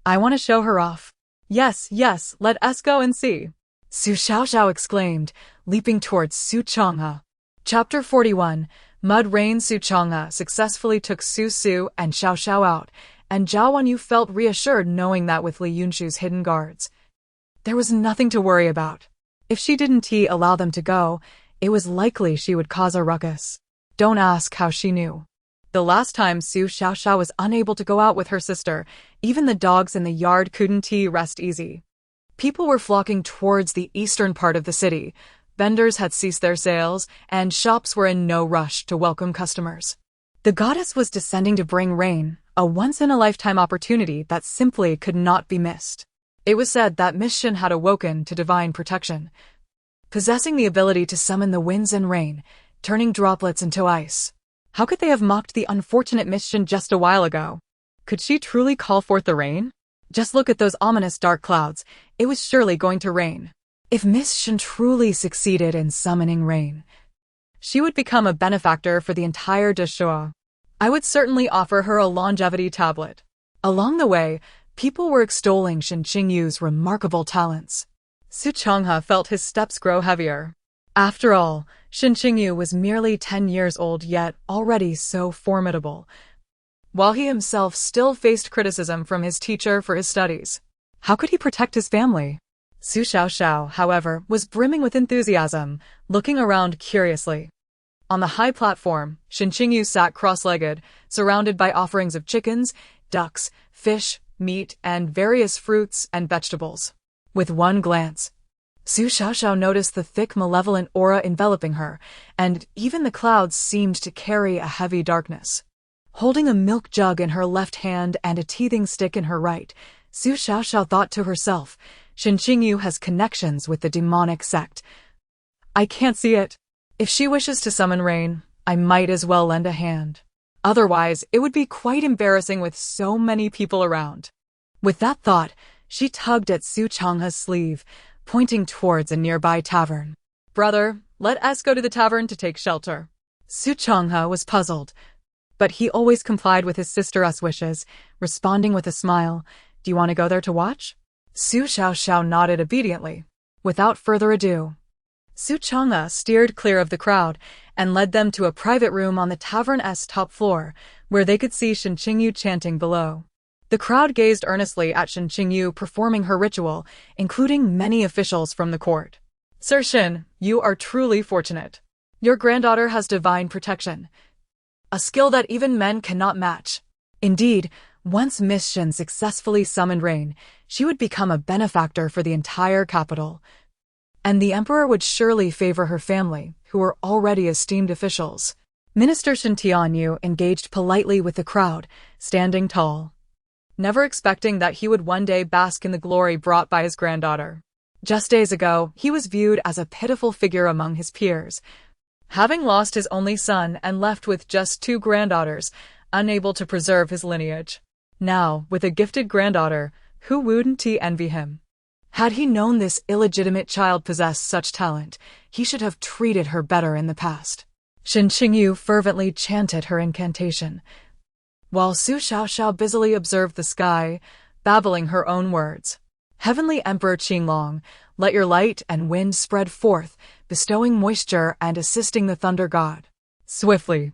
I want to show her off. Yes, yes, let us go and see. Su Xiaoxiao exclaimed, leaping towards Su Chang'e. Chapter 41. Mud Rain. Su Chang'e successfully took Su Su and Xiaoxiao out, and Zhao Wanyu felt reassured knowing that with Li Yunshu's hidden guards, there was nothing to worry about. If she didn't allow them to go, it was likely she would cause a ruckus. Don't ask how she knew. The last time Su Xiaoxiao was unable to go out with her sister, even the dogs in the yard couldn't rest easy. People were flocking towards the eastern part of the city. Vendors had ceased their sales, and shops were in no rush to welcome customers. The goddess was descending to bring rain, a once-in-a-lifetime opportunity that simply could not be missed. It was said that Miss Shen had awoken to divine protection, possessing the ability to summon the winds and rain, turning droplets into ice. How could they have mocked the unfortunate Miss Shen just a while ago? Could she truly call forth the rain? Just look at those ominous dark clouds. It was surely going to rain. If Miss Shen truly succeeded in summoning rain, she would become a benefactor for the entire Deshua. I would certainly offer her a longevity tablet. Along the way, people were extolling Shen Qingyu's remarkable talents. Su Chang'e felt his steps grow heavier. After all, Shen Qingyu was merely 10 years old yet already so formidable, while he himself still faced criticism from his teacher for his studies. How could he protect his family? Su Xiaoxiao, however, was brimming with enthusiasm, looking around curiously. On the high platform, Shen Qingyu sat cross-legged, surrounded by offerings of chickens, ducks, fish, meat, and various fruits and vegetables. With one glance, Su Xiaoxiao noticed the thick, malevolent aura enveloping her, and even the clouds seemed to carry a heavy darkness. Holding a milk jug in her left hand and a teething stick in her right, Su Xiaoxiao thought to herself, Shen Qingyu has connections with the demonic sect. I can't see it. If she wishes to summon rain, I might as well lend a hand. Otherwise, it would be quite embarrassing with so many people around. With that thought, she tugged at Su Chang'e's sleeve, pointing towards a nearby tavern. Brother, let us go to the tavern to take shelter. Su Chang'e was puzzled, but he always complied with his sister's wishes, responding with a smile. Do you want to go there to watch? Su Xiaoxiao nodded obediently. Without further ado, Su Chang'e steered clear of the crowd and led them to a private room on the tavern's top floor, where they could see Shen Qingyu chanting below. The crowd gazed earnestly at Shen Qingyu performing her ritual, including many officials from the court. Sir Shen, you are truly fortunate. Your granddaughter has divine protection, a skill that even men cannot match. Indeed, once Miss Shen successfully summoned rain, she would become a benefactor for the entire capital, and the emperor would surely favor her family, who were already esteemed officials. Minister Shen Tianyu engaged politely with the crowd, standing tall, never expecting that he would one day bask in the glory brought by his granddaughter. Just days ago, he was viewed as a pitiful figure among his peers, having lost his only son and left with just 2 granddaughters, unable to preserve his lineage. Now, with a gifted granddaughter, who wouldn't envy him? Had he known this illegitimate child possessed such talent, he should have treated her better in the past. Shen Qingyu fervently chanted her incantation, while Su Xiaoxiao busily observed the sky, babbling her own words. Heavenly Emperor Qinglong, let your light and wind spread forth, bestowing moisture and assisting the thunder god. Swiftly,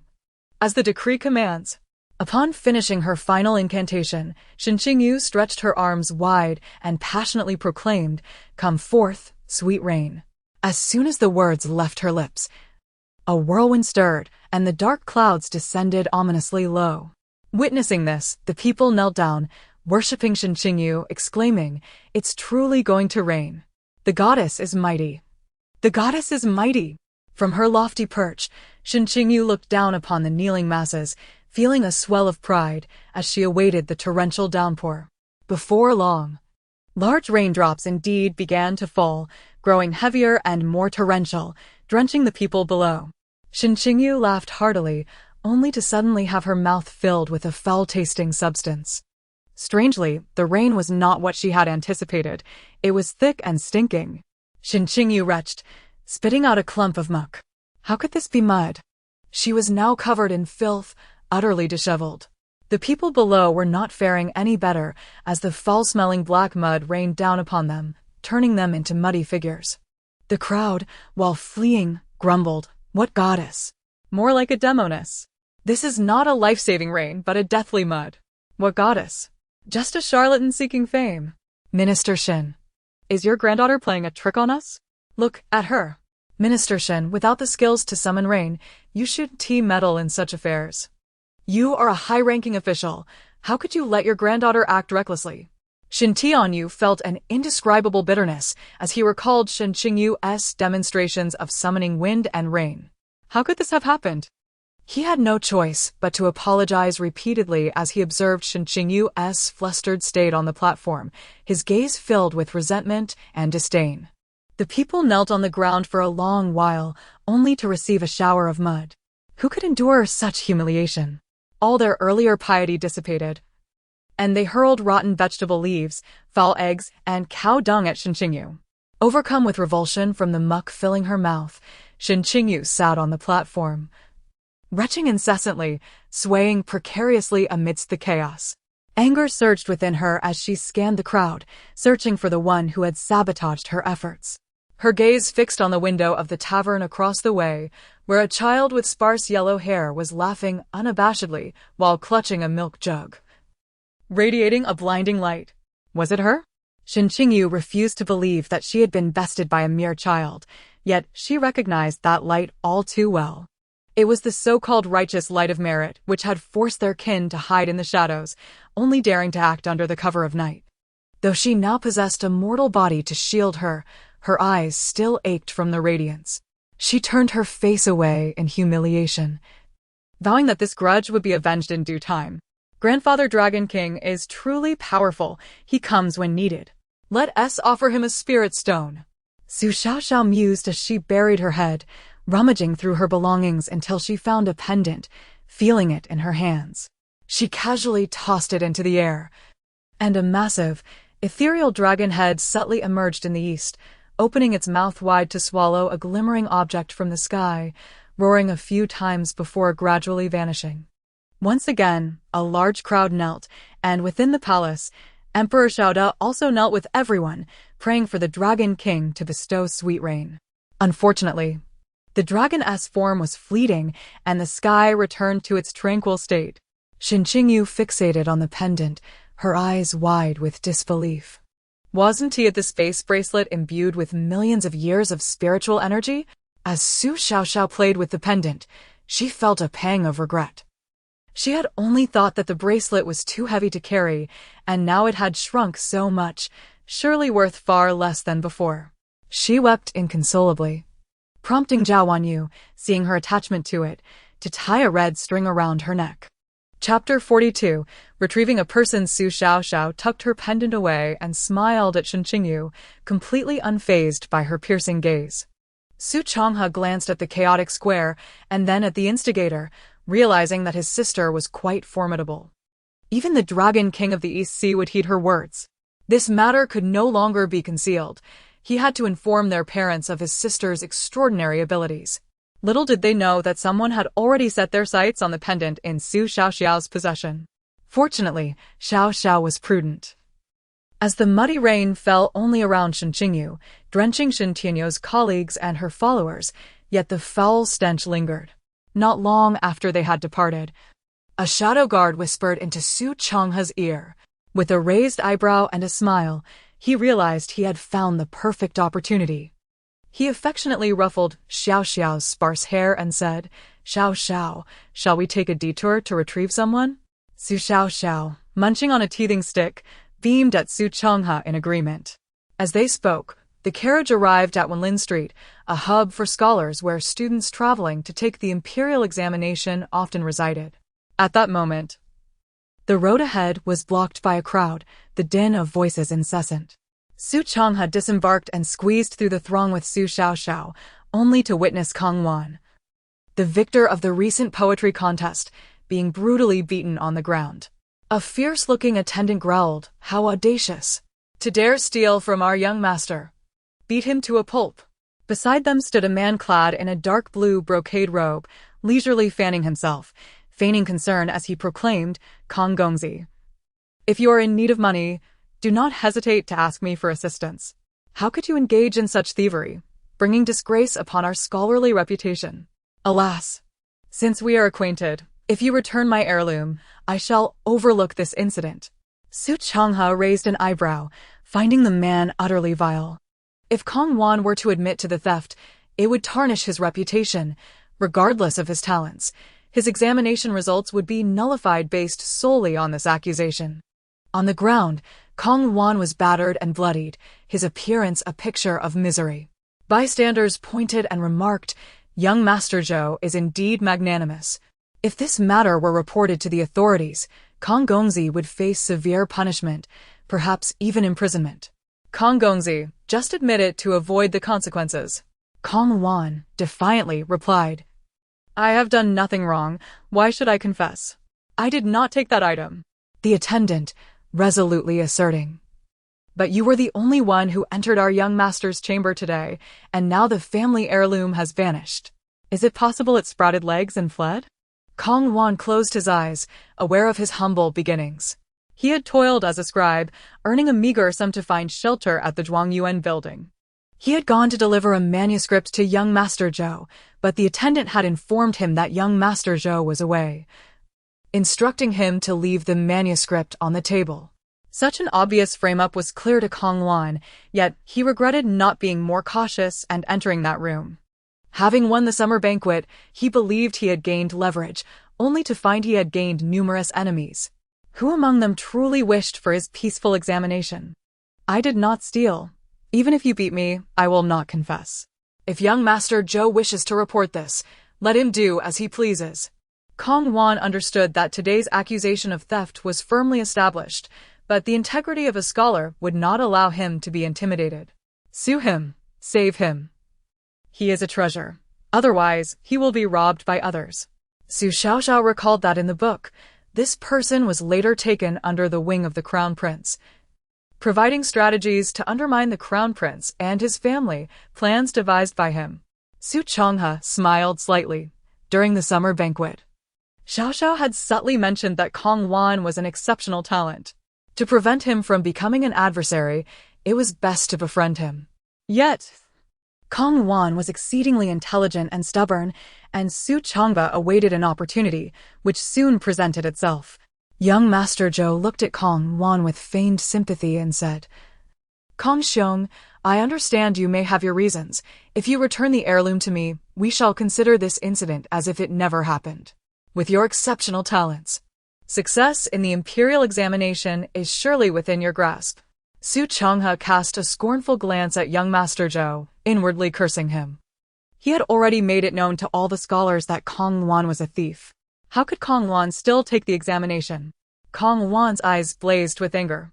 as the decree commands. Upon finishing her final incantation, Shen Qingyu stretched her arms wide and passionately proclaimed, "Come forth, sweet rain." As soon as the words left her lips, a whirlwind stirred, and the dark clouds descended ominously low. Witnessing this, the people knelt down, worshipping Shen Qingyu, exclaiming, "It's truly going to rain. The goddess is mighty. The goddess is mighty." From her lofty perch, Shen Qingyu looked down upon the kneeling masses, feeling a swell of pride as she awaited the torrential downpour. Before long, large raindrops indeed began to fall, growing heavier and more torrential, drenching the people below. Shen Qingyu laughed heartily, only to suddenly have her mouth filled with a foul-tasting substance. Strangely, the rain was not what she had anticipated. It was thick and stinking. Shen Qingyu retched, spitting out a clump of muck. How could this be mud? She was now covered in filth, utterly disheveled. The people below were not faring any better as the foul-smelling black mud rained down upon them, turning them into muddy figures. The crowd, while fleeing, grumbled, "What goddess? More like a demoness. This is not a life-saving rain, but a deathly mud. What goddess? Just a charlatan seeking fame. Minister Shin, is your granddaughter playing a trick on us? Look at her. Minister Shin, without the skills to summon rain, you should meddle in such affairs. You are a high-ranking official. How could you let your granddaughter act recklessly?" Shin Tianyu felt an indescribable bitterness as he recalled Shin Qingyu's demonstrations of summoning wind and rain. How could this have happened? He had no choice but to apologize repeatedly as he observed Shin Qingyu's flustered state on the platform, his gaze filled with resentment and disdain. The people knelt on the ground for a long while, only to receive a shower of mud. Who could endure such humiliation? All their earlier piety dissipated, and they hurled rotten vegetable leaves, foul eggs, and cow dung at Shin Qingyu. Overcome with revulsion from the muck filling her mouth, Shin Qingyu sat on the platform, retching incessantly, swaying precariously amidst the chaos. Anger surged within her as she scanned the crowd, searching for the one who had sabotaged her efforts. Her gaze fixed on the window of the tavern across the way, where a child with sparse yellow hair was laughing unabashedly while clutching a milk jug, radiating a blinding light. Was it her? Shin Qingyu refused to believe that she had been bested by a mere child, yet she recognized that light all too well. It was the so-called righteous light of merit which had forced their kin to hide in the shadows, only daring to act under the cover of night. Though she now possessed a mortal body to shield her, her eyes still ached from the radiance. She turned her face away in humiliation, vowing that this grudge would be avenged in due time. Grandfather Dragon King is truly powerful. He comes when needed. Let us offer him a spirit stone. Su Xiaoxiao mused as she buried her head, rummaging through her belongings until she found a pendant, feeling it in her hands. She casually tossed it into the air, and a massive, ethereal dragon head subtly emerged in the east, opening its mouth wide to swallow a glimmering object from the sky, roaring a few times before gradually vanishing. Once again, a large crowd knelt, and within the palace, Emperor Xiaoda also knelt with everyone, praying for the Dragon King to bestow sweet rain. Unfortunately, the dragon's form was fleeting, and the sky returned to its tranquil state. Shin Qingyu fixated on the pendant, her eyes wide with disbelief. Wasn't he at the space bracelet imbued with millions of years of spiritual energy? As Su Xiaoxiao played with the pendant, she felt a pang of regret. She had only thought that the bracelet was too heavy to carry, and now it had shrunk so much, surely worth far less than before. She wept inconsolably, prompting Zhao Wanyu, seeing her attachment to it, to tie a red string around her neck. Chapter 42. Retrieving a person. Su Xiaoxiao tucked her pendant away and smiled at Shin Qingyu, completely unfazed by her piercing gaze. Su Changhe glanced at the chaotic square and then at the instigator, realizing that his sister was quite formidable. Even the Dragon King of the East Sea would heed her words. This matter could no longer be concealed. He had to inform their parents of his sister's extraordinary abilities. Little did they know that someone had already set their sights on the pendant in Su Xiaoxiao's possession. Fortunately, Xiaoxiao was prudent. As the muddy rain fell only around Shin Qingyu, drenching Shin Tianyu's colleagues and her followers, yet the foul stench lingered. Not long after they had departed, a shadow guard whispered into Su Changhe's ear. With a raised eyebrow and a smile, he realized he had found the perfect opportunity. He affectionately ruffled Xiaoxiao's sparse hair and said, "Xiaoxiao, shall we take a detour to retrieve someone?" Su Xiaoxiao, munching on a teething stick, beamed at Su Changhe in agreement. As they spoke, the carriage arrived at Wenlin Street, a hub for scholars where students traveling to take the imperial examination often resided. At that moment, the road ahead was blocked by a crowd, the din of voices incessant. Su Changhe disembarked and squeezed through the throng with Su Xiaoxiao, only to witness Kang Wan, the victor of the recent poetry contest, being brutally beaten on the ground. A fierce-looking attendant growled, "How audacious! To dare steal from our young master! Beat him to a pulp." Beside them stood a man clad in a dark blue brocade robe, leisurely fanning himself, feigning concern as he proclaimed, "Kong Gongzi, if you are in need of money, do not hesitate to ask me for assistance. How could you engage in such thievery, bringing disgrace upon our scholarly reputation? Alas, since we are acquainted, if you return my heirloom, I shall overlook this incident." Su Changhe raised an eyebrow, finding the man utterly vile. If Kong Wan were to admit to the theft, it would tarnish his reputation, regardless of his talents. His examination results would be nullified based solely on this accusation. On the ground, Kong Wan was battered and bloodied, his appearance a picture of misery. Bystanders pointed and remarked, "Young Master Zhou is indeed magnanimous." If this matter were reported to the authorities, Kong Gongzi would face severe punishment, perhaps even imprisonment. Kong Gongzi, just admit it to avoid the consequences. Kong Wan defiantly replied, "I have done nothing wrong. Why should I confess? I did not take that item." The attendant, resolutely asserting, "But you were the only one who entered our young master's chamber today, and now the family heirloom has vanished. Is it possible it sprouted legs and fled?" Kong Wan closed his eyes, aware of his humble beginnings. He had toiled as a scribe, earning a meager sum to find shelter at the Zhuangyuan building. He had gone to deliver a manuscript to young Master Zhou, but the attendant had informed him that young Master Zhou was away, instructing him to leave the manuscript on the table. Such an obvious frame-up was clear to Kong Wan, yet he regretted not being more cautious and entering that room. Having won the summer banquet, he believed he had gained leverage, only to find he had gained numerous enemies. Who among them truly wished for his peaceful examination? "I did not steal. Even if you beat me, I will not confess. If young Master Zhou wishes to report this, let him do as he pleases." Kong Wan understood that today's accusation of theft was firmly established, but the integrity of a scholar would not allow him to be intimidated. Sue him, save him. He is a treasure. Otherwise, he will be robbed by others. Su Xiaoxiao recalled that in the book, this person was later taken under the wing of the Crown Prince, providing strategies to undermine the Crown Prince and his family, plans devised by him. Su Changhe smiled slightly. During the summer banquet, Xiaoxiao had subtly mentioned that Kong Wan was an exceptional talent. To prevent him from becoming an adversary, it was best to befriend him. Yet, Kong Wan was exceedingly intelligent and stubborn, and Su Changhe awaited an opportunity, which soon presented itself. Young Master Zhou looked at Kong Wan with feigned sympathy and said, "Kong Xiong, I understand you may have your reasons. If you return the heirloom to me, we shall consider this incident as if it never happened. With your exceptional talents, success in the imperial examination is surely within your grasp." Su Changhe cast a scornful glance at young Master Zhou, inwardly cursing him. He had already made it known to all the scholars that Kong Wan was a thief. How could Kong Wan still take the examination? Kong Wan's eyes blazed with anger.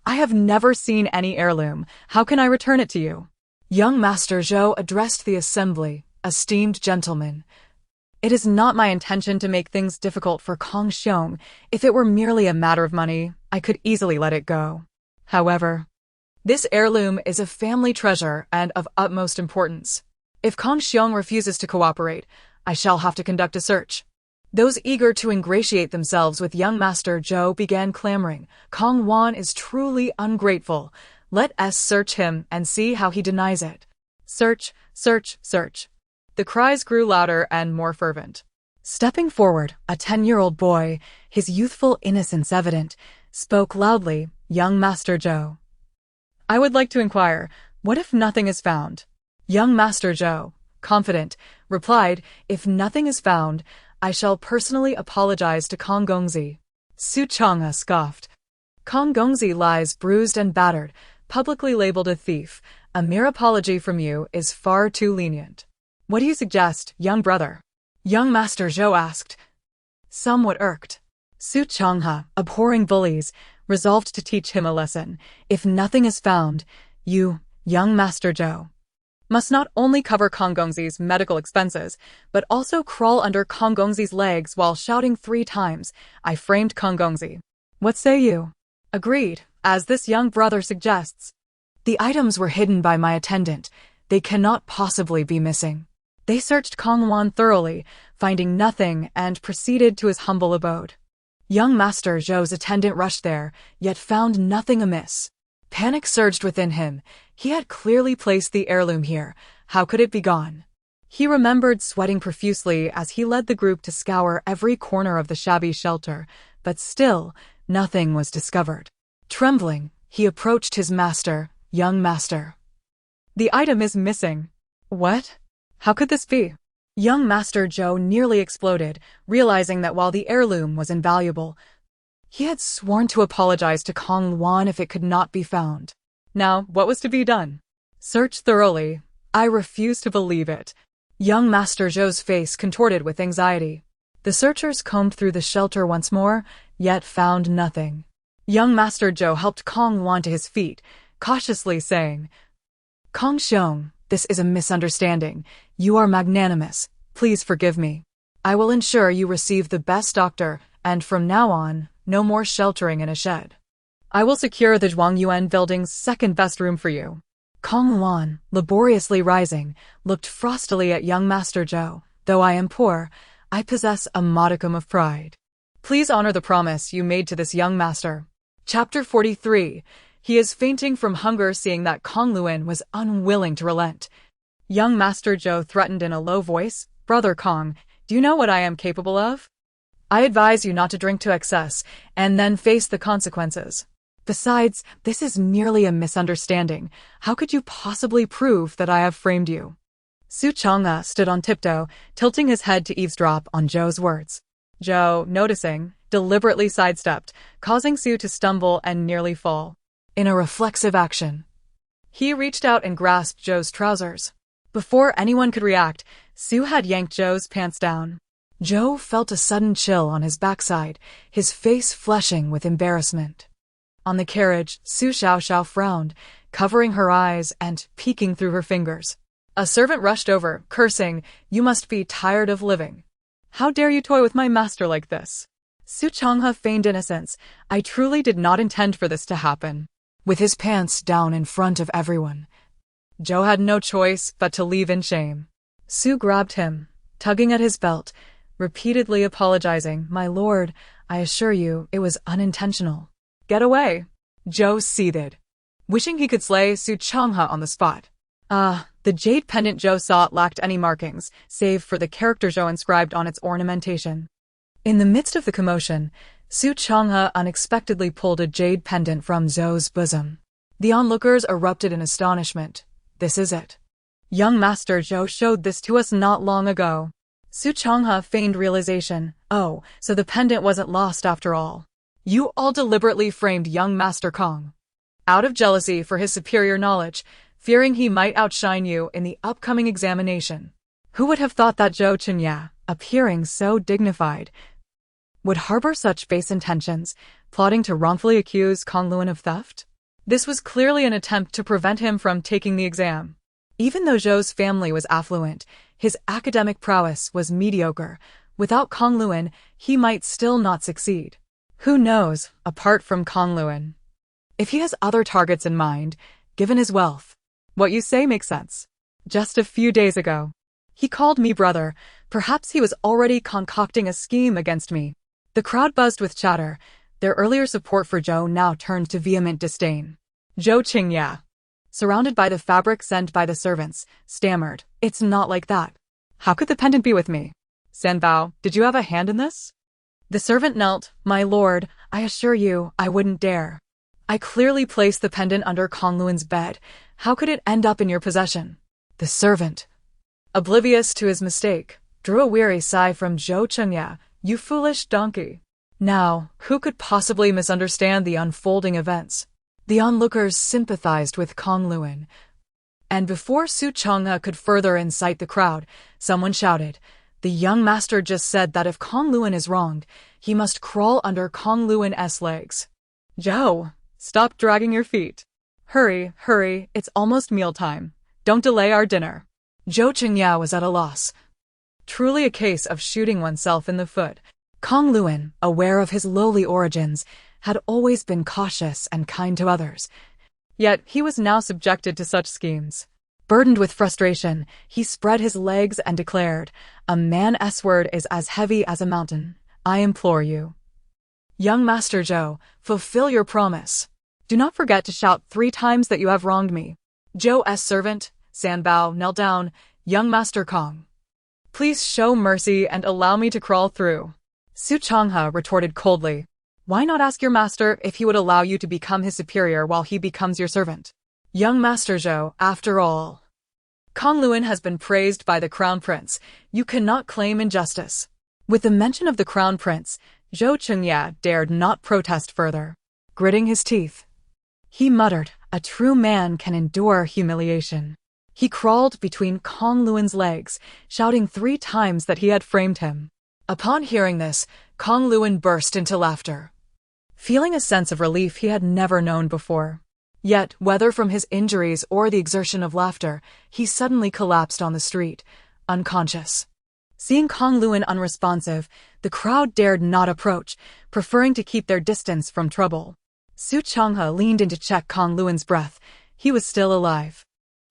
"I have never seen any heirloom. How can I return it to you?" Young Master Zhou addressed the assembly, "Esteemed gentlemen, it is not my intention to make things difficult for Kong Xiong. If it were merely a matter of money, I could easily let it go. However, this heirloom is a family treasure and of utmost importance. If Kong Xiong refuses to cooperate, I shall have to conduct a search." Those eager to ingratiate themselves with young Master Zhou began clamoring, "Kong Wan is truly ungrateful. Let us search him and see how he denies it. Search, search, search." The cries grew louder and more fervent. Stepping forward, a 10-year-old boy, his youthful innocence evident, spoke loudly, "Young Master Zhou, I would like to inquire, what if nothing is found?" Young Master Zhou, confident, replied, "If nothing is found, I shall personally apologize to Kong Gongzi." Su Changhe scoffed. "Kong Gongzi lies bruised and battered, publicly labeled a thief. A mere apology from you is far too lenient. What do you suggest, young brother?" Young Master Zhou asked, somewhat irked. Su Changhe, abhorring bullies, resolved to teach him a lesson. "If nothing is found, you, young Master Zhou, must not only cover Kong Gongzi's medical expenses, but also crawl under Kong Gongzi's legs while shouting 3 times, 'I framed Kong Gongzi.' What say you?" "Agreed, as this young brother suggests." "The items were hidden by my attendant. They cannot possibly be missing. They searched Kong Wan thoroughly, finding nothing, and proceeded to his humble abode. Young Master Zhou's attendant rushed there, yet found nothing amiss. Panic surged within him. He had clearly placed the heirloom here. How could it be gone? He remembered sweating profusely as he led the group to scour every corner of the shabby shelter, but still, nothing was discovered. Trembling, he approached his master. Young Master, the item is missing. What? How could this be? Young Master Zhou nearly exploded, realizing that while the heirloom was invaluable, he had sworn to apologize to Kong Wan if it could not be found. Now, what was to be done? Search thoroughly. I refuse to believe it. Young Master Zhou's face contorted with anxiety. The searchers combed through the shelter once more, yet found nothing. Young Master Zhou helped Kong Wan to his feet, cautiously saying, Kong Xiong, this is a misunderstanding. You are magnanimous. Please forgive me. I will ensure you receive the best doctor, and from now on, no more sheltering in a shed. I will secure the Zhuangyuan building's second best room for you. Kong Wan, laboriously rising, looked frostily at young Master Zhou. Though I am poor, I possess a modicum of pride. Please honor the promise you made to this young master. Chapter 43. He is fainting from hunger, seeing that Kong Luan was unwilling to relent. Young Master Zhou threatened in a low voice, Brother Kong, do you know what I am capable of? I advise you not to drink to excess, and then face the consequences. Besides, this is merely a misunderstanding. How could you possibly prove that I have framed you? Su Chang'e stood on tiptoe, tilting his head to eavesdrop on Zhou's words. Zhou, noticing, deliberately sidestepped, causing Su to stumble and nearly fall. In a reflexive action, he reached out and grasped Zhou's trousers. Before anyone could react, Su had yanked Zhou's pants down. Zhou felt a sudden chill on his backside, his face flushing with embarrassment. On the carriage, Su Xiaoxiao frowned, covering her eyes and peeking through her fingers. A servant rushed over, cursing, You must be tired of living. How dare you toy with my master like this? Su Chang'e feigned innocence. I truly did not intend for this to happen. With his pants down in front of everyone, Zhou had no choice but to leave in shame. Su grabbed him, tugging at his belt, repeatedly apologizing. My lord, I assure you, it was unintentional. Get away. Zhou seethed, wishing he could slay Su Chang'e on the spot. The jade pendant Zhou sought lacked any markings, save for the character Zhou inscribed on its ornamentation. In the midst of the commotion, Su Chang'e unexpectedly pulled a jade pendant from Zhou's bosom. The onlookers erupted in astonishment. This is it. Young Master Zhou showed this to us not long ago. Su Chang'e feigned realization. Oh, so the pendant wasn't lost after all. You all deliberately framed young Master Kong. Out of jealousy for his superior knowledge, fearing he might outshine you in the upcoming examination. Who would have thought that Zhou Qinya, appearing so dignified, would harbor such base intentions, plotting to wrongfully accuse Kong Luan of theft? This was clearly an attempt to prevent him from taking the exam. Even though Zhou's family was affluent, his academic prowess was mediocre. Without Kong Luan, he might still not succeed. Who knows, apart from Kong Luan? If he has other targets in mind, given his wealth. What you say makes sense. Just a few days ago, he called me brother. Perhaps he was already concocting a scheme against me. The crowd buzzed with chatter. Their earlier support for Zhou now turned to vehement disdain. Zhou Qingya, surrounded by the fabric sent by the servants, stammered, It's not like that. How could the pendant be with me? Sanbao, did you have a hand in this? The servant knelt. My lord, I assure you, I wouldn't dare. I clearly placed the pendant under Kong Luan's bed. How could it end up in your possession? The servant, oblivious to his mistake, drew a weary sigh from Zhou Chengya. You foolish donkey. Now, who could possibly misunderstand the unfolding events? The onlookers sympathized with Kong Luan. And before Su Chang'e could further incite the crowd, someone shouted, The young master just said that if Kong Luan is wronged, he must crawl under Kong Luan's legs. Zhou, stop dragging your feet. Hurry, hurry, it's almost mealtime. Don't delay our dinner. Zhou Qingya was at a loss. Truly a case of shooting oneself in the foot. Kong Luan, aware of his lowly origins, had always been cautious and kind to others. Yet he was now subjected to such schemes. Burdened with frustration, he spread his legs and declared, "A man's word is as heavy as a mountain. I implore you. Young Master Zhou, fulfill your promise. Do not forget to shout 3 times that you have wronged me." Zhou's servant, Sanbao, knelt down. "Young Master Kong, please show mercy and allow me to crawl through." Su Changhe retorted coldly, "Why not ask your master if he would allow you to become his superior while he becomes your servant? Young Master Zhou, after all, Kong Luan has been praised by the Crown Prince. You cannot claim injustice." With the mention of the Crown Prince, Zhou Chengya dared not protest further. Gritting his teeth, he muttered, "A true man can endure humiliation." He crawled between Kong Luan's legs, shouting 3 times that he had framed him. Upon hearing this, Kong Luan burst into laughter, feeling a sense of relief he had never known before. Yet, whether from his injuries or the exertion of laughter, he suddenly collapsed on the street, unconscious. Seeing Kong Luan unresponsive, the crowd dared not approach, preferring to keep their distance from trouble. Su Changhe leaned in to check Kong Luan's breath. He was still alive.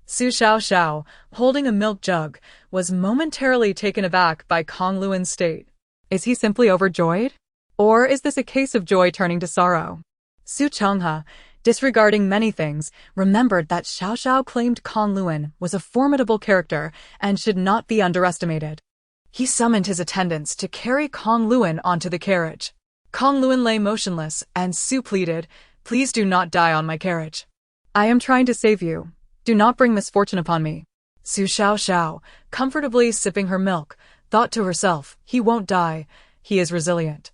Su Xiao, holding a milk jug, was momentarily taken aback by Kong Luan's state. Is he simply overjoyed? Or is this a case of joy turning to sorrow? Su Changhe, disregarding many things, remembered that Xiao claimed Kong Luan was a formidable character and should not be underestimated. He summoned his attendants to carry Kong Luan onto the carriage. Kong Luan lay motionless, and Su pleaded, "Please do not die on my carriage. I am trying to save you. Do not bring misfortune upon me." Su Xiao, comfortably sipping her milk, thought to herself, "He won't die. He is resilient.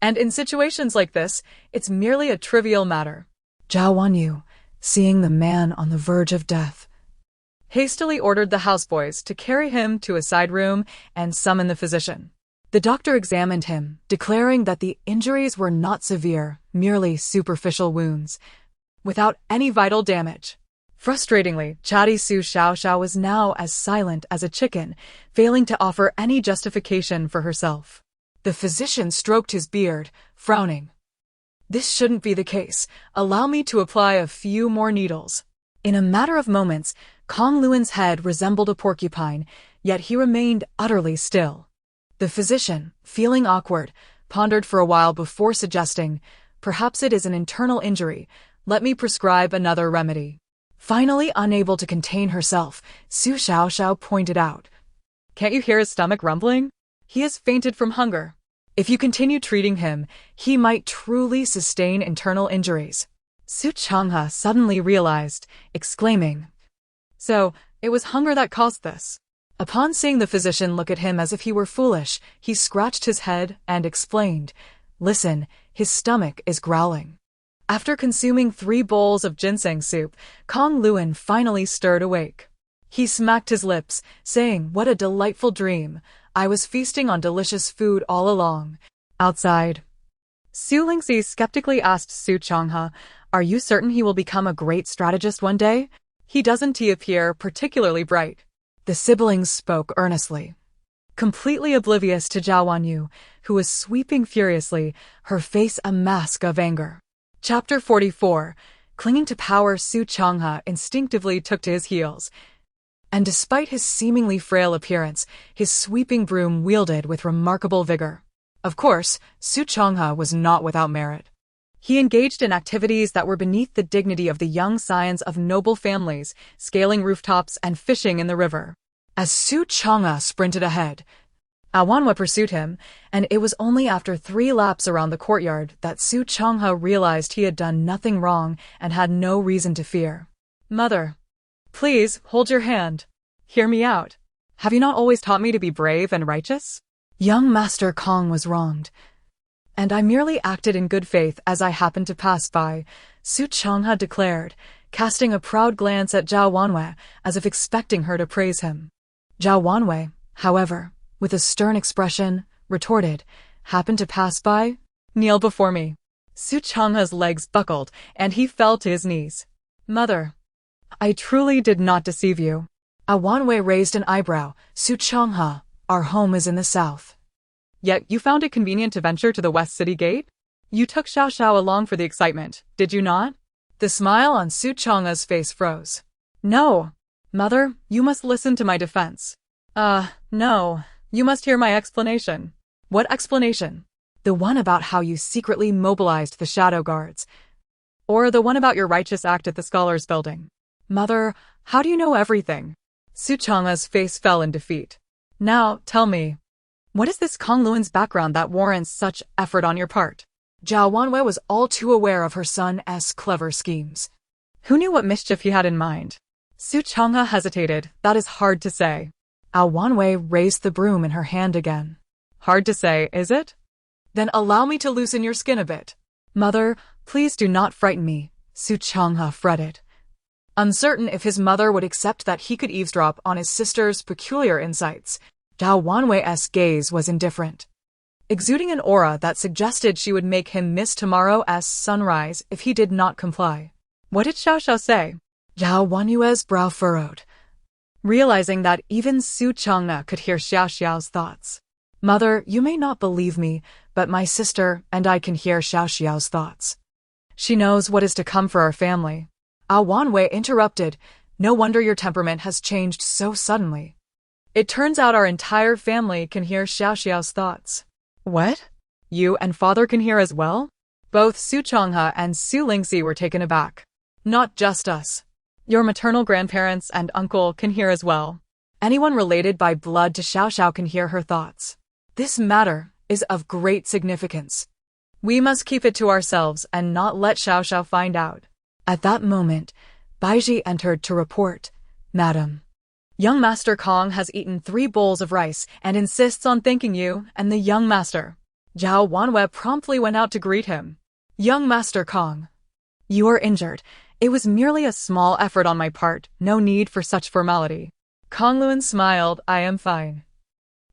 And in situations like this, it's merely a trivial matter." Zhao Wanyu, seeing the man on the verge of death, hastily ordered the houseboys to carry him to a side room and summon the physician. The doctor examined him, declaring that the injuries were not severe, merely superficial wounds, without any vital damage. Frustratingly, chatty Su Xiao was now as silent as a chicken, failing to offer any justification for herself. The physician stroked his beard, frowning. "This shouldn't be the case. Allow me to apply a few more needles." In a matter of moments, Kong Luan's head resembled a porcupine, yet he remained utterly still. The physician, feeling awkward, pondered for a while before suggesting, "Perhaps it is an internal injury. Let me prescribe another remedy." Finally unable to contain herself, Su Xiao pointed out, "Can't you hear his stomach rumbling? He has fainted from hunger. If you continue treating him, he might truly sustain internal injuries." Su Changhe suddenly realized, exclaiming, "So, it was hunger that caused this?" Upon seeing the physician look at him as if he were foolish, he scratched his head and explained, "Listen, his stomach is growling." After consuming 3 bowls of ginseng soup, Kong Luan finally stirred awake. He smacked his lips, saying, "What a delightful dream. I was feasting on delicious food all along." Outside, Su Lingxi skeptically asked Su Changhe, "Are you certain he will become a great strategist one day? He doesn't appear particularly bright." The siblings spoke earnestly, completely oblivious to Zhao Wanyu, who was sweeping furiously, her face a mask of anger. Chapter 44. Clinging to power, Su Changhe instinctively took to his heels. And despite his seemingly frail appearance, his sweeping broom wielded with remarkable vigor. Of course, Su Changhe was not without merit. He engaged in activities that were beneath the dignity of the young scions of noble families, scaling rooftops and fishing in the river. As Su Changhe sprinted ahead, Awanwa pursued him, and it was only after 3 laps around the courtyard that Su Changhe realized he had done nothing wrong and had no reason to fear. "Mother, please hold your hand. Hear me out. Have you not always taught me to be brave and righteous? Young Master Kong was wronged, and I merely acted in good faith as I happened to pass by," Su Changhe declared, casting a proud glance at Zhao Wanwei as if expecting her to praise him. Zhao Wanwei, however, with a stern expression, retorted, "Happened to pass by? Kneel before me." Su Changhe's legs buckled, and he fell to his knees. "Mother, I truly did not deceive you." Awanwei raised an eyebrow. "Su Changhe, our home is in the south. Yet you found it convenient to venture to the West City Gate? You took Xiao along for the excitement, did you not?" The smile on Su Changhe's face froze. "No, Mother, you must listen to my defense. No. You must hear my explanation. What explanation? The one about how you secretly mobilized the shadow guards. Or the one about your righteous act at the Scholars Building. Mother, how do you know everything? Su Chang'e's face fell in defeat. Now, tell me, what is this Kong Luan's background that warrants such effort on your part? Zhao Wanwei was all too aware of her son's clever schemes. Who knew what mischief he had in mind? Su Chang'e hesitated. That is hard to say. Wanwei raised the broom in her hand again. Hard to say, is it? Then allow me to loosen your skin a bit. Mother, please do not frighten me, Su Chang'e fretted. Uncertain if his mother would accept that he could eavesdrop on his sister's peculiar insights, Zhao Wanwei's gaze was indifferent, exuding an aura that suggested she would make him miss tomorrow's sunrise if he did not comply. What did Xiao Xiao say? Zhao Wanwei's brow furrowed, realizing that even Su Chang'e could hear Xiao Xiao's thoughts. Mother, you may not believe me, but my sister and I can hear Xiao Xiao's thoughts. She knows what is to come for our family. Wanwei interrupted. No wonder your temperament has changed so suddenly. It turns out our entire family can hear Xiao Xiao's thoughts. What? You and father can hear as well? Both Su Chang'e and Su Lingxi were taken aback. Not just us. Your maternal grandparents and uncle can hear as well. Anyone related by blood to Xiao Xiao can hear her thoughts. This matter is of great significance. We must keep it to ourselves and not let Xiao Xiao find out. At that moment, Baiji entered to report, Madam, young Master Kong has eaten 3 bowls of rice and insists on thanking you and the young master. Zhao Wanwei promptly went out to greet him. Young Master Kong, you are injured. It was merely a small effort on my part, no need for such formality. Kong Luan smiled. I am fine.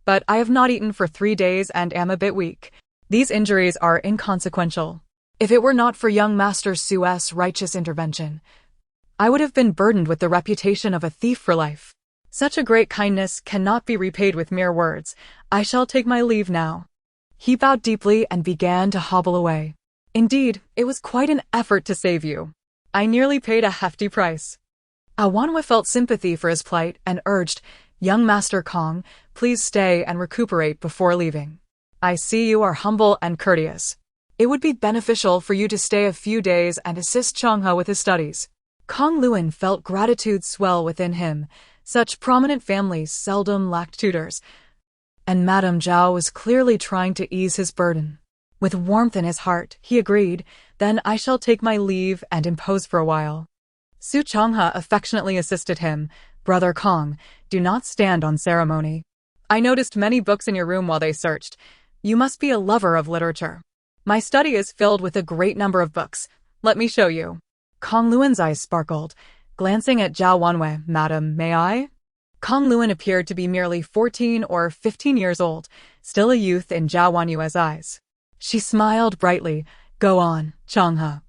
But I have not eaten for 3 days and am a bit weak. These injuries are inconsequential. If it were not for young Master Su's righteous intervention, I would have been burdened with the reputation of a thief for life. Such a great kindness cannot be repaid with mere words. I shall take my leave now. He bowed deeply and began to hobble away. Indeed, it was quite an effort to save you. I nearly paid a hefty price. Wanwei felt sympathy for his plight and urged, Young Master Kong, please stay and recuperate before leaving. I see you are humble and courteous. It would be beneficial for you to stay a few days and assist Chang'e with his studies. Kong Luan felt gratitude swell within him. Such prominent families seldom lacked tutors, and Madame Zhao was clearly trying to ease his burden. With warmth in his heart, he agreed, Then I shall take my leave and impose for a while. Su Chang'e affectionately assisted him. Brother Kong, do not stand on ceremony. I noticed many books in your room while they searched. You must be a lover of literature. My study is filled with a great number of books. Let me show you. Kong Luan's eyes sparkled, glancing at Zhao Wanwei. Madam, may I? Kong Luan appeared to be merely 14 or 15 years old, still a youth in Zhao Wanwei's eyes. She smiled brightly. Go on, Chang'e.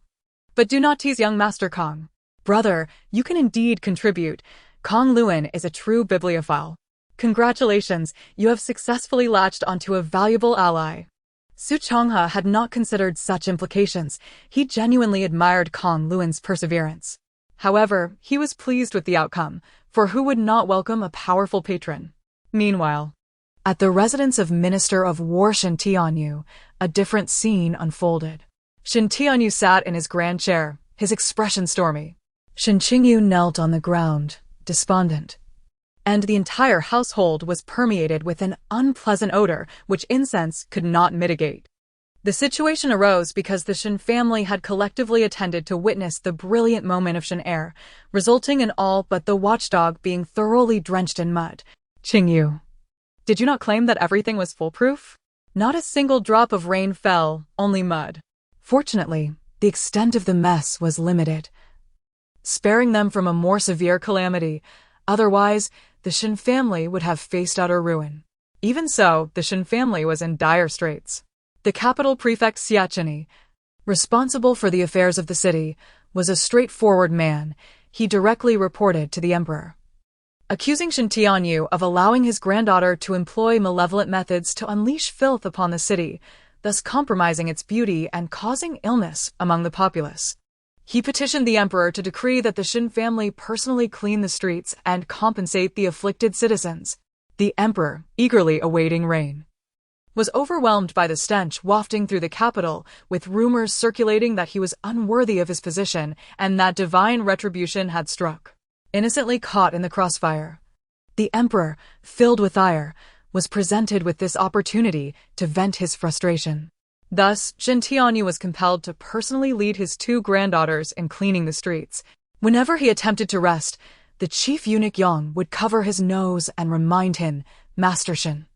But do not tease young Master Kong. Brother, you can indeed contribute. Kong Luan is a true bibliophile. Congratulations, you have successfully latched onto a valuable ally. Su Chang'e had not considered such implications. He genuinely admired Kong Luan's perseverance. However, he was pleased with the outcome, for who would not welcome a powerful patron? Meanwhile, at the residence of Minister of War Shen Tianyu, a different scene unfolded. Shen Tianyu sat in his grand chair, his expression stormy. Shen Qingyu knelt on the ground, despondent, and the entire household was permeated with an unpleasant odor which incense could not mitigate. The situation arose because the Shen family had collectively attended to witness the brilliant moment of Shen air, resulting in all but the watchdog being thoroughly drenched in mud. Qingyu, did you not claim that everything was foolproof? Not a single drop of rain fell, only mud. Fortunately, the extent of the mess was limited, sparing them from a more severe calamity. Otherwise, the Shen family would have faced utter ruin. Even so, the Shen family was in dire straits. The capital prefect Xiaqini, responsible for the affairs of the city, was a straightforward man. He directly reported to the emperor, accusing Shen Tianyu of allowing his granddaughter to employ malevolent methods to unleash filth upon the city, thus compromising its beauty and causing illness among the populace. He petitioned the emperor to decree that the Shin family personally clean the streets and compensate the afflicted citizens. The emperor, eagerly awaiting rain, was overwhelmed by the stench wafting through the capital, with rumors circulating that he was unworthy of his position and that divine retribution had struck. Innocently caught in the crossfire, the emperor, filled with ire, was presented with this opportunity to vent his frustration. Thus, Shin Tianyu was compelled to personally lead his two granddaughters in cleaning the streets. Whenever he attempted to rest, the chief eunuch Yang would cover his nose and remind him, "Master Shin,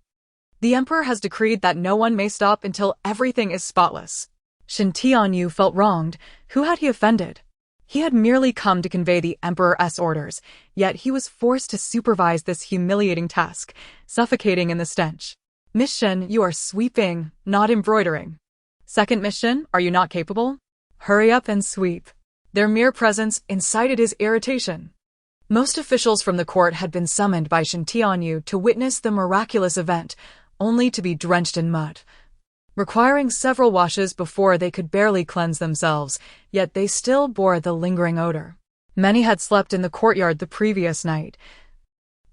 the emperor has decreed that no one may stop until everything is spotless." Shin Tianyu felt wronged. Who had he offended? He had merely come to convey the emperor's orders, yet he was forced to supervise this humiliating task, suffocating in the stench. "Miss Shin, you are sweeping, not embroidering." "Second mission, are you not capable? Hurry up and sweep." Their mere presence incited his irritation. Most officials from the court had been summoned by Shin Tianyu to witness the miraculous event, only to be drenched in mud, requiring several washes before they could barely cleanse themselves, yet they still bore the lingering odor. Many had slept in the courtyard the previous night.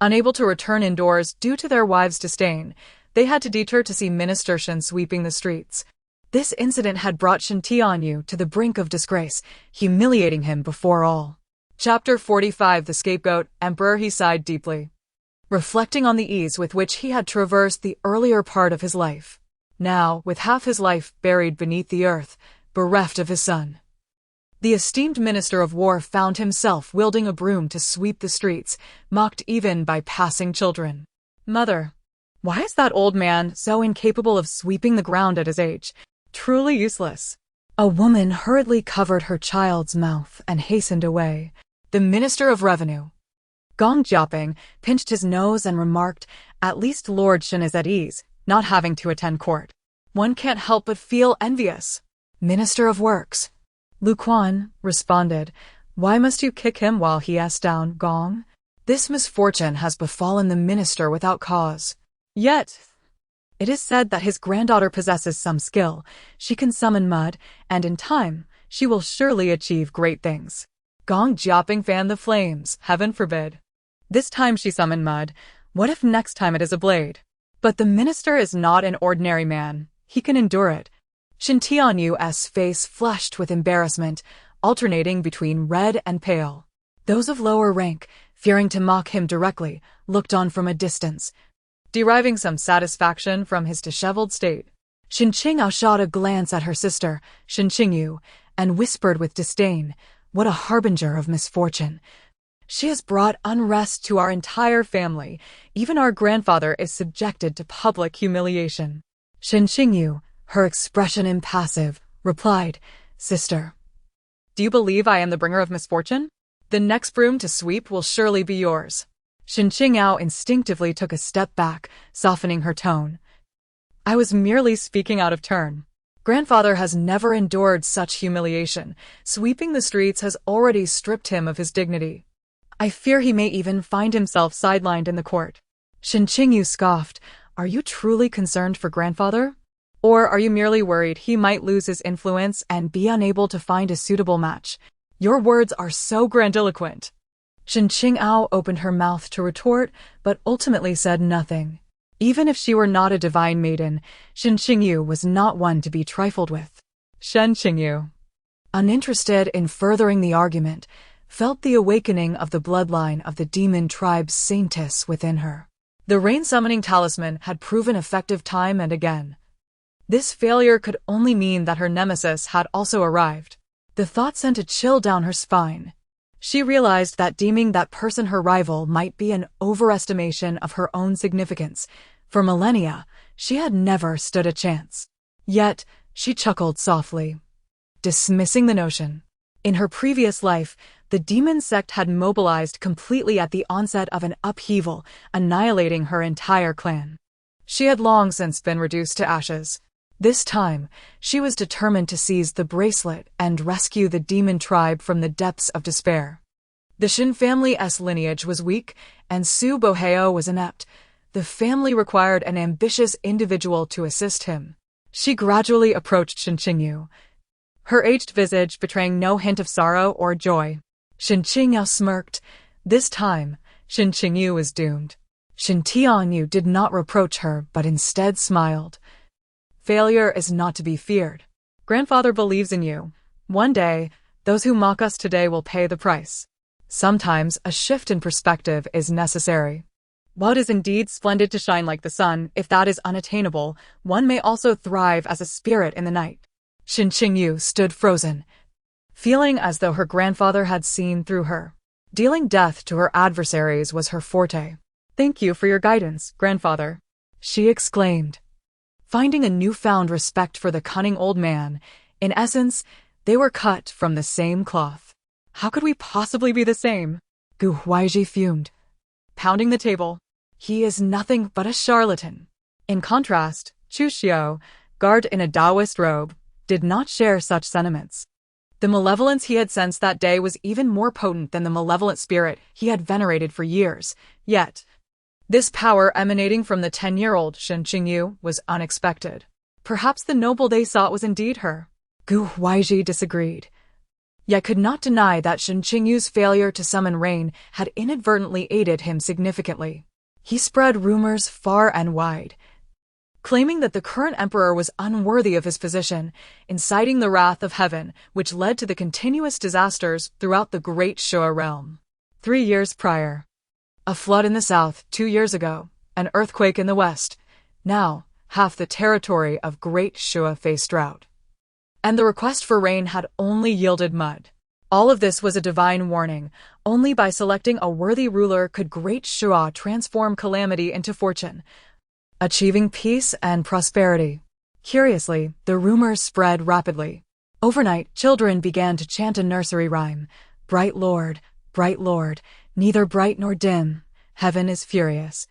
Unable to return indoors due to their wives' disdain, they had to detour to see Minister Shin sweeping the streets. This incident had brought Shin Tianyu to the brink of disgrace, humiliating him before all. Chapter 45. The Scapegoat. Emperor. He sighed deeply, reflecting on the ease with which he had traversed the earlier part of his life. Now, with half his life buried beneath the earth, bereft of his son, the esteemed Minister of War found himself wielding a broom to sweep the streets, mocked even by passing children. "Mother, why is that old man so incapable of sweeping the ground at his age? Truly useless." A woman hurriedly covered her child's mouth and hastened away. The Minister of Revenue, Gong Jiaping, pinched his nose and remarked, "At least Lord Shin is at ease, not having to attend court. One can't help but feel envious." Minister of Works, Lu Quan, responded, "Why must you kick him while he is down, Gong? This misfortune has befallen the minister without cause. Yet, it is said that his granddaughter possesses some skill. She can summon mud, and in time, she will surely achieve great things." Gong Jiaping fanned the flames. "Heaven forbid. This time she summoned mud. What if next time it is a blade? But the minister is not an ordinary man. He can endure it." Shin Tianyu's face flushed with embarrassment, alternating between red and pale. Those of lower rank, fearing to mock him directly, looked on from a distance, deriving some satisfaction from his disheveled state. Shin Qingao shot a glance at her sister, Shin Qingyu, and whispered with disdain, "What a harbinger of misfortune. She has brought unrest to our entire family. Even our grandfather is subjected to public humiliation." Shin Qingyu, her expression impassive, replied, "Sister, do you believe I am the bringer of misfortune? The next broom to sweep will surely be yours." Shin Qingao instinctively took a step back, softening her tone. "I was merely speaking out of turn. Grandfather has never endured such humiliation. Sweeping the streets has already stripped him of his dignity. I fear he may even find himself sidelined in the court." Shin Qingyu scoffed. "Are you truly concerned for grandfather? Or are you merely worried he might lose his influence and be unable to find a suitable match? Your words are so grandiloquent." Shin Qingao opened her mouth to retort, but ultimately said nothing. Even if she were not a divine maiden, Shin Qingyu was not one to be trifled with. Shin Qingyu, uninterested in furthering the argument, felt the awakening of the bloodline of the demon tribe's saintess within her. The rain-summoning talisman had proven effective time and again. This failure could only mean that her nemesis had also arrived. The thought sent a chill down her spine. She realized that deeming that person her rival might be an overestimation of her own significance. For millennia, she had never stood a chance. Yet, she chuckled softly, dismissing the notion. In her previous life, the demon sect had mobilized completely at the onset of an upheaval, annihilating her entire clan. She had long since been reduced to ashes. This time, she was determined to seize the bracelet and rescue the demon tribe from the depths of despair. The Shin family's lineage was weak, and Su Boheo was inept. The family required an ambitious individual to assist him. She gradually approached Shin Qingyu. her aged visage betraying no hint of sorrow or joy. Shen Qingyu smirked. This time, Shen Qingyu was doomed. Shen Tianyu did not reproach her, but instead smiled. Failure is not to be feared. Grandfather believes in you. One day, those who mock us today will pay the price. Sometimes a shift in perspective is necessary. While it is indeed splendid to shine like the sun, if that is unattainable, one may also thrive as a spirit in the night. Shen Qingyu stood frozen, feeling as though her grandfather had seen through her. Dealing death to her adversaries was her forte. Thank you for your guidance, grandfather, she exclaimed, finding a newfound respect for the cunning old man. In essence, they were cut from the same cloth. How could we possibly be the same? Gu Huaizhi fumed, pounding the table. He is nothing but a charlatan. In contrast, Chu Xiao, garbed in a Taoist robe, did not share such sentiments. The malevolence he had sensed that day was even more potent than the malevolent spirit he had venerated for years. Yet, this power emanating from the 10-year-old Shen Qingyu was unexpected. Perhaps the noble they sought was indeed her. Gu Huaizhi disagreed, yet could not deny that Shen Qingyu's failure to summon rain had inadvertently aided him significantly. He spread rumors far and wide, claiming that the current emperor was unworthy of his position, inciting the wrath of heaven, which led to the continuous disasters throughout the great Shua realm. 3 years prior, a flood in the south. 2 years ago, an earthquake in the west. Now, half the territory of Great Shua faced drought. And the request for rain had only yielded mud. All of this was a divine warning. Only by selecting a worthy ruler could Great Shua transform calamity into fortune, achieving peace and prosperity. Curiously, the rumors spread rapidly. Overnight, children began to chant a nursery rhyme. Bright Lord, neither bright nor dim, heaven is furious,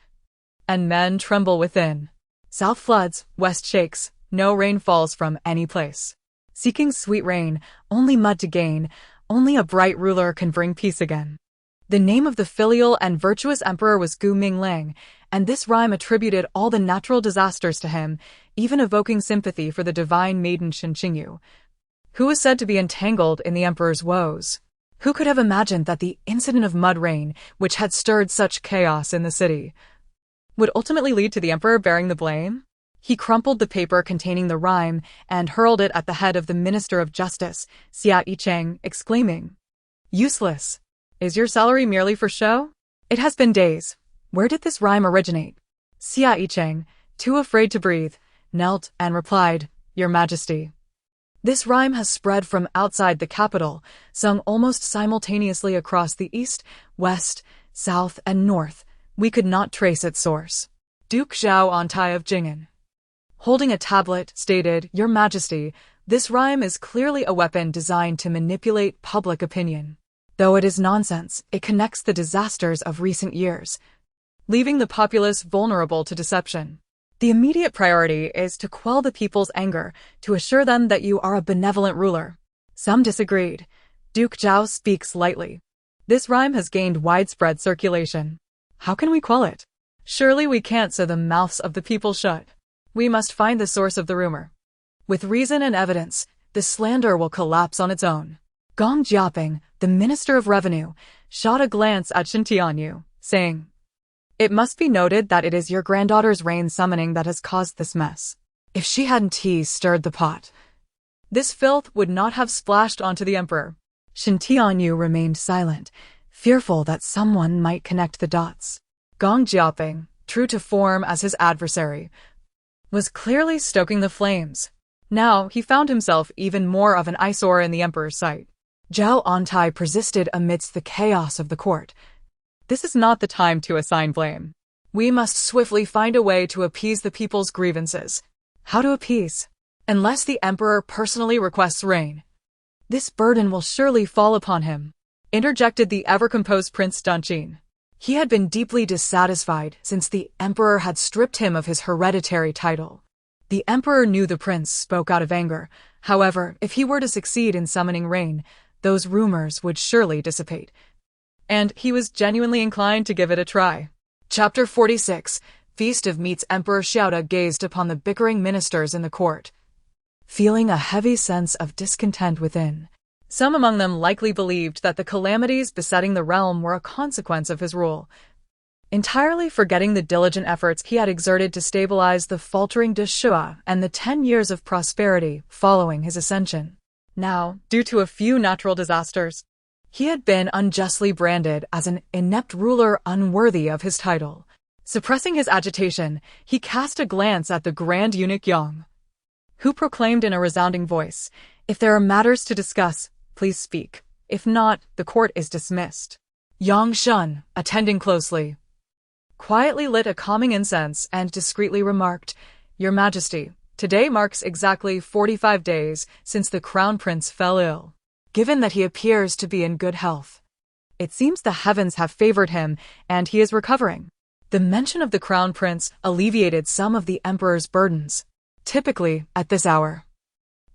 and men tremble within. South floods, west shakes, no rain falls from any place. Seeking sweet rain, only mud to gain, only a bright ruler can bring peace again. The name of the filial and virtuous emperor was Gu Minglang, and this rhyme attributed all the natural disasters to him, even evoking sympathy for the divine maiden Shen Qingyu, who was said to be entangled in the emperor's woes. Who could have imagined that the incident of mud rain, which had stirred such chaos in the city, would ultimately lead to the emperor bearing the blame? He crumpled the paper containing the rhyme and hurled it at the head of the Minister of Justice, Xia Yicheng, exclaiming, "Useless! Is your salary merely for show? It has been days. Where did this rhyme originate?" Xia Yicheng, too afraid to breathe, knelt and replied, "Your Majesty. This rhyme has spread from outside the capital, sung almost simultaneously across the east, west, south, and north. We could not trace its source." Duke Zhao Auntie of Jing'an, holding a tablet, stated, "Your Majesty, this rhyme is clearly a weapon designed to manipulate public opinion. Though it is nonsense, it connects the disasters of recent years, leaving the populace vulnerable to deception. The immediate priority is to quell the people's anger, to assure them that you are a benevolent ruler." Some disagreed. Duke Zhao speaks lightly. "This rhyme has gained widespread circulation. How can we quell it? Surely we can't sew the mouths of the people shut. We must find the source of the rumor. With reason and evidence, the slander will collapse on its own." Gong Jiaping, the Minister of Revenue, shot a glance at Shen Tianyu, saying, "It must be noted that it is your granddaughter's rain summoning that has caused this mess. If she hadn't stirred the pot, this filth would not have splashed onto the emperor." Shen Tianyu remained silent, fearful that someone might connect the dots. Gong Jiaping, true to form as his adversary, was clearly stoking the flames. Now he found himself even more of an eyesore in the emperor's sight. Zhao Auntie persisted amidst the chaos of the court. "This is not the time to assign blame. We must swiftly find a way to appease the people's grievances." How to appease? Unless the emperor personally requests rain, this burden will surely fall upon him, interjected the ever-composed Prince Danqin. He had been deeply dissatisfied since the emperor had stripped him of his hereditary title. The emperor knew the prince spoke out of anger. However, if he were to succeed in summoning rain, those rumors would surely dissipate. And he was genuinely inclined to give it a try. Chapter 46. Feast of Meats. Emperor Xiaoda gazed upon the bickering ministers in the court, feeling a heavy sense of discontent within. Some among them likely believed that the calamities besetting the realm were a consequence of his rule, entirely forgetting the diligent efforts he had exerted to stabilize the faltering Deshua and the 10 years of prosperity following his ascension. Now, due to a few natural disasters, he had been unjustly branded as an inept ruler unworthy of his title. Suppressing his agitation, he cast a glance at the Grand Eunuch Yang, who proclaimed in a resounding voice, "If there are matters to discuss, please speak. If not, the court is dismissed." Yang Shun, attending closely, quietly lit a calming incense and discreetly remarked, "Your Majesty, today marks exactly 45 days since the Crown Prince fell ill. Given that he appears to be in good health, it seems the heavens have favored him and he is recovering." The mention of the Crown Prince alleviated some of the Emperor's burdens. Typically, at this hour,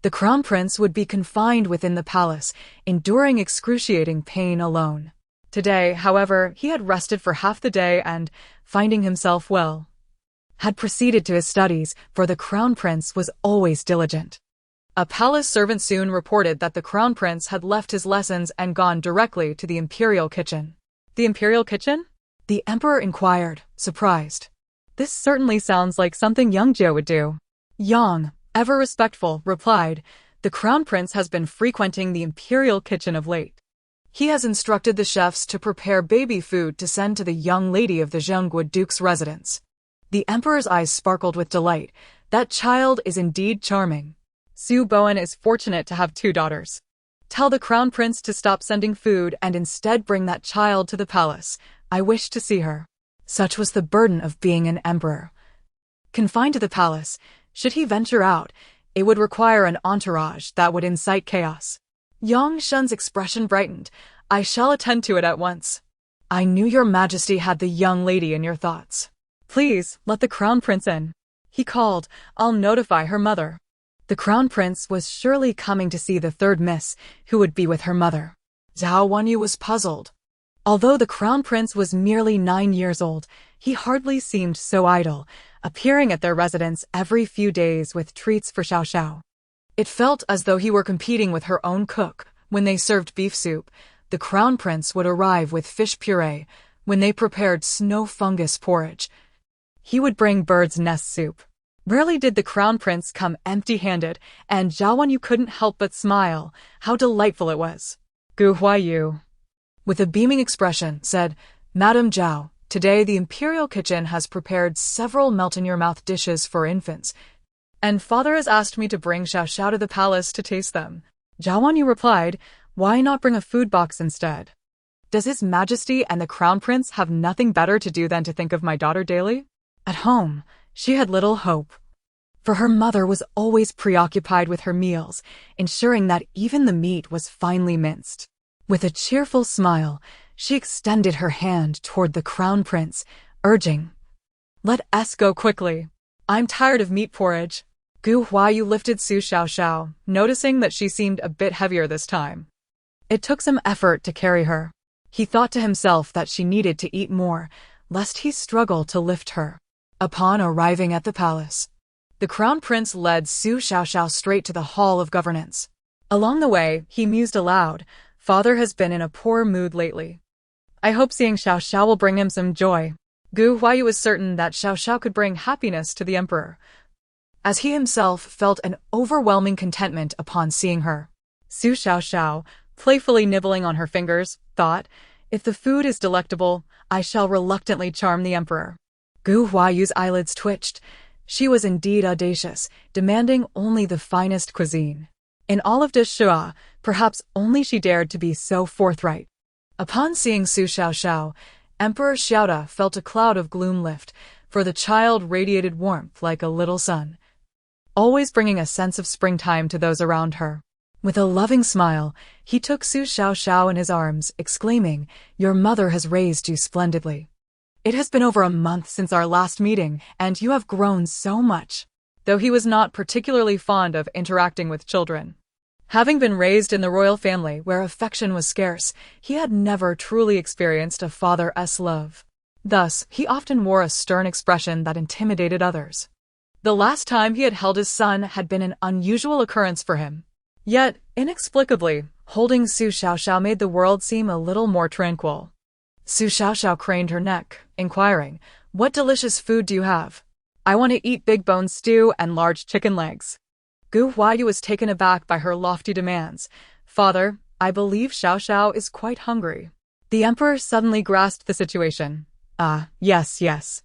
the Crown Prince would be confined within the palace, enduring excruciating pain alone. Today, however, he had rested for half the day and, finding himself well, had proceeded to his studies, for the Crown Prince was always diligent. A palace servant soon reported that the Crown Prince had left his lessons and gone directly to the Imperial kitchen. The Imperial kitchen? The Emperor inquired, surprised. This certainly sounds like something young Joe would do. Yang, ever respectful, replied, "The Crown Prince has been frequenting the Imperial kitchen of late. He has instructed the chefs to prepare baby food to send to the young lady of the Zhengwood Duke's residence." The Emperor's eyes sparkled with delight. That child is indeed charming. Su Bowen is fortunate to have 2 daughters. Tell the Crown Prince to stop sending food and instead bring that child to the palace. I wish to see her. Such was the burden of being an emperor. Confined to the palace, should he venture out, it would require an entourage that would incite chaos. Yang Shun's expression brightened. "I shall attend to it at once. I knew your Majesty had the young lady in your thoughts. Please, let the Crown Prince in," he called. "I'll notify her mother." The Crown Prince was surely coming to see the third miss, who would be with her mother. Zhao Wanyu was puzzled. Although the Crown Prince was merely 9 years old, he hardly seemed so idle, appearing at their residence every few days with treats for Xiao Xiao. It felt as though he were competing with her own cook. When they served beef soup, the Crown Prince would arrive with fish puree. When they prepared snow fungus porridge, he would bring bird's nest soup. Rarely did the Crown Prince come empty-handed, and Zhao Wanyu couldn't help but smile. How delightful it was. Gu Huayu, with a beaming expression, said, "Madam Zhao, today the Imperial kitchen has prepared several melt-in-your-mouth dishes for infants, and father has asked me to bring Xiao Xiao to the palace to taste them." Zhao Wanyu replied, "Why not bring a food box instead? Does His Majesty and the Crown Prince have nothing better to do than to think of my daughter daily?" At home, she had little hope, for her mother was always preoccupied with her meals, ensuring that even the meat was finely minced. With a cheerful smile, she extended her hand toward the Crown Prince, urging, "Let us go quickly. I'm tired of meat porridge." Gu Huayu lifted Su Xiao Xiao, noticing that she seemed a bit heavier this time. It took some effort to carry her. He thought to himself that she needed to eat more, lest he struggle to lift her. Upon arriving at the palace, the Crown Prince led Su Xiao Xiao straight to the Hall of Governance. Along the way, he mused aloud, "Father has been in a poor mood lately. I hope seeing Xiao Xiao will bring him some joy." Gu Huayu was certain that Xiao Xiao could bring happiness to the Emperor, as he himself felt an overwhelming contentment upon seeing her. Su Xiao Xiao, playfully nibbling on her fingers, thought, "If the food is delectable, I shall reluctantly charm the Emperor." Gu Huayu's eyelids twitched. She was indeed audacious, demanding only the finest cuisine. In all of Deshua, perhaps only she dared to be so forthright. Upon seeing Su Xiao Xiao, Emperor Xiaoda felt a cloud of gloom lift, for the child radiated warmth like a little sun, always bringing a sense of springtime to those around her. With a loving smile, he took Su Xiao Xiao in his arms, exclaiming, "Your mother has raised you splendidly. It has been over a month since our last meeting, and you have grown so much." Though he was not particularly fond of interacting with children, having been raised in the royal family where affection was scarce, he had never truly experienced a father's love. Thus, he often wore a stern expression that intimidated others. The last time he had held his son had been an unusual occurrence for him. Yet, inexplicably, holding Su Xiaoxiao made the world seem a little more tranquil. Su Xiaoxiao craned her neck, inquiring, "What delicious food do you have?" "I want to eat big bone stew and large chicken legs." Gu Huayu was taken aback by her lofty demands. "Father, I believe Xiaoxiao is quite hungry." The emperor suddenly grasped the situation. Yes.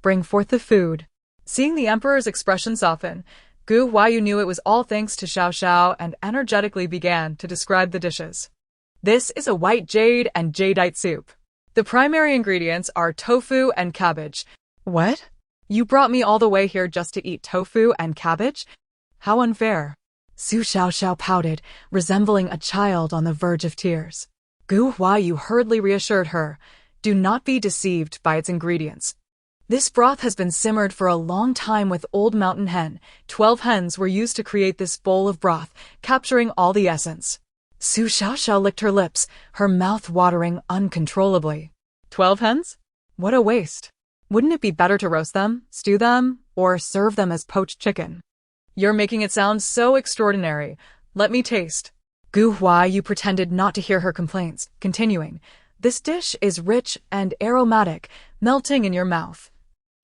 Bring forth the food." Seeing the emperor's expression soften, Gu Huayu knew it was all thanks to Xiaoxiao and energetically began to describe the dishes. "This is a white jade and jadeite soup. The primary ingredients are tofu and cabbage." "What? You brought me all the way here just to eat tofu and cabbage? How unfair." Su Xiaoxiao pouted, resembling a child on the verge of tears. Gu Huayu hurriedly reassured her, "Do not be deceived by its ingredients. This broth has been simmered for a long time with old mountain hen. 12 hens were used to create this bowl of broth, capturing all the essence." Su Xiaoxiao licked her lips, her mouth watering uncontrollably. 12 hens? What a waste. Wouldn't it be better to roast them, stew them, or serve them as poached chicken? You're making it sound so extraordinary. Let me taste. Gu Huayu pretended not to hear her complaints, continuing, "This dish is rich and aromatic, melting in your mouth,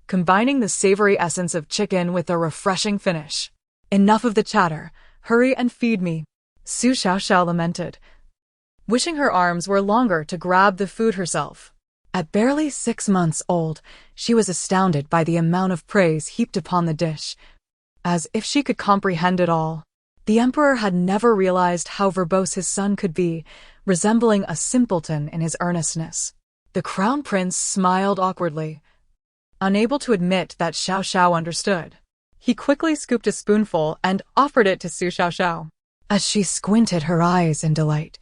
combining the savory essence of chicken with a refreshing finish. Enough of the chatter. Hurry and feed me." Su Xiaoxiao lamented, wishing her arms were longer to grab the food herself. At barely 6 months old, she was astounded by the amount of praise heaped upon the dish, as if she could comprehend it all. The emperor had never realized how verbose his son could be, resembling a simpleton in his earnestness. The crown prince smiled awkwardly, unable to admit that Xiaoxiao understood. He quickly scooped a spoonful and offered it to Su Xiaoxiao. As she squinted her eyes in delight,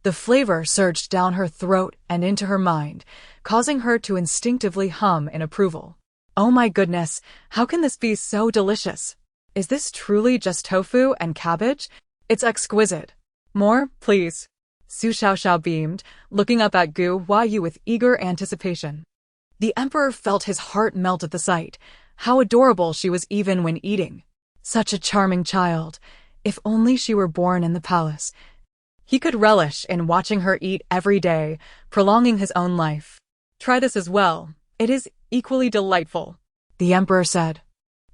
the flavor surged down her throat and into her mind, causing her to instinctively hum in approval. "Oh my goodness, how can this be so delicious? Is this truly just tofu and cabbage? It's exquisite. More, please." Su Xiaoxiao beamed, looking up at Gu Huayu with eager anticipation. The emperor felt his heart melt at the sight. How adorable she was even when eating. Such a charming child. If only she were born in the palace. He could relish in watching her eat every day, prolonging his own life. "Try this as well. It is equally delightful," the emperor said,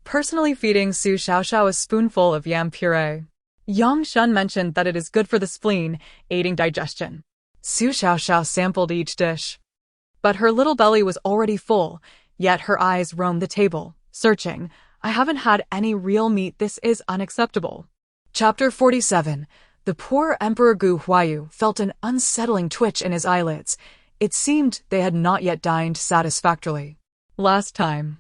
personally feeding Su Xiaoxiao a spoonful of yam puree. Yang Shun mentioned that it is good for the spleen, aiding digestion. Su Xiaoxiao sampled each dish, but her little belly was already full, yet her eyes roamed the table, searching. "I haven't had any real meat. This is unacceptable." Chapter 47. The poor Emperor Gu Huayu felt an unsettling twitch in his eyelids. It seemed they had not yet dined satisfactorily. Last time,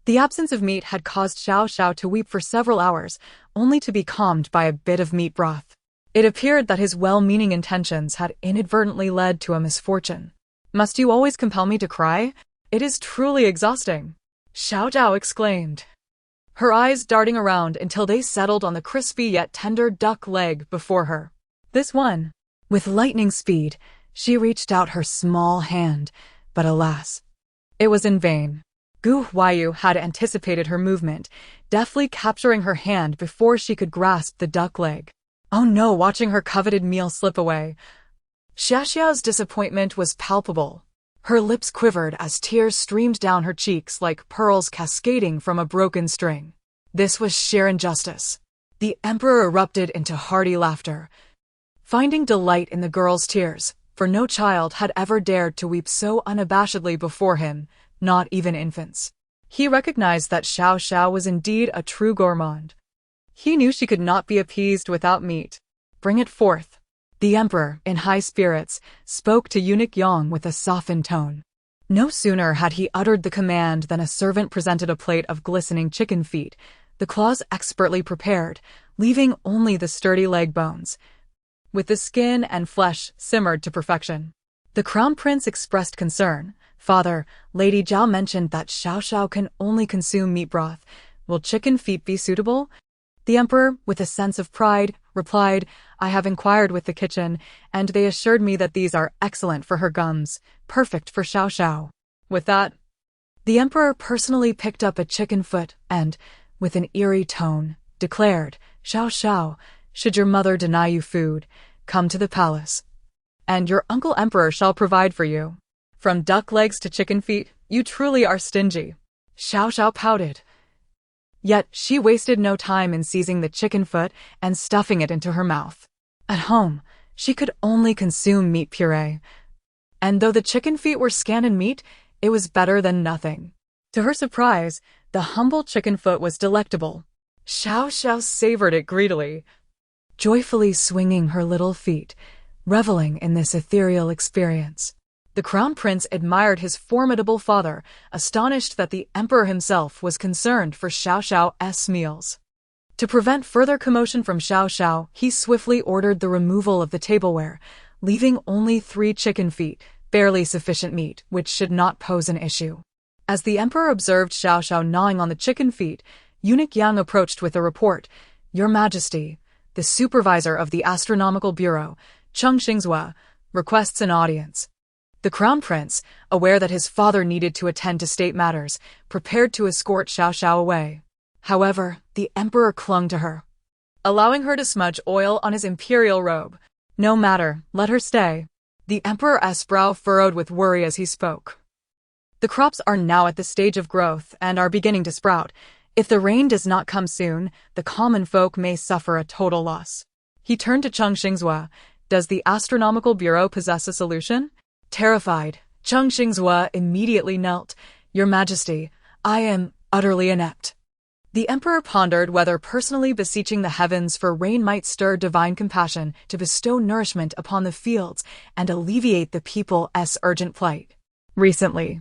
the absence of meat had caused Xiaoxiao to weep for several hours, only to be calmed by a bit of meat broth. It appeared that his well-meaning intentions had inadvertently led to a misfortune. "Must you always compel me to cry? It is truly exhausting," Xiaoxiao exclaimed, her eyes darting around until they settled on the crispy yet tender duck leg before her. This one. With lightning speed, she reached out her small hand, but alas, it was in vain. Gu Huayu had anticipated her movement, deftly capturing her hand before she could grasp the duck leg. Oh no, watching her coveted meal slip away. Xiaoxiao's disappointment was palpable. Her lips quivered as tears streamed down her cheeks like pearls cascading from a broken string. This was sheer injustice. The emperor erupted into hearty laughter, finding delight in the girl's tears, for no child had ever dared to weep so unabashedly before him, not even infants. He recognized that Xiaoxiao was indeed a true gourmand. He knew she could not be appeased without meat. "Bring it forth." The emperor, in high spirits, spoke to eunuch Yang with a softened tone. No sooner had he uttered the command than a servant presented a plate of glistening chicken feet, the claws expertly prepared, leaving only the sturdy leg bones, with the skin and flesh simmered to perfection. The crown prince expressed concern. "Father, Lady Zhao mentioned that Xiaoxiao can only consume meat broth. Will chicken feet be suitable?" The emperor, with a sense of pride, replied, "I have inquired with the kitchen, and they assured me that these are excellent for her gums, perfect for Xiaoxiao." With that, The emperor personally picked up a chicken foot and, with an eerie tone, declared, "Xiao Xiao, should your mother deny you food, come to the palace, and your uncle emperor shall provide for you. From duck legs to chicken feet, you truly are stingy." Xiao Xiao pouted. Yet she wasted no time in seizing the chicken foot and stuffing it into her mouth. At home, she could only consume meat puree. And though the chicken feet were scant in meat, it was better than nothing. To her surprise, the humble chicken foot was delectable. Xiao Xiao savored it greedily, joyfully swinging her little feet, reveling in this ethereal experience. The crown prince admired his formidable father, astonished that the emperor himself was concerned for Xiao Xiao's meals. To prevent further commotion from Xiao Xiao, he swiftly ordered the removal of the tableware, leaving only 3 chicken feet, barely sufficient meat, which should not pose an issue. As the emperor observed Xiao Xiao gnawing on the chicken feet, Eunuch Yang approached with a report. "Your Majesty, the supervisor of the Astronomical Bureau, Cheng Xingzhua, requests an audience." The crown prince, aware that his father needed to attend to state matters, prepared to escort Xiao Xiao away. However, the emperor clung to her, allowing her to smudge oil on his imperial robe. "No matter, let her stay." The emperor's brow furrowed with worry as he spoke. "The crops are now at the stage of growth and are beginning to sprout. If the rain does not come soon, the common folk may suffer a total loss." He turned to Cheng Xingzhua. "Does the Astronomical Bureau possess a solution?" Terrified, Cheng Xingzhua immediately knelt. "Your Majesty, I am utterly inept." The emperor pondered whether personally beseeching the heavens for rain might stir divine compassion to bestow nourishment upon the fields and alleviate the people's urgent plight. Recently,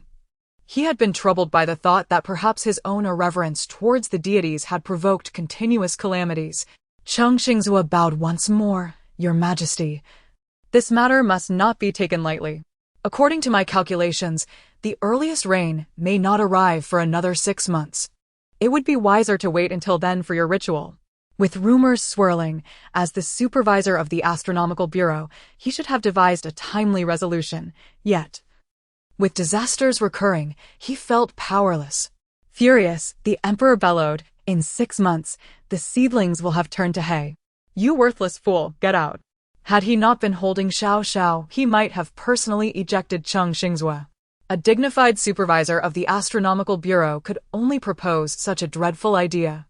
he had been troubled by the thought that perhaps his own irreverence towards the deities had provoked continuous calamities. Cheng Xingzhua bowed once more. "Your Majesty, this matter must not be taken lightly. According to my calculations, the earliest rain may not arrive for another 6 months. It would be wiser to wait until then for your ritual." With rumors swirling, as the supervisor of the Astronomical Bureau, he should have devised a timely resolution. Yet, with disasters recurring, he felt powerless. Furious, the emperor bellowed, "In 6 months, the seedlings will have turned to hay. You worthless fool, get out." Had he not been holding Xiao Xiao, he might have personally ejected Cheng Xingzhua. A dignified supervisor of the Astronomical Bureau could only propose such a dreadful idea.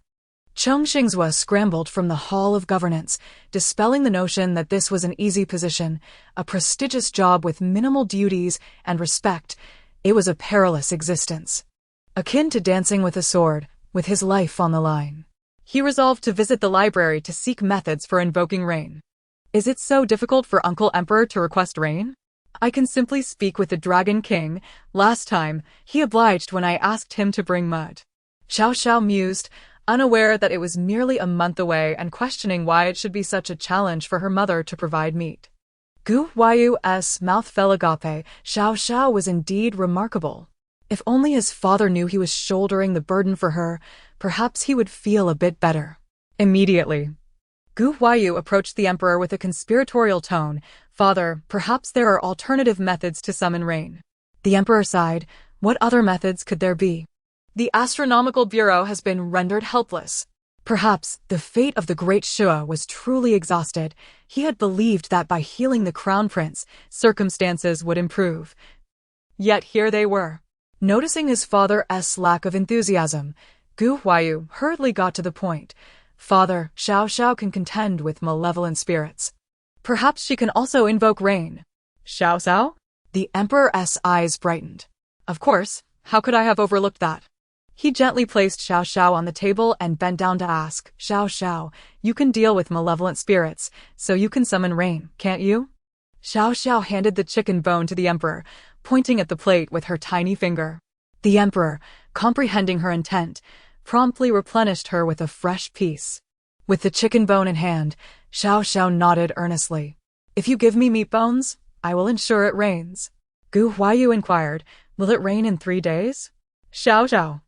Cheng Xingzhua scrambled from the Hall of Governance, dispelling the notion that this was an easy position, a prestigious job with minimal duties and respect. It was a perilous existence, akin to dancing with a sword, with his life on the line. He resolved to visit the library to seek methods for invoking rain. "Is it so difficult for Uncle Emperor to request rain? I can simply speak with the Dragon King. Last time, he obliged when I asked him to bring mud." Xiao Xiao mused, unaware that it was merely a month away and questioning why it should be such a challenge for her mother to provide meat. Gu Huayu's mouth fell agape. Xiao Xiao was indeed remarkable. If only his father knew he was shouldering the burden for her, perhaps he would feel a bit better. Immediately, Gu Huayu approached the emperor with a conspiratorial tone. "Father, perhaps there are alternative methods to summon rain." The emperor sighed. What other methods could there be? The Astronomical Bureau has been rendered helpless. Perhaps the fate of the great Shua was truly exhausted. He had believed that by healing the crown prince, circumstances would improve. Yet here they were. Noticing his father's lack of enthusiasm, Gu Huayu hurriedly got to the point. "Father, Xiao Xiao can contend with malevolent spirits. Perhaps she can also invoke rain." "Xiao Xiao?" The emperor's eyes brightened. "Of course, how could I have overlooked that?" He gently placed Xiao Xiao on the table and bent down to ask, "Xiao Xiao, you can deal with malevolent spirits, so you can summon rain, can't you?" Xiao Xiao handed the chicken bone to the emperor, pointing at the plate with her tiny finger. The emperor, comprehending her intent, promptly replenished her with a fresh piece. With the chicken bone in hand, Xiao Xiao nodded earnestly. "If you give me meat bones, I will ensure it rains." Gu Huayu inquired, "Will it rain in 3 days?" Xiao Xiao,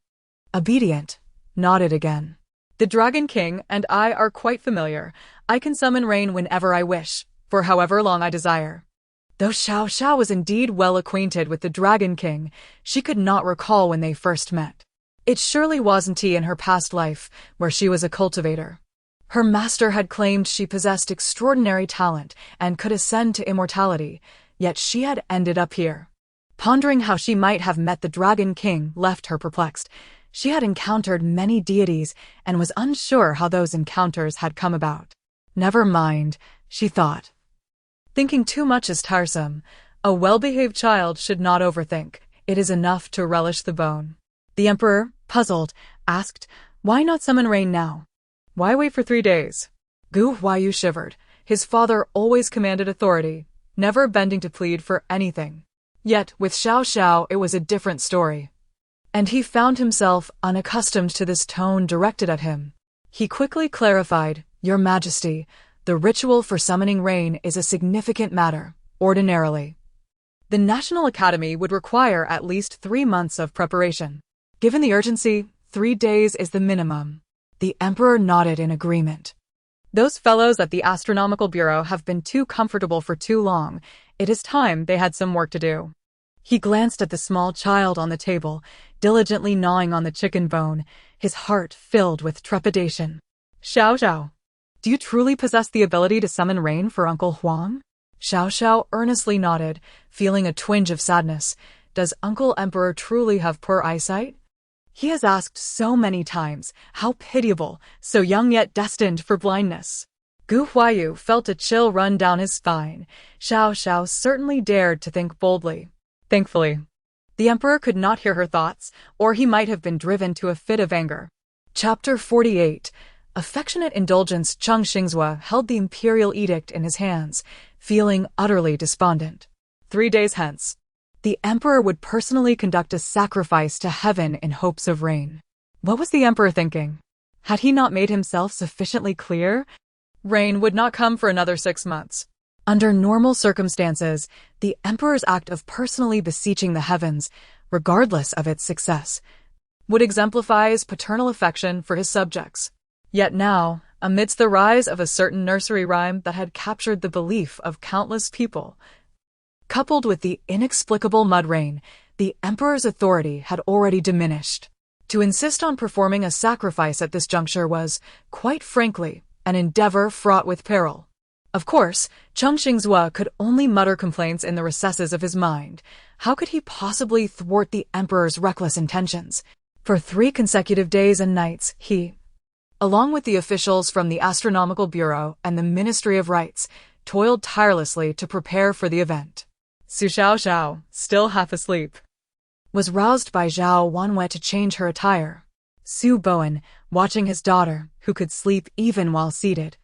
obedient, nodded again. "The Dragon King and I are quite familiar. I can summon rain whenever I wish, for however long I desire." Though Xiao Xiao was indeed well acquainted with the Dragon King, she could not recall when they first met. It surely wasn't in her past life, where she was a cultivator. Her master had claimed she possessed extraordinary talent and could ascend to immortality, yet she had ended up here. Pondering how she might have met the Dragon King left her perplexed. She had encountered many deities and was unsure how those encounters had come about. Never mind, she thought. Thinking too much is tiresome. A well-behaved child should not overthink. It is enough to relish the bone. The emperor, puzzled, asked, "Why not summon rain now? Why wait for 3 days?" Gu Huayu shivered. His father always commanded authority, never bending to plead for anything. Yet, with Xiao Xiao, it was a different story. And he found himself unaccustomed to this tone directed at him. He quickly clarified, "Your Majesty, the ritual for summoning rain is a significant matter, ordinarily. The National Academy would require at least 3 months of preparation. Given the urgency, 3 days is the minimum." The emperor nodded in agreement. "Those fellows at the Astronomical Bureau have been too comfortable for too long. It is time they had some work to do." He glanced at the small child on the table, diligently gnawing on the chicken bone, his heart filled with trepidation. "Xiao Xiao, do you truly possess the ability to summon rain for Uncle Huang?" Xiao Xiao earnestly nodded, feeling a twinge of sadness. Does Uncle Emperor truly have poor eyesight? He has asked so many times. How pitiable, so young yet destined for blindness. Gu Huayu felt a chill run down his spine. Xiao Xiao certainly dared to think boldly. Thankfully, the emperor could not hear her thoughts, or he might have been driven to a fit of anger. Chapter 48. Affectionate indulgence. Cheng Xingzhua held the imperial edict in his hands, feeling utterly despondent. 3 days hence, the emperor would personally conduct a sacrifice to heaven in hopes of rain. What was the emperor thinking? Had he not made himself sufficiently clear? Rain would not come for another 6 months. Under normal circumstances, the emperor's act of personally beseeching the heavens, regardless of its success, would exemplify his paternal affection for his subjects. Yet now, amidst the rise of a certain nursery rhyme that had captured the belief of countless people, coupled with the inexplicable mud rain, the emperor's authority had already diminished. To insist on performing a sacrifice at this juncture was, quite frankly, an endeavor fraught with peril. Of course, Cheng Xingzhua could only mutter complaints in the recesses of his mind. How could he possibly thwart the emperor's reckless intentions? For 3 consecutive days and nights, he, along with the officials from the Astronomical Bureau and the Ministry of Rites, toiled tirelessly to prepare for the event. Su Xiao Xiao, still half asleep, was roused by Zhao Wanwei to change her attire. Su Bowen, watching his daughter, who could sleep even while seated,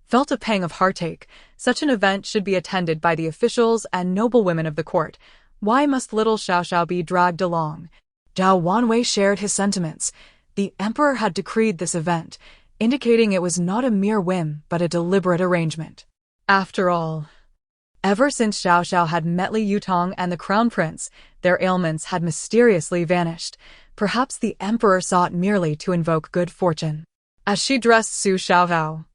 felt a pang of heartache. Such an event should be attended by the officials and noblewomen of the court. Why must little Xiao Xiao be dragged along? Zhao Wanwei shared his sentiments. The emperor had decreed this event, indicating it was not a mere whim but a deliberate arrangement. After all, ever since Xiao Xiao had met Li Yutong and the crown prince, their ailments had mysteriously vanished. Perhaps the emperor sought merely to invoke good fortune. As she dressed Su Xiaohao,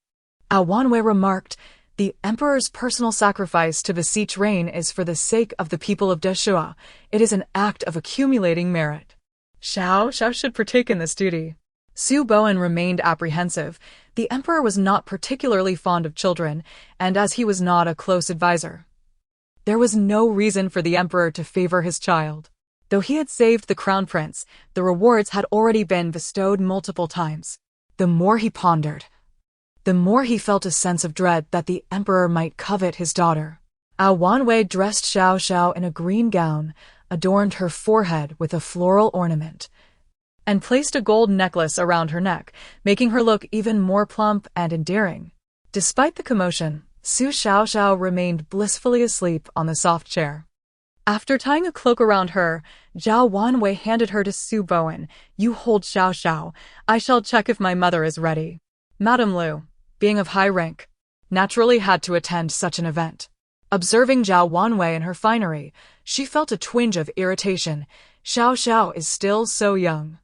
Ao Wanwei remarked, "The emperor's personal sacrifice to beseech rain is for the sake of the people of Deshua. It is an act of accumulating merit. Xiao Xiao should partake in this duty." Su Bowen remained apprehensive. The emperor was not particularly fond of children, and as he was not a close advisor, there was no reason for the emperor to favor his child. Though he had saved the crown prince, the rewards had already been bestowed multiple times. The more he pondered, the more he felt a sense of dread that the emperor might covet his daughter. Ao Wanwei dressed Xiao Xiao in a green gown, adorned her forehead with a floral ornament, and placed a gold necklace around her neck, making her look even more plump and endearing. Despite the commotion, Su Xiao Xiao remained blissfully asleep on the soft chair. After tying a cloak around her, Zhao Wanwei handed her to Su Bowen. "You hold Xiao Xiao. I shall check if my mother is ready." Madame Lu, being of high rank, naturally had to attend such an event. Observing Zhao Wanwei in her finery, she felt a twinge of irritation. Xiao Xiao is still so young.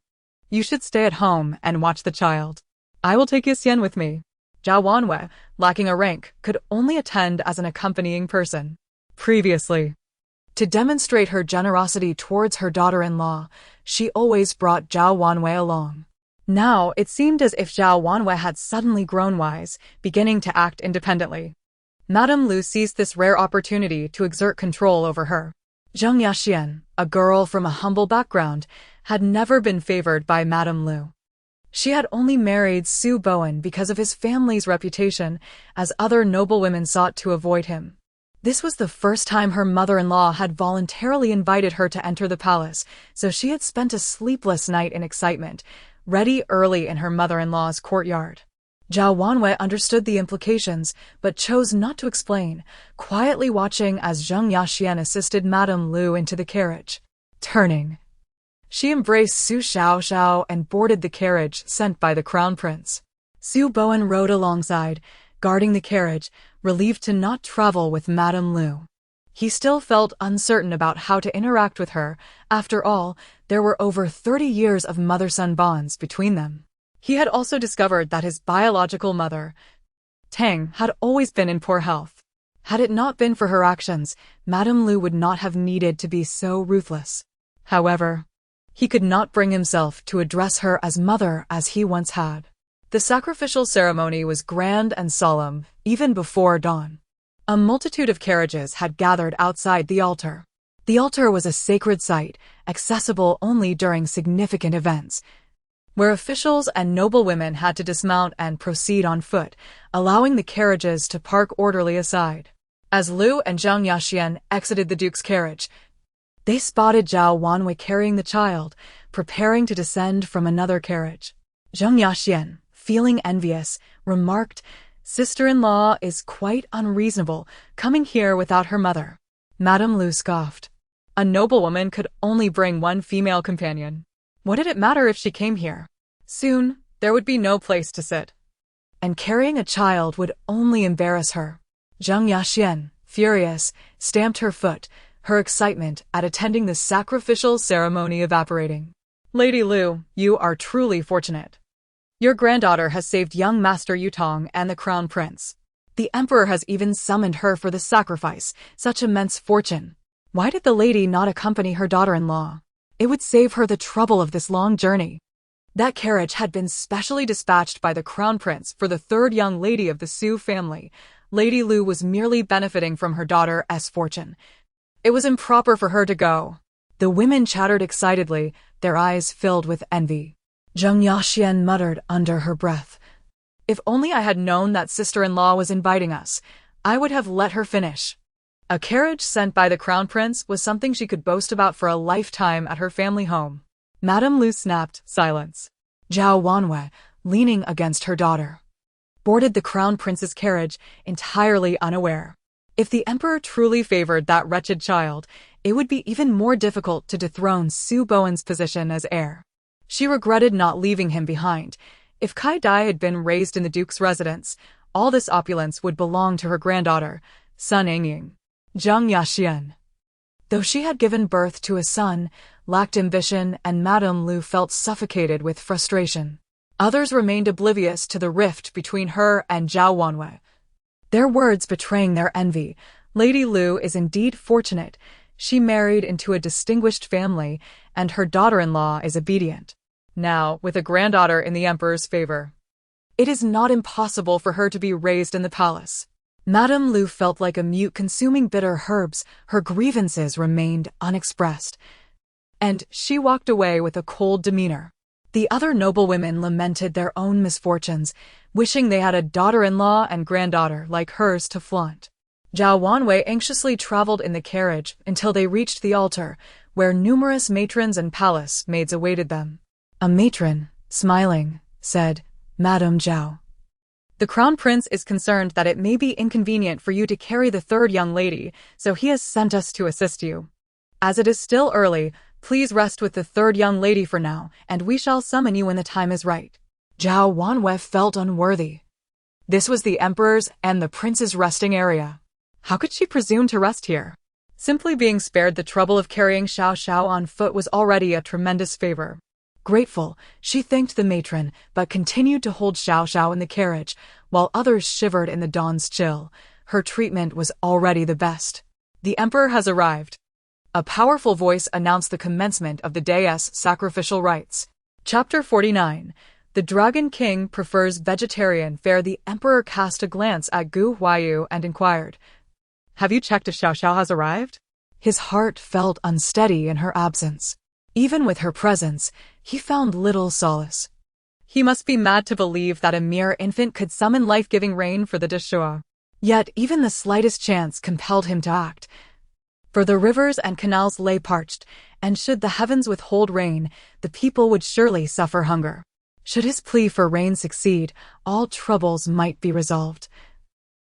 You should stay at home and watch the child. I will take Xian with me. Zhao Wanwei, lacking a rank, could only attend as an accompanying person. Previously, to demonstrate her generosity towards her daughter-in-law, she always brought Zhao Wanwei along. Now, it seemed as if Zhao Wanwei had suddenly grown wise, beginning to act independently. Madame Lu seized this rare opportunity to exert control over her. Zheng Yaxian, a girl from a humble background, had never been favored by Madame Lu. She had only married Su Bowen because of his family's reputation, as other noblewomen sought to avoid him. This was the first time her mother-in-law had voluntarily invited her to enter the palace, so she had spent a sleepless night in excitement, ready early in her mother-in-law's courtyard. Zhao Wanwei understood the implications, but chose not to explain, quietly watching as Zheng Yaxian assisted Madame Lu into the carriage. Turning, she embraced Su Xiaoxiao and boarded the carriage sent by the crown prince. Su Bowen rode alongside, guarding the carriage, relieved to not travel with Madame Lu. He still felt uncertain about how to interact with her. After all, there were over 30 years of mother-son bonds between them. He had also discovered that his biological mother, Tang, had always been in poor health. Had it not been for her actions, Madame Lu would not have needed to be so ruthless. However, he could not bring himself to address her as mother as he once had. The sacrificial ceremony was grand and solemn, even before dawn. A multitude of carriages had gathered outside the altar. The altar was a sacred site, accessible only during significant events, where officials and noblewomen had to dismount and proceed on foot, allowing the carriages to park orderly aside. As Lu and Zheng Yaxian exited the duke's carriage, they spotted Zhao Wanwei carrying the child, preparing to descend from another carriage. Zheng Yaxian, feeling envious, remarked, "Sister-in-law is quite unreasonable, coming here without her mother." Madame Lu scoffed. A noblewoman could only bring one female companion. What did it matter if she came here? Soon, there would be no place to sit. And carrying a child would only embarrass her. Zheng Yaxian, furious, stamped her foot, her excitement at attending the sacrificial ceremony evaporating. "Lady Lu, you are truly fortunate. Your granddaughter has saved young Master Yutong and the crown prince. The emperor has even summoned her for the sacrifice, such immense fortune. Why did the lady not accompany her daughter-in-law? It would save her the trouble of this long journey." That carriage had been specially dispatched by the crown prince for the third young lady of the Su family. Lady Lu was merely benefiting from her daughter's fortune. It was improper for her to go. The women chattered excitedly, their eyes filled with envy. Zheng Yaxian muttered under her breath, "If only I had known that sister-in-law was inviting us, I would have let her finish." A carriage sent by the crown prince was something she could boast about for a lifetime at her family home. Madame Lu snapped silence. Zhao Wanwei, leaning against her daughter, boarded the crown prince's carriage, entirely unaware. If the emperor truly favored that wretched child, it would be even more difficult to dethrone Su Bowen's position as heir. She regretted not leaving him behind. If Kai Dai had been raised in the duke's residence, all this opulence would belong to her granddaughter, Sun Angying. Zheng Yaxian, though she had given birth to a son, lacked ambition, and Madame Lu felt suffocated with frustration. Others remained oblivious to the rift between her and Zhao Wanwei, their words betraying their envy. Lady Lu is indeed fortunate. She married into a distinguished family, and her daughter-in-law is obedient. Now, with a granddaughter in the emperor's favor, it is not impossible for her to be raised in the palace. Madame Lu felt like a mute consuming bitter herbs. Her grievances remained unexpressed, and she walked away with a cold demeanor. The other noblewomen lamented their own misfortunes, wishing they had a daughter-in-law and granddaughter like hers to flaunt. Zhao Wanwei anxiously traveled in the carriage until they reached the altar, where numerous matrons and palace maids awaited them. A matron, smiling, said, "Madame Zhao, the crown prince is concerned that it may be inconvenient for you to carry the third young lady, so he has sent us to assist you. As it is still early, please rest with the third young lady for now, and we shall summon you when the time is right." Zhao Wanwei felt unworthy. This was the emperor's and the prince's resting area. How could she presume to rest here? Simply being spared the trouble of carrying Xiao Xiao on foot was already a tremendous favor. Grateful, she thanked the matron, but continued to hold Xiao Xiao in the carriage, while others shivered in the dawn's chill. Her treatment was already the best. The emperor has arrived. A powerful voice announced the commencement of the day's sacrificial rites. Chapter 49. The Dragon King prefers vegetarian fare. The emperor cast a glance at Gu Huayu and inquired, "Have you checked if Xiao Xiao has arrived?" His heart felt unsteady in her absence. Even with her presence, he found little solace. He must be mad to believe that a mere infant could summon life-giving rain for the Deshua. Yet even the slightest chance compelled him to act. For the rivers and canals lay parched, and should the heavens withhold rain, the people would surely suffer hunger. Should his plea for rain succeed, all troubles might be resolved.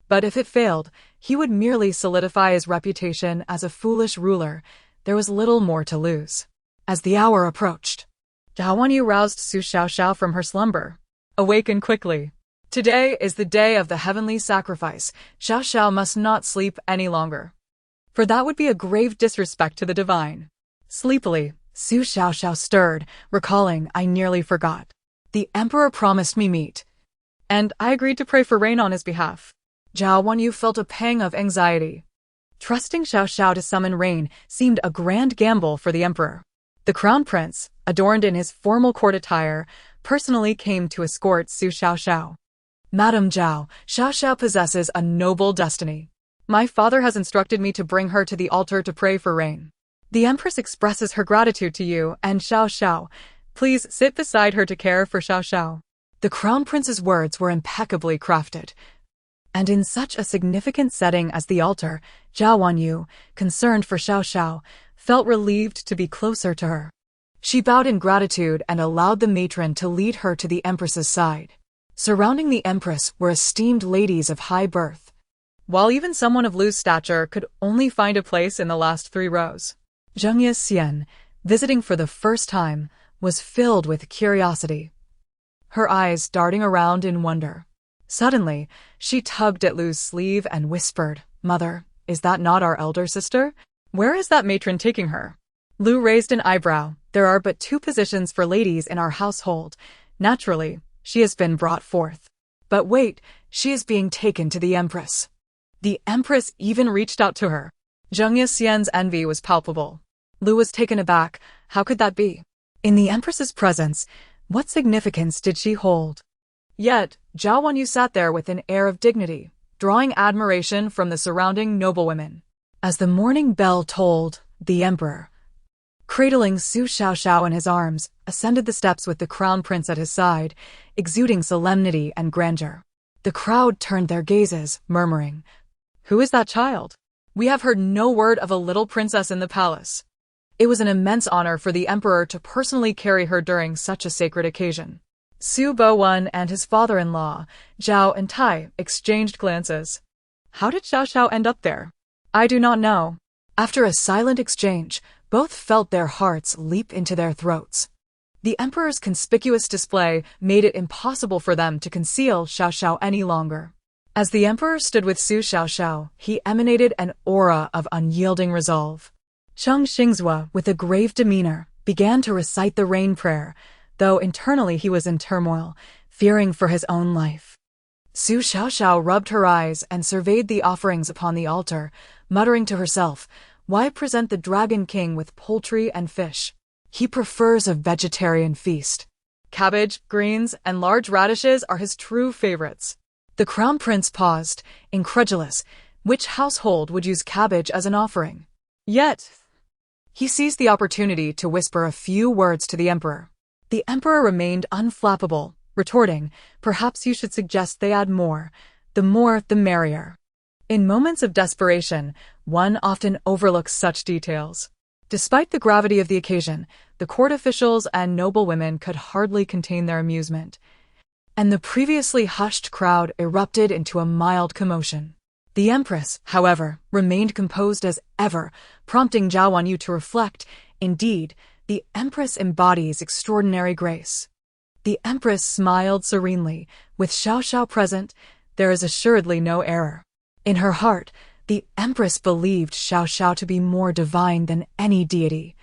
But if it failed, he would merely solidify his reputation as a foolish ruler. There was little more to lose. As the hour approached, Zhao Wanyu roused Su Xiaoxiao from her slumber. "Awaken quickly. Today is the day of the heavenly sacrifice. Xiaoxiao must not sleep any longer, for that would be a grave disrespect to the divine." Sleepily, Su Xiaoxiao stirred, recalling, "I nearly forgot. The emperor promised me meat, and I agreed to pray for rain on his behalf." Zhao Wanyu felt a pang of anxiety. Trusting Xiaoxiao to summon rain seemed a grand gamble for the emperor. The crown prince, adorned in his formal court attire, personally came to escort Su Xiaoxiao. "Madam Zhao, Xiaoxiao possesses a noble destiny. My father has instructed me to bring her to the altar to pray for rain. The empress expresses her gratitude to you and Xiaoxiao. Please sit beside her to care for Xiaoxiao." The crown prince's words were impeccably crafted. And in such a significant setting as the altar, Zhao Wanyu, concerned for Xiaoxiao, felt relieved to be closer to her. She bowed in gratitude and allowed the matron to lead her to the empress's side. Surrounding the empress were esteemed ladies of high birth, while even someone of loose stature could only find a place in the last 3 rows. Zheng Yixian, visiting for the first time, was filled with curiosity, her eyes darting around in wonder. Suddenly, she tugged at Lu's sleeve and whispered, "Mother, is that not our elder sister? Where is that matron taking her?" Lu raised an eyebrow. "There are but 2 positions for ladies in our household. Naturally, she has been brought forth. But wait, she is being taken to the empress." The empress even reached out to her. Zheng Yixian's envy was palpable. Lu was taken aback. How could that be? In the empress's presence, what significance did she hold? Yet, Zhao Wanyu sat there with an air of dignity, drawing admiration from the surrounding noblewomen. As the morning bell tolled, the emperor, cradling Su Xiaoxiao in his arms, ascended the steps with the crown prince at his side, exuding solemnity and grandeur. The crowd turned their gazes, murmuring, "Who is that child? We have heard no word of a little princess in the palace." It was an immense honor for the emperor to personally carry her during such a sacred occasion. Su Bowen and his father-in-law, Zhao and Tai, exchanged glances. How did Xiaoxiao end up there? I do not know. After a silent exchange, both felt their hearts leap into their throats. The emperor's conspicuous display made it impossible for them to conceal Xiaoxiao any longer. As the emperor stood with Su Xiaoxiao, he emanated an aura of unyielding resolve. Cheng Xingzhua, with a grave demeanor, began to recite the rain prayer, though internally he was in turmoil, fearing for his own life. Su Xiaoxiao rubbed her eyes and surveyed the offerings upon the altar, muttering to herself, "Why present the Dragon King with poultry and fish? He prefers a vegetarian feast. Cabbage, greens, and large radishes are his true favorites." The crown prince paused, incredulous. Which household would use cabbage as an offering? Yet, he seized the opportunity to whisper a few words to the emperor. The emperor remained unflappable, retorting, "Perhaps you should suggest they add more. The more, the merrier." In moments of desperation, one often overlooks such details. Despite the gravity of the occasion, the court officials and noblewomen could hardly contain their amusement, and the previously hushed crowd erupted into a mild commotion. The empress, however, remained composed as ever, prompting Zhao Wanyu to reflect. Indeed, the empress embodies extraordinary grace. The empress smiled serenely. With Xiaoxiao present, there is assuredly no error. In her heart, the empress believed Xiaoxiao to be more divine than any deity,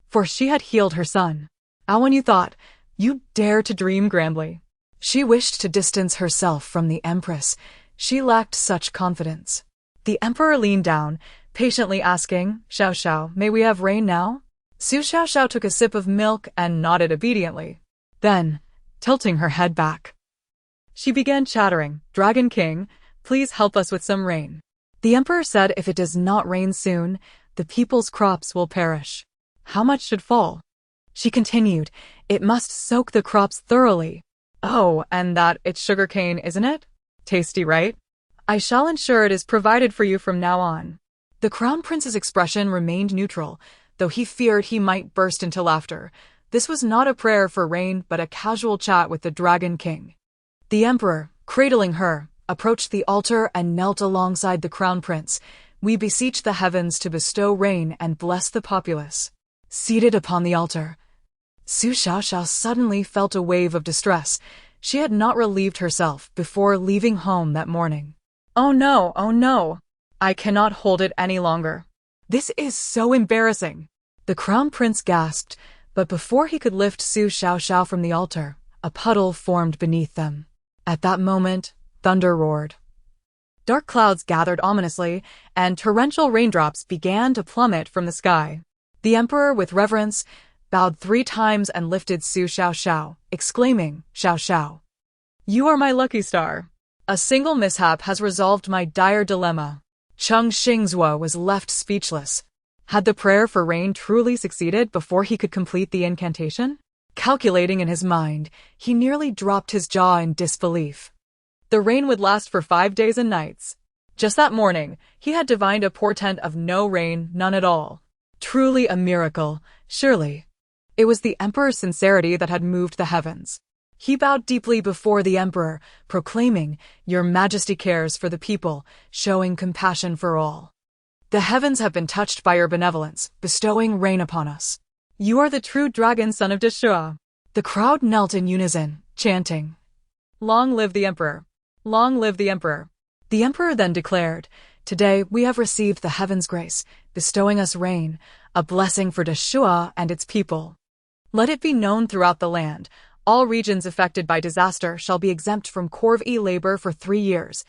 for she had healed her son. Zhao Wanyu thought, "You dare to dream grandly." She wished to distance herself from the empress. She lacked such confidence. The emperor leaned down, patiently asking, Xiao Xiao, may we have rain now? Su Xiao Xiao took a sip of milk and nodded obediently. Then, tilting her head back, she began chattering, Dragon King, please help us with some rain. The emperor said if it does not rain soon, the people's crops will perish. How much should fall? She continued, it must soak the crops thoroughly. Oh, and that it's sugarcane, isn't it? Tasty, right? I shall ensure it is provided for you from now on. The crown prince's expression remained neutral, though he feared he might burst into laughter. This was not a prayer for rain, but a casual chat with the Dragon King. The emperor, cradling her, approached the altar and knelt alongside the crown prince. We beseech the heavens to bestow rain and bless the populace. Seated upon the altar, Su Xiao Xiao suddenly felt a wave of distress. She had not relieved herself before leaving home that morning. Oh no, I cannot hold it any longer. This is so embarrassing. The crown prince gasped, but before he could lift Su Xiao Xiao from the altar, a puddle formed beneath them. At that moment, thunder roared. Dark clouds gathered ominously, and torrential raindrops began to plummet from the sky. The emperor, with reverence, bowed 3 times and lifted Su Xiao Xiao, exclaiming, Xiao Xiao, you are my lucky star. A single mishap has resolved my dire dilemma. Cheng Xingzhuo was left speechless. Had the prayer for rain truly succeeded before he could complete the incantation? Calculating in his mind, he nearly dropped his jaw in disbelief. The rain would last for 5 days and nights. Just that morning, he had divined a portent of no rain, none at all. Truly a miracle, surely. It was the emperor's sincerity that had moved the heavens. He bowed deeply before the emperor, proclaiming, Your Majesty cares for the people, showing compassion for all. The heavens have been touched by your benevolence, bestowing rain upon us. You are the true dragon son of Deshua. The crowd knelt in unison, chanting, Long live the emperor! Long live the emperor! The emperor then declared, Today we have received the heaven's grace, bestowing us rain, a blessing for Deshua and its people. Let it be known throughout the land, all regions affected by disaster shall be exempt from corvée labor for 3 years,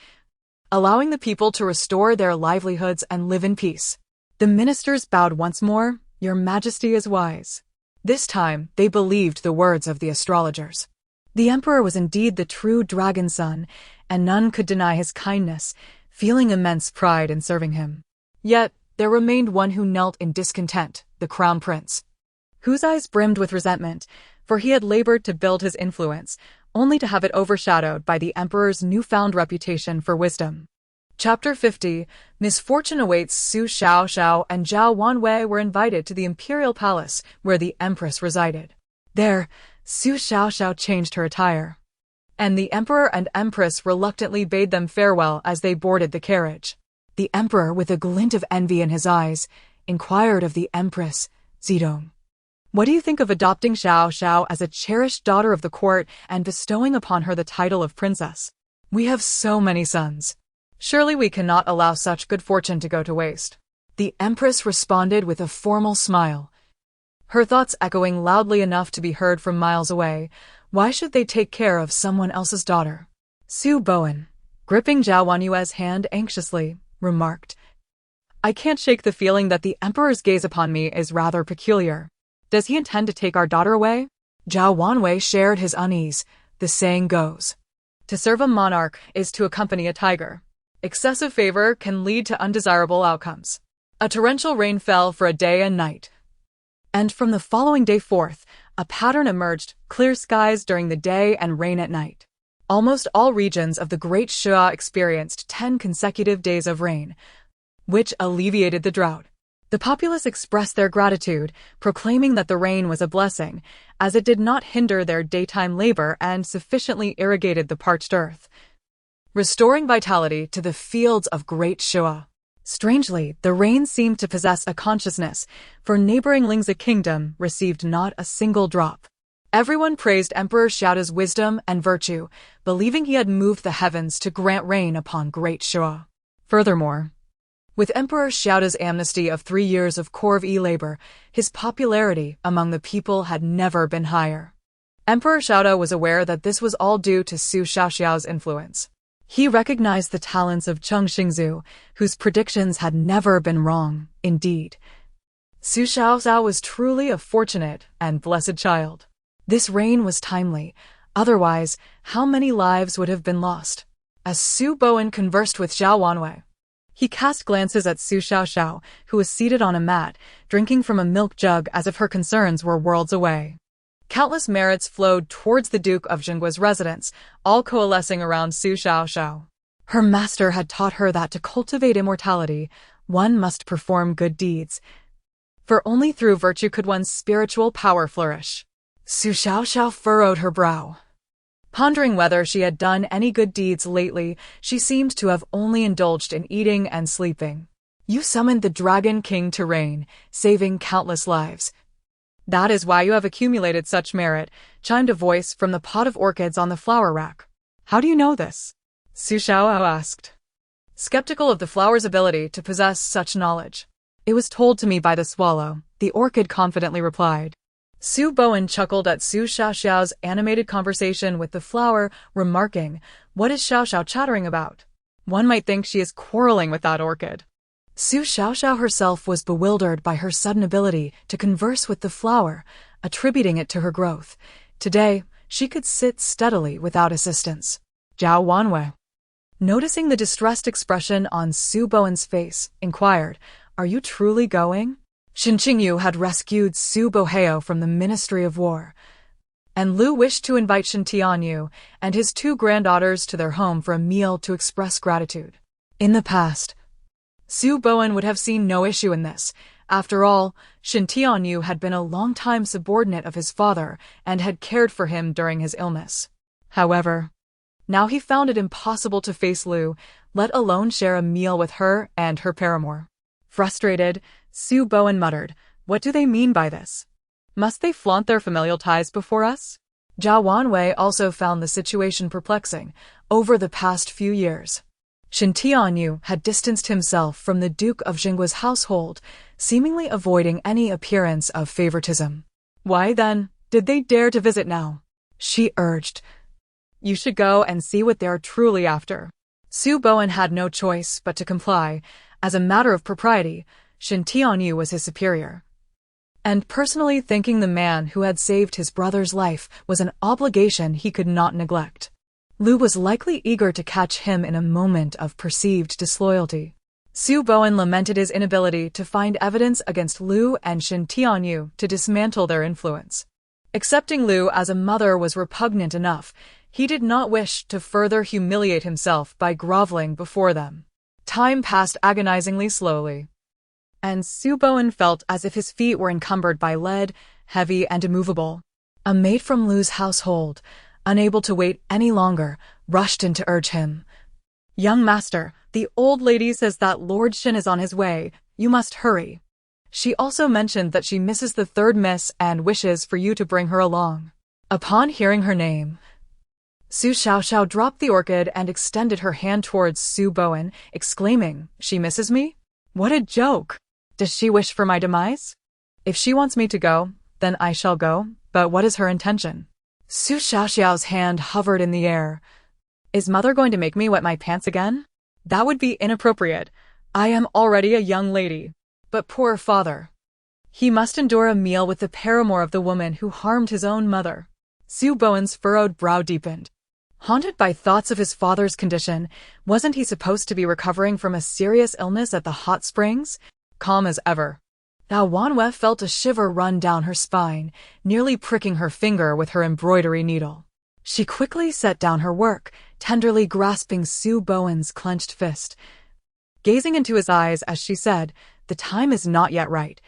allowing the people to restore their livelihoods and live in peace. The ministers bowed once more, Your Majesty is wise. This time, they believed the words of the astrologers. The emperor was indeed the true dragon son, and none could deny his kindness, feeling immense pride in serving him. Yet, there remained one who knelt in discontent, the crown prince, whose eyes brimmed with resentment, for he had labored to build his influence, only to have it overshadowed by the emperor's newfound reputation for wisdom. Chapter 50, Misfortune awaits. Su Xiao Xiao and Zhao Wanwei were invited to the imperial palace where the empress resided. There, Su Xiao Xiao changed her attire, and the emperor and empress reluctantly bade them farewell as they boarded the carriage. The emperor, with a glint of envy in his eyes, inquired of the empress, Zidong, What do you think of adopting Xiao Xiao as a cherished daughter of the court and bestowing upon her the title of princess? We have so many sons. Surely we cannot allow such good fortune to go to waste. The empress responded with a formal smile, her thoughts echoing loudly enough to be heard from miles away. Why should they take care of someone else's daughter? Su Bowen, gripping Zhao Wanyue's hand anxiously, remarked, I can't shake the feeling that the emperor's gaze upon me is rather peculiar. Does he intend to take our daughter away? Zhao Wanwei shared his unease. The saying goes, to serve a monarch is to accompany a tiger. Excessive favor can lead to undesirable outcomes. A torrential rain fell for a day and night, and from the following day forth, a pattern emerged, clear skies during the day and rain at night. Almost all regions of the Great Shua experienced 10 consecutive days of rain, which alleviated the drought. The populace expressed their gratitude, proclaiming that the rain was a blessing, as it did not hinder their daytime labor and sufficiently irrigated the parched earth, restoring vitality to the fields of Great Shua. Strangely, the rain seemed to possess a consciousness, for neighboring Lingzhi Kingdom received not a single drop. Everyone praised Emperor Xiaoda's wisdom and virtue, believing he had moved the heavens to grant rain upon Great Shua. Furthermore, with Emperor Xiaoda's amnesty of 3 years of corvée labor, his popularity among the people had never been higher. Emperor Xiaoda was aware that this was all due to Su Xiaoxiao's influence. He recognized the talents of Cheng Xingzu, whose predictions had never been wrong, indeed. Su Xiaoxiao was truly a fortunate and blessed child. This reign was timely, otherwise, how many lives would have been lost? As Su Bowen conversed with Zhao Wanwei, he cast glances at Su Xiaoxiao, who was seated on a mat, drinking from a milk jug as if her concerns were worlds away. Countless merits flowed towards the Duke of Jingguo's residence, all coalescing around Su Xiaoxiao. Her master had taught her that to cultivate immortality, one must perform good deeds, for only through virtue could one's spiritual power flourish. Su Xiaoxiao furrowed her brow. Pondering whether she had done any good deeds lately, she seemed to have only indulged in eating and sleeping. You summoned the Dragon King to reign, saving countless lives. That is why you have accumulated such merit, chimed a voice from the pot of orchids on the flower rack. How do you know this? Su Xiaoxiao asked, skeptical of the flower's ability to possess such knowledge. It was told to me by the swallow, the orchid confidently replied. Su Bowen chuckled at Su Xiaoxiao's animated conversation with the flower, remarking, what is Xiaoxiao chattering about? One might think she is quarreling with that orchid. Su Xiaoxiao herself was bewildered by her sudden ability to converse with the flower, attributing it to her growth. Today, she could sit steadily without assistance. Zhao Wanwei, noticing the distressed expression on Su Bowen's face, inquired, are you truly going? Shen Qingyu had rescued Su Boheo from the Ministry of War, and Lu wished to invite Shen Tianyu and his 2 granddaughters to their home for a meal to express gratitude. In the past, Su Bowen would have seen no issue in this. After all, Shen Tianyu had been a long-time subordinate of his father and had cared for him during his illness. However, now he found it impossible to face Lu, let alone share a meal with her and her paramour. Frustrated, Su Bowen muttered, what do they mean by this? Must they flaunt their familial ties before us? Zhao Wanwei also found the situation perplexing. Over the past few years, Shen Tianyu had distanced himself from the Duke of Jingguo's household, seemingly avoiding any appearance of favoritism. Why, then, did they dare to visit now? She urged. You should go and see what they are truly after. Su Bowen had no choice but to comply. As a matter of propriety, Shen Tianyu was his superior, and personally thanking the man who had saved his brother's life was an obligation he could not neglect. Lu was likely eager to catch him in a moment of perceived disloyalty. Su Bowen lamented his inability to find evidence against Lu and Shen Tianyu to dismantle their influence. Accepting Lu as a mother was repugnant enough. He did not wish to further humiliate himself by groveling before them. Time passed agonizingly slowly, and Su Bowen felt as if his feet were encumbered by lead, heavy and immovable. A maid from Lu's household, unable to wait any longer, rushed in to urge him. Young master, the old lady says that Lord Shen is on his way. You must hurry. She also mentioned that she misses the 3rd miss and wishes for you to bring her along. Upon hearing her name, Su Xiaoxiao dropped the orchid and extended her hand towards Su Bowen, exclaiming, she misses me? What a joke! Does she wish for my demise? If she wants me to go, then I shall go, but what is her intention? Su Xiaoxiao's hand hovered in the air. Is mother going to make me wet my pants again? That would be inappropriate. I am already a young lady. But poor father. He must endure a meal with the paramour of the woman who harmed his own mother. Su Bowen's furrowed brow deepened. Haunted by thoughts of his father's condition, wasn't he supposed to be recovering from a serious illness at the hot springs? Calm as ever. Zhao Wanwei felt a shiver run down her spine, nearly pricking her finger with her embroidery needle. She quickly set down her work, tenderly grasping Su Bowen's clenched fist. Gazing into his eyes as she said, the time is not yet right.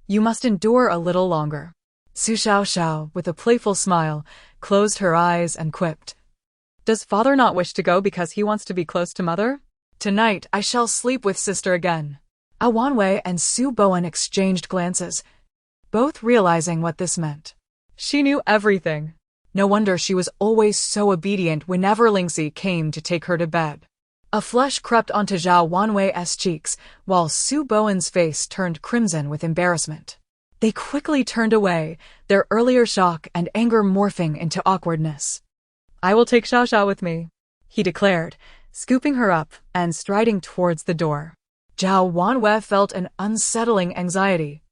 You must endure a little longer. Su Xiaoxiao, with a playful smile, closed her eyes and quipped. Does father not wish to go because he wants to be close to mother? Tonight I shall sleep with sister again. Zhao Wanwei and Su Bowen exchanged glances, both realizing what this meant. She knew everything. No wonder she was always so obedient whenever Lingxi came to take her to bed. A flush crept onto Zhao Wanwei's cheeks, while Su Bowen's face turned crimson with embarrassment. They quickly turned away, their earlier shock and anger morphing into awkwardness. I will take Xiaoxiao with me, he declared, scooping her up and striding towards the door. Zhao Wanwei felt an unsettling anxiety.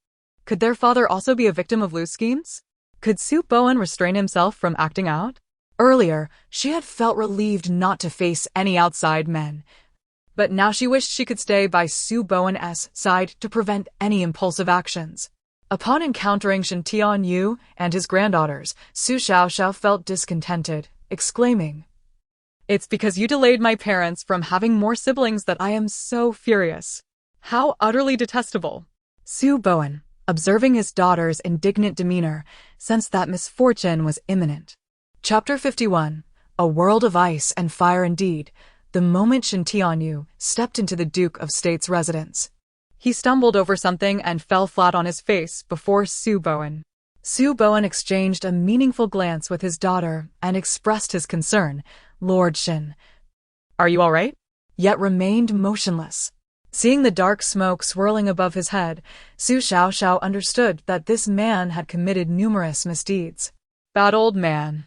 Could their father also be a victim of Lu's schemes? Could Su Bowen restrain himself from acting out? Earlier, she had felt relieved not to face any outside men, but now she wished she could stay by Su Bowen's side to prevent any impulsive actions. Upon encountering Shen Tianyu and his granddaughters, Su Xiaoxiao felt discontented, exclaiming, "It's because you delayed my parents from having more siblings that I am so furious. How utterly detestable." Su Bowen, observing his daughter's indignant demeanor, sensed that misfortune was imminent. Chapter 51. A World of Ice and Fire indeed. The moment Shen Tianyu stepped into the Duke of State's residence, he stumbled over something and fell flat on his face before Su Bowen. Su Bowen exchanged a meaningful glance with his daughter and expressed his concern. "Lord Shen, are you all right?" Yet remained motionless. Seeing the dark smoke swirling above his head, Su Xiaoxiao understood that this man had committed numerous misdeeds. "Bad old man.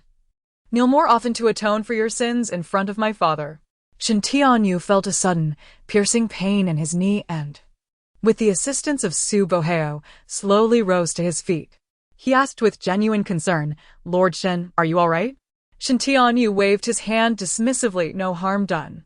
Kneel more often to atone for your sins in front of my father." Shen Tianyu felt a sudden, piercing pain in his knee and, with the assistance of Su Boheo, slowly rose to his feet. He asked with genuine concern, "Lord Shen, are you all right?" Shen Tianyu waved his hand dismissively, no harm done.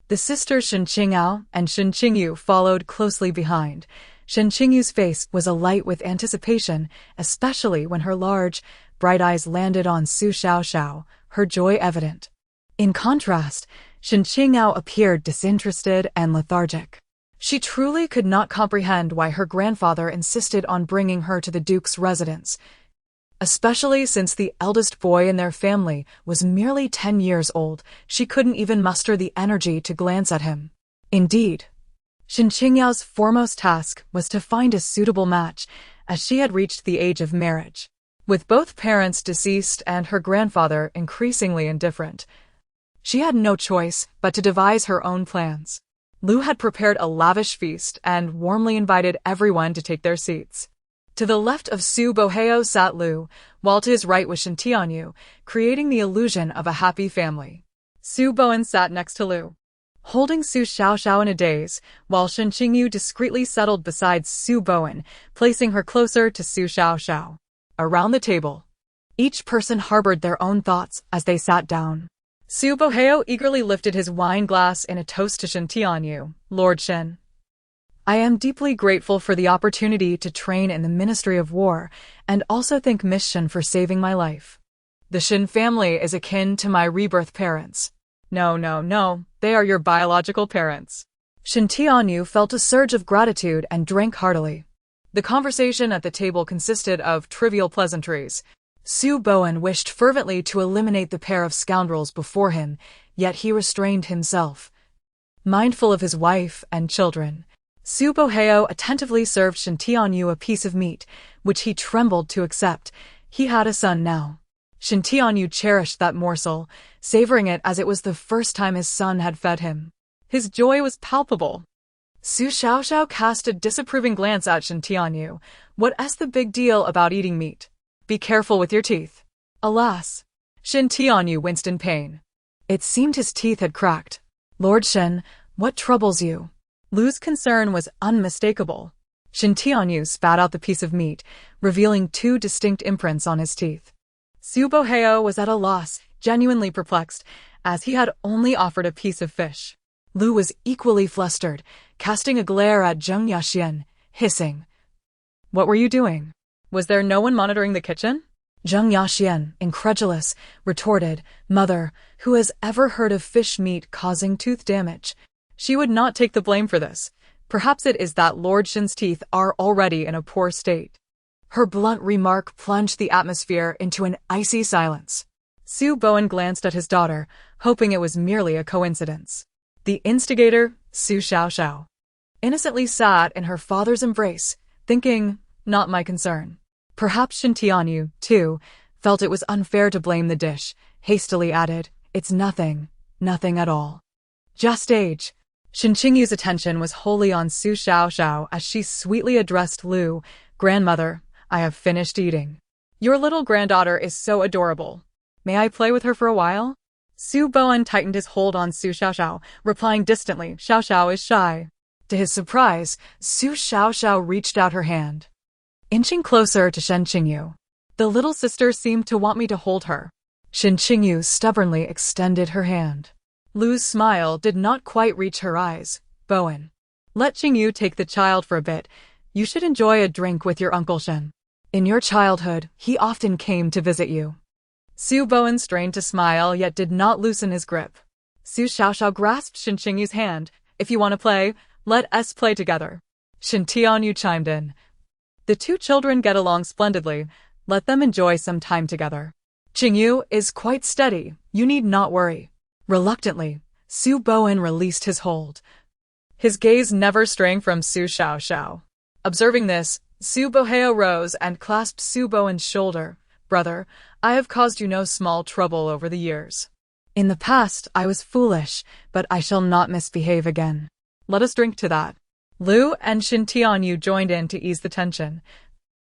The sisters Shen Qingao and Shen Qingyu followed closely behind. Shen Qingyu's face was alight with anticipation, especially when her large, bright eyes landed on Su Xiaoxiao, her joy evident. In contrast, Shen Qingao appeared disinterested and lethargic. She truly could not comprehend why her grandfather insisted on bringing her to the Duke's residence, especially since the eldest boy in their family was merely 10 years old. She couldn't even muster the energy to glance at him. Indeed, Shen Qingyao's foremost task was to find a suitable match, as she had reached the age of marriage. With both parents deceased and her grandfather increasingly indifferent, she had no choice but to devise her own plans. Lu had prepared a lavish feast and warmly invited everyone to take their seats. To the left of Su Boheo sat Lu, while to his right was Shen Tianyu, creating the illusion of a happy family. Su Bowen sat next to Lu, holding Su Xiaoxiao in a daze, while Shen Qingyu discreetly settled beside Su Bowen, placing her closer to Su Xiaoxiao. Around the table, each person harbored their own thoughts as they sat down. Su Boheo eagerly lifted his wine glass in a toast to Shen Tianyu. "Lord Shen, I am deeply grateful for the opportunity to train in the Ministry of War, and also thank Miss Shen for saving my life. The Shen family is akin to my rebirth parents." No, they are your biological parents." Shen Tianyu felt a surge of gratitude and drank heartily. The conversation at the table consisted of trivial pleasantries. Su Bowen wished fervently to eliminate the pair of scoundrels before him, yet he restrained himself. Mindful of his wife and children, Su Boheo attentively served Shen Tianyu a piece of meat, which he trembled to accept. He had a son now. Shen Tianyu cherished that morsel, savoring it as it was the first time his son had fed him. His joy was palpable. Su Xiaoxiao cast a disapproving glance at Shen Tianyu. "What's the big deal about eating meat? Be careful with your teeth." Alas! Shen Tianyu winced in pain. It seemed his teeth had cracked. "Lord Shen, what troubles you?" Lu's concern was unmistakable. Shen Tianyu spat out the piece of meat, revealing 2 distinct imprints on his teeth. Su Boheo was at a loss, genuinely perplexed, as he had only offered a piece of fish. Lu was equally flustered, casting a glare at Zheng Yaxian, hissing, "What were you doing? Was there no one monitoring the kitchen?" Zheng Yaxian, incredulous, retorted, "Mother, who has ever heard of fish meat causing tooth damage? She would not take the blame for this. Perhaps it is that Lord Shen's teeth are already in a poor state." Her blunt remark plunged the atmosphere into an icy silence. Su Bowen glanced at his daughter, hoping it was merely a coincidence. The instigator, Su Xiaoxiao, innocently sat in her father's embrace, thinking, "Not my concern." Perhaps Shen Tianyu, too, felt it was unfair to blame the dish, hastily added, "It's nothing at all. Just age." Shen Qingyu's attention was wholly on Su Xiaoxiao as she sweetly addressed Lu, "Grandmother, I have finished eating. Your little granddaughter is so adorable. May I play with her for a while?" Su Bowen tightened his hold on Su Xiaoxiao, replying distantly, Xiaoxiao is shy. To his surprise, Su Xiaoxiao reached out her hand, inching closer to Shen Qingyu. The little sister seemed to want me to hold her. Shen Qingyu stubbornly extended her hand. Lu's smile did not quite reach her eyes. Bowen, let Qingyu take the child for a bit. You should enjoy a drink with your Uncle Shen. In your childhood, he often came to visit you. Su Bowen strained to smile yet did not loosen his grip. Su Xiaoxiao grasped Shen Qingyu's hand. If you want to play, let us play together. Shen Tianyu chimed in. The two children get along splendidly. Let them enjoy some time together. Qingyu is quite steady. You need not worry. Reluctantly, Su Bowen released his hold, his gaze never straying from Su Xiaoxiao. Observing this, Su Boheo rose and clasped Su Bowen's shoulder. Brother, I have caused you no small trouble over the years. In the past, I was foolish, but I shall not misbehave again. Let us drink to that. Lu and Shen Tianyu joined in to ease the tension.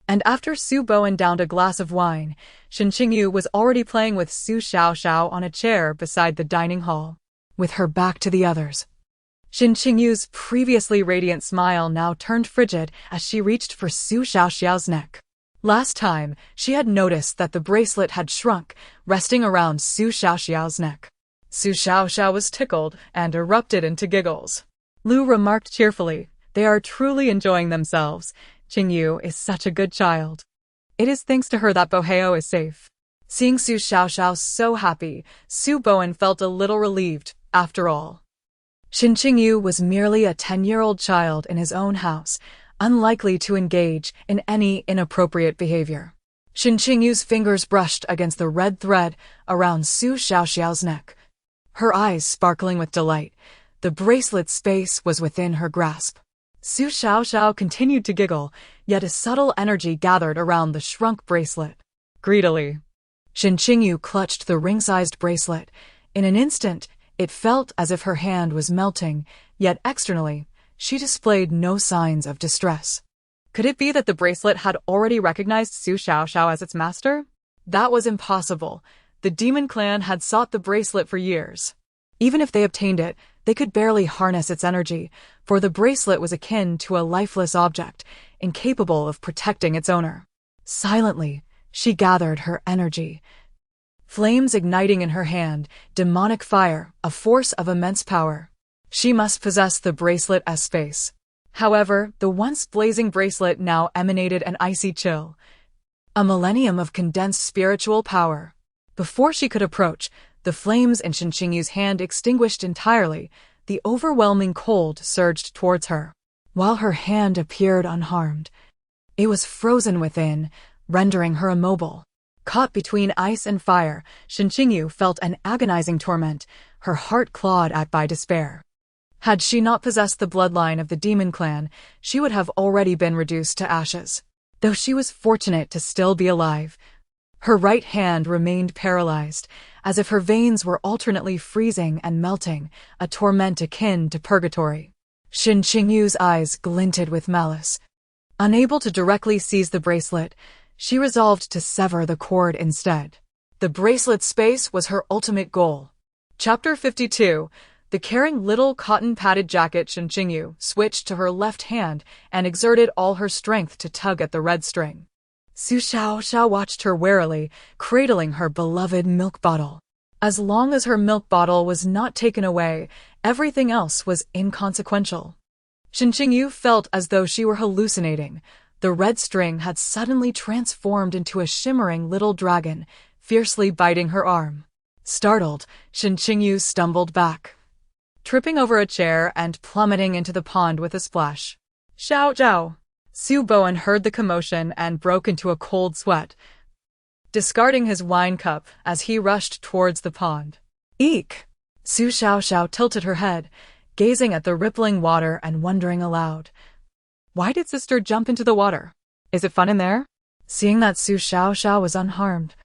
And after Su Bowen downed a glass of wine, Shen Qingyu was already playing with Su Xiaoxiao on a chair beside the dining hall, with her back to the others. Shen Qingyu's previously radiant smile now turned frigid as she reached for Su Xiaoxiao's neck. Last time, she had noticed that the bracelet had shrunk, resting around Su Xiaoxiao's neck. Su Xiaoxiao was tickled and erupted into giggles. Lu remarked cheerfully, they are truly enjoying themselves. Qingyu is such a good child. It is thanks to her that Boheo is safe. Seeing Su Xiaoxiao so happy, Su Bowen felt a little relieved. After all, Shen Qingyu was merely a 10-year-old child in his own house, unlikely to engage in any inappropriate behavior. Shen Qingyu's fingers brushed against the red thread around Su Xiaoxiao's neck, her eyes sparkling with delight. The bracelet's space was within her grasp. Su Xiaoxiao continued to giggle, yet a subtle energy gathered around the shrunk bracelet. Greedily, Shen Qingyu clutched the ring-sized bracelet. In an instant, it felt as if her hand was melting, yet externally, she displayed no signs of distress. Could it be that the bracelet had already recognized Su Xiaoxiao as its master? That was impossible. The demon clan had sought the bracelet for years. Even if they obtained it, they could barely harness its energy, for the bracelet was akin to a lifeless object, incapable of protecting its owner. Silently, she gathered her energy. Flames igniting in her hand, demonic fire, a force of immense power. She must possess the bracelet as space. However, the once blazing bracelet now emanated an icy chill, a millennium of condensed spiritual power. Before she could approach, the flames in Shen Qingyu's hand extinguished entirely. The overwhelming cold surged towards her. While her hand appeared unharmed, it was frozen within, rendering her immobile. Caught between ice and fire, Shen Qingyu felt an agonizing torment, her heart clawed at by despair. Had she not possessed the bloodline of the demon clan, she would have already been reduced to ashes. Though she was fortunate to still be alive, her right hand remained paralyzed, as if her veins were alternately freezing and melting, a torment akin to purgatory. Shen Qingyu's eyes glinted with malice. Unable to directly seize the bracelet, she resolved to sever the cord instead. The bracelet's space was her ultimate goal. Chapter 52. The caring little cotton-padded jacket Shen Qingyu switched to her left hand and exerted all her strength to tug at the red string. Su Xiaoxiao watched her warily, cradling her beloved milk bottle. As long as her milk bottle was not taken away, everything else was inconsequential. Shen Qingyu felt as though she were hallucinating. The red string had suddenly transformed into a shimmering little dragon, fiercely biting her arm. Startled, Shen Qingyu stumbled back, tripping over a chair and plummeting into the pond with a splash. Xiao Zhao! Su Bowen heard the commotion and broke into a cold sweat, discarding his wine cup as he rushed towards the pond. Eek! Su Xiaoxiao tilted her head, gazing at the rippling water and wondering aloud. Why did sister jump into the water? Is it fun in there? Seeing that Su Xiaoxiao was unharmed,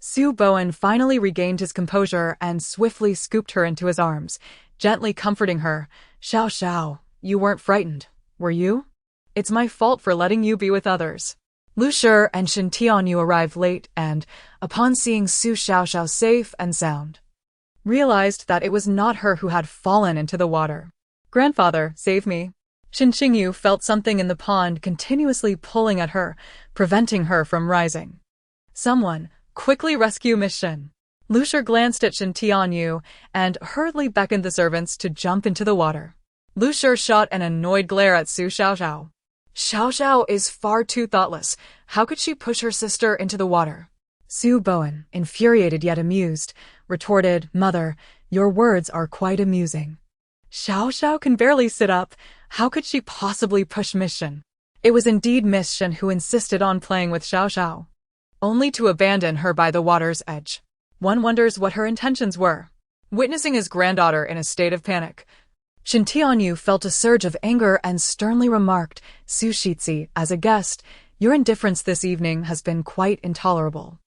Su Bowen finally regained his composure and swiftly scooped her into his arms, gently comforting her. Xiaoxiao, you weren't frightened, were you? It's my fault for letting you be with others. Lu Shi and Shen Tianyu arrived late and, upon seeing Su Xiaoxiao safe and sound, realized that it was not her who had fallen into the water. "Grandfather, save me." Shin Qingyu felt something in the pond continuously pulling at her, preventing her from rising. "Someone, quickly rescue Miss Shin." Lu Shi glanced at Shin Tianyu and hurriedly beckoned the servants to jump into the water. Lu Shi shot an annoyed glare at Su Xiaoxiao. Xiaoxiao is far too thoughtless. How could she push her sister into the water? Su Bowen, infuriated yet amused, retorted, "Mother, your words are quite amusing. Xiaoxiao can barely sit up. How could she possibly push Miss Shin?" It was indeed Miss Shin who insisted on playing with Xiaoxiao, only to abandon her by the water's edge. One wonders what her intentions were. Witnessing his granddaughter in a state of panic, Shin Tianyu felt a surge of anger and sternly remarked, "Su Shitzi, as a guest, your indifference this evening has been quite intolerable.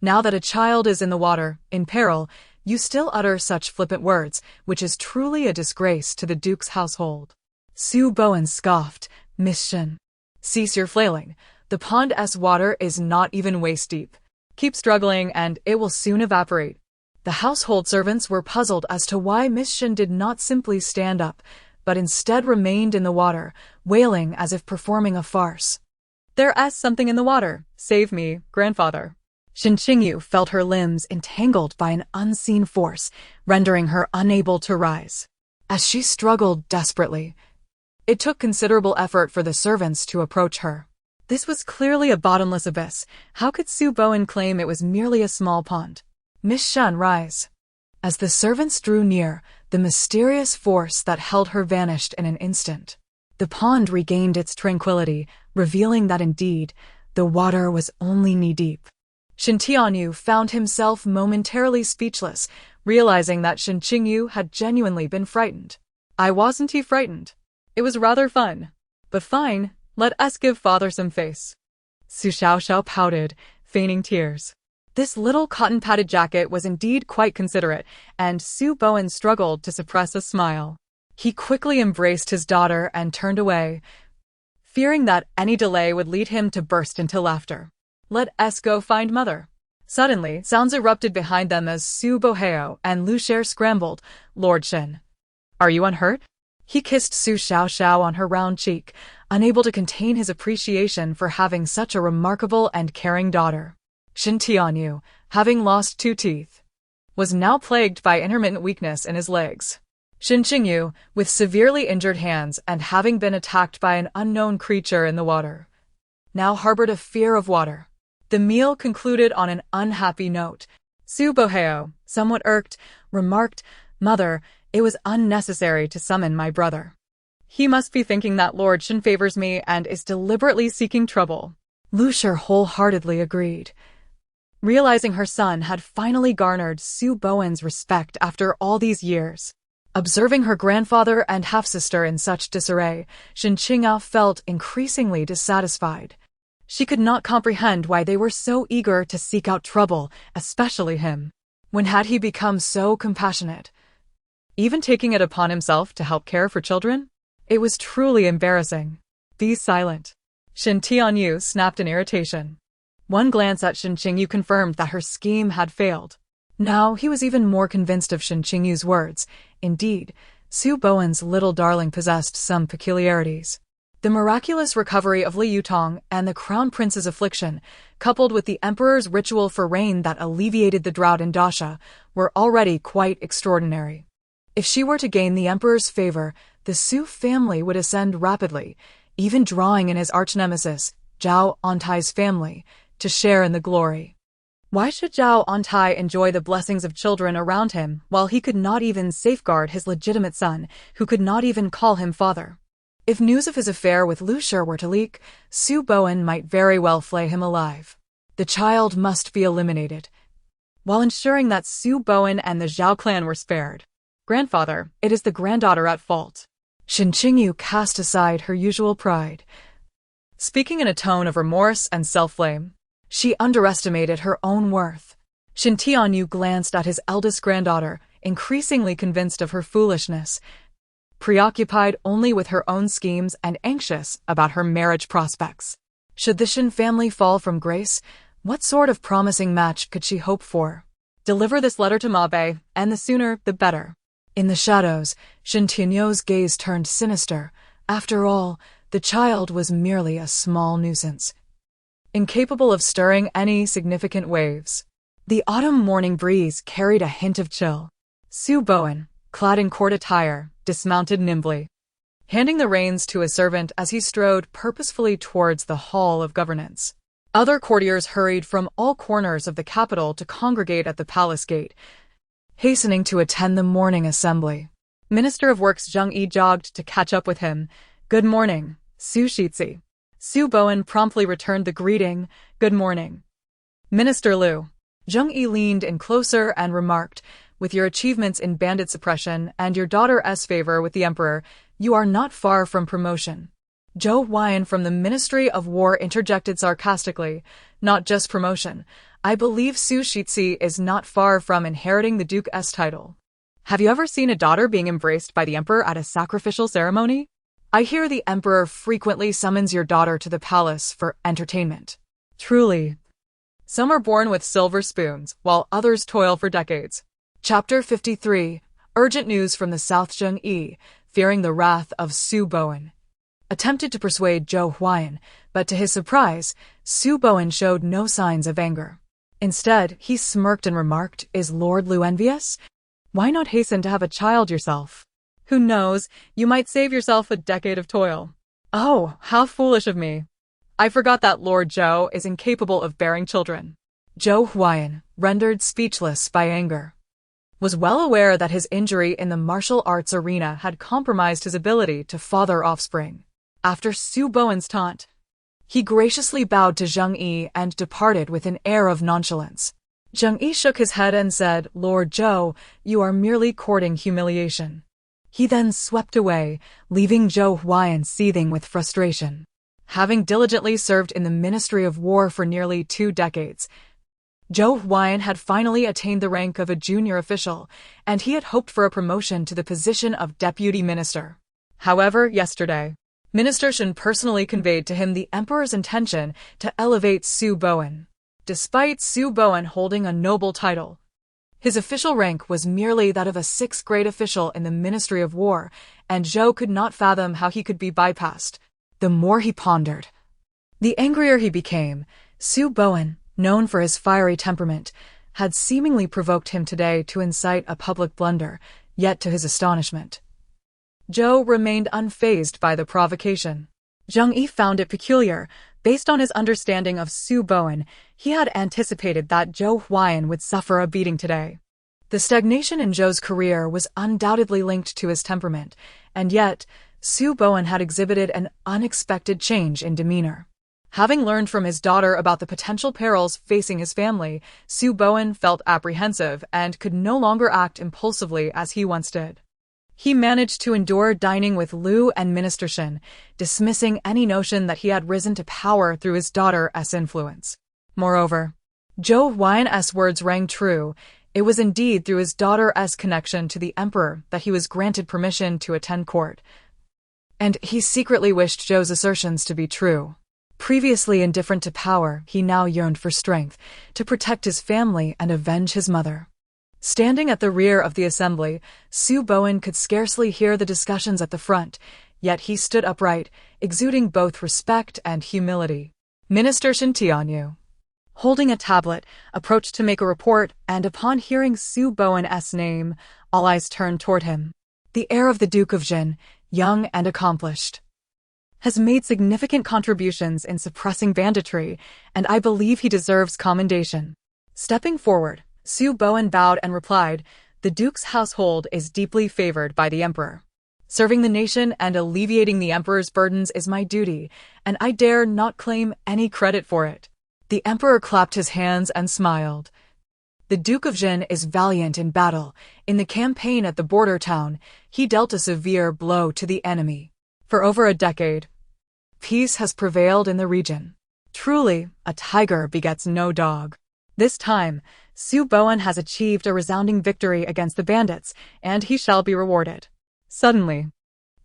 Now that a child is in the water, in peril, you still utter such flippant words, which is truly a disgrace to the Duke's household." Su Bowen scoffed, "Miss Shin, cease your flailing. The pond's water is not even waist deep. Keep struggling and it will soon evaporate." The household servants were puzzled as to why Miss Shin did not simply stand up, but instead remained in the water, wailing as if performing a farce. "There's something in the water. Save me, grandfather." Shin Qingyu felt her limbs entangled by an unseen force, rendering her unable to rise. As she struggled desperately, it took considerable effort for the servants to approach her. This was clearly a bottomless abyss. How could Su Bowen claim it was merely a small pond? "Miss Shin, rise." As the servants drew near, the mysterious force that held her vanished in an instant. The pond regained its tranquility, revealing that indeed, the water was only knee-deep. Shin Tianyu found himself momentarily speechless, realizing that Shin Qingyu had genuinely been frightened. "I wasn't frightened. It was rather fun. But fine, let us give father some face." Su Xiaoxiao pouted, feigning tears. This little cotton-padded jacket was indeed quite considerate, and Su Bowen struggled to suppress a smile. He quickly embraced his daughter and turned away, fearing that any delay would lead him to burst into laughter. "Let us go find mother." Suddenly, sounds erupted behind them as Su Boheo and Lu Shi scrambled. "Lord Shin, are you unhurt?" He kissed Su Xiaoxiao on her round cheek, unable to contain his appreciation for having such a remarkable and caring daughter. Shin Tianyu, having lost 2 teeth, was now plagued by intermittent weakness in his legs. Shin Qingyu, with severely injured hands and having been attacked by an unknown creature in the water, now harbored a fear of water. The meal concluded on an unhappy note. Su Boheo, somewhat irked, remarked, "Mother, it was unnecessary to summon my brother. He must be thinking that Lord Shin favors me and is deliberately seeking trouble." Lu Shi wholeheartedly agreed. Realizing her son had finally garnered Su Bowen's respect after all these years. Observing her grandfather and half-sister in such disarray, Shin Qingyu felt increasingly dissatisfied. She could not comprehend why they were so eager to seek out trouble, especially him. When had he become so compassionate? Even taking it upon himself to help care for children? It was truly embarrassing. "Be silent." Shin Tianyu snapped in irritation. One glance at Shin Qingyu confirmed that her scheme had failed. Now he was even more convinced of Shin Qingyu's words. Indeed, Su Bowen's little darling possessed some peculiarities. The miraculous recovery of Li Yutong and the Crown Prince's affliction, coupled with the Emperor's ritual for rain that alleviated the drought in Dasha, were already quite extraordinary. If she were to gain the Emperor's favor, the Su family would ascend rapidly, even drawing in his arch-nemesis, Zhao Antai's family, to share in the glory. Why should Zhao Auntie enjoy the blessings of children around him while he could not even safeguard his legitimate son, who could not even call him father? If news of his affair with Lu Shi were to leak, Su Bowen might very well flay him alive. The child must be eliminated, while ensuring that Su Bowen and the Zhao clan were spared. "Grandfather, it is the granddaughter at fault." Shin Qingyu cast aside her usual pride. Speaking in a tone of remorse and self-blame, she underestimated her own worth. Shin Tianyu glanced at his eldest granddaughter, increasingly convinced of her foolishness, preoccupied only with her own schemes and anxious about her marriage prospects. Should the Shin family fall from grace, what sort of promising match could she hope for? Deliver this letter to Mabe, and the sooner, the better. In the shadows, Shintinyo's gaze turned sinister. After all, the child was merely a small nuisance, incapable of stirring any significant waves. The autumn morning breeze carried a hint of chill. Su Bowen, clad in court attire, dismounted nimbly, handing the reins to a servant as he strode purposefully towards the Hall of Governance. Other courtiers hurried from all corners of the capital to congregate at the palace gate, hastening to attend the morning assembly. Minister of Works Jung-yi jogged to catch up with him. "Good morning, Su Shitsi." Su Bowen promptly returned the greeting, "Good morning, Minister Liu." Jung-yi leaned in closer and remarked, "With your achievements in bandit suppression and your daughter's favor with the emperor, you are not far from promotion." Zhou Huayan from the Ministry of War interjected sarcastically, "Not just promotion. I believe Su Shitsi is not far from inheriting the Duke's title. Have you ever seen a daughter being embraced by the emperor at a sacrificial ceremony? I hear the emperor frequently summons your daughter to the palace for entertainment." Truly, some are born with silver spoons, while others toil for decades. Chapter 53. Urgent news from the South. Jung-yi, fearing the wrath of Su Bowen, attempted to persuade Zhou Huayan, but to his surprise, Su Bowen showed no signs of anger. Instead, he smirked and remarked, "Is Lord Liu envious? Why not hasten to have a child yourself? Who knows, you might save yourself a decade of toil." "Oh, how foolish of me. I forgot that Lord Zhou is incapable of bearing children." Zhou Huayan, rendered speechless by anger, was well aware that his injury in the martial arts arena had compromised his ability to father offspring. After Su Bowen's taunt, he graciously bowed to Zheng-yi and departed with an air of nonchalance. Zheng-yi shook his head and said, "Lord Zhou, you are merely courting humiliation." He then swept away, leaving Zhou Huayan seething with frustration. Having diligently served in the Ministry of War for nearly 2 decades, Zhou Huayan had finally attained the rank of a junior official, and he had hoped for a promotion to the position of deputy minister. However, yesterday, Minister Shen personally conveyed to him the emperor's intention to elevate Su Bowen. Despite Su Bowen holding a noble title, his official rank was merely that of a 6th-grade official in the Ministry of War, and Zhou could not fathom how he could be bypassed. The more he pondered, the angrier he became. Su Bowen, known for his fiery temperament, had seemingly provoked him today to incite a public blunder, yet to his astonishment, Zhou remained unfazed by the provocation. Zheng-yi found it peculiar. Based on his understanding of Su Bowen, he had anticipated that Zhou Huayan would suffer a beating today. The stagnation in Zhou's career was undoubtedly linked to his temperament, and yet Su Bowen had exhibited an unexpected change in demeanor. Having learned from his daughter about the potential perils facing his family, Su Bowen felt apprehensive and could no longer act impulsively as he once did. He managed to endure dining with Liu and Minister Shen, dismissing any notion that he had risen to power through his daughter's influence. Moreover, Zhou Huayan's words rang true. It was indeed through his daughter's connection to the emperor that he was granted permission to attend court, and he secretly wished Zhou's assertions to be true. Previously indifferent to power, he now yearned for strength, to protect his family and avenge his mother. Standing at the rear of the assembly, Su Bowen could scarcely hear the discussions at the front, yet he stood upright, exuding both respect and humility. Minister Shen Tianyu, holding a tablet, approached to make a report, and upon hearing Su Bowen's name, all eyes turned toward him. The heir of the Duke of Jin, young and accomplished, has made significant contributions in suppressing banditry, and I believe he deserves commendation. Stepping forward, Su Bowen bowed and replied, "The Duke's household is deeply favored by the Emperor. Serving the nation and alleviating the Emperor's burdens is my duty, and I dare not claim any credit for it." The Emperor clapped his hands and smiled. The Duke of Jin is valiant in battle. In the campaign at the border town, he dealt a severe blow to the enemy. For over a decade, peace has prevailed in the region. Truly, a tiger begets no dog. This time, Su Bowen has achieved a resounding victory against the bandits, and he shall be rewarded. Suddenly,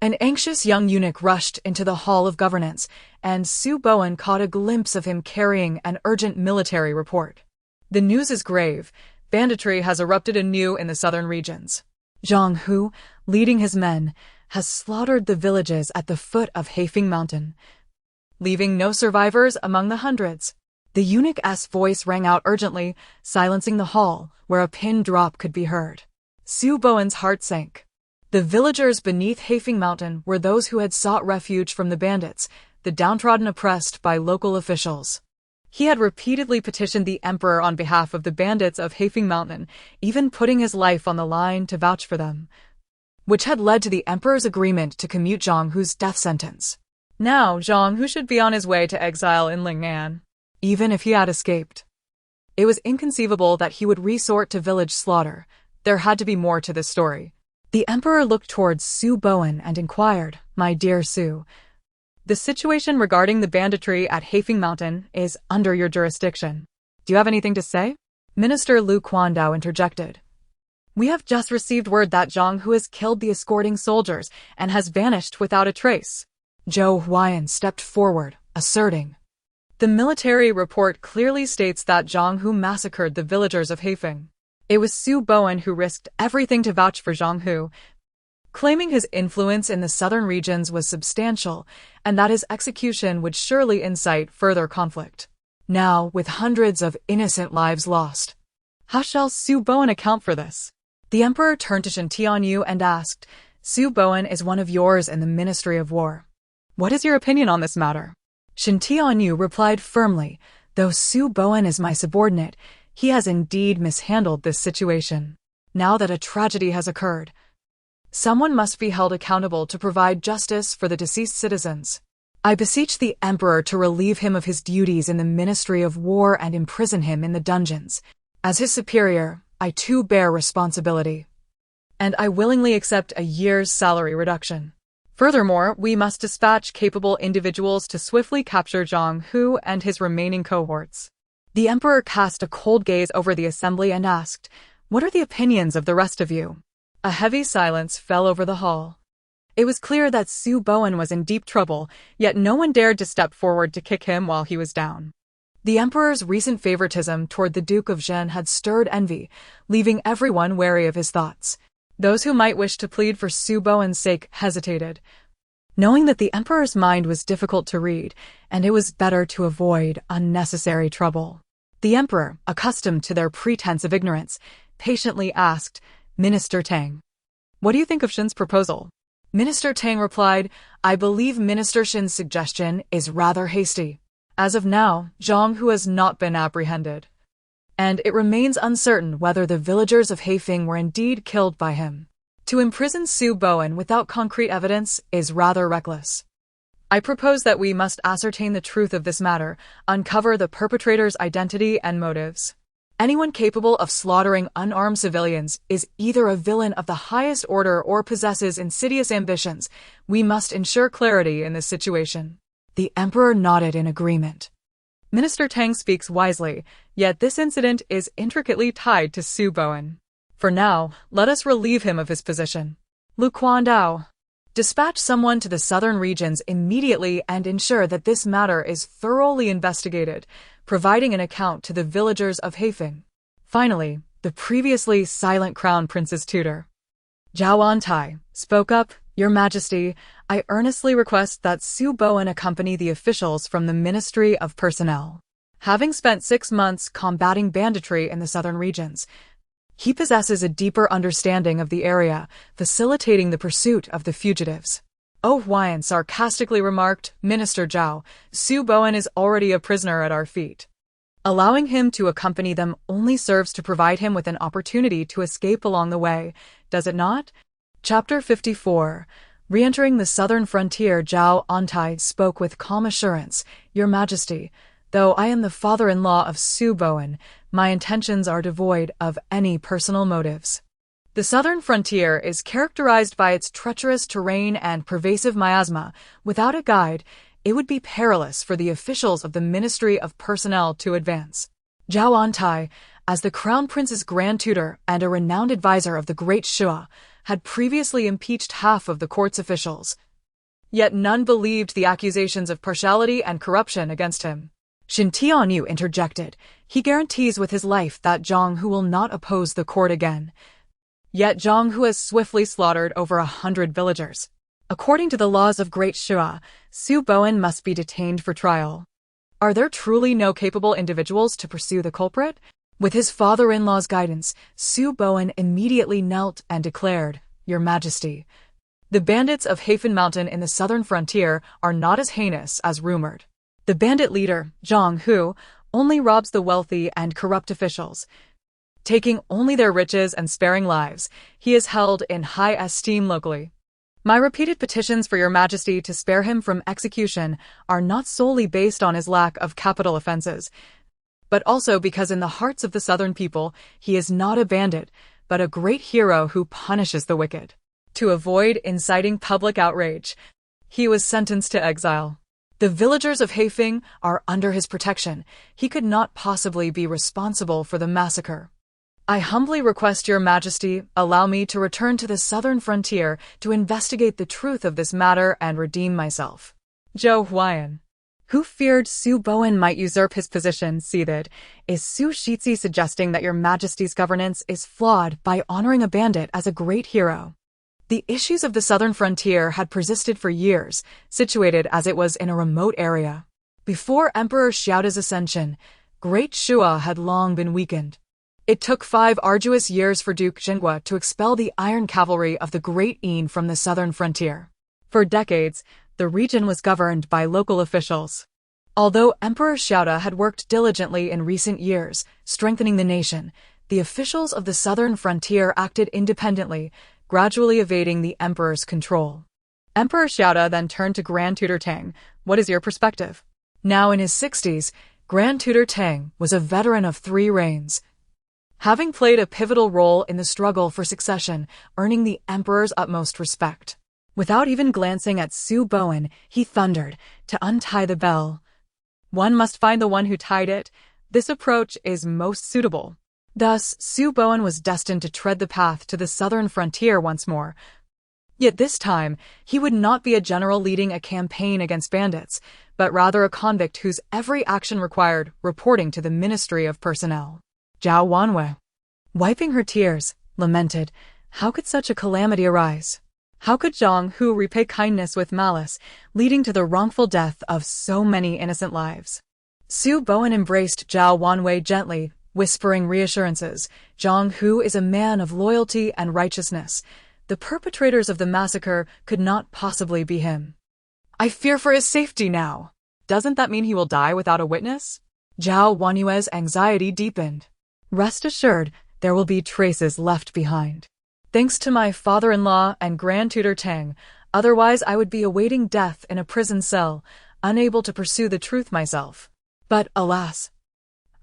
an anxious young eunuch rushed into the Hall of Governance, and Su Bowen caught a glimpse of him carrying an urgent military report. The news is grave. Banditry has erupted anew in the southern regions. Zhang Hu, leading his men, has slaughtered the villages at the foot of Heifeng Mountain, leaving no survivors among the hundreds. The eunuch's voice rang out urgently, silencing the hall, where a pin drop could be heard. Su Bowen's heart sank. The villagers beneath Heifeng Mountain were those who had sought refuge from the bandits, the downtrodden oppressed by local officials. He had repeatedly petitioned the emperor on behalf of the bandits of Heifeng Mountain, even putting his life on the line to vouch for them, which had led to the emperor's agreement to commute Zhang Hu's death sentence. Now Zhang Hu should be on his way to exile in Lingnan, even if he had escaped. It was inconceivable that he would resort to village slaughter. There had to be more to this story. The emperor looked towards Su Bowen and inquired, "My dear Su, the situation regarding the banditry at Heifeng Mountain is under your jurisdiction. Do you have anything to say?" Minister Lu Quandao interjected. "We have just received word that Zhang Hu has killed the escorting soldiers and has vanished without a trace." Zhou Huayan stepped forward, asserting, "The military report clearly states that Zhang Hu massacred the villagers of Heifeng. It was Su Bowen who risked everything to vouch for Zhang Hu, claiming his influence in the southern regions was substantial and that his execution would surely incite further conflict. Now, with hundreds of innocent lives lost, how shall Su Bowen account for this?" The emperor turned to Shen Tianyu and asked, "Su Bowen is one of yours in the Ministry of War. What is your opinion on this matter?" Shen Tianyu replied firmly, "Though Su Bowen is my subordinate, he has indeed mishandled this situation. Now that a tragedy has occurred, someone must be held accountable to provide justice for the deceased citizens. I beseech the emperor to relieve him of his duties in the Ministry of War and imprison him in the dungeons. As his superior, I too bear responsibility, and I willingly accept a year's salary reduction. Furthermore, we must dispatch capable individuals to swiftly capture Zhang Hu and his remaining cohorts." The emperor cast a cold gaze over the assembly and asked, "What are the opinions of the rest of you?" A heavy silence fell over the hall. It was clear that Su Bowen was in deep trouble, yet no one dared to step forward to kick him while he was down. The emperor's recent favoritism toward the Duke of Zhen had stirred envy, leaving everyone wary of his thoughts. Those who might wish to plead for Su Bowen's sake hesitated, knowing that the emperor's mind was difficult to read, and it was better to avoid unnecessary trouble. The emperor, accustomed to their pretense of ignorance, patiently asked, "Minister Tang, what do you think of Shen's proposal?" Minister Tang replied, "I believe Minister Shen's suggestion is rather hasty. As of now, Zhang Hu has not been apprehended, and it remains uncertain whether the villagers of Heifeng were indeed killed by him. To imprison Su Bowen without concrete evidence is rather reckless. I propose that we must ascertain the truth of this matter, uncover the perpetrator's identity and motives. Anyone capable of slaughtering unarmed civilians is either a villain of the highest order or possesses insidious ambitions. We must ensure clarity in this situation." The emperor nodded in agreement. Minister Tang speaks wisely, yet this incident is intricately tied to Su Bowen. For now, let us relieve him of his position. Lu Quandao, dispatch someone to the southern regions immediately and ensure that this matter is thoroughly investigated, providing an account to the villagers of Heifeng. Finally, the previously silent crown prince's tutor, Zhao Auntie, spoke up, "Your Majesty, I earnestly request that Su Bowen accompany the officials from the Ministry of Personnel. Having spent 6 months combating banditry in the southern regions, he possesses a deeper understanding of the area, facilitating the pursuit of the fugitives." Oh Huayan sarcastically remarked, "Minister Zhao, Su Bowen is already a prisoner at our feet. Allowing him to accompany them only serves to provide him with an opportunity to escape along the way, does it not?" Chapter 54. Re-entering the southern frontier, Zhao Auntie spoke with calm assurance, "Your Majesty, though I am the father-in-law of Su Bowen, my intentions are devoid of any personal motives. The southern frontier is characterized by its treacherous terrain and pervasive miasma. Without a guide, it would be perilous for the officials of the Ministry of Personnel to advance." Zhao Auntie, as the Crown Prince's grand tutor and a renowned advisor of the Great Shua, had previously impeached half of the court's officials. Yet none believed the accusations of partiality and corruption against him. Shin Tianyu interjected. He guarantees with his life that Zhang Hu will not oppose the court again. Yet Zhang Hu has swiftly slaughtered over 100 villagers. According to the laws of Great Shua, Su Bowen must be detained for trial. Are there truly no capable individuals to pursue the culprit? With his father-in-law's guidance, Su Bowen immediately knelt and declared, "Your Majesty, the bandits of Hafen Mountain in the southern frontier are not as heinous as rumored. The bandit leader, Zhang Hu, only robs the wealthy and corrupt officials. Taking only their riches and sparing lives, he is held in high esteem locally. My repeated petitions for your Majesty to spare him from execution are not solely based on his lack of capital offenses, but also because in the hearts of the southern people, he is not a bandit, but a great hero who punishes the wicked. To avoid inciting public outrage, he was sentenced to exile. The villagers of Haifeng are under his protection. He could not possibly be responsible for the massacre. I humbly request your Majesty allow me to return to the southern frontier to investigate the truth of this matter and redeem myself." Zhou Huayan, who feared Su Bowen might usurp his position, seethed. Is Su Shizhi suggesting that your Majesty's governance is flawed by honoring a bandit as a great hero? The issues of the southern frontier had persisted for years, situated as it was in a remote area. Before Emperor Xiaoda's ascension, Great Shua had long been weakened. It took 5 arduous years for Duke Zhenghua to expel the iron cavalry of the Great Yin from the southern frontier. For decades, the region was governed by local officials. Although Emperor Xiaoda had worked diligently in recent years, strengthening the nation, the officials of the southern frontier acted independently, gradually evading the emperor's control. Emperor Xiaoda then turned to Grand Tutor Tang. What is your perspective? Now in his 60s, Grand Tutor Tang was a veteran of 3 reigns, having played a pivotal role in the struggle for succession, earning the emperor's utmost respect. Without even glancing at Su Bowen, he thundered, "To untie the bell, one must find the one who tied it. This approach is most suitable." Thus, Su Bowen was destined to tread the path to the southern frontier once more. Yet this time, he would not be a general leading a campaign against bandits, but rather a convict whose every action required reporting to the Ministry of Personnel. Zhao Wanwei, wiping her tears, lamented, how could such a calamity arise? How could Zhang Hu repay kindness with malice, leading to the wrongful death of so many innocent lives? Su Bowen embraced Zhao Wanwei gently, whispering reassurances. Zhang Hu is a man of loyalty and righteousness. The perpetrators of the massacre could not possibly be him. I fear for his safety now. Doesn't that mean he will die without a witness? Zhao Wanwei's anxiety deepened. Rest assured, there will be traces left behind. Thanks to my father-in-law and Grand Tutor Tang, otherwise I would be awaiting death in a prison cell, unable to pursue the truth myself. But alas,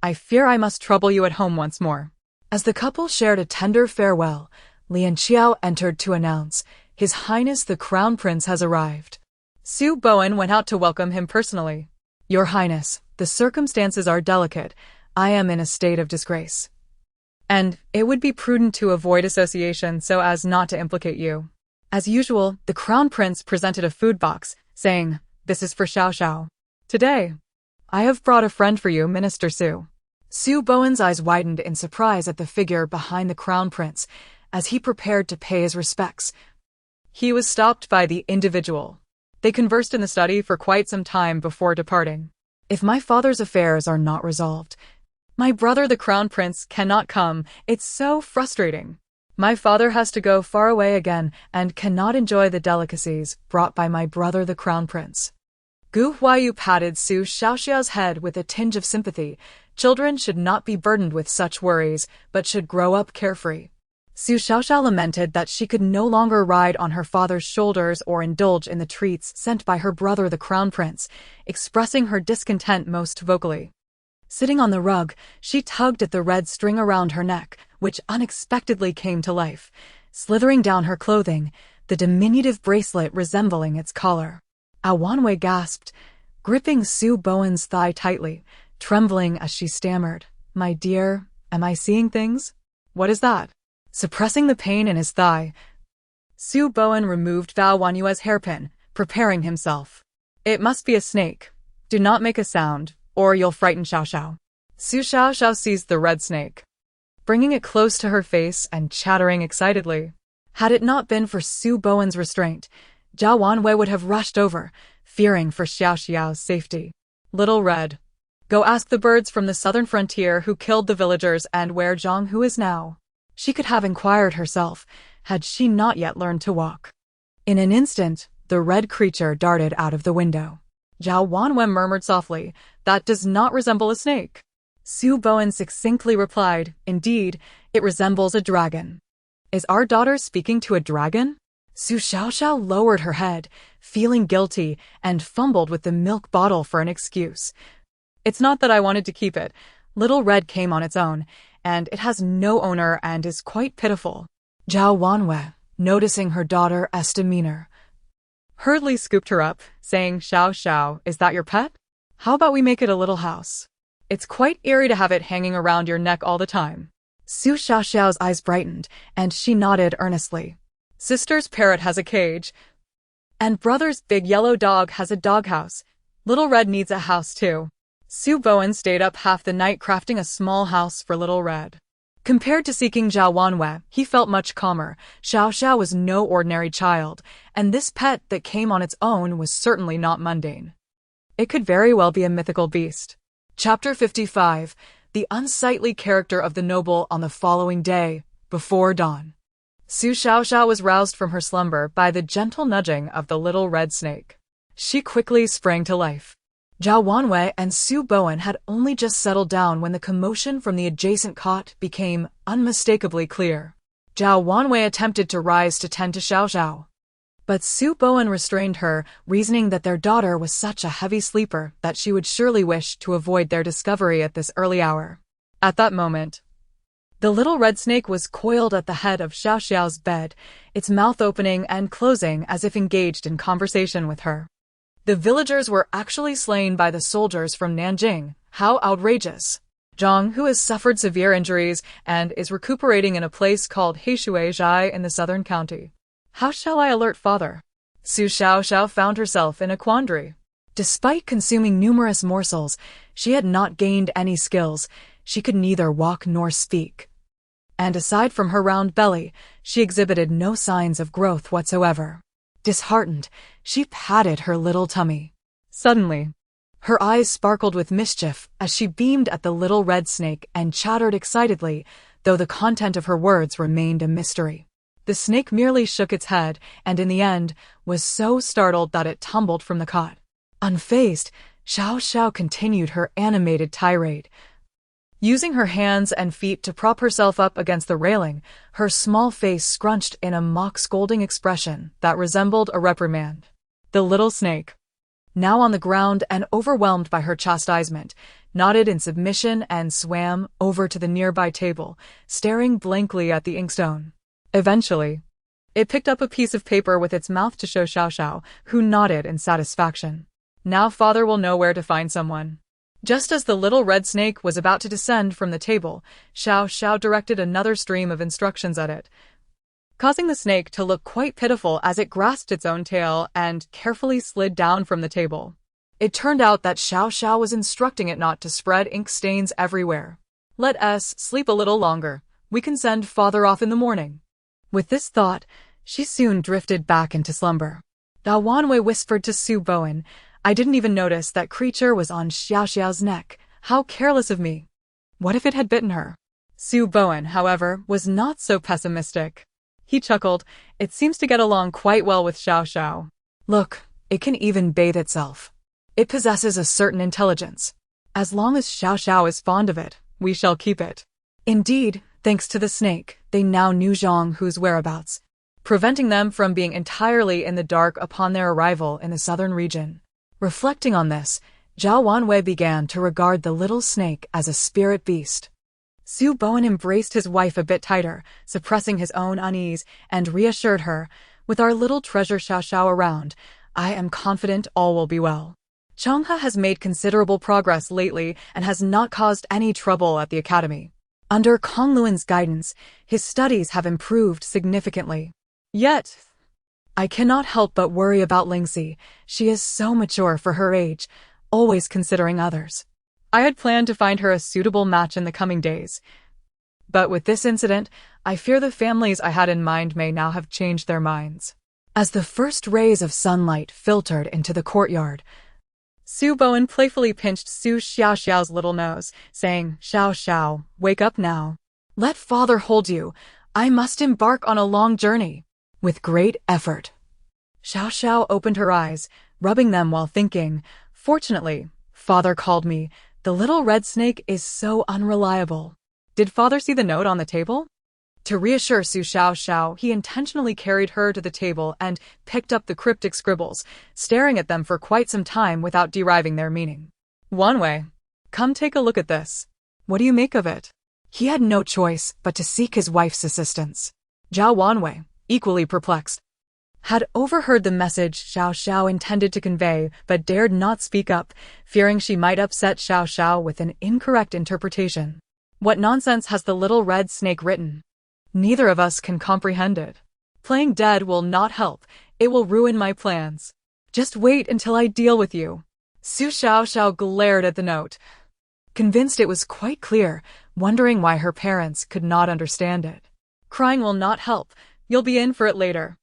I fear I must trouble you at home once more. As the couple shared a tender farewell, Lian Qiao entered to announce, His Highness the Crown Prince has arrived. Su Bowen went out to welcome him personally. Your Highness, the circumstances are delicate. I am in a state of disgrace, and it would be prudent to avoid association so as not to implicate you. As usual, the Crown Prince presented a food box, saying, This is for Xiao Xiao. Today, I have brought a friend for you, Minister Su. Su Bowen's eyes widened in surprise at the figure behind the Crown Prince as he prepared to pay his respects. He was stopped by the individual. They conversed in the study for quite some time before departing. If my father's affairs are not resolved, my brother the Crown Prince cannot come. It's so frustrating. My father has to go far away again and cannot enjoy the delicacies brought by my brother the Crown Prince. Gu Huayu patted Su Xiaoxiao's head with a tinge of sympathy. Children should not be burdened with such worries, but should grow up carefree. Su Xiaoxiao lamented that she could no longer ride on her father's shoulders or indulge in the treats sent by her brother the Crown Prince, expressing her discontent most vocally. Sitting on the rug, she tugged at the red string around her neck, which unexpectedly came to life, slithering down her clothing, the diminutive bracelet resembling its collar. Wanwei gasped, gripping Su Bowen's thigh tightly, trembling as she stammered, My dear, am I seeing things? What is that? Suppressing the pain in his thigh, Su Bowen removed Val Wanyue's hairpin, preparing himself. It must be a snake. Do not make a sound. or you'll frighten Xiao Xiao. Su Xiao Xiao seized the red snake, bringing it close to her face and chattering excitedly. Had it not been for Su Bowen's restraint, Zhao Wanwei would have rushed over, fearing for Xiao Xiao's safety. Little Red, go ask the birds from the southern frontier who killed the villagers and where Zhang Hu is now. She could have inquired herself, had she not yet learned to walk. In an instant, the red creature darted out of the window. Zhao Wanwei murmured softly, "That does not resemble a snake." Su Bowen succinctly replied, "Indeed, it resembles a dragon." "Is our daughter speaking to a dragon?" Su Xiaoxiao lowered her head, feeling guilty, and fumbled with the milk bottle for an excuse. "It's not that I wanted to keep it. Little Red came on its own, and it has no owner and is quite pitiful." Zhao Wanwei, noticing her daughter's demeanor, hurriedly scooped her up, saying, "Xiao Xiao, is that your pet? How about we make it a little house? It's quite eerie to have it hanging around your neck all the time." Su Xiaoxiao's eyes brightened, and she nodded earnestly. "Sister's parrot has a cage, and brother's big yellow dog has a doghouse. Little Red needs a house too." Su Bowen stayed up half the night crafting a small house for Little Red. Compared to seeking Zhao Wanwei, he felt much calmer. Xiao Xiao was no ordinary child, and this pet that came on its own was certainly not mundane. It could very well be a mythical beast. Chapter 55. The unsightly character of the noble on the following day, before dawn. Su Xiaoxiao was roused from her slumber by the gentle nudging of the little red snake. She quickly sprang to life. Zhao Wanwei and Su Bowen had only just settled down when the commotion from the adjacent cot became unmistakably clear. Zhao Wanwei attempted to rise to tend to Xiao Xiao, but Su Bowen restrained her, reasoning that their daughter was such a heavy sleeper that she would surely wish to avoid their discovery at this early hour. At that moment, the little red snake was coiled at the head of Xiao Xiao's bed, its mouth opening and closing as if engaged in conversation with her. The villagers were actually slain by the soldiers from Nanjing. How outrageous! Zhang, who has suffered severe injuries and is recuperating in a place called Heishuizhai in the southern county. How shall I alert father? Su Xiaoxiao found herself in a quandary. Despite consuming numerous morsels, she had not gained any skills. She could neither walk nor speak. And aside from her round belly, she exhibited no signs of growth whatsoever. Disheartened, she patted her little tummy. Suddenly, her eyes sparkled with mischief as she beamed at the little red snake and chattered excitedly, though the content of her words remained a mystery. The snake merely shook its head and in the end was so startled that it tumbled from the cot. Unfazed, Xiao Xiao continued her animated tirade. Using her hands and feet to prop herself up against the railing, her small face scrunched in a mock-scolding expression that resembled a reprimand. The little snake, now on the ground and overwhelmed by her chastisement, nodded in submission and swam over to the nearby table, staring blankly at the inkstone. Eventually, it picked up a piece of paper with its mouth to show Xiao Xiao, who nodded in satisfaction. Now father will know where to find someone. Just as the little red snake was about to descend from the table, Xiao Xiao directed another stream of instructions at it, causing the snake to look quite pitiful as it grasped its own tail and carefully slid down from the table. It turned out that Xiao Xiao was instructing it not to spread ink stains everywhere. "Let us sleep a little longer. We can send father off in the morning." With this thought, she soon drifted back into slumber. Zhao Wanwei whispered to Su Bowen, "I didn't even notice that creature was on Xiao Xiao's neck. How careless of me. What if it had bitten her?" Su Bowen, however, was not so pessimistic. He chuckled. "It seems to get along quite well with Xiao Xiao. Look, it can even bathe itself. It possesses a certain intelligence. As long as Xiao Xiao is fond of it, we shall keep it." Indeed, thanks to the snake, they now knew Zhang Hu's whereabouts, preventing them from being entirely in the dark upon their arrival in the southern region. Reflecting on this, Zhao Wanwei began to regard the little snake as a spirit beast. Su Bowen embraced his wife a bit tighter, suppressing his own unease, and reassured her, "With our little treasure Xiao Xiao around, I am confident all will be well. Changhe has made considerable progress lately and has not caused any trouble at the academy. Under Kong Luan's guidance, his studies have improved significantly. Yet, I cannot help but worry about Lingxi. She is so mature for her age, always considering others. I had planned to find her a suitable match in the coming days. But with this incident, I fear the families I had in mind may now have changed their minds. As the first rays of sunlight filtered into the courtyard, Su Bowen playfully pinched Su Xiaoxiao's little nose, saying, "Xiao Xiao, wake up now. Let father hold you. I must embark on a long journey." With great effort, Xiao Xiao opened her eyes, rubbing them while thinking, "Fortunately, father called me. The little red snake is so unreliable." Did father see the note on the table? To reassure Su Xiaoxiao, he intentionally carried her to the table and picked up the cryptic scribbles, staring at them for quite some time without deriving their meaning. "Wanwei, come take a look at this. What do you make of it?" He had no choice but to seek his wife's assistance. Zhao Wanwei, equally perplexed, had overheard the message Xiao Xiao intended to convey but dared not speak up, fearing she might upset Xiao Xiao with an incorrect interpretation. "What nonsense has the little red snake written? Neither of us can comprehend it. Playing dead will not help. It will ruin my plans. Just wait until I deal with you." Su Xiaoxiao glared at the note, convinced it was quite clear, wondering why her parents could not understand it. "Crying will not help. You'll be in for it later."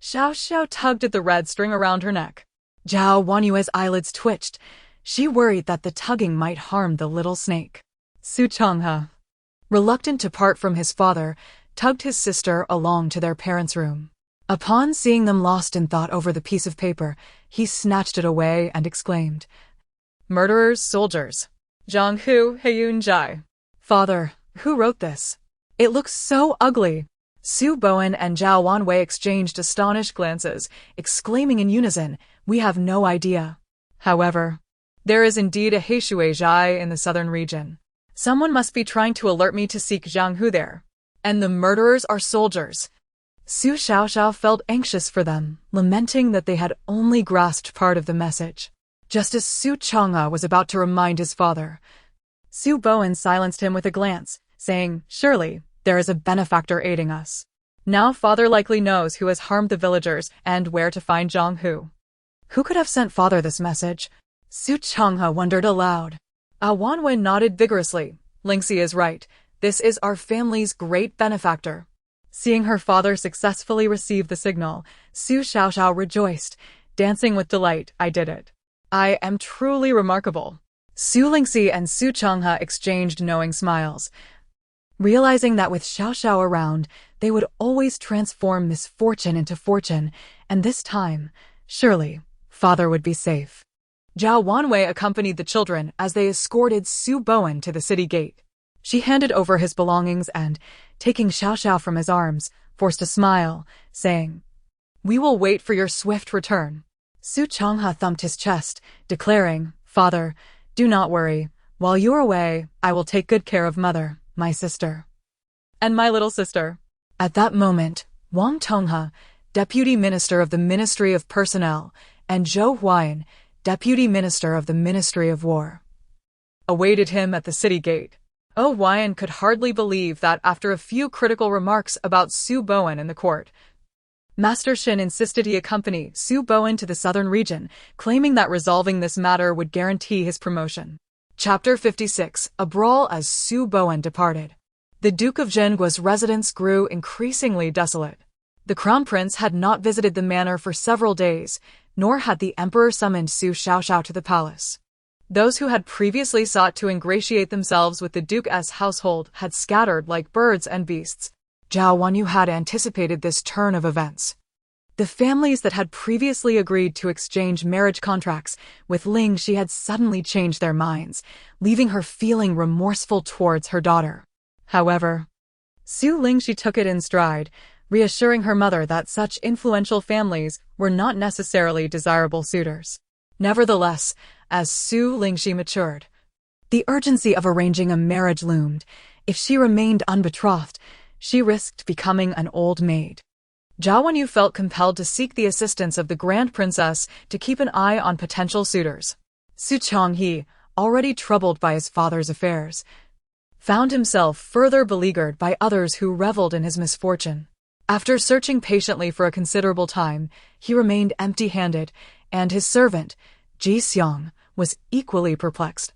Xiao Xiao tugged at the red string around her neck. Zhao Wanyue's eyelids twitched. She worried that the tugging might harm the little snake. Su Changhe, reluctant to part from his father, tugged his sister along to their parents' room. Upon seeing them lost in thought over the piece of paper, he snatched it away and exclaimed, "Murderers, soldiers. Zhang Hu Heiyun Jai." "Father, who wrote this? It looks so ugly." Su Bowen and Zhao Wanwei exchanged astonished glances, exclaiming in unison, "We have no idea." However, there is indeed a Heishui Zhai in the southern region. Someone must be trying to alert me to seek Zhang Hu there. And the murderers are soldiers. Su Xiaoxiao felt anxious for them, lamenting that they had only grasped part of the message. Just as Su Chang'e was about to remind his father, Su Bowen silenced him with a glance, saying, "Surely, there is a benefactor aiding us. Now father likely knows who has harmed the villagers and where to find Zhang Hu." Who could have sent father this message? Su Chang'e wondered aloud. Wanwen nodded vigorously. "Lingxi is right. This is our family's great benefactor." Seeing her father successfully receive the signal, Su Xiaoxiao rejoiced, dancing with delight. "I did it. I am truly remarkable." Su Lingxi and Su Chang'e exchanged knowing smiles, realizing that with Xiaoxiao around, they would always transform misfortune into fortune, and this time, surely, father would be safe. Zhao Wanwei accompanied the children as they escorted Su Bowen to the city gate. She handed over his belongings and, taking Xiaoxiao from his arms, forced a smile, saying, "We will wait for your swift return." Su Chang'e thumped his chest, declaring, "Father, do not worry. While you are away, I will take good care of mother, my sister, and my little sister." At that moment, Wang Tonghe, Deputy Minister of the Ministry of Personnel, and Zhou Huayan, Deputy Minister of the Ministry of War, awaited him at the city gate. Huayan could hardly believe that after a few critical remarks about Su Bowen in the court, Master Shin insisted he accompany Su Bowen to the southern region, claiming that resolving this matter would guarantee his promotion. Chapter 56. A brawl as Su Bowen departed. The Duke of Zhenguo's residence grew increasingly desolate. The Crown Prince had not visited the manor for several days, nor had the Emperor summoned Su Xiaoxiao to the palace. Those who had previously sought to ingratiate themselves with the Duke's household had scattered like birds and beasts. Zhao Wanyu had anticipated this turn of events. The families that had previously agreed to exchange marriage contracts with Ling Shi had suddenly changed their minds, leaving her feeling remorseful towards her daughter. However, Su Lingxi took it in stride, reassuring her mother that such influential families were not necessarily desirable suitors. Nevertheless, as Su Lingxi matured, the urgency of arranging a marriage loomed. If she remained unbetrothed, she risked becoming an old maid. Zhao Wenyu felt compelled to seek the assistance of the Grand Princess to keep an eye on potential suitors. Su Changhe, already troubled by his father's affairs, found himself further beleaguered by others who reveled in his misfortune. After searching patiently for a considerable time, he remained empty-handed, and his servant, Ji Xiang, was equally perplexed.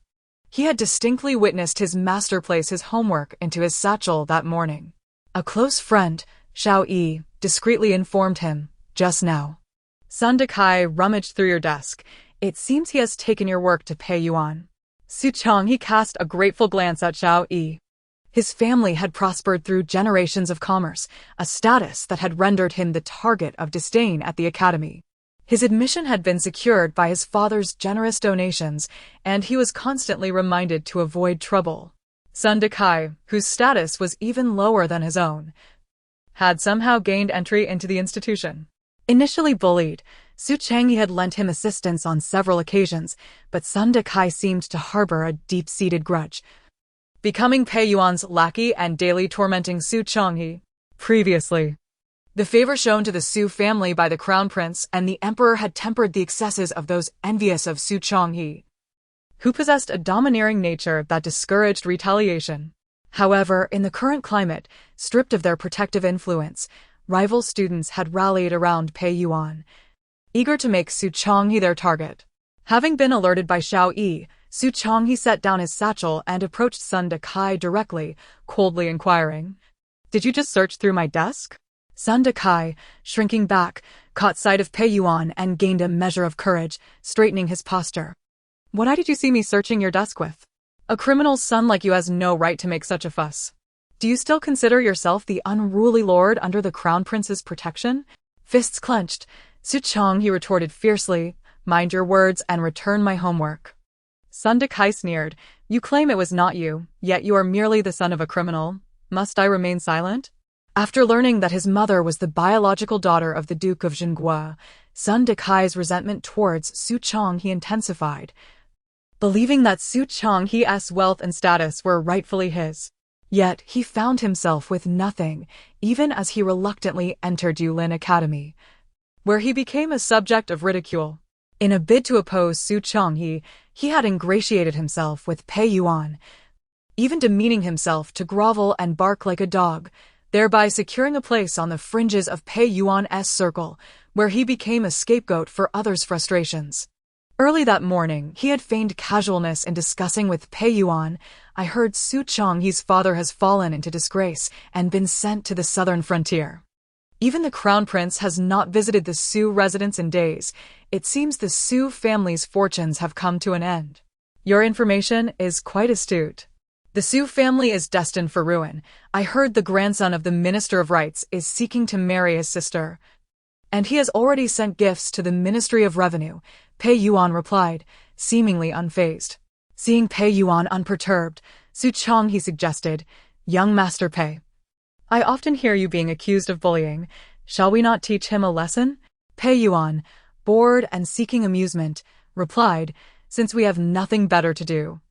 He had distinctly witnessed his master place his homework into his satchel that morning. A close friend, Xiao Yi, discreetly informed him, "Just now, Sun Dekai rummaged through your desk. It seems he has taken your work to pay you on." Su Changhe cast a grateful glance at Xiao Yi. His family had prospered through generations of commerce, a status that had rendered him the target of disdain at the academy. His admission had been secured by his father's generous donations, and he was constantly reminded to avoid trouble. Sun Dekai, whose status was even lower than his own, had somehow gained entry into the institution. Initially bullied, Su Changhe had lent him assistance on several occasions, but Sun Dekai seemed to harbor a deep-seated grudge, becoming Pei Yuan's lackey and daily tormenting Su Changhe. Previously, the favor shown to the Su family by the crown prince and the emperor had tempered the excesses of those envious of Su Changhe, who possessed a domineering nature that discouraged retaliation. However, in the current climate, stripped of their protective influence, rival students had rallied around Pei Yuan, eager to make Su Changhe their target. Having been alerted by Xiao Yi, Su Changhe set down his satchel and approached Sun Dekai directly, coldly inquiring, "Did you just search through my desk?" Sun Dekai, shrinking back, caught sight of Pei Yuan and gained a measure of courage, straightening his posture. "What eye did you see me searching your desk with? A criminal's son like you has no right to make such a fuss. Do you still consider yourself the unruly lord under the crown prince's protection?" Fists clenched, Su Changhe retorted fiercely, "Mind your words and return my homework." Sun Dekai sneered, "You claim it was not you, yet you are merely the son of a criminal. Must I remain silent?" After learning that his mother was the biological daughter of the Duke of Jinghua, Sun Dekai's resentment towards Su Changhe intensified, believing that Su Changhe's wealth and status were rightfully his. Yet he found himself with nothing, even as he reluctantly entered Yulin Academy, where he became a subject of ridicule. In a bid to oppose Su Changhe, he had ingratiated himself with Pei Yuan, even demeaning himself to grovel and bark like a dog, thereby securing a place on the fringes of Pei Yuan's circle, where he became a scapegoat for others' frustrations. Early that morning, he had feigned casualness in discussing with Pei Yuan, "I heard Su Changhe's father has fallen into disgrace and been sent to the southern frontier. Even the crown prince has not visited the Su residence in days. It seems the Su family's fortunes have come to an end." "Your information is quite astute. The Su family is destined for ruin. I heard the grandson of the Minister of Rights is seeking to marry his sister, and he has already sent gifts to the Ministry of Revenue," Pei Yuan replied, seemingly unfazed. Seeing Pei Yuan unperturbed, Su Changhe suggested, "Young Master Pei, I often hear you being accused of bullying. Shall we not teach him a lesson?" Pei Yuan, bored and seeking amusement, replied, "Since we have nothing better to do,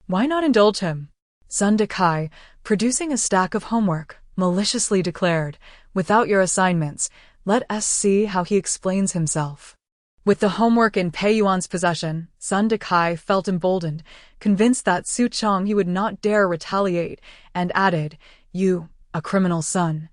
why not indulge him?" Sun Dekai, producing a stack of homework, maliciously declared, "Without your assignments, let us see how he explains himself." With the homework in Pei Yuan's possession, Sun Dekai felt emboldened, convinced that Su Changhe would not dare retaliate, and added, "You, a criminal's son,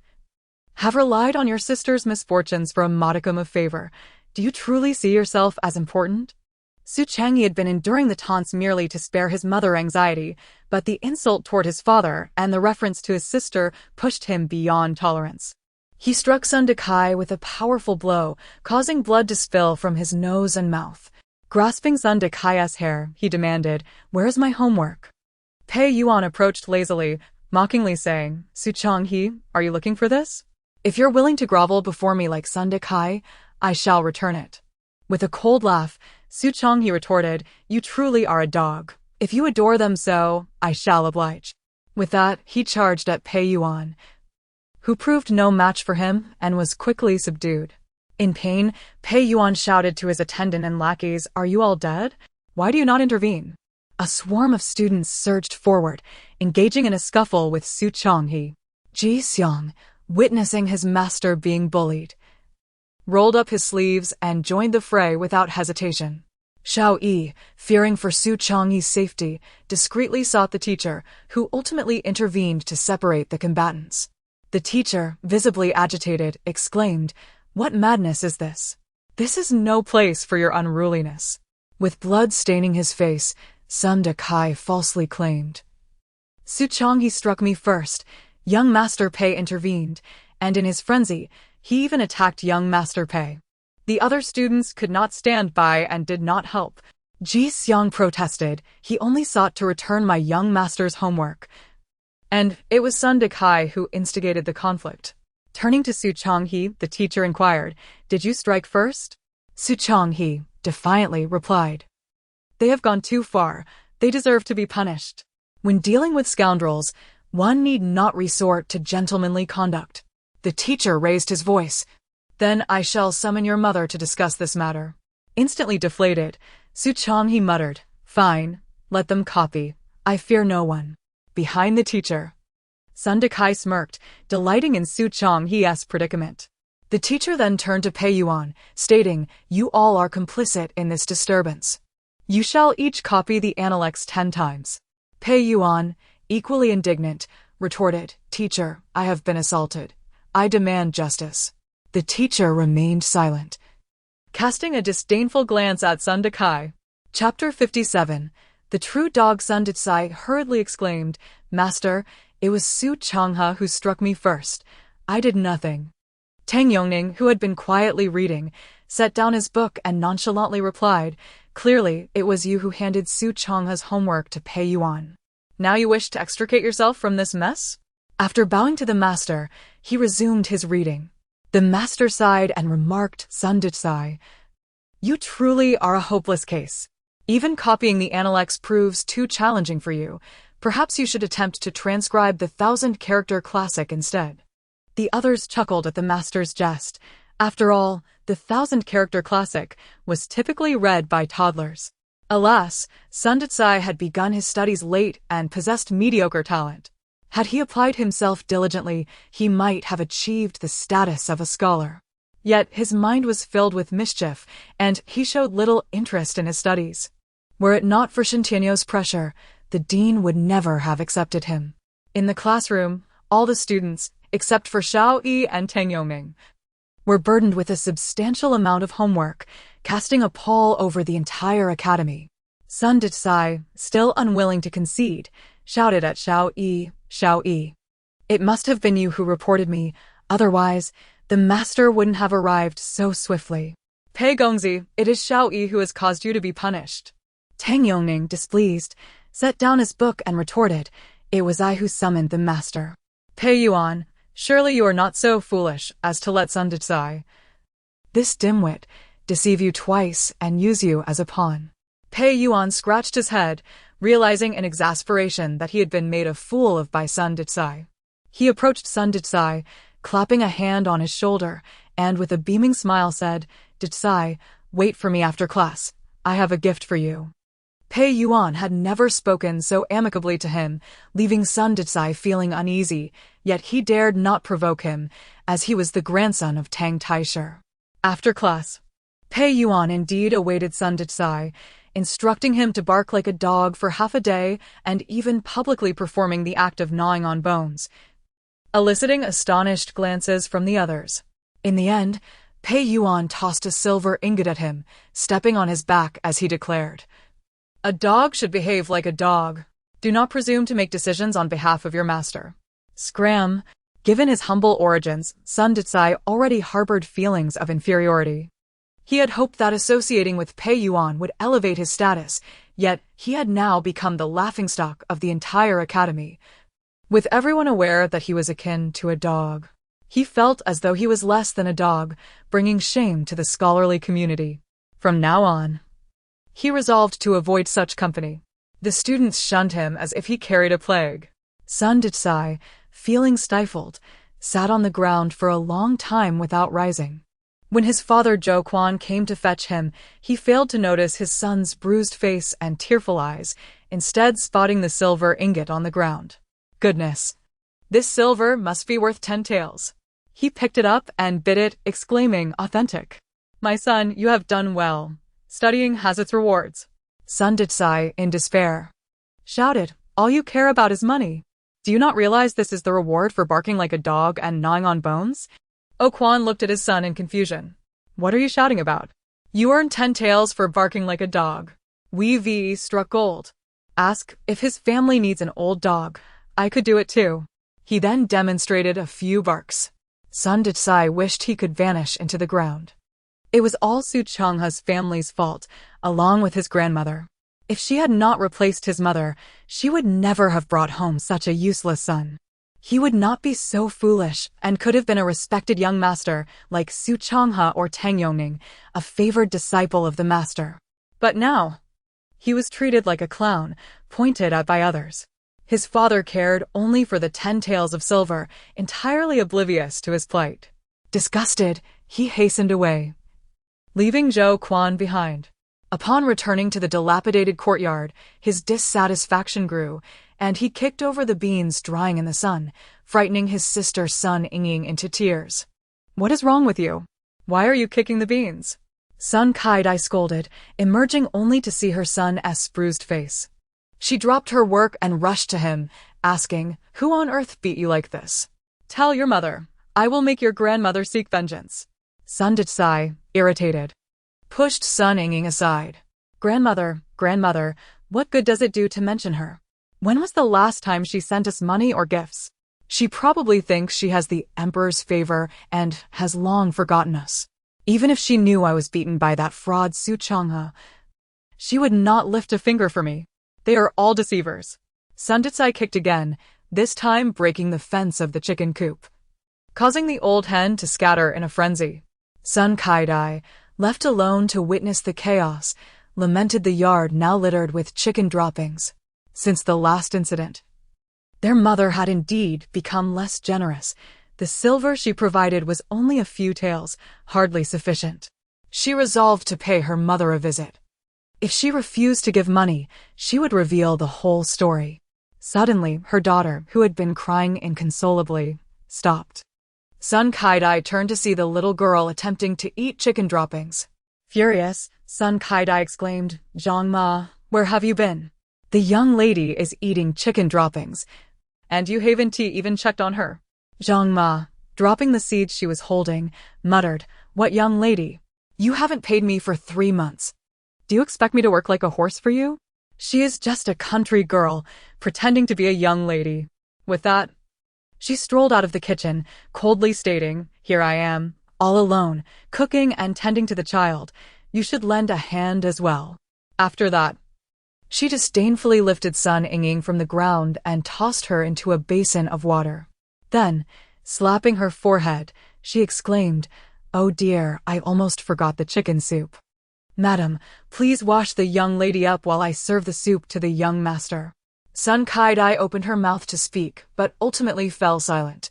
have relied on your sister's misfortunes for a modicum of favor. Do you truly see yourself as important?" Su Changhe had been enduring the taunts merely to spare his mother anxiety, but the insult toward his father and the reference to his sister pushed him beyond tolerance. He struck Sun Dekai with a powerful blow, causing blood to spill from his nose and mouth. Grasping Sun Dekai's hair, he demanded, "Where is my homework?" Pei Yuan approached lazily, mockingly saying, "Su Changhe, are you looking for this? If you're willing to grovel before me like Sun Dekai, I shall return it." With a cold laugh, Su Changhe retorted, "You truly are a dog. If you adore them so, I shall oblige." With that, he charged at Pei Yuan, who proved no match for him and was quickly subdued. In pain, Pei Yuan shouted to his attendant and lackeys, "Are you all dead? Why do you not intervene?" A swarm of students surged forward, engaging in a scuffle with Su Changhe. Ji Xiang, witnessing his master being bullied, rolled up his sleeves and joined the fray without hesitation. Xiao Yi, fearing for Su Changhe's safety, discreetly sought the teacher, who ultimately intervened to separate the combatants. The teacher, visibly agitated, exclaimed, "What madness is this? This is no place for your unruliness." With blood staining his face, Sun Dakai falsely claimed. Su Changhe struck me first. Young Master Pei intervened, and in his frenzy, he even attacked young Master Pei. The other students could not stand by and did not help. Ji Xiang protested. He only sought to return my young master's homework. And it was Sun Dakai who instigated the conflict. Turning to Su Changhe, the teacher inquired, "Did you strike first?" Su Changhe defiantly replied, "They have gone too far. They deserve to be punished." When dealing with scoundrels, one need not resort to gentlemanly conduct. The teacher raised his voice. "Then I shall summon your mother to discuss this matter." Instantly deflated, Su Changhe muttered, "Fine, let them copy. I fear no one." Behind the teacher, Sun Dakai smirked, delighting in Su Changhe's predicament. The teacher then turned to Pei Yuan, stating, "You all are complicit in this disturbance. You shall each copy the Analects 10 times. Pei Yuan, equally indignant, retorted, "Teacher, I have been assaulted. I demand justice." The teacher remained silent, casting a disdainful glance at Sun Dakai. Chapter 57. The true dog. Sun Dakai hurriedly exclaimed, "Master, it was Su Changhe who struck me first. I did nothing." Tang Yongning, who had been quietly reading, set down his book and nonchalantly replied, "Clearly, it was you who handed Su Changhe's homework to Pei Yuan. Now you wish to extricate yourself from this mess?" After bowing to the master, he resumed his reading. The master sighed and remarked, "Sun Dakai, you truly are a hopeless case. Even copying the Analects proves too challenging for you. Perhaps you should attempt to transcribe the 1,000-character classic instead." The others chuckled at the master's jest. After all, the 1,000-character classic was typically read by toddlers. Alas, Sun Dakai had begun his studies late and possessed mediocre talent. Had he applied himself diligently, he might have achieved the status of a scholar. Yet his mind was filled with mischief, and he showed little interest in his studies. Were it not for Shintianyo's pressure, the dean would never have accepted him. In the classroom, all the students, except for Xiao Yi and Tang Yongning, were burdened with a substantial amount of homework, casting a pall over the entire academy. Sun Dakai, still unwilling to concede, shouted at Xiao Yi, "Xiao Yi, it must have been you who reported me, otherwise the master wouldn't have arrived so swiftly." "Pei Gongzi, it is Xiao Yi who has caused you to be punished." Tang Yongning, displeased, set down his book and retorted, "It was I who summoned the master." "Pei Yuan, surely you are not so foolish as to let Sun Dakai, this dimwit, deceive you twice and use you as a pawn." Pei Yuan scratched his head, realizing in exasperation that he had been made a fool of by Sun Dakai. He approached Sun Dakai, clapping a hand on his shoulder, and with a beaming smile said, "Dakai, wait for me after class. I have a gift for you." Pei Yuan had never spoken so amicably to him, leaving Sun Dakai feeling uneasy, yet he dared not provoke him, as he was the grandson of Tang Taisher. After class, Pei Yuan indeed awaited Sun Dakai, instructing him to bark like a dog for half a day and even publicly performing the act of gnawing on bones, eliciting astonished glances from the others. In the end, Pei Yuan tossed a silver ingot at him, stepping on his back as he declared, "A dog should behave like a dog. Do not presume to make decisions on behalf of your master." Scram! Given his humble origins, Sun Dakai already harbored feelings of inferiority. He had hoped that associating with Pei Yuan would elevate his status, yet he had now become the laughingstock of the entire academy. With everyone aware that he was akin to a dog, he felt as though he was less than a dog, bringing shame to the scholarly community. From now on, he resolved to avoid such company. The students shunned him as if he carried a plague. Sun Dakai, feeling stifled, sat on the ground for a long time without rising. When his father Zhou Quan came to fetch him, he failed to notice his son's bruised face and tearful eyes, instead spotting the silver ingot on the ground. "Goodness! This silver must be worth 10 taels. He picked it up and bit it, exclaiming, "Authentic! My son, you have done well. Studying has its rewards." Sun Dakai, in despair, shouted, "All you care about is money. Do you not realize this is the reward for barking like a dog and gnawing on bones?" Quan looked at his son in confusion. "What are you shouting about? You earned 10 taels for barking like a dog. We V struck gold. Ask if his family needs an old dog. I could do it too. He then demonstrated a few barks. Sun Detsai wished he could vanish into the ground. It was all Su Changha's family's fault, along with his grandmother. If she had not replaced his mother, she would never have brought home such a useless son. He would not be so foolish and could have been a respected young master like Su Changha or Tang Yongning, a favored disciple of the master. But now, he was treated like a clown, pointed at by others. His father cared only for the 10 taels of silver, entirely oblivious to his plight. Disgusted, he hastened away, leaving Zhou Quan behind. Upon returning to the dilapidated courtyard, his dissatisfaction grew, and he kicked over the beans drying in the sun, frightening his sister Sun Yingying into tears. What is wrong with you? Why are you kicking the beans? Sun Kaidai scolded, emerging only to see her son's bruised face. She dropped her work and rushed to him, asking, "Who on earth beat you like this? Tell your mother. I will make your grandmother seek vengeance." Sun Detsai, irritated, pushed Sun Yingying aside. Grandmother, what good does it do to mention her? When was the last time she sent us money or gifts? She probably thinks she has the emperor's favor and has long forgotten us. Even if she knew I was beaten by that fraud Su Changha, she would not lift a finger for me. They are all deceivers. Sun Detsai kicked again, this time breaking the fence of the chicken coop, causing the old hen to scatter in a frenzy. Sun Kaidai, left alone to witness the chaos, lamented the yard now littered with chicken droppings. Since the last incident, their mother had indeed become less generous. The silver she provided was only a few taels, hardly sufficient. She resolved to pay her mother a visit. If she refused to give money, she would reveal the whole story. Suddenly, her daughter, who had been crying inconsolably, stopped. Sun Kaidai turned to see the little girl attempting to eat chicken droppings. Furious, Sun Kaidai exclaimed, "Zhang Ma, where have you been? The young lady is eating chicken droppings, and you haven't even checked on her." Zhang Ma, dropping the seeds she was holding, muttered, "What young lady? You haven't paid me for 3 months. Do you expect me to work like a horse for you? She is just a country girl, pretending to be a young lady." With that, she strolled out of the kitchen, coldly stating, "Here I am, all alone, cooking and tending to the child. You should lend a hand as well." After that, she disdainfully lifted Sun Yingying from the ground and tossed her into a basin of water. Then, slapping her forehead, she exclaimed, "Oh dear, I almost forgot the chicken soup. Madam, please wash the young lady up while I serve the soup to the young master." Sun Kaidai opened her mouth to speak, but ultimately fell silent,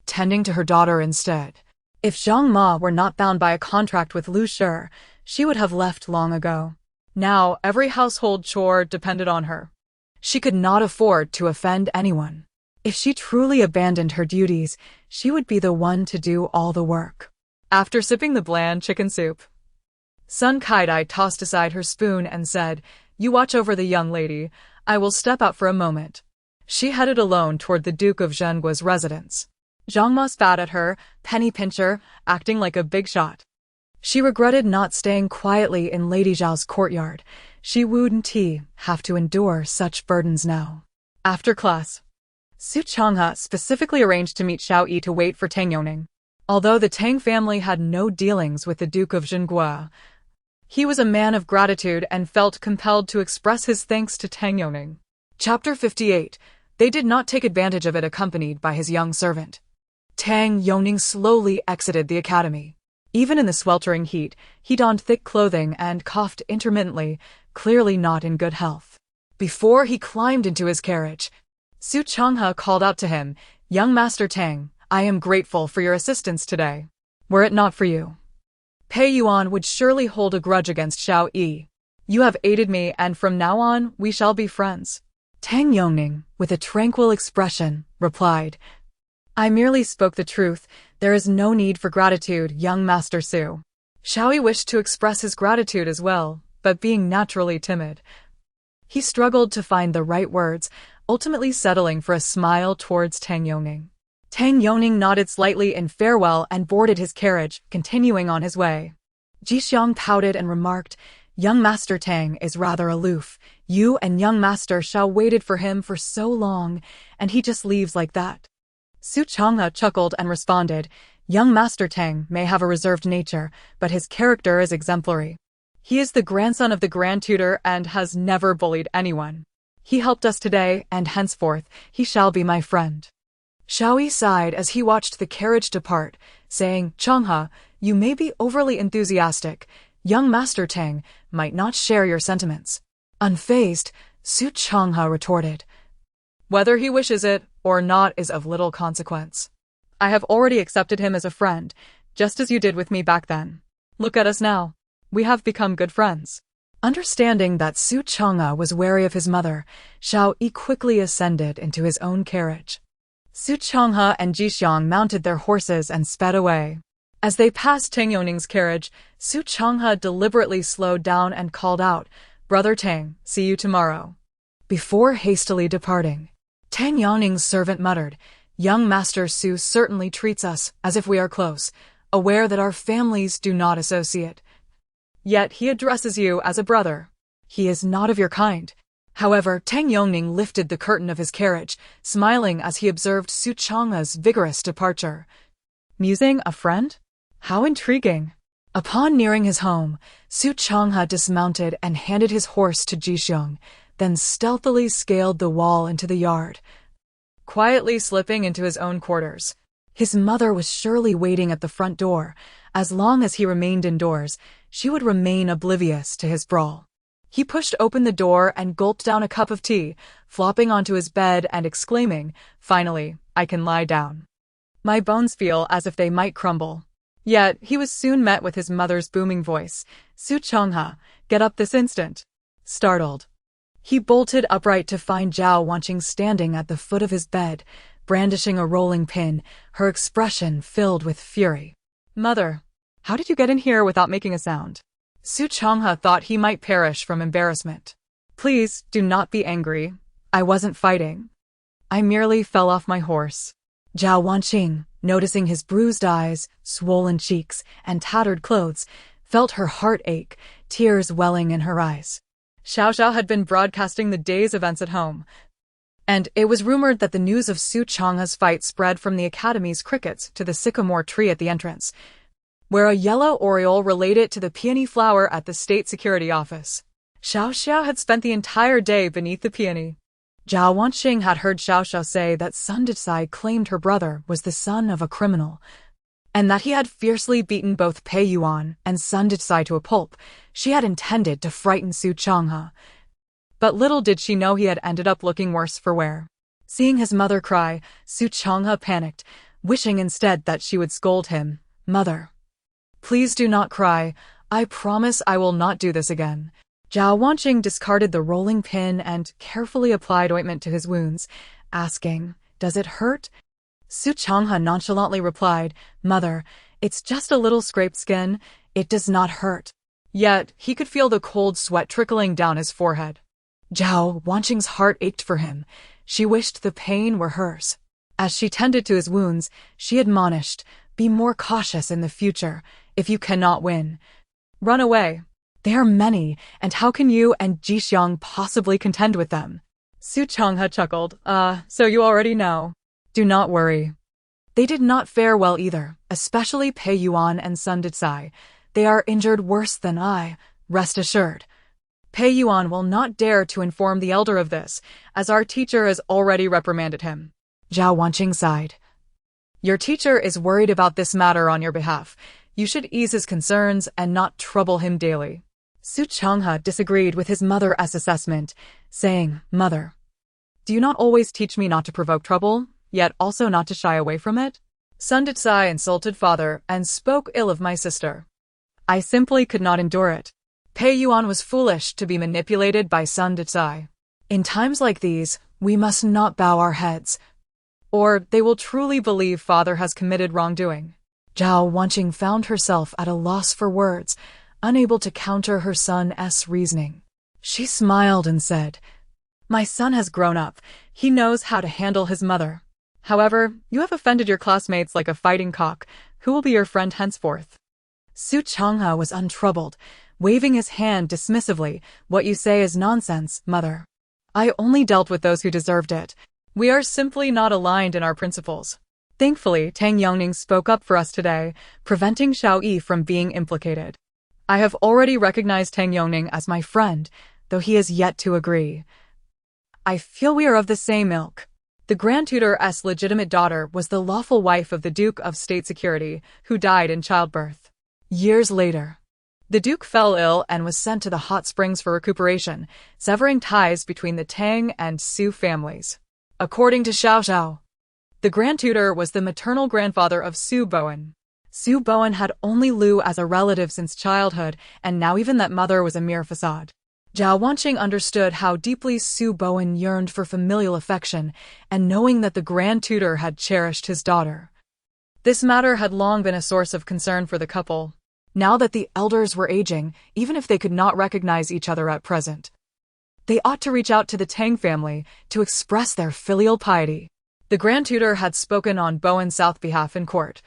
tending to her daughter instead. If Zhang Ma were not bound by a contract with Lu Shi, she would have left long ago. Now, every household chore depended on her. She could not afford to offend anyone. If she truly abandoned her duties, she would be the one to do all the work. After sipping the bland chicken soup, Sun Kaidai tossed aside her spoon and said, "You watch over the young lady. I will step out for a moment." She headed alone toward the Duke of Zhengua's residence. Zhang Ma spat at her, penny pincher, acting like a big shot. She regretted not staying quietly in Lady Zhao's courtyard. She wouldn't have to endure such burdens now. After class, Su Changha specifically arranged to meet Xiao Yi to wait for Tang Yongning. Although the Tang family had no dealings with the Duke of Zhengua, he was a man of gratitude and felt compelled to express his thanks to Tang Yongning. Chapter 58. They did not take advantage of it, accompanied by his young servant. Tang Yongning slowly exited the academy. Even in the sweltering heat, he donned thick clothing and coughed intermittently, clearly not in good health. Before he climbed into his carriage, Su Changha called out to him, "Young Master Tang, I am grateful for your assistance today. Were it not for you, Pei Yuan would surely hold a grudge against Xiao Yi. You have aided me, and from now on we shall be friends." Tang Yongning, with a tranquil expression, replied, "I merely spoke the truth. There is no need for gratitude, young Master Su." Xiao Yi wished to express his gratitude as well, but being naturally timid, he struggled to find the right words, ultimately settling for a smile towards Tang Yongning. Tang Yongning nodded slightly in farewell and boarded his carriage, continuing on his way. Ji Xiang pouted and remarked, Young Master Tang is rather aloof. You and young Master Xiao waited for him for so long, and he just leaves like that. Su Changhe chuckled and responded, young Master Tang may have a reserved nature, but his character is exemplary. He is the grandson of the Grand Tutor and has never bullied anyone. He helped us today, and henceforth he shall be my friend. Xiaoyi sighed as he watched the carriage depart, saying, Changhe, you may be overly enthusiastic. Young Master Tang might not share your sentiments. Unfazed, Su Changhe retorted, whether he wishes it or not is of little consequence. I have already accepted him as a friend, just as you did with me back then. Look at us now. We have become good friends. Understanding that Su Changhe was wary of his mother, Xiaoyi quickly ascended into his own carriage. Su Changhe and Jixiang mounted their horses and sped away. As they passed Tang Yongning's carriage, Su Changhe deliberately slowed down and called out, Brother Tang, see you tomorrow. Before hastily departing, Tang Yongning's servant muttered, young Master Su certainly treats us as if we are close, aware that our families do not associate. Yet he addresses you as a brother. He is not of your kind. However, Tang Yongning lifted the curtain of his carriage, smiling as he observed Su Changhe's vigorous departure. Musing, a friend? How intriguing. Upon nearing his home, Su Changhe dismounted and handed his horse to Jixiang, then stealthily scaled the wall into the yard, quietly slipping into his own quarters. His mother was surely waiting at the front door. As long as he remained indoors, she would remain oblivious to his brawl. He pushed open the door and gulped down a cup of tea, flopping onto his bed and exclaiming, finally, I can lie down. My bones feel as if they might crumble. Yet he was soon met with his mother's booming voice, Su Changhe, get up this instant. Startled, he bolted upright to find Zhao Wanqing standing at the foot of his bed, brandishing a rolling pin, her expression filled with fury. Mother, how did you get in here without making a sound? Su Changhe thought he might perish from embarrassment. Please, do not be angry. I wasn't fighting. I merely fell off my horse. Zhao Wanqing, noticing his bruised eyes, swollen cheeks, and tattered clothes, felt her heart ache, tears welling in her eyes. Xiao Xiao had been broadcasting the day's events at home, and it was rumored that the news of Su Changhe's fight spread from the academy's crickets to the sycamore tree at the entrance, where a yellow oriole related to the peony flower at the state security office. Xiao Xiao had spent the entire day beneath the peony. Zhao Wanqing had heard Xiao Xiao say that Sun Dicai claimed her brother was the son of a criminal, and that he had fiercely beaten both Pei Yuan and Sun Dicai to a pulp. She had intended to frighten Su Changhe. But little did she know he had ended up looking worse for wear. Seeing his mother cry, Su Changhe panicked, wishing instead that she would scold him. Mother, please do not cry. I promise I will not do this again. Zhao Wanqing discarded the rolling pin and carefully applied ointment to his wounds, asking, does it hurt? Su Changhe nonchalantly replied, Mother, it's just a little scraped skin. It does not hurt. Yet, he could feel the cold sweat trickling down his forehead. Zhao Wanqing's heart ached for him. She wished the pain were hers. As she tended to his wounds, she admonished, be more cautious in the future. If you cannot win, run away. They are many, and how can you and Jixiang possibly contend with them? Su Changhe chuckled, so you already know. Do not worry. They did not fare well either, especially Pei Yuan and Sun Dicai. They are injured worse than I, rest assured. Pei Yuan will not dare to inform the elder of this, as our teacher has already reprimanded him. Zhao Wanqing sighed. Your teacher is worried about this matter on your behalf. You should ease his concerns and not trouble him daily. Su Changhe disagreed with his mother's assessment, saying, Mother, do you not always teach me not to provoke trouble, yet also not to shy away from it? Sun Dicai insulted father and spoke ill of my sister. I simply could not endure it. Pei Yuan was foolish to be manipulated by Sun Dicai. In times like these, we must not bow our heads, or they will truly believe father has committed wrongdoing. Zhao Wanqing found herself at a loss for words, unable to counter her son's reasoning. She smiled and said, My son has grown up. He knows how to handle his mother. However, you have offended your classmates like a fighting cock. Who will be your friend henceforth? Su Changhe was untroubled, waving his hand dismissively. "What you say is nonsense, mother. I only dealt with those who deserved it. We are simply not aligned in our principles." Thankfully, Tang Yongning spoke up for us today, preventing Xiao Yi from being implicated. I have already recognized Tang Yongning as my friend, though he has yet to agree. I feel we are of the same ilk. The Grand Tutor's legitimate daughter was the lawful wife of the Duke of State Security, who died in childbirth. Years later, the Duke fell ill and was sent to the hot springs for recuperation, severing ties between the Tang and Su families. According to Xiao Xiao, the Grand Tutor was the maternal grandfather of Su Bowen. Su Bowen had only Lu as a relative since childhood, and now even that mother was a mere facade. Zhao Wanqing understood how deeply Su Bowen yearned for familial affection, and knowing that the Grand Tutor had cherished his daughter. This matter had long been a source of concern for the couple. Now that the elders were aging, even if they could not recognize each other at present, they ought to reach out to the Tang family to express their filial piety. The Grand Tutor had spoken on Bowen South's behalf in court,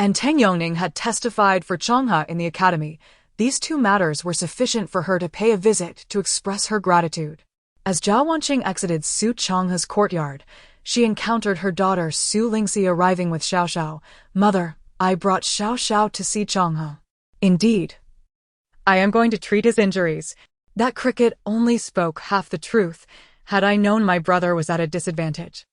and Tang Yongning had testified for Changhe in the academy. These two matters were sufficient for her to pay a visit to express her gratitude. As Zhao Wanqing exited Su Changhe's courtyard, she encountered her daughter Su Lingxi arriving with Xiao Xiao. "Mother, I brought Xiao Xiao to see Changhe." "Indeed. I am going to treat his injuries." That cricket only spoke half the truth. Had I known my brother was at a disadvantage,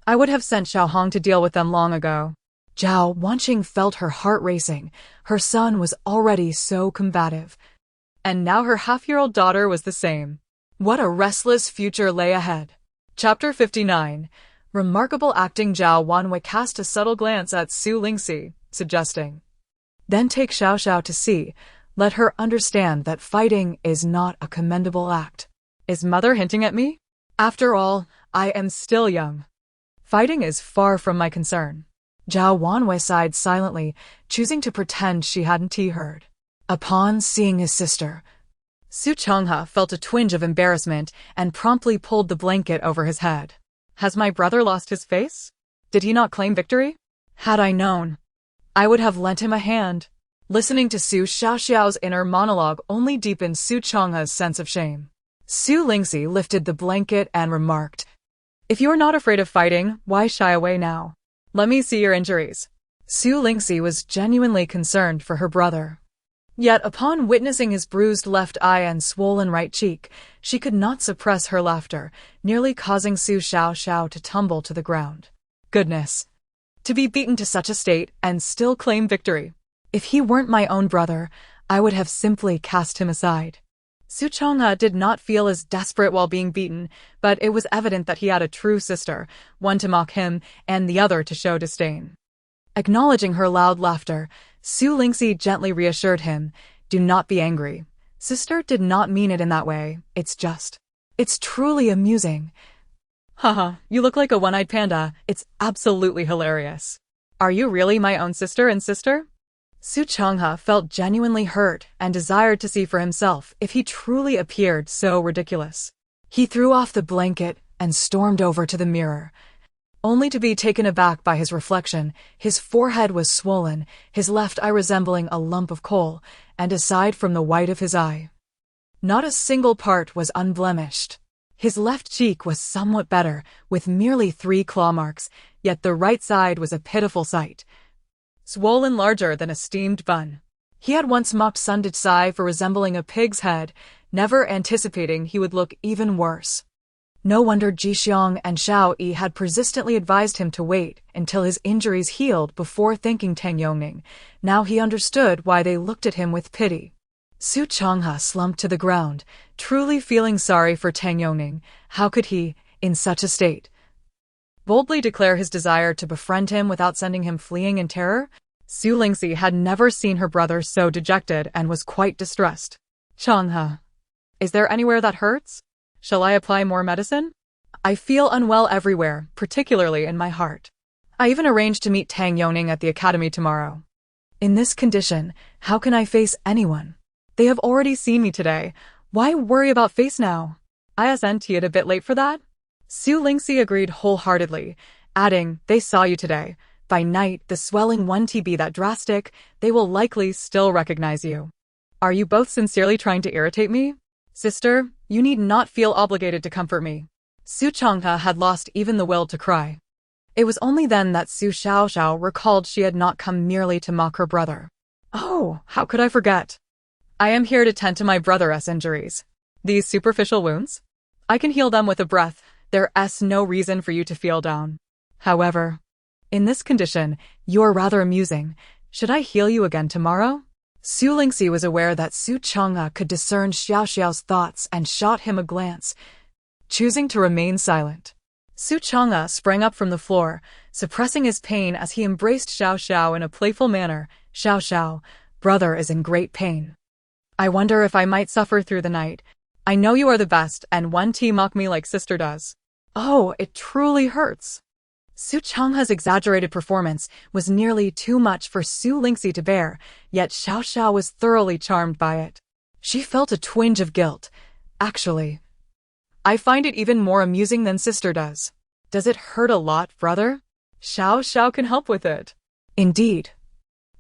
I would have sent Xiao Hong to deal with them long ago. Zhao Wanqing felt her heart racing. Her son was already so combative, and now her half-year-old daughter was the same. What a restless future lay ahead. Chapter 59. Remarkable acting. Zhao Wanwei cast a subtle glance at Su Lingxi, suggesting, "Then take Xiao Xiao to see. Let her understand that fighting is not a commendable act." Is mother hinting at me? After all, I am still young. Fighting is far from my concern. Zhao Wanwei sighed silently, choosing to pretend she hadn't heard. Upon seeing his sister, Su Changhe felt a twinge of embarrassment and promptly pulled the blanket over his head. Has my brother lost his face? Did he not claim victory? Had I known, I would have lent him a hand. Listening to Su Xiaoxiao's inner monologue only deepened Su Changhe's sense of shame. Su Lingxi lifted the blanket and remarked, "If you are not afraid of fighting, why shy away now? Let me see your injuries." Su Lingxi was genuinely concerned for her brother. Yet upon witnessing his bruised left eye and swollen right cheek, she could not suppress her laughter, nearly causing Su Xiaoxiao to tumble to the ground. Goodness! To be beaten to such a state and still claim victory. If he weren't my own brother, I would have simply cast him aside. Su Changhe did not feel as desperate while being beaten, but it was evident that he had a true sister, one to mock him and the other to show disdain. Acknowledging her loud laughter, Su Lingxi gently reassured him, "Do not be angry. Sister did not mean it in that way. It's truly amusing." "Haha, you look like a one-eyed panda. It's absolutely hilarious. Are you really my own sister and sister?" Su Changhe felt genuinely hurt and desired to see for himself if he truly appeared so ridiculous. He threw off the blanket and stormed over to the mirror, only to be taken aback by his reflection. His forehead was swollen, his left eye resembling a lump of coal, and aside from the white of his eye, not a single part was unblemished. His left cheek was somewhat better, with merely 3 claw marks, yet the right side was a pitiful sight, swollen larger than a steamed bun. He had once mocked Sun Dicai for resembling a pig's head, never anticipating he would look even worse. No wonder Jixiang and Xiao Yi had persistently advised him to wait until his injuries healed before thanking Tang Yongning. Now he understood why they looked at him with pity. Su Changhe slumped to the ground, truly feeling sorry for Tang Yongning. How could he, in such a state, boldly declare his desire to befriend him without sending him fleeing in terror? Su Lingxi had never seen her brother so dejected and was quite distressed. "Changhe, is there anywhere that hurts? Shall I apply more medicine? I feel unwell everywhere, particularly in my heart. I even arranged to meet Tang Yongning at the academy tomorrow. In this condition, how can I face anyone? They have already seen me today. Why worry about face now? Isn't it a bit late for that?" Su Lingxi agreed wholeheartedly, adding, "They saw you today. By night, the swelling won't be that drastic. They will likely still recognize you. Are you both sincerely trying to irritate me? Sister, you need not feel obligated to comfort me. Su Changhe had lost even the will to cry. It was only then that Su Xiaoxiao recalled she had not come merely to mock her brother. Oh, how could I forget? I am here to tend to my brother's injuries. These superficial wounds? I can heal them with a breath. There's no reason for you to feel down. However, in this condition, you're rather amusing. Should I heal you again tomorrow? Su Lingxi was aware that Su Changhe could discern Xiaoxiao's thoughts and shot him a glance, choosing to remain silent. Su Changhe sprang up from the floor, suppressing his pain as he embraced Xiaoxiao in a playful manner. Xiaoxiao, brother is in great pain. I wonder if I might suffer through the night. I know you are the best and won't mock me like sister does. Oh, it truly hurts. Su Changhe's exaggerated performance was nearly too much for Su Lingxi to bear, yet Xiaoxiao was thoroughly charmed by it. She felt a twinge of guilt. Actually, I find it even more amusing than sister does. Does it hurt a lot, brother? Xiaoxiao can help with it. Indeed.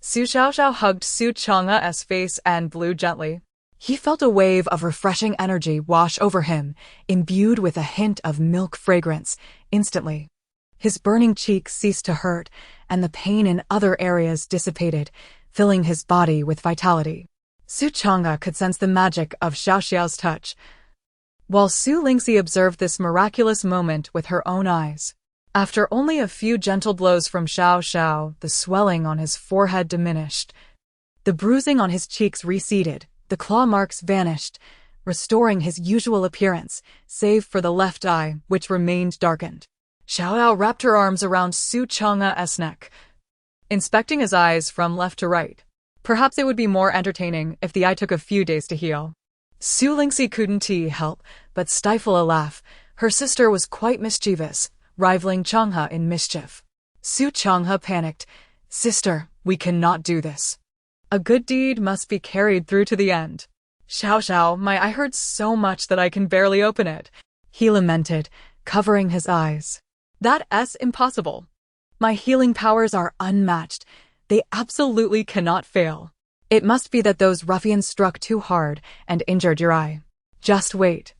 Su Xiaoxiao hugged Su Changhe's face and blew gently. He felt a wave of refreshing energy wash over him, imbued with a hint of milk fragrance, instantly. His burning cheeks ceased to hurt, and the pain in other areas dissipated, filling his body with vitality. Su Changhe could sense the magic of Xiaoxiao's touch, while Su Lingxi observed this miraculous moment with her own eyes. After only a few gentle blows from Xiaoxiao, the swelling on his forehead diminished. The bruising on his cheeks receded, the claw marks vanished, restoring his usual appearance, save for the left eye, which remained darkened. Xiaoxiao wrapped her arms around Su Changhe's neck, inspecting his eyes from left to right. Perhaps it would be more entertaining if the eye took a few days to heal. Su Lingxi couldn't help but stifle a laugh. Her sister was quite mischievous, rivaling Changhe in mischief. Su Changhe panicked. Sister, we cannot do this. A good deed must be carried through to the end. Xiaoxiao, my eye hurts so much that I can barely open it. He lamented, covering his eyes. That's impossible. My healing powers are unmatched. They absolutely cannot fail. It must be that those ruffians struck too hard and injured your eye. Just wait.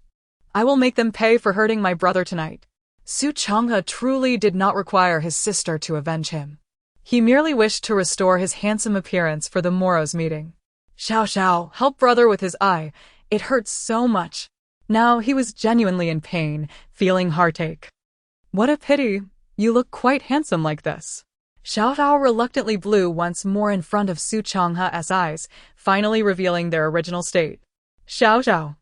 I will make them pay for hurting my brother tonight. Su Changhe truly did not require his sister to avenge him. He merely wished to restore his handsome appearance for the morrow's meeting. Xiaoxiao, help brother with his eye. It hurts so much. Now he was genuinely in pain, feeling heartache. What a pity. You look quite handsome like this. Xiaoxiao reluctantly blew once more in front of Su Changhe's eyes, finally revealing their original state. Xiaoxiao,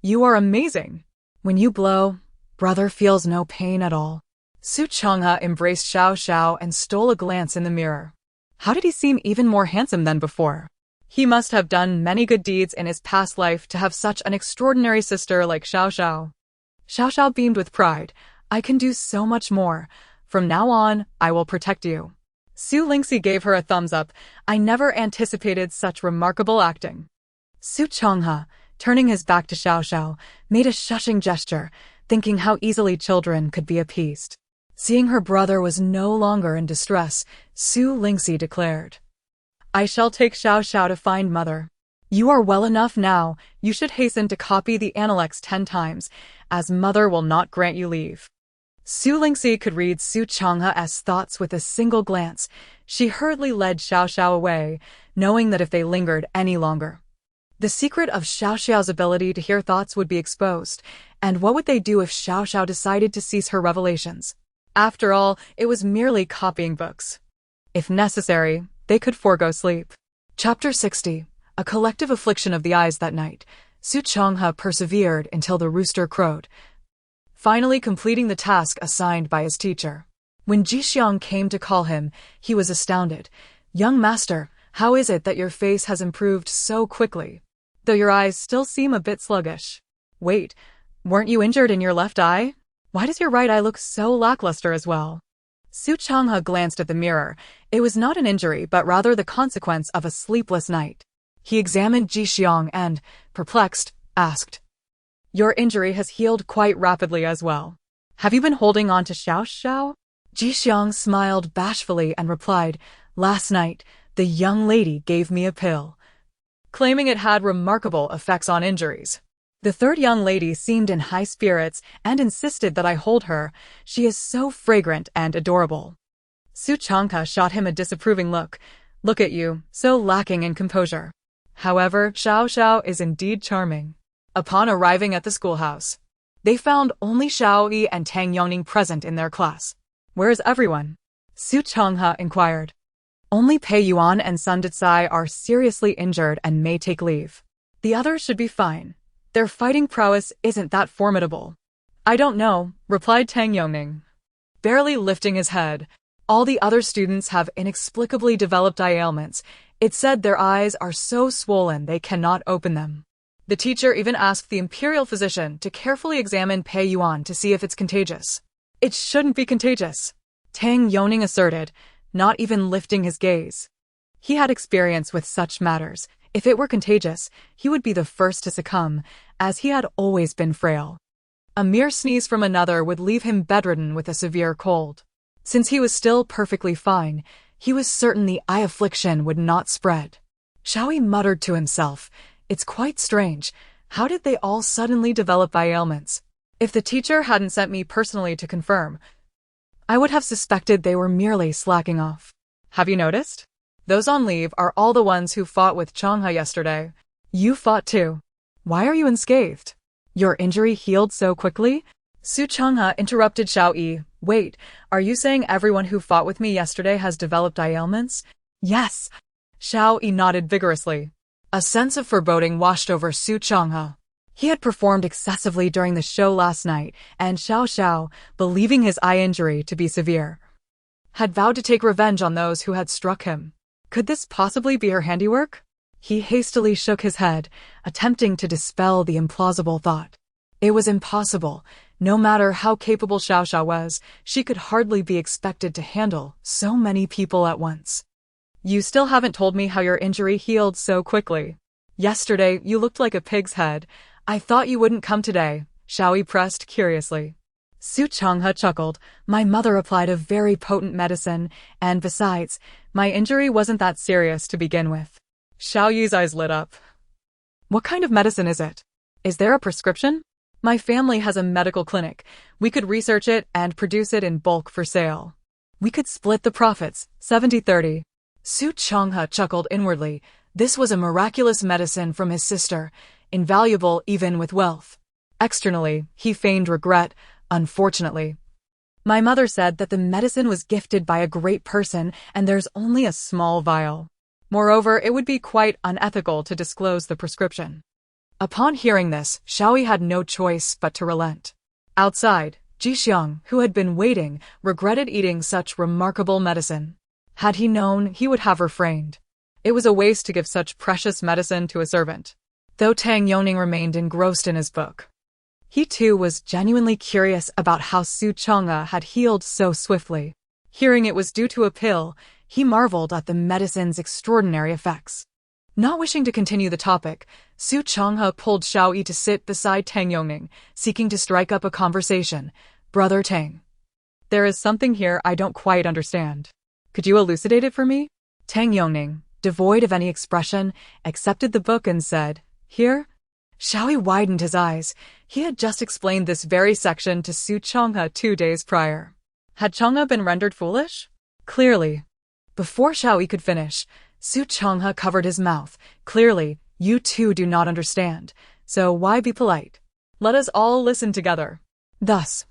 you are amazing. When you blow, brother feels no pain at all. Su Changhe embraced Xiaoxiao and stole a glance in the mirror. How did he seem even more handsome than before? He must have done many good deeds in his past life to have such an extraordinary sister like Xiaoxiao. Xiaoxiao beamed with pride. I can do so much more. From now on, I will protect you. Su Lingxi gave her a thumbs up. I never anticipated such remarkable acting. Su Changhe, turning his back to Xiaoxiao, made a shushing gesture, thinking how easily children could be appeased. Seeing her brother was no longer in distress, Su Lingxi declared, I shall take Xiaoxiao to find mother. You are well enough now. You should hasten to copy the Analects 10 times, as mother will not grant you leave. Su Lingxi could read Su Changhe's thoughts with a single glance. She hurriedly led Xiaoxiao away, knowing that if they lingered any longer, the secret of Xiaoxiao's ability to hear thoughts would be exposed, and what would they do if Xiaoxiao decided to cease her revelations? After all, it was merely copying books. If necessary, they could forego sleep. Chapter 60. A collective affliction of the eyes that night. Su Changhe persevered until the rooster crowed, finally completing the task assigned by his teacher. When Jixiang came to call him, he was astounded. Young master, how is it that your face has improved so quickly, though your eyes still seem a bit sluggish? Wait, weren't you injured in your left eye? Why does your right eye look so lackluster as well? Su Changhe glanced at the mirror. It was not an injury, but rather the consequence of a sleepless night. He examined Jixiang and, perplexed, asked, Your injury has healed quite rapidly as well. Have you been holding on to Xiaoxiao? Jixiang smiled bashfully and replied, Last night, the young lady gave me a pill. claiming it had remarkable effects on injuries. The third young lady seemed in high spirits and insisted that I hold her. She is so fragrant and adorable. Su Changha shot him a disapproving look. Look at you, so lacking in composure. However, Xiao Xiao is indeed charming. Upon arriving at the schoolhouse, they found only Xiao Yi and Tang Yongning present in their class. Where is everyone? Su Changha inquired. Only Pei Yuan and Sun Detsai are seriously injured and may take leave. The others should be fine. Their fighting prowess isn't that formidable. I don't know, replied Tang Yongning, barely lifting his head. All the other students have inexplicably developed eye ailments. It's said their eyes are so swollen they cannot open them. The teacher even asked the imperial physician to carefully examine Pei Yuan to see if it's contagious. It shouldn't be contagious, Tang Yongning asserted, not even lifting his gaze. He had experience with such matters. If it were contagious, he would be the first to succumb, as he had always been frail. A mere sneeze from another would leave him bedridden with a severe cold. Since he was still perfectly fine, he was certain the eye affliction would not spread. Xiao Yi muttered to himself, it's quite strange. How did they all suddenly develop eye ailments? If the teacher hadn't sent me personally to confirm, I would have suspected they were merely slacking off. Have you noticed? Those on leave are all the ones who fought with Changha yesterday. You fought too. Why are you unscathed? Your injury healed so quickly? Su Changha interrupted Xiao Yi. Wait, are you saying everyone who fought with me yesterday has developed eye ailments? Yes. Xiao Yi nodded vigorously. A sense of foreboding washed over Su Changha. He had performed excessively during the show last night, and Xiao Xiao, believing his eye injury to be severe, had vowed to take revenge on those who had struck him. Could this possibly be her handiwork? He hastily shook his head, attempting to dispel the implausible thought. It was impossible. No matter how capable Xiao Xiao was, she could hardly be expected to handle so many people at once. You still haven't told me how your injury healed so quickly. Yesterday, you looked like a pig's head. I thought you wouldn't come today, Xiao Yi pressed curiously. Su Changha chuckled. My mother applied a very potent medicine, and besides, my injury wasn't that serious to begin with. Xiao Yi's eyes lit up. What kind of medicine is it? Is there a prescription? My family has a medical clinic. We could research it and produce it in bulk for sale. We could split the profits, 70-30. Su Changha chuckled inwardly. This was a miraculous medicine from his sister, invaluable even with wealth. Externally, he feigned regret. Unfortunately, my mother said that the medicine was gifted by a great person and there's only a small vial. Moreover, it would be quite unethical to disclose the prescription. Upon hearing this, Xiao Yi had no choice but to relent. Outside, Ji Xiang, who had been waiting, regretted eating such remarkable medicine. Had he known, he would have refrained. It was a waste to give such precious medicine to a servant. Though Tang Yongning remained engrossed in his book, he too was genuinely curious about how Su Changha had healed so swiftly. Hearing it was due to a pill, he marveled at the medicine's extraordinary effects. Not wishing to continue the topic, Su Changha pulled Xiao Yi to sit beside Tang Yongning, seeking to strike up a conversation. Brother Tang, there is something here I don't quite understand. Could you elucidate it for me? Tang Yongning, devoid of any expression, accepted the book and said, Here? Xiao Yi widened his eyes. He had just explained this very section to Su Changha 2 days prior. Had Changha been rendered foolish? Clearly. Before Xiao Yi could finish, Su Changha covered his mouth. Clearly, you too do not understand, so why be polite? Let us all listen together. Thus,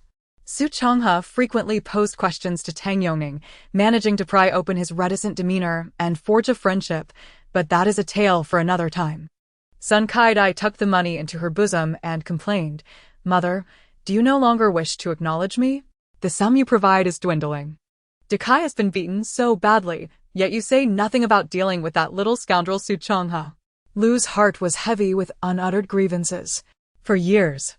Su Changha frequently posed questions to Tang Yongning, managing to pry open his reticent demeanor and forge a friendship, but that is a tale for another time. Sun Kaidai tucked the money into her bosom and complained, Mother, do you no longer wish to acknowledge me? The sum you provide is dwindling. Dekai has been beaten so badly, yet you say nothing about dealing with that little scoundrel Su Changha. Lu's heart was heavy with unuttered grievances. For years,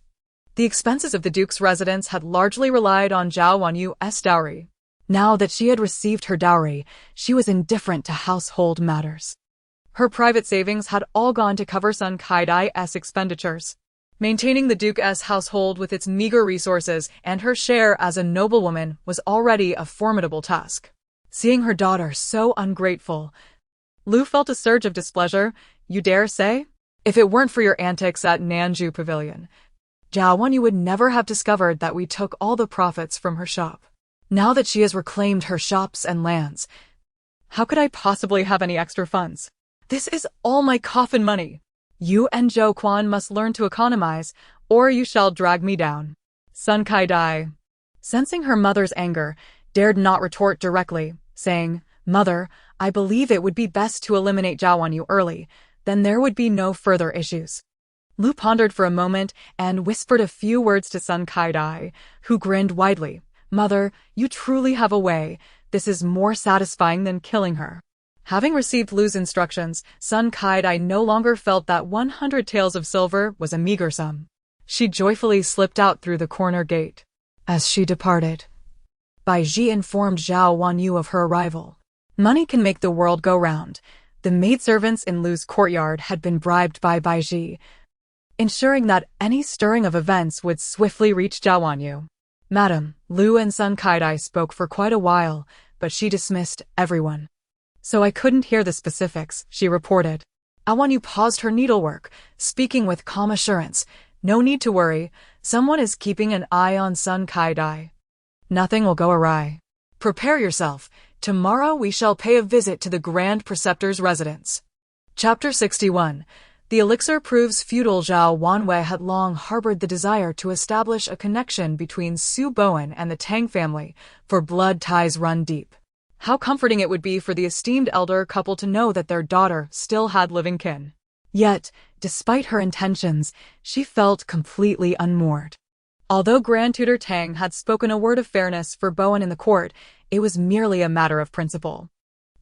the expenses of the Duke's residence had largely relied on Zhao Wanyu's dowry. Now that she had received her dowry, she was indifferent to household matters. Her private savings had all gone to cover Sun Kaidai's expenditures. Maintaining the Duke's household with its meager resources and her share as a noblewoman was already a formidable task. Seeing her daughter so ungrateful, Lu felt a surge of displeasure. You dare say? If it weren't for your antics at Nanju Pavilion, Zhao Wanyu would never have discovered that we took all the profits from her shop. Now that she has reclaimed her shops and lands, how could I possibly have any extra funds? This is all my coffin money. You and Zhou Quan must learn to economize, or you shall drag me down. Sun Kai-dai, sensing her mother's anger, dared not retort directly, saying, Mother, I believe it would be best to eliminate Zhao Wanyu early, then there would be no further issues. Lu pondered for a moment and whispered a few words to Sun Kai-dai, who grinned widely. Mother, you truly have a way. This is more satisfying than killing her. Having received Lu's instructions, Sun Kai-dai no longer felt that 100 taels of silver was a meager sum. She joyfully slipped out through the corner gate. As she departed, Bai Ji informed Zhao Wanyu of her arrival. Money can make the world go round. The maidservants in Lu's courtyard had been bribed by Bai Ji, ensuring that any stirring of events would swiftly reach Zhao Wanyu. Madam, Lu and Sun Kai-dai spoke for quite a while, but she dismissed everyone. So I couldn't hear the specifics, she reported. Zhao Wanyu paused her needlework, speaking with calm assurance. No need to worry. Someone is keeping an eye on Sun Kai-dai. Nothing will go awry. Prepare yourself. Tomorrow we shall pay a visit to the Grand Preceptor's residence. Chapter 61. The elixir proves feudal. Zhao Wanwei had long harbored the desire to establish a connection between Su Bowen and the Tang family, for blood ties run deep. How comforting it would be for the esteemed elder couple to know that their daughter still had living kin. Yet, despite her intentions, she felt completely unmoored. Although Grand Tutor Tang had spoken a word of fairness for Bowen in the court, it was merely a matter of principle.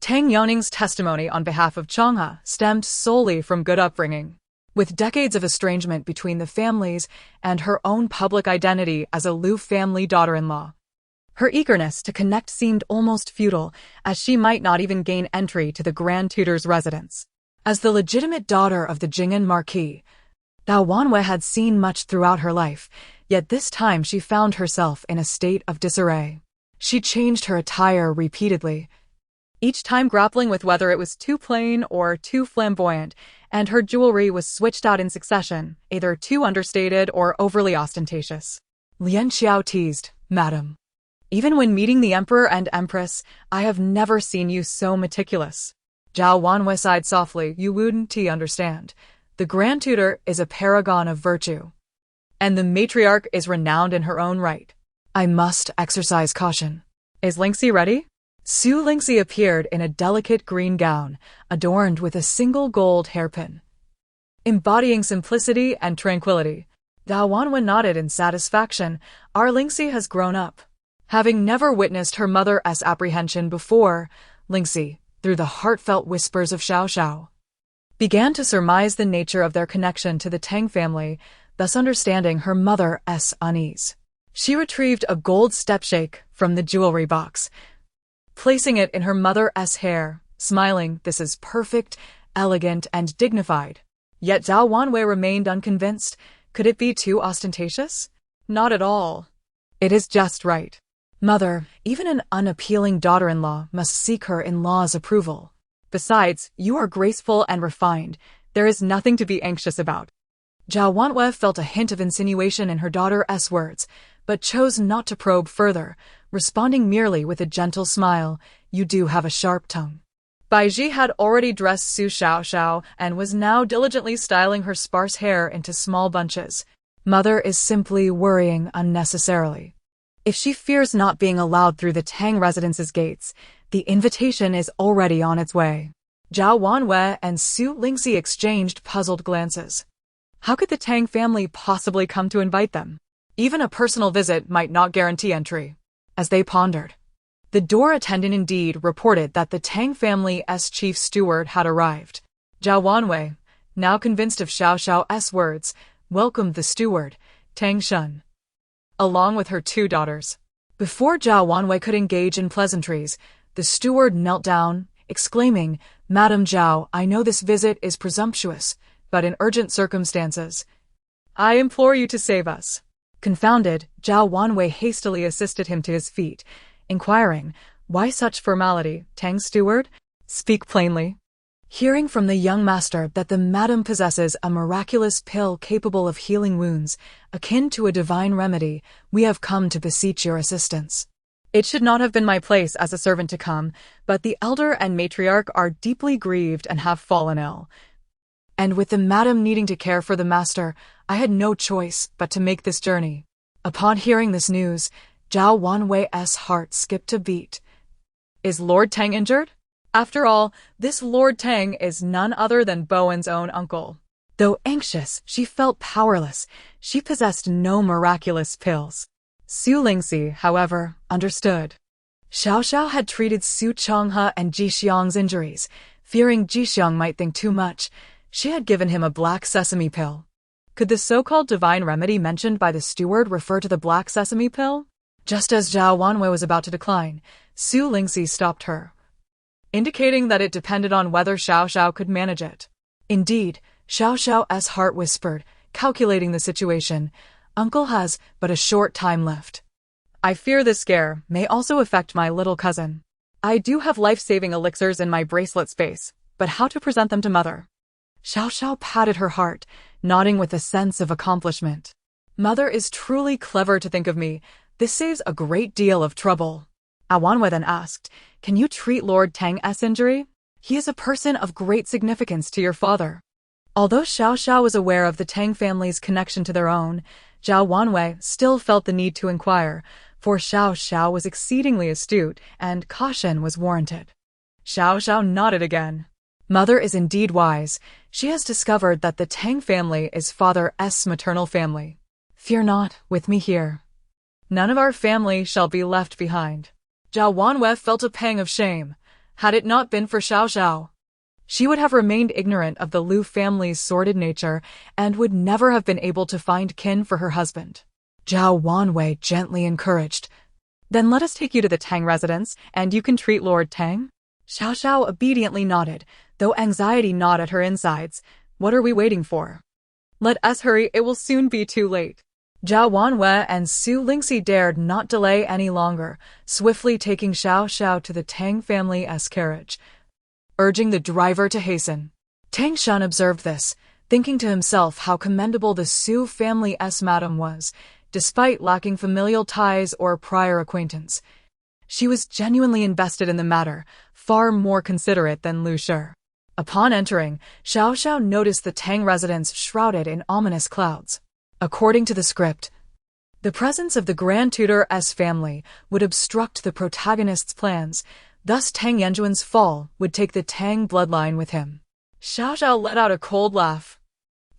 Tang Yoning's testimony on behalf of Chang'e stemmed solely from good upbringing. With decades of estrangement between the families and her own public identity as a Lu family daughter-in-law, her eagerness to connect seemed almost futile, as she might not even gain entry to the Grand Tutor's residence. As the legitimate daughter of the Jing'an Marquis, Zhao Wanwei had seen much throughout her life, yet this time she found herself in a state of disarray. She changed her attire repeatedly, each time grappling with whether it was too plain or too flamboyant, and her jewelry was switched out in succession, either too understated or overly ostentatious. Lian Xiao teased, Madam, even when meeting the Emperor and Empress, I have never seen you so meticulous. Zhao Wanwei sighed softly. You wouldn't understand. The Grand Tutor is a paragon of virtue, and the matriarch is renowned in her own right. I must exercise caution. Is Lingxi ready? Su Lingxi appeared in a delicate green gown, adorned with a single gold hairpin, embodying simplicity and tranquility. Zhao Wanwen nodded in satisfaction. Our Lingxi has grown up. Having never witnessed her mother's apprehension before, Lingxi, through the heartfelt whispers of Xiao Xiao, began to surmise the nature of their connection to the Tang family, thus understanding her mother's unease. She retrieved a gold stepshake from the jewelry box, placing it in her mother's hair, smiling. This is perfect, elegant, and dignified. Yet Zhao Wanwei remained unconvinced. Could it be too ostentatious? Not at all. It is just right. Mother, even an unappealing daughter-in-law must seek her in-law's approval. Besides, you are graceful and refined. There is nothing to be anxious about. Zhao Wanwei felt a hint of insinuation in her daughter's words, but chose not to probe further, responding merely with a gentle smile. You do have a sharp tongue. Bai Ji had already dressed Su Xiaoxiao and was now diligently styling her sparse hair into small bunches. Mother is simply worrying unnecessarily. If she fears not being allowed through the Tang residence's gates, the invitation is already on its way. Zhao Wanwei and Su Lingxi exchanged puzzled glances. How could the Tang family possibly come to invite them? Even a personal visit might not guarantee entry. As they pondered, the door attendant indeed reported that the Tang family's chief steward had arrived. Zhao Wanwei, now convinced of Xiao Xiao's words, welcomed the steward, Tang Shun, along with her two daughters. Before Zhao Wanwei could engage in pleasantries, the steward knelt down, exclaiming, Madam Zhao, I know this visit is presumptuous, but in urgent circumstances, I implore you to save us. Confounded, Zhao Wanwei hastily assisted him to his feet, inquiring, why such formality, Tang steward? Speak plainly. Hearing from the young master that the madam possesses a miraculous pill capable of healing wounds, akin to a divine remedy, we have come to beseech your assistance. It should not have been my place as a servant to come, but the elder and matriarch are deeply grieved and have fallen ill. And with the madam needing to care for the master, I had no choice but to make this journey. Upon hearing this news, Zhao Wanwei's heart skipped a beat. Is Lord Tang injured? After all, this Lord Tang is none other than Bowen's own uncle. Though anxious, she felt powerless. She possessed no miraculous pills. Su Lingxi, however, understood. Xiao Xiao had treated Su Changhe and Ji Xiang's injuries. Fearing Ji Xiang might think too much, she had given him a black sesame pill. Could the so-called divine remedy mentioned by the steward refer to the black sesame pill? Just as Zhao Wanwei was about to decline, Su Lingxi stopped her, indicating that it depended on whether Xiao Xiao could manage it. Indeed, Xiao Xiao's heart whispered, calculating the situation, Uncle has but a short time left. I fear this scare may also affect my little cousin. I do have life-saving elixirs in my bracelet space, but how to present them to Mother? Xiao Xiao patted her heart, nodding with a sense of accomplishment. Mother is truly clever to think of me. This saves a great deal of trouble. Wanwei then asked, can you treat Lord Tang's injury? He is a person of great significance to your father. Although Xiao Xiao was aware of the Tang family's connection to their own, Zhao Wanwei still felt the need to inquire, for Xiao Xiao was exceedingly astute and caution was warranted. Xiao Xiao nodded again. Mother is indeed wise. She has discovered that the Tang family is father's maternal family. Fear not, with me here. None of our family shall be left behind. Zhao Wanwei felt a pang of shame. Had it not been for Xiao Xiao, she would have remained ignorant of the Lu family's sordid nature and would never have been able to find kin for her husband. Zhao Wanwei gently encouraged, then let us take you to the Tang residence, and you can treat Lord Tang. Xiao Xiao obediently nodded, though anxiety gnawed at her insides. What are we waiting for? Let us hurry, it will soon be too late. Zhao Wanwei and Su Lingxi dared not delay any longer, swiftly taking Xiao Xiao to the Tang family's carriage, urging the driver to hasten. Tang Shan observed this, thinking to himself how commendable the Su family's madam was, despite lacking familial ties or prior acquaintance. She was genuinely invested in the matter, far more considerate than Lu Shi. Upon entering, Xiao Xiao noticed the Tang residence shrouded in ominous clouds. According to the script, the presence of the Grand Tutor's family would obstruct the protagonist's plans, thus Tang Yanjuan's fall would take the Tang bloodline with him. Xiao Xiao let out a cold laugh.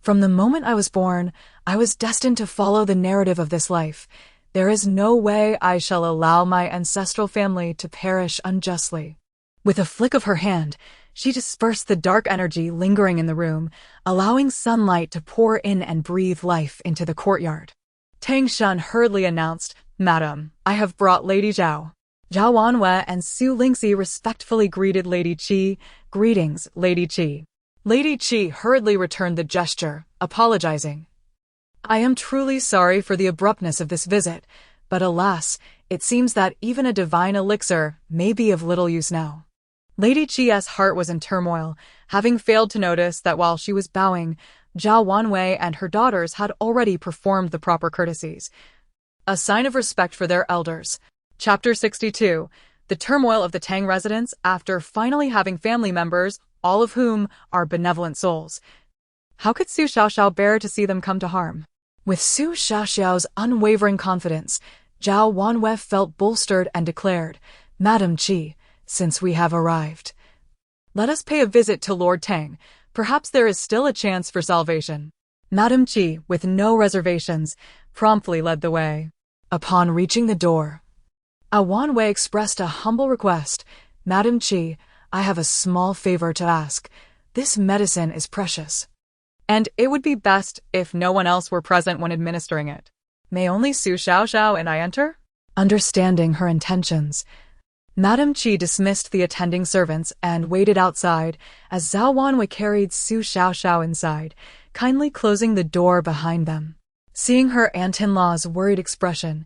From the moment I was born, I was destined to follow the narrative of this life. There is no way I shall allow my ancestral family to perish unjustly. With a flick of her hand, she dispersed the dark energy lingering in the room, allowing sunlight to pour in and breathe life into the courtyard. Tang Shan hurriedly announced, Madam, I have brought Lady Zhao. Zhao Wanwei and Su Lingxi respectfully greeted Lady Qi. Greetings, Lady Qi. Lady Qi hurriedly returned the gesture, apologizing. I am truly sorry for the abruptness of this visit, but alas, it seems that even a divine elixir may be of little use now. Lady Qi's heart was in turmoil, having failed to notice that while she was bowing, Zhao Wanwei and her daughters had already performed the proper courtesies, a sign of respect for their elders. Chapter 62. The turmoil of the Tang residence after finally having family members, all of whom are benevolent souls. How could Su Xiaoxiao bear to see them come to harm? With Su Xiaoxiao's unwavering confidence, Zhao Wanwei felt bolstered and declared, Madam Qi, since we have arrived, let us pay a visit to Lord Tang. Perhaps there is still a chance for salvation. Madam Qi, with no reservations, promptly led the way. Upon reaching the door, Wanwei expressed a humble request. Madam Qi, I have a small favor to ask. This medicine is precious, and it would be best if no one else were present when administering it. May only Su Xiaoxiao and I enter? Understanding her intentions, Madam Qi dismissed the attending servants and waited outside as Zhao Wanwei carried Su Xiaoxiao inside, kindly closing the door behind them. Seeing her aunt-in-law's worried expression,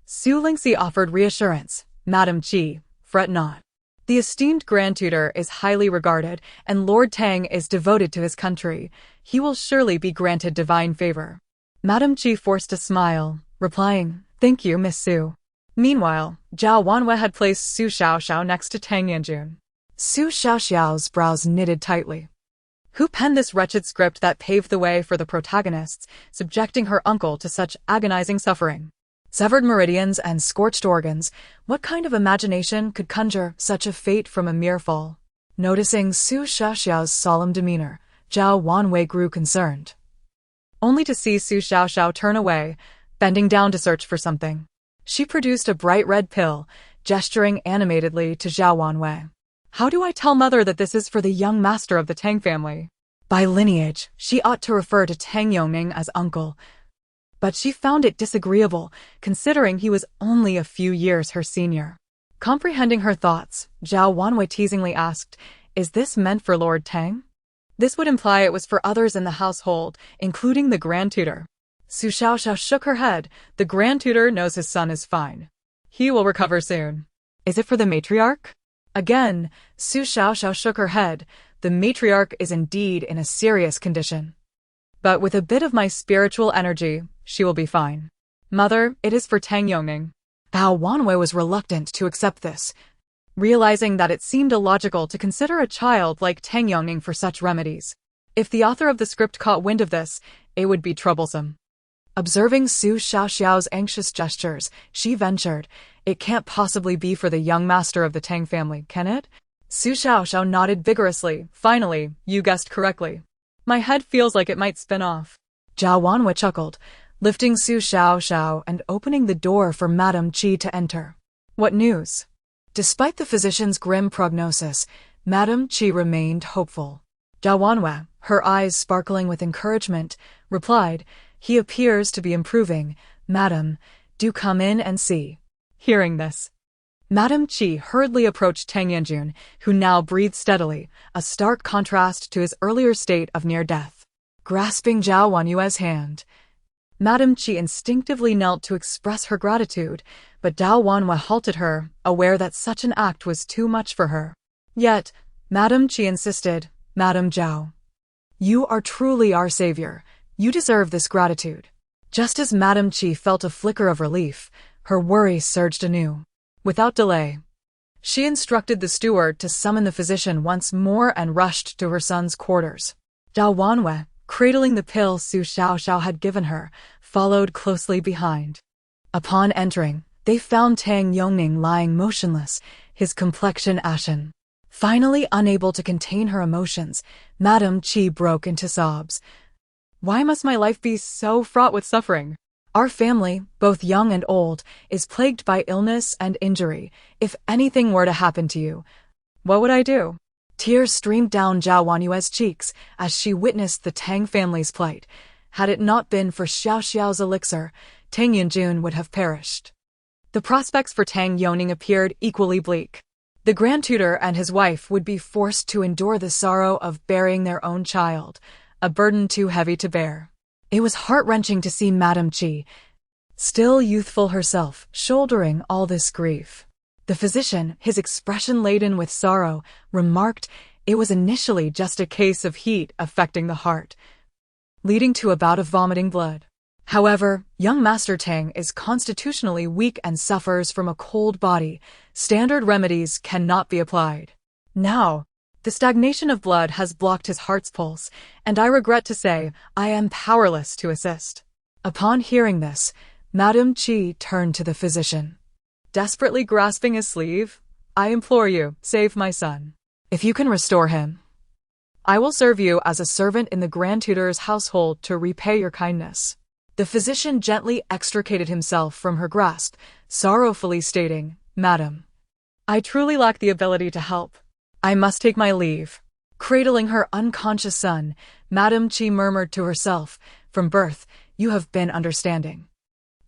Su Lingxi offered reassurance. Madam Qi, fret not. The esteemed Grand Tutor is highly regarded, and Lord Tang is devoted to his country. He will surely be granted divine favor. Madame Qi forced a smile, replying, "Thank you, Miss Su." Meanwhile, Zhao Wanwei had placed Su Xiaoxiao next to Tang Yanjun. Su Xiaoxiao's brows knitted tightly. Who penned this wretched script that paved the way for the protagonists, subjecting her uncle to such agonizing suffering? Severed meridians and scorched organs, what kind of imagination could conjure such a fate from a mere fall? Noticing Su Xiaoxiao's solemn demeanor, Zhao Wanwei grew concerned. Only to see Su Xiaoxiao turn away, bending down to search for something. She produced a bright red pill, gesturing animatedly to Zhao Wanwei. How do I tell mother that this is for the young master of the Tang family? By lineage, she ought to refer to Tang Yongning as uncle, but she found it disagreeable, considering he was only a few years her senior. Comprehending her thoughts, Zhao Wanwei teasingly asked, "Is this meant for Lord Tang?" This would imply it was for others in the household, including the Grand Tutor. Su Xiaoxiao shook her head. The Grand Tutor knows his son is fine. He will recover soon. Is it for the matriarch? Again, Su Xiaoxiao shook her head. The matriarch is indeed in a serious condition. But with a bit of my spiritual energy, she will be fine. Mother, it is for Tang Yongning. Bao Wanwei was reluctant to accept this, realizing that it seemed illogical to consider a child like Tang Yongning for such remedies. If the author of the script caught wind of this, it would be troublesome. Observing Su Xiaoxiao's anxious gestures, she ventured, "It can't possibly be for the young master of the Tang family, can it?" Su Xiaoxiao nodded vigorously. "Finally, you guessed correctly. My head feels like it might spin off." Zhao Wanwei chuckled, lifting Su Xiaoxiao and opening the door for Madame Qi to enter. What news? Despite the physician's grim prognosis, Madame Qi remained hopeful. Zhao Wanwei, her eyes sparkling with encouragement, replied, "He appears to be improving. Madam, do come in and see." Hearing this, Madame Qi hurriedly approached Tang Yanjun, who now breathed steadily, a stark contrast to his earlier state of near death. Grasping Zhao Wanwei's hand, Madame Qi instinctively knelt to express her gratitude, but Zhao Wanwei halted her, aware that such an act was too much for her. Yet, Madame Qi insisted, "Madame Zhao, you are truly our savior. You deserve this gratitude." Just as Madame Qi felt a flicker of relief, her worry surged anew. Without delay, she instructed the steward to summon the physician once more and rushed to her son's quarters. Zhao Wanwei, cradling the pill Su Xiaoxiao had given her, followed closely behind. Upon entering, they found Tang Yongning lying motionless, his complexion ashen. Finally unable to contain her emotions, Madame Qi broke into sobs. "Why must my life be so fraught with suffering? Our family, both young and old, is plagued by illness and injury. If anything were to happen to you, what would I do?" Tears streamed down Zhao Wanwei's cheeks as she witnessed the Tang family's plight. Had it not been for Xiaoxiao's elixir, Tang Yanjun would have perished. The prospects for Tang Yongning appeared equally bleak. The Grand Tutor and his wife would be forced to endure the sorrow of burying their own child, a burden too heavy to bear. It was heart-wrenching to see Madame Qi, still youthful herself, shouldering all this grief. The physician, his expression laden with sorrow, remarked it was initially just a case of heat affecting the heart, leading to a bout of vomiting blood. However, young Master Tang is constitutionally weak and suffers from a cold body. Standard remedies cannot be applied. Now, the stagnation of blood has blocked his heart's pulse, and I regret to say I am powerless to assist. Upon hearing this, Madame Qi turned to the physician. Desperately grasping his sleeve, "I implore you, save my son. If you can restore him, I will serve you as a servant in the Grand Tutor's household to repay your kindness." The physician gently extricated himself from her grasp, sorrowfully stating, "Madam, I truly lack the ability to help. I must take my leave." Cradling her unconscious son, Madame Qi murmured to herself, "From birth, you have been understanding.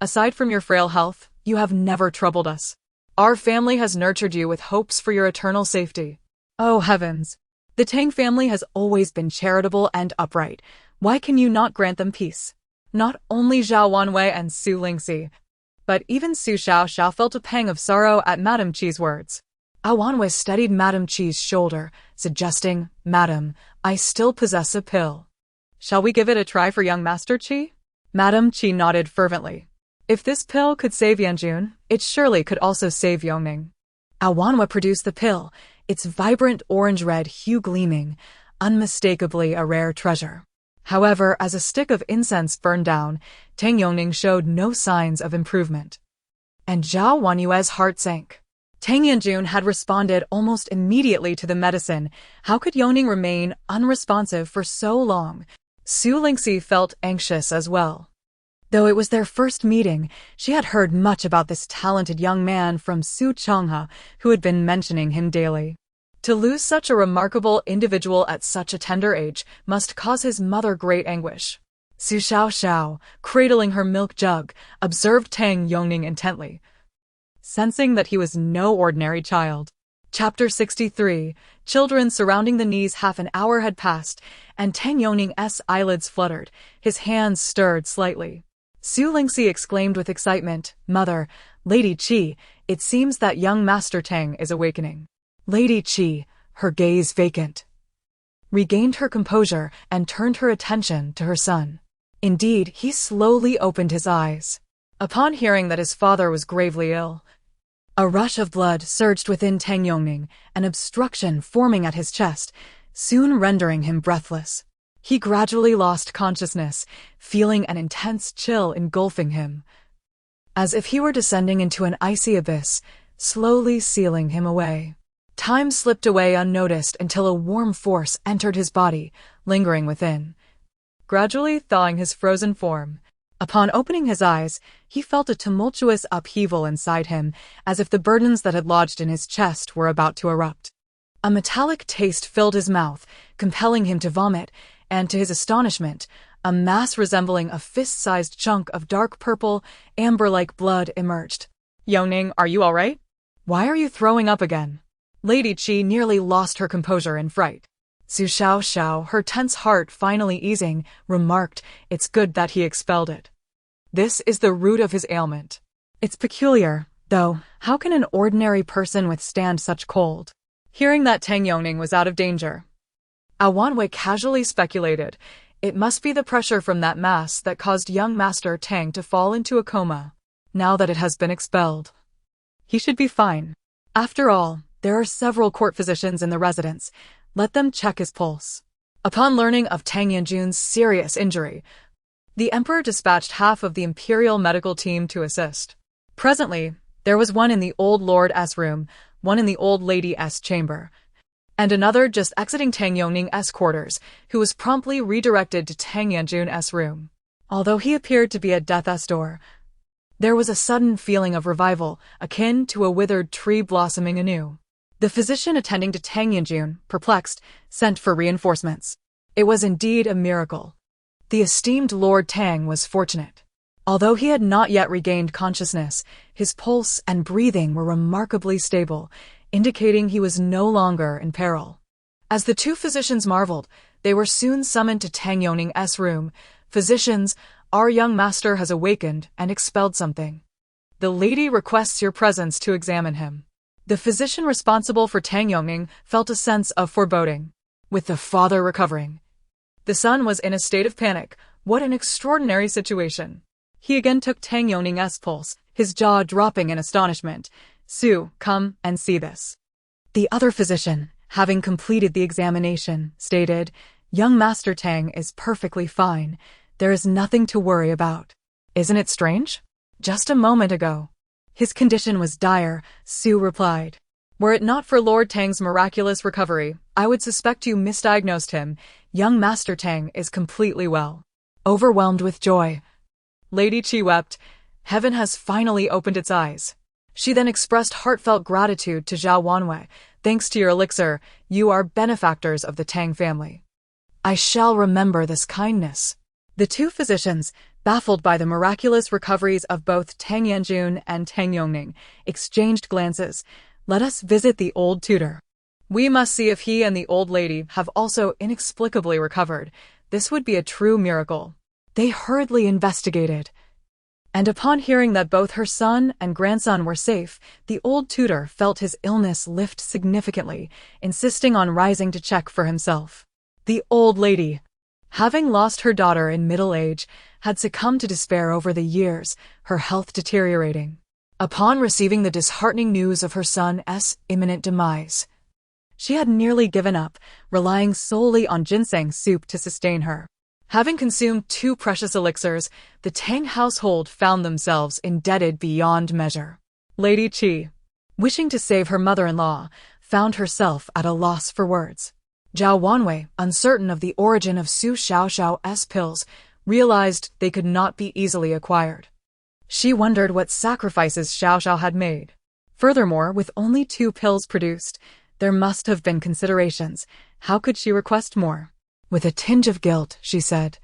Aside from your frail health, you have never troubled us. Our family has nurtured you with hopes for your eternal safety. Oh heavens! The Tang family has always been charitable and upright. Why can you not grant them peace?" Not only Zhao Wanwei and Su Lingxi, but even Su Xiaoxiao felt a pang of sorrow at Madame Qi's words. Awanwe steadied Madame Chi's shoulder, suggesting, "Madam, I still possess a pill. Shall we give it a try for young Master Chi?" Madame Chi nodded fervently. If this pill could save Yanjun, it surely could also save Yongning. Awanwe produced the pill, its vibrant orange-red hue gleaming, unmistakably a rare treasure. However, as a stick of incense burned down, Tang Yongning showed no signs of improvement. And Zhao Wanyue's heart sank. Tang Yanjun had responded almost immediately to the medicine. How could Yongning remain unresponsive for so long? Su Lingxi felt anxious as well. Though it was their first meeting, she had heard much about this talented young man from Su Changhe, who had been mentioning him daily. To lose such a remarkable individual at such a tender age must cause his mother great anguish. Su Xiao, cradling her milk jug, observed Tang Yongning intently, sensing that he was no ordinary child. Chapter 63. Children surrounding the knees. Half an hour had passed, and Tang Yongning's eyelids fluttered, his hands stirred slightly. Su Lingxi exclaimed with excitement, "Mother, Lady Qi, it seems that young Master Tang is awakening." Lady Qi, her gaze vacant, regained her composure and turned her attention to her son. Indeed, he slowly opened his eyes. Upon hearing that his father was gravely ill, a rush of blood surged within Tang Yongning, an obstruction forming at his chest, soon rendering him breathless. He gradually lost consciousness, feeling an intense chill engulfing him, as if he were descending into an icy abyss, slowly sealing him away. Time slipped away unnoticed until a warm force entered his body, lingering within, gradually thawing his frozen form. Upon opening his eyes, he felt a tumultuous upheaval inside him, as if the burdens that had lodged in his chest were about to erupt. A metallic taste filled his mouth, compelling him to vomit, and to his astonishment, a mass resembling a fist-sized chunk of dark purple, amber-like blood emerged. "Yongning, are you all right? Why are you throwing up again?" Lady Qi nearly lost her composure in fright. Su Xiao, her tense heart finally easing, remarked, "It's good that he expelled it. This is the root of his ailment. It's peculiar, though. How can an ordinary person withstand such cold?" Hearing that Tang Yongning was out of danger, Awanwe casually speculated, "It must be the pressure from that mass that caused young Master Tang to fall into a coma. Now that it has been expelled, he should be fine. After all, there are several court physicians in the residence. Let them check his pulse." Upon learning of Tang Yanjun's serious injury, the emperor dispatched half of the imperial medical team to assist. Presently, there was one in the old lord's room, one in the old lady's chamber, and another just exiting Tang Yongning's quarters, who was promptly redirected to Tang Yanjun's room. Although he appeared to be at death's door, there was a sudden feeling of revival, akin to a withered tree blossoming anew. The physician attending to Tang Yanjun, perplexed, sent for reinforcements. It was indeed a miracle. The esteemed Lord Tang was fortunate. Although he had not yet regained consciousness, his pulse and breathing were remarkably stable, indicating he was no longer in peril. As the two physicians marveled, they were soon summoned to Tang Yongning's room. "Physicians, our young master has awakened and expelled something. The lady requests your presence to examine him." The physician responsible for Tang Yongning felt a sense of foreboding. With the father recovering, the son was in a state of panic. What an extraordinary situation. He again took Tang Yongning's pulse, his jaw dropping in astonishment. "Su, come and see this." The other physician, having completed the examination, stated, "Young Master Tang is perfectly fine. There is nothing to worry about. Isn't it strange? Just a moment ago, his condition was dire," Su replied. "Were it not for Lord Tang's miraculous recovery, I would suspect you misdiagnosed him. Young Master Tang is completely well." Overwhelmed with joy, Lady Qi wept. Heaven has finally opened its eyes. She then expressed heartfelt gratitude to Zhao Wanwei. "Thanks to your elixir, you are benefactors of the Tang family. I shall remember this kindness." The two physicians, baffled by the miraculous recoveries of both Tang Yanjun and Tang Yongning, exchanged glances. "Let us visit the old tutor. We must see if he and the old lady have also inexplicably recovered. This would be a true miracle." They hurriedly investigated. And upon hearing that both her son and grandson were safe, the old tutor felt his illness lift significantly, insisting on rising to check for himself. The old lady, having lost her daughter in middle age, had succumbed to despair over the years, her health deteriorating. Upon receiving the disheartening news of her son's imminent demise, she had nearly given up, relying solely on ginseng soup to sustain her. Having consumed 2 precious elixirs, the Tang household found themselves indebted beyond measure. Lady Qi, wishing to save her mother-in-law, found herself at a loss for words. Zhao Wanwei, uncertain of the origin of Su Xiaoxiao's pills, realized they could not be easily acquired. She wondered what sacrifices Xiaoxiao had made. Furthermore, with only 2 pills produced, there must have been considerations. How could she request more? With a tinge of guilt, she said,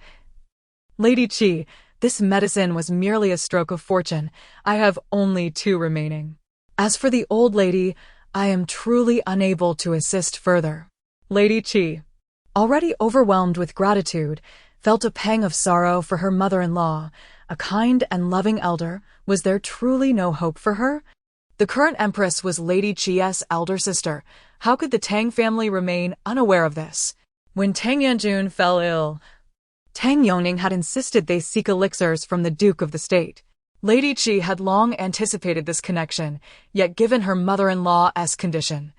"Lady Qi, this medicine was merely a stroke of fortune. I have only 2 remaining. As for the old lady, I am truly unable to assist further." Lady Qi, already overwhelmed with gratitude, felt a pang of sorrow for her mother-in-law, a kind and loving elder. Was there truly no hope for her? The current empress was Lady Qi's elder sister. How could the Tang family remain unaware of this? When Tang Yanjun fell ill, Tang Yongning had insisted they seek elixirs from the Duke of the State. Lady Qi had long anticipated this connection, yet given her mother-in-law's condition,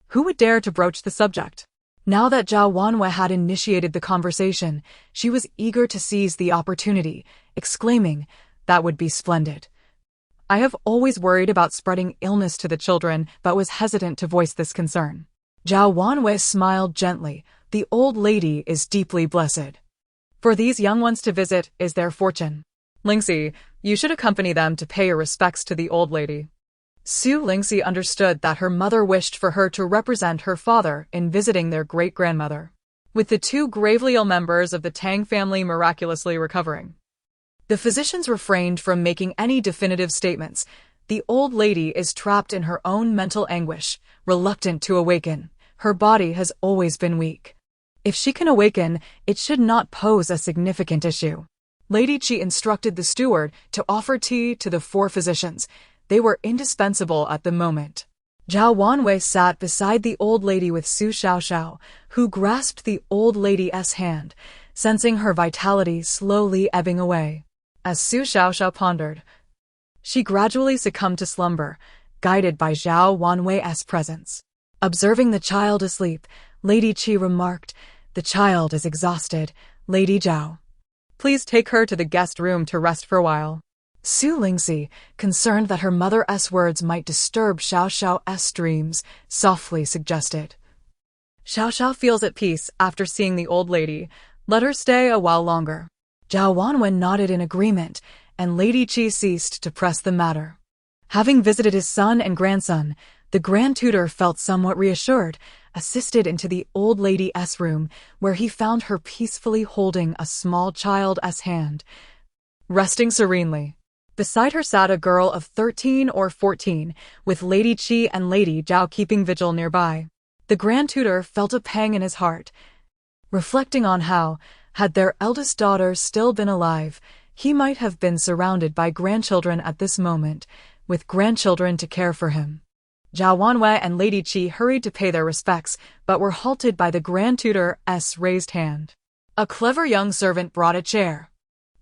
who would dare to broach the subject? Now that Zhao Wanwei had initiated the conversation, she was eager to seize the opportunity, exclaiming, "That would be splendid. I have always worried about spreading illness to the children, but was hesitant to voice this concern." Zhao Wanwei smiled gently. "The old lady is deeply blessed. For these young ones to visit is their fortune. Lingxi, you should accompany them to pay your respects to the old lady." Su Lingxi understood that her mother wished for her to represent her father in visiting their great-grandmother. With the 2 gravely ill members of the Tang family miraculously recovering, the physicians refrained from making any definitive statements. The old lady is trapped in her own mental anguish, reluctant to awaken. Her body has always been weak. If she can awaken, it should not pose a significant issue. Lady Qi instructed the steward to offer tea to the 4 physicians. They were indispensable at the moment. Zhao Wanwei sat beside the old lady with Su Xiaoxiao, who grasped the old lady's hand, sensing her vitality slowly ebbing away. As Su Xiaoxiao pondered, she gradually succumbed to slumber, guided by Zhao Wanwei's presence. Observing the child asleep, Lady Qi remarked, "The child is exhausted. Lady Zhao, please take her to the guest room to rest for a while." Su Lingxi, concerned that her mother's words might disturb Xiaoxiao's dreams, softly suggested, "Xiaoxiao feels at peace after seeing the old lady. Let her stay a while longer." Zhao Wanwen nodded in agreement, and Lady Qi ceased to press the matter. Having visited his son and grandson, the grand tutor felt somewhat reassured, assisted into the old lady's room, where he found her peacefully holding a small child's hand, resting serenely. Beside her sat a girl of 13 or 14, with Lady Qi and Lady Zhao keeping vigil nearby. The grand tutor felt a pang in his heart, reflecting on how, had their eldest daughter still been alive, he might have been surrounded by grandchildren at this moment, with grandchildren to care for him. Zhao Wanwei and Lady Qi hurried to pay their respects, but were halted by the grand tutor's raised hand. A clever young servant brought a chair,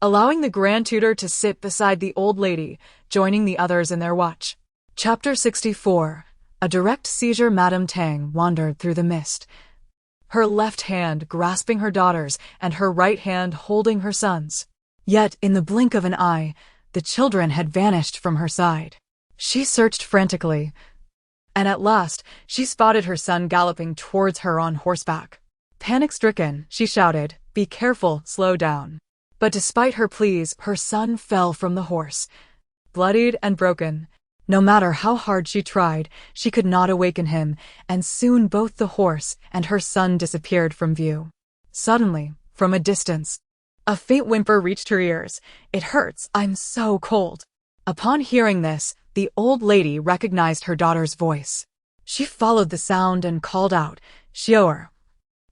allowing the grand tutor to sit beside the old lady, joining the others in their watch. Chapter 64. A direct seizure. Madame Tang wandered through the mist, her left hand grasping her daughter's and her right hand holding her son's. Yet, in the blink of an eye, the children had vanished from her side. She searched frantically, and at last she spotted her son galloping towards her on horseback. Panic-stricken, she shouted, "Be careful, slow down." But despite her pleas, her son fell from the horse, bloodied and broken. No matter how hard she tried, she could not awaken him, and soon both the horse and her son disappeared from view. Suddenly, from a distance, a faint whimper reached her ears. "It hurts, I'm so cold." Upon hearing this, the old lady recognized her daughter's voice. She followed the sound and called out, "Xiaoer,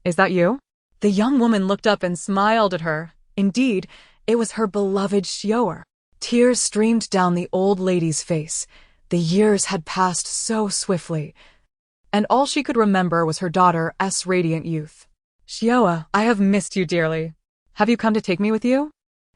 is that you?" The young woman looked up and smiled at her. Indeed, it was her beloved Xiaoer. Tears streamed down the old lady's face. The years had passed so swiftly, and all she could remember was her daughter's radiant youth. Xiaoer, I have missed you dearly. Have you come to take me with you?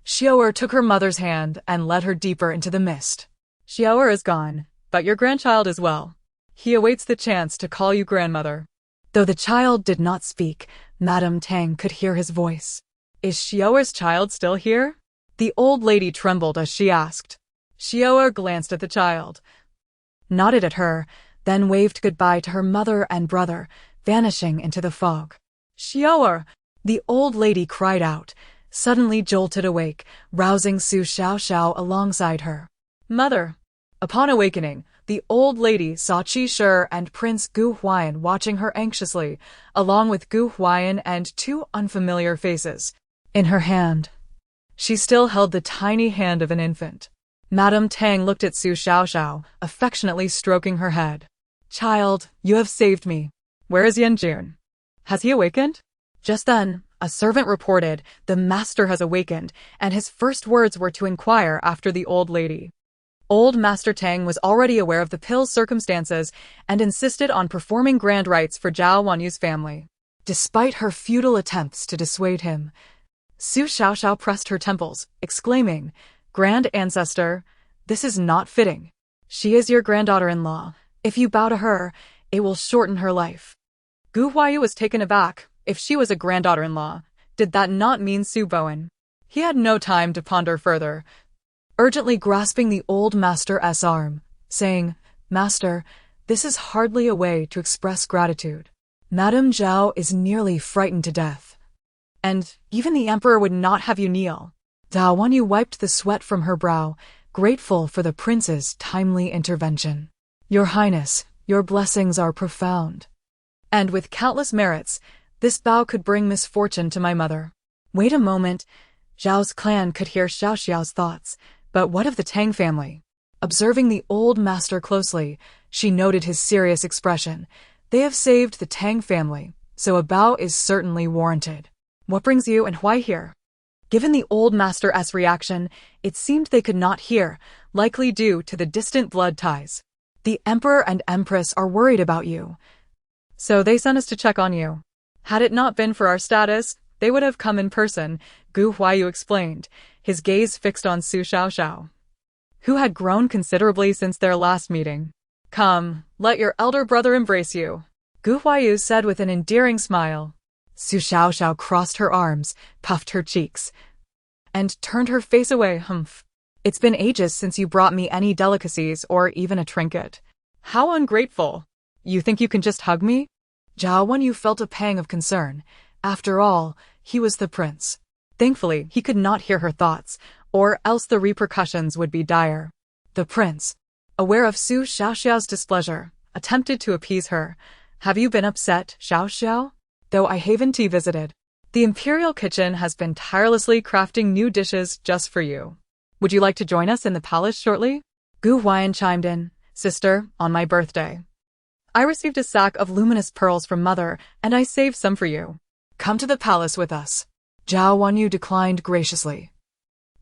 Xiaoer took her mother's hand and led her deeper into the mist. Xiaoer is gone, but your grandchild is well. He awaits the chance to call you grandmother. Though the child did not speak, Madame Tang could hear his voice. Is Xiaoer's child still here? The old lady trembled as she asked. Xiaoer glanced at the child, nodded at her, then waved goodbye to her mother and brother, vanishing into the fog. Xiaoer! The old lady cried out, suddenly jolted awake, rousing Su Xiaoxiao alongside her. Mother! Upon awakening, the old lady saw Qi Shi and Prince Gu Huayan watching her anxiously, along with Gu Huayan and two unfamiliar faces. In her hand, she still held the tiny hand of an infant. Madame Tang looked at Su Xiaoxiao, affectionately stroking her head. Child, you have saved me. Where is Yanjun? Has he awakened? Just then, a servant reported, the master has awakened, and his first words were to inquire after the old lady. Old Master Tang was already aware of the pill's circumstances and insisted on performing grand rites for Zhao Wanyu's family. Despite her futile attempts to dissuade him, Su Xiaoxiao pressed her temples, exclaiming, Grand Ancestor, this is not fitting. She is your granddaughter-in-law. If you bow to her, it will shorten her life. Gu Huayu was taken aback. If she was a granddaughter-in-law, did that not mean Su Bowen? He had no time to ponder further, urgently grasping the old master's arm, saying, Master, this is hardly a way to express gratitude. Madame Zhao is nearly frightened to death. And even the emperor would not have you kneel. Zhao Wanyu wiped the sweat from her brow, grateful for the prince's timely intervention. Your Highness, your blessings are profound. And with countless merits, this bow could bring misfortune to my mother. Wait a moment. Zhao's clan could hear Xiaoxiao's thoughts. But what of the Tang family? Observing the old master closely, she noted his serious expression. They have saved the Tang family, so a bow is certainly warranted. What brings you and why here? Given the old master's reaction, it seemed they could not hear, likely due to the distant blood ties. The emperor and empress are worried about you, so they sent us to check on you. Had it not been for our status, they would have come in person, Gu Huayu explained, his gaze fixed on Su Xiaoxiao, who had grown considerably since their last meeting. Come, let your elder brother embrace you, Gu Huayu said with an endearing smile. Su Xiaoxiao crossed her arms, puffed her cheeks, and turned her face away. Humph. It's been ages since you brought me any delicacies or even a trinket. How ungrateful. You think you can just hug me? Zhao Wenyu felt a pang of concern. After all, he was the prince. Thankfully, he could not hear her thoughts, or else the repercussions would be dire. The prince, aware of Su Xiaoxiao's displeasure, attempted to appease her. Have you been upset, Xiaoxiao? Though I haven't visited. The imperial kitchen has been tirelessly crafting new dishes just for you. Would you like to join us in the palace shortly? Gu Huayan chimed in. Sister, on my birthday, I received a sack of luminous pearls from Mother, and I saved some for you. Come to the palace with us. Zhao Wanyu declined graciously.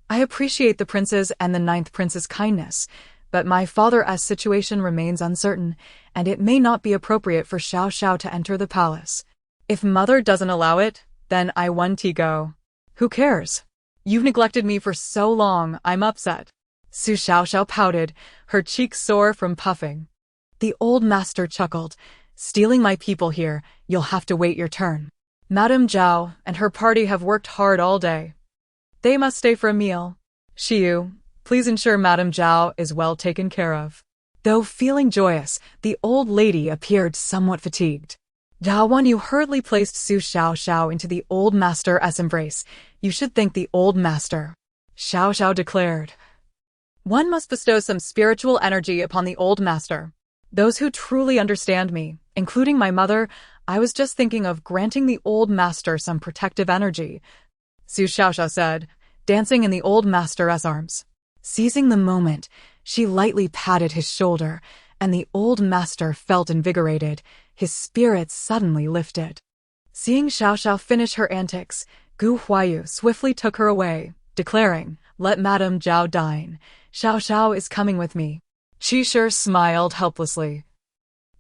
I appreciate the prince's and the 9th prince's kindness, but my father's situation remains uncertain, and it may not be appropriate for Xiaoxiao to enter the palace. If Mother doesn't allow it, then I want to go. Who cares? You've neglected me for so long, I'm upset. Su Xiaoxiao pouted, her cheeks sore from puffing. The old master chuckled. Stealing my people here, you'll have to wait your turn. Madame Zhao and her party have worked hard all day. They must stay for a meal. Xiyu, please ensure Madame Zhao is well taken care of. Though feeling joyous, the old lady appeared somewhat fatigued. Zhao Wanyu hurriedly placed Su Xiaoxiao into the old master's embrace. You should thank the old master, Xiaoxiao declared. One must bestow some spiritual energy upon the old master. Those who truly understand me, including my mother, I was just thinking of granting the old master some protective energy, Su Xiaoxiao said, dancing in the old master's arms. Seizing the moment, she lightly patted his shoulder, and the old master felt invigorated, his spirits suddenly lifted. Seeing Xiaoxiao finish her antics, Gu Huayu swiftly took her away, declaring, Let Madame Zhao dine. Xiao Xiao is coming with me. Qi smiled helplessly.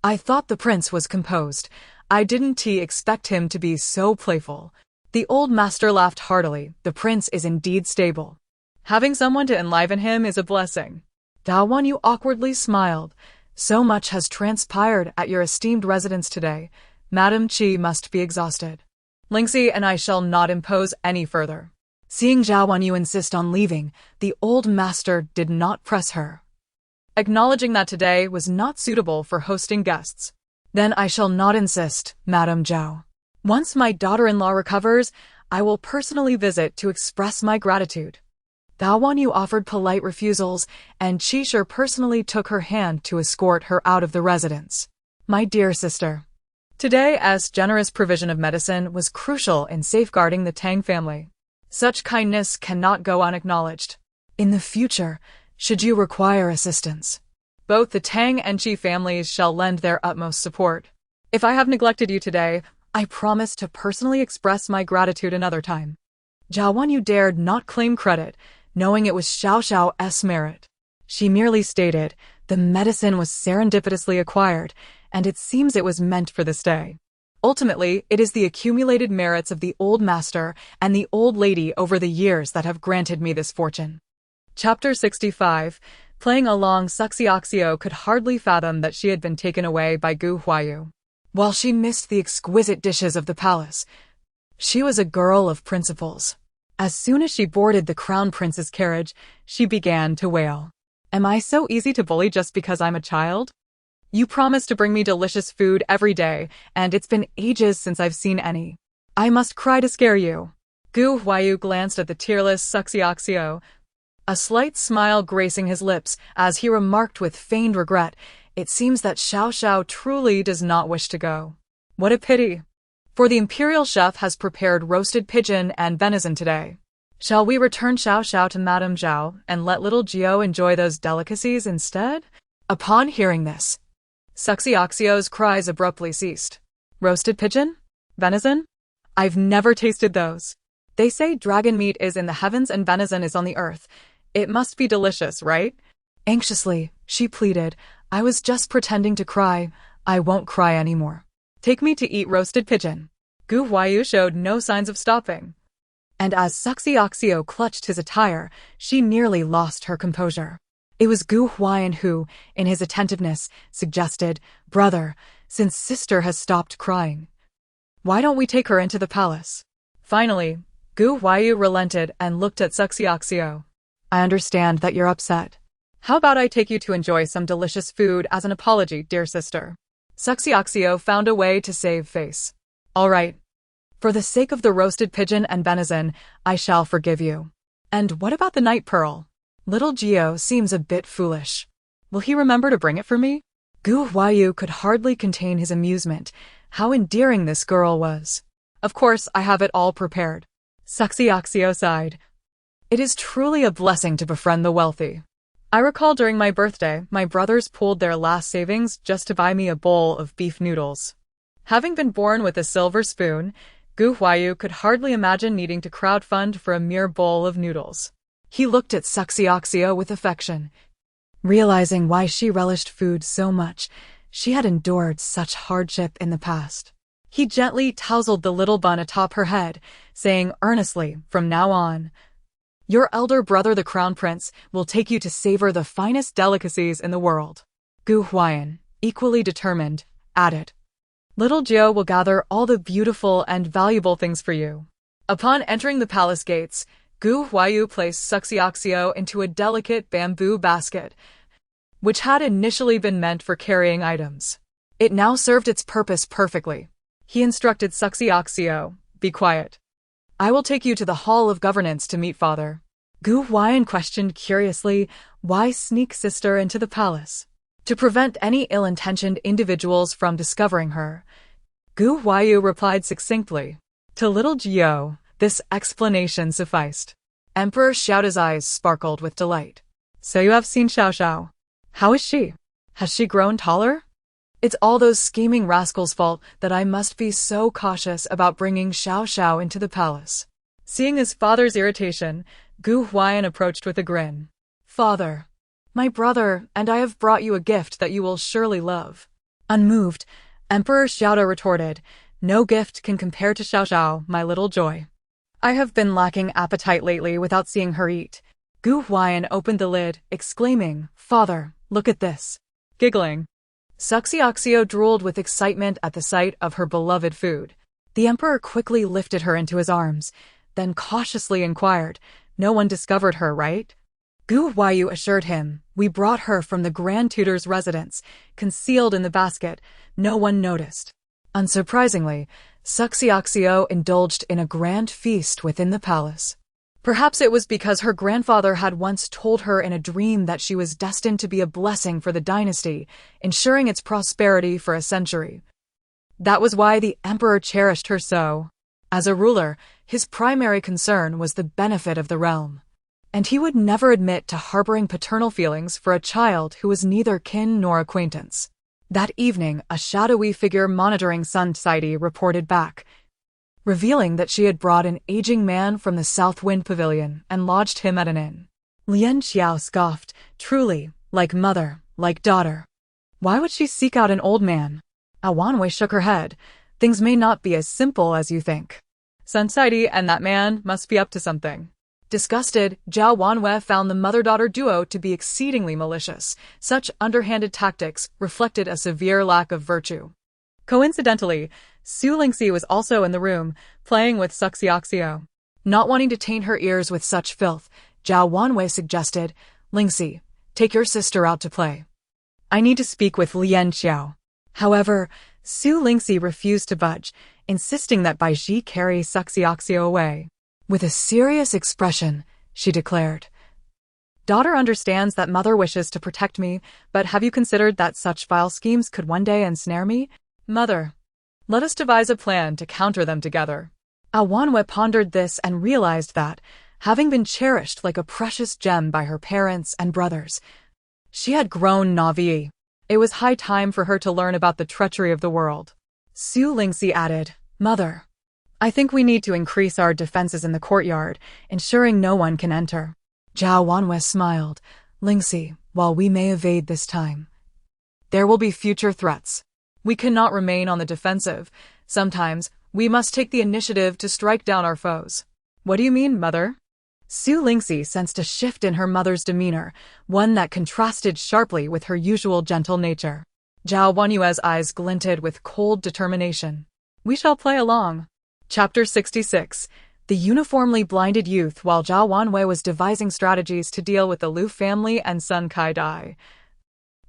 I thought the prince was composed. I didn't expect him to be so playful. The old master laughed heartily. The prince is indeed stable. Having someone to enliven him is a blessing. Dao Wanyu awkwardly smiled. So much has transpired at your esteemed residence today. Madame Qi must be exhausted. Lingxi and I shall not impose any further. Seeing Zhao Wanyu insist on leaving, the old master did not press her, acknowledging that today was not suitable for hosting guests. Then I shall not insist, Madame Zhao. Once my daughter-in-law recovers, I will personally visit to express my gratitude. Dao Wanyu offered polite refusals, and Qi personally took her hand to escort her out of the residence. My dear sister, today's generous provision of medicine was crucial in safeguarding the Tang family. Such kindness cannot go unacknowledged. In the future, should you require assistance, both the Tang and Qi families shall lend their utmost support. If I have neglected you today, I promise to personally express my gratitude another time. Zhao Wanyu dared not claim credit, knowing it was Xiao Xiao's merit. She merely stated, the medicine was serendipitously acquired, and it seems it was meant for this day. Ultimately, it is the accumulated merits of the old master and the old lady over the years that have granted me this fortune. Chapter 65. Playing along, Suxioxio could hardly fathom that she had been taken away by Gu Huayu. While she missed the exquisite dishes of the palace, she was a girl of principles. As soon as she boarded the crown prince's carriage, she began to wail. Am I so easy to bully just because I'm a child? You promised to bring me delicious food every day, and it's been ages since I've seen any. I must cry to scare you. Gu Huayu glanced at the tearless Suxioxio, a slight smile gracing his lips as he remarked with feigned regret, it seems that Xiao Xiao truly does not wish to go. What a pity. For the imperial chef has prepared roasted pigeon and venison today. Shall we return Xiao Xiao to Madame Zhao and let little Gio enjoy those delicacies instead? Upon hearing this, Suxioxio's cries abruptly ceased. Roasted pigeon? Venison? I've never tasted those. They say dragon meat is in the heavens and venison is on the earth. It must be delicious, right? Anxiously, she pleaded, I was just pretending to cry. I won't cry anymore. Take me to eat roasted pigeon. Gu Huayu showed no signs of stopping. And as Suxioxio clutched his attire, she nearly lost her composure. It was Gu Huayan who, in his attentiveness, suggested, Brother, since sister has stopped crying, why don't we take her into the palace? Finally, Gu Huayu relented and looked at Suxioxio. I understand that you're upset. How about I take you to enjoy some delicious food as an apology, dear sister? Suxioxio found a way to save face. All right. For the sake of the roasted pigeon and venison, I shall forgive you. And what about the night pearl? Little Gio seems a bit foolish. Will he remember to bring it for me? Gu Huayu could hardly contain his amusement. How endearing this girl was. Of course, I have it all prepared. Suxioxio sighed. It is truly a blessing to befriend the wealthy. I recall during my birthday, my brothers pooled their last savings just to buy me a bowl of beef noodles. Having been born with a silver spoon, Gu Huayu could hardly imagine needing to crowdfund for a mere bowl of noodles. He looked at Suxioxio with affection. Realizing why she relished food so much, she had endured such hardship in the past. He gently tousled the little bun atop her head, saying earnestly, from now on, your elder brother the crown prince will take you to savor the finest delicacies in the world. Gu Huayan, equally determined, added, Little Gio will gather all the beautiful and valuable things for you. Upon entering the palace gates, Gu Huayu placed Suxioxio into a delicate bamboo basket, which had initially been meant for carrying items. It now served its purpose perfectly. He instructed Suxioxio, be quiet. I will take you to the Hall of Governance to meet father. Gu Huayan questioned curiously, why sneak sister into the palace? To prevent any ill-intentioned individuals from discovering her. Gu Huayu replied succinctly. To little Gio, this explanation sufficed. Emperor Xiaoda's eyes sparkled with delight. So you have seen Xiao Xiao. How is she? Has she grown taller? It's all those scheming rascals' fault that I must be so cautious about bringing Xiao Xiao into the palace. Seeing his father's irritation, Gu Huaiyan approached with a grin. Father, my brother and I have brought you a gift that you will surely love. Unmoved, Emperor Xiaoda retorted, no gift can compare to Xiao Xiao, my little joy. I have been lacking appetite lately without seeing her eat. Gu Huaiyan opened the lid, exclaiming, Father, look at this. Giggling, Suxiaxio drooled with excitement at the sight of her beloved food. The emperor quickly lifted her into his arms, then cautiously inquired, no one discovered her, right? Gu Huaiyu assured him, we brought her from the Grand Tutor's residence, concealed in the basket, no one noticed. Unsurprisingly, Suxiaxio indulged in a grand feast within the palace. Perhaps it was because her grandfather had once told her in a dream that she was destined to be a blessing for the dynasty, ensuring its prosperity for a century. That was why the emperor cherished her so. As a ruler, his primary concern was the benefit of the realm. And he would never admit to harboring paternal feelings for a child who was neither kin nor acquaintance. That evening, a shadowy figure monitoring Sun Saidi reported back, revealing that she had brought an aging man from the South Wind Pavilion and lodged him at an inn. Lian Xiao scoffed, truly, like mother, like daughter. Why would she seek out an old man? Awanwei shook her head. Things may not be as simple as you think. Sun Saidi and that man must be up to something. Disgusted, Zhao Wanwei found the mother-daughter duo to be exceedingly malicious. Such underhanded tactics reflected a severe lack of virtue. Coincidentally, Su Lingxi was also in the room, playing with Suxiaxio. Not wanting to taint her ears with such filth, Zhao Wanwei suggested, Lingxi, take your sister out to play. I need to speak with Lian Xiao. However, Su Lingxi refused to budge, insisting that Bai Ji carry Suxiaxio away. With a serious expression, she declared, Daughter understands that mother wishes to protect me, but have you considered that such vile schemes could one day ensnare me? Mother, let us devise a plan to counter them together. Awanwei pondered this and realized that, having been cherished like a precious gem by her parents and brothers, she had grown naïve. It was high time for her to learn about the treachery of the world. Su Lingxi added, Mother, I think we need to increase our defenses in the courtyard, ensuring no one can enter. Zhao Wanwei smiled. Lingxi, while we may evade this time, there will be future threats. We cannot remain on the defensive. Sometimes, we must take the initiative to strike down our foes. What do you mean, Mother? Su Lingxi sensed a shift in her mother's demeanor, one that contrasted sharply with her usual gentle nature. Zhao Wanyue's eyes glinted with cold determination. We shall play along. Chapter 66. The uniformly blinded youth. While Zhao Wanwei was devising strategies to deal with the Lu family and Sun Kai-dai,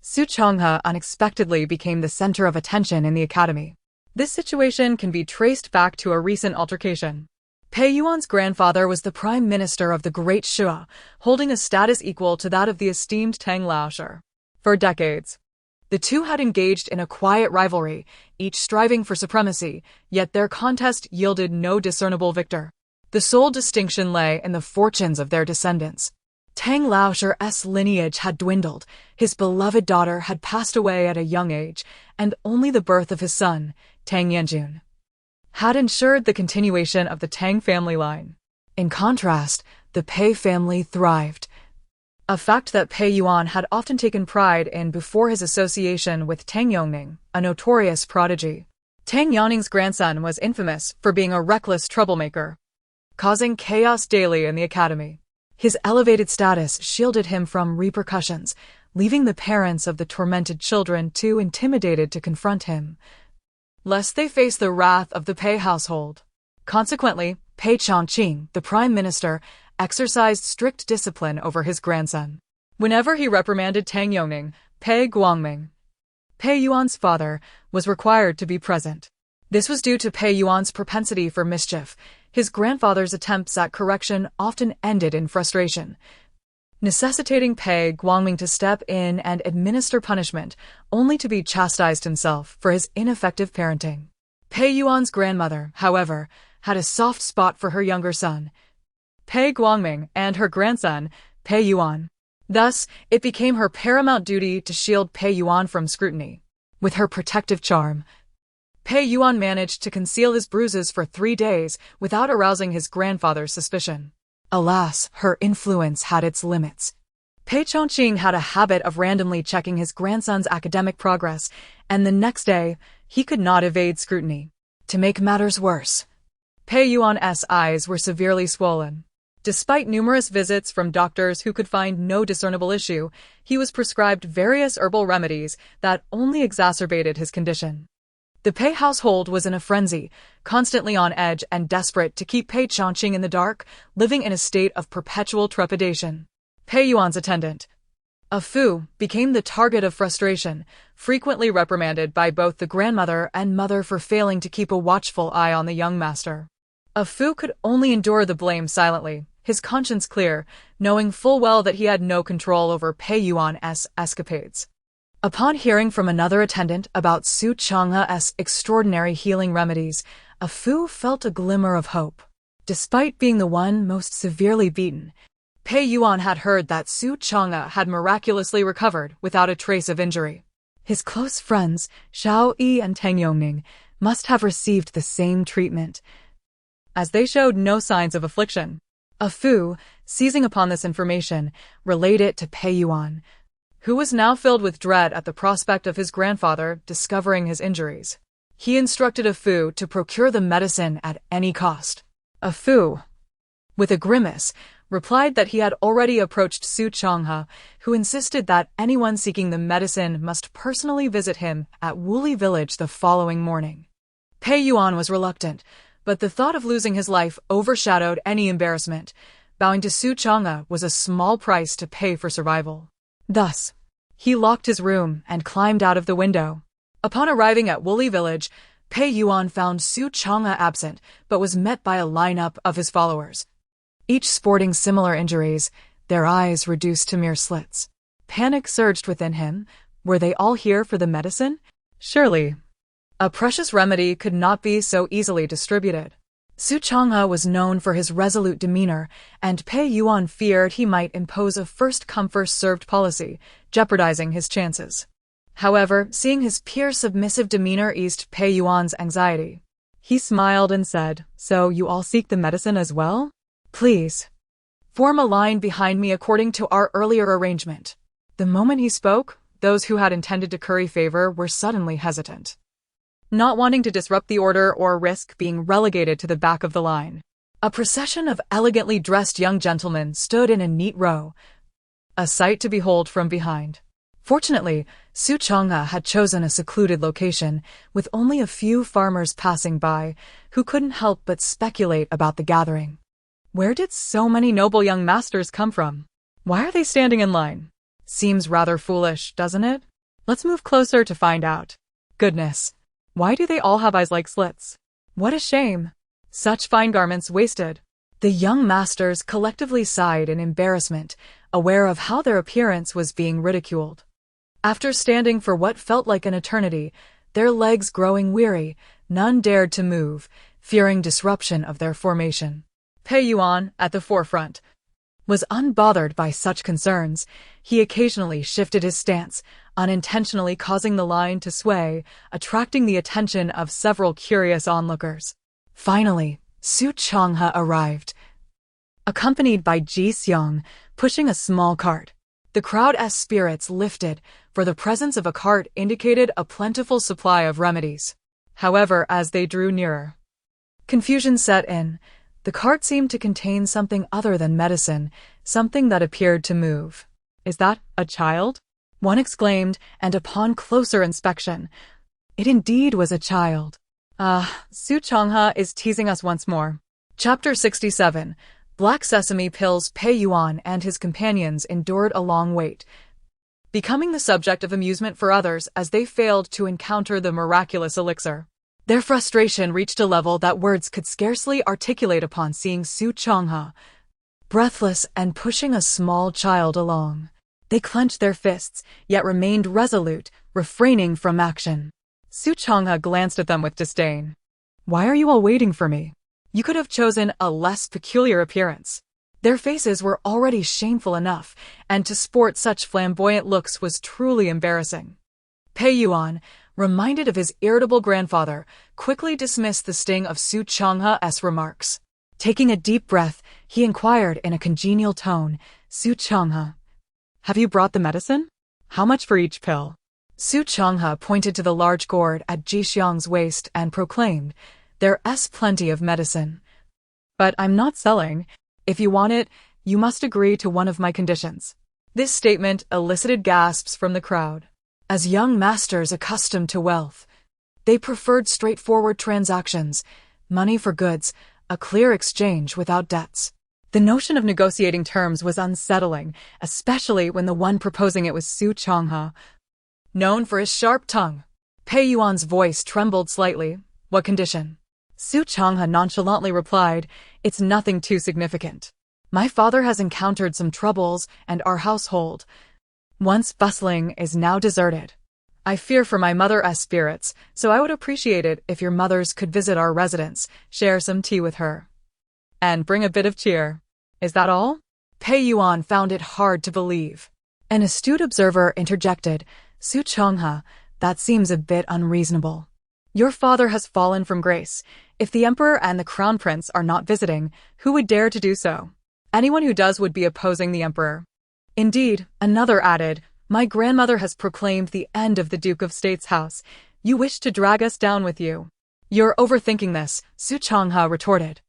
Su Chonghe unexpectedly became the center of attention in the academy. This situation can be traced back to a recent altercation. Pei Yuan's grandfather was the prime minister of the Great Shuo, holding a status equal to that of the esteemed Tang Laosher. For decades, the two had engaged in a quiet rivalry, each striving for supremacy, yet their contest yielded no discernible victor. The sole distinction lay in the fortunes of their descendants. Tang Laosher's lineage had dwindled, his beloved daughter had passed away at a young age, and only the birth of his son, Tang Yanjun, had ensured the continuation of the Tang family line. In contrast, the Pei family thrived, a fact that Pei Yuan had often taken pride in before his association with Tang Yongning, a notorious prodigy. Tang Yongning's grandson was infamous for being a reckless troublemaker, causing chaos daily in the academy. His elevated status shielded him from repercussions, leaving the parents of the tormented children too intimidated to confront him, lest they face the wrath of the Pei household. Consequently, Pei Chongqing, the prime minister, exercised strict discipline over his grandson. Whenever he reprimanded Tang Yongning, Pei Guangming, Pei Yuan's father, was required to be present. This was due to Pei Yuan's propensity for mischief. His grandfather's attempts at correction often ended in frustration, necessitating Pei Guangming to step in and administer punishment, only to be chastised himself for his ineffective parenting. Pei Yuan's grandmother, however, had a soft spot for her younger son, Pei Guangming, and her grandson, Pei Yuan. Thus, it became her paramount duty to shield Pei Yuan from scrutiny. With her protective charm, Pei Yuan managed to conceal his bruises for 3 days without arousing his grandfather's suspicion. Alas, her influence had its limits. Pei Chongqing had a habit of randomly checking his grandson's academic progress, and the next day, he could not evade scrutiny. To make matters worse, Pei Yuan's eyes were severely swollen. Despite numerous visits from doctors who could find no discernible issue, he was prescribed various herbal remedies that only exacerbated his condition. The Pei household was in a frenzy, constantly on edge and desperate to keep Pei Chongqing in the dark, living in a state of perpetual trepidation. Pei Yuan's attendant, a Fu, became the target of frustration, frequently reprimanded by both the grandmother and mother for failing to keep a watchful eye on the young master. A Fu could only endure the blame silently, his conscience clear, knowing full well that he had no control over Pei Yuan's escapades. Upon hearing from another attendant about Su Chang'e's extraordinary healing remedies, A Fu felt a glimmer of hope. Despite being the one most severely beaten, Pei Yuan had heard that Su Chang'e had miraculously recovered without a trace of injury. His close friends, Xiao Yi and Tang Yongning, must have received the same treatment, as they showed no signs of affliction. A Fu, seizing upon this information, relayed it to Pei Yuan, who was now filled with dread at the prospect of his grandfather discovering his injuries. He instructed A Fu to procure the medicine at any cost. A Fu, with a grimace, replied that he had already approached Su Chang'e, who insisted that anyone seeking the medicine must personally visit him at Wuli village the following morning. Pei Yuan was reluctant, but the thought of losing his life overshadowed any embarrassment. Bowing to Su Chang'e was a small price to pay for survival. Thus, he locked his room and climbed out of the window. Upon arriving at Wuli village, Pei Yuan found Su Chang'e absent, but was met by a lineup of his followers, each sporting similar injuries, their eyes reduced to mere slits. Panic surged within him. Were they all here for the medicine? Surely, a precious remedy could not be so easily distributed. Su Chang'e was known for his resolute demeanor, and Pei Yuan feared he might impose a first-come-first-served policy, jeopardizing his chances. However, seeing his pure submissive demeanor eased Pei Yuan's anxiety. He smiled and said, "So you all seek the medicine as well? Please, form a line behind me according to our earlier arrangement." The moment he spoke, those who had intended to curry favor were suddenly hesitant, not wanting to disrupt the order or risk being relegated to the back of the line. A procession of elegantly dressed young gentlemen stood in a neat row, a sight to behold from behind. Fortunately, Su Chang'e had chosen a secluded location, with only a few farmers passing by, who couldn't help but speculate about the gathering. Where did so many noble young masters come from? Why are they standing in line? Seems rather foolish, doesn't it? Let's move closer to find out. Goodness, why do they all have eyes like slits? What a shame. Such fine garments wasted. The young masters collectively sighed in embarrassment, aware of how their appearance was being ridiculed. After standing for what felt like an eternity, their legs growing weary, none dared to move, fearing disruption of their formation. Pei Yuan, at the forefront, was unbothered by such concerns. He occasionally shifted his stance, unintentionally causing the line to sway, attracting the attention of several curious onlookers. Finally, Su Chang'e arrived, accompanied by Ji Xiong, pushing a small cart. The crowd's spirits lifted, for the presence of a cart indicated a plentiful supply of remedies. However, as they drew nearer, confusion set in. The cart seemed to contain something other than medicine, something that appeared to move. "Is that a child?" one exclaimed, and upon closer inspection, it indeed was a child. Su Chang'e is teasing us once more. Chapter 67. Black sesame pills. Pei Yuan and his companions endured a long wait, becoming the subject of amusement for others as they failed to encounter the miraculous elixir. Their frustration reached a level that words could scarcely articulate upon seeing Su Chang'e, breathless and pushing a small child along. They clenched their fists, yet remained resolute, refraining from action. Su Chang'e glanced at them with disdain. "Why are you all waiting for me? You could have chosen a less peculiar appearance." Their faces were already shameful enough, and to sport such flamboyant looks was truly embarrassing. Pei Yuan, reminded of his irritable grandfather, quickly dismissed the sting of Su Chang'e's remarks. Taking a deep breath, He inquired in a congenial tone, Su Changhe, have you brought the medicine? How much for each pill? Su Changhe pointed to the large gourd at Ji Xiang's waist and proclaimed, there's plenty of medicine. But I'm not selling. If you want it, you must agree to one of my conditions. This statement elicited gasps from the crowd. As young masters accustomed to wealth, they preferred straightforward transactions, money for goods, a clear exchange without debts. The notion of negotiating terms was unsettling, especially when the one proposing it was Su Changhe. Known for his sharp tongue, Pei Yuan's voice trembled slightly. What condition? Su Changhe nonchalantly replied, it's nothing too significant. My father has encountered some troubles, and our household, once bustling, is now deserted. I fear for my mother's spirits, so I would appreciate it if your mothers could visit our residence, share some tea with her, and bring a bit of cheer. Is that all? Pei Yuan found it hard to believe. An astute observer interjected, Su Changhe, that seems a bit unreasonable. Your father has fallen from grace. If the emperor and the crown prince are not visiting, who would dare to do so? Anyone who does would be opposing the emperor. Indeed, another added, my grandmother has proclaimed the end of the Duke of State's house. You wish to drag us down with you. You're overthinking this, Su Changhe retorted.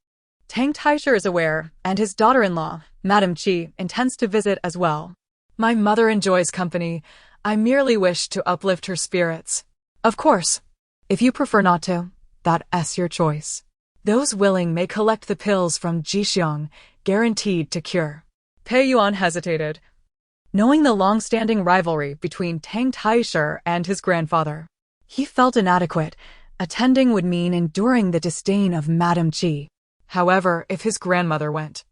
Tang Taisher is aware, and his daughter-in-law, Madame Qi, intends to visit as well. My mother enjoys company. I merely wish to uplift her spirits. Of course, if you prefer not to, that's your choice. Those willing may collect the pills from Ji Xiang, guaranteed to cure. Pei Yuan hesitated, knowing the long-standing rivalry between Tang Taisher and his grandfather. He felt inadequate. Attending would mean enduring the disdain of Madame Qi. However, if his grandmother went,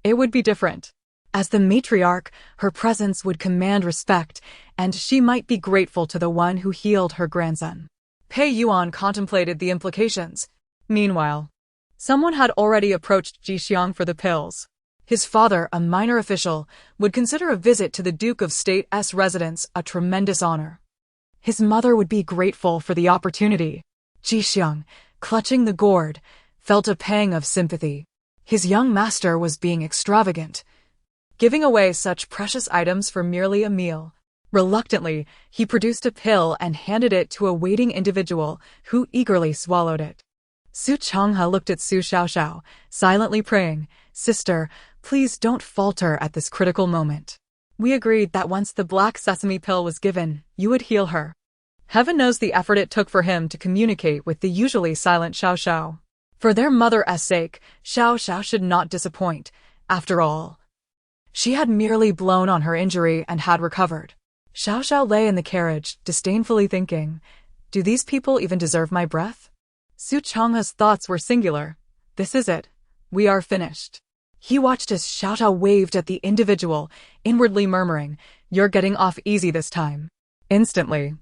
it would be different. As the matriarch, her presence would command respect, and she might be grateful to the one who healed her grandson. Pei Yuan contemplated the implications. Meanwhile, someone had already approached Ji Xiang for the pills. His father, a minor official, would consider a visit to the Duke of State's residence a tremendous honor. His mother would be grateful for the opportunity. Ji Xiang, clutching the gourd, felt a pang of sympathy. His young master was being extravagant, giving away such precious items for merely a meal. Reluctantly, he produced a pill and handed it to a waiting individual, who eagerly swallowed it. Su Changhe looked at Su Xiaoxiao, silently praying, Sister, please don't falter at this critical moment. We agreed that once the black sesame pill was given, you would heal her. Heaven knows the effort it took for him to communicate with the usually silent Xiaoxiao. For their mother's sake, Xiaoxiao should not disappoint. After all, she had merely blown on her injury and had recovered. Xiaoxiao lay in the carriage, disdainfully thinking, do these people even deserve my breath? Su Changhe's thoughts were singular. This is it. We are finished. He watched as Xiaoxiao waved at the individual, inwardly murmuring, you're getting off easy this time. Instantly,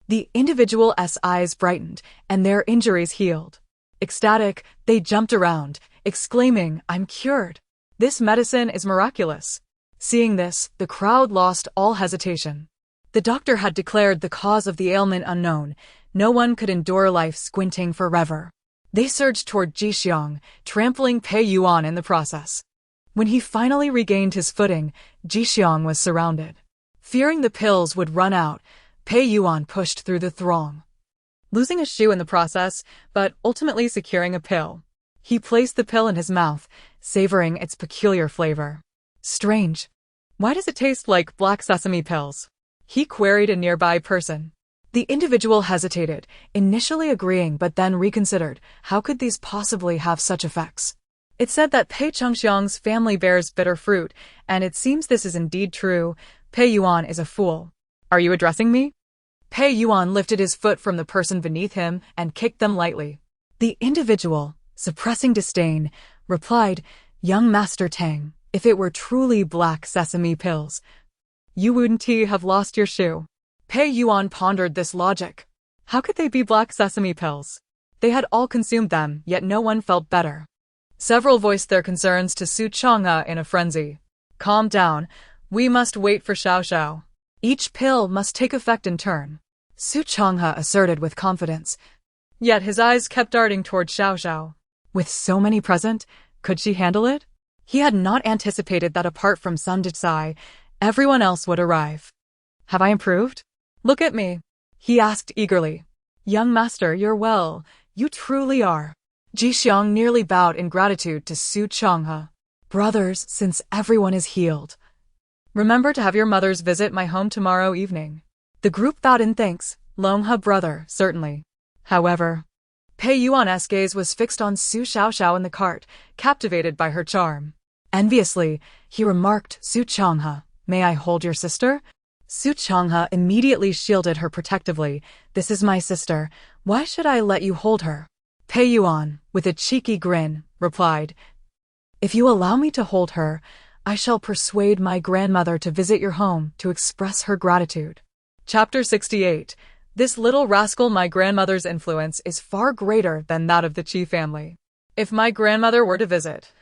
the individual's eyes brightened, and their injuries healed. Ecstatic, they jumped around, exclaiming, I'm cured. This medicine is miraculous. Seeing this, the crowd lost all hesitation. The doctor had declared the cause of the ailment unknown. No one could endure life squinting forever. They surged toward Ji Xiang, trampling Pei Yuan in the process. When he finally regained his footing, Ji Xiang was surrounded. Fearing the pills would run out, Pei Yuan pushed through the throng, losing a shoe in the process, but ultimately securing a pill. He placed the pill in his mouth, savoring its peculiar flavor. Strange. Why does it taste like black sesame pills? He queried a nearby person. The individual hesitated, initially agreeing but then reconsidered. How could these possibly have such effects? It's said that Pei Changxiang's family bears bitter fruit, and it seems this is indeed true. Pei Yuan is a fool. Are you addressing me? Pei Yuan lifted his foot from the person beneath him and kicked them lightly. The individual, suppressing disdain, replied, Young Master Tang, if it were truly black sesame pills, you wouldn't have lost your shoe. Pei Yuan pondered this logic. How could they be black sesame pills? They had all consumed them, yet no one felt better. Several voiced their concerns to Su Changhe in a frenzy. Calm down. We must wait for Xiaoxiao. Each pill must take effect in turn, Su Changhe asserted with confidence. Yet his eyes kept darting toward Xiaoxiao. With so many present, could she handle it? He had not anticipated that apart from Sun Sai, everyone else would arrive. Have I improved? Look at me, he asked eagerly. Young master, you're well. You truly are. Ji Xiang nearly bowed in gratitude to Su Changhe. Brothers, since everyone is healed, remember to have your mothers visit my home tomorrow evening. The group bowed in thanks. Longhe brother, certainly. However, Pei Yuan's gaze was fixed on Su Xiaoxiao in the cart, captivated by her charm. Enviously, he remarked, Su Changhe, may I hold your sister? Su Changhe immediately shielded her protectively. This is my sister. Why should I let you hold her? Pei Yuan, with a cheeky grin, replied, if you allow me to hold her, I shall persuade my grandmother to visit your home to express her gratitude. Chapter 68. This little rascal, my grandmother's influence is far greater than that of the Qi family. If my grandmother were to visit,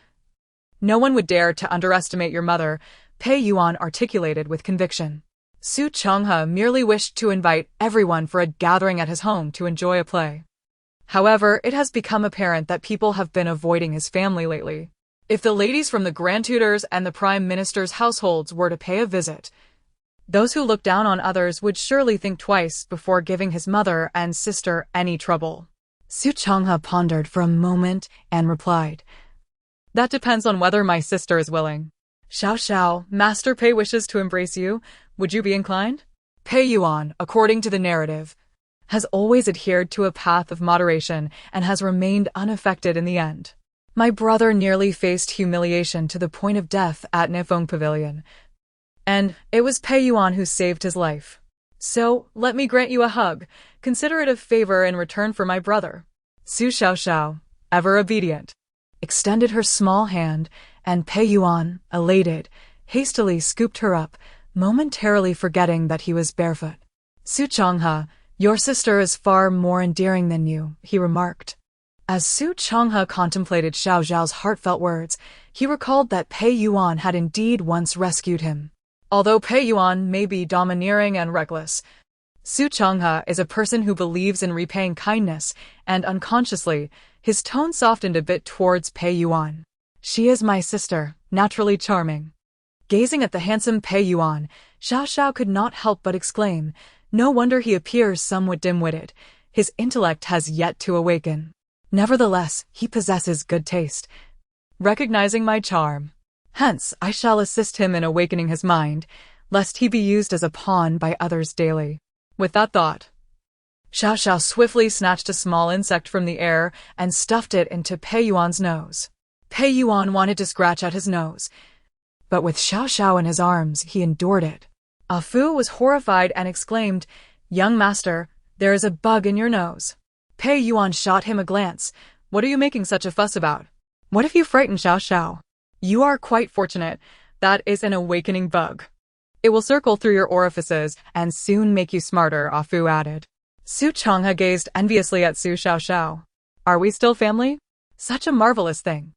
no one would dare to underestimate your mother, Pei Yuan articulated with conviction. Su Changhe merely wished to invite everyone for a gathering at his home to enjoy a play. However, it has become apparent that people have been avoiding his family lately. If the ladies from the Grand Tutors and the Prime Minister's households were to pay a visit, those who look down on others would surely think twice before giving his mother and sister any trouble. Su Changhe pondered for a moment and replied, that depends on whether my sister is willing. Xiao, Master Pei wishes to embrace you. Would you be inclined? Pei Yuan, according to the narrative, has always adhered to a path of moderation and has remained unaffected in the end. My brother nearly faced humiliation to the point of death at Nifeng Pavilion, and it was Pei Yuan who saved his life. So, let me grant you a hug. Consider it a favor in return for my brother. Su Xiaoxiao, ever obedient, extended her small hand, and Pei Yuan, elated, hastily scooped her up, momentarily forgetting that he was barefoot. Su Changhe, your sister is far more endearing than you, he remarked. As Su Changhe contemplated Xiao Zhao's heartfelt words, he recalled that Pei Yuan had indeed once rescued him. Although Pei Yuan may be domineering and reckless, Su Changhe is a person who believes in repaying kindness, and unconsciously, his tone softened a bit towards Pei Yuan. She is my sister, naturally charming. Gazing at the handsome Pei Yuan, Xiao could not help but exclaim, no wonder he appears somewhat dim-witted. His intellect has yet to awaken. Nevertheless, he possesses good taste. Recognizing my charm, hence I shall assist him in awakening his mind, lest he be used as a pawn by others daily. With that thought, Xiao swiftly snatched a small insect from the air and stuffed it into Pei Yuan's nose. Pei Yuan wanted to scratch at his nose, but with Xiao in his arms, he endured it. Ah Fu was horrified and exclaimed, young master, there is a bug in your nose. Pei Yuan shot him a glance. What are you making such a fuss about? What if you frighten Xiao? You are quite fortunate. That is an awakening bug. It will circle through your orifices and soon make you smarter, Ah Fu added. Su Changhe gazed enviously at Su Xiao. Are we still family? Such a marvelous thing.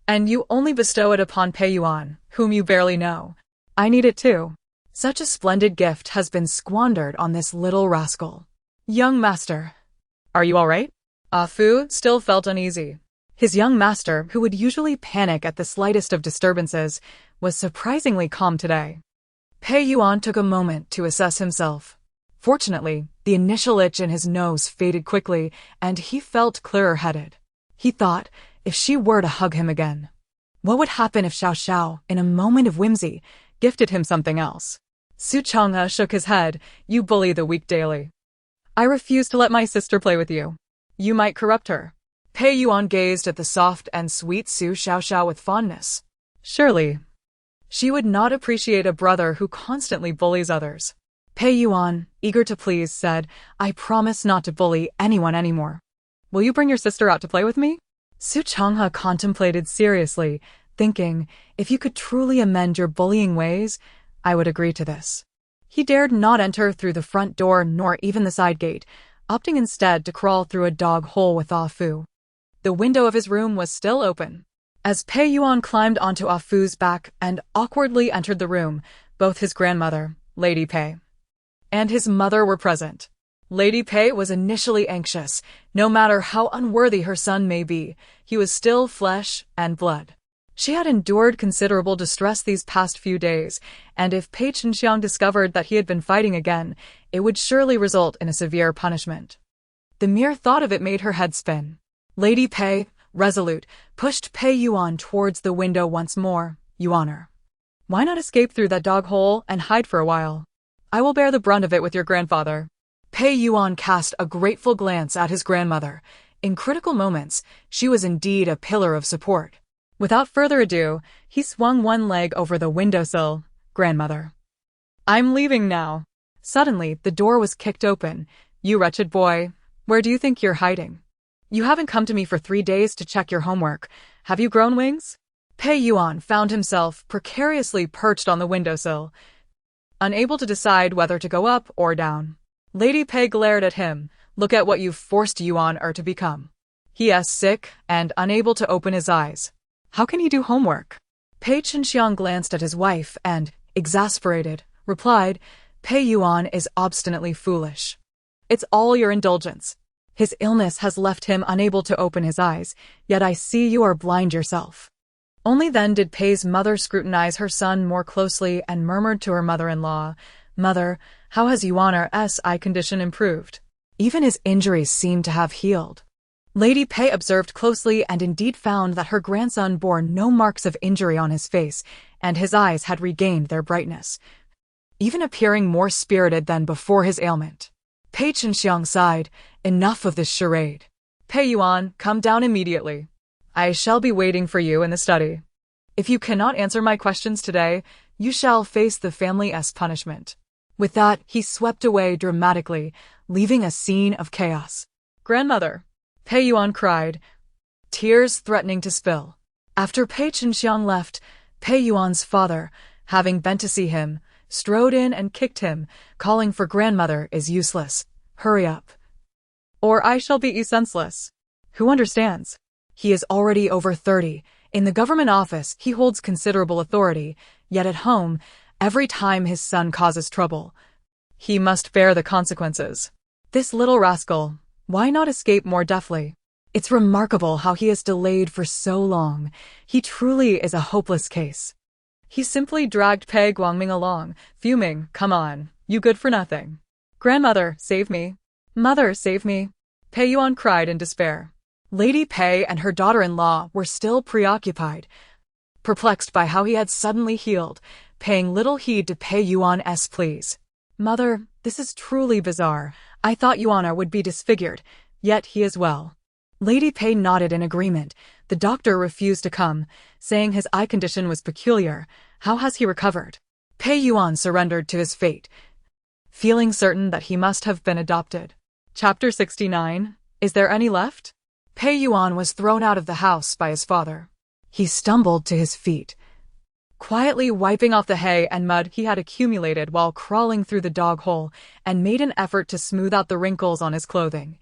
And you only bestow it upon Pei Yuan, whom you barely know. I need it too. Such a splendid gift has been squandered on this little rascal. Young master, are you all right? Ah Fu still felt uneasy. His young master, who would usually panic at the slightest of disturbances, was surprisingly calm today. Pei Yuan took a moment to assess himself. Fortunately, the initial itch in his nose faded quickly, and he felt clearer-headed. He thought, if she were to hug him again, what would happen if Xiao, in a moment of whimsy, gifted him something else? Su Changhe shook his head. You bully the weak daily. I refuse to let my sister play with you. You might corrupt her. Pei Yuan gazed at the soft and sweet Su Xiao with fondness. Surely, she would not appreciate a brother who constantly bullies others. Pei Yuan, eager to please, said, I promise not to bully anyone anymore. Will you bring your sister out to play with me? Su Changhe contemplated seriously, thinking, if you could truly amend your bullying ways, I would agree to this. He dared not enter through the front door nor even the side gate, opting instead to crawl through a dog hole with Ah Fu. The window of his room was still open. As Pei Yuan climbed onto Ah Fu's back and awkwardly entered the room, both his grandmother, Lady Pei, and his mother were present. Lady Pei was initially anxious. No matter how unworthy her son may be, he was still flesh and blood. She had endured considerable distress these past few days, and if Pei Chenxiang discovered that he had been fighting again, it would surely result in a severe punishment. The mere thought of it made her head spin. Lady Pei, resolute, pushed Pei Yuan towards the window once more. Yuaner, why not escape through that dog hole and hide for a while? I will bear the brunt of it with your grandfather. Pei Yuan cast a grateful glance at his grandmother. In critical moments, she was indeed a pillar of support. Without further ado, he swung one leg over the windowsill. Grandmother, I'm leaving now. Suddenly, the door was kicked open. You wretched boy, where do you think you're hiding? You haven't come to me for 3 days to check your homework. Have you grown wings? Pei Yuan found himself precariously perched on the windowsill, unable to decide whether to go up or down. Lady Pei glared at him. Look at what you've forced Yuan to become. He is sick and unable to open his eyes. How can he do homework? Pei Chenxiang glanced at his wife and, exasperated, replied, Pei Yuan is obstinately foolish. It's all your indulgence. His illness has left him unable to open his eyes, yet I see you are blind yourself. Only then did Pei's mother scrutinize her son more closely and murmured to her mother-in-law, Mother, how has Yuan's eye condition improved? Even his injuries seem to have healed. Lady Pei observed closely and indeed found that her grandson bore no marks of injury on his face, and his eyes had regained their brightness, even appearing more spirited than before his ailment. Pei Chenxiang sighed, enough of this charade. Pei Yuan, come down immediately. I shall be waiting for you in the study. If you cannot answer my questions today, you shall face the family's punishment. With that, he swept away dramatically, leaving a scene of chaos. Grandmother, Pei Yuan cried, tears threatening to spill. After Pei Chenxiang left, Pei Yuan's father, having been to see him, strode in and kicked him, calling for grandmother is useless. Hurry up, or I shall beat you senseless. Who understands? He is already over 30. In the government office, he holds considerable authority, yet at home, every time his son causes trouble, he must bear the consequences. This little rascal, why not escape more deftly? It's remarkable how he has delayed for so long. He truly is a hopeless case. He simply dragged Pei Guangming along, fuming, come on, you good for nothing. Grandmother, save me. Mother, save me. Pei Yuan cried in despair. Lady Pei and her daughter-in-law were still preoccupied, perplexed by how he had suddenly healed, paying little heed to Pei Yuan's pleas. Mother, this is truly bizarre. I thought Yuan would be disfigured, yet he is well. Lady Pei nodded in agreement. The doctor refused to come, saying his eye condition was peculiar. How has he recovered? Pei Yuan surrendered to his fate, feeling certain that he must have been adopted. Chapter 69. Is there any left? Pei Yuan was thrown out of the house by his father. He stumbled to his feet, quietly wiping off the hay and mud he had accumulated while crawling through the dog hole, and made an effort to smooth out the wrinkles on his clothing,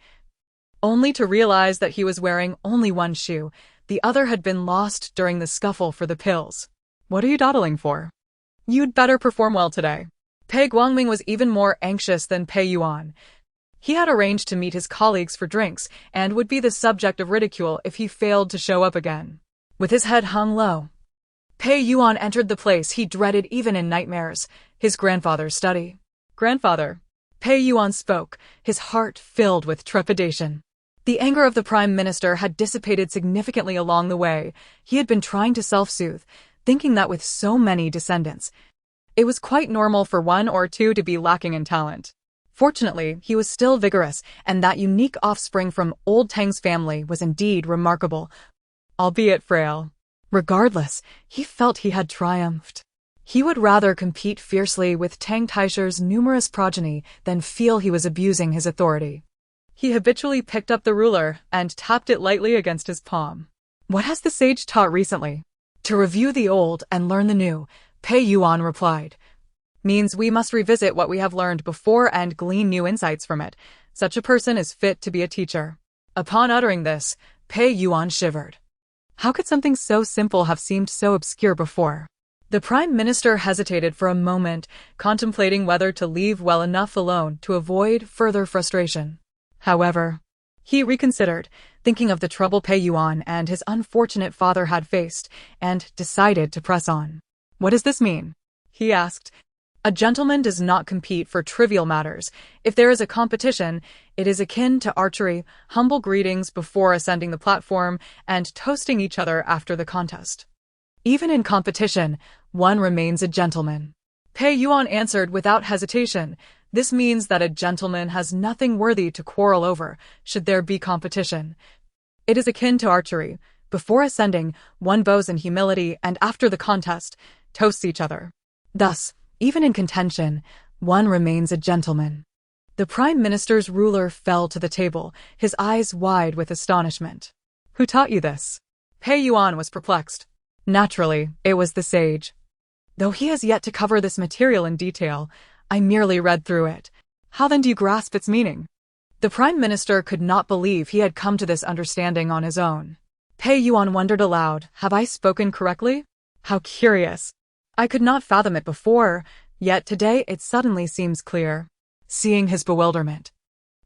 only to realize that he was wearing only one shoe. The other had been lost during the scuffle for the pills. What are you dawdling for? You'd better perform well today. Pei Guangming was even more anxious than Pei Yuan. He had arranged to meet his colleagues for drinks and would be the subject of ridicule if he failed to show up again. With his head hung low, Pei Yuan entered the place he dreaded even in nightmares, his grandfather's study. Grandfather, Pei Yuan spoke, his heart filled with trepidation. The anger of the Prime Minister had dissipated significantly along the way. He had been trying to self-soothe, thinking that with so many descendants, it was quite normal for one or two to be lacking in talent. Fortunately, he was still vigorous, and that unique offspring from old Tang's family was indeed remarkable, albeit frail. Regardless, he felt he had triumphed. He would rather compete fiercely with Tang Taisher's numerous progeny than feel he was abusing his authority. He habitually picked up the ruler and tapped it lightly against his palm. What has the sage taught recently? To review the old and learn the new, Pei Yuan replied. Means we must revisit what we have learned before and glean new insights from it. Such a person is fit to be a teacher. Upon uttering this, Pei Yuan shivered. How could something so simple have seemed so obscure before? The Prime Minister hesitated for a moment, contemplating whether to leave well enough alone to avoid further frustration. However, He reconsidered, thinking of the trouble Pei Yuan and his unfortunate father had faced, and decided to press on. What does this mean? He asked. A gentleman does not compete for trivial matters. If there is a competition, it is akin to archery, humble greetings before ascending the platform, and toasting each other after the contest. Even in competition, one remains a gentleman. Pei Yuan answered without hesitation. This means that a gentleman has nothing worthy to quarrel over, should there be competition. It is akin to archery. Before ascending, one bows in humility, and after the contest, toasts each other. Thus, even in contention, one remains a gentleman. The Prime Minister's ruler fell to the table, his eyes wide with astonishment. Who taught you this? Pei Yuan was perplexed. Naturally, it was the sage. Though he has yet to cover this material in detail, I merely read through it. How then do you grasp its meaning? The Prime Minister could not believe he had come to this understanding on his own. Pei Yuan wondered aloud, have I spoken correctly? How curious. I could not fathom it before, yet today it suddenly seems clear. Seeing his bewilderment,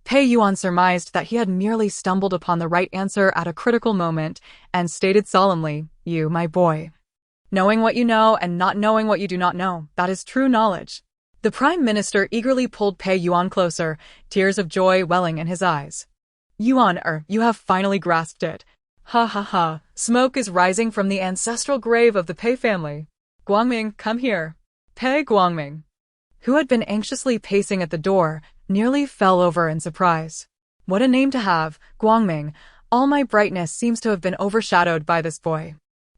Pei Yuan surmised that he had merely stumbled upon the right answer at a critical moment, and stated solemnly, You, my boy. Knowing what you know and not knowing what you do not know, that is true knowledge. The Prime Minister eagerly pulled Pei Yuan closer, tears of joy welling in his eyes. Yuan, you have finally grasped it. Ha ha ha, smoke is rising from the ancestral grave of the Pei family. Guangming, come here. Pei Guangming, who had been anxiously pacing at the door, nearly fell over in surprise. What a name to have, Guangming. All my brightness seems to have been overshadowed by this boy.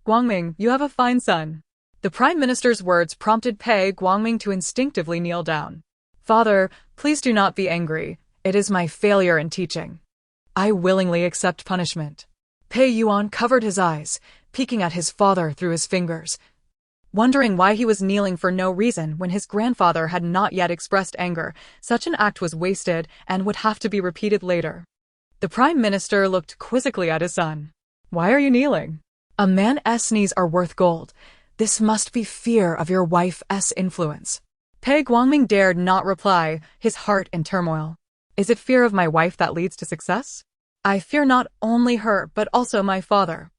Guangming, you have a fine son. The Prime Minister's words prompted Pei Guangming to instinctively kneel down. Father, please do not be angry. It is my failure in teaching. I willingly accept punishment. Pei Yuan covered his eyes, peeking at his father through his fingers, wondering why he was kneeling for no reason when his grandfather had not yet expressed anger. Such an act was wasted and would have to be repeated later. The Prime Minister looked quizzically at his son. Why are you kneeling? A man's knees are worth gold. This must be fear of your wife's influence. Pei Guangming dared not reply, his heart in turmoil. Is it fear of my wife that leads to success? I fear not only her, but also my father.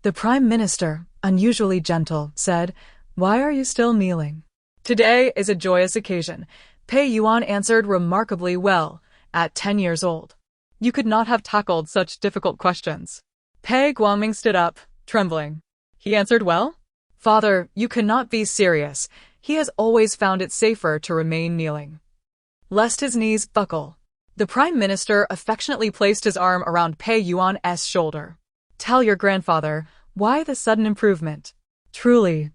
The Prime Minister, unusually gentle, said, Why are you still kneeling? Today is a joyous occasion. Pei Yuan answered remarkably well, at 10 years old. You could not have tackled such difficult questions. Pei Guangming stood up, trembling. He answered well? Father, you cannot be serious. He has always found it safer to remain kneeling, lest his knees buckle. The Prime Minister affectionately placed his arm around Pei Yuan's shoulder. Tell your grandfather, why the sudden improvement? Truly,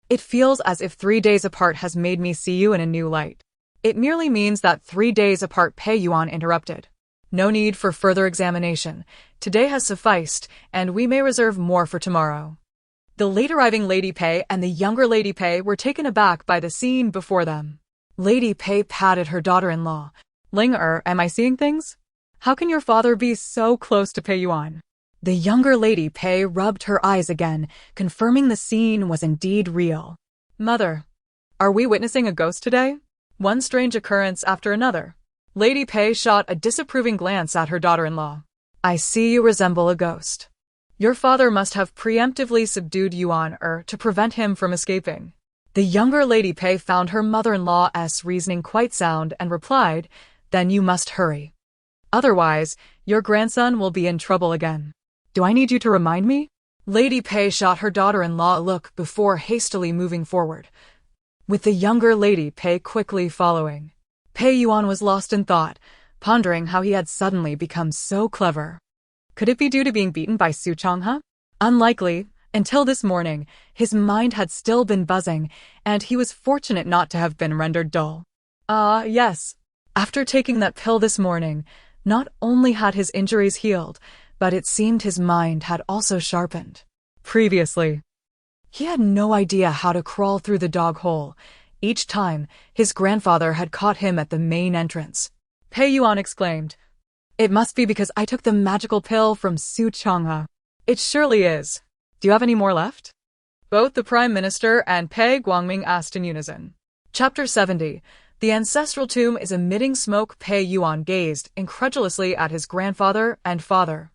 it feels as if 3 days apart has made me see you in a new light. It merely means that 3 days apart. Pei Yuan interrupted. No need for further examination. Today has sufficed, and we may reserve more for tomorrow. The late-arriving Lady Pei and the younger Lady Pei were taken aback by the scene before them. Lady Pei patted her daughter-in-law. Ling, am I seeing things? How can your father be so close to Pei Yuan? The younger Lady Pei rubbed her eyes again, confirming the scene was indeed real. Mother, are we witnessing a ghost today? One strange occurrence after another. Lady Pei shot a disapproving glance at her daughter-in-law. I see you resemble a ghost. Your father must have preemptively subdued Yuan to prevent him from escaping. The younger Lady Pei found her mother-in-law's reasoning quite sound and replied, Then you must hurry. Otherwise, your grandson will be in trouble again. Do I need you to remind me? Lady Pei shot her daughter-in-law a look before hastily moving forward, with the younger Lady Pei quickly following. Pei Yuan was lost in thought, pondering how he had suddenly become so clever. Could it be due to being beaten by Su Changhe? Unlikely. Until this morning, his mind had still been buzzing, and he was fortunate not to have been rendered dull. Yes. After taking that pill this morning, not only had his injuries healed, but it seemed his mind had also sharpened. Previously, he had no idea how to crawl through the dog hole. Each time, his grandfather had caught him at the main entrance. Pei Yuan exclaimed, It must be because I took the magical pill from Su Changhe. It surely is. Do you have any more left? Both the Prime Minister and Pei Guangming asked in unison. Chapter 70. The ancestral tomb is emitting smoke. Pei Yuan gazed incredulously at his grandfather and father.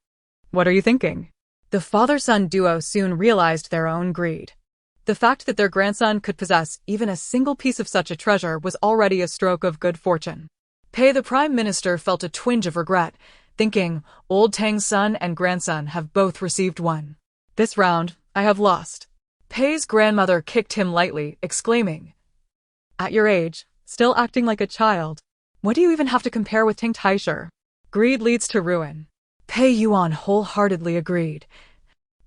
What are you thinking? The father-son duo soon realized their own greed. The fact that their grandson could possess even a single piece of such a treasure was already a stroke of good fortune. Pei the Prime Minister felt a twinge of regret, thinking, old Tang's son and grandson have both received one. This round, I have lost. Pei's grandmother kicked him lightly, exclaiming, at your age, still acting like a child. What do you even have to compare with Tang Taisher? Greed leads to ruin. Pei Yuan wholeheartedly agreed,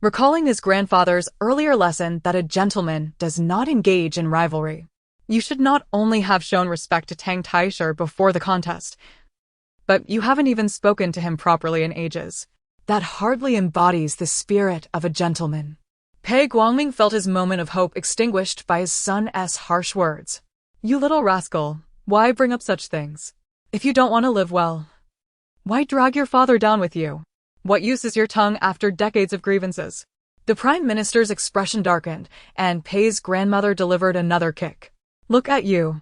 recalling his grandfather's earlier lesson that a gentleman does not engage in rivalry. You should not only have shown respect to Tang Taisher before the contest, but you haven't even spoken to him properly in ages. That hardly embodies the spirit of a gentleman. Pei Guangming felt his moment of hope extinguished by his son's harsh words. You little rascal, why bring up such things? If you don't want to live well, why drag your father down with you? What use is your tongue after decades of grievances? The Prime Minister's expression darkened, and Pei's grandmother delivered another kick. Look at you.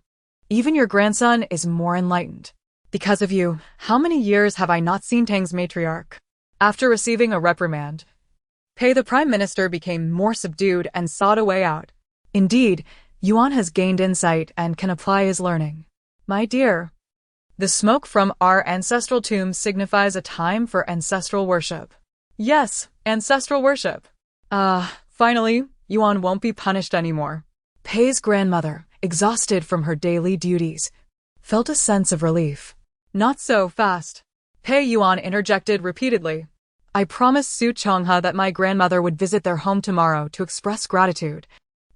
Even your grandson is more enlightened. Because of you, how many years have I not seen Tang's matriarch? After receiving a reprimand, Pei the Prime Minister became more subdued and sought a way out. Indeed, Yuan has gained insight and can apply his learning. My dear, the smoke from our ancestral tomb signifies a time for ancestral worship. Yes, ancestral worship. Finally, Yuan won't be punished anymore. Pei's grandmother, exhausted from her daily duties, felt a sense of relief. Not so fast. Pei Yuan interjected repeatedly. I promised Su Chonghe that my grandmother would visit their home tomorrow to express gratitude.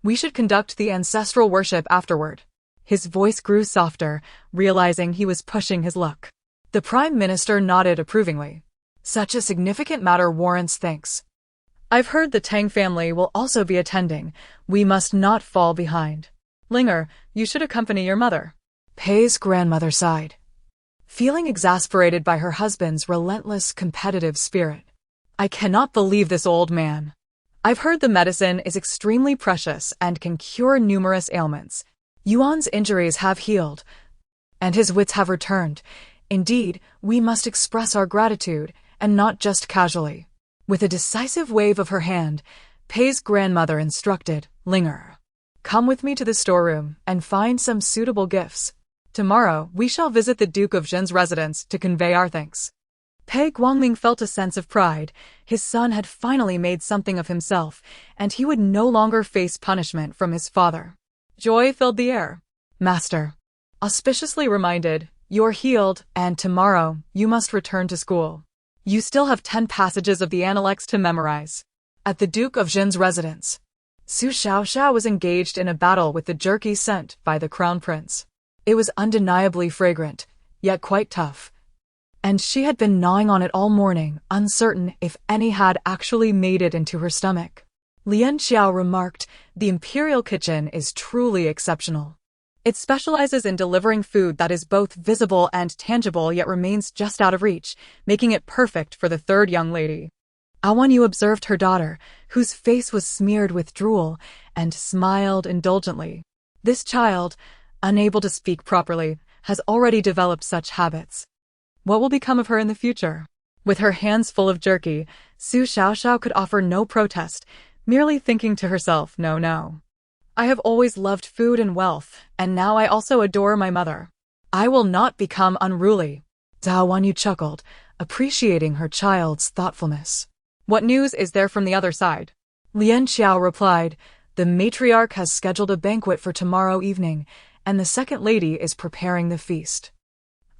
We should conduct the ancestral worship afterward. His voice grew softer, realizing he was pushing his luck. The Prime Minister nodded approvingly. Such a significant matter warrants thanks. I've heard the Tang family will also be attending. We must not fall behind. Linger, you should accompany your mother. Pei's grandmother sighed, feeling exasperated by her husband's relentless competitive spirit. I cannot believe this old man. I've heard the medicine is extremely precious and can cure numerous ailments. Yuan's injuries have healed, and his wits have returned. Indeed, we must express our gratitude, and not just casually. With a decisive wave of her hand, Pei's grandmother instructed, Linger, come with me to the storeroom and find some suitable gifts. Tomorrow, we shall visit the Duke of Zhen's residence to convey our thanks. Pei Guangming felt a sense of pride. His son had finally made something of himself, and he would no longer face punishment from his father. Joy filled the air. Master, auspiciously reminded, you're healed, and tomorrow, you must return to school. You still have 10 passages of the Analects to memorize. At the Duke of Zhen's residence, Su Xiaoxiao was engaged in a battle with the jerky sent by the Crown Prince. It was undeniably fragrant, yet quite tough, and she had been gnawing on it all morning, uncertain if any had actually made it into her stomach. Lian Xiao remarked, the Imperial Kitchen is truly exceptional. It specializes in delivering food that is both visible and tangible yet remains just out of reach, making it perfect for the third young lady. Awan Yu observed her daughter, whose face was smeared with drool, and smiled indulgently. This child, unable to speak properly, has already developed such habits. What will become of her in the future? With her hands full of jerky, Su Xiaoxiao could offer no protest, merely thinking to herself, no. I have always loved food and wealth, and now I also adore my mother. I will not become unruly. Zhao Wanyu chuckled, appreciating her child's thoughtfulness. What news is there from the other side? Lian Xiao replied, the matriarch has scheduled a banquet for tomorrow evening, and the second lady is preparing the feast.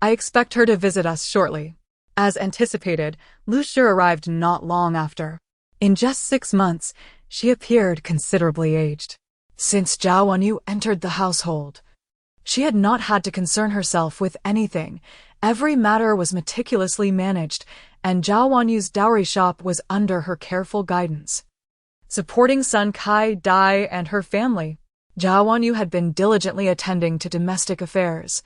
I expect her to visit us shortly. As anticipated, Lu Shi arrived not long after. In just 6 months, she appeared considerably aged. Since Zhao Wanyu entered the household, she had not had to concern herself with anything. Every matter was meticulously managed, and Zhao Wanyu's dowry shop was under her careful guidance. Supporting Sun Kai Dai and her family, Zhao Wanyu had been diligently attending to domestic affairs,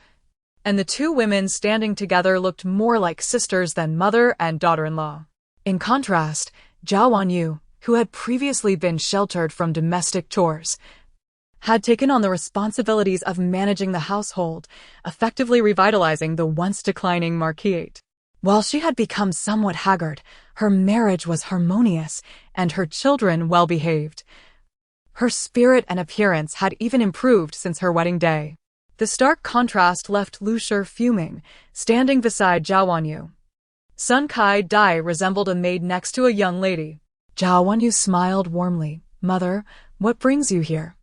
and the two women standing together looked more like sisters than mother and daughter-in-law. In contrast, Zhao Wanyu, who had previously been sheltered from domestic chores, had taken on the responsibilities of managing the household, effectively revitalizing the once declining marquisate. While she had become somewhat haggard, her marriage was harmonious and her children well-behaved. Her spirit and appearance had even improved since her wedding day. The stark contrast left Lu Shi fuming, standing beside Zhao Wanyu. Sun Kai Dai resembled a maid next to a young lady. Zhao Wanyu smiled warmly. "Mother, what brings you here?"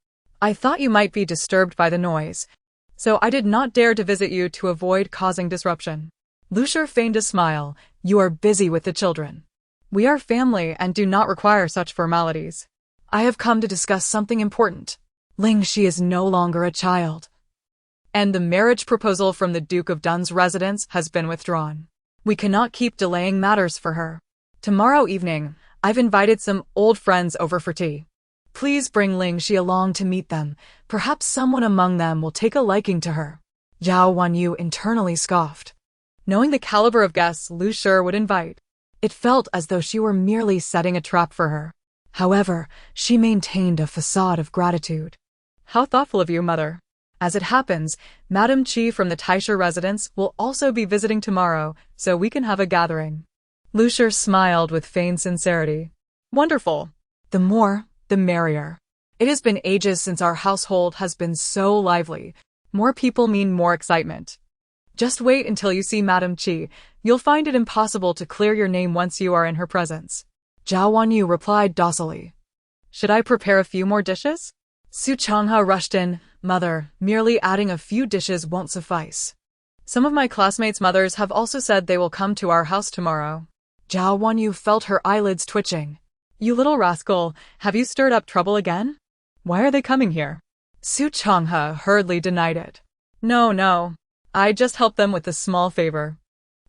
"I thought you might be disturbed by the noise, so I did not dare to visit you to avoid causing disruption." Lu Shi feigned a smile. "You are busy with the children. We are family and do not require such formalities. I have come to discuss something important. Ling Shi is no longer a child, and the marriage proposal from the Duke of Dun's residence has been withdrawn. We cannot keep delaying matters for her. Tomorrow evening, I've invited some old friends over for tea. Please bring Ling Shi along to meet them. Perhaps someone among them will take a liking to her." Zhao Wanyu internally scoffed. Knowing the caliber of guests Lu Shi would invite, it felt as though she were merely setting a trap for her. However, she maintained a facade of gratitude. "How thoughtful of you, Mother. As it happens, Madame Qi from the Taisha residence will also be visiting tomorrow, so we can have a gathering." Lu Shi smiled with feigned sincerity. "Wonderful. The more, the merrier. It has been ages since our household has been so lively. More people mean more excitement. Just wait until you see Madame Qi. You'll find it impossible to clear your name once you are in her presence." Zhao Wanyu replied docilely. "Should I prepare a few more dishes?" Su Changhe rushed in. "Mother, merely adding a few dishes won't suffice. Some of my classmates' mothers have also said they will come to our house tomorrow." Zhao Wanyu felt her eyelids twitching. "You little rascal, have you stirred up trouble again? Why are they coming here?" Su Changhe hurriedly denied it. No. I just helped them with a small favor.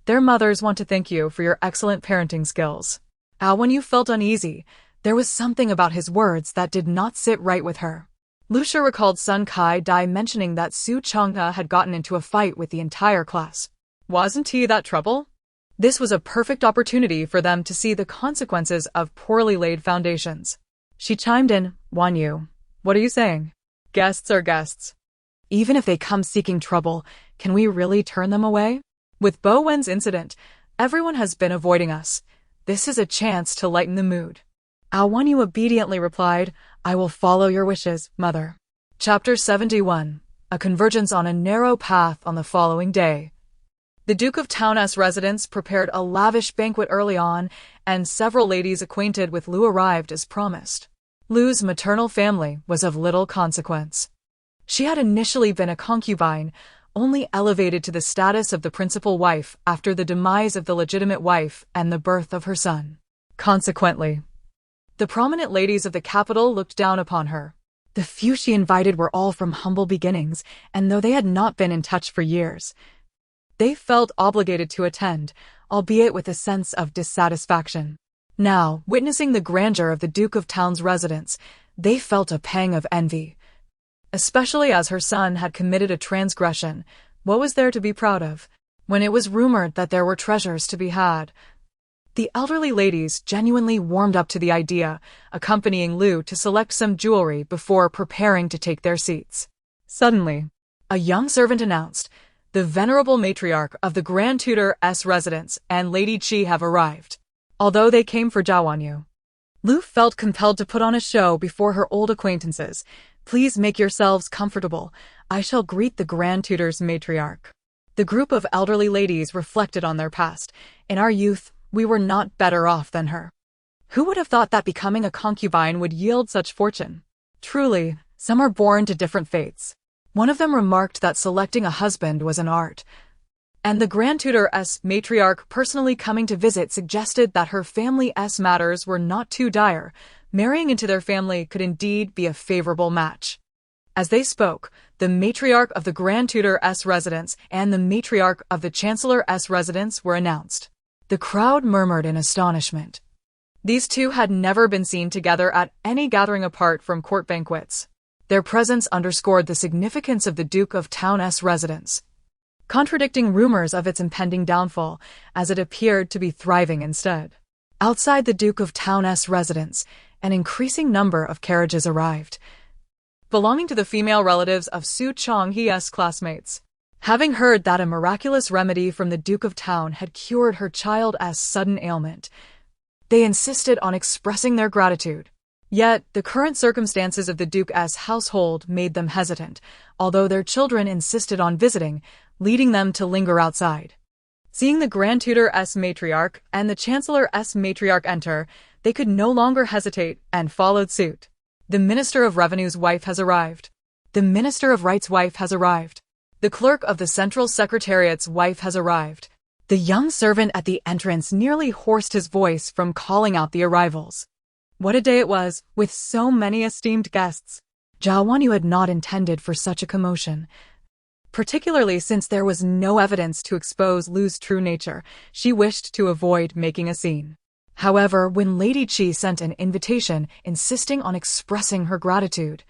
Their mothers want to thank you for your excellent parenting skills." Wanyu felt uneasy. There was something about his words that did not sit right with her. Lu Shi recalled Sun Kai Dai mentioning that Su Changhe had gotten into a fight with the entire class. Wasn't he that trouble? This was a perfect opportunity for them to see the consequences of poorly laid foundations. She chimed in. "Wanyu, what are you saying? Guests are guests. Even if they come seeking trouble, can we really turn them away? With Bo Wen's incident, everyone has been avoiding us. This is a chance to lighten the mood." Wanyu obediently replied, "I will follow your wishes, Mother." Chapter 71. A convergence on a narrow path on the following day. The Duke of Town's residence prepared a lavish banquet early on, and several ladies acquainted with Lu arrived as promised. Lu's maternal family was of little consequence. She had initially been a concubine, only elevated to the status of the principal wife after the demise of the legitimate wife and the birth of her son. Consequently, the prominent ladies of the capital looked down upon her. The few she invited were all from humble beginnings, and though they had not been in touch for years, they felt obligated to attend, albeit with a sense of dissatisfaction. Now, witnessing the grandeur of the Duke of Town's residence, they felt a pang of envy. Especially as her son had committed a transgression, what was there to be proud of, when it was rumored that there were treasures to be had? The elderly ladies genuinely warmed up to the idea, accompanying Lu to select some jewelry before preparing to take their seats. Suddenly, a young servant announced, "The venerable matriarch of the Grand Tutor's residence and Lady Qi have arrived." Although they came for Zhao Wanyu, Lu felt compelled to put on a show before her old acquaintances. "Please make yourselves comfortable. I shall greet the Grand Tutor's matriarch." The group of elderly ladies reflected on their past. "In our youth, we were not better off than her. Who would have thought that becoming a concubine would yield such fortune? Truly, some are born to different fates." One of them remarked that selecting a husband was an art, and the Grand Tutor's matriarch personally coming to visit suggested that her family's matters were not too dire. Marrying into their family could indeed be a favorable match. As they spoke, the matriarch of the Grand Tutor's residence and the matriarch of the Chancellor's residence were announced. The crowd murmured in astonishment. These two had never been seen together at any gathering apart from court banquets. Their presence underscored the significance of the Duke of Town's residence, contradicting rumors of its impending downfall, as it appeared to be thriving instead. Outside the Duke of Town's residence, an increasing number of carriages arrived. belonging to the female relatives of Su Chonghye's classmates. Having heard that a miraculous remedy from the Duke of Town had cured her child's sudden ailment, they insisted on expressing their gratitude. Yet, the current circumstances of the Duke's household made them hesitant, although their children insisted on visiting, leading them to linger outside. Seeing the Grand Tutor's matriarch and the Chancellor's matriarch enter, they could no longer hesitate and followed suit. The Minister of Revenue's wife has arrived. The Minister of Right's wife has arrived. The Clerk of the Central Secretariat's wife has arrived. The young servant at the entrance nearly hoarsed his voice from calling out the arrivals. What a day it was, with so many esteemed guests. Zhao Wanyu had not intended for such a commotion. Particularly since there was no evidence to expose Lu's true nature, she wished to avoid making a scene. However, when Lady Qi sent an invitation insisting on expressing her gratitude,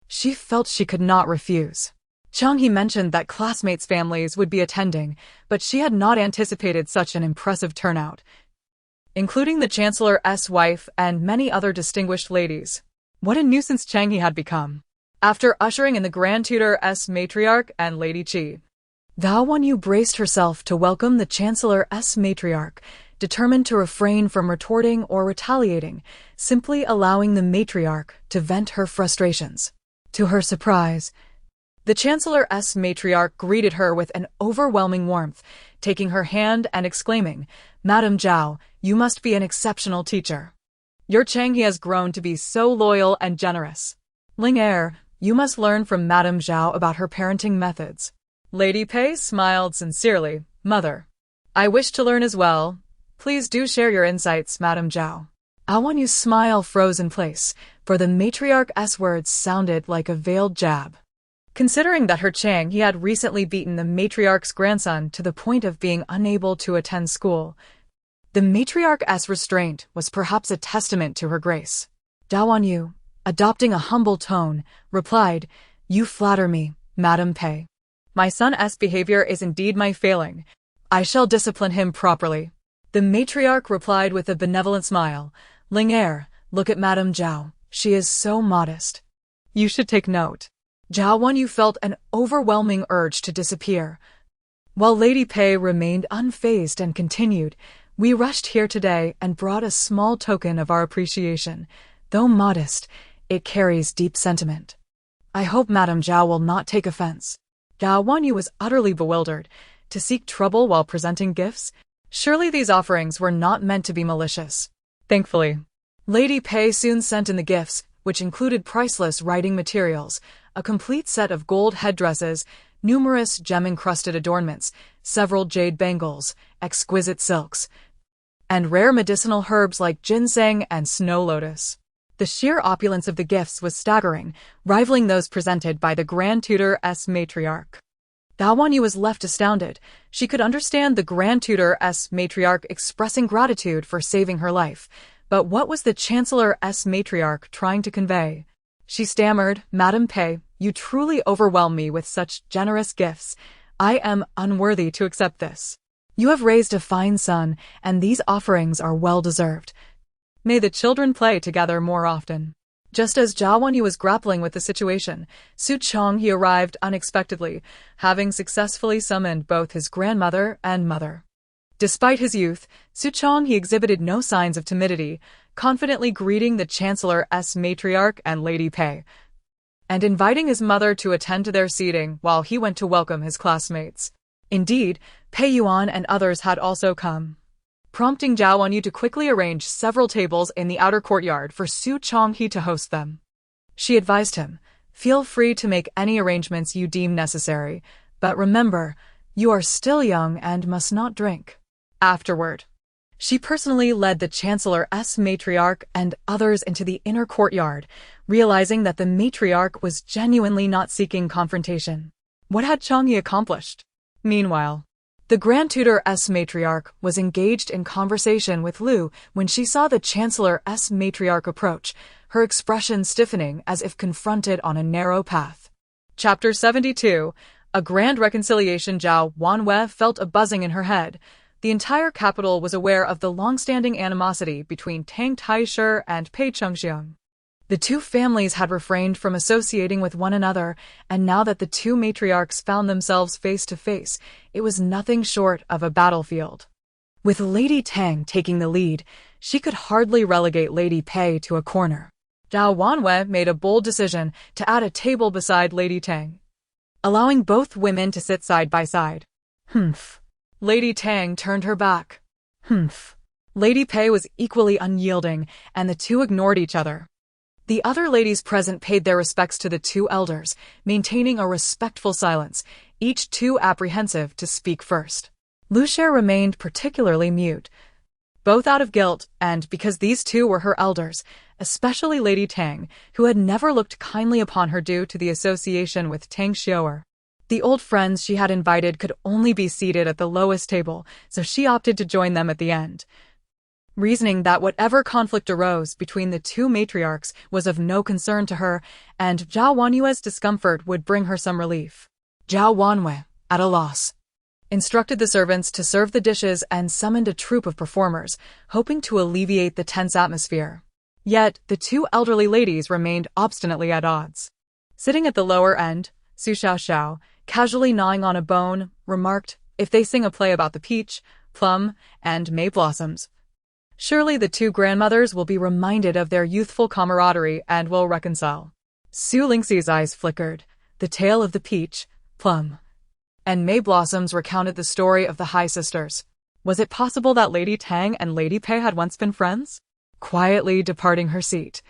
she felt she could not refuse. Changhe mentioned that classmates' families would be attending, but she had not anticipated such an impressive turnout, including the Chancellor's wife and many other distinguished ladies. What a nuisance Changhe had become. After ushering in the Grand Tutor's matriarch and Lady Qi, Zhao Wanyu braced herself to welcome the Chancellor's matriarch, determined to refrain from retorting or retaliating, simply allowing the matriarch to vent her frustrations. To her surprise, the Chancellor's matriarch greeted her with an overwhelming warmth, taking her hand and exclaiming, "Madame Zhao, you must be an exceptional teacher. Your Changhe has grown to be so loyal and generous. Ling Er, you must learn from Madame Zhao about her parenting methods." Lady Pei smiled sincerely. "Mother, I wish to learn as well. Please do share your insights, Madame Zhao." Zhao Wanyu's smile froze in place, for the matriarch's words sounded like a veiled jab. Considering that her Chang he had recently beaten the matriarch's grandson to the point of being unable to attend school, the matriarch's restraint was perhaps a testament to her grace. Zhao Wanyu, adopting a humble tone, replied, "You flatter me, Madame Pei. My son's behavior is indeed my failing. I shall discipline him properly." The matriarch replied with a benevolent smile, "Ling Er, look at Madame Zhao. She is so modest. You should take note." Zhao Wanyu felt an overwhelming urge to disappear, while Lady Pei remained unfazed and continued, "We rushed here today and brought a small token of our appreciation. Though modest, it carries deep sentiment. I hope Madame Zhao will not take offense." Zhao Wanyu was utterly bewildered. To seek trouble while presenting gifts? Surely these offerings were not meant to be malicious. Thankfully, Lady Pei soon sent in the gifts, which included priceless writing materials, a complete set of gold headdresses, numerous gem-encrusted adornments, several jade bangles, exquisite silks, and rare medicinal herbs like ginseng and snow lotus. The sheer opulence of the gifts was staggering, rivaling those presented by the Grand Tutor's matriarch. Zhao Wanyu was left astounded. She could understand the Grand Tutor's matriarch expressing gratitude for saving her life, but what was the Chancellor's matriarch trying to convey? She stammered, "Madame Pei, you truly overwhelm me with such generous gifts. I am unworthy to accept this. You have raised a fine son, and these offerings are well-deserved. May the children play together more often." Just as Zhao Wanyu was grappling with the situation, Su Chonghe arrived unexpectedly, having successfully summoned both his grandmother and mother. Despite his youth, Su Chonghe exhibited no signs of timidity, confidently greeting the Chancellor's matriarch and Lady Pei, and inviting his mother to attend to their seating while he went to welcome his classmates. Indeed, Pei Yuan and others had also come, prompting Zhao Wanyu to quickly arrange several tables in the outer courtyard for Su Chonghe to host them. She advised him, "Feel free to make any arrangements you deem necessary, but remember, you are still young and must not drink." Afterward, she personally led the Chancellor's matriarch and others into the inner courtyard, realizing that the matriarch was genuinely not seeking confrontation. What had Changhe accomplished? Meanwhile, the Grand Tutor's matriarch was engaged in conversation with Lu when she saw the Chancellor's matriarch approach, her expression stiffening as if confronted on a narrow path. Chapter 72. A Grand Reconciliation. Zhao Wanwei felt a buzzing in her head. The entire capital was aware of the long-standing animosity between Tang Taisher and Pei Chengxiang. The two families had refrained from associating with one another, and now that the two matriarchs found themselves face to face, it was nothing short of a battlefield. With Lady Tang taking the lead, she could hardly relegate Lady Pei to a corner. Zhao Wanwei made a bold decision to add a table beside Lady Tang, allowing both women to sit side by side. Humph. Lady Tang turned her back. Humph. Lady Pei was equally unyielding, and the two ignored each other. The other ladies present paid their respects to the two elders, maintaining a respectful silence, each too apprehensive to speak first. Lu Cher remained particularly mute, both out of guilt and because these two were her elders, especially Lady Tang, who had never looked kindly upon her due to the association with Tang Xiu'er. The old friends she had invited could only be seated at the lowest table, so she opted to join them at the end, reasoning that whatever conflict arose between the two matriarchs was of no concern to her, and Zhao Wanwei's discomfort would bring her some relief. Zhao Wanwei, at a loss, instructed the servants to serve the dishes and summoned a troupe of performers, hoping to alleviate the tense atmosphere. Yet, the two elderly ladies remained obstinately at odds. Sitting at the lower end, Su Xiaoxiao, casually gnawing on a bone, remarked, "If they sing a play about the peach, plum, and May blossoms, surely the two grandmothers will be reminded of their youthful camaraderie and will reconcile." Su Lingxi's eyes flickered. The tale of the peach, plum, and May blossoms recounted the story of the High Sisters. Was it possible that Lady Tang and Lady Pei had once been friends? Quietly departing her seat,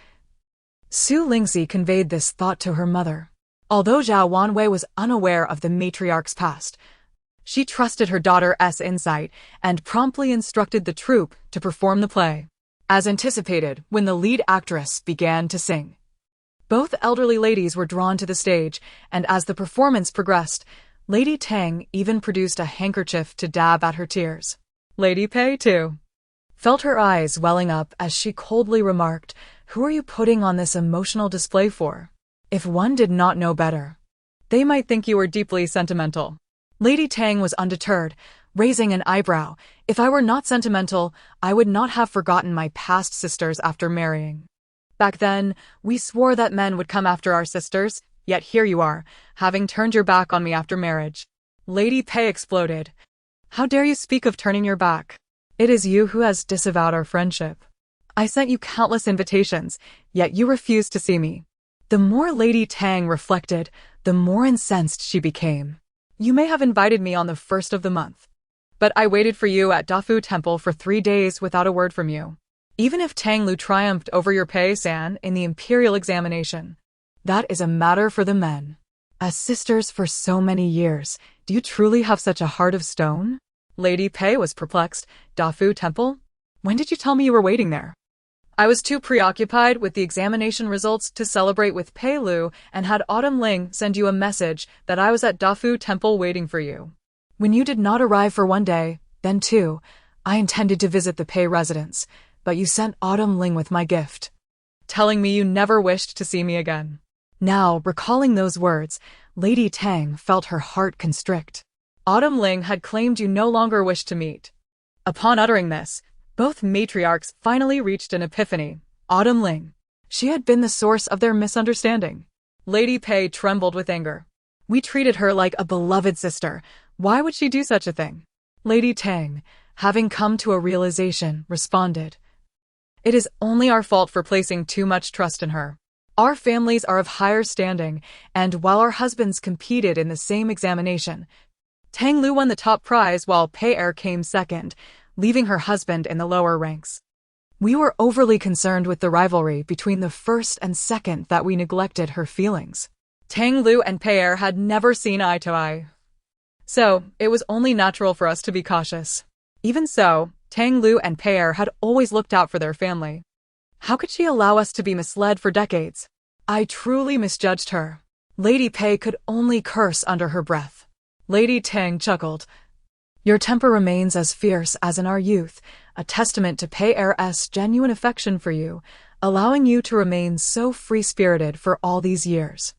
Su Lingxi conveyed this thought to her mother. Although Zhao Wanwei was unaware of the matriarch's past, she trusted her daughter's insight and promptly instructed the troupe to perform the play. As anticipated, when the lead actress began to sing, both elderly ladies were drawn to the stage, and as the performance progressed, Lady Tang even produced a handkerchief to dab at her tears. Lady Pei, too, felt her eyes welling up as she coldly remarked, "Who are you putting on this emotional display for? If one did not know better, they might think you were deeply sentimental." Lady Tang was undeterred, raising an eyebrow. "If I were not sentimental, I would not have forgotten my past sisters after marrying. Back then, we swore that men would come after our sisters, yet here you are, having turned your back on me after marriage." Lady Pei exploded. "How dare you speak of turning your back? It is you who has disavowed our friendship. I sent you countless invitations, yet you refused to see me." The more Lady Tang reflected, the more incensed she became. "You may have invited me on the 1st of the month, but I waited for you at Dafu Temple for 3 days without a word from you. Even if Tang Lu triumphed over your Pei-san in the imperial examination, that is a matter for the men. As sisters for so many years, do you truly have such a heart of stone?" Lady Pei was perplexed. "Dafu Temple? When did you tell me you were waiting there?" "I was too preoccupied with the examination results to celebrate with Pei Lu and had Autumn Ling send you a message that I was at Dafu Temple waiting for you. When you did not arrive for 1 day, then 2, I intended to visit the Pei residence, but you sent Autumn Ling with my gift, telling me you never wished to see me again." Now, recalling those words, Lady Tang felt her heart constrict. Autumn Ling had claimed you no longer wished to meet. Upon uttering this, both matriarchs finally reached an epiphany. Autumn Ling. She had been the source of their misunderstanding. Lady Pei trembled with anger. "We treated her like a beloved sister. Why would she do such a thing?" Lady Tang, having come to a realization, responded, "It is only our fault for placing too much trust in her. Our families are of higher standing, and while our husbands competed in the same examination, Tang Lu won the top prize while Pei Er came second, leaving her husband in the lower ranks. We were overly concerned with the rivalry between the first and second that we neglected her feelings. Tang Lu and Pei Er had never seen eye to eye, so it was only natural for us to be cautious. Even so, Tang Lu and Pei Er had always looked out for their family. How could she allow us to be misled for decades? I truly misjudged her." Lady Pei could only curse under her breath. Lady Tang chuckled. "Your temper remains as fierce as in our youth, a testament to Pei Er's genuine affection for you, allowing you to remain so free-spirited for all these years."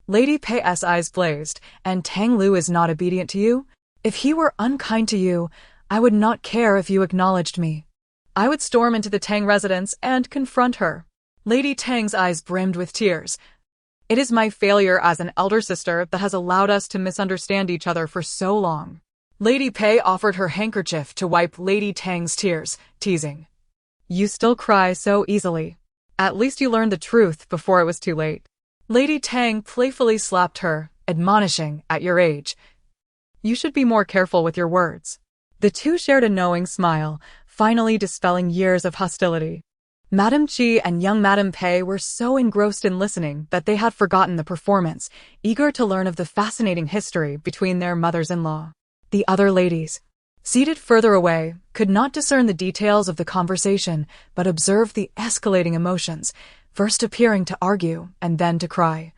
Lady Pei's eyes blazed. "And Tang Lu is not obedient to you? If he were unkind to you, I would not care if you acknowledged me. I would storm into the Tang residence and confront her." Lady Tang's eyes brimmed with tears. It is my failure as an elder sister that has allowed us to misunderstand each other for so long. Lady Pei offered her handkerchief to wipe Lady Tang's tears, teasing. You still cry so easily. At least you learned the truth before it was too late. Lady Tang playfully slapped her, admonishing, at your age. You should be more careful with your words. The two shared a knowing smile, finally dispelling years of hostility. Madame Qi and young Madame Pei were so engrossed in listening that they had forgotten the performance, eager to learn of the fascinating history between their mothers-in-law. The other ladies, seated further away, could not discern the details of the conversation, but observed the escalating emotions, first appearing to argue and then to cry.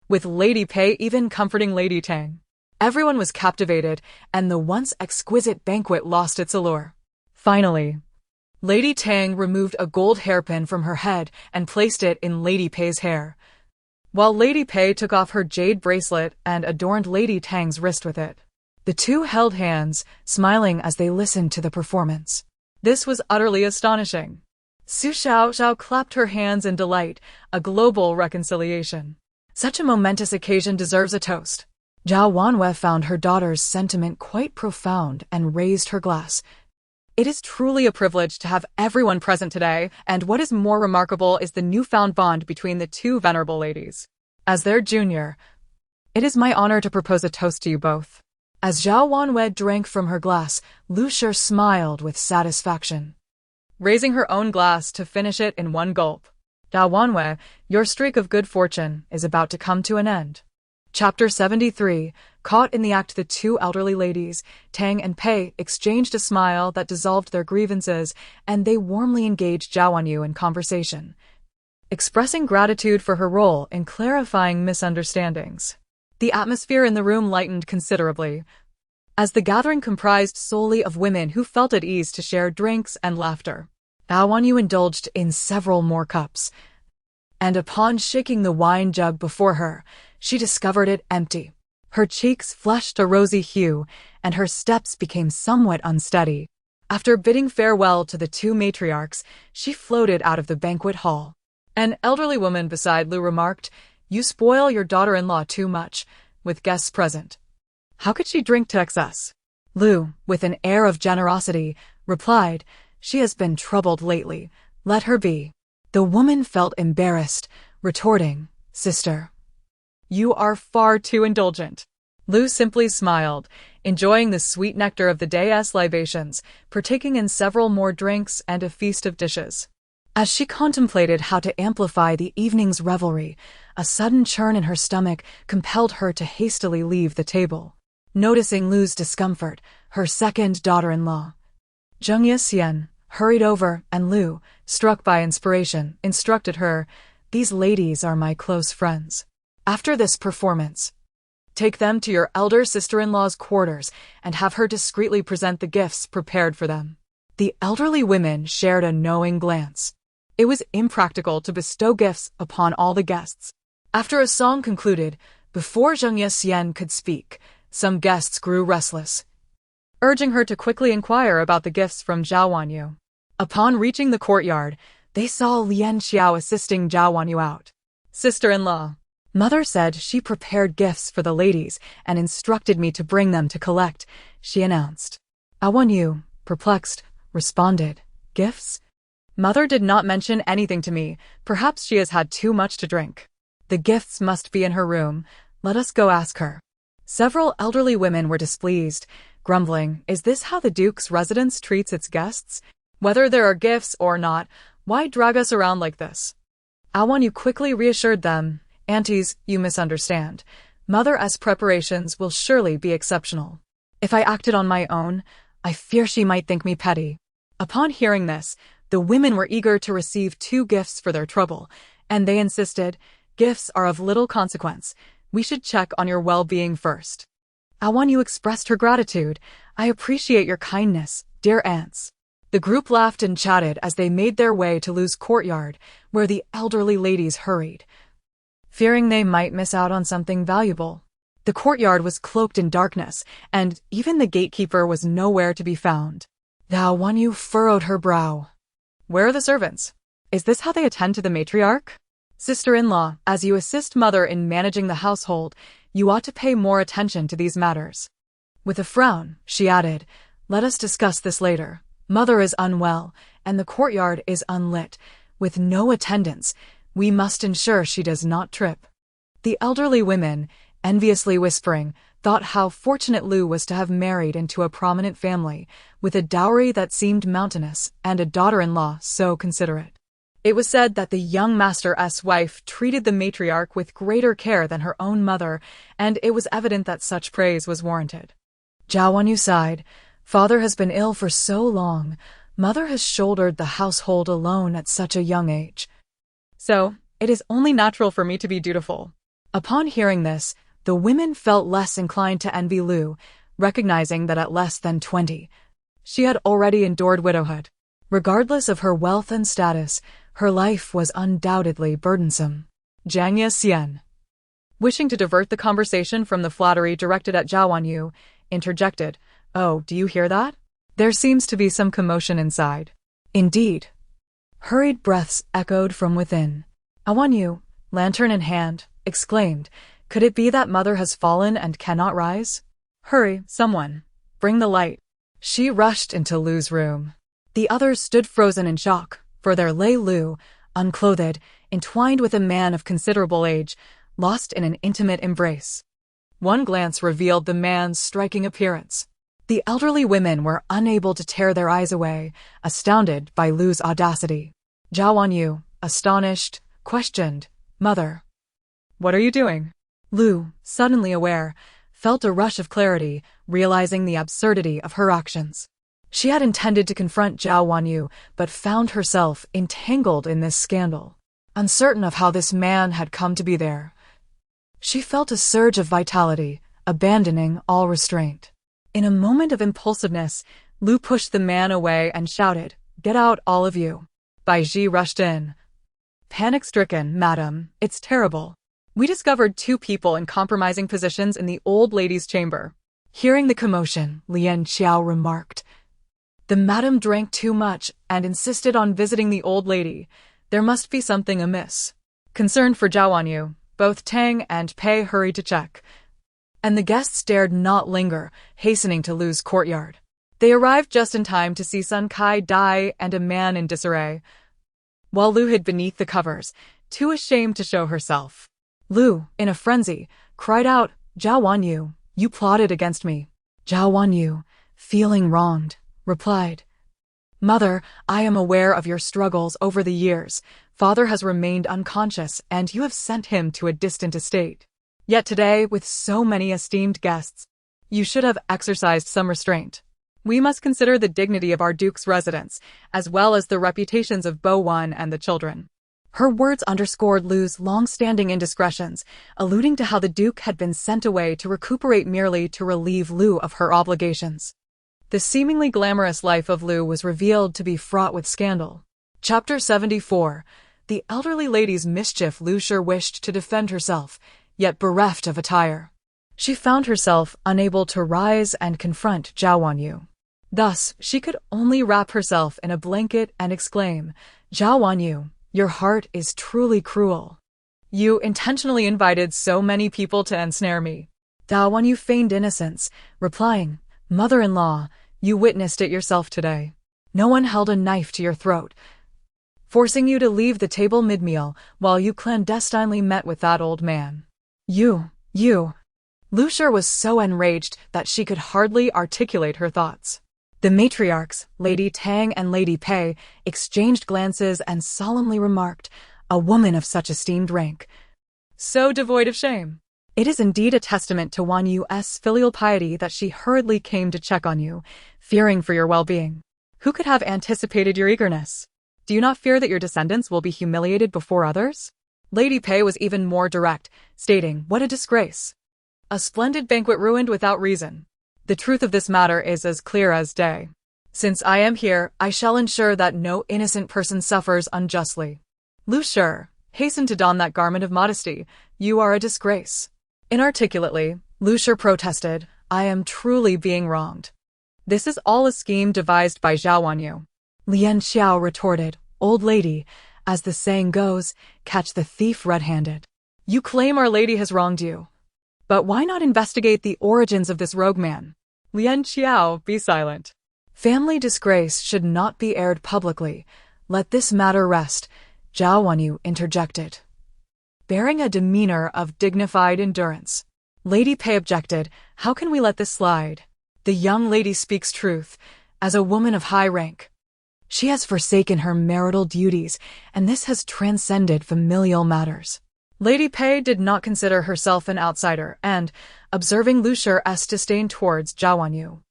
With Lady Pei even comforting Lady Tang. Everyone was captivated, and the once exquisite banquet lost its allure. Finally, Lady Tang removed a gold hairpin from her head and placed it in Lady Pei's hair, while Lady Pei took off her jade bracelet and adorned Lady Tang's wrist with it. The two held hands, smiling as they listened to the performance. This was utterly astonishing. Su Xiao clapped her hands in delight, a global reconciliation. Such a momentous occasion deserves a toast. Zhao Wanwei found her daughter's sentiment quite profound and raised her glass. It is truly a privilege to have everyone present today, and what is more remarkable is the newfound bond between the two venerable ladies. As their junior, it is my honor to propose a toast to you both. As Zhao Wanwei drank from her glass, Lu Shi smiled with satisfaction, raising her own glass to finish it in one gulp. Zhao Wanwei, your streak of good fortune is about to come to an end. Chapter 73. Caught in the act, the two elderly ladies, Tang and Pei, exchanged a smile that dissolved their grievances, and they warmly engaged Zhao Wanyu in conversation, expressing gratitude for her role in clarifying misunderstandings. The atmosphere in the room lightened considerably, as the gathering comprised solely of women who felt at ease to share drinks and laughter. Zhao Wanyu indulged in several more cups, and upon shaking the wine jug before her, she discovered it empty. Her cheeks flushed a rosy hue, and her steps became somewhat unsteady. After bidding farewell to the two matriarchs, she floated out of the banquet hall. An elderly woman beside Lu remarked, You spoil your daughter-in-law too much, with guests present. How could she drink to excess? Lu, with an air of generosity, replied, She has been troubled lately. Let her be. The woman felt embarrassed, retorting, Sister, you are far too indulgent. Lu simply smiled, enjoying the sweet nectar of the day's libations, partaking in several more drinks and a feast of dishes. As she contemplated how to amplify the evening's revelry, a sudden churn in her stomach compelled her to hastily leave the table. Noticing Lu's discomfort, her second daughter-in-law, Zheng Yixian, hurried over, and Lu, struck by inspiration, instructed her, These ladies are my close friends. After this performance, take them to your elder sister-in-law's quarters and have her discreetly present the gifts prepared for them. The elderly women shared a knowing glance. It was impractical to bestow gifts upon all the guests. After a song concluded, before Zheng Yixian could speak, some guests grew restless, urging her to quickly inquire about the gifts from Zhao Wanyu. Upon reaching the courtyard, they saw Lian Xiao assisting Zhao Wanyu out. Sister-in-law, Mother said she prepared gifts for the ladies and instructed me to bring them to collect, she announced. Zhao Wanyu, perplexed, responded, Gifts? Mother did not mention anything to me. Perhaps she has had too much to drink. The gifts must be in her room. Let us go ask her. Several elderly women were displeased, grumbling, Is this how the Duke's residence treats its guests? Whether there are gifts or not, why drag us around like this? Zhao Wanyu quickly reassured them, Aunties, you misunderstand. Mother's preparations will surely be exceptional. If I acted on my own, I fear she might think me petty. Upon hearing this, the women were eager to receive 2 gifts for their trouble, and they insisted, Gifts are of little consequence. We should check on your well-being first. Zhao Wanyu expressed her gratitude. I appreciate your kindness, dear aunts. The group laughed and chatted as they made their way to Lu's courtyard, where the elderly ladies hurried, fearing they might miss out on something valuable. The courtyard was cloaked in darkness, and even the gatekeeper was nowhere to be found. Zhao Wanyu furrowed her brow. Where are the servants? Is this how they attend to the matriarch? Sister-in-law, as you assist mother in managing the household, you ought to pay more attention to these matters. With a frown, she added, let us discuss this later. Mother is unwell, and the courtyard is unlit. With no attendants, we must ensure she does not trip. The elderly women, enviously whispering, thought how fortunate Lu was to have married into a prominent family, with a dowry that seemed mountainous and a daughter-in-law so considerate. It was said that the young master's wife treated the matriarch with greater care than her own mother, and it was evident that such praise was warranted. Zhao Wanyu sighed. Father has been ill for so long. Mother has shouldered the household alone at such a young age. So, it is only natural for me to be dutiful. Upon hearing this, the women felt less inclined to envy Lu, recognizing that at less than 20, she had already endured widowhood. Regardless of her wealth and status, her life was undoubtedly burdensome. Zhang Xian, wishing to divert the conversation from the flattery directed at Zhao Wanyu, interjected, "Oh, do you hear that? There seems to be some commotion inside." Indeed. Hurried breaths echoed from within. Wanyu, lantern in hand, exclaimed, "Could it be that mother has fallen and cannot rise? Hurry, someone. Bring the light." She rushed into Lu's room. The others stood frozen in shock, for there lay Lu, unclothed, entwined with a man of considerable age, lost in an intimate embrace. One glance revealed the man's striking appearance. The elderly women were unable to tear their eyes away, astounded by Lu's audacity. Zhao Wanyu, astonished, questioned, "Mother, what are you doing?" Lu, suddenly aware, felt a rush of clarity, realizing the absurdity of her actions. She had intended to confront Zhao Wanyu, but found herself entangled in this scandal. Uncertain of how this man had come to be there, she felt a surge of vitality, abandoning all restraint. In a moment of impulsiveness, Lu pushed the man away and shouted, "Get out, all of you." Bai Ji rushed in. Panic-stricken, "Madam, it's terrible. We discovered 2 people in compromising positions in the old lady's chamber." Hearing the commotion, Lian Xiao remarked, "The madam drank too much and insisted on visiting the old lady. There must be something amiss." Concerned for Zhao Wanyu, both Tang and Pei hurried to check, and the guests dared not linger, hastening to Lu's courtyard. They arrived just in time to see Sun Kai die and a man in disarray, while Lu hid beneath the covers, too ashamed to show herself. Lu, in a frenzy, cried out, "Zhao Wanyu, you plotted against me." Zhao Wanyu, feeling wronged, replied, "Mother, I am aware of your struggles over the years. Father has remained unconscious, and you have sent him to a distant estate. Yet today, with so many esteemed guests, you should have exercised some restraint. We must consider the dignity of our Duke's residence, as well as the reputations of Bo Wan and the children." Her words underscored Lu's long-standing indiscretions, alluding to how the Duke had been sent away to recuperate merely to relieve Lu of her obligations. The seemingly glamorous life of Lu was revealed to be fraught with scandal. Chapter 74. The elderly lady's mischief. Lu sure wished to defend herself, yet bereft of attire. She found herself unable to rise and confront Zhao Wanyu. Thus, she could only wrap herself in a blanket and exclaim, "Zhao Wanyu, your heart is truly cruel. You intentionally invited so many people to ensnare me." Zhao Wanyu feigned innocence, replying, "Mother-in-law, you witnessed it yourself today. No one held a knife to your throat, forcing you to leave the table mid-meal while you clandestinely met with that old man. You. Lu Shi was so enraged that she could hardly articulate her thoughts. The matriarchs, Lady Tang and Lady Pei, exchanged glances and solemnly remarked, "A woman of such esteemed rank, so devoid of shame. It is indeed a testament to Wan Yu's filial piety that she hurriedly came to check on you, fearing for your well-being. Who could have anticipated your eagerness? Do you not fear that your descendants will be humiliated before others?" Lady Pei was even more direct, stating, "What a disgrace. A splendid banquet ruined without reason. The truth of this matter is as clear as day. Since I am here, I shall ensure that no innocent person suffers unjustly." Lu Shi, hasten to don that garment of modesty. You are a disgrace. Inarticulately, Lu Shi protested, "I am truly being wronged. This is all a scheme devised by Zhao Wanyu." Lian Xiao retorted, "Old lady, As the saying goes, catch the thief red-handed. You claim our lady has wronged you. But why not investigate the origins of this rogue man? Lian Qiao, be silent. Family disgrace should not be aired publicly. Let this matter rest, Zhao Wanyu interjected, bearing a demeanor of dignified endurance. Lady Pei objected, how can we let this slide? The young lady speaks truth, as a woman of high rank. She has forsaken her marital duties, and this has transcended familial matters. Lady Pei did not consider herself an outsider, and, observing Lu Shi's disdain towards Zhao Wanyu,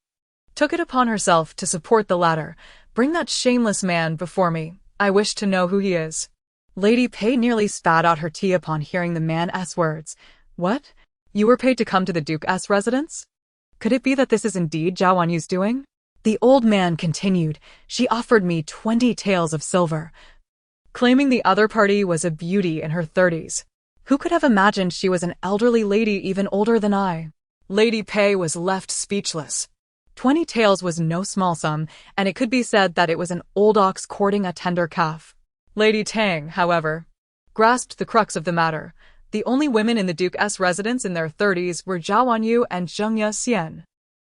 took it upon herself to support the latter. Bring that shameless man before me. I wish to know who he is. Lady Pei nearly spat out her tea upon hearing the man's words. What? You were paid to come to the Duke's residence? Could it be that this is indeed Zhao Wanyu's doing? The old man continued, she offered me 20 taels of silver, claiming the other party was a beauty in her 30s. Who could have imagined she was an elderly lady even older than I? Lady Pei was left speechless. 20 taels was no small sum, and it could be said that it was an old ox courting a tender calf. Lady Tang, however, grasped the crux of the matter. The only women in the Duke's residence in their 30s were Zhao Wanyu and Zheng Xian.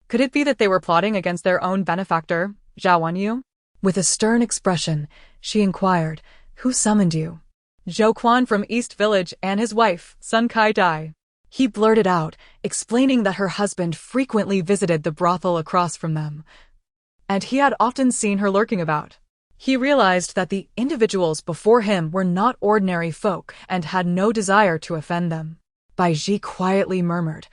Could it be that they were plotting against their own benefactor, Zhao Wanyu? With a stern expression, she inquired, who summoned you? Zhou Quan from East Village and his wife, Sun Kai Dai. He blurted out, explaining that her husband frequently visited the brothel across from them, and he had often seen her lurking about. He realized that the individuals before him were not ordinary folk and had no desire to offend them. Bai Ji quietly murmured,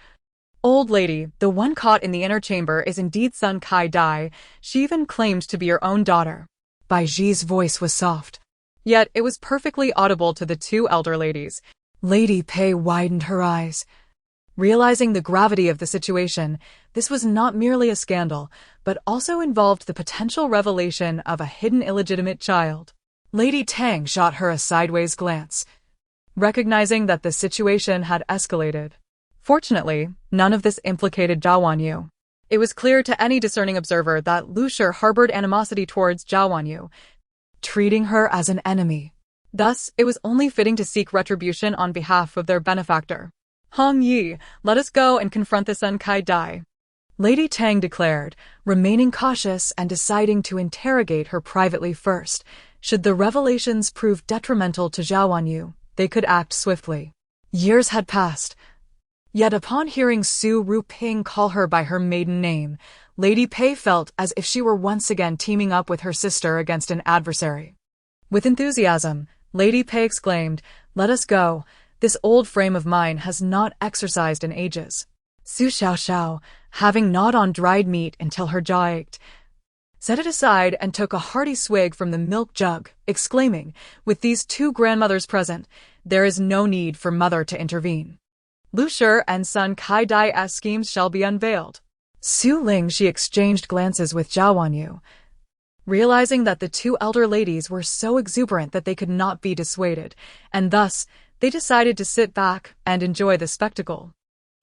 Old lady, the one caught in the inner chamber is indeed Sun Kai Dai. She even claimed to be your own daughter. Bai Ji's voice was soft, yet it was perfectly audible to the two elder ladies. Lady Pei widened her eyes. Realizing the gravity of the situation, this was not merely a scandal, but also involved the potential revelation of a hidden illegitimate child. Lady Tang shot her a sideways glance, recognizing that the situation had escalated. Fortunately, none of this implicated Zhao Wanyu. It was clear to any discerning observer that Lu Shi harbored animosity towards Zhao Wanyu, treating her as an enemy. Thus, it was only fitting to seek retribution on behalf of their benefactor. Hong Yi, let us go and confront the Sun Kai Dai, Lady Tang declared, remaining cautious and deciding to interrogate her privately first. Should the revelations prove detrimental to Zhao Wanyu, they could act swiftly. Years had passed. Yet upon hearing Su Ruping call her by her maiden name, Lady Pei felt as if she were once again teaming up with her sister against an adversary. With enthusiasm, Lady Pei exclaimed, "Let us go. This old frame of mine has not exercised in ages." Su Xiaoxiao, having gnawed on dried meat until her jaw ached, set it aside and took a hearty swig from the milk jug, exclaiming, "With these two grandmothers present, there is no need for mother to intervene. Lu Shi and Sun Kai Dai's schemes shall be unveiled." Su Ling she exchanged glances with Zhao Wanyu, realizing that the two elder ladies were so exuberant that they could not be dissuaded, and thus they decided to sit back and enjoy the spectacle.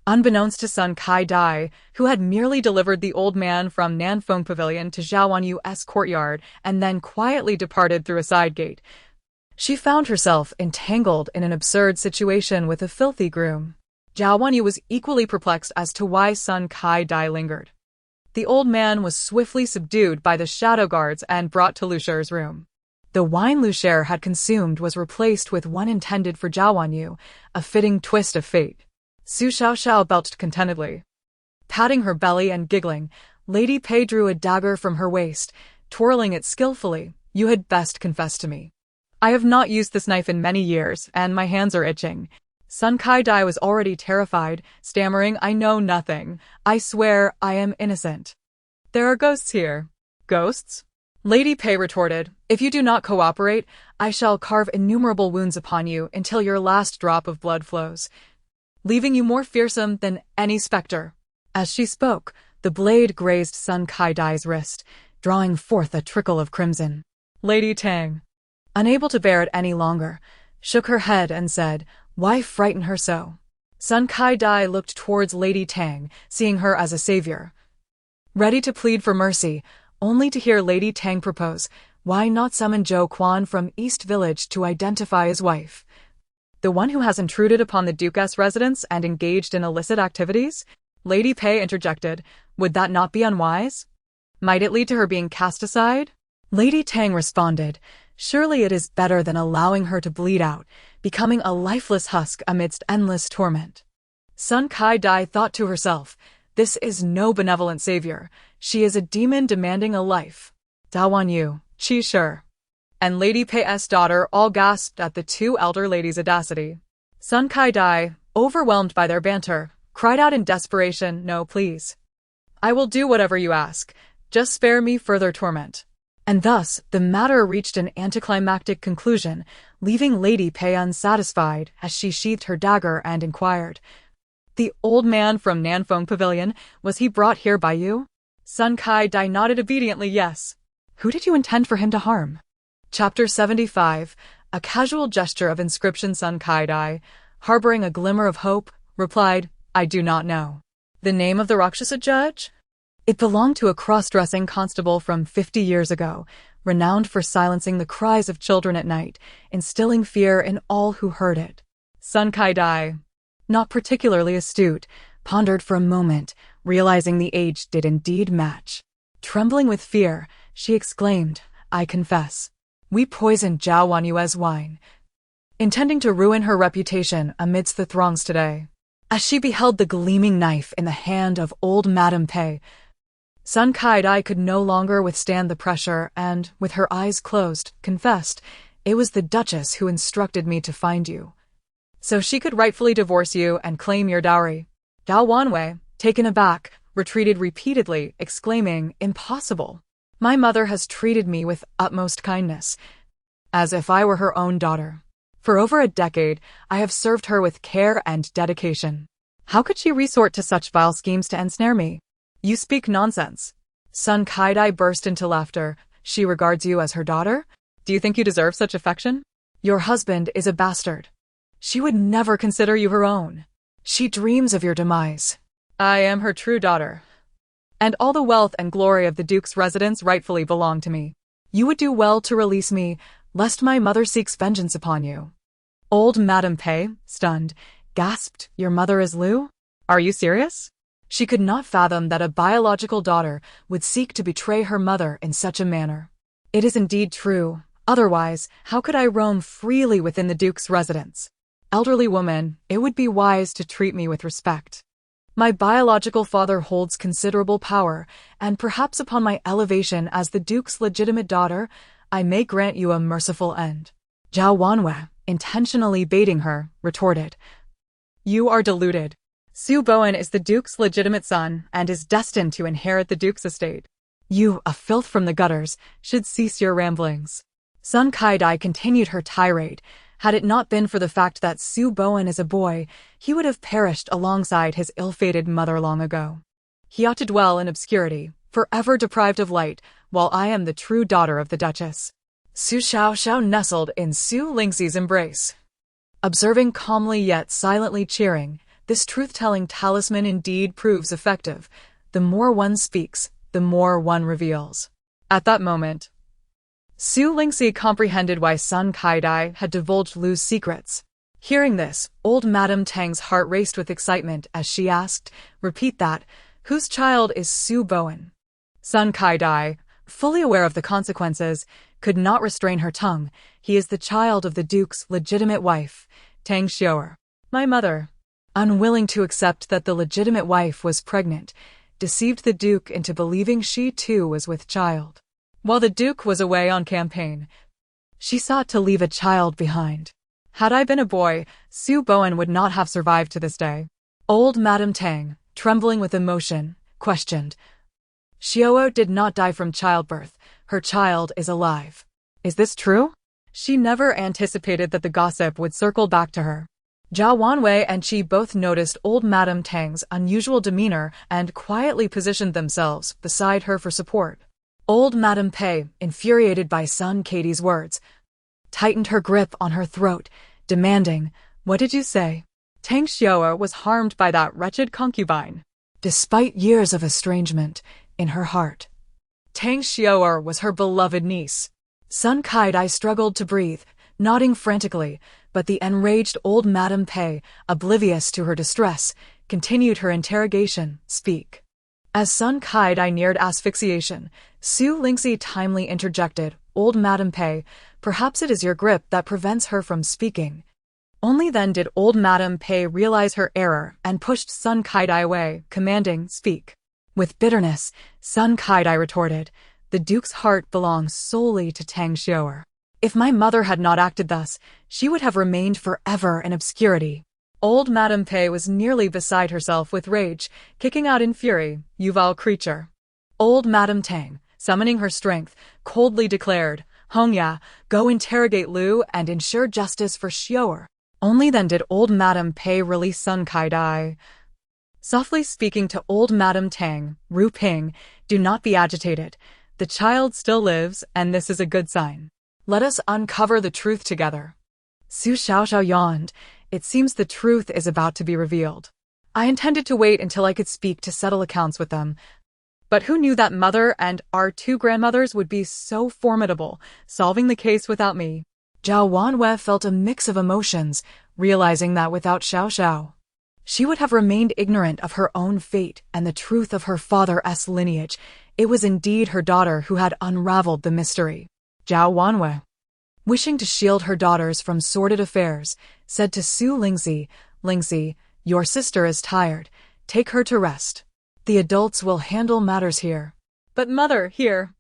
Unbeknownst to Sun Kai Dai, who had merely delivered the old man from Nanfeng Pavilion to Zhao Wanyu's courtyard and then quietly departed through a side gate, she found herself entangled in an absurd situation with a filthy groom. Zhao Wanyu was equally perplexed as to why Sun Kai Dai lingered. The old man was swiftly subdued by the shadow guards and brought to Lu Shi's room. The wine Lu Shi had consumed was replaced with one intended for Zhao Wanyu, a fitting twist of fate. Su Xiaoxiao belched contentedly. Patting her belly and giggling, Lady Pei drew a dagger from her waist, twirling it skillfully. "You had best confess to me. I have not used this knife in many years, and my hands are itching." Sun Kai Dai was already terrified, stammering, "I know nothing. I swear I am innocent." "There are ghosts here." "Ghosts?" Lady Pei retorted, "If you do not cooperate, I shall carve innumerable wounds upon you until your last drop of blood flows, leaving you more fearsome than any specter." As she spoke, the blade grazed Sun Kai Dai's wrist, drawing forth a trickle of crimson. Lady Tang, unable to bear it any longer, shook her head and said, "Why frighten her so?" Sun Kai Dai looked towards Lady Tang, seeing her as a savior, ready to plead for mercy, only to hear Lady Tang propose, Why not summon Zhou Quan from East Village to identify his wife? The one who has intruded upon the Duke's residence and engaged in illicit activities? Lady Pei interjected. Would that not be unwise? Might it lead to her being cast aside? Lady Tang responded. Surely it is better than allowing her to bleed out, becoming a lifeless husk amidst endless torment. Sun Kai-dai thought to herself, this is no benevolent savior. She is a demon demanding a life. Dawan Yu, Qi Shi, and Lady Pei's daughter all gasped at the two elder ladies' audacity. Sun Kai-dai, overwhelmed by their banter, cried out in desperation, no, please. I will do whatever you ask. Just spare me further torment. And thus, the matter reached an anticlimactic conclusion, leaving Lady Pei unsatisfied as she sheathed her dagger and inquired, the old man from Nanfeng Pavilion, was he brought here by you? Sun Kai-dai nodded obediently yes. Who did you intend for him to harm? Chapter 75, a casual gesture of inscription. Sun Kai-dai, harboring a glimmer of hope, replied, I do not know. The name of the Rakshasa judge? It belonged to a cross-dressing constable from 50 years ago, renowned for silencing the cries of children at night, instilling fear in all who heard it. Sun Kai-dai, not particularly astute, pondered for a moment, realizing the age did indeed match. Trembling with fear, she exclaimed, I confess. We poisoned Zhao Wanyue's wine, intending to ruin her reputation amidst the throngs today. As she beheld the gleaming knife in the hand of old Madame Pei, Sun Kai-dai could no longer withstand the pressure and, with her eyes closed, confessed, it was the Duchess who instructed me to find you, so she could rightfully divorce you and claim your dowry. Gao Wanwei, taken aback, retreated repeatedly, exclaiming, impossible. My mother has treated me with utmost kindness, as if I were her own daughter. For over a decade, I have served her with care and dedication. How could she resort to such vile schemes to ensnare me? You speak nonsense. Sun Kai-dai burst into laughter. She regards you as her daughter? Do you think you deserve such affection? Your husband is a bastard. She would never consider you her own. She dreams of your demise. I am her true daughter, and all the wealth and glory of the Duke's residence rightfully belong to me. You would do well to release me, lest my mother seeks vengeance upon you. Old Madame Pei, stunned, gasped, Your mother is Liu? Are you serious? She could not fathom that a biological daughter would seek to betray her mother in such a manner. It is indeed true. Otherwise, how could I roam freely within the Duke's residence? Elderly woman, it would be wise to treat me with respect. My biological father holds considerable power, and perhaps upon my elevation as the Duke's legitimate daughter, I may grant you a merciful end. Zhao Wanwei, intentionally baiting her, retorted. You are deluded. Su Bowen is the Duke's legitimate son and is destined to inherit the Duke's estate. You, a filth from the gutters, should cease your ramblings. Sun Kai-dai continued her tirade. Had it not been for the fact that Su Bowen is a boy, he would have perished alongside his ill-fated mother long ago. He ought to dwell in obscurity, forever deprived of light, while I am the true daughter of the Duchess. Su Xiao nestled in Su Lingxi's embrace. Observing calmly yet silently cheering, this truth-telling talisman indeed proves effective. The more one speaks, the more one reveals. At that moment, Su Lingxi comprehended why Sun Kai-dai had divulged Lu's secrets. Hearing this, old Madame Tang's heart raced with excitement as she asked, Repeat that, whose child is Su Bowen? Sun Kai-dai, fully aware of the consequences, could not restrain her tongue. He is the child of the Duke's legitimate wife, Tang Xiu'er. My mother, unwilling to accept that the legitimate wife was pregnant, deceived the Duke into believing she too was with child. While the Duke was away on campaign, she sought to leave a child behind. Had I been a boy, Su Bowen would not have survived to this day. Old Madame Tang, trembling with emotion, questioned. Xiu'er did not die from childbirth. Her child is alive. Is this true? She never anticipated that the gossip would circle back to her. Zhao Wanwei and she both noticed old Madame Tang's unusual demeanor and quietly positioned themselves beside her for support. Old Madame Pei, infuriated by Sun Katie's words, tightened her grip on her throat, demanding, What did you say? Tang Xiu'er was harmed by that wretched concubine. Despite years of estrangement, in her heart, Tang Xiu'er was her beloved niece. Sun Kai-dai struggled to breathe, nodding frantically, but the enraged old Madame Pei, oblivious to her distress, continued her interrogation. Speak. As Sun Kai-dai neared asphyxiation, Su Lingxi timely interjected, Old Madame Pei, perhaps it is your grip that prevents her from speaking. Only then did old Madame Pei realize her error and pushed Sun Kai-dai away, commanding, Speak. With bitterness, Sun Kai-dai retorted, The Duke's heart belongs solely to Tang Xiu'er. If my mother had not acted thus, she would have remained forever in obscurity. Old Madame Pei was nearly beside herself with rage, kicking out in fury, You vile creature. Old Madame Tang, summoning her strength, coldly declared, Hongya, go interrogate Lu and ensure justice for Xiu'er. Only then did old Madame Pei release Sun Kai-dai. Softly speaking to old Madame Tang, Ru Ping, do not be agitated. The child still lives, and this is a good sign. Let us uncover the truth together. Su Xiaoxiao yawned. It seems the truth is about to be revealed. I intended to wait until I could speak to settle accounts with them. But who knew that mother and our two grandmothers would be so formidable, solving the case without me? Zhao Wanwei felt a mix of emotions, realizing that without Xiaoxiao, she would have remained ignorant of her own fate and the truth of her father's lineage. It was indeed her daughter who had unraveled the mystery. Zhao Wanwei, wishing to shield her daughters from sordid affairs, said to Su Lingxi, Lingxi, your sister is tired. Take her to rest. The adults will handle matters here. But mother, here.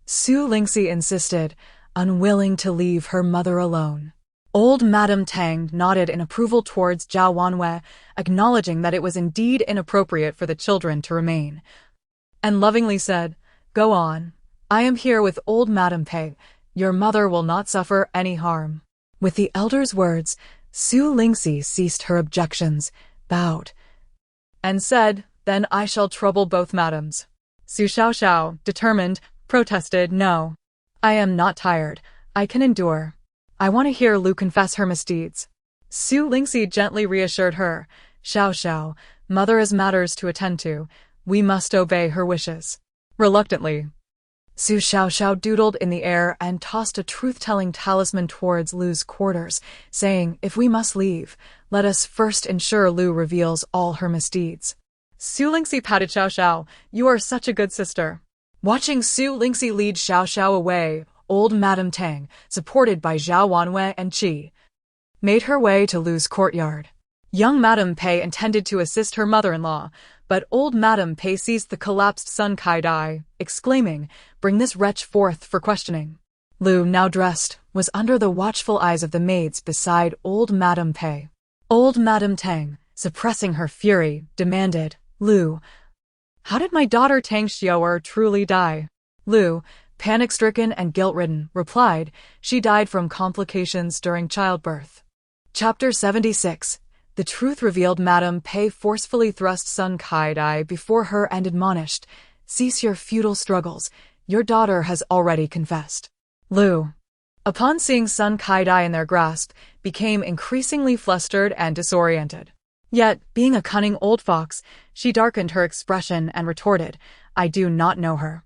Su Lingxi insisted, unwilling to leave her mother alone. Old Madame Tang nodded in approval towards Zhao Wanwei, acknowledging that it was indeed inappropriate for the children to remain, and lovingly said, Go on. I am here with old Madame Pei. Your mother will not suffer any harm. With the elder's words, Su Lingxi ceased her objections, bowed, and said, Then I shall trouble both madams. Su Xiaoxiao, determined, protested, No. I am not tired. I can endure. I want to hear Lu confess her misdeeds. Su Lingxi gently reassured her, Xiaoxiao, mother has matters to attend to. We must obey her wishes. Reluctantly, Su Xiaoxiao doodled in the air and tossed a truth-telling talisman towards Lu's quarters, saying, If we must leave, let us first ensure Lu reveals all her misdeeds. Su Lingxi patted Xiaoxiao, You are such a good sister. Watching Su Lingxi lead Xiaoxiao away, old Madame Tang, supported by Zhao Wanwei and Qi, made her way to Lu's courtyard. Young Madame Pei intended to assist her mother-in-law, but old Madame Pei seized the collapsed Sun Kai-dai, exclaiming, Bring this wretch forth for questioning. Lu, now dressed, was under the watchful eyes of the maids beside old Madame Pei. Old Madame Tang, suppressing her fury, demanded, Lu, how did my daughter Tang Xiu'er truly die? Lu, panic-stricken and guilt-ridden, replied, She died from complications during childbirth. Chapter 76. The truth revealed. Madame Pei forcefully thrust Sun Kai-dai before her and admonished, Cease your futile struggles. Your daughter has already confessed. Lu, upon seeing Sun Kai-dai in their grasp, became increasingly flustered and disoriented. Yet, being a cunning old fox, she darkened her expression and retorted, I do not know her.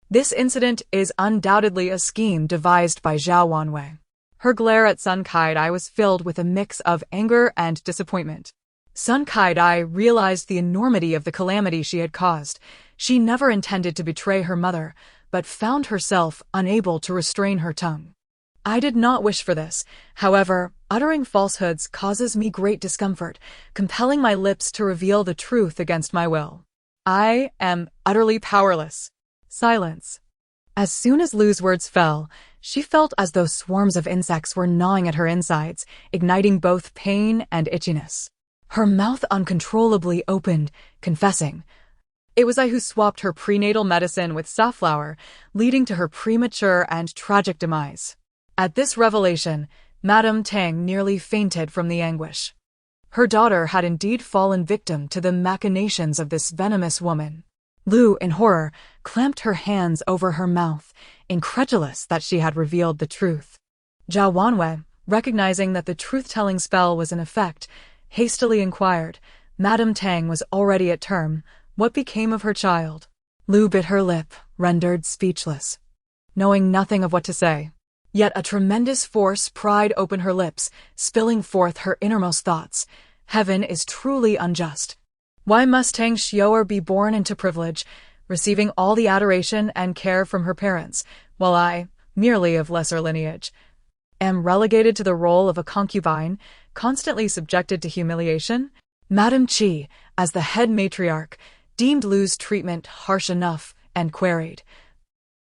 This incident is undoubtedly a scheme devised by Zhao Wanwei. Her glare at Sun Kai-dai was filled with a mix of anger and disappointment. Sun Kai-dai realized the enormity of the calamity she had caused. She never intended to betray her mother, but found herself unable to restrain her tongue. I did not wish for this. However, uttering falsehoods causes me great discomfort, compelling my lips to reveal the truth against my will. I am utterly powerless. Silence. As soon as Lu's words fell, she felt as though swarms of insects were gnawing at her insides, igniting both pain and itchiness. Her mouth uncontrollably opened, confessing, It was I who swapped her prenatal medicine with safflower, leading to her premature and tragic demise. At this revelation, Madame Tang nearly fainted from the anguish. Her daughter had indeed fallen victim to the machinations of this venomous woman. Lu, in horror, clamped her hands over her mouth, incredulous that she had revealed the truth. Zhao Wanwei, recognizing that the truth-telling spell was in effect, hastily inquired, Madame Tang was already at term, what became of her child? Lu bit her lip, rendered speechless, knowing nothing of what to say. Yet a tremendous force pried open her lips, spilling forth her innermost thoughts. Heaven is truly unjust. Why must Tang Xiaoer be born into privilege, receiving all the adoration and care from her parents, while I, merely of lesser lineage, am relegated to the role of a concubine, constantly subjected to humiliation? Madame Qi, as the head matriarch, deemed Lu's treatment harsh enough and queried,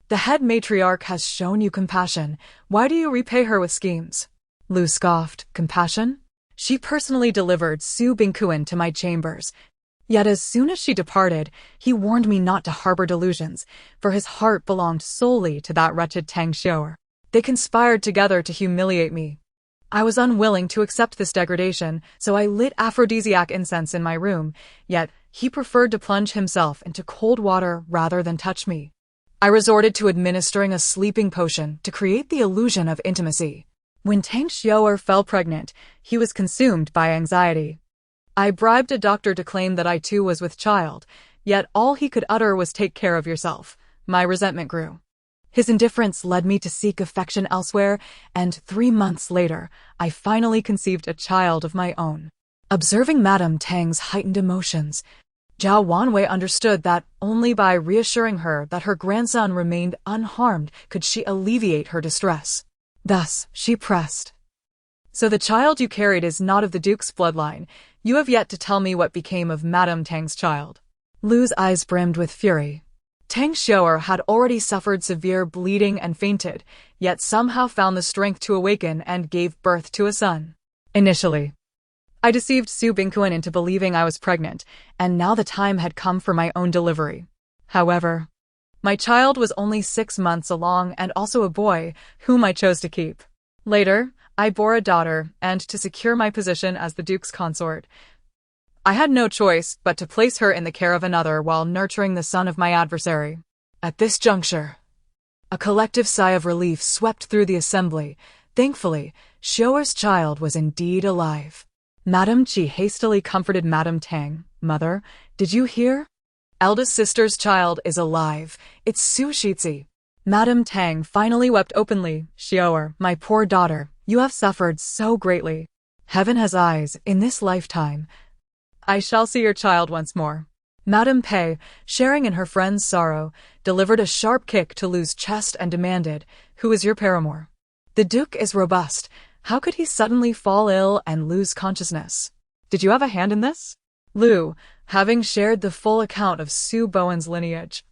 "The head matriarch has shown you compassion. Why do you repay her with schemes?" Lu scoffed. "Compassion? She personally delivered Su Bingquan to my chambers. Yet as soon as she departed, he warned me not to harbor delusions, for his heart belonged solely to that wretched Tang Xiaoer. They conspired together to humiliate me. I was unwilling to accept this degradation, so I lit aphrodisiac incense in my room, yet he preferred to plunge himself into cold water rather than touch me. I resorted to administering a sleeping potion to create the illusion of intimacy. When Tang Xiaoer fell pregnant, he was consumed by anxiety. I bribed a doctor to claim that I too was with child, yet all he could utter was 'take care of yourself.' My resentment grew. His indifference led me to seek affection elsewhere, and 3 months later, I finally conceived a child of my own." Observing Madame Tang's heightened emotions, Zhao Wanwei understood that only by reassuring her that her grandson remained unharmed could she alleviate her distress. Thus, she pressed, "So the child you carried is not of the Duke's bloodline. You have yet to tell me what became of Madame Tang's child." Lu's eyes brimmed with fury. Tang Xiaoer had already suffered severe bleeding and fainted, yet somehow found the strength to awaken and gave birth to a son. Initially, I deceived Su Bingquan into believing I was pregnant, and now the time had come for my own delivery. However, my child was only 6 months along and also a boy, whom I chose to keep. Later, I bore a daughter, and to secure my position as the Duke's consort, I had no choice but to place her in the care of another while nurturing the son of my adversary. At this juncture, a collective sigh of relief swept through the assembly. Thankfully, Xiaoer's child was indeed alive. Madame Qi hastily comforted Madame Tang. "Mother, did you hear? Eldest sister's child is alive. It's Su Shizi." Madame Tang finally wept openly. "Xiaoer, my poor daughter, you have suffered so greatly. Heaven has eyes. In this lifetime, I shall see your child once more." Madame Pei, sharing in her friend's sorrow, delivered a sharp kick to Lu's chest and demanded, "Who is your paramour? The Duke is robust. How could he suddenly fall ill and lose consciousness? Did you have a hand in this?" Lu, having shared the full account of Su Bowen's lineage,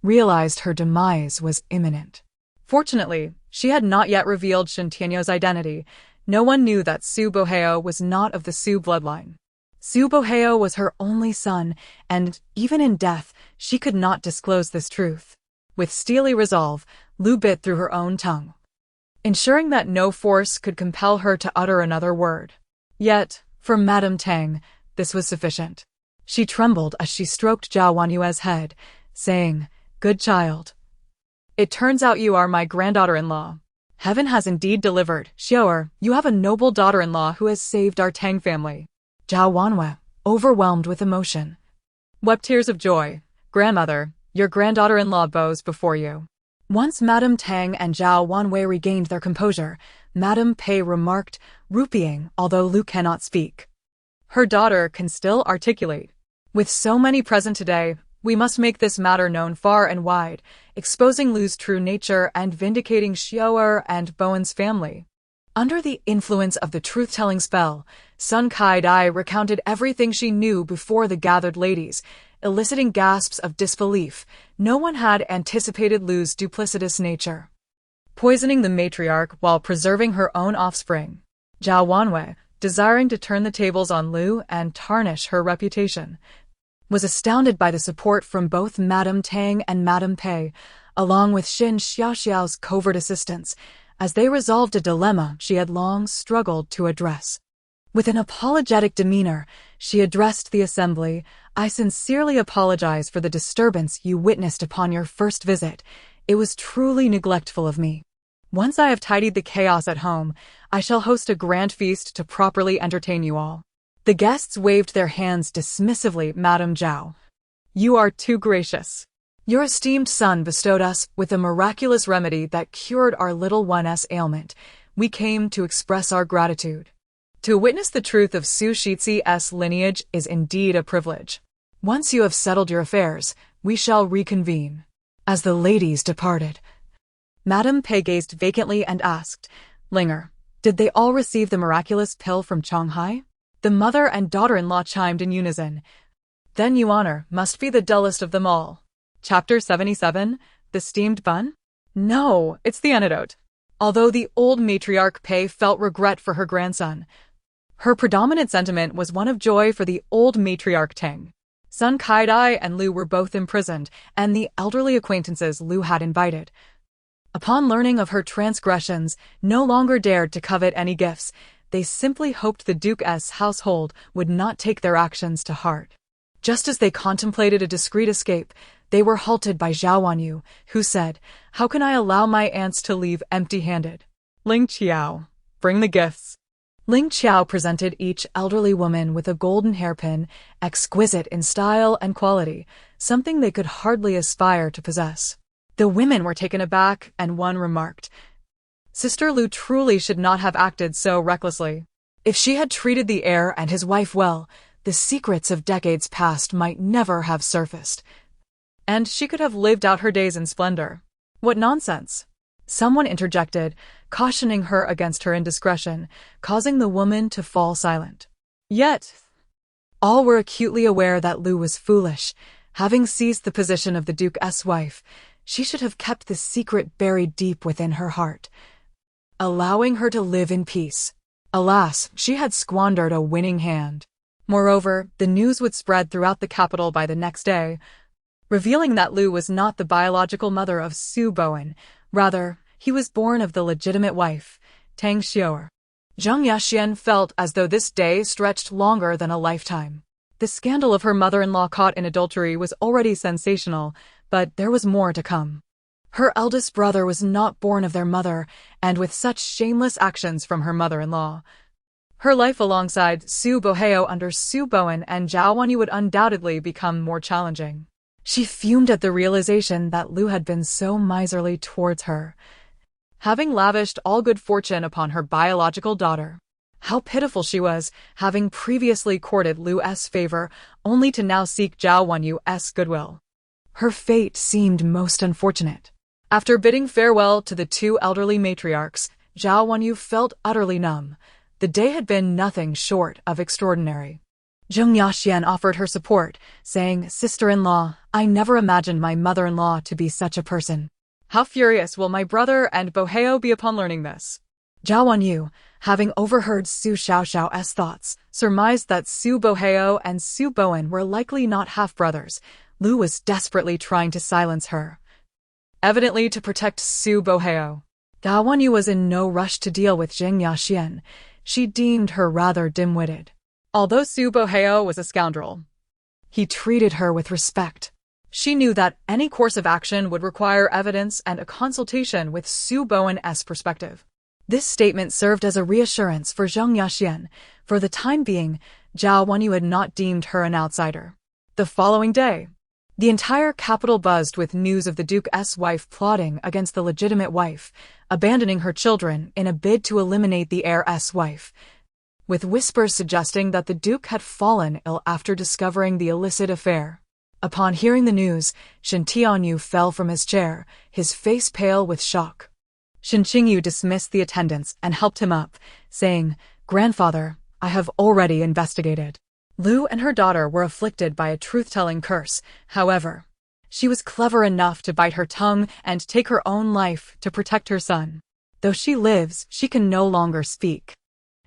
realized her demise was imminent. Fortunately, she had not yet revealed Shen Tianyou's identity. No one knew that Su Boheo was not of the Su bloodline. Su Boheo was her only son, and, even in death, she could not disclose this truth. With steely resolve, Lu bit through her own tongue, ensuring that no force could compel her to utter another word. Yet, for Madame Tang, this was sufficient. She trembled as she stroked Zhao Wanyue's head, saying, "Good child. It turns out you are my granddaughter-in-law. Heaven has indeed delivered. Xiaoer, you have a noble daughter-in-law who has saved our Tang family." Zhao Wanwei, overwhelmed with emotion, wept tears of joy. "Grandmother, your granddaughter-in-law bows before you." Once Madame Tang and Zhao Wanwei regained their composure, Madame Pei remarked, rupeeing, although Lu cannot speak. "Her daughter can still articulate. With so many present today, we must make this matter known far and wide, exposing Lu's true nature and vindicating Xiaoer and Bowen's family." Under the influence of the truth-telling spell, Sun Kai-dai recounted everything she knew before the gathered ladies, eliciting gasps of disbelief. No one had anticipated Lu's duplicitous nature, poisoning the matriarch while preserving her own offspring. Zhao Wanwei, desiring to turn the tables on Lu and tarnish her reputation, was astounded by the support from both Madame Tang and Madame Pei, along with Xin Xiaoxiao's covert assistance, as they resolved a dilemma she had long struggled to address. With an apologetic demeanor, she addressed the assembly. "I sincerely apologize for the disturbance you witnessed upon your first visit. It was truly neglectful of me. Once I have tidied the chaos at home, I shall host a grand feast to properly entertain you all." The guests waved their hands dismissively. "Madame Zhao, you are too gracious. Your esteemed son bestowed us with a miraculous remedy that cured our little one's ailment. We came to express our gratitude. To witness the truth of Su Shixi's lineage is indeed a privilege. Once you have settled your affairs, we shall reconvene. As the ladies departed, Madame Pei gazed vacantly and asked, Linger, did they all receive the miraculous pill from Shanghai? The mother and daughter-in-law chimed in unison. Then you honor must be the dullest of them all. Chapter 77, The Steamed Bun? No, it's the antidote. Although the old matriarch Pei felt regret for her grandson, her predominant sentiment was one of joy for the old matriarch Tang. Sun Kaidai and Lu were both imprisoned, and the elderly acquaintances Lu had invited, upon learning of her transgressions, no longer dared to covet any gifts. They simply hoped the Duke's household would not take their actions to heart. Just as they contemplated a discreet escape, they were halted by Zhao Wanyu, who said, How can I allow my aunts to leave empty-handed? Ling Qiao, bring the gifts. Ling Qiao presented each elderly woman with a golden hairpin, exquisite in style and quality, something they could hardly aspire to possess. The women were taken aback, and one remarked, Sister Lu truly should not have acted so recklessly. If she had treated the heir and his wife well, the secrets of decades past might never have surfaced, and she could have lived out her days in splendor. What nonsense! Someone interjected, cautioning her against her indiscretion, causing the woman to fall silent. Yet, all were acutely aware that Lu was foolish. Having seized the position of the Duke's wife, she should have kept the secret buried deep within her heart, allowing her to live in peace. Alas, she had squandered a winning hand. Moreover, the news would spread throughout the capital by the next day, revealing that Lu was not the biological mother of Su Bowen. Rather, he was born of the legitimate wife, Tang Xiu'er. Zheng Yaxian felt as though this day stretched longer than a lifetime. The scandal of her mother-in-law caught in adultery was already sensational, but there was more to come. Her eldest brother was not born of their mother, and with such shameless actions from her mother-in-law, her life alongside Su Boheo under Su Bowen and Zhao Wanyu would undoubtedly become more challenging. She fumed at the realization that Lu had been so miserly towards her, having lavished all good fortune upon her biological daughter. How pitiful she was, having previously courted Lu's favor, only to now seek Zhao Wanyu's goodwill. Her fate seemed most unfortunate. After bidding farewell to the two elderly matriarchs, Zhao Wanyu felt utterly numb. The day had been nothing short of extraordinary. Zheng Yaxian offered her support, saying, Sister-in-law, I never imagined my mother-in-law to be such a person. How furious will my brother and Boheo be upon learning this? Zhao Wanyu, having overheard Su Xiaoxiao's thoughts, surmised that Su Boheo and Su Bowen were likely not half-brothers. Lu was desperately trying to silence her, evidently to protect Su Boheo. Zhao Wanyu was in no rush to deal with Zheng Yaxian. She deemed her rather dim-witted. Although Su Boheo was a scoundrel, he treated her with respect. She knew that any course of action would require evidence and a consultation with Su Bowen's perspective. This statement served as a reassurance for Zheng Yaxian. For the time being, Zhao Wanyu had not deemed her an outsider. The following day, the entire capital buzzed with news of the Duke's wife plotting against the legitimate wife, abandoning her children in a bid to eliminate the heir's wife, with whispers suggesting that the Duke had fallen ill after discovering the illicit affair. Upon hearing the news, Shen Tianyu fell from his chair, his face pale with shock. Shen Qingyu dismissed the attendants and helped him up, saying, Grandfather, I have already investigated. Lu and her daughter were afflicted by a truth-telling curse. However, she was clever enough to bite her tongue and take her own life to protect her son. Though she lives, she can no longer speak.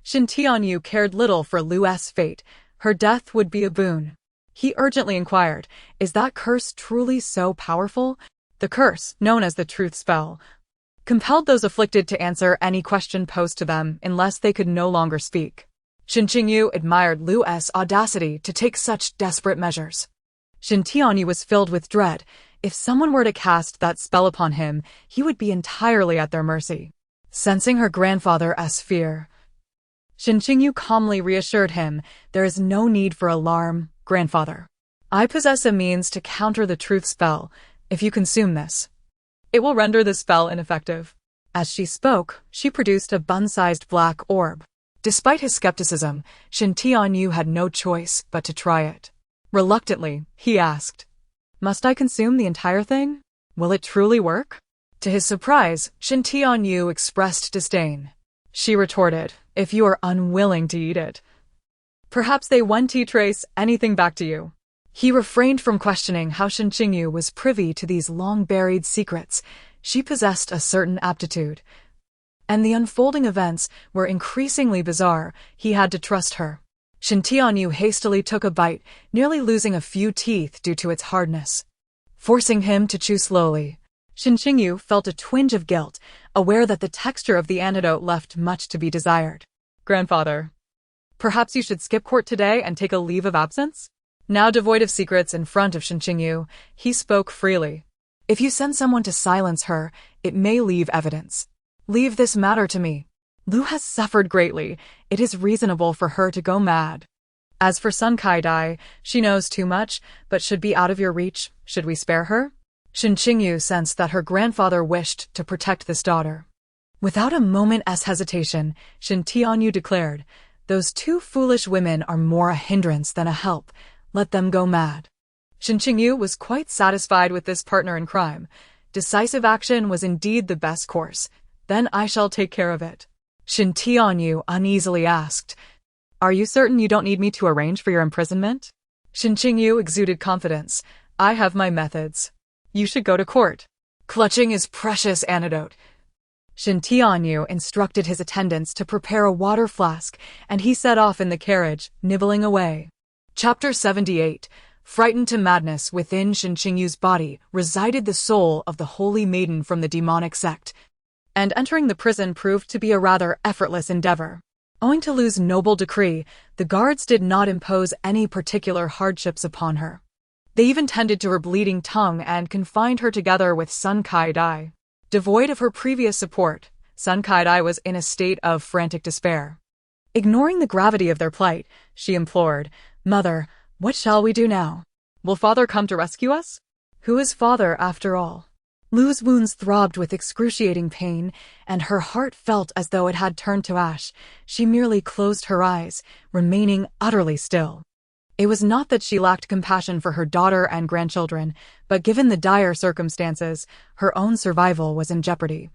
Shen Tianyu cared little for Lu's fate. Her death would be a boon. He urgently inquired, Is that curse truly so powerful? The curse, known as the truth spell, compelled those afflicted to answer any question posed to them unless they could no longer speak. Shen Qingyu admired Lu's audacity to take such desperate measures. Shen Tianyu was filled with dread. If someone were to cast that spell upon him, he would be entirely at their mercy. Sensing her grandfather's fear, Shen Qingyu calmly reassured him, There is no need for alarm, grandfather. I possess a means to counter the truth spell. If you consume this, it will render the spell ineffective. As she spoke, she produced a bun-sized black orb. Despite his skepticism, Shin Tianyu had no choice but to try it. Reluctantly, he asked, "Must I consume the entire thing? Will it truly work?" To his surprise, Shin Tianyu expressed disdain. She retorted, "If you are unwilling to eat it, perhaps they won't trace anything back to you." He refrained from questioning how Shin Qingyu was privy to these long-buried secrets. She possessed a certain aptitude, and the unfolding events were increasingly bizarre. He had to trust her. Shin Tianyu hastily took a bite, nearly losing a few teeth due to its hardness. Forcing him to chew slowly, Shin Qingyu felt a twinge of guilt, aware that the texture of the antidote left much to be desired. "Grandfather, perhaps you should skip court today and take a leave of absence?" Now devoid of secrets in front of Shin Qingyu, he spoke freely. "If you send someone to silence her, it may leave evidence. Leave this matter to me. Lu has suffered greatly. It is reasonable for her to go mad. As for Sun Kai-dai, she knows too much, but should be out of your reach. Should we spare her?" Shin Qingyu sensed that her grandfather wished to protect this daughter. Without a moment's hesitation, Shin Tianyu declared, "Those two foolish women are more a hindrance than a help. Let them go mad." Shin Qingyu was quite satisfied with this partner in crime. Decisive action was indeed the best course. "Then I shall take care of it." Shin Tianyu uneasily asked, "Are you certain you don't need me to arrange for your imprisonment?" Shin Qingyu exuded confidence. "I have my methods. You should go to court." Clutching his precious antidote, Shin Tianyu instructed his attendants to prepare a water flask, and he set off in the carriage, nibbling away. Chapter 78. Frightened to madness, within Shin Qingyu's body resided the soul of the holy maiden from the demonic sect, and entering the prison proved to be a rather effortless endeavor. Owing to Lu's noble decree, the guards did not impose any particular hardships upon her. They even tended to her bleeding tongue and confined her together with Sun Kai-dai. Devoid of her previous support, Sun Kai-dai was in a state of frantic despair. Ignoring the gravity of their plight, she implored, "Mother, what shall we do now? Will father come to rescue us?" Who is father, after all? Lu's wounds throbbed with excruciating pain, and her heart felt as though it had turned to ash. She merely closed her eyes, remaining utterly still. It was not that she lacked compassion for her daughter and grandchildren, but given the dire circumstances, her own survival was in jeopardy.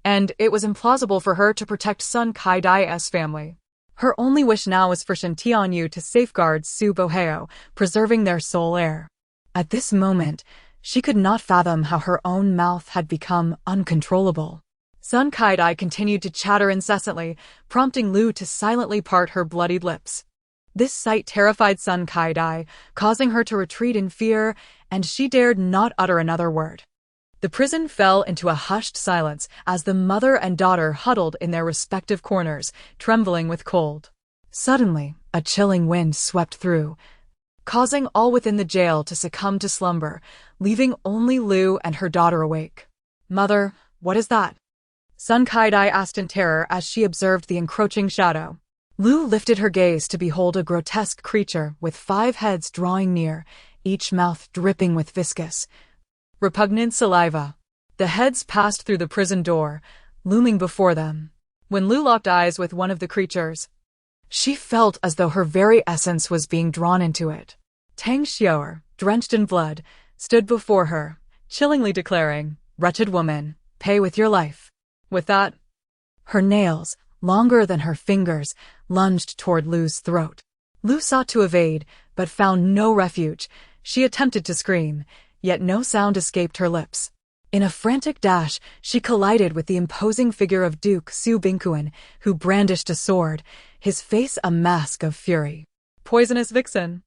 And it was implausible for her to protect Sun Kai-dai's family. Her only wish now was for Shin Tianyu to safeguard Su Boheo, preserving their sole heir. At this moment, she could not fathom how her own mouth had become uncontrollable. Sun Kai-dai continued to chatter incessantly, prompting Lu to silently part her bloodied lips. This sight terrified Sun Kai-dai, causing her to retreat in fear, and she dared not utter another word. The prison fell into a hushed silence as the mother and daughter huddled in their respective corners, trembling with cold. Suddenly, a chilling wind swept through, causing all within the jail to succumb to slumber, leaving only Lu and her daughter awake. "Mother, what is that?" Sun Kai-dai asked in terror as she observed the encroaching shadow. Lu lifted her gaze to behold a grotesque creature with 5 heads drawing near, each mouth dripping with viscous, repugnant saliva. The heads passed through the prison door, looming before them. When Lu locked eyes with one of the creatures, she felt as though her very essence was being drawn into it. Tang Xiaoer, drenched in blood, stood before her, chillingly declaring, "Wretched woman, pay with your life." With that, her nails, longer than her fingers, lunged toward Lu's throat. Lu sought to evade, but found no refuge. She attempted to scream, yet no sound escaped her lips. In a frantic dash, she collided with the imposing figure of Duke Su Bingquan, who brandished a sword, his face a mask of fury. "Poisonous vixen!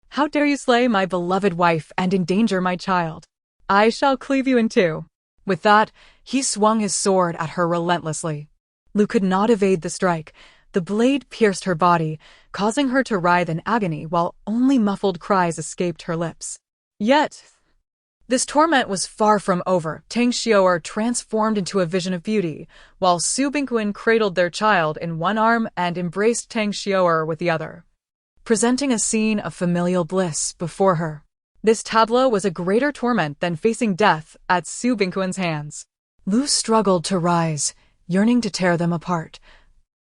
How dare you slay my beloved wife and endanger my child? I shall cleave you in two." With that, he swung his sword at her relentlessly. Lu could not evade the strike. The blade pierced her body, causing her to writhe in agony while only muffled cries escaped her lips. Yet, this torment was far from over. Tang Xiaoer transformed into a vision of beauty, while Su Bingquan cradled their child in one arm and embraced Tang Xiaoer with the other, presenting a scene of familial bliss before her. This tableau was a greater torment than facing death at Su Bingquan's hands. Lu struggled to rise, yearning to tear them apart.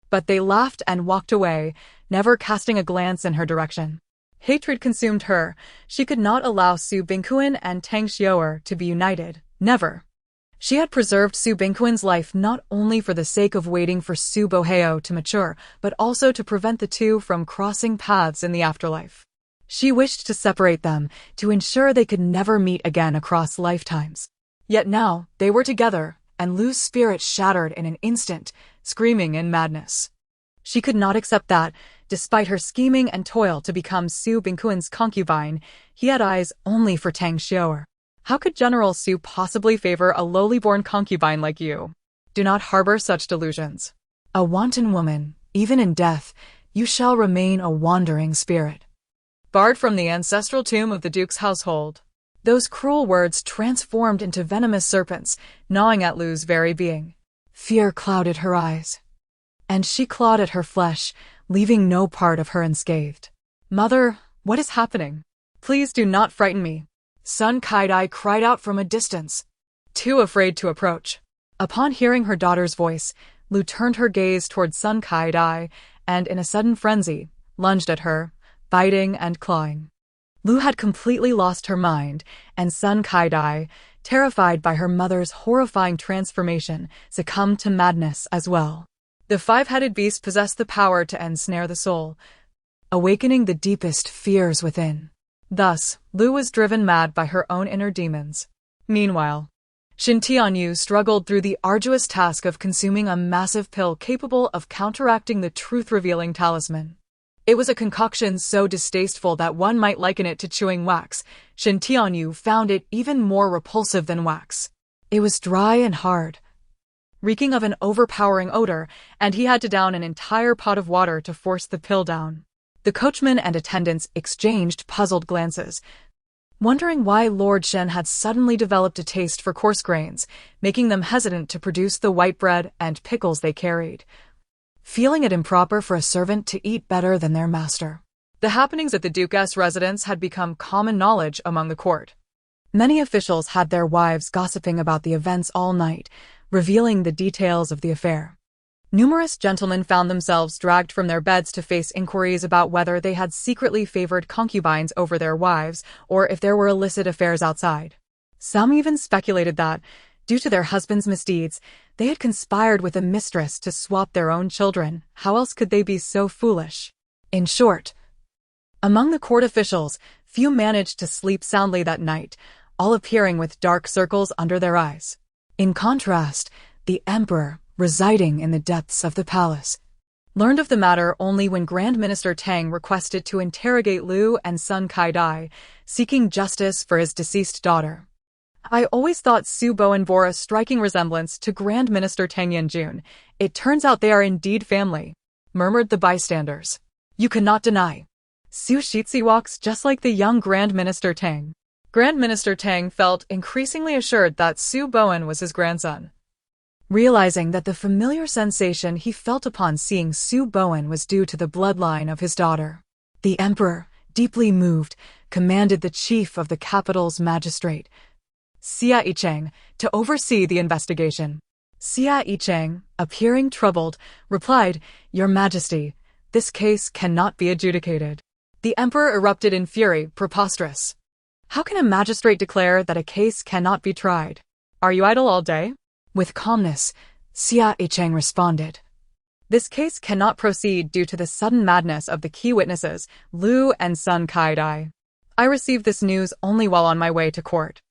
But they laughed and walked away, never casting a glance in her direction. Hatred consumed her. She could not allow Su Bingquan and Tang Xiao'er to be united. Never. She had preserved Su Bingquan's life not only for the sake of waiting for Su Boheo to mature, but also to prevent the two from crossing paths in the afterlife. She wished to separate them, to ensure they could never meet again across lifetimes. Yet now, they were together, and Lu's spirit shattered in an instant, screaming in madness. She could not accept that, despite her scheming and toil to become Su Bingquan's concubine, he had eyes only for Tang Xiao'er. How could General Su possibly favor a lowly-born concubine like you? Do not harbor such delusions. A wanton woman, even in death, you shall remain a wandering spirit. Barred from the ancestral tomb of the Duke's household. Those cruel words transformed into venomous serpents, gnawing at Lu's very being. Fear clouded her eyes, and she clawed at her flesh, leaving no part of her unscathed. Mother, what is happening? Please do not frighten me. Sun Kaidai cried out from a distance, too afraid to approach. Upon hearing her daughter's voice, Lu turned her gaze toward Sun Kaidai and, in a sudden frenzy, lunged at her, biting and clawing. Lu had completely lost her mind, and Sun Kaidai, terrified by her mother's horrifying transformation, succumbed to madness as well. The five-headed beast possessed the power to ensnare the soul, awakening the deepest fears within. Thus, Lu was driven mad by her own inner demons. Meanwhile, Shin Tianyu struggled through the arduous task of consuming a massive pill capable of counteracting the truth-revealing talisman. It was a concoction so distasteful that one might liken it to chewing wax. Shin Tianyu found it even more repulsive than wax. It was dry and hard, reeking of an overpowering odor, and he had to down an entire pot of water to force the pill down. The coachman and attendants exchanged puzzled glances, wondering why Lord Shen had suddenly developed a taste for coarse grains, making them hesitant to produce the white bread and pickles they carried, feeling it improper for a servant to eat better than their master. The happenings at the Duke's residence had become common knowledge among the court. Many officials had their wives gossiping about the events all night, revealing the details of the affair. Numerous gentlemen found themselves dragged from their beds to face inquiries about whether they had secretly favored concubines over their wives or if there were illicit affairs outside. Some even speculated that, due to their husbands' misdeeds, they had conspired with a mistress to swap their own children. How else could they be so foolish? In short, among the court officials, few managed to sleep soundly that night, all appearing with dark circles under their eyes. In contrast, the emperor, residing in the depths of the palace, learned of the matter only when Grand Minister Tang requested to interrogate Lu and Sun Kaidai, seeking justice for his deceased daughter. I always thought Su Bowen bore a striking resemblance to Grand Minister Tang Yanjun. It turns out they are indeed family, murmured the bystanders. You cannot deny. Su Shitzi walks just like the young Grand Minister Tang. Grand Minister Tang felt increasingly assured that Su Bowen was his grandson. Realizing that the familiar sensation he felt upon seeing Su Bowen was due to the bloodline of his daughter, the emperor, deeply moved, commanded the chief of the capital's magistrate, Xia Yicheng, to oversee the investigation. Xia Yicheng, appearing troubled, replied, "Your Majesty, this case cannot be adjudicated." The emperor erupted in fury, preposterous. How can a magistrate declare that a case cannot be tried? Are you idle all day? With calmness, Xia Yicheng responded. This case cannot proceed due to the sudden madness of the key witnesses, Lu and Sun Kaidai. I received this news only while on my way to court.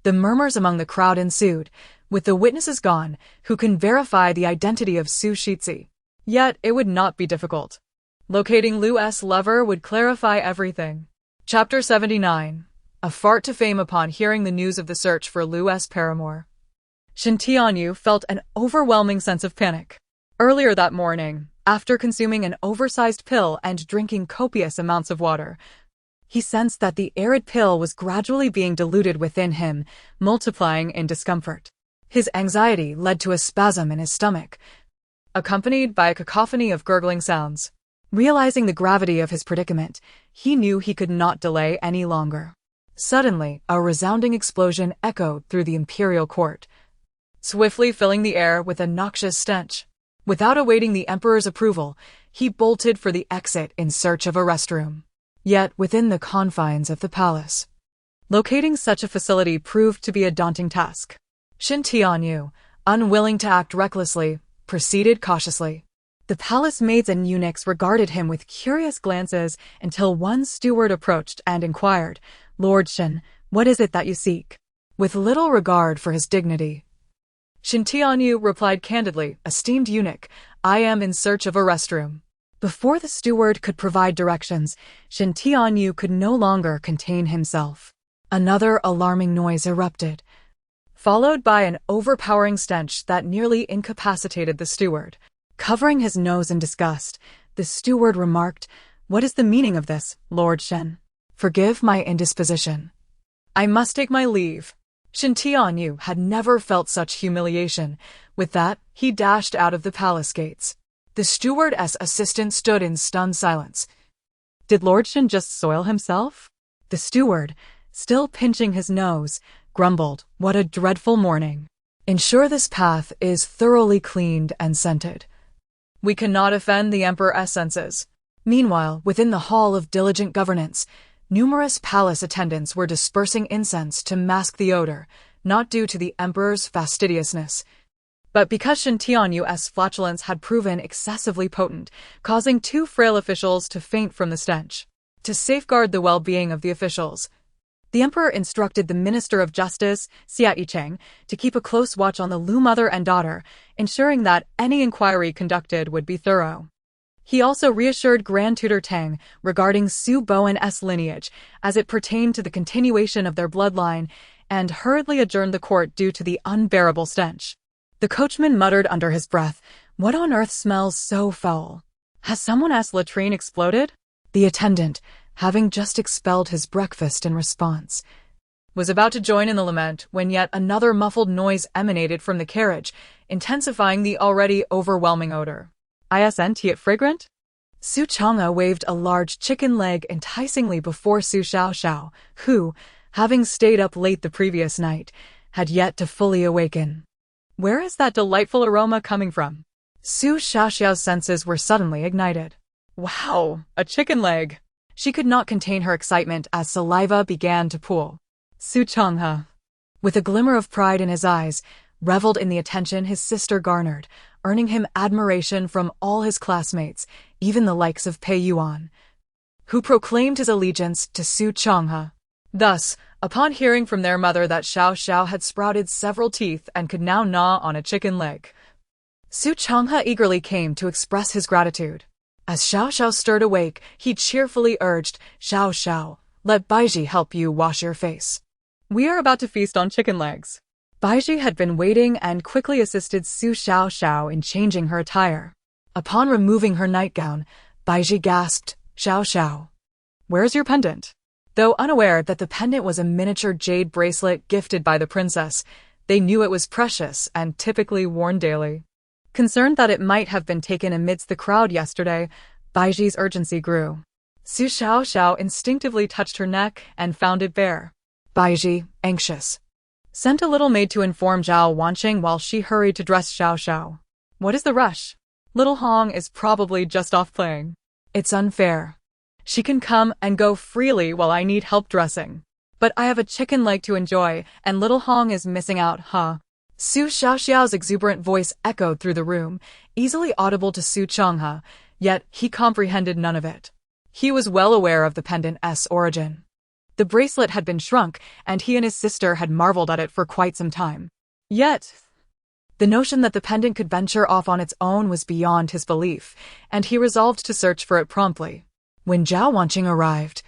The murmurs among the crowd ensued. With the witnesses gone, who can verify the identity of Su Shitzi? Yet it would not be difficult. Locating Lu's lover would clarify everything. Chapter 79. A fart to fame upon hearing the news of the search for Lu's paramour. Shin Tianyu felt an overwhelming sense of panic. Earlier that morning, after consuming an oversized pill and drinking copious amounts of water, he sensed that the arid pill was gradually being diluted within him, multiplying in discomfort. His anxiety led to a spasm in his stomach, accompanied by a cacophony of gurgling sounds. Realizing the gravity of his predicament, he knew he could not delay any longer. Suddenly, a resounding explosion echoed through the imperial court, swiftly filling the air with a noxious stench. Without awaiting the emperor's approval, he bolted for the exit in search of a restroom. Yet, within the confines of the palace, locating such a facility proved to be a daunting task. Shin Tianyu, unwilling to act recklessly, proceeded cautiously. The palace maids and eunuchs regarded him with curious glances until one steward approached and inquired, "Lord Shin, what is it that you seek?" With little regard for his dignity, Shin Tianyu replied candidly, "Esteemed eunuch, I am in search of a restroom." Before the steward could provide directions, Shin Tianyu could no longer contain himself. Another alarming noise erupted, followed by an overpowering stench that nearly incapacitated the steward. Covering his nose in disgust, the steward remarked, "What is the meaning of this, Lord Shen? Forgive my indisposition. I must take my leave." Shin Tianyu had never felt such humiliation. With that, he dashed out of the palace gates. The steward's assistant stood in stunned silence. Did Lord Shin just soil himself? The steward, still pinching his nose, grumbled, "What a dreadful morning. Ensure this path is thoroughly cleaned and scented. We cannot offend the emperor's senses." Meanwhile, within the hall of diligent governance, numerous palace attendants were dispersing incense to mask the odor, not due to the emperor's fastidiousness, but because Shin Tianyu's flatulence had proven excessively potent, causing two frail officials to faint from the stench. To safeguard the well-being of the officials, the emperor instructed the Minister of Justice, Xia Yicheng, to keep a close watch on the Lu mother and daughter, ensuring that any inquiry conducted would be thorough. He also reassured Grand Tutor Tang regarding Su Bowen's lineage as it pertained to the continuation of their bloodline, and hurriedly adjourned the court due to the unbearable stench. The coachman muttered under his breath, "What on earth smells so foul? Has someone's latrine exploded?" The attendant, having just expelled his breakfast in response, was about to join in the lament when yet another muffled noise emanated from the carriage, intensifying the already overwhelming odor. "Isn't it fragrant?" Su Chang'e waved a large chicken leg enticingly before Su Xiaoxiao, who, having stayed up late the previous night, had yet to fully awaken. "Where is that delightful aroma coming from?" Su Xiaoxiao's senses were suddenly ignited. "Wow, a chicken leg!" She could not contain her excitement as saliva began to pool. Su Chang'e, with a glimmer of pride in his eyes, reveled in the attention his sister garnered, earning him admiration from all his classmates, even the likes of Pei Yuan, who proclaimed his allegiance to Su Chang'e. Thus, upon hearing from their mother that Xiao Xiao had sprouted several teeth and could now gnaw on a chicken leg, Su Chang'e eagerly came to express his gratitude. As Xiao Xiao stirred awake, he cheerfully urged, "Xiao Xiao, let Baiji help you wash your face. We are about to feast on chicken legs." Baiji had been waiting and quickly assisted Su Xiao Xiao in changing her attire. Upon removing her nightgown, Baiji gasped, "Xiao Xiao, where's your pendant?" Though unaware that the pendant was a miniature jade bracelet gifted by the princess, they knew it was precious and typically worn daily. Concerned that it might have been taken amidst the crowd yesterday, Baiji's urgency grew. Su Xiao Xiao instinctively touched her neck and found it bare. Baiji, anxious, sent a little maid to inform Zhao Wanqing while she hurried to dress Xiao Xiao. "What is the rush? Little Hong is probably just off playing. It's unfair. She can come and go freely while I need help dressing. But I have a chicken leg to enjoy, and little Hong is missing out, huh?" Su Xiaoxiao's exuberant voice echoed through the room, easily audible to Su Chang'e, yet he comprehended none of it. He was well aware of the pendant's origin. The bracelet had been shrunk, and he and his sister had marveled at it for quite some time. Yet, the notion that the pendant could venture off on its own was beyond his belief, and he resolved to search for it promptly. When Zhao Wanqing arrived,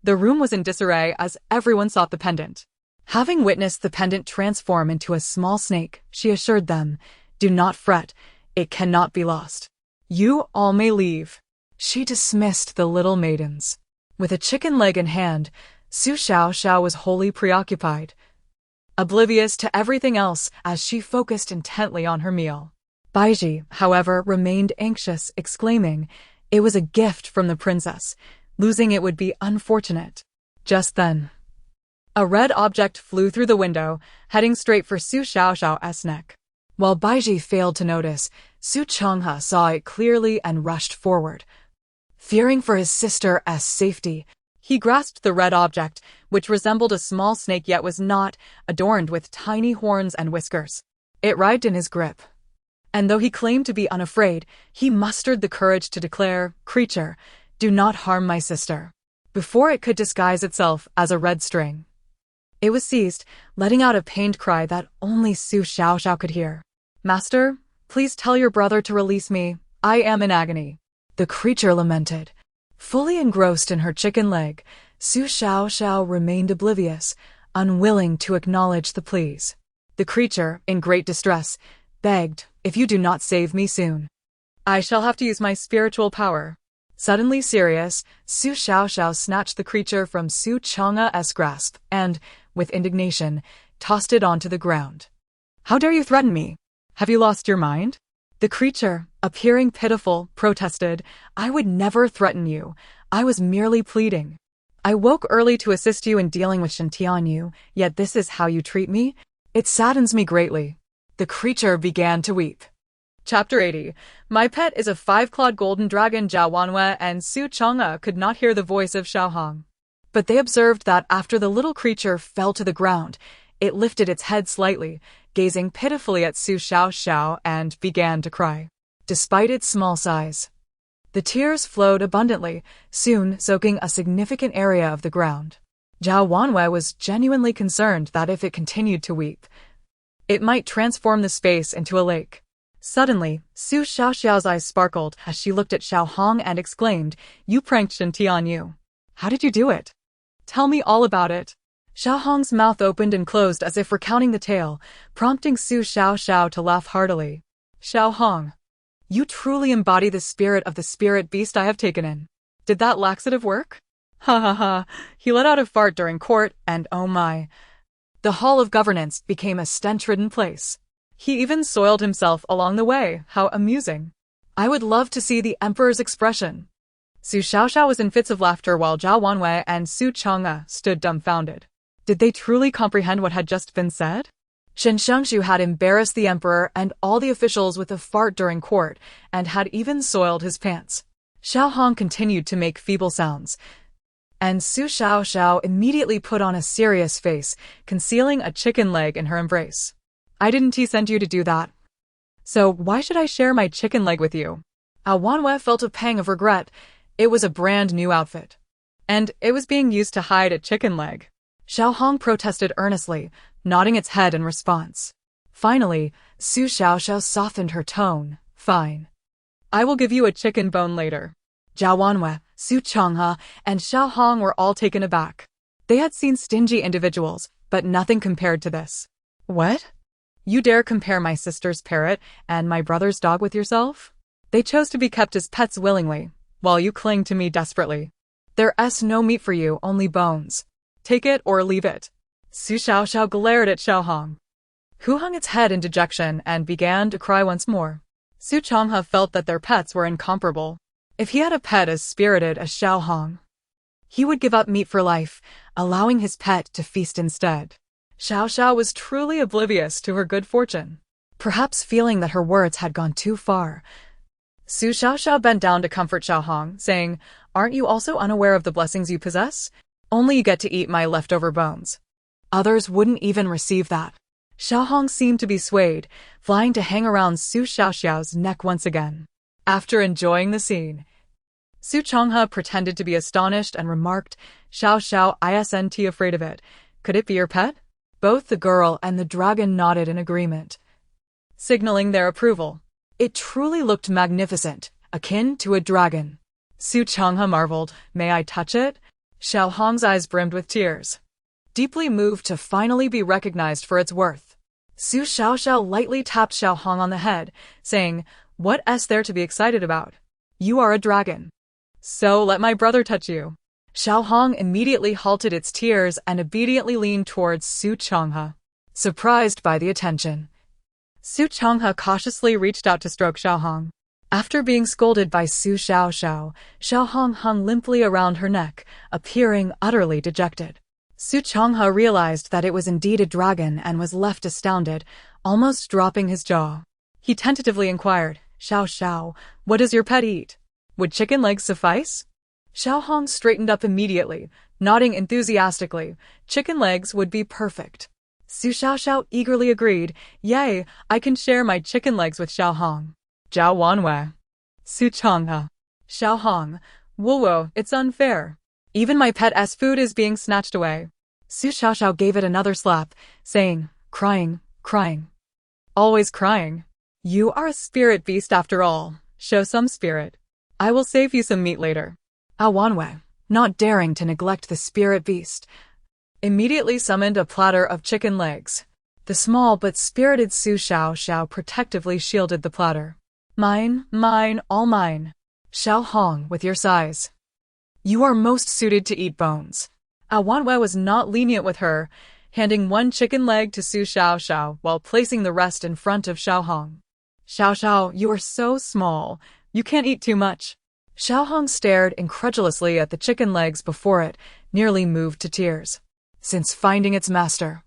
the room was in disarray as everyone sought the pendant. Having witnessed the pendant transform into a small snake, she assured them, "Do not fret, it cannot be lost. You all may leave." She dismissed the little maidens. With a chicken leg in hand, Su Xiaoxiao was wholly preoccupied, oblivious to everything else as she focused intently on her meal. Baiji, however, remained anxious, exclaiming, "It was a gift from the princess. Losing it would be unfortunate." Just then, A red object flew through the window, heading straight for Su Xiaoxiao's neck. While Baiji failed to notice, Su Changhe saw it clearly and rushed forward. Fearing for his sister's safety, he grasped the red object, which resembled a small snake yet was not, adorned with tiny horns and whiskers. It writhed in his grip. And though he claimed to be unafraid, he mustered the courage to declare, "Creature, do not harm my sister," before it could disguise itself as a red string. It was seized, letting out a pained cry that only Su Xiaoxiao could hear. "Master, please tell your brother to release me. I am in agony," the creature lamented. Fully engrossed in her chicken leg, Su Xiaoxiao remained oblivious, unwilling to acknowledge the pleas. The creature, in great distress, begged, "If you do not save me soon, I shall have to use my spiritual power." Suddenly serious, Su Xiaoxiao snatched the creature from Su Changhe's grasp and, with indignation, tossed it onto the ground. "How dare you threaten me? Have you lost your mind?" The creature, appearing pitiful, protested, "I would never threaten you. I was merely pleading. I woke early to assist you in dealing with Shintianyu, yet this is how you treat me? It saddens me greatly." The creature began to weep. Chapter 80. My pet is a 5-clawed golden dragon. Zhao Wanwei and Su Changhe could not hear the voice of Xiaohong. But they observed that after the little creature fell to the ground, it lifted its head slightly, gazing pitifully at Su Xiaoxiao and began to cry. Despite its small size, the tears flowed abundantly, soon soaking a significant area of the ground. Zhao Wanwei was genuinely concerned that if it continued to weep, it might transform the space into a lake. Suddenly, Su Xiaoxiao's eyes sparkled as she looked at Xiaohong and exclaimed, "You pranked Shintianyu. How did you do it? Tell me all about it." Xiaohong's mouth opened and closed as if recounting the tale, prompting Su Xiaoxiao to laugh heartily. "Xiaohong, you truly embody the spirit of the spirit beast I have taken in. Did that laxative work?" "Ha ha ha, he let out a fart during court, and oh my." The Hall of Governance became a stench-ridden place. He even soiled himself along the way. How amusing. I would love to see the emperor's expression. Su Xiaoxiao was in fits of laughter while Zhao Wanwei and Su Changhe stood dumbfounded. Did they truly comprehend what had just been said? Shen Xiangshu had embarrassed the emperor and all the officials with a fart during court, and had even soiled his pants. Xiaohong continued to make feeble sounds, and Su Xiaoxiao immediately put on a serious face, concealing a chicken leg in her embrace. "I didn't send you to do that. So why should I share my chicken leg with you?" Wanwei felt a pang of regret. It was a brand new outfit, and it was being used to hide a chicken leg. Xiaohong protested earnestly, nodding its head in response. Finally, Su Xiaoxiao softened her tone. "Fine. I will give you a chicken bone later." Zhao Wanwei, Su Changhe, and Xiaohong were all taken aback. They had seen stingy individuals, but nothing compared to this. "What? You dare compare my sister's parrot and my brother's dog with yourself? They chose to be kept as pets willingly, while you cling to me desperately. There's no meat for you, only bones. Take it or leave it." Su Xiaoxiao glared at Xiaohong, who hung its head in dejection and began to cry once more. Su Changhe felt that their pets were incomparable. If he had a pet as spirited as Xiaohong, he would give up meat for life, allowing his pet to feast instead. Xiaoxiao was truly oblivious to her good fortune. Perhaps feeling that her words had gone too far, Su Xiaoxiao bent down to comfort Xiaohong, saying, "Aren't you also unaware of the blessings you possess? Only you get to eat my leftover bones. Others wouldn't even receive that." Xiaohong seemed to be swayed, flying to hang around Su Xiaoxiao's neck once again. After enjoying the scene, Su Changhe pretended to be astonished and remarked, "Xiaoxiao isn't afraid of it. Could it be your pet?" Both the girl and the dragon nodded in agreement, signaling their approval. It truly looked magnificent, akin to a dragon. Su Changhe marveled, "May I touch it?" Xiaohong's eyes brimmed with tears, deeply moved to finally be recognized for its worth. Su Xiaoxiao lightly tapped Xiaohong on the head, saying, "What's there to be excited about? You are a dragon. So let my brother touch you." Xiaohong immediately halted its tears and obediently leaned towards Su Changhe. Surprised by the attention, Su Changhe cautiously reached out to stroke Xiaohong. After being scolded by Su Xiaoxiao, Xiaohong hung limply around her neck, appearing utterly dejected. Su Changhe realized that it was indeed a dragon and was left astounded, almost dropping his jaw. He tentatively inquired, "Xiao Xiao, what does your pet eat? Would chicken legs suffice?" Xiao Hong straightened up immediately, nodding enthusiastically. Chicken legs would be perfect. Su Xiaoxiao eagerly agreed, "Yay, I can share my chicken legs with Xiao Hong." Zhao Wanwei. Su Changhe. Xiao Hong. Whoa, it's unfair. Even my pet's food is being snatched away. Su Xiaoxiao gave it another slap, saying, crying. Always crying. You are a spirit beast after all. Show some spirit. I will save you some meat later. Wanwei, not daring to neglect the spirit beast, immediately summoned a platter of chicken legs. The small but spirited Su Xiaoxiao protectively shielded the platter. Mine, all mine. Xiao Hong, with your size, you are most suited to eat bones. Wanwei was not lenient with her, handing one chicken leg to Su Xiaoxiao while placing the rest in front of Xiao Hong. Xiao, you are so small. You can't eat too much. Xiao Hong stared incredulously at the chicken legs before it, nearly moved to tears. Since finding its master,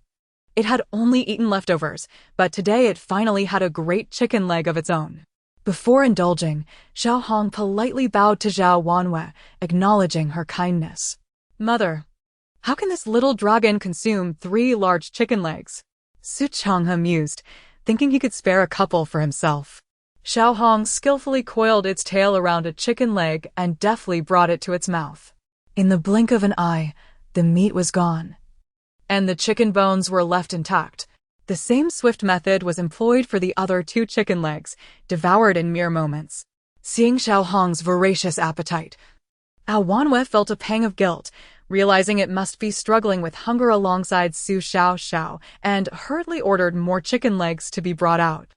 it had only eaten leftovers, but today it finally had a great chicken leg of its own. Before indulging, Xiao Hong politely bowed to Zhao Wanwei, acknowledging her kindness. Mother, how can this little dragon consume 3 large chicken legs? Su Changhe mused, thinking he could spare a couple for himself. Xiao Hong skillfully coiled its tail around a chicken leg and deftly brought it to its mouth. In the blink of an eye, the meat was gone, and the chicken bones were left intact. The same swift method was employed for the other 2 chicken legs, devoured in mere moments. Seeing Xiao Hong's voracious appetite, Wanwei felt a pang of guilt, realizing it must be struggling with hunger alongside Su Xiaoxiao, and hurriedly ordered more chicken legs to be brought out.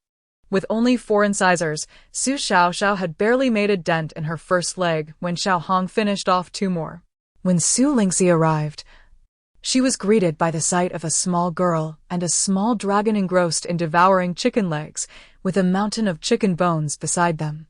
With only 4 incisors, Su Xiaoxiao had barely made a dent in her first leg when Xiao Hong finished off 2 more. When Su Lingxi arrived, she was greeted by the sight of a small girl and a small dragon engrossed in devouring chicken legs, with a mountain of chicken bones beside them.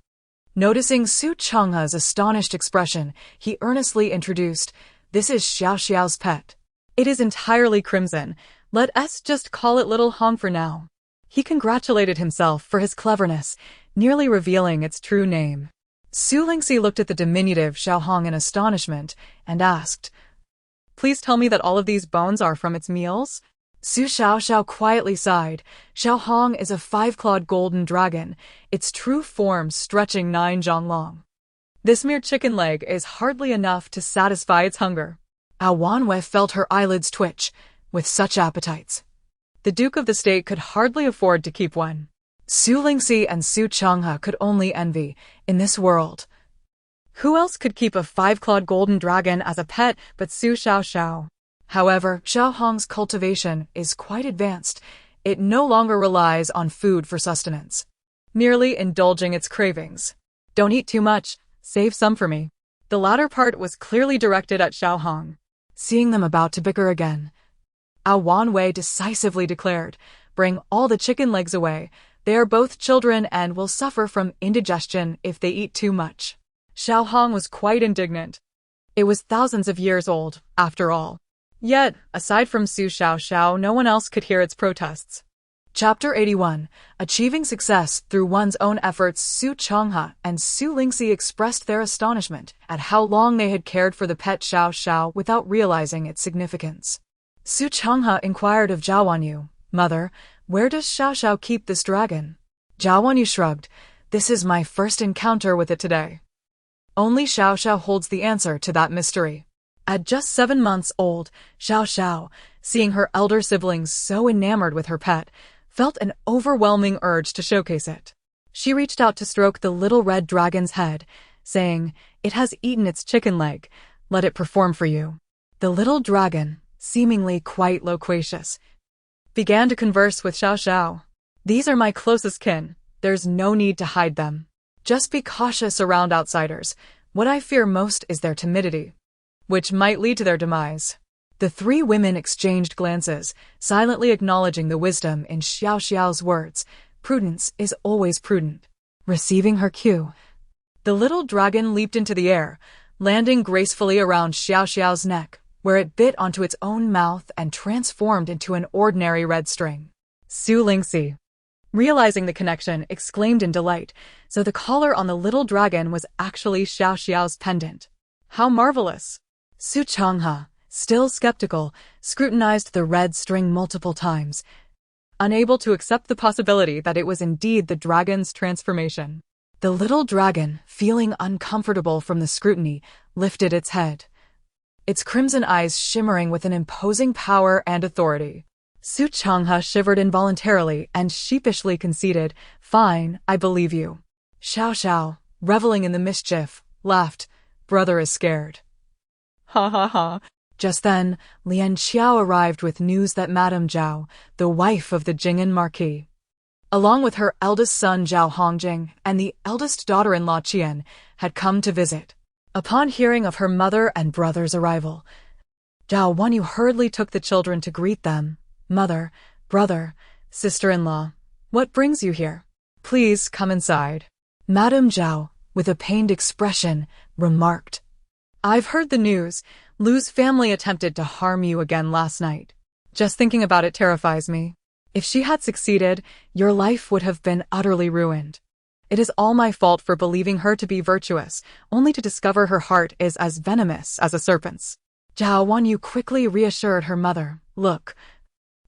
Noticing Su Changhe's astonished expression, he earnestly introduced, "This is Xiao Xiao's pet. It is entirely crimson. Let us just call it Little Hong for now." He congratulated himself for his cleverness, nearly revealing its true name. Su Lingxi looked at the diminutive Xiao Hong in astonishment and asked, "Please tell me that all of these bones are from its meals?" Su Xiaoxiao quietly sighed. Xiao Hong is a 5-clawed golden dragon, its true form stretching 9 zhang long. This mere chicken leg is hardly enough to satisfy its hunger. Wanwei felt her eyelids twitch. With such appetites, the Duke of the State could hardly afford to keep one. Su Lingxi and Su Changhe could only envy. In this world, who else could keep a 5-clawed golden dragon as a pet but Su Xiaoxiao? However, Xiao Hong's cultivation is quite advanced. It no longer relies on food for sustenance, merely indulging its cravings. Don't eat too much, save some for me. The latter part was clearly directed at Xiao Hong. Seeing them about to bicker again, Wanwei decisively declared, "Bring all the chicken legs away. They are both children and will suffer from indigestion if they eat too much." Xiao Hong was quite indignant. It was thousands of years old, after all. Yet, aside from Su Xiaoxiao, no one else could hear its protests. Chapter 81. Achieving success through one's own efforts. Su Changhe and Su Lingxi expressed their astonishment at how long they had cared for the pet Xiaoxiao without realizing its significance. Su Changhe inquired of Zhao Wanyu, "Mother, where does Xiaoxiao keep this dragon?" Zhao Wanyu shrugged, "This is my first encounter with it today. Only Xiaoxiao holds the answer to that mystery." At just 7 months old, Xiaoxiao, seeing her elder siblings so enamored with her pet, felt an overwhelming urge to showcase it. She reached out to stroke the little red dragon's head, saying, "It has eaten its chicken leg. Let it perform for you." The little dragon, seemingly quite loquacious, began to converse with Xiaoxiao. "These are my closest kin. There's no need to hide them. Just be cautious around outsiders. What I fear most is their timidity, which might lead to their demise." The 3 women exchanged glances, silently acknowledging the wisdom in Xiaoxiao's words. Prudence is always prudent. Receiving her cue, the little dragon leaped into the air, landing gracefully around Xiaoxiao's neck, where it bit onto its own mouth and transformed into an ordinary red string. Su Lingxi, realizing the connection, exclaimed in delight, so the collar on the little dragon was actually Xiao Xiao's pendant. How marvelous! Su Changhe, still skeptical, scrutinized the red string multiple times, unable to accept the possibility that it was indeed the dragon's transformation. The little dragon, feeling uncomfortable from the scrutiny, lifted its head, its crimson eyes shimmering with an imposing power and authority. Su Changhe shivered involuntarily and sheepishly conceded, "Fine, I believe you." Xiao Xiao, reveling in the mischief, laughed, "Brother is scared." Ha ha ha. Just then, Lian Xiao arrived with news that Madame Zhao, the wife of the Jing'an Marquis, along with her eldest son Zhao Hongjing and the eldest daughter-in-law Qian, had come to visit. Upon hearing of her mother and brother's arrival, Zhao Wanyu hurriedly took the children to greet them. "Mother, brother, sister-in-law, what brings you here? Please come inside." Madame Zhao, with a pained expression, remarked, "I've heard the news. Lu's family attempted to harm you again last night. Just thinking about it terrifies me. If she had succeeded, your life would have been utterly ruined. It is all my fault for believing her to be virtuous, only to discover her heart is as venomous as a serpent's." Zhao Wanyu quickly reassured her mother, "Look,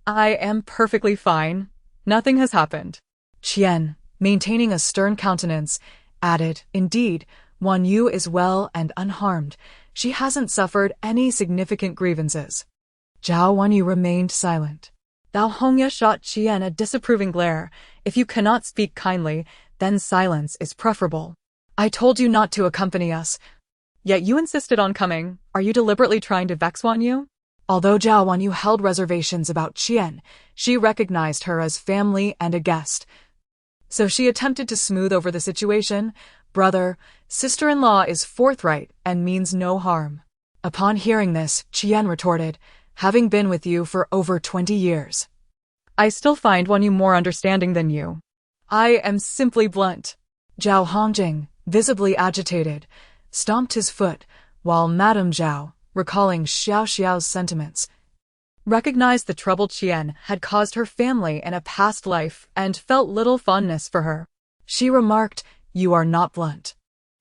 I am perfectly fine. Nothing has happened." Qian, maintaining a stern countenance, added, "Indeed, Wanyu is well and unharmed. She hasn't suffered any significant grievances." Zhao Wanyu remained silent. Dao Hongya shot Qian a disapproving glare. "If you cannot speak kindly, then silence is preferable. I told you not to accompany us, yet you insisted on coming. Are you deliberately trying to vex Wanyu?" Although Zhao Wanyu held reservations about Qian, she recognized her as family and a guest. So she attempted to smooth over the situation. "Brother, sister-in-law is forthright and means no harm." Upon hearing this, Qian retorted, "Having been with you for over 20 years, I still find Wanyu more understanding than you. I am simply blunt." Zhao Hongjing, visibly agitated, stomped his foot, while Madame Zhao, recalling Xiao Xiao's sentiments, recognized the trouble Qian had caused her family in a past life and felt little fondness for her. She remarked, "You are not blunt.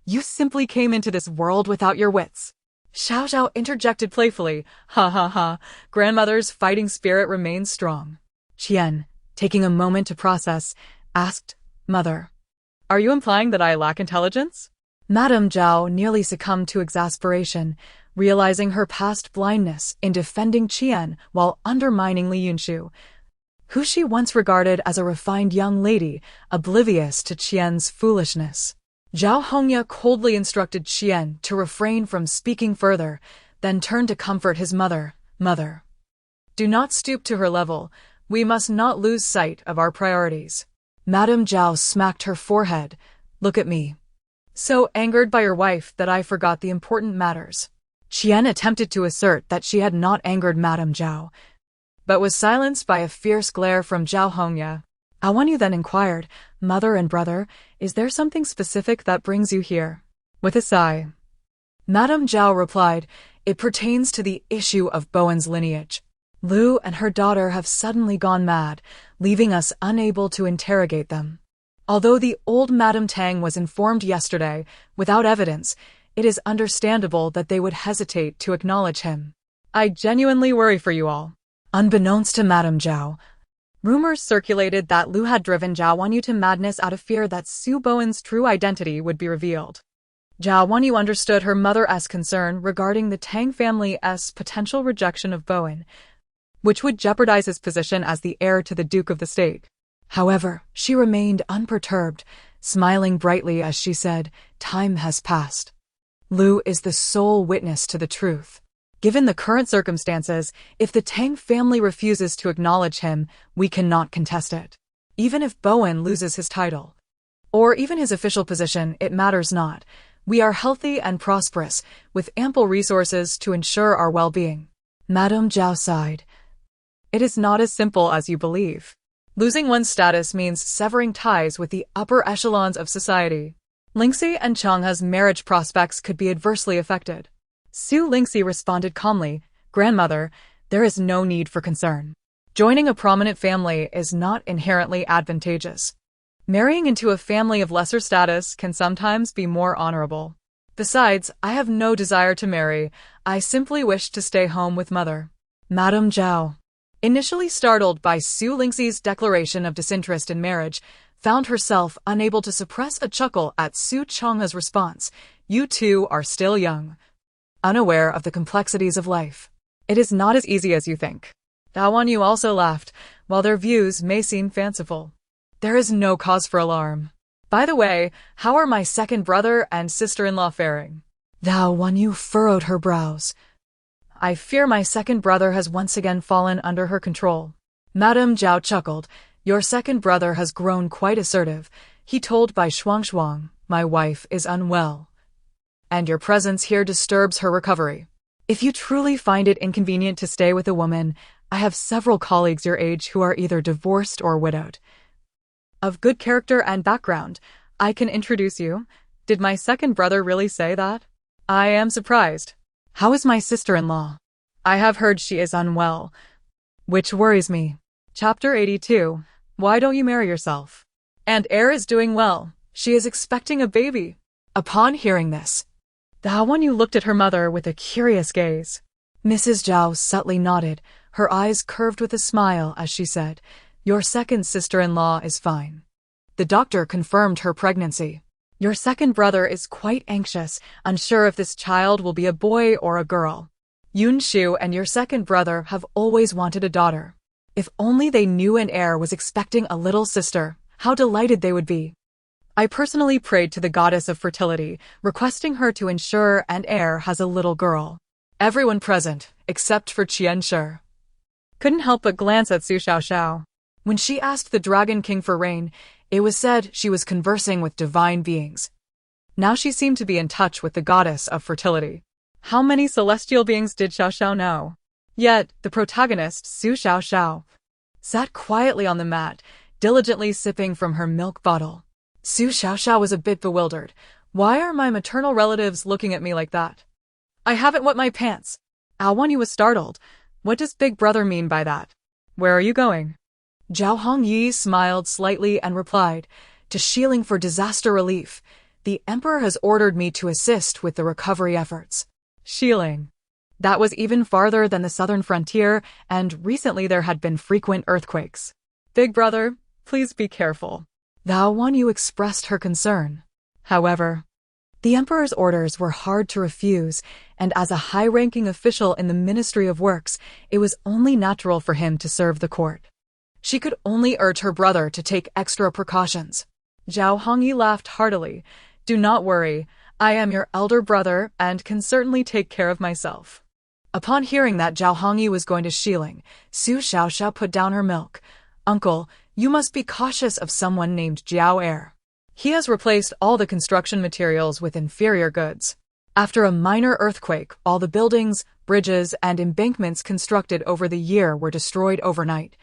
You simply came into this world without your wits." Xiao Xiao interjected playfully, "Ha ha ha, grandmother's fighting spirit remains strong." Qian, taking a moment to process, asked, "Mother, are you implying that I lack intelligence?" Madame Zhao nearly succumbed to exasperation, realizing her past blindness in defending Qian while undermining Li Yunshu, who she once regarded as a refined young lady, oblivious to Qian's foolishness. Zhao Hongya coldly instructed Qian to refrain from speaking further, then turned to comfort his mother. "Mother, do not stoop to her level. We must not lose sight of our priorities." Madame Zhao smacked her forehead. "Look at me. So angered by your wife that I forgot the important matters." Qian attempted to assert that she had not angered Madame Zhao, but was silenced by a fierce glare from Zhao Hongya. Wanyu then inquired, "Mother and brother, is there something specific that brings you here?" With a sigh, Madame Zhao replied, "It pertains to the issue of Bowen's lineage. Lu and her daughter have suddenly gone mad, leaving us unable to interrogate them. Although the old Madame Tang was informed yesterday, without evidence, it is understandable that they would hesitate to acknowledge him. I genuinely worry for you all." Unbeknownst to Madame Zhao, rumors circulated that Lu had driven Zhao Wanyu to madness out of fear that Su Bowen's true identity would be revealed. Zhao Wanyu understood her mother's concern regarding the Tang family's potential rejection of Bowen, which would jeopardize his position as the heir to the Duke of the State. However, she remained unperturbed, smiling brightly as she said, "Time has passed. Lu is the sole witness to the truth. Given the current circumstances, if the Tang family refuses to acknowledge him, we cannot contest it. Even if Bowen loses his title, or even his official position, it matters not. We are healthy and prosperous, with ample resources to ensure our well-being." Madame Zhao sighed. "It is not as simple as you believe. Losing one's status means severing ties with the upper echelons of society. Lingxi and Changhe's marriage prospects could be adversely affected." Su Lingxi responded calmly, Grandmother, there is no need for concern. Joining a prominent family is not inherently advantageous. Marrying into a family of lesser status can sometimes be more honorable. Besides, I have no desire to marry. I simply wish to stay home with Mother. Madame Zhao, initially startled by Su Lingxi's declaration of disinterest in marriage, found herself unable to suppress a chuckle at Su Chang's response. You two are still young, unaware of the complexities of life. It is not as easy as you think. Dao Wanyu also laughed, while their views may seem fanciful. There is no cause for alarm. By the way, how are my second brother and sister-in-law faring? Dao Wanyu furrowed her brows. I fear my second brother has once again fallen under her control. Madame Zhao chuckled. Your second brother has grown quite assertive. He told Bai Shuang, my wife is unwell, and your presence here disturbs her recovery. If you truly find it inconvenient to stay with a woman, I have several colleagues your age who are either divorced or widowed. Of good character and background, I can introduce you. Did my second brother really say that? I am surprised. How is my sister-in-law? I have heard she is unwell, which worries me. Chapter 82. Why don't you marry yourself? And heir is doing well. She is expecting a baby. Upon hearing this, Dao Wanyu looked at her mother with a curious gaze. Mrs. Zhao subtly nodded, her eyes curved with a smile as she said, Your second sister-in-law is fine. The doctor confirmed her pregnancy. Your second brother is quite anxious, unsure if this child will be a boy or a girl. Yun Shu and your second brother have always wanted a daughter. If only they knew an heir was expecting a little sister, how delighted they would be. I personally prayed to the goddess of fertility, requesting her to ensure an heir has a little girl. Everyone present, except for Qian Shi, couldn't help but glance at Su Xiaoxiao. When she asked the Dragon King for rain, it was said she was conversing with divine beings. Now she seemed to be in touch with the goddess of fertility. How many celestial beings did Xiaoxiao know? Yet, the protagonist, Su Xiaoxiao, sat quietly on the mat, diligently sipping from her milk bottle. Su Xiaoxiao was a bit bewildered. Why are my maternal relatives looking at me like that? I haven't wet my pants. Dao Wanyu was startled. What does big brother mean by that? Where are you going? Zhao Hongyi smiled slightly and replied, to Shilin for disaster relief. The emperor has ordered me to assist with the recovery efforts. Shilin. That was even farther than the southern frontier, and recently there had been frequent earthquakes. Big brother, please be careful. Dao Wanyu expressed her concern. However, the emperor's orders were hard to refuse, and as a high-ranking official in the Ministry of Works, it was only natural for him to serve the court. She could only urge her brother to take extra precautions. Zhao Hongyi laughed heartily. Do not worry, I am your elder brother and can certainly take care of myself. Upon hearing that Zhao Hongyi was going to Shilin, Su Xiaoxiao put down her milk. Uncle, you must be cautious of someone named Jiao Er. He has replaced all the construction materials with inferior goods. After a minor earthquake, all the buildings, bridges, and embankments constructed over the year were destroyed overnight.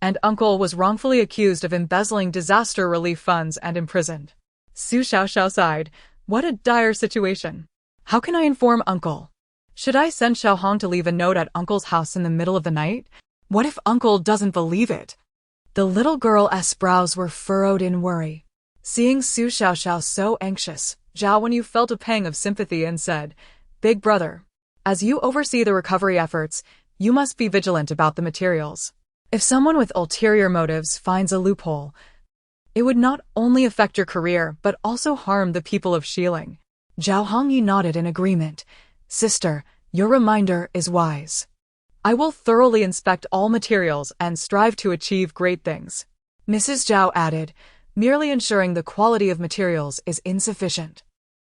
And Uncle was wrongfully accused of embezzling disaster relief funds and imprisoned. Su Xiaoxiao sighed. What a dire situation. How can I inform Uncle? Should I send Xiaohong to leave a note at Uncle's house in the middle of the night? What if Uncle doesn't believe it? The little girl's brows were furrowed in worry. Seeing Su Xiaoxiao so anxious, Zhao Wanyu felt a pang of sympathy and said, Big brother, as you oversee the recovery efforts, you must be vigilant about the materials. If someone with ulterior motives finds a loophole, it would not only affect your career but also harm the people of Shilin. Zhao Hongyi nodded in agreement. Sister, your reminder is wise. I will thoroughly inspect all materials and strive to achieve great things. Mrs. Zhao added, merely ensuring the quality of materials is insufficient.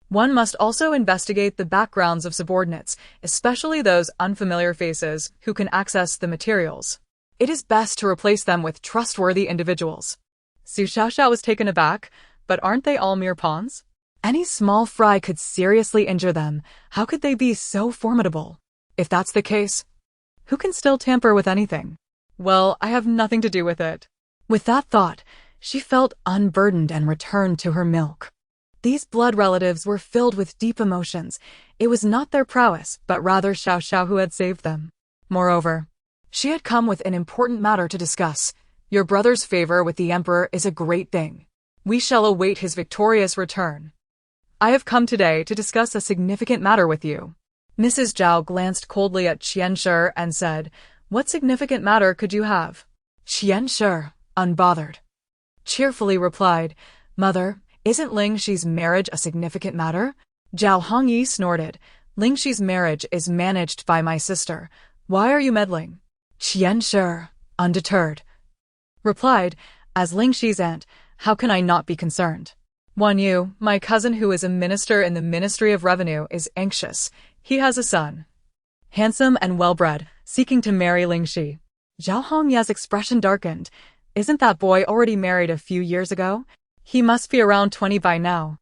One must also investigate the backgrounds of subordinates, especially those unfamiliar faces who can access the materials. It is best to replace them with trustworthy individuals. Su Xiaoxiao was taken aback, but aren't they all mere pawns? Any small fry could seriously injure them. How could they be so formidable? If that's the case, who can still tamper with anything? Well, I have nothing to do with it. With that thought, she felt unburdened and returned to her milk. These blood relatives were filled with deep emotions. It was not their prowess, but rather Xiao Xiao who had saved them. Moreover, she had come with an important matter to discuss. Your brother's favor with the emperor is a great thing. We shall await his victorious return. I have come today to discuss a significant matter with you. Mrs. Zhao glanced coldly at Qianshi and said, What significant matter could you have? Qianshi, unbothered, cheerfully replied, Mother, isn't Ling Shi's marriage a significant matter? Zhao Hongyi snorted. Ling Shi's marriage is managed by my sister. Why are you meddling? Qianshi, undeterred, replied, As Ling Shi's aunt, how can I not be concerned? Wan Yu, my cousin who is a minister in the Ministry of Revenue, is anxious. He has a son, handsome and well-bred, seeking to marry Ling Shi. Zhao Hongya's expression darkened. Isn't that boy already married a few years ago? He must be around 20 by now.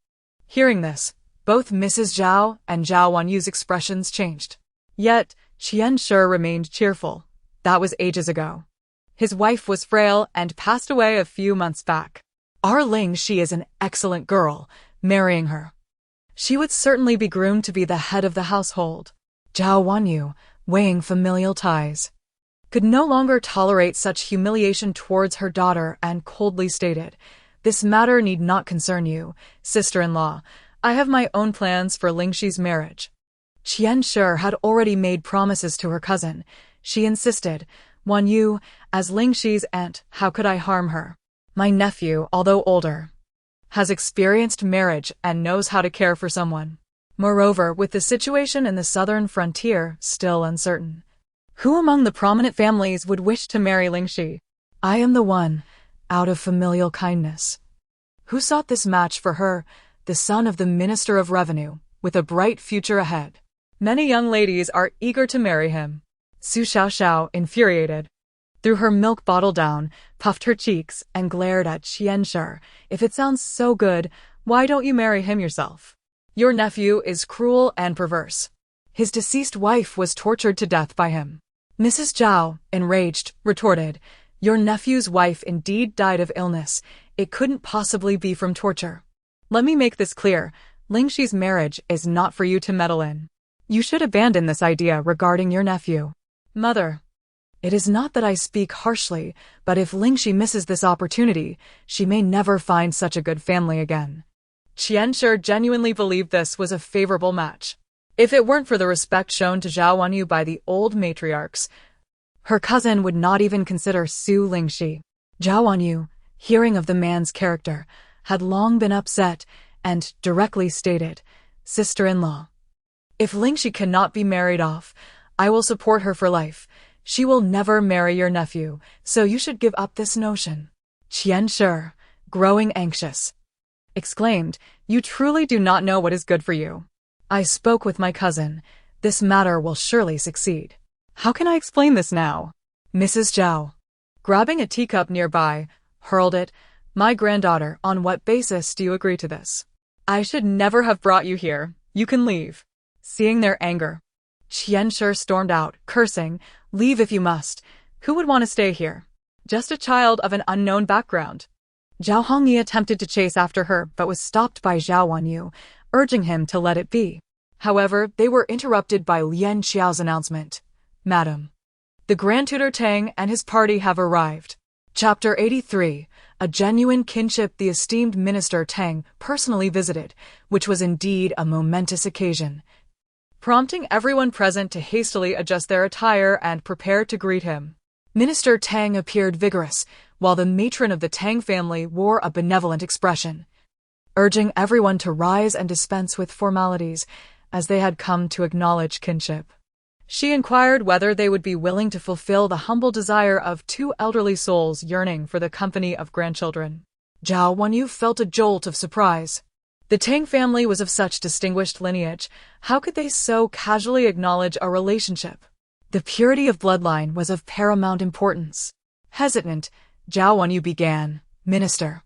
Hearing this, both Mrs. Zhao and Zhao Wanyu's expressions changed. Yet, Qianshi remained cheerful. That was ages ago. His wife was frail and passed away a few months back. Our Ling Shi is an excellent girl. Marrying her, she would certainly be groomed to be the head of the household. Zhao Wanyu, weighing familial ties, could no longer tolerate such humiliation towards her daughter and coldly stated, This matter need not concern you, sister-in-law. I have my own plans for Ling Shi's marriage. Qianshi had already made promises to her cousin. She insisted, Wan Yu, as Ling Shi's aunt, how could I harm her? My nephew, although older, has experienced marriage and knows how to care for someone. Moreover, with the situation in the southern frontier still uncertain, who among the prominent families would wish to marry Ling Shi? I am the one, out of familial kindness, who sought this match for her, the son of the Minister of Revenue, with a bright future ahead. Many young ladies are eager to marry him. Su Xiaoxiao, infuriated, threw her milk bottle down, puffed her cheeks, and glared at Qianshi. If it sounds so good, why don't you marry him yourself? Your nephew is cruel and perverse. His deceased wife was tortured to death by him. Mrs. Zhao, enraged, retorted, Your nephew's wife indeed died of illness. It couldn't possibly be from torture. Let me make this clear. Ling Shi's marriage is not for you to meddle in. You should abandon this idea regarding your nephew. Mother, it is not that I speak harshly, but if Ling Shi misses this opportunity, she may never find such a good family again. Qianshi genuinely believed this was a favorable match. If it weren't for the respect shown to Zhao Wanyu by the old matriarchs, her cousin would not even consider Su Ling Shi. Zhao Wanyu, hearing of the man's character, had long been upset and directly stated, Sister-in-law, if Ling Shi cannot be married off, I will support her for life. She will never marry your nephew, so you should give up this notion. Qianshi, growing anxious, exclaimed, You truly do not know what is good for you. I spoke with my cousin. This matter will surely succeed. How can I explain this now? Mrs. Zhao, grabbing a teacup nearby, hurled it. My granddaughter, on what basis do you agree to this? I should never have brought you here. You can leave. Seeing their anger, Qianshi stormed out, cursing, Leave if you must. Who would want to stay here? Just a child of an unknown background. Zhao Hongyi attempted to chase after her but was stopped by Zhao Wanyu, urging him to let it be. However, they were interrupted by Lian Xiao's announcement. Madam, the Grand Tutor Tang and his party have arrived. Chapter 83. A genuine kinship. The esteemed Minister Tang personally visited, which was indeed a momentous occasion, prompting everyone present to hastily adjust their attire and prepare to greet him. Minister Tang appeared vigorous, while the matron of the Tang family wore a benevolent expression, urging everyone to rise and dispense with formalities, as they had come to acknowledge kinship. She inquired whether they would be willing to fulfill the humble desire of two elderly souls yearning for the company of grandchildren. Zhao Wanyu felt a jolt of surprise. The Tang family was of such distinguished lineage. How could they so casually acknowledge a relationship? The purity of bloodline was of paramount importance. Hesitant, Zhao Wanyu began, Minister,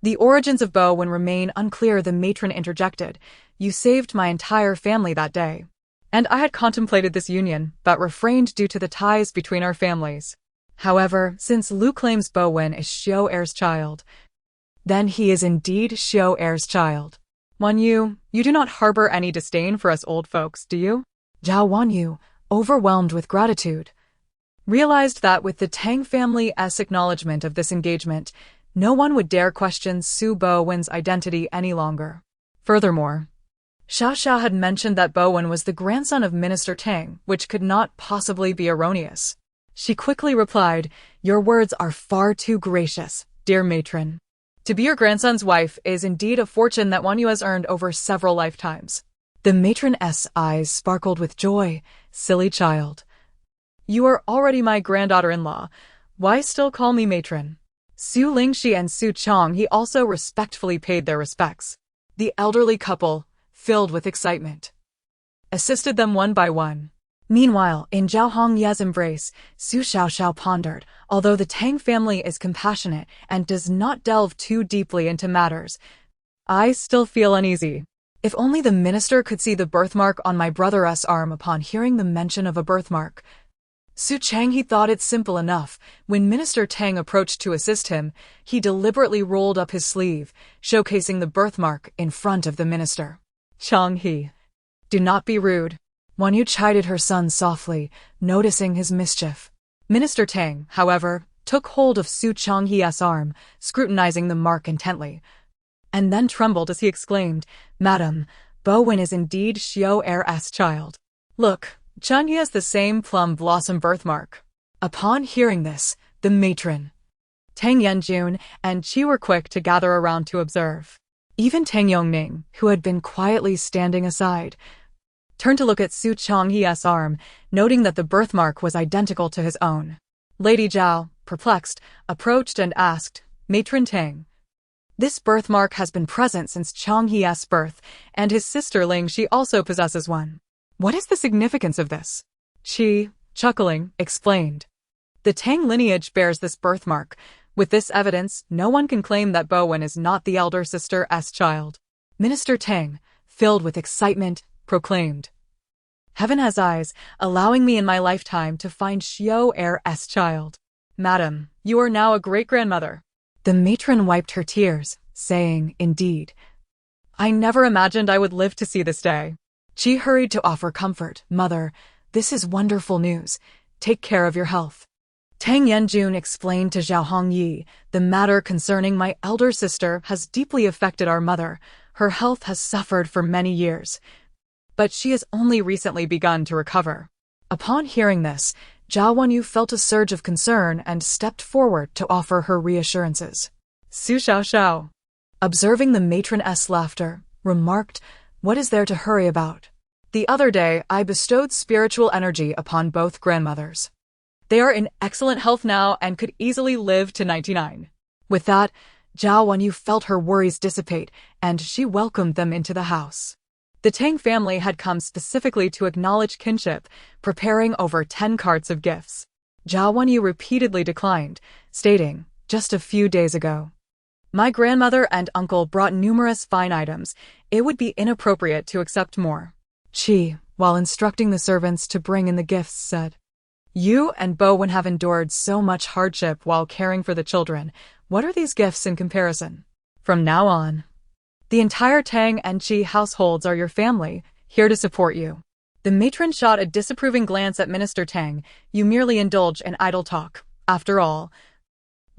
the origins of Bowen remain unclear. The matron interjected, You saved my entire family that day, and I had contemplated this union, but refrained due to the ties between our families. However, since Lu claims Bowen is Xiao heir's child, then he is indeed Xiao heir's child. Wanyu, you do not harbor any disdain for us old folks, do you? Zhao Wanyu, overwhelmed with gratitude, realized that with the Tang family's acknowledgement of this engagement, no one would dare question Su Bowen's identity any longer. Furthermore, Xiao Xiao had mentioned that Bowen was the grandson of Minister Tang, which could not possibly be erroneous. She quickly replied, "Your words are far too gracious, dear matron. To be your grandson's wife is indeed a fortune that Wanyu has earned over several lifetimes." The matron's eyes sparkled with joy. "Silly child. You are already my granddaughter-in-law. Why still call me matron?" Su Lingxi and Su Chonghe also respectfully paid their respects. The elderly couple, filled with excitement, assisted them one by one. Meanwhile, in Zhao Hongye's embrace, Su Xiaoxiao pondered. Although the Tang family is compassionate and does not delve too deeply into matters, I still feel uneasy. If only the minister could see the birthmark on my brother's arm. Upon hearing the mention of a birthmark, Su Changhe thought it simple enough. When Minister Tang approached to assist him, he deliberately rolled up his sleeve, showcasing the birthmark in front of the minister. "Changhe, do not be rude." Wanyu chided her son softly, noticing his mischief. Minister Tang, however, took hold of Su Changhe's arm, scrutinizing the mark intently, and then trembled as he exclaimed, "Madam, Bowen is indeed Xiao Er's child. Look, Changhe has the same plum blossom birthmark." Upon hearing this, the matron, Tang Yanjun, and Qi were quick to gather around to observe. Even Tang Yongning, who had been quietly standing aside, turned to look at Su Changhe's arm, noting that the birthmark was identical to his own. Lady Zhao, perplexed, approached and asked, "Matron Tang, this birthmark has been present since Changhe's birth, and his sister Ling she also possesses one. What is the significance of this?" Qi, chuckling, explained. "The Tang lineage bears this birthmark. With this evidence, no one can claim that Bowen is not the elder sister's child." Minister Tang, filled with excitement, proclaimed, "Heaven has eyes, allowing me in my lifetime to find Xiao Er's child. Madam, you are now a great-grandmother." The matron wiped her tears, saying, "Indeed, I never imagined I would live to see this day." She hurried to offer comfort. "Mother, this is wonderful news. Take care of your health." Tang Yanjun explained to Zhao Hongye, "The matter concerning my elder sister has deeply affected our mother. Her health has suffered for many years, but she has only recently begun to recover." Upon hearing this, Zhao Wanyu felt a surge of concern and stepped forward to offer her reassurances. Su Xiaoxiao, observing the matron's laughter, remarked, "What is there to hurry about? The other day I bestowed spiritual energy upon both grandmothers. They are in excellent health now and could easily live to 99. With that, Zhao Wanyu felt her worries dissipate, and she welcomed them into the house. The Tang family had come specifically to acknowledge kinship, preparing over 10 carts of gifts. Zhao Wanyu repeatedly declined, stating, "Just a few days ago, my grandmother and uncle brought numerous fine items. It would be inappropriate to accept more." Qi, while instructing the servants to bring in the gifts, said, "You and Bowen have endured so much hardship while caring for the children. What are these gifts in comparison? From now on, the entire Tang and Qi households are your family, here to support you." The matron shot a disapproving glance at Minister Tang. "You merely indulge in idle talk. After all,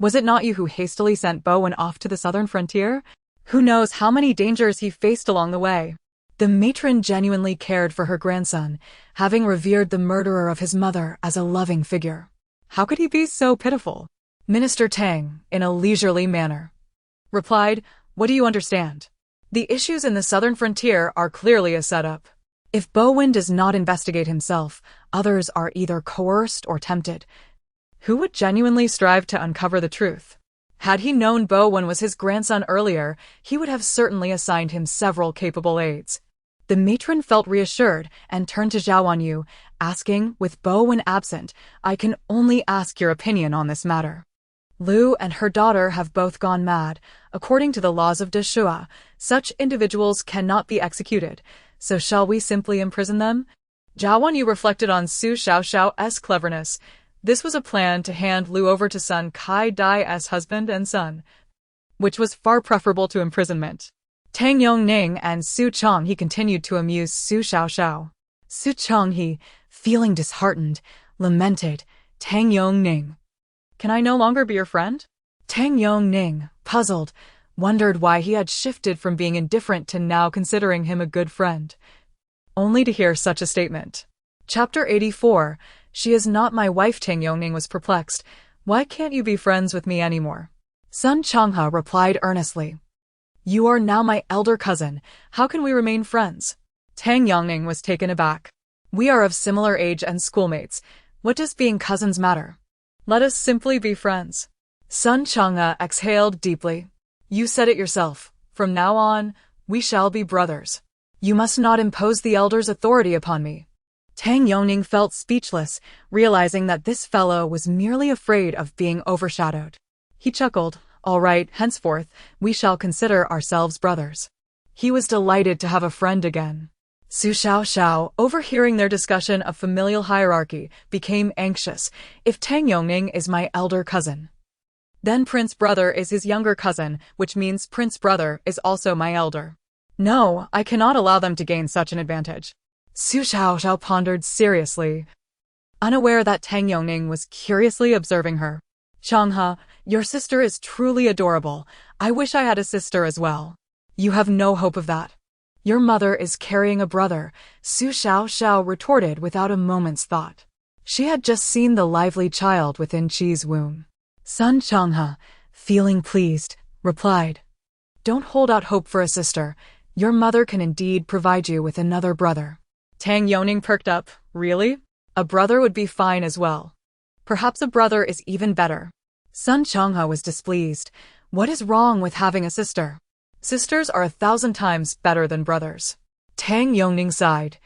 was it not you who hastily sent Bowen off to the southern frontier? Who knows how many dangers he faced along the way." The matron genuinely cared for her grandson, having revered the murderer of his mother as a loving figure. How could he be so pitiful? Minister Tang, in a leisurely manner, replied, "What do you understand? The issues in the southern frontier are clearly a setup. If Bowen does not investigate himself, others are either coerced or tempted. Who would genuinely strive to uncover the truth? Had he known Bowen was his grandson earlier, he would have certainly assigned him several capable aides." The matron felt reassured and turned to Zhao Wanyu, asking, "With Bowen absent, I can only ask your opinion on this matter. Lu and her daughter have both gone mad. According to the laws of Deshua, such individuals cannot be executed, so shall we simply imprison them?" Zhao Wanyu reflected on Su Xiaoxiao's cleverness. This was a plan to hand Lu over to Sun Kai Dai's husband and son, which was far preferable to imprisonment. Tang Yongning and Su Changhe continued to amuse Su Xiaoxiao. Su Changhe, feeling disheartened, lamented, Tang Yongning, can I no longer be your friend? Tang Yongning, puzzled, wondered why he had shifted from being indifferent to now considering him a good friend. Only to hear such a statement. Chapter 84, She is not my wife. Tang Yongning was perplexed. Why can't you be friends with me anymore? Sun Changhe replied earnestly. You are now my elder cousin. How can we remain friends? Tang Yongning was taken aback. We are of similar age and schoolmates. What does being cousins matter? Let us simply be friends. Sun Changhe exhaled deeply. You said it yourself. From now on, we shall be brothers. You must not impose the elder's authority upon me. Tang Yongning felt speechless, realizing that this fellow was merely afraid of being overshadowed. He chuckled. All right, henceforth, we shall consider ourselves brothers. He was delighted to have a friend again. Su Xiaoxiao, overhearing their discussion of familial hierarchy, became anxious. If Tang Yongning is my elder cousin, then Prince Brother is his younger cousin, which means Prince Brother is also my elder. No, I cannot allow them to gain such an advantage. Su Xiaoxiao pondered seriously, unaware that Tang Yongning was curiously observing her. Changhe, your sister is truly adorable. I wish I had a sister as well. You have no hope of that. Your mother is carrying a brother, Su Xiaoxiao retorted without a moment's thought. She had just seen the lively child within Qi's womb. Sun Changhe, feeling pleased, replied, Don't hold out hope for a sister. Your mother can indeed provide you with another brother. Tang Yongning perked up. Really? A brother would be fine as well. Perhaps a brother is even better. Sun Changhe was displeased. What is wrong with having a sister? Sisters are 1,000 times better than brothers. Tang Yongning sighed.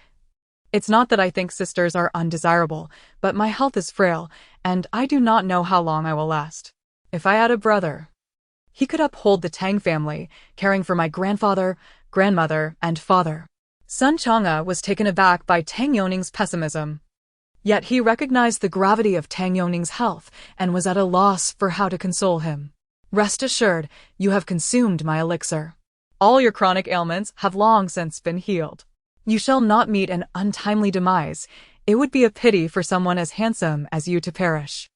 It's not that I think sisters are undesirable, but my health is frail, and I do not know how long I will last. If I had a brother, he could uphold the Tang family, caring for my grandfather, grandmother, and father. Sun Changhe was taken aback by Tang Yongning's pessimism. Yet he recognized the gravity of Tang Yongning's health and was at a loss for how to console him. Rest assured, you have consumed my elixir. All your chronic ailments have long since been healed. You shall not meet an untimely demise. It would be a pity for someone as handsome as you to perish.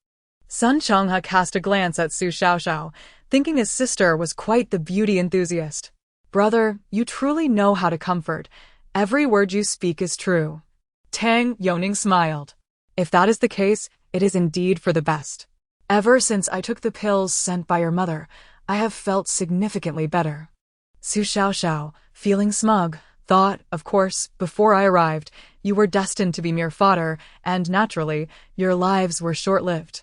Sun Changhe cast a glance at Su Xiaoxiao, thinking his sister was quite the beauty enthusiast. Brother, you truly know how to comfort. Every word you speak is true. Tang Yongning smiled. If that is the case, it is indeed for the best. Ever since I took the pills sent by your mother, I have felt significantly better. Su Xiaoxiao, feeling smug, thought, of course, before I arrived, you were destined to be mere fodder, and naturally, your lives were short-lived.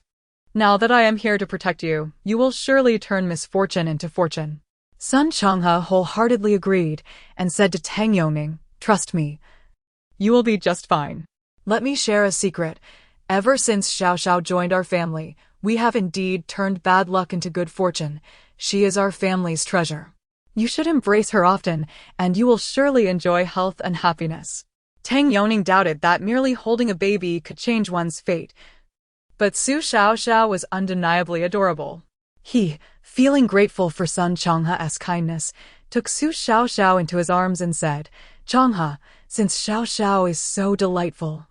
Now that I am here to protect you, you will surely turn misfortune into fortune. Sun Changhe wholeheartedly agreed, and said to Tang Yongning, Trust me. You will be just fine. Let me share a secret. Ever since Xiaoxiao joined our family, we have indeed turned bad luck into good fortune. She is our family's treasure. You should embrace her often, and you will surely enjoy health and happiness. Tang Yongning doubted that merely holding a baby could change one's fate. But Su Xiaoxiao was undeniably adorable. He, feeling grateful for Sun Changhe's kindness, took Su Xiaoxiao into his arms and said, Changhe, since Xiaoxiao is so delightful,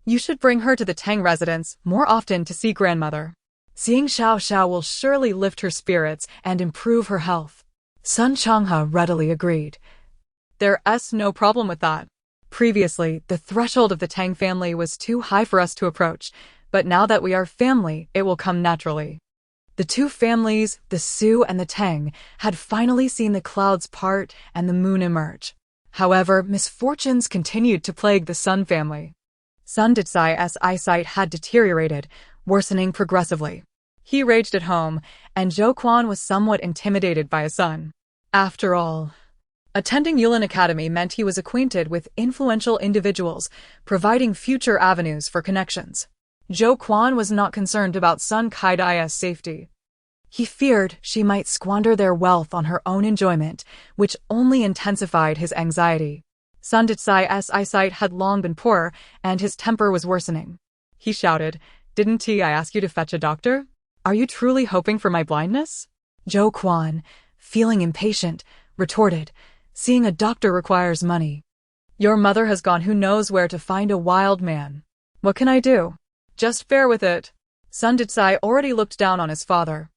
you should bring her to the Tang residence more often to see grandmother. Seeing Xiaoxiao will surely lift her spirits and improve her health. Sun Changhe readily agreed. There's no problem with that. Previously, the threshold of the Tang family was too high for us to approach, but now that we are family, it will come naturally. The two families, the Su and the Tang, had finally seen the clouds part and the moon emerge. However, misfortunes continued to plague the Sun family. Sun Detsai's eyesight had deteriorated, worsening progressively. He raged at home, and Zhou Quan was somewhat intimidated by his son. After all, attending Yulin Academy meant he was acquainted with influential individuals, providing future avenues for connections. Zhou Quan was not concerned about Sun Kaidai's safety. He feared she might squander their wealth on her own enjoyment, which only intensified his anxiety. Sun Detsai's eyesight had long been poor, and his temper was worsening. He shouted, Didn't I ask you to fetch a doctor? Are you truly hoping for my blindness? Zhou Quan, feeling impatient, retorted, "Seeing a doctor requires money. Your mother has gone who knows where to find a wild man. What can I do? Just bear with it." Sun Ditsai already looked down on his father,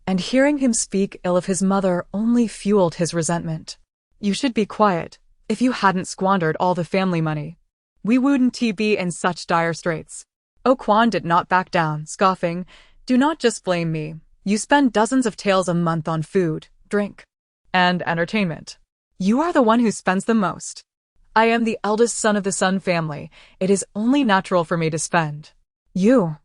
and hearing him speak ill of his mother only fueled his resentment. "You should be quiet. If you hadn't squandered all the family money, we wouldn't be in such dire straits." Oh Quan did not back down, scoffing, "Do not just blame me. You spend dozens of taels a month on food, drink, and entertainment. You are the one who spends the most. I am the eldest son of the Sun family. It is only natural for me to spend. You,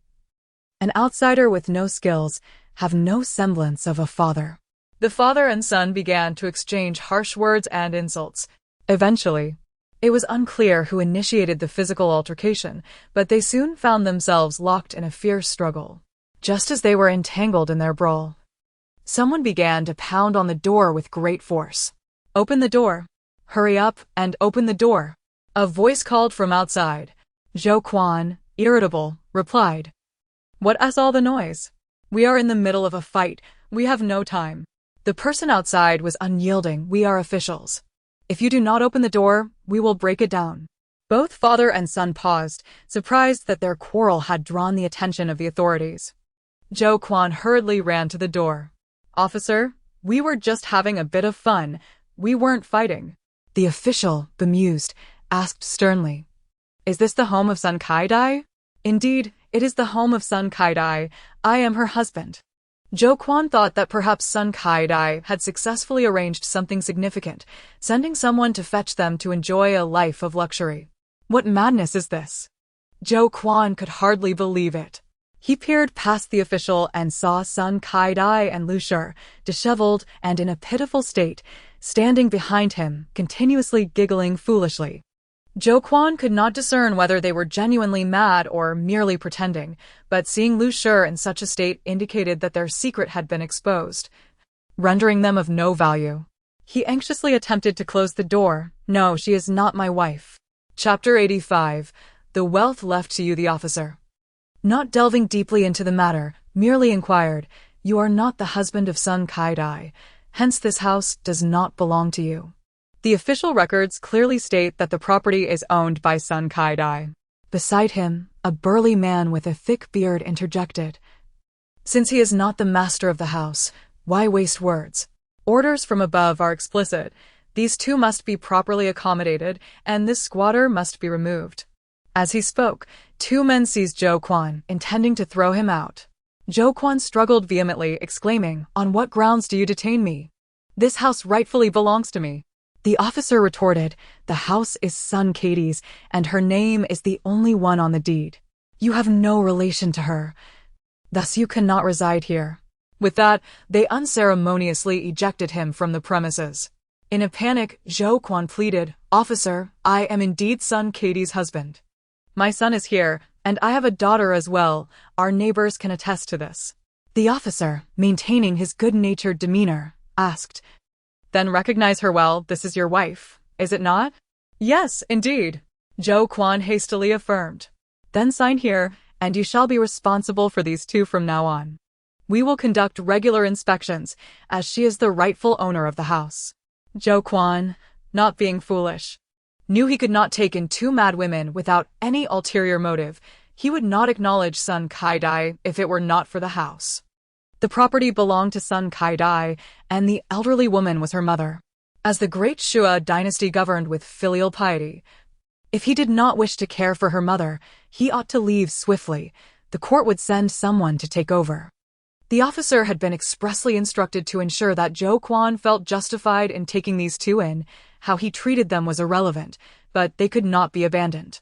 an outsider with no skills, have no semblance of a father." The father and son began to exchange harsh words and insults. Eventually, it was unclear who initiated the physical altercation, but they soon found themselves locked in a fierce struggle. Just as they were entangled in their brawl, someone began to pound on the door with great force. "Open the door. Hurry up and open the door." A voice called from outside. Zhou Quan, irritable, replied, "What is all the noise? We are in the middle of a fight. We have no time." The person outside was unyielding. "We are officials. If you do not open the door, we will break it down." Both father and son paused, surprised that their quarrel had drawn the attention of the authorities. Zhou Quan hurriedly ran to the door. "Officer, we were just having a bit of fun. We weren't fighting." The official, bemused, asked sternly, "Is this the home of Sun Kai-dai?" "Indeed, it is the home of Sun Kai-dai. I am her husband." Zhou Quan thought that perhaps Sun Kai-dai had successfully arranged something significant, sending someone to fetch them to enjoy a life of luxury. What madness is this? Zhou Quan could hardly believe it. He peered past the official and saw Sun Kai-dai and Lu Shi, disheveled and in a pitiful state, standing behind him, continuously giggling foolishly. Zhou Quan could not discern whether they were genuinely mad or merely pretending, but seeing Lu Shi in such a state indicated that their secret had been exposed, rendering them of no value. He anxiously attempted to close the door. "No, she is not my wife." Chapter 85. The wealth left to you, the officer, not delving deeply into the matter, merely inquired, "You are not the husband of Sun Kai-dai, hence this house does not belong to you." The official records clearly state that the property is owned by Sun Kai-dai. Beside him, a burly man with a thick beard interjected, "Since he is not the master of the house, why waste words? Orders from above are explicit. These two must be properly accommodated, and this squatter must be removed." As he spoke, two men seized Zhou Quan, intending to throw him out. Zhou Quan struggled vehemently, exclaiming, "On what grounds do you detain me? This house rightfully belongs to me." The officer retorted, "The house is Sun Katie's, and her name is the only one on the deed. You have no relation to her. Thus you cannot reside here." With that, they unceremoniously ejected him from the premises. In a panic, Zhou Quan pleaded, "Officer, I am indeed Sun Katie's husband. My son is here, and I have a daughter as well. Our neighbors can attest to this." The officer, maintaining his good-natured demeanor, asked, "Then recognize her well. This is your wife, is it not?" "Yes, indeed," Zhou Quan hastily affirmed. "Then sign here, and you shall be responsible for these two from now on. We will conduct regular inspections, as she is the rightful owner of the house." Zhou Quan, not being foolish, knew he could not take in two mad women without any ulterior motive. He would not acknowledge Sun Kai-dai if it were not for the house. The property belonged to Sun Kai-dai, and the elderly woman was her mother. As the great Shua dynasty governed with filial piety, if he did not wish to care for her mother, he ought to leave swiftly. The court would send someone to take over. The officer had been expressly instructed to ensure that Zhou Quan felt justified in taking these two in. How he treated them was irrelevant, but they could not be abandoned.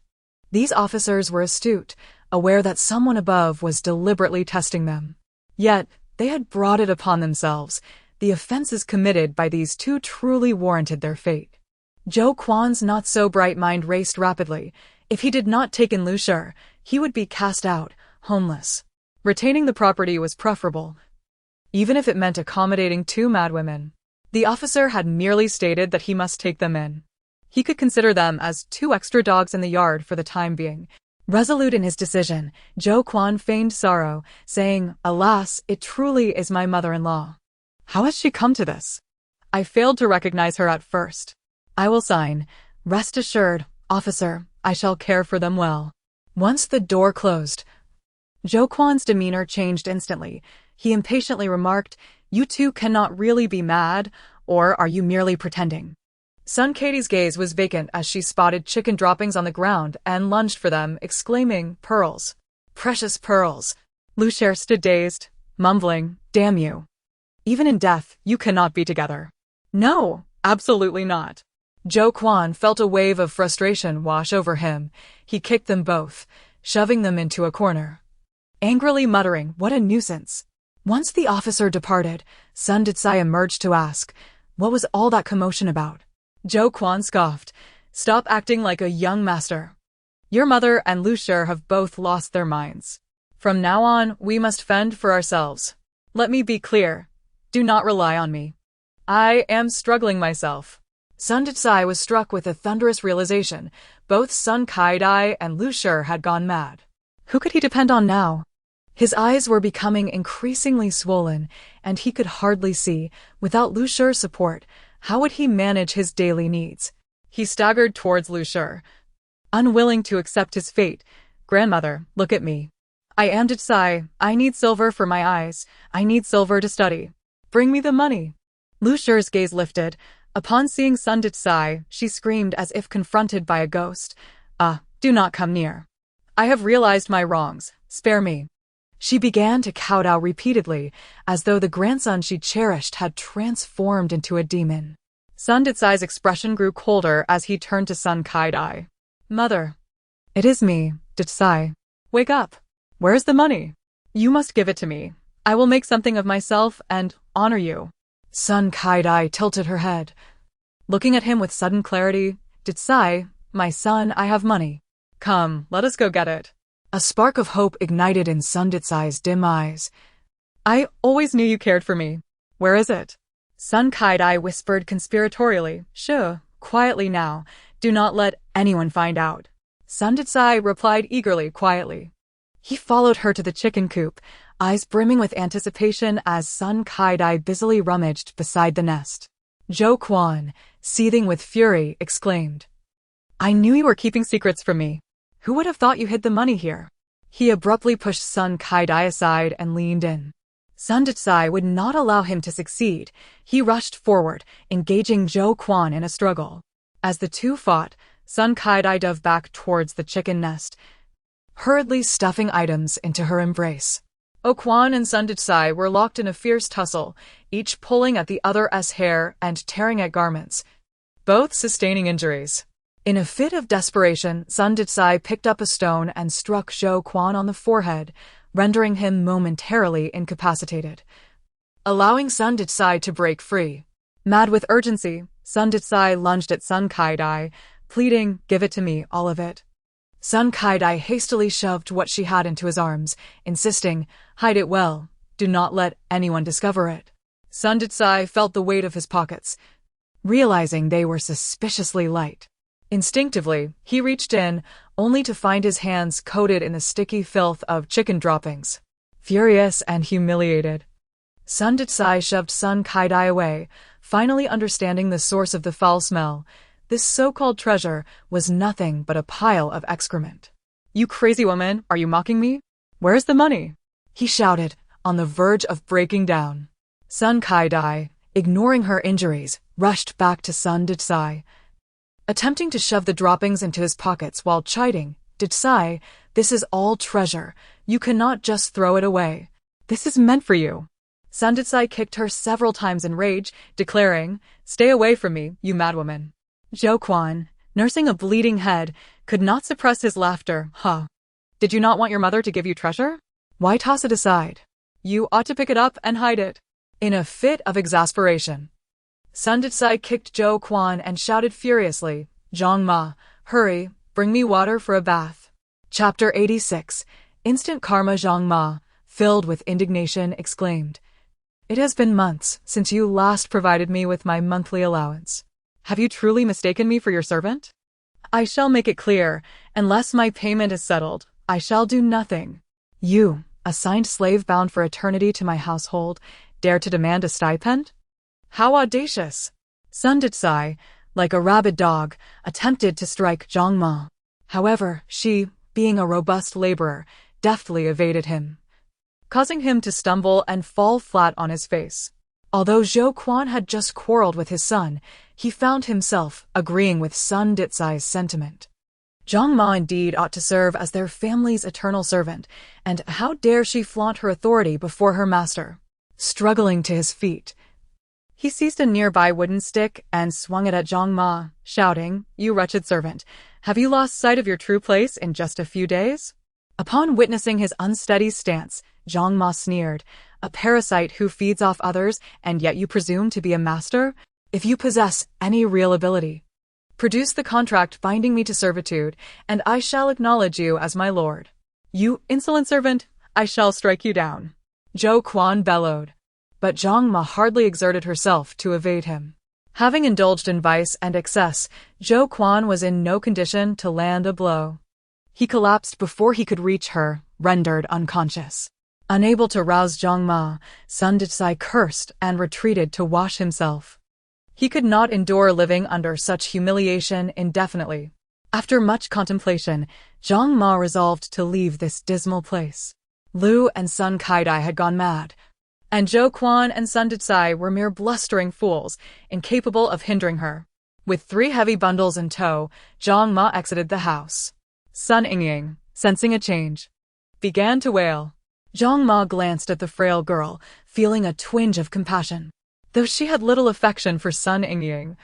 These officers were astute, aware that someone above was deliberately testing them. Yet, they had brought it upon themselves. The offenses committed by these two truly warranted their fate. Zhou Quan's not-so-bright mind raced rapidly. If he did not take in Lu Shi, he would be cast out, homeless. Retaining the property was preferable, even if it meant accommodating two mad women. The officer had merely stated that he must take them in. He could consider them as two extra dogs in the yard for the time being. Resolute in his decision, Zhou Quan feigned sorrow, saying, "Alas, it truly is my mother-in-law. How has she come to this? I failed to recognize her at first. I will sign. Rest assured, officer, I shall care for them well. Once the door closed, Zhou Quan's demeanor changed instantly. He impatiently remarked, "You two cannot really be mad, or are you merely pretending?" Sun Katie's gaze was vacant as she spotted chicken droppings on the ground and lunged for them, exclaiming, "Pearls! Precious pearls!" Lu Cher stood dazed, mumbling, "Damn you. Even in death, you cannot be together." "No, absolutely not." Zhou Quan felt a wave of frustration wash over him. He kicked them both, shoving them into a corner, angrily muttering, "What a nuisance." Once the officer departed, Sun Ditsai emerged to ask, "What was all that commotion about?" Zhou Quan scoffed, "Stop acting like a young master. Your mother and Lu Cher have both lost their minds. From now on, we must fend for ourselves. Let me be clear. Do not rely on me. I am struggling myself." Sun Ditsai was struck with a thunderous realization. Both Sun Kaidai and Lu Cher had gone mad. Who could he depend on now? His eyes were becoming increasingly swollen, and he could hardly see. Without Lu Sher's support, how would he manage his daily needs? He staggered towards Lu Sher, unwilling to accept his fate. "Grandmother, look at me. I am Ditsai. I need silver for my eyes. I need silver to study. Bring me the money." Lu Sher's gaze lifted. Upon seeing Sun Ditsai, she screamed as if confronted by a ghost. Do not come near. I have realized my wrongs. Spare me." She began to kowtow repeatedly, as though the grandson she cherished had transformed into a demon. Sun Ditsai's expression grew colder as he turned to Sun Kaidai. "Mother. It is me, Ditsai. Wake up. Where is the money? You must give it to me. I will make something of myself and honor you." Sun Kaidai tilted her head, looking at him with sudden clarity. "Ditsai, my son, I have money. Come, let us go get it." A spark of hope ignited in Sun Ditsai's dim eyes. "I always knew you cared for me. Where is it?" Sun Kaidai whispered conspiratorially, "Shh, quietly now. Do not let anyone find out." Sun Ditsai replied eagerly, quietly. He followed her to the chicken coop, eyes brimming with anticipation as Sun Kaidai busily rummaged beside the nest. Zhou Quan, seething with fury, exclaimed, "I knew you were keeping secrets from me. Who would have thought you hid the money here?" He abruptly pushed Sun Kaidai aside and leaned in. Sun Ditsai would not allow him to succeed. He rushed forward, engaging Zhou Quan in a struggle. As the two fought, Sun Kaidai dove back towards the chicken nest, hurriedly stuffing items into her embrace. Quan and Sun Ditsai were locked in a fierce tussle, each pulling at the other's hair and tearing at garments, both sustaining injuries. In a fit of desperation, Sun Ditsai picked up a stone and struck Zhou Quan on the forehead, rendering him momentarily incapacitated, allowing Sun Ditsai to break free. Mad with urgency, Sun Ditsai lunged at Sun Kaidai, pleading, "Give it to me, all of it." Sun Kaidai hastily shoved what she had into his arms, insisting, "Hide it well. Do not let anyone discover it." Sun Ditsai felt the weight of his pockets, realizing they were suspiciously light. Instinctively, he reached in, only to find his hands coated in the sticky filth of chicken droppings. Furious and humiliated, Sun Ditsai shoved Sun Kaidai away, finally understanding the source of the foul smell. This so-called treasure was nothing but a pile of excrement. "You crazy woman, are you mocking me? Where's the money?" he shouted, on the verge of breaking down. Sun Kaidai, ignoring her injuries, rushed back to Sun Ditsai, attempting to shove the droppings into his pockets while chiding, "Ditsai, this is all treasure. You cannot just throw it away. This is meant for you." Sun Ditsai kicked her several times in rage, declaring, "Stay away from me, you madwoman." Zhou Quan, nursing a bleeding head, could not suppress his laughter. Did you not want your mother to give you treasure? Why toss it aside? You ought to pick it up and hide it." In a fit of exasperation, Sun Ditsai kicked Zhou Quan and shouted furiously, "Zhang Ma, hurry, bring me water for a bath." Chapter 86. Instant Karma. Zhang Ma, filled with indignation, exclaimed, "It has been months since you last provided me with my monthly allowance. Have you truly mistaken me for your servant? I shall make it clear, unless my payment is settled, I shall do nothing. You, assigned slave bound for eternity to my household, dare to demand a stipend? How audacious! Sun Ditsai, like a rabid dog, attempted to strike Zhang Ma. However, she, being a robust laborer, deftly evaded him, causing him to stumble and fall flat on his face. Although Zhou Quan had just quarreled with his son, he found himself agreeing with Sun Ditsai's sentiment. Zhang Ma indeed ought to serve as their family's eternal servant, and how dare she flaunt her authority before her master? Struggling to his feet, he seized a nearby wooden stick and swung it at Zhang Ma, shouting, "You wretched servant, have you lost sight of your true place in just a few days?" Upon witnessing his unsteady stance, Zhang Ma sneered, "A parasite who feeds off others, and yet you presume to be a master? If you possess any real ability, produce the contract binding me to servitude, and I shall acknowledge you as my lord. You insolent servant, I shall strike you down." Zhou Quan bellowed. But Zhang Ma hardly exerted herself to evade him. Having indulged in vice and excess, Zhou Quan was in no condition to land a blow. He collapsed before he could reach her, rendered unconscious. Unable to rouse Zhang Ma, Sun Ditsai cursed and retreated to wash himself. He could not endure living under such humiliation indefinitely. After much contemplation, Zhang Ma resolved to leave this dismal place. Lu and Sun Kaidai had gone mad, and Zhou Quan and Sun Ditsai were mere blustering fools, incapable of hindering her. With 3 heavy bundles in tow, Zhang Ma exited the house. Sun Yingying, sensing a change, began to wail. Zhang Ma glanced at the frail girl, feeling a twinge of compassion. Though she had little affection for Sun Yingying,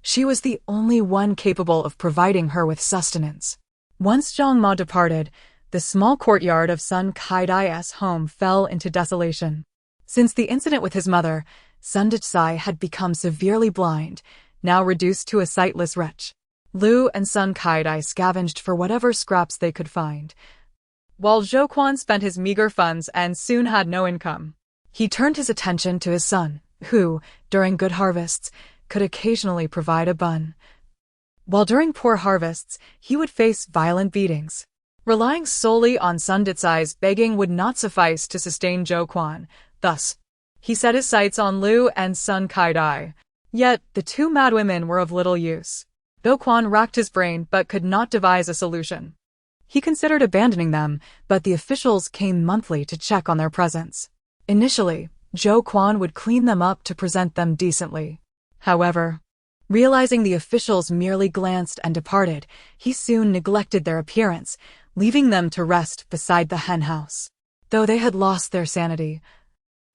she was the only one capable of providing her with sustenance. Once Zhang Ma departed, the small courtyard of Sun Kaidai's home fell into desolation. Since the incident with his mother, Sun Ditsai had become severely blind, now reduced to a sightless wretch. Lu and Sun Kaidai scavenged for whatever scraps they could find, while Zhou Quan spent his meager funds and soon had no income. He turned his attention to his son, who, during good harvests, could occasionally provide a bun, while during poor harvests, he would face violent beatings. Relying solely on Sun Ditsai's begging would not suffice to sustain Zhou Quan. Thus, he set his sights on Lu and Sun Kaidai. Yet, the 2 madwomen were of little use. Zhou Quan racked his brain but could not devise a solution. He considered abandoning them, but the officials came monthly to check on their presence. Initially, Zhou Quan would clean them up to present them decently. However, realizing the officials merely glanced and departed, he soon neglected their appearance, leaving them to rest beside the henhouse. Though they had lost their sanity,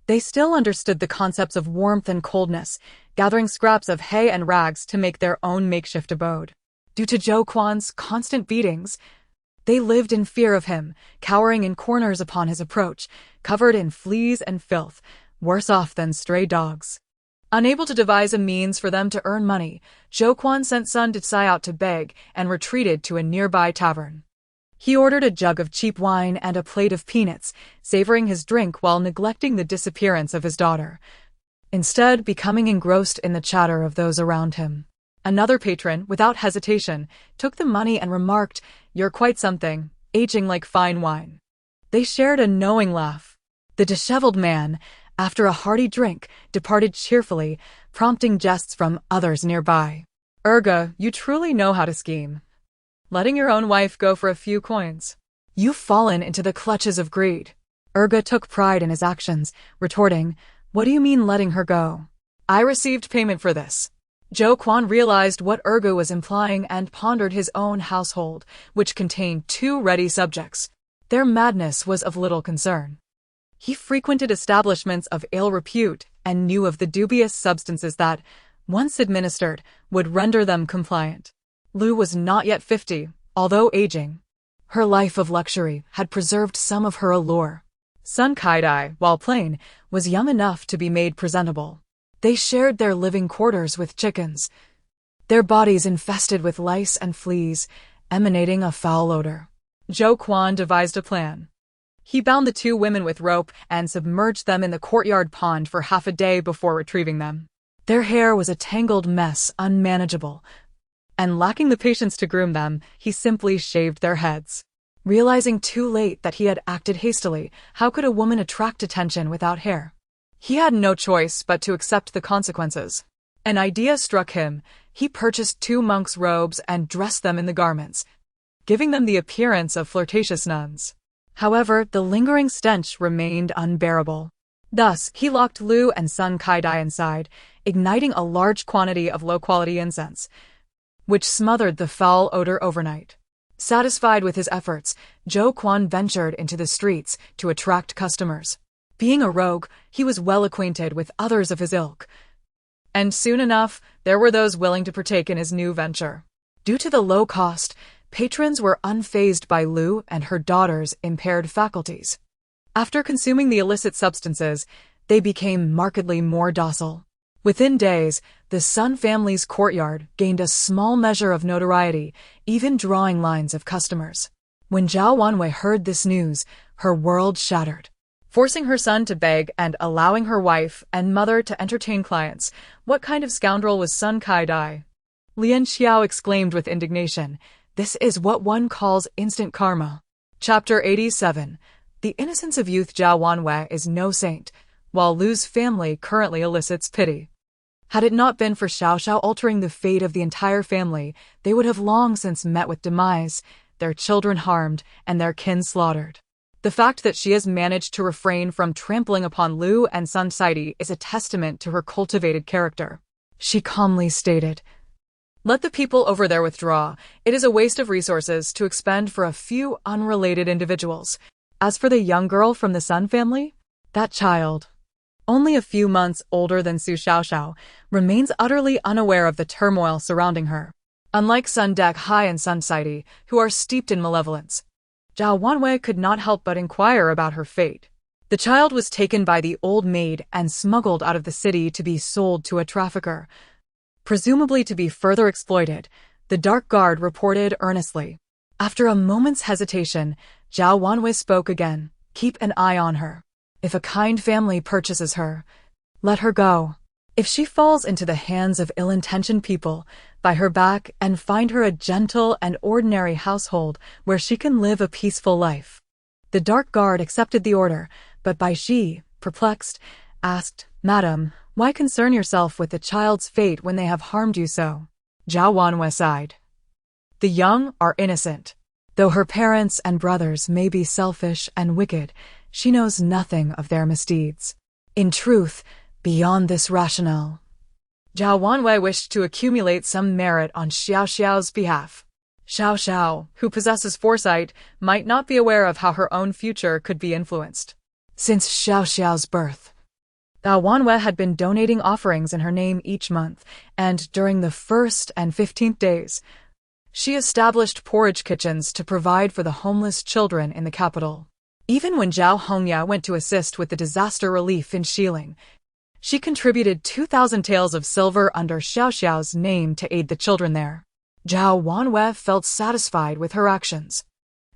they still understood the concepts of warmth and coldness, gathering scraps of hay and rags to make their own makeshift abode. Due to Zhou Quan's constant beatings, they lived in fear of him, cowering in corners upon his approach, covered in fleas and filth, worse off than stray dogs. Unable to devise a means for them to earn money, Zhou Quan sent Sun Ditsai out to beg and retreated to a nearby tavern. He ordered a jug of cheap wine and a plate of peanuts, savoring his drink while neglecting the disappearance of his daughter, instead becoming engrossed in the chatter of those around him. Another patron, without hesitation, took the money and remarked, "You're quite something, aging like fine wine." They shared a knowing laugh. The disheveled man, after a hearty drink, departed cheerfully, prompting jests from others nearby. "Urga, you truly know how to scheme. Letting your own wife go for a few coins. You've fallen into the clutches of greed." Urga took pride in his actions, retorting, "What do you mean letting her go? I received payment for this." Zhou Quan realized what Urga was implying and pondered his own household, which contained 2 ready subjects. Their madness was of little concern. He frequented establishments of ill repute and knew of the dubious substances that, once administered, would render them compliant. Lu was not yet 50, although aging. Her life of luxury had preserved some of her allure. Sun Kaidai, while plain, was young enough to be made presentable. They shared their living quarters with chickens, their bodies infested with lice and fleas, emanating a foul odor. Zhou Quan devised a plan. He bound the 2 women with rope and submerged them in the courtyard pond for half a day before retrieving them. Their hair was a tangled mess, unmanageable, and lacking the patience to groom them, he simply shaved their heads. Realizing too late that he had acted hastily, how could a woman attract attention without hair? He had no choice but to accept the consequences. An idea struck him. He purchased 2 monks' robes and dressed them in the garments, giving them the appearance of flirtatious nuns. However, the lingering stench remained unbearable. Thus, he locked Lu and Sun Kai-dai inside, igniting a large quantity of low-quality incense, which smothered the foul odor overnight. Satisfied with his efforts, Zhou Quan ventured into the streets to attract customers. Being a rogue, he was well acquainted with others of his ilk, and soon enough, there were those willing to partake in his new venture. Due to the low cost, patrons were unfazed by Lu and her daughter's impaired faculties. After consuming the illicit substances, they became markedly more docile. Within days, the Sun family's courtyard gained a small measure of notoriety, even drawing lines of customers. When Zhao Wanwei heard this news, her world shattered. Forcing her son to beg and allowing her wife and mother to entertain clients, what kind of scoundrel was Sun Kai-dai? Lian Xiao exclaimed with indignation, "This is what one calls instant karma." Chapter 87. The innocence of youth. Zhao Wanwei is no saint, while Lu's family currently elicits pity. Had it not been for Xiao Xiao altering the fate of the entire family, they would have long since met with demise, their children harmed, and their kin slaughtered. The fact that she has managed to refrain from trampling upon Lu and Sun Saidi is a testament to her cultivated character. She calmly stated, "Let the people over there withdraw. It is a waste of resources to expend for a few unrelated individuals. As for the young girl from the Sun family, that child, only a few months older than Su Xiaoxiao, remains utterly unaware of the turmoil surrounding her. Unlike Sun Dekhai and Sun Saidi, who are steeped in malevolence, Zhao Wanwei could not help but inquire about her fate. The child was taken by the old maid and smuggled out of the city to be sold to a trafficker, presumably to be further exploited," the Dark Guard reported earnestly. After a moment's hesitation, Zhao Wanwei spoke again, "Keep an eye on her. If a kind family purchases her, let her go. If she falls into the hands of ill-intentioned people, buy her back and find her a gentle and ordinary household where she can live a peaceful life." The Dark Guard accepted the order, but Bai Shi, perplexed, asked, "Madam, why concern yourself with the child's fate when they have harmed you so?" Zhao Wanwei sighed. "The young are innocent. Though her parents and brothers may be selfish and wicked, she knows nothing of their misdeeds. In truth, beyond this rationale." Zhao Wanwei wished to accumulate some merit on Xiao Xiao's behalf. Xiao Xiao, who possesses foresight, might not be aware of how her own future could be influenced. Since Xiao Xiao's birth, Zhao Wanwei had been donating offerings in her name each month, and during the 1st and 15th days, she established porridge kitchens to provide for the homeless children in the capital. Even when Zhao Hongya went to assist with the disaster relief in Xiling, she contributed 2,000 taels of silver under Xiao Xiao's name to aid the children there. Zhao Wanwei felt satisfied with her actions.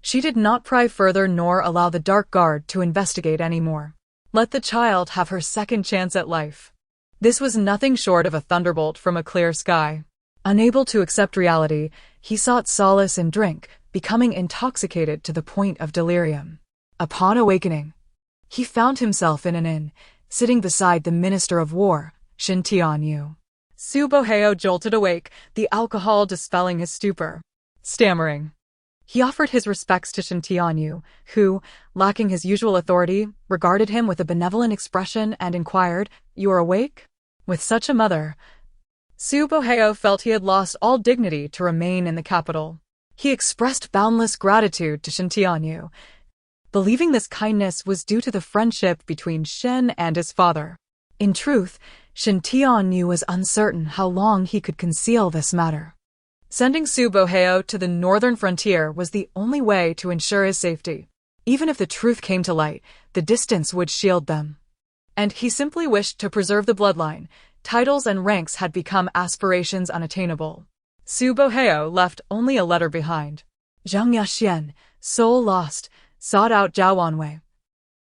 She did not pry further nor allow the Dark Guard to investigate anymore. Let the child have her second chance at life. This was nothing short of a thunderbolt from a clear sky. Unable to accept reality, he sought solace in drink, becoming intoxicated to the point of delirium. Upon awakening, he found himself in an inn, sitting beside the Minister of War, Shin Tianyu. Su Boheo jolted awake, the alcohol dispelling his stupor. Stammering, he offered his respects to Shin Tianyu, who, lacking his usual authority, regarded him with a benevolent expression and inquired, "You are awake?" With such a mother, Su Boheo felt he had lost all dignity to remain in the capital. He expressed boundless gratitude to Shin Tianyu, believing this kindness was due to the friendship between Shen and his father. In truth, Shin Tianyu was uncertain how long he could conceal this matter. Sending Su Boheo to the northern frontier was the only way to ensure his safety. Even if the truth came to light, the distance would shield them. And he simply wished to preserve the bloodline. Titles and ranks had become aspirations unattainable. Su Boheo left only a letter behind. Zhang Yaxian, soul lost, sought out Zhao Wanwei,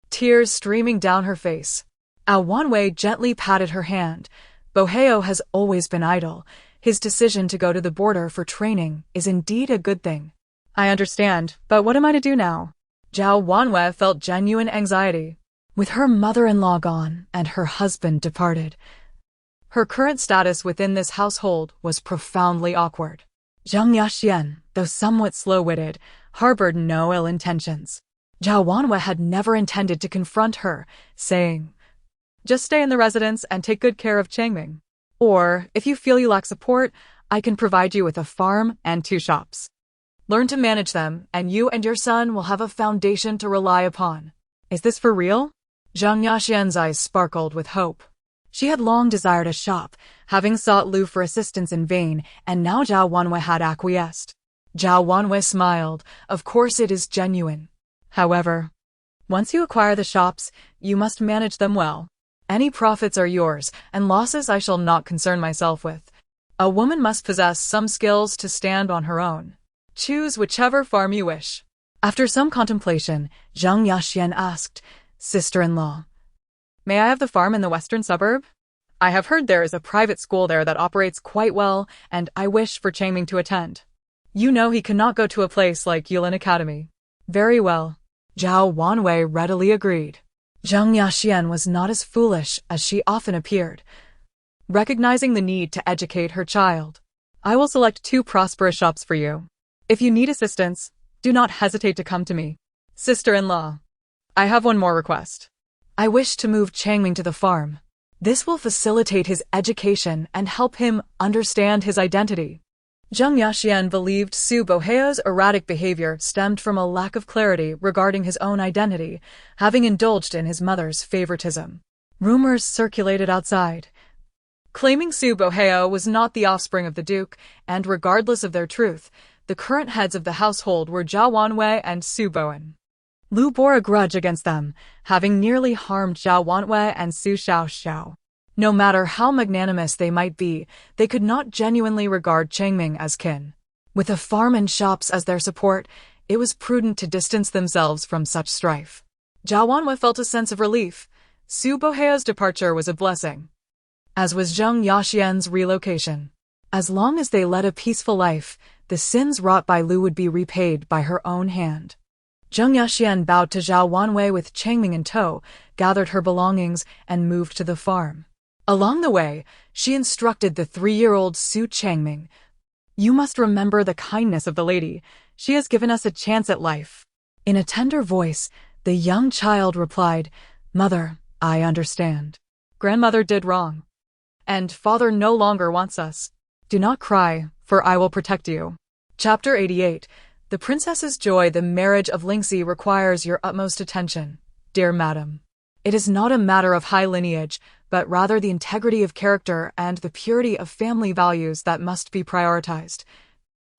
tears streaming down her face. Zhao Wanwei gently patted her hand. Boheo has always been idle. His decision to go to the border for training is indeed a good thing. I understand, but what am I to do now? Zhao Wanwei felt genuine anxiety. With her mother-in-law gone and her husband departed, her current status within this household was profoundly awkward. Zhang Yaxian, though somewhat slow-witted, harbored no ill intentions. Zhao Wanwei had never intended to confront her, saying, "Just stay in the residence and take good care of Changming. Or, if you feel you lack support, I can provide you with a farm and 2 shops. Learn to manage them, and you and your son will have a foundation to rely upon." Is this for real? Zhang Yaxian's eyes sparkled with hope. She had long desired a shop, having sought Lu for assistance in vain, and now Zhao Wanwei had acquiesced. Zhao Wanwei smiled. Of course it is genuine. However, once you acquire the shops, you must manage them well. Any profits are yours, and losses I shall not concern myself with. A woman must possess some skills to stand on her own. Choose whichever farm you wish. After some contemplation, Zhang Yaxian asked, "Sister-in-law, may I have the farm in the western suburb? I have heard there is a private school there that operates quite well, and I wish for Changming to attend. You know he cannot go to a place like Yulin Academy." Very well. Zhao Wanwei readily agreed. Zhang Yaxian was not as foolish as she often appeared. Recognizing the need to educate her child, "I will select 2 prosperous shops for you. If you need assistance, do not hesitate to come to me. Sister-in-law, I have one more request. I wish to move Changming to the farm. This will facilitate his education and help him understand his identity." Zhang Yaxian believed Su Boheo's erratic behavior stemmed from a lack of clarity regarding his own identity, having indulged in his mother's favoritism. Rumors circulated outside, claiming Su Boheo was not the offspring of the Duke, and regardless of their truth, the current heads of the household were Zhao Wanwei and Su Bowen. Lu bore a grudge against them, having nearly harmed Zhao Wanwei and Su Xiaoxiao. No matter how magnanimous they might be, they could not genuinely regard Changming as kin. With a farm and shops as their support, it was prudent to distance themselves from such strife. Zhao Wanwei felt a sense of relief. Su Boheo's departure was a blessing, as was Zhang Yaxian's relocation. As long as they led a peaceful life, the sins wrought by Lu would be repaid by her own hand. Zhang Yaxian bowed to Zhao Wanwei with Changming in tow, gathered her belongings, and moved to the farm. Along the way, she instructed the 3-year-old Su Changming, "You must remember the kindness of the lady. She has given us a chance at life." In a tender voice, the young child replied, "Mother, I understand. Grandmother did wrong, and father no longer wants us. Do not cry, for I will protect you." Chapter 88. The Princess's Joy. The marriage of Lingxi requires your utmost attention, dear madam. It is not a matter of high lineage, but rather the integrity of character and the purity of family values that must be prioritized.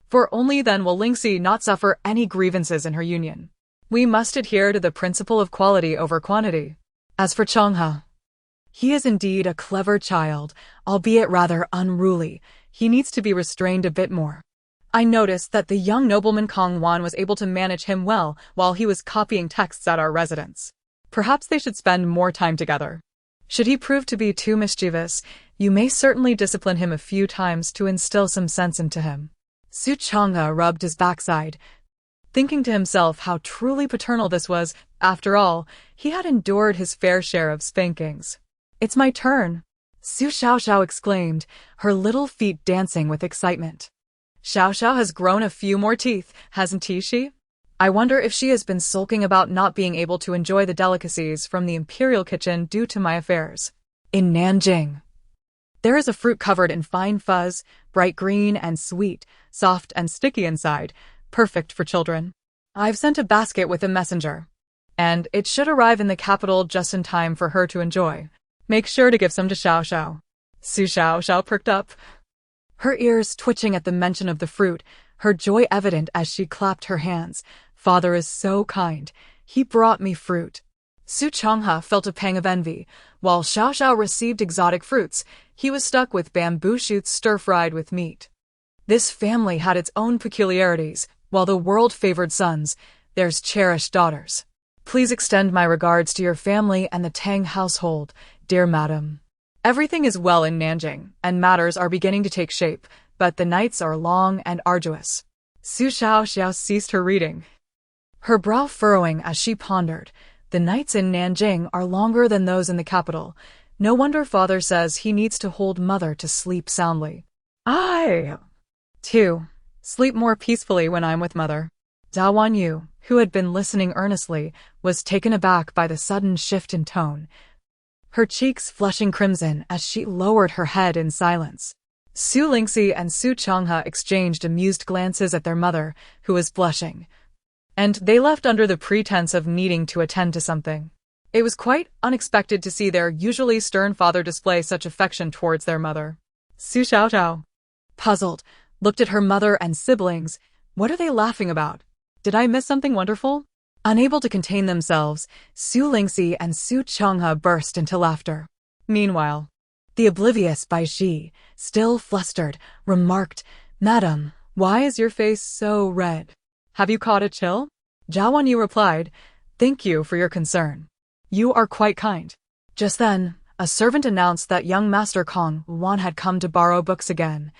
For only then will Lingxi not suffer any grievances in her union. We must adhere to the principle of quality over quantity. As for Changhe, he is indeed a clever child, albeit rather unruly. He needs to be restrained a bit more. I noticed that the young nobleman Kong Wan was able to manage him well while he was copying texts at our residence. Perhaps they should spend more time together. Should he prove to be too mischievous, you may certainly discipline him a few times to instill some sense into him. Su Changhe rubbed his backside, thinking to himself how truly paternal this was. After all, he had endured his fair share of spankings. "It's my turn," Su Xiaoxiao exclaimed, her little feet dancing with excitement. Xiaoxiao has grown a few more teeth, hasn't she? I wonder if she has been sulking about not being able to enjoy the delicacies from the imperial kitchen due to my affairs. In Nanjing, there is a fruit covered in fine fuzz, bright green and sweet, soft and sticky inside, perfect for children. I've sent a basket with a messenger, and it should arrive in the capital just in time for her to enjoy. Make sure to give some to Xiaoxiao. Su Xiaoxiao perked up, her ears twitching at the mention of the fruit, her joy evident as she clapped her hands. Father is so kind. He brought me fruit. Su Changhe felt a pang of envy. While Xiaoxiao received exotic fruits, he was stuck with bamboo shoots stir-fried with meat. This family had its own peculiarities. While the world favored sons, there's cherished daughters. Please extend my regards to your family and the Tang household, dear madam. Everything is well in Nanjing, and matters are beginning to take shape, but the nights are long and arduous. Su Xiaoxiao ceased her reading, her brow furrowing as she pondered. The nights in Nanjing are longer than those in the capital. No wonder father says he needs to hold mother to sleep soundly. I, too, sleep more peacefully when I'm with mother. Zhao Wanyu, who had been listening earnestly, was taken aback by the sudden shift in tone, her cheeks flushing crimson as she lowered her head in silence. Su Lingxi and Su Changhe exchanged amused glances at their mother, who was blushing, and they left under the pretense of needing to attend to something. It was quite unexpected to see their usually stern father display such affection towards their mother. Su Xiaoxiao, puzzled, looked at her mother and siblings. What are they laughing about? Did I miss something wonderful? Unable to contain themselves, Su Lingxi and Su Changhe burst into laughter. Meanwhile, the oblivious Bai Shi, still flustered, remarked, "Madam, why is your face so red? Have you caught a chill?" Zhao Wanyu replied, "Thank you for your concern. You are quite kind." Just then, a servant announced that young Master Kong Wan had come to borrow books again,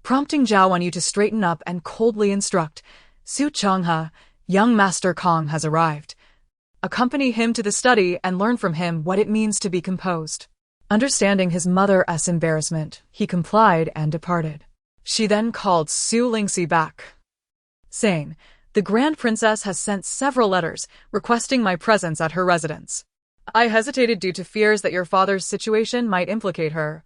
prompting Zhao Wanyu to straighten up and coldly instruct, "Su Changhe, young Master Kong has arrived. Accompany him to the study and learn from him what it means to be composed." Understanding his mother's embarrassment, he complied and departed. She then called Su Lingxi back, saying, "The Grand Princess has sent several letters requesting my presence at her residence. I hesitated due to fears that your father's situation might implicate her.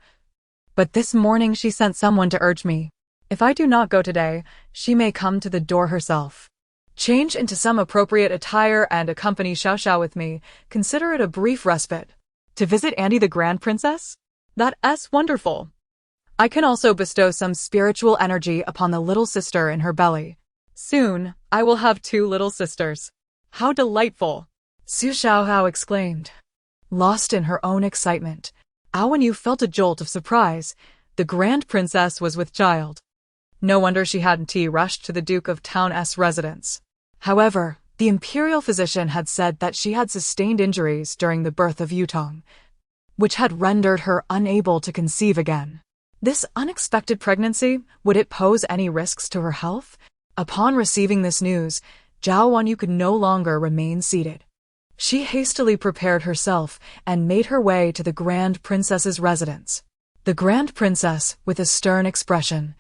But this morning she sent someone to urge me. If I do not go today, she may come to the door herself. Change into some appropriate attire and accompany Xiao Xiao with me. Consider it a brief respite. To visit Auntie the Grand Princess? That's wonderful. I can also bestow some spiritual energy upon the little sister in her belly. Soon, I will have 2 little sisters. How delightful!" Su Xiaohao exclaimed. Lost in her own excitement, Awenyu felt a jolt of surprise. The Grand Princess was with child. No wonder she hadn't rushed to the Duke of Town's residence. However, the imperial physician had said that she had sustained injuries during the birth of Yutong, which had rendered her unable to conceive again. This unexpected pregnancy, would it pose any risks to her health? Upon receiving this news, Zhao Wanyu could no longer remain seated. She hastily prepared herself and made her way to the Grand Princess's residence. The Grand Princess, with a stern expression,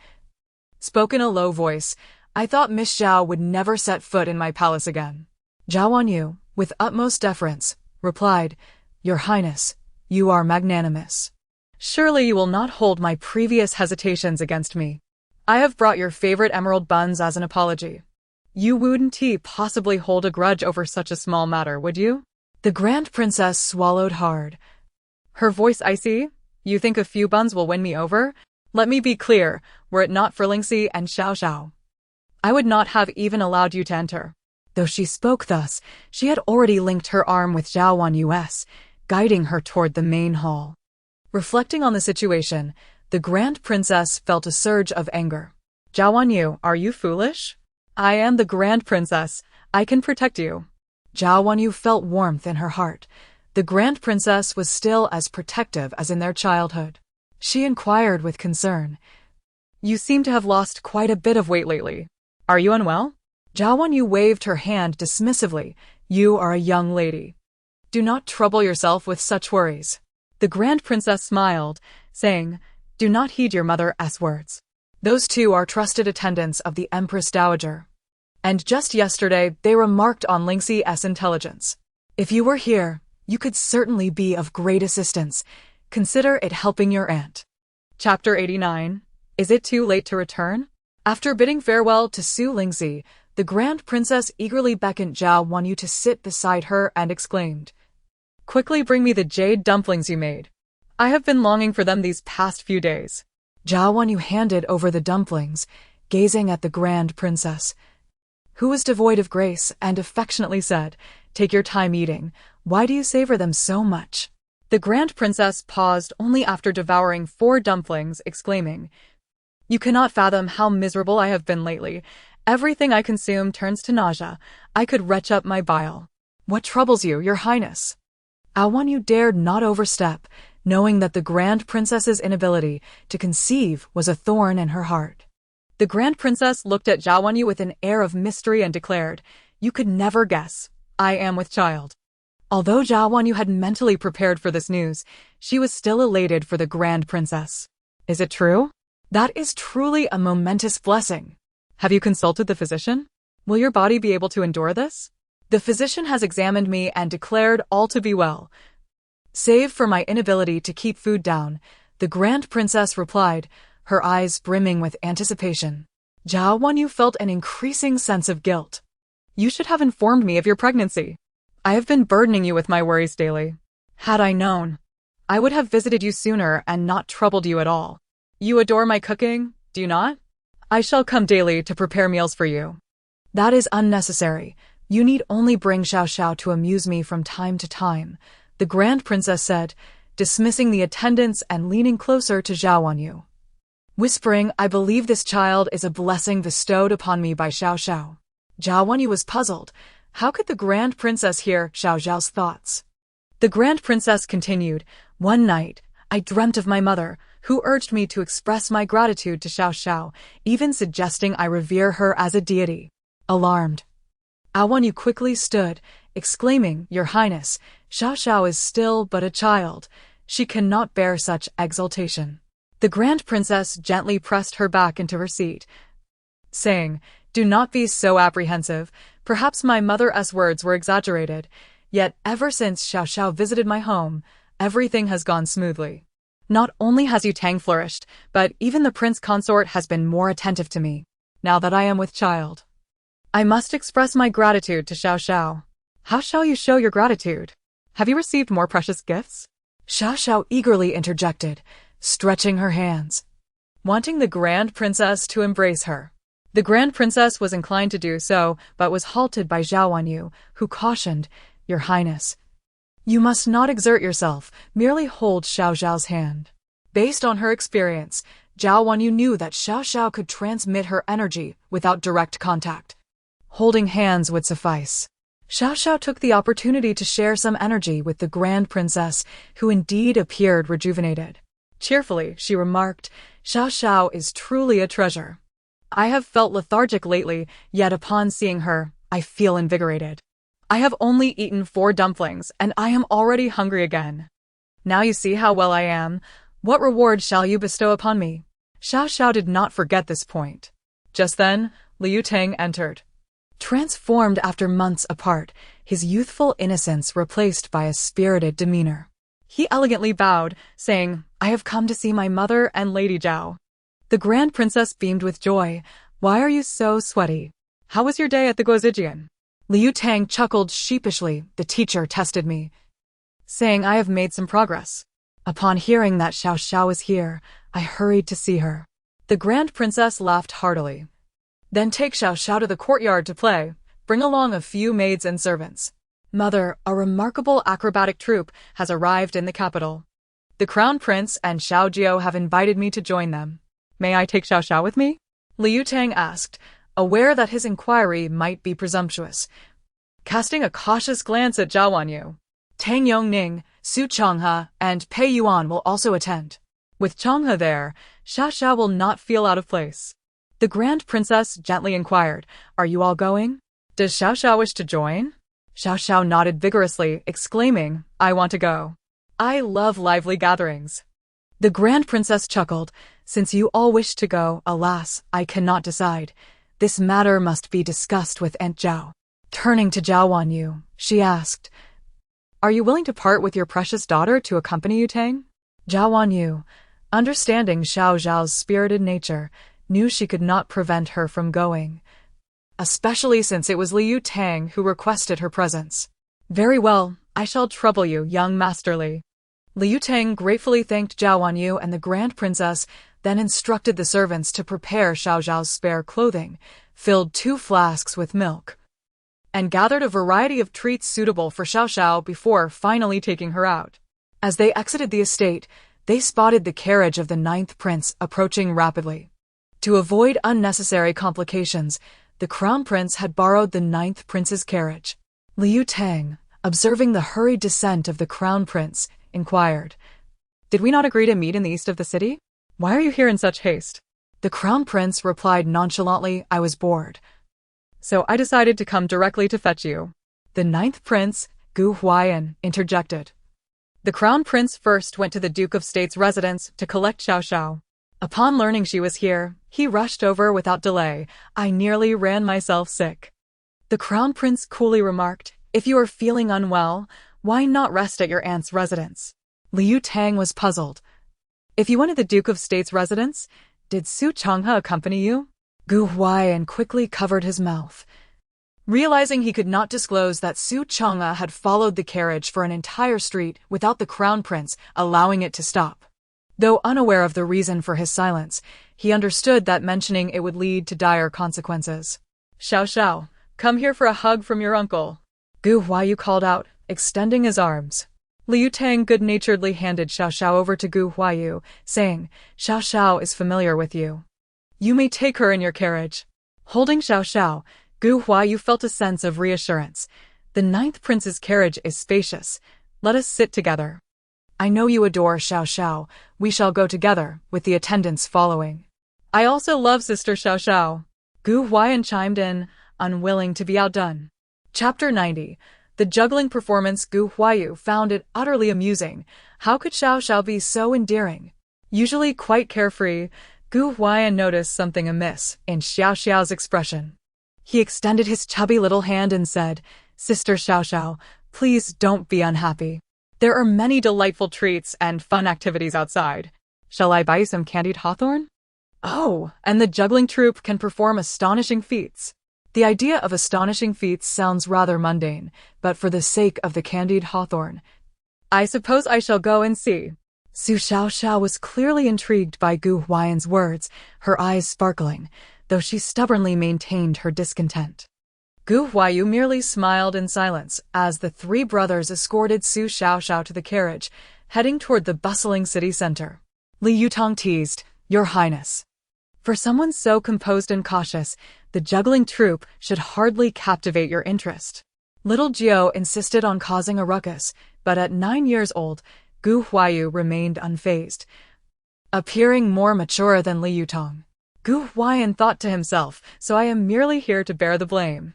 spoke in a low voice, "I thought Miss Zhao would never set foot in my palace again." Zhao Wanyu, with utmost deference, replied, "Your Highness, you are magnanimous. Surely you will not hold my previous hesitations against me. I have brought your favorite emerald buns as an apology. You wouldn't possibly hold a grudge over such a small matter, would you?" The Grand Princess swallowed hard, her voice icy. "You think a few buns will win me over? Let me be clear, were it not for Lingxi and Xiao Xiao, I would not have even allowed you to enter." Though she spoke thus, she had already linked her arm with Zhao Wanyu's, guiding her toward the main hall. Reflecting on the situation, the Grand Princess felt a surge of anger. "Zhao Wanyu, are you foolish? I am the Grand Princess. I can protect you." Zhao Wanyu felt warmth in her heart. The Grand Princess was still as protective as in their childhood. She inquired with concern, "You seem to have lost quite a bit of weight lately. Are you unwell?" Zhao Wanyu waved her hand dismissively. "You are a young lady. Do not trouble yourself with such worries." The Grand Princess smiled, saying, "Do not heed your mother's words. Those 2 are trusted attendants of the Empress Dowager. And just yesterday they remarked on Lingxi's intelligence. If you were here, you could certainly be of great assistance. Consider it helping your aunt." Chapter 89. Is it too late to return? After bidding farewell to Su Lingxi, the Grand Princess eagerly beckoned Zhao Wanyu to sit beside her and exclaimed, "Quickly bring me the jade dumplings you made. I have been longing for them these past few days." Zhao Wanyu handed over the dumplings, gazing at the Grand Princess, who was devoid of grace, and affectionately said, "Take your time eating. Why do you savor them so much?" The Grand Princess paused only after devouring 4 dumplings, exclaiming, "You cannot fathom how miserable I have been lately. Everything I consume turns to nausea. I could retch up my bile." "What troubles you, Your Highness?" Zhao Wanyu dared not overstep, knowing that the Grand Princess's inability to conceive was a thorn in her heart. The Grand Princess looked at Zhao Wanyu with an air of mystery and declared, "You could never guess. I am with child." Although Zhao Wanyu had mentally prepared for this news, she was still elated for the Grand Princess. Is it true? That is truly a momentous blessing. Have you consulted the physician? Will your body be able to endure this? The physician has examined me and declared all to be well. Save for my inability to keep food down, the Grand Princess replied, her eyes brimming with anticipation. Zhao Wanyu felt an increasing sense of guilt. You should have informed me of your pregnancy. I have been burdening you with my worries daily. Had I known, I would have visited you sooner and not troubled you at all. You adore my cooking, do you not? I shall come daily to prepare meals for you. That is unnecessary. You need only bring Xiao Xiao to amuse me from time to time, the Grand Princess said, dismissing the attendants and leaning closer to Zhao Wanyu. Whispering, I believe this child is a blessing bestowed upon me by Xiao Xiao. Zhao Wanyu was puzzled. How could the Grand Princess hear Xiao Xiao's thoughts? The Grand Princess continued, one night, I dreamt of my mother, who urged me to express my gratitude to Xiao Xiao, even suggesting I revere her as a deity. Alarmed, Wanyu quickly stood, exclaiming, Your Highness, Xiao Xiao is still but a child. She cannot bear such exaltation. The Grand Princess gently pressed her back into her seat, saying, Do not be so apprehensive. Perhaps my mother's words were exaggerated. Yet ever since Xiao Xiao visited my home, everything has gone smoothly. Not only has Yu Tang flourished, but even the prince consort has been more attentive to me, now that I am with child. I must express my gratitude to Xiao Xiao. How shall you show your gratitude? Have you received more precious gifts? Xiao Xiao eagerly interjected, stretching her hands, wanting the Grand Princess to embrace her. The Grand Princess was inclined to do so, but was halted by Zhao Wanyu, who cautioned, Your Highness, you must not exert yourself, merely hold Xiao Xiao's hand. Based on her experience, Zhao Wanyu knew that Xiao Xiao could transmit her energy without direct contact. Holding hands would suffice. Xiao Xiao took the opportunity to share some energy with the Grand Princess, who indeed appeared rejuvenated. Cheerfully, she remarked, Xiao Xiao is truly a treasure. I have felt lethargic lately, yet upon seeing her, I feel invigorated. I have only eaten 4 dumplings, and I am already hungry again. Now you see how well I am. What reward shall you bestow upon me? Xiao Xiao did not forget this point. Just then, Liu Tang entered. Transformed after months apart, his youthful innocence replaced by a spirited demeanor. He elegantly bowed, saying, I have come to see my mother and Lady Zhao. The Grand Princess beamed with joy. Why are you so sweaty? How was your day at the Guozijian? Liu Tang chuckled sheepishly. The teacher tested me, saying I have made some progress. Upon hearing that Xiao Xiao was here, I hurried to see her. The Grand Princess laughed heartily. Then take Xiao Xiao to the courtyard to play. Bring along a few maids and servants. Mother, a remarkable acrobatic troupe has arrived in the capital. The Crown Prince and Xiao Jiao have invited me to join them. May I take Xiao Xiao with me? Liu Tang asked, aware that his inquiry might be presumptuous. Casting a cautious glance at Zhao Wanyu, Tang Yongning, Su Changhe, and Pei Yuan will also attend. With Changhe there, Xiao Xiao will not feel out of place. The Grand Princess gently inquired, Are you all going? Does Xiao Xiao wish to join? Xiao Xiao nodded vigorously, exclaiming, I want to go. I love lively gatherings. The Grand Princess chuckled, Since you all wish to go, alas, I cannot decide. This matter must be discussed with Aunt Zhao. Turning to Zhao Wanyu, she asked, Are you willing to part with your precious daughter to accompany you, Tang? Zhao Wanyu, understanding Xiao Zhao's spirited nature, knew she could not prevent her from going, especially since it was Liu Tang who requested her presence. Very well, I shall trouble you, young Master Li. Liu Tang gratefully thanked Zhao Wanyu and the Grand Princess, then instructed the servants to prepare Xiao Zhao's spare clothing, filled 2 flasks with milk, and gathered a variety of treats suitable for Xiao Xiao before finally taking her out. As they exited the estate, they spotted the carriage of the 9th prince approaching rapidly. To avoid unnecessary complications, the Crown Prince had borrowed the 9th prince's carriage. Liu Tang, observing the hurried descent of the Crown Prince, inquired, Did we not agree to meet in the east of the city? Why are you here in such haste? The Crown Prince replied nonchalantly, I was bored. So I decided to come directly to fetch you. The 9th prince, Gu Huaiyan interjected. The crown prince first went to the Duke of State's residence to collect Xiao Xiao. Upon learning she was here, he rushed over without delay. I nearly ran myself sick. The crown prince coolly remarked, if you are feeling unwell, why not rest at your aunt's residence? Liu Tang was puzzled. If you went to the Duke of State's residence, did Su Changhe accompany you? Gu Huaiyan quickly covered his mouth. Realizing he could not disclose that Su Changhe had followed the carriage for an entire street without the crown prince allowing it to stop. Though unaware of the reason for his silence, he understood that mentioning it would lead to dire consequences. Xiao Xiao, come here for a hug from your uncle. Gu Huaiyu called out, extending his arms. Liu Tang good-naturedly handed Xiao Xiao over to Gu Huaiyu, saying, Xiao Xiao is familiar with you. You may take her in your carriage. Holding Xiao Xiao, Gu Huaiyu felt a sense of reassurance. The 9th prince's carriage is spacious. Let us sit together. I know you adore Xiao Xiao. We shall go together, with the attendants following. I also love Sister Xiao Xiao. Gu Huaiyan chimed in, unwilling to be outdone. Chapter 90. The juggling performance. Gu Huaiyu found it utterly amusing. How could Xiao Xiao be so endearing? Usually quite carefree, Gu Huaiyan noticed something amiss in Xiao Xiao's expression. He extended his chubby little hand and said, Sister Xiao Xiao, please don't be unhappy. There are many delightful treats and fun activities outside. Shall I buy you some candied hawthorn? Oh, and the juggling troupe can perform astonishing feats. The idea of astonishing feats sounds rather mundane, but for the sake of the candied hawthorn, I suppose I shall go and see. Su Xiao Xiao was clearly intrigued by Gu Huaiyan's words, her eyes sparkling, though she stubbornly maintained her discontent. Gu Huaiyu merely smiled in silence as the 3 brothers escorted Su Xiao Xiao to the carriage, heading toward the bustling city center. Li Yutong teased, Your Highness. For someone so composed and cautious, the juggling troupe should hardly captivate your interest. Little Jiao insisted on causing a ruckus, but at 9 years old, Gu Huaiyu remained unfazed, appearing more mature than Li Yutong. Gu Huaiyan thought to himself, so I am merely here to bear the blame.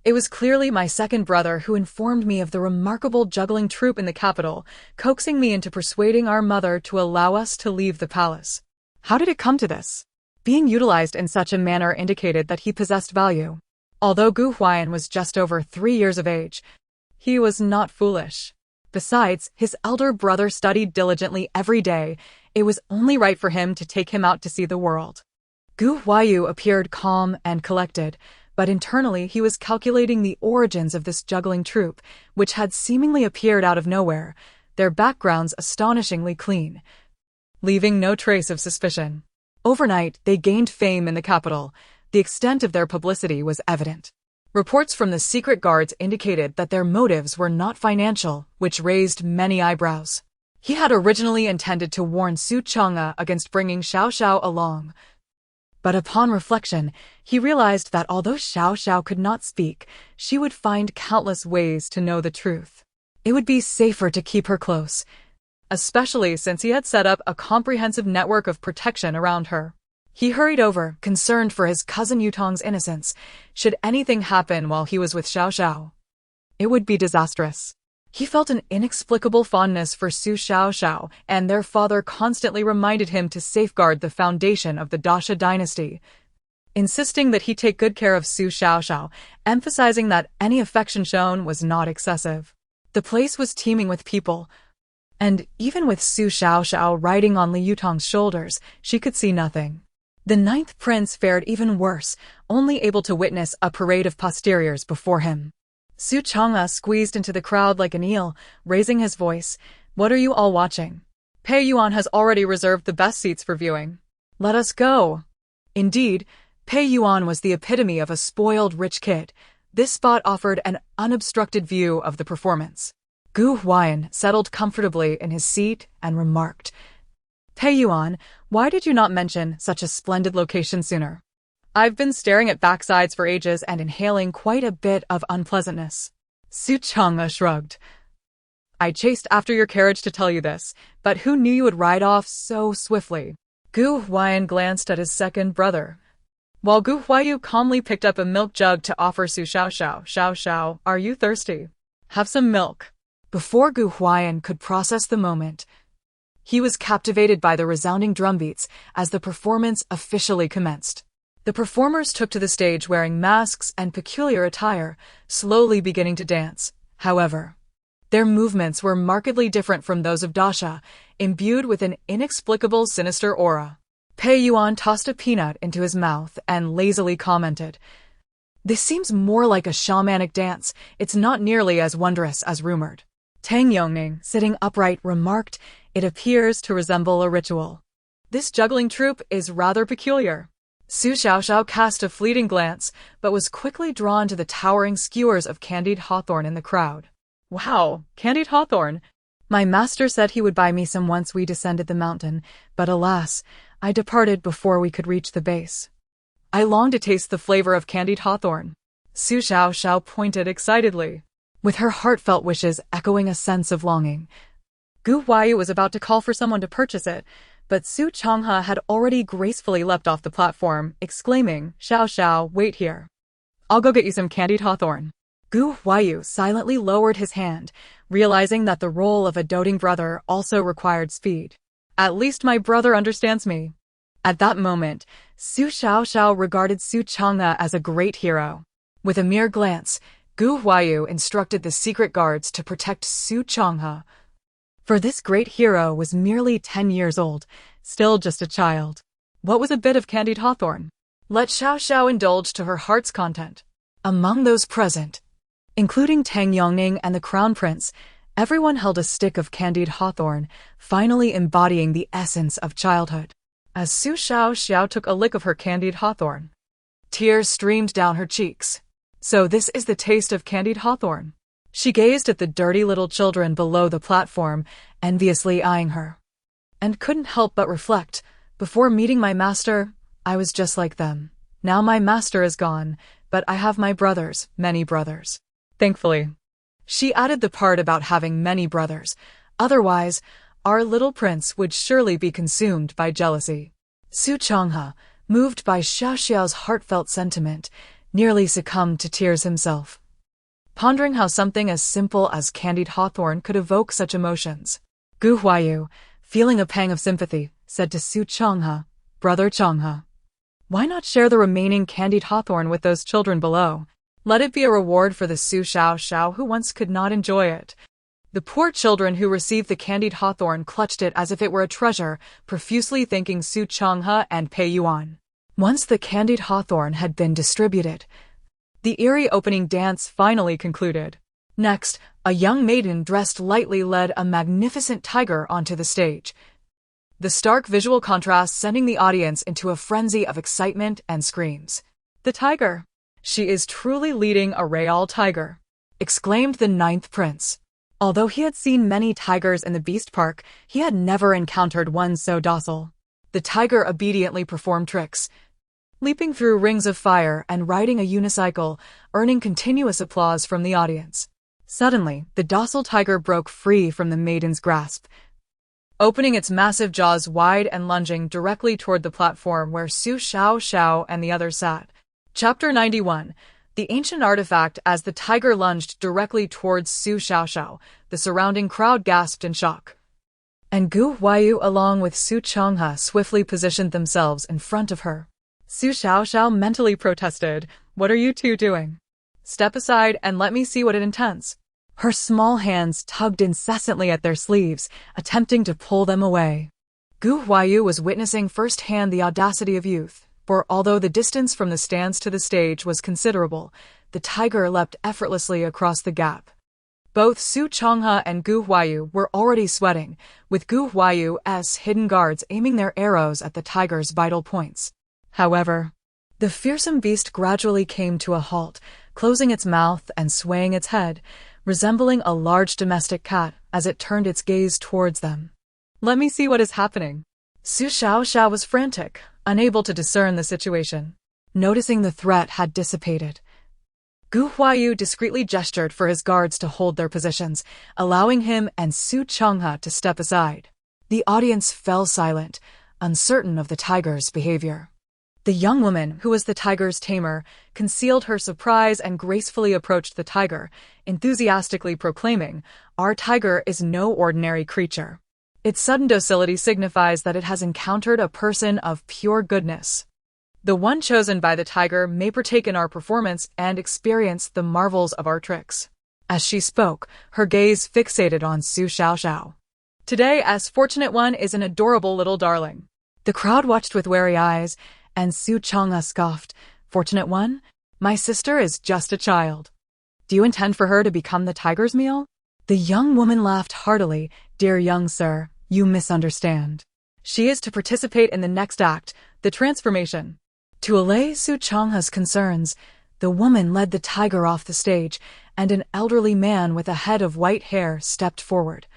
It was clearly my second brother who informed me of the remarkable juggling troupe in the capital, coaxing me into persuading our mother to allow us to leave the palace. How did it come to this? Being utilized in such a manner indicated that he possessed value. Although Gu Huaiyan was just over 3 years of age, he was not foolish. Besides, his elder brother studied diligently every day. It was only right for him to take him out to see the world. Gu Huaiyu appeared calm and collected, but internally he was calculating the origins of this juggling troupe, which had seemingly appeared out of nowhere, their backgrounds astonishingly clean, leaving no trace of suspicion. Overnight, they gained fame in the capital. The extent of their publicity was evident. Reports from the secret guards indicated that their motives were not financial, which raised many eyebrows. He had originally intended to warn Su Chang'e against bringing Xiao Xiao along, but upon reflection, he realized that although Xiao Xiao could not speak, she would find countless ways to know the truth. It would be safer to keep her close, especially since he had set up a comprehensive network of protection around her. He hurried over, concerned for his cousin Yutong's innocence. Should anything happen while he was with Xiao Xiao, it would be disastrous. He felt an inexplicable fondness for Su Xiao Xiao, and their father constantly reminded him to safeguard the foundation of the Dasha dynasty, insisting that he take good care of Su Xiao Xiao, emphasizing that any affection shown was not excessive. The place was teeming with people, and even with Su Xiao Xiao riding on Li Yutong's shoulders, she could see nothing. The 9th prince fared even worse, only able to witness a parade of posteriors before him. Su Chang'e squeezed into the crowd like an eel, raising his voice. What are you all watching? Pei Yuan has already reserved the best seats for viewing. Let us go. Indeed, Pei Yuan was the epitome of a spoiled rich kid. This spot offered an unobstructed view of the performance. Gu Huaiyan settled comfortably in his seat and remarked, Pei Yuan, why did you not mention such a splendid location sooner? I've been staring at backsides for ages and inhaling quite a bit of unpleasantness. Su Chang'e shrugged. I chased after your carriage to tell you this, but who knew you would ride off so swiftly? Gu Huaiyan glanced at his second brother, while Gu Huaiyu calmly picked up a milk jug to offer Su Xiao Xiao. Xiao Xiao, are you thirsty? Have some milk. Before Gu Huayan could process the moment, he was captivated by the resounding drumbeats as the performance officially commenced. The performers took to the stage wearing masks and peculiar attire, slowly beginning to dance. However, their movements were markedly different from those of Dasha, imbued with an inexplicable sinister aura. Pei Yuan tossed a peanut into his mouth and lazily commented, "This seems more like a shamanic dance. It's not nearly as wondrous as rumored." Tang Yongning, sitting upright, remarked, "It appears to resemble a ritual. This juggling troupe is rather peculiar." Su Xiaoxiao cast a fleeting glance, but was quickly drawn to the towering skewers of candied hawthorn in the crowd. "Wow, candied hawthorn! My master said he would buy me some once we descended the mountain, but alas, I departed before we could reach the base. I long to taste the flavor of candied hawthorn." Su Xiaoxiao pointed excitedly, with her heartfelt wishes echoing a sense of longing. Gu Huayu was about to call for someone to purchase it, but Su Changhe had already gracefully leapt off the platform, exclaiming, "Xiao Xiao, wait here. I'll go get you some candied hawthorn." Gu Huayu silently lowered his hand, realizing that the role of a doting brother also required speed. "At least my brother understands me." At that moment, Su Xiaoxiao regarded Su Changhe as a great hero. With a mere glance, Gu Huayu instructed the secret guards to protect Su Changhe. For this great hero was merely 10 years old, still just a child. What was a bit of candied hawthorn? Let Xiao Xiao indulge to her heart's content. Among those present, including Tang Yongning and the Crown Prince, everyone held a stick of candied hawthorn, finally embodying the essence of childhood. As Su Xiaoxiao took a lick of her candied hawthorn, tears streamed down her cheeks. "So this is the taste of candied hawthorn." She gazed at the dirty little children below the platform, enviously eyeing her, and couldn't help but reflect, "Before meeting my master, I was just like them. Now my master is gone, but I have my brothers, many brothers. Thankfully." She added the part about having many brothers, otherwise, our little prince would surely be consumed by jealousy. Su Changhe, moved by Xiao Xiao's heartfelt sentiment, nearly succumbed to tears himself, pondering how something as simple as candied hawthorn could evoke such emotions. Gu Huayu, feeling a pang of sympathy, said to Su Changhe, "Brother Changhe, why not share the remaining candied hawthorn with those children below? Let it be a reward for the Su Xiaoxiao who once could not enjoy it." The poor children who received the candied hawthorn clutched it as if it were a treasure, profusely thanking Su Changhe and Pei Yuan. Once the candied hawthorn had been distributed, the eerie opening dance finally concluded. Next, a young maiden dressed lightly led a magnificent tiger onto the stage, the stark visual contrast sending the audience into a frenzy of excitement and screams. "The tiger! She is truly leading a real tiger!" exclaimed the 9th prince. Although he had seen many tigers in the beast park, he had never encountered one so docile. The tiger obediently performed tricks, leaping through rings of fire and riding a unicycle, earning continuous applause from the audience. Suddenly, the docile tiger broke free from the maiden's grasp, opening its massive jaws wide and lunging directly toward the platform where Su Xiaoxiao and the others sat. Chapter 91. The ancient artifact. As the tiger lunged directly towards Su Xiaoxiao, the surrounding crowd gasped in shock. And Gu Huayu along with Su Changhe swiftly positioned themselves in front of her. Su Xiaoxiao mentally protested, "What are you two doing? Step aside and let me see what it intends." Her small hands tugged incessantly at their sleeves, attempting to pull them away. Gu Huayu was witnessing firsthand the audacity of youth, for although the distance from the stands to the stage was considerable, the tiger leapt effortlessly across the gap. Both Su Changhe and Gu Huayu were already sweating, with Gu Huayu's hidden guards aiming their arrows at the tiger's vital points. However, the fearsome beast gradually came to a halt, closing its mouth and swaying its head, resembling a large domestic cat as it turned its gaze towards them. "Let me see what is happening." Su Xiaoxiao was frantic, unable to discern the situation. Noticing the threat had dissipated, Gu Huayu discreetly gestured for his guards to hold their positions, allowing him and Su Changhe to step aside. The audience fell silent, uncertain of the tiger's behavior. The young woman, who was the tiger's tamer, concealed her surprise and gracefully approached the tiger, enthusiastically proclaiming, "Our tiger is no ordinary creature. Its sudden docility signifies that it has encountered a person of pure goodness. The one chosen by the tiger may partake in our performance and experience the marvels of our tricks." As she spoke, her gaze fixated on Su Xiaoxiao. "Today's fortunate one is an adorable little darling." The crowd watched with wary eyes, and Su Chang'e scoffed, "Fortunate one? My sister is just a child. Do you intend for her to become the tiger's meal?" The young woman laughed heartily. "Dear young sir, you misunderstand. She is to participate in the next act, the transformation." To allay Su Chang'e's concerns, the woman led the tiger off the stage, and an elderly man with a head of white hair stepped forward,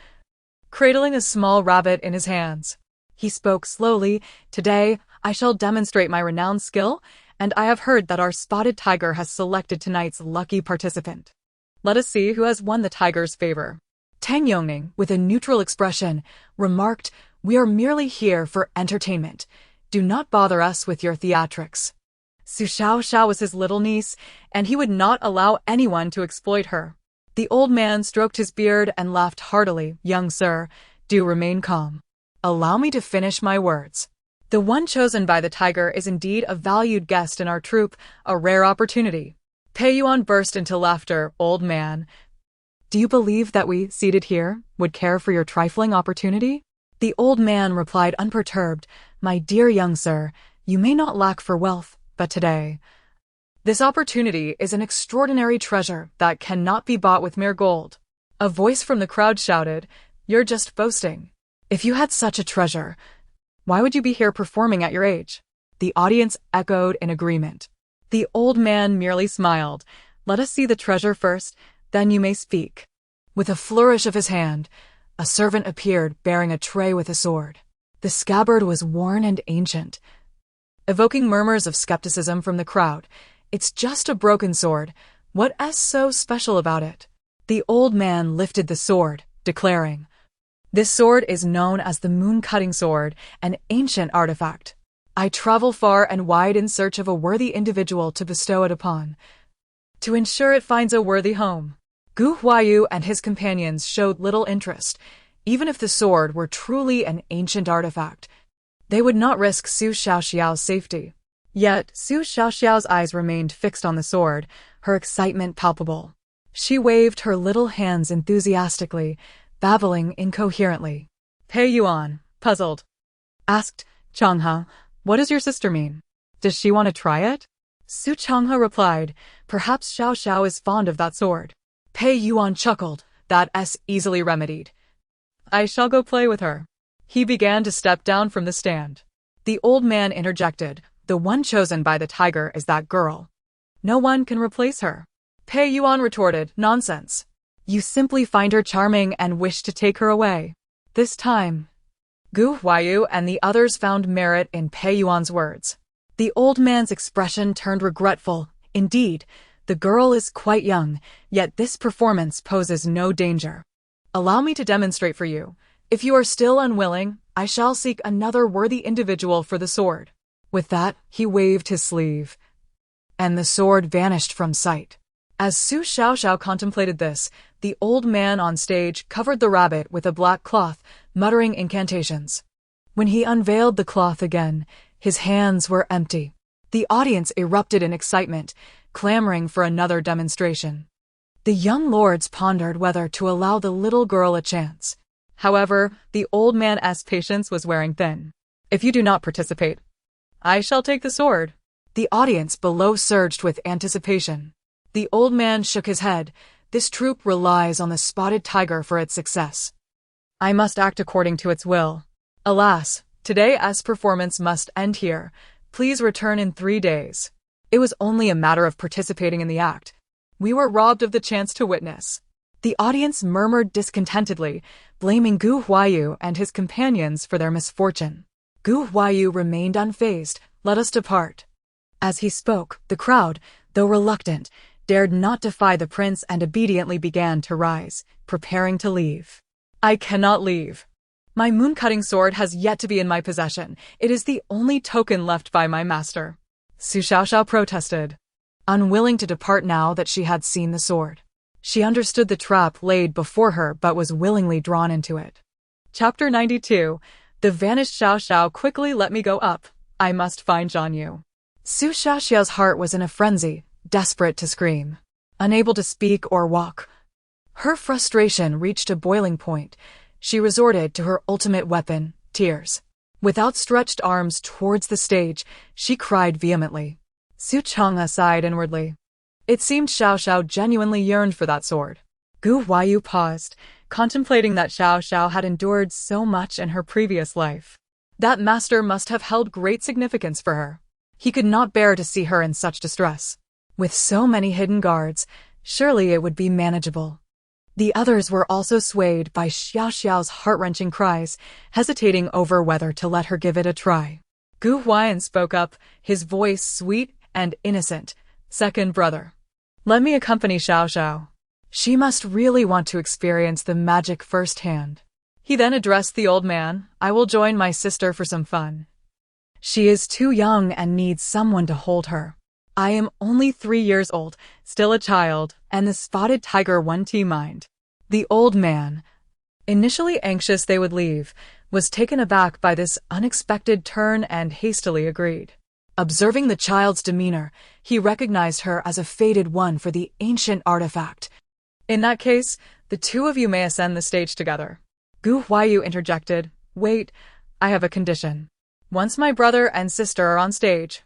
cradling a small rabbit in his hands. He spoke slowly, "Today, I shall demonstrate my renowned skill, and I have heard that our spotted tiger has selected tonight's lucky participant. Let us see who has won the tiger's favor." Tang Yongning, with a neutral expression, remarked, "We are merely here for entertainment. Do not bother us with your theatrics." Su Xiaoxiao was his little niece, and he would not allow anyone to exploit her. The old man stroked his beard and laughed heartily. "Young sir, do remain calm. Allow me to finish my words. The one chosen by the tiger is indeed a valued guest in our troupe, a rare opportunity." Pei Yuan burst into laughter. "Old man, do you believe that we, seated here, would care for your trifling opportunity?" The old man replied unperturbed, "My dear young sir, you may not lack for wealth, but today, this opportunity is an extraordinary treasure that cannot be bought with mere gold." A voice from the crowd shouted, "You're just boasting. If you had such a treasure, why would you be here performing at your age?" The audience echoed in agreement. The old man merely smiled. "Let us see the treasure first, then you may speak." With a flourish of his hand, a servant appeared bearing a tray with a sword. The scabbard was worn and ancient, evoking murmurs of skepticism from the crowd. "It's just a broken sword. What's so special about it?" The old man lifted the sword, declaring, "This sword is known as the moon-cutting sword, an ancient artifact. I travel far and wide in search of a worthy individual to bestow it upon, to ensure it finds a worthy home." Gu Huayu and his companions showed little interest. Even if the sword were truly an ancient artifact, they would not risk Su Xiaoxiao's safety. Yet Su Xiaoxiao's eyes remained fixed on the sword, her excitement palpable. She waved her little hands enthusiastically, babbling incoherently. Pei Yuan, puzzled, asked, "Chang'e, what does your sister mean? Does she want to try it?" Su Chang'e replied, "Perhaps Xiao Xiao is fond of that sword." Pei Yuan chuckled, "That's easily remedied. I shall go play with her." He began to step down from the stand. The old man interjected, "The one chosen by the tiger is that girl. No one can replace her." Pei Yuan retorted, "Nonsense. You simply find her charming and wish to take her away." This time, Gu Huayu and the others found merit in Pei Yuan's words. The old man's expression turned regretful. "Indeed, the girl is quite young, yet this performance poses no danger. Allow me to demonstrate for you. If you are still unwilling, I shall seek another worthy individual for the sword." With that, he waved his sleeve, and the sword vanished from sight. As Su Xiaoxiao contemplated this, the old man on stage covered the rabbit with a black cloth, muttering incantations. When he unveiled the cloth again, his hands were empty. The audience erupted in excitement, clamoring for another demonstration. The young lords pondered whether to allow the little girl a chance. However, the old man's patience was wearing thin. "If you do not participate, I shall take the sword." The audience below surged with anticipation. The old man shook his head. "This troupe relies on the spotted tiger for its success. I must act according to its will. Alas, today's performance must end here. Please return in 3 days." It was only a matter of participating in the act. We were robbed of the chance to witness. The audience murmured discontentedly, blaming Gu Huayu and his companions for their misfortune. Gu Huayu remained unfazed. "Let us depart." As he spoke, the crowd, though reluctant, dared not defy the prince and obediently began to rise, preparing to leave. "I cannot leave. My moon-cutting sword has yet to be in my possession. It is the only token left by my master. Su Xiaoxiao protested, unwilling to depart now that she had seen the sword. She understood the trap laid before her but was willingly drawn into it. Chapter 92. The vanished Xiaoxiao quickly let me go up. I must find Zhan Yu. Su Xiaoxiao's heart was in a frenzy, desperate to scream, unable to speak or walk. Her frustration reached a boiling point. She resorted to her ultimate weapon, tears. With outstretched arms towards the stage, she cried vehemently. Su Chang'e sighed inwardly. It seemed Xiaoxiao genuinely yearned for that sword. Gu Huaiyu paused, contemplating that Xiaoxiao had endured so much in her previous life. That master must have held great significance for her. He could not bear to see her in such distress. With so many hidden guards, surely it would be manageable. The others were also swayed by Xiaoxiao's heart-wrenching cries, hesitating over whether to let her give it a try. Gu Huaiyan spoke up, his voice sweet and innocent. Second brother, let me accompany Xiaoxiao. She must really want to experience the magic firsthand. He then addressed the old man. I will join my sister for some fun. She is too young and needs someone to hold her. I am only 3 years old, still a child, and the spotted tiger won't mind. The old man, initially anxious they would leave, was taken aback by this unexpected turn and hastily agreed. Observing the child's demeanor, he recognized her as a fated one for the ancient artifact. In that case, the two of you may ascend the stage together. Gu Huaiyu interjected. Wait, I have a condition. Once my brother and sister are on stage,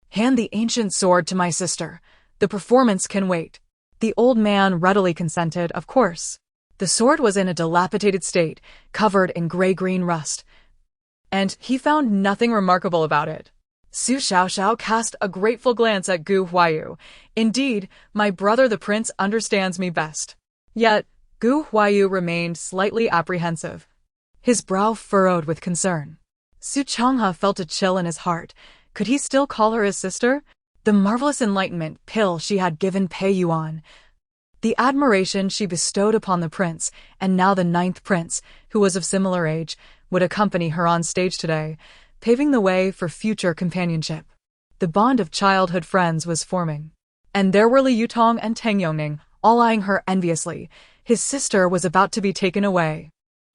hand the ancient sword to my sister. The performance can wait. The old man readily consented, of course. The sword was in a dilapidated state, covered in gray-green rust, and he found nothing remarkable about it. Su Xiaoxiao cast a grateful glance at Gu Huaiyu. Indeed, my brother the prince understands me best. Yet, Gu Huaiyu remained slightly apprehensive, his brow furrowed with concern. Su Chang'e felt a chill in his heart. Could he still call her his sister? The marvelous enlightenment pill she had given Pei Yuan, the admiration she bestowed upon the prince, and now the 9th prince, who was of similar age, would accompany her on stage today, paving the way for future companionship. The bond of childhood friends was forming. And there were Li Yutong and Tang Yongning, all eyeing her enviously. His sister was about to be taken away.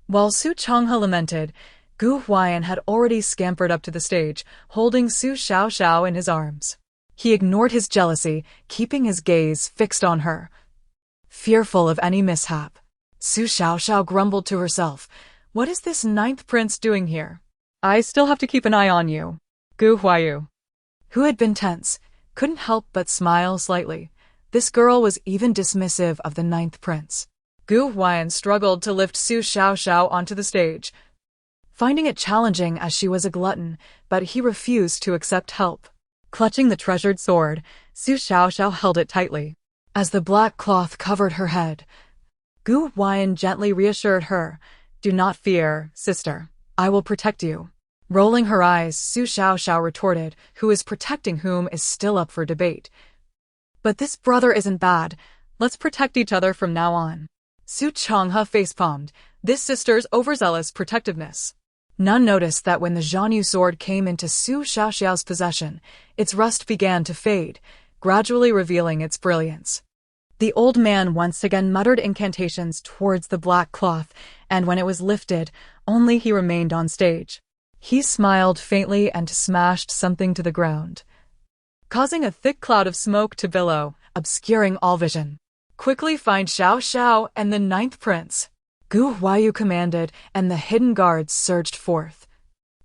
While Su Chang'e lamented, Gu Huaiyan had already scampered up to the stage, holding Su Xiaoxiao in his arms. He ignored his jealousy, keeping his gaze fixed on her, fearful of any mishap. Su Xiaoxiao grumbled to herself, what is this 9th prince doing here? I still have to keep an eye on you. Gu Huaiyu, who had been tense, couldn't help but smile slightly. This girl was even dismissive of the 9th prince. Gu Huaiyan struggled to lift Su Xiaoxiao onto the stage, finding it challenging as she was a glutton, but he refused to accept help. Clutching the treasured sword, Su Xiaoxiao held it tightly. As the black cloth covered her head, Gu Huaiyan gently reassured her, do not fear, sister. I will protect you. Rolling her eyes, Su Xiaoxiao retorted, who is protecting whom is still up for debate. But this brother isn't bad. Let's protect each other from now on. Su Chang'e facepalmed, this sister's overzealous protectiveness. None noticed that when the Zhan Yu sword came into Su Xiaoxiao's possession, its rust began to fade, gradually revealing its brilliance. The old man once again muttered incantations towards the black cloth, and when it was lifted, only he remained on stage. He smiled faintly and smashed something to the ground, causing a thick cloud of smoke to billow, obscuring all vision. Quickly find Xiaoxiao and the 9th prince, Gu Huaiyu commanded, and the hidden guards surged forth,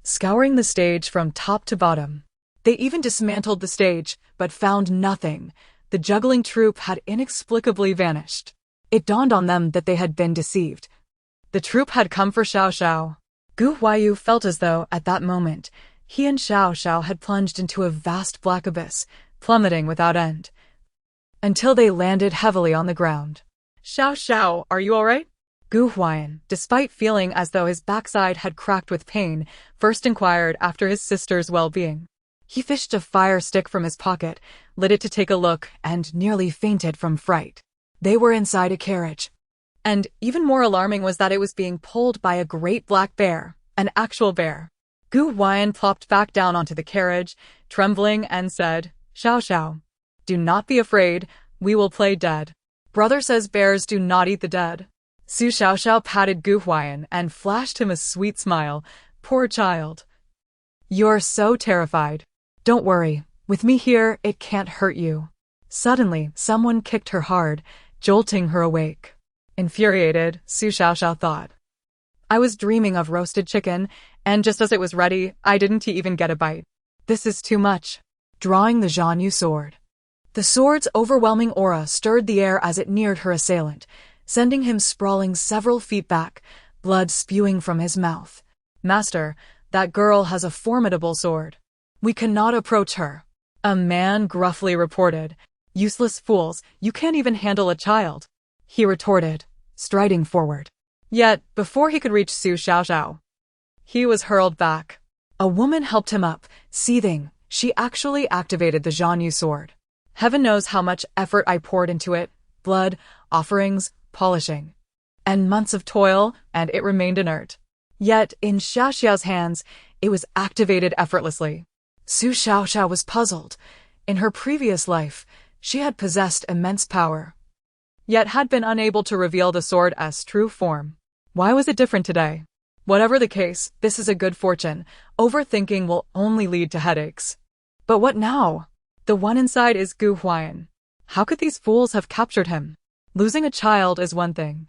scouring the stage from top to bottom. They even dismantled the stage, but found nothing. The juggling troupe had inexplicably vanished. It dawned on them that they had been deceived. The troupe had come for Xiaoxiao. Gu Huaiyu felt as though, at that moment, he and Xiaoxiao had plunged into a vast black abyss, plummeting without end, until they landed heavily on the ground. Xiaoxiao, are you all right? Gu Huaiyan, despite feeling as though his backside had cracked with pain, first inquired after his sister's well-being. He fished a fire stick from his pocket, lit it to take a look, and nearly fainted from fright. They were inside a carriage, And even more alarming was that it was being pulled by a great black bear, an actual bear. Gu Huayan plopped back down onto the carriage, trembling, and said, "Xiao Xiao, do not be afraid, we will play dead. Brother says bears do not eat the dead." Su Xiaoxiao patted Gu Huayan and flashed him a sweet smile. "Poor child. You're so terrified. Don't worry, with me here, it can't hurt you." Suddenly, someone kicked her hard, jolting her awake. Infuriated, Su Xiaoxiao thought, "I was dreaming of roasted chicken, and just as it was ready, I didn't even get a bite. This is too much." Drawing the Jianyu sword. The sword's overwhelming aura stirred the air as it neared her assailant, sending him sprawling several feet back, blood spewing from his mouth. "Master, that girl has a formidable sword. We cannot approach her," a man gruffly reported. "Useless fools, you can't even handle a child," he retorted, striding forward. Yet, before he could reach Su Xiaoxiao, he was hurled back. A woman helped him up, seething. She actually activated the Jianyu sword. Heaven knows how much effort I poured into it, blood, offerings, polishing, and months of toil, and it remained inert. Yet, in Xiaoxiao's hands, it was activated effortlessly. Su Xiaoxiao was puzzled. In her previous life, she had possessed immense power, yet had been unable to reveal the sword's true form. Why was it different today? Whatever the case, this is a good fortune. Overthinking will only lead to headaches. But what now? The one inside is Gu Huayan. How could these fools have captured him? Losing a child is one thing,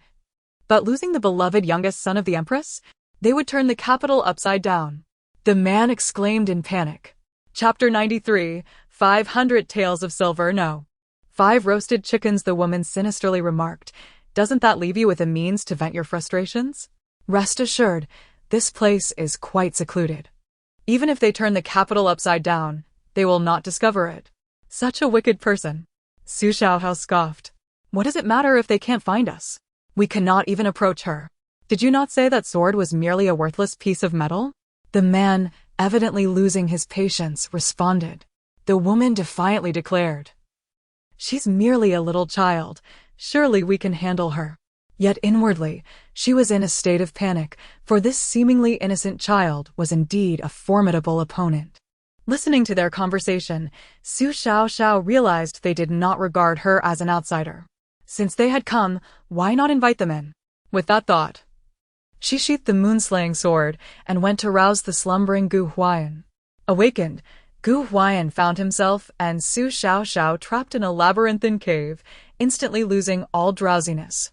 but losing the beloved youngest son of the Empress? They would turn the capital upside down. The man exclaimed in panic. Chapter 93, 500 Tales of Silver. "No. 5 roasted chickens," the woman sinisterly remarked. "Doesn't that leave you with a means to vent your frustrations? Rest assured, this place is quite secluded. Even if they turn the capital upside down, they will not discover it." Such a wicked person. Su Xiaoxiao scoffed. "What does it matter if they can't find us? We cannot even approach her. Did you not say that sword was merely a worthless piece of metal?" The man, evidently losing his patience, responded. The woman defiantly declared, "She's merely a little child. Surely we can handle her." Yet inwardly, she was in a state of panic, for this seemingly innocent child was indeed a formidable opponent. Listening to their conversation, Su Xiaoxiao realized they did not regard her as an outsider. Since they had come, why not invite them in? With that thought, she sheathed the moonslaying sword and went to rouse the slumbering Gu Huayan. Awakened, Gu Huayan found himself and Su Xiaoxiao trapped in a labyrinthine cave, instantly losing all drowsiness.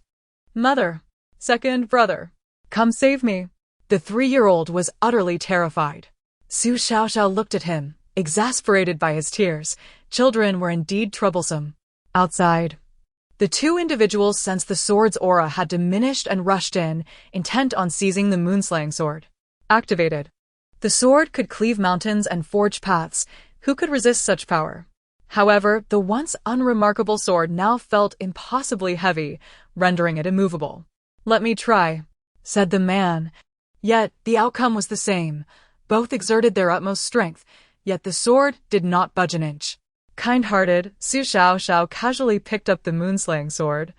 "Mother, second brother, come save me." The 3-year-old was utterly terrified. Su Xiaoxiao looked at him, exasperated by his tears. Children were indeed troublesome. Outside, the 2 individuals sensed the sword's aura had diminished and rushed in, intent on seizing the moonslaying sword. Activated. The sword could cleave mountains and forge paths. Who could resist such power? However, the once unremarkable sword now felt impossibly heavy, rendering it immovable. "Let me try," said the man. Yet the outcome was the same. Both exerted their utmost strength, yet the sword did not budge an inch. Kind-hearted, Su Xiaoxiao casually picked up the moonslaying sword,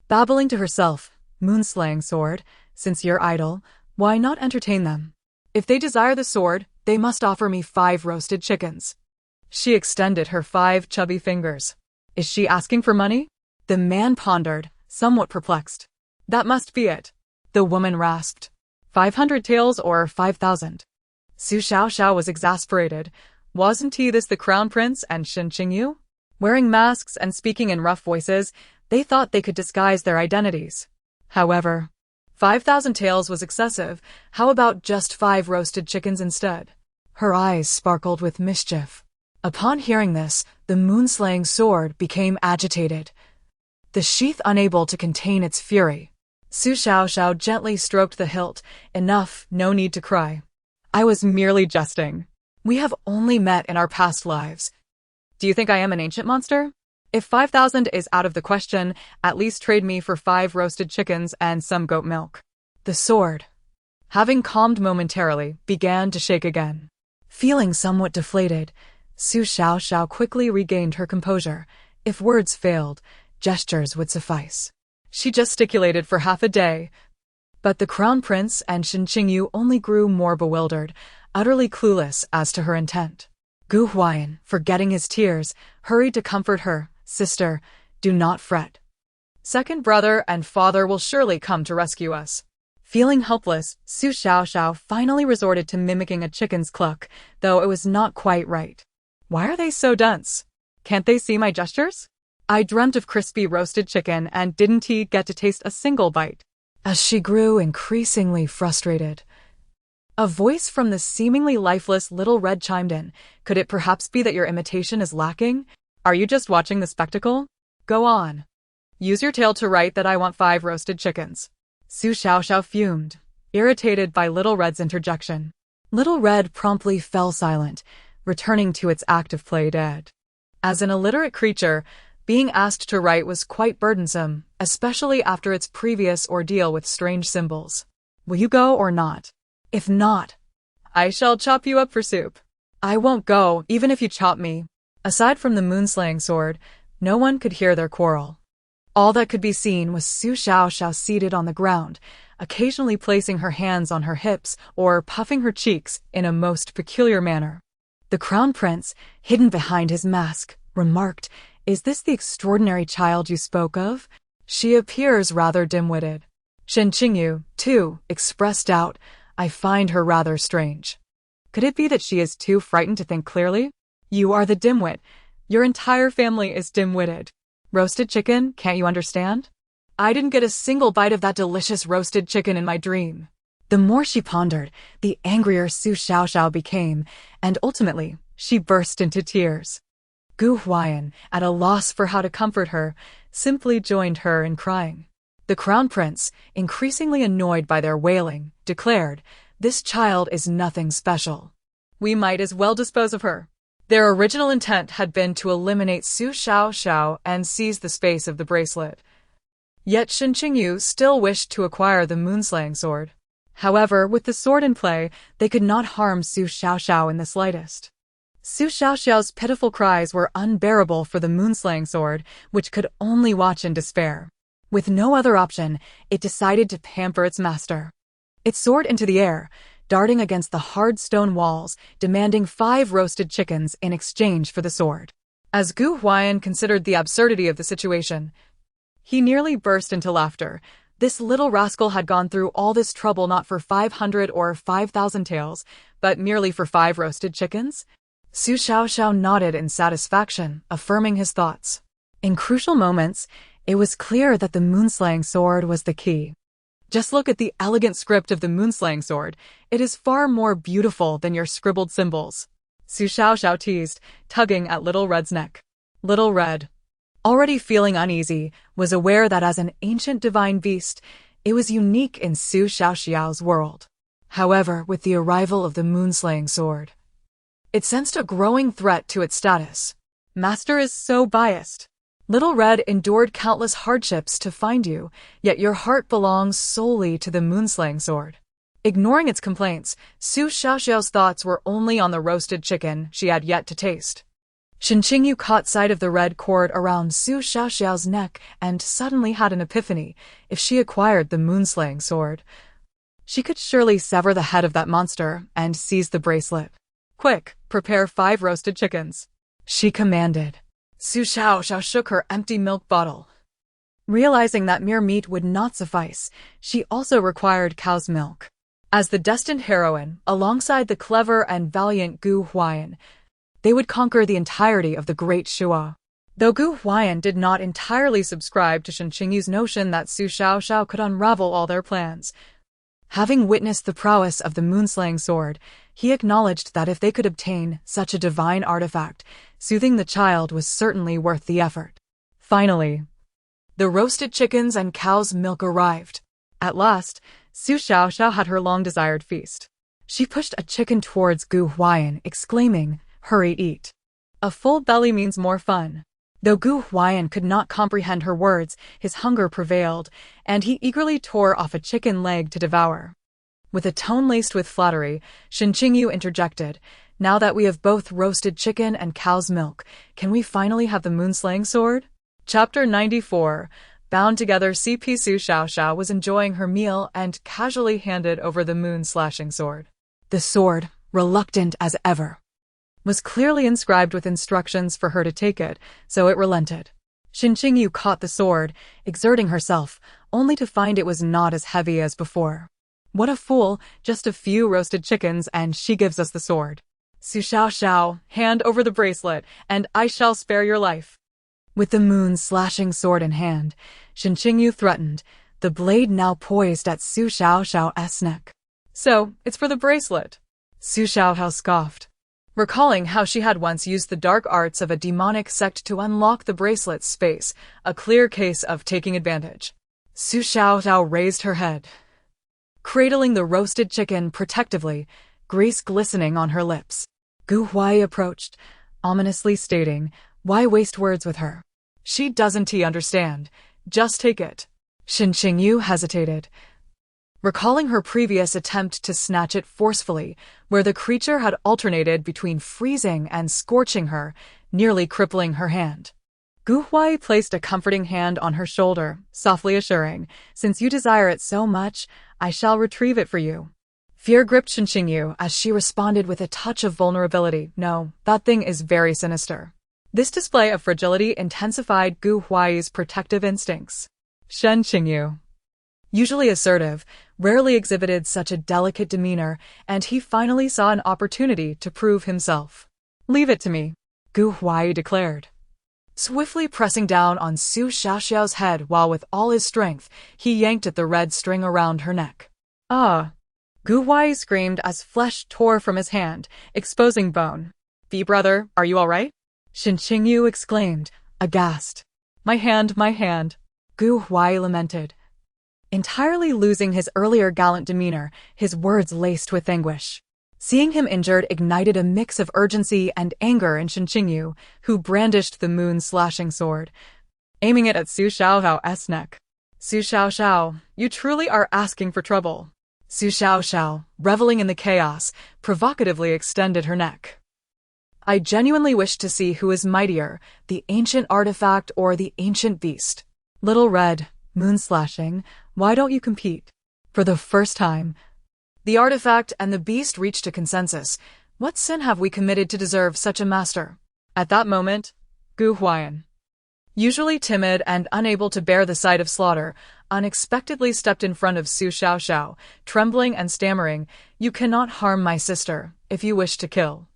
babbling to herself, "Moonslaying sword, since you're idle, why not entertain them? If they desire the sword, they must offer me 5 roasted chickens." She extended her 5 chubby fingers. "Is she asking for money?" The man pondered, somewhat perplexed. "That must be it," the woman rasped. 500 taels or 5,000. Su Xiaoxiao was exasperated. Wasn't he this the crown prince and Shen Qingyu? Wearing masks and speaking in rough voices, they thought they could disguise their identities. However, 5,000 taels was excessive. How about just 5 roasted chickens instead? Her eyes sparkled with mischief. Upon hearing this, the moonslaying sword became agitated, the sheath unable to contain its fury. Su Xiaoxiao gently stroked the hilt. "Enough, no need to cry. I was merely jesting. We have only met in our past lives. Do you think I am an ancient monster? If 5,000 is out of the question, at least trade me for 5 roasted chickens and some goat milk." The sword, having calmed momentarily, began to shake again. Feeling somewhat deflated, Su Xiaoxiao quickly regained her composure. If words failed, gestures would suffice. She gesticulated for half a day. But the crown prince and Shen Qingyu only grew more bewildered, utterly clueless as to her intent. Gu Huaiyan, forgetting his tears, hurried to comfort her. Sister, do not fret. Second brother and father will surely come to rescue us. Feeling helpless, Su Xiaoxiao finally resorted to mimicking a chicken's cluck, though it was not quite right. Why are they so dense? Can't they see my gestures? I dreamt of crispy roasted chicken and didn't he get to taste a single bite? As she grew increasingly frustrated, a voice from the seemingly lifeless little red chimed in. Could it perhaps be that your imitation is lacking? Are you just watching the spectacle? Go on. Use your tail to write that I want 5 roasted chickens. Su Xiaoxiao fumed, irritated by Little Red's interjection. Little Red promptly fell silent, returning to its active play dead. As an illiterate creature, being asked to write was quite burdensome, especially after its previous ordeal with strange symbols. Will you go or not? If not, I shall chop you up for soup. I won't go, even if you chop me. Aside from the moonslaying sword, no one could hear their quarrel. All that could be seen was Su Xiaoxiao seated on the ground, occasionally placing her hands on her hips or puffing her cheeks in a most peculiar manner. The crown prince, hidden behind his mask, remarked, "Is this the extraordinary child you spoke of? She appears rather dim-witted." Shen Qingyu, too, expressed doubt. I find her rather strange. Could it be that she is too frightened to think clearly? You are the dimwit. Your entire family is dim-witted. Roasted chicken, can't you understand? I didn't get a single bite of that delicious roasted chicken in my dream. The more she pondered, the angrier Su Xiaoxiao became, and ultimately, she burst into tears. Gu Huaiyan, at a loss for how to comfort her, simply joined her in crying. The crown prince, increasingly annoyed by their wailing, declared, "This child is nothing special. We might as well dispose of her." Their original intent had been to eliminate Su Xiaoxiao and seize the space of the bracelet. Yet Shen Qingyu still wished to acquire the moonslaying sword. However, with the sword in play, they could not harm Su Xiaoxiao in the slightest. Su Xiaoxiao's pitiful cries were unbearable for the moonslaying sword, which could only watch in despair. With no other option, it decided to pamper its master. It soared into the air, darting against the hard stone walls, demanding 5 roasted chickens in exchange for the sword. As Gu Huaiyan considered the absurdity of the situation, he nearly burst into laughter. This little rascal had gone through all this trouble not for 500 or 5,000 taels, but merely for 5 roasted chickens? Su Xiaoxiao nodded in satisfaction, affirming his thoughts. In crucial moments, it was clear that the moonslaying sword was the key. Just look at the elegant script of the moonslaying sword. It is far more beautiful than your scribbled symbols. Su Xiaoxiao teased, tugging at Little Red's neck. Little Red, already feeling uneasy, was aware that as an ancient divine beast, it was unique in Su Xiaoxiao's world. However, with the arrival of the moonslaying sword, it sensed a growing threat to its status. Master is so biased. Little Red endured countless hardships to find you, yet your heart belongs solely to the moonslaying sword. Ignoring its complaints, Su Xiaoxiao's thoughts were only on the roasted chicken she had yet to taste. Shen Qingyu caught sight of the red cord around Su Xiaoxiao's neck and suddenly had an epiphany. If she acquired the moonslaying sword, she could surely sever the head of that monster and seize the bracelet. Quick, prepare 5 roasted chickens, she commanded. Su Xiaoxiao shook her empty milk bottle. Realizing that mere meat would not suffice, she also required cow's milk. As the destined heroine, alongside the clever and valiant Gu Huaiyan, they would conquer the entirety of the Great Shua. Though Gu Huaiyan did not entirely subscribe to Shen Qingyu's notion that Su Xiaoxiao could unravel all their plans, having witnessed the prowess of the moonslaying sword, he acknowledged that if they could obtain such a divine artifact, soothing the child was certainly worth the effort. Finally, the roasted chickens and cow's milk arrived. At last, Su Xiaoxiao had her long-desired feast. She pushed a chicken towards Gu Huaiyan, exclaiming, "Hurry, eat. A full belly means more fun." Though Gu Huaiyan could not comprehend her words, his hunger prevailed, and he eagerly tore off a chicken leg to devour. With a tone laced with flattery, Shen Qingyu interjected, "Now that we have both roasted chicken and cow's milk, can we finally have the moonslaying sword?" Chapter 94. Bound together, CP Su Xiao was enjoying her meal and casually handed over the moon-slashing sword. The sword, reluctant as ever, was clearly inscribed with instructions for her to take it, so it relented. Qingyu caught the sword, exerting herself, only to find it was not as heavy as before. What a fool, just a few roasted chickens and she gives us the sword. Su Xiao, hand over the bracelet, and I shall spare your life. With the moon-slashing sword in hand, Qingyu threatened, the blade now poised at Su Xiao's neck. So, it's for the bracelet. Su Xiao scoffed, recalling how she had once used the dark arts of a demonic sect to unlock the bracelet's space, a clear case of taking advantage. Su Xiao raised her head, cradling the roasted chicken protectively, grease glistening on her lips. Gu Huai approached, ominously stating, why waste words with her? She doesn't understand. Just take it. Qingyu hesitated, recalling her previous attempt to snatch it forcefully, where the creature had alternated between freezing and scorching her, nearly crippling her hand. Gu Huai placed a comforting hand on her shoulder, softly assuring, since you desire it so much, I shall retrieve it for you. Fear gripped Qingyu as she responded with a touch of vulnerability. No, that thing is very sinister. This display of fragility intensified Gu Huai's protective instincts. Qingyu, usually assertive, rarely exhibited such a delicate demeanor, and he finally saw an opportunity to prove himself. Leave it to me, Gu Huai declared, swiftly pressing down on Su Xiao's head while with all his strength he yanked at the red string around her neck. Ah! Gu Huai screamed as flesh tore from his hand, exposing bone. "Fee brother, are you all right?" Qingyu exclaimed, aghast. My hand, Gu Huai lamented, entirely losing his earlier gallant demeanor, his words laced with anguish. Seeing him injured ignited a mix of urgency and anger in Qingyu, who brandished the moon-slashing sword, aiming it at Su Xiao's neck. Su Xiao, you truly are asking for trouble. Su Xiao, reveling in the chaos, provocatively extended her neck. I genuinely wish to see who is mightier, the ancient artifact or the ancient beast. Little Red, moon-slashing, why don't you compete? For the first time, the artifact and the beast reached a consensus. What sin have we committed to deserve such a master? At that moment, Gu Huaiyan, usually timid and unable to bear the sight of slaughter, unexpectedly stepped in front of Su Xiao, trembling and stammering, You cannot harm my sister, if you wish to kill.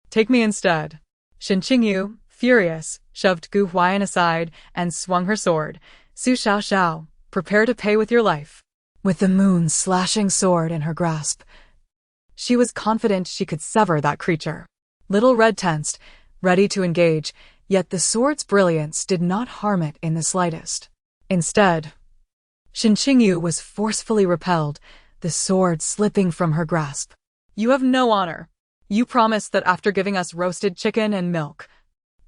Take me instead. Qingyu, furious, shoved Gu Huaiyan aside and swung her sword. Su Xiao, prepare to pay with your life. With the moon-slashing sword in her grasp, she was confident she could sever that creature. Little Red tensed, ready to engage, yet the sword's brilliance did not harm it in the slightest. Instead, Qingyu was forcefully repelled, the sword slipping from her grasp. You have no honor. You promised that after giving us roasted chicken and milk,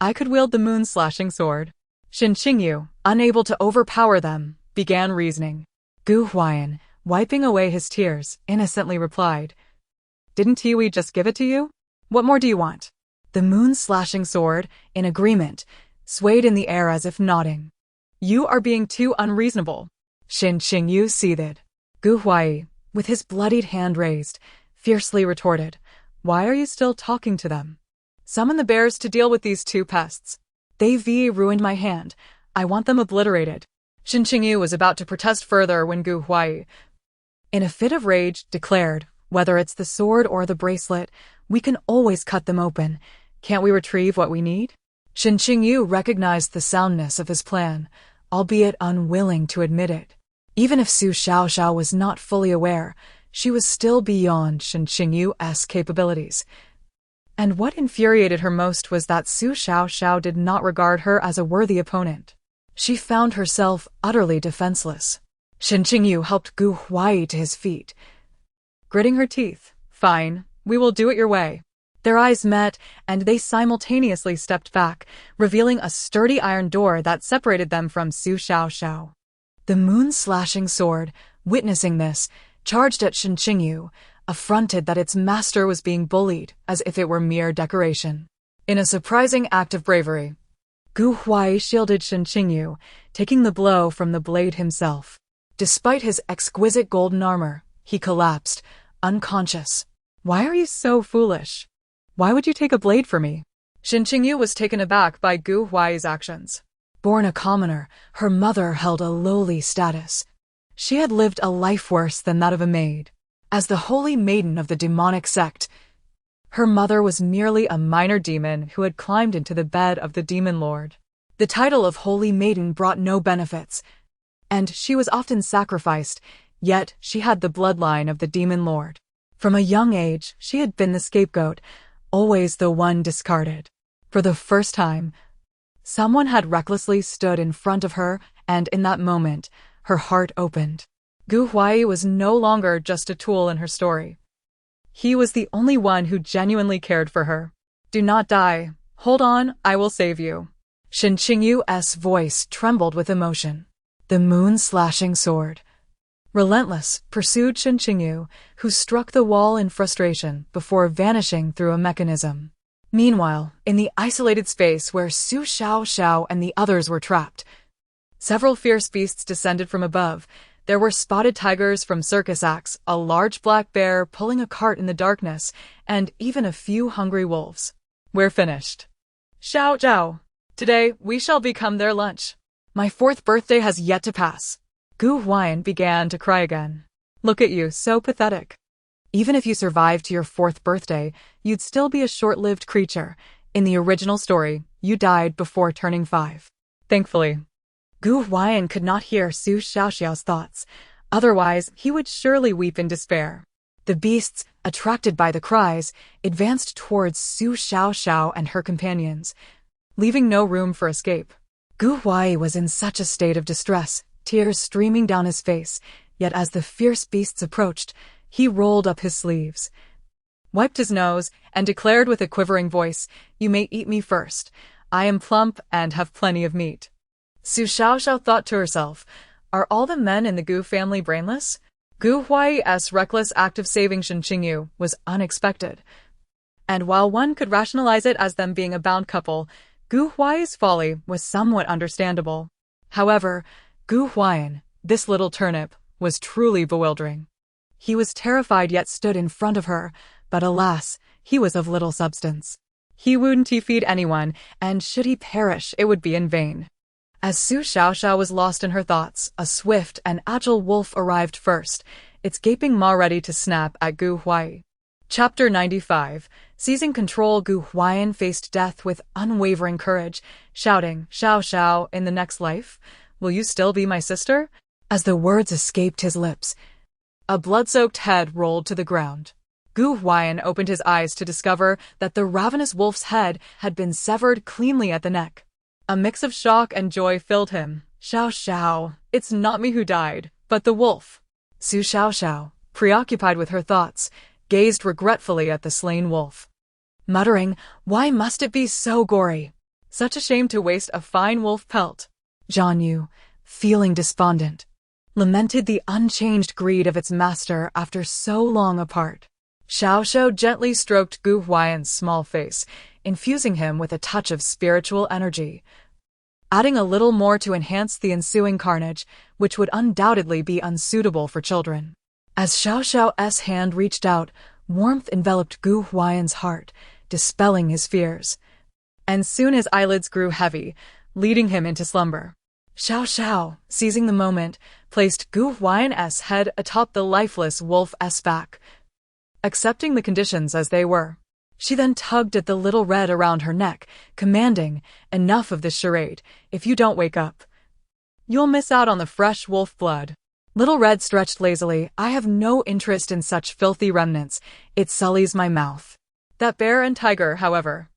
I could wield the moon-slashing sword. Qingyu, unable to overpower them, began reasoning. Gu Huaiyan, wiping away his tears, innocently replied, Didn't we just give it to you? What more do you want? The moon-slashing sword, in agreement, swayed in the air as if nodding. You are being too unreasonable. Qingyu seethed. Gu Huai, with his bloodied hand raised, fiercely retorted, Why are you still talking to them? Summon the bears to deal with these two pests. They've ruined my hand. I want them obliterated. Qingyu was about to protest further when Gu Huai, in a fit of rage, declared, Whether it's the sword or the bracelet, we can always cut them open. Can't we retrieve what we need? Qingyu recognized the soundness of his plan, albeit unwilling to admit it. Even if Su Xiao was not fully aware, she was still beyond Qingyu's capabilities. And what infuriated her most was that Su Xiao did not regard her as a worthy opponent. She found herself utterly defenseless. Qingyu helped Gu Huai to his feet, gritting her teeth. Fine, we will do it your way. Their eyes met, and they simultaneously stepped back, revealing a sturdy iron door that separated them from Su Xiao. The moon-slashing sword, witnessing this, charged at Qingyu, affronted that its master was being bullied as if it were mere decoration. In a surprising act of bravery, Gu Huai shielded Shen Qingyu, taking the blow from the blade himself. Despite his exquisite golden armor, he collapsed, unconscious. Why are you so foolish? Why would you take a blade for me? Shen Qingyu was taken aback by Gu Huai's actions. Born a commoner, her mother held a lowly status. She had lived a life worse than that of a maid. As the holy maiden of the demonic sect, her mother was merely a minor demon who had climbed into the bed of the demon lord. The title of holy maiden brought no benefits, and she was often sacrificed, yet she had the bloodline of the demon lord. From a young age, she had been the scapegoat, always the one discarded. For the first time, someone had recklessly stood in front of her, and in that moment, her heart opened. Gu Huai was no longer just a tool in her story. He was the only one who genuinely cared for her. Do not die. Hold on, I will save you. Shen Qingyu's voice trembled with emotion. The moon-slashing sword, relentless, pursued Shen Qingyu, who struck the wall in frustration before vanishing through a mechanism. Meanwhile, in the isolated space where Su Xiao and the others were trapped, several fierce beasts descended from above. There were spotted tigers from circus acts, a large black bear pulling a cart in the darkness, and even a few hungry wolves. We're finished. Xiao Zhao. Today, we shall become their lunch. My 4th birthday has yet to pass. Gu Huaiyan began to cry again. Look at you, so pathetic. Even if you survived to your 4th birthday, you'd still be a short-lived creature. In the original story, you died before turning 5. Thankfully. Gu Huaiyan could not hear Su Xiaoxiao's thoughts. Otherwise, he would surely weep in despair. The beasts, attracted by the cries, advanced towards Su Xiaoxiao and her companions, leaving no room for escape. Gu Huai was in such a state of distress, tears streaming down his face, yet as the fierce beasts approached, he rolled up his sleeves, wiped his nose, and declared with a quivering voice, "You may eat me first. I am plump and have plenty of meat." Su Xiaoxiao thought to herself, are all the men in the Gu family brainless? Gu Huai's reckless act of saving Shen Qingyu was unexpected. And while one could rationalize it as them being a bound couple, Gu Huai's folly was somewhat understandable. However, Gu Huaiyan, this little turnip, was truly bewildering. He was terrified yet stood in front of her, but alas, he was of little substance. He wouldn't feed anyone, and should he perish, it would be in vain. As Su Xiaoxiao was lost in her thoughts, a swift and agile wolf arrived first, its gaping maw ready to snap at Gu Huai. Chapter 95. Seizing control, Gu Huaiyan faced death with unwavering courage, shouting, "Xiaoxiao, in the next life, will you still be my sister?" As the words escaped his lips, a blood-soaked head rolled to the ground. Gu Huaiyan opened his eyes to discover that the ravenous wolf's head had been severed cleanly at the neck. A mix of shock and joy filled him. "Xiaoxiao, it's not me who died, but the wolf." Su Xiaoxiao, preoccupied with her thoughts, gazed regretfully at the slain wolf, muttering, "Why must it be so gory? Such a shame to waste a fine wolf pelt." Zhang Yu, feeling despondent, lamented the unchanged greed of its master after so long apart. Xiaoxiao gently stroked Gu Huaiyan's small face, infusing him with a touch of spiritual energy, adding a little more to enhance the ensuing carnage, which would undoubtedly be unsuitable for children. As Xiaoxiao's hand reached out, warmth enveloped Gu Huaiyan's heart, dispelling his fears. And soon his eyelids grew heavy, leading him into slumber. Xiaoxiao, seizing the moment, placed Gu Huaiyan's head atop the lifeless wolf's back, accepting the conditions as they were. She then tugged at the little red around her neck, commanding, "Enough of this charade. If you don't wake up, you'll miss out on the fresh wolf blood." Little Red stretched lazily. "I have no interest in such filthy remnants. It sullies my mouth. That bear and tiger, however,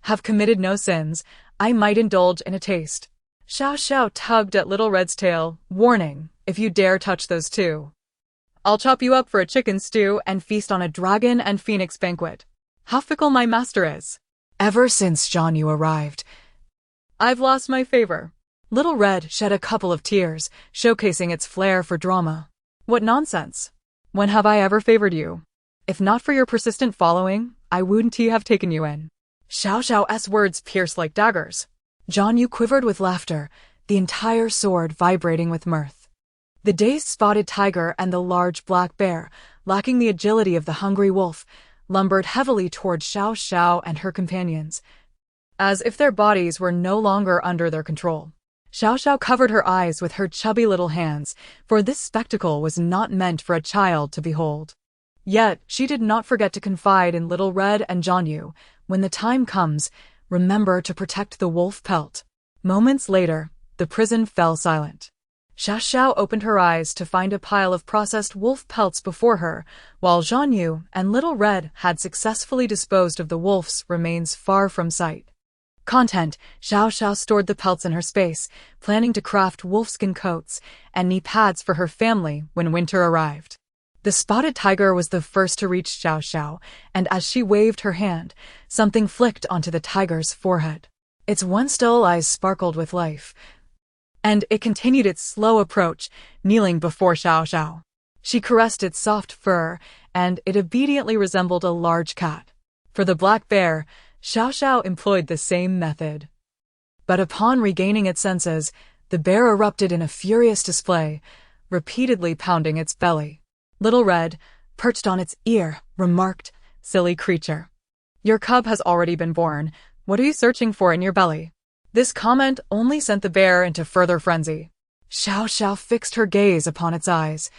have committed no sins. I might indulge in a taste." Xiaoxiao tugged at Little Red's tail, warning, "If you dare touch those two, I'll chop you up for a chicken stew and feast on a dragon and phoenix banquet. How fickle my master is. Ever since Zhang Yu arrived, I've lost my favor." Little Red shed a couple of tears, showcasing its flair for drama. "What nonsense. When have I ever favored you? If not for your persistent following, I wouldn't have taken you in." Xiaoxiao's words pierced like daggers. Jianyu quivered with laughter, the entire sword vibrating with mirth. The dazed spotted tiger and the large black bear, lacking the agility of the hungry wolf, lumbered heavily toward Xiao Xiao and her companions, as if their bodies were no longer under their control. Xiao Xiao covered her eyes with her chubby little hands, for this spectacle was not meant for a child to behold. Yet, she did not forget to confide in Little Red and Jianyu, "When the time comes, remember to protect the wolf pelt." Moments later, the prison fell silent. Xiao Xiao opened her eyes to find a pile of processed wolf pelts before her, while Jianyu and Little Red had successfully disposed of the wolf's remains far from sight. Content: Xiao Xiao stored the pelts in her space, planning to craft wolfskin coats and knee pads for her family when winter arrived. The spotted tiger was the first to reach Xiao Xiao, and as she waved her hand, something flicked onto the tiger's forehead. Its one-still eyes sparkled with life, and it continued its slow approach, kneeling before Xiao Xiao. She caressed its soft fur, and it obediently resembled a large cat. For the black bear, Xiao Xiao employed the same method. But upon regaining its senses, the bear erupted in a furious display, repeatedly pounding its belly. Little Red, perched on its ear, remarked, "Silly creature. Your cub has already been born. What are you searching for in your belly?" This comment only sent the bear into further frenzy. Xiao Xiao fixed her gaze upon its eyes,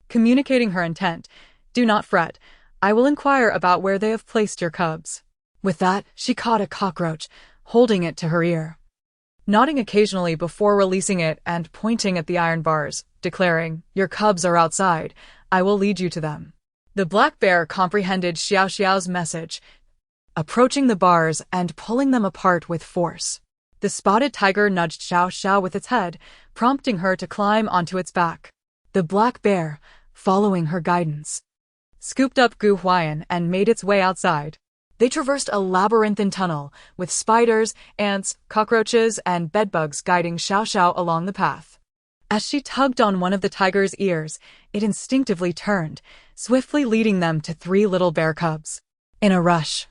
communicating her intent. "Do not fret. I will inquire about where they have placed your cubs." With that, she caught a cockroach, holding it to her ear, nodding occasionally before releasing it and pointing at the iron bars, declaring, "Your cubs are outside. I will lead you to them." The black bear comprehended Xiao Xiao's message, approaching the bars and pulling them apart with force. The spotted tiger nudged Xiao Xiao with its head, prompting her to climb onto its back. The black bear, following her guidance, scooped up Gu Huayan and made its way outside. They traversed a labyrinthine tunnel, with spiders, ants, cockroaches, and bedbugs guiding Xiao Xiao along the path. As she tugged on one of the tiger's ears, it instinctively turned, swiftly leading them to 3 little bear cubs. In a rush,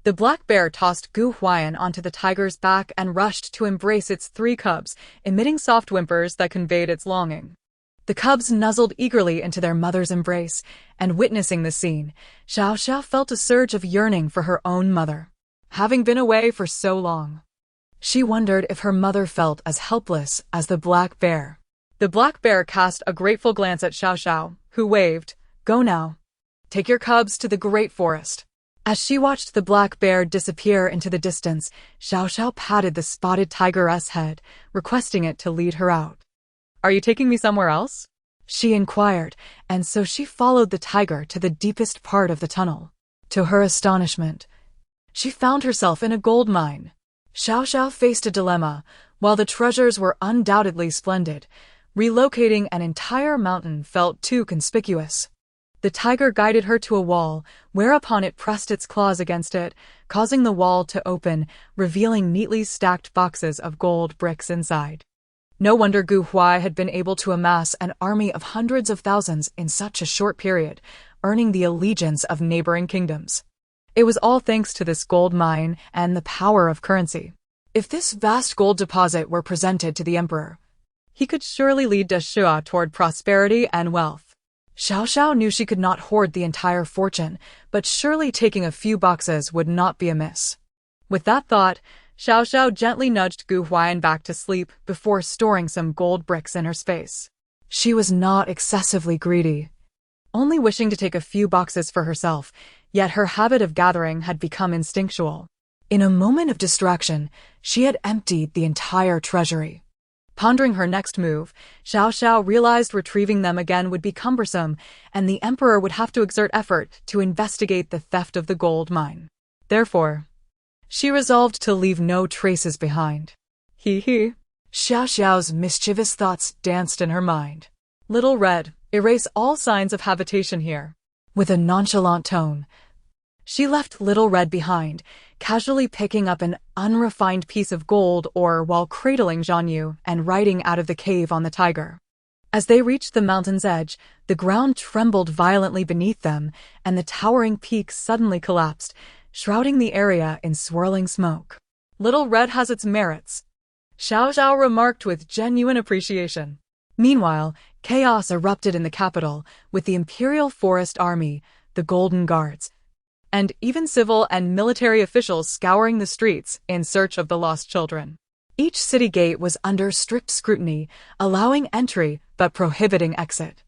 the black bear tossed Gu Huayan onto the tiger's back and rushed to embrace its 3 cubs, emitting soft whimpers that conveyed its longing. The cubs nuzzled eagerly into their mother's embrace, and witnessing the scene, Xiao Xiao felt a surge of yearning for her own mother. Having been away for so long, she wondered if her mother felt as helpless as the black bear. The black bear cast a grateful glance at Xiao Xiao, who waved, "Go now. Take your cubs to the great forest." As she watched the black bear disappear into the distance, Xiao Xiao patted the spotted tiger's head, requesting it to lead her out. "Are you taking me somewhere else?" she inquired, and so she followed the tiger to the deepest part of the tunnel. To her astonishment, she found herself in a gold mine. Xiao Xiao faced a dilemma. While the treasures were undoubtedly splendid, relocating an entire mountain felt too conspicuous. The tiger guided her to a wall, whereupon it pressed its claws against it, causing the wall to open, revealing neatly stacked boxes of gold bricks inside. No wonder Gu Huai had been able to amass an army of hundreds of thousands in such a short period, earning the allegiance of neighboring kingdoms. It was all thanks to this gold mine and the power of currency. If this vast gold deposit were presented to the emperor, he could surely lead Deshua toward prosperity and wealth. Xiao Xiao knew she could not hoard the entire fortune, but surely taking a few boxes would not be amiss. With that thought, Xiao Xiao gently nudged Gu Huayan back to sleep before storing some gold bricks in her space. She was not excessively greedy, only wishing to take a few boxes for herself, yet her habit of gathering had become instinctual. In a moment of distraction, she had emptied the entire treasury. Pondering her next move, Xiao Xiao realized retrieving them again would be cumbersome, and the emperor would have to exert effort to investigate the theft of the gold mine. Therefore, she resolved to leave no traces behind. Hee. Xiao Xiao's mischievous thoughts danced in her mind. "Little Red, erase all signs of habitation here." With a nonchalant tone, she left Little Red behind, casually picking up an unrefined piece of gold ore while cradling Jianyu and riding out of the cave on the tiger. As they reached the mountain's edge, the ground trembled violently beneath them, and the towering peak suddenly collapsed, shrouding the area in swirling smoke. Little Red has its merits, Xiao Xiao remarked with genuine appreciation. Meanwhile, chaos erupted in the capital, with the Imperial Forest Army, the Golden Guards, and even civil and military officials scouring the streets in search of the lost children. Each city gate was under strict scrutiny, allowing entry but prohibiting exit.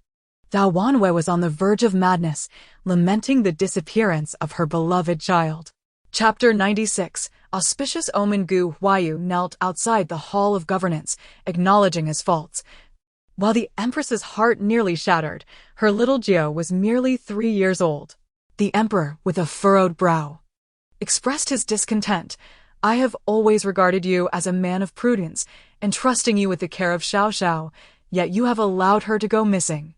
Dao Wanwei was on the verge of madness, lamenting the disappearance of her beloved child. Chapter 96. Auspicious Omen. Gu Huayu knelt outside the Hall of Governance, acknowledging his faults. While the Empress's heart nearly shattered, her little Jiao was merely 3 years old. The Emperor, with a furrowed brow, expressed his discontent. I have always regarded you as a man of prudence, entrusting you with the care of Xiao Xiao, yet you have allowed her to go missing.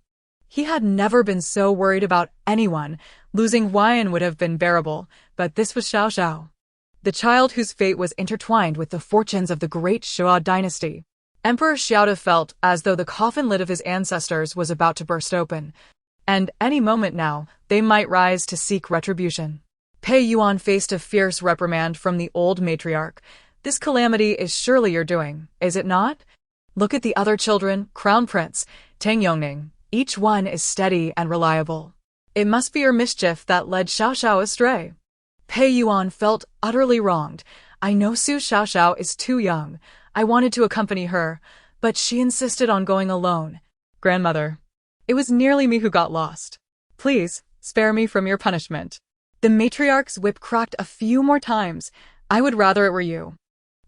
He had never been so worried about anyone. Losing Huayan would have been bearable, but this was Xiao Xiao, the child whose fate was intertwined with the fortunes of the great Shua dynasty. Emperor Xiaoda felt as though the coffin lid of his ancestors was about to burst open, and any moment now, they might rise to seek retribution. Pei Yuan faced a fierce reprimand from the old matriarch. This calamity is surely your doing, is it not? Look at the other children, Crown Prince, Tang Yongning. Each one is steady and reliable. It must be your mischief that led Xiao Xiao astray. Pei Yuan felt utterly wronged. I know Su Xiao Xiao is too young. I wanted to accompany her, but she insisted on going alone. Grandmother, it was nearly me who got lost. Please, spare me from your punishment. The matriarch's whip cracked a few more times. I would rather it were you.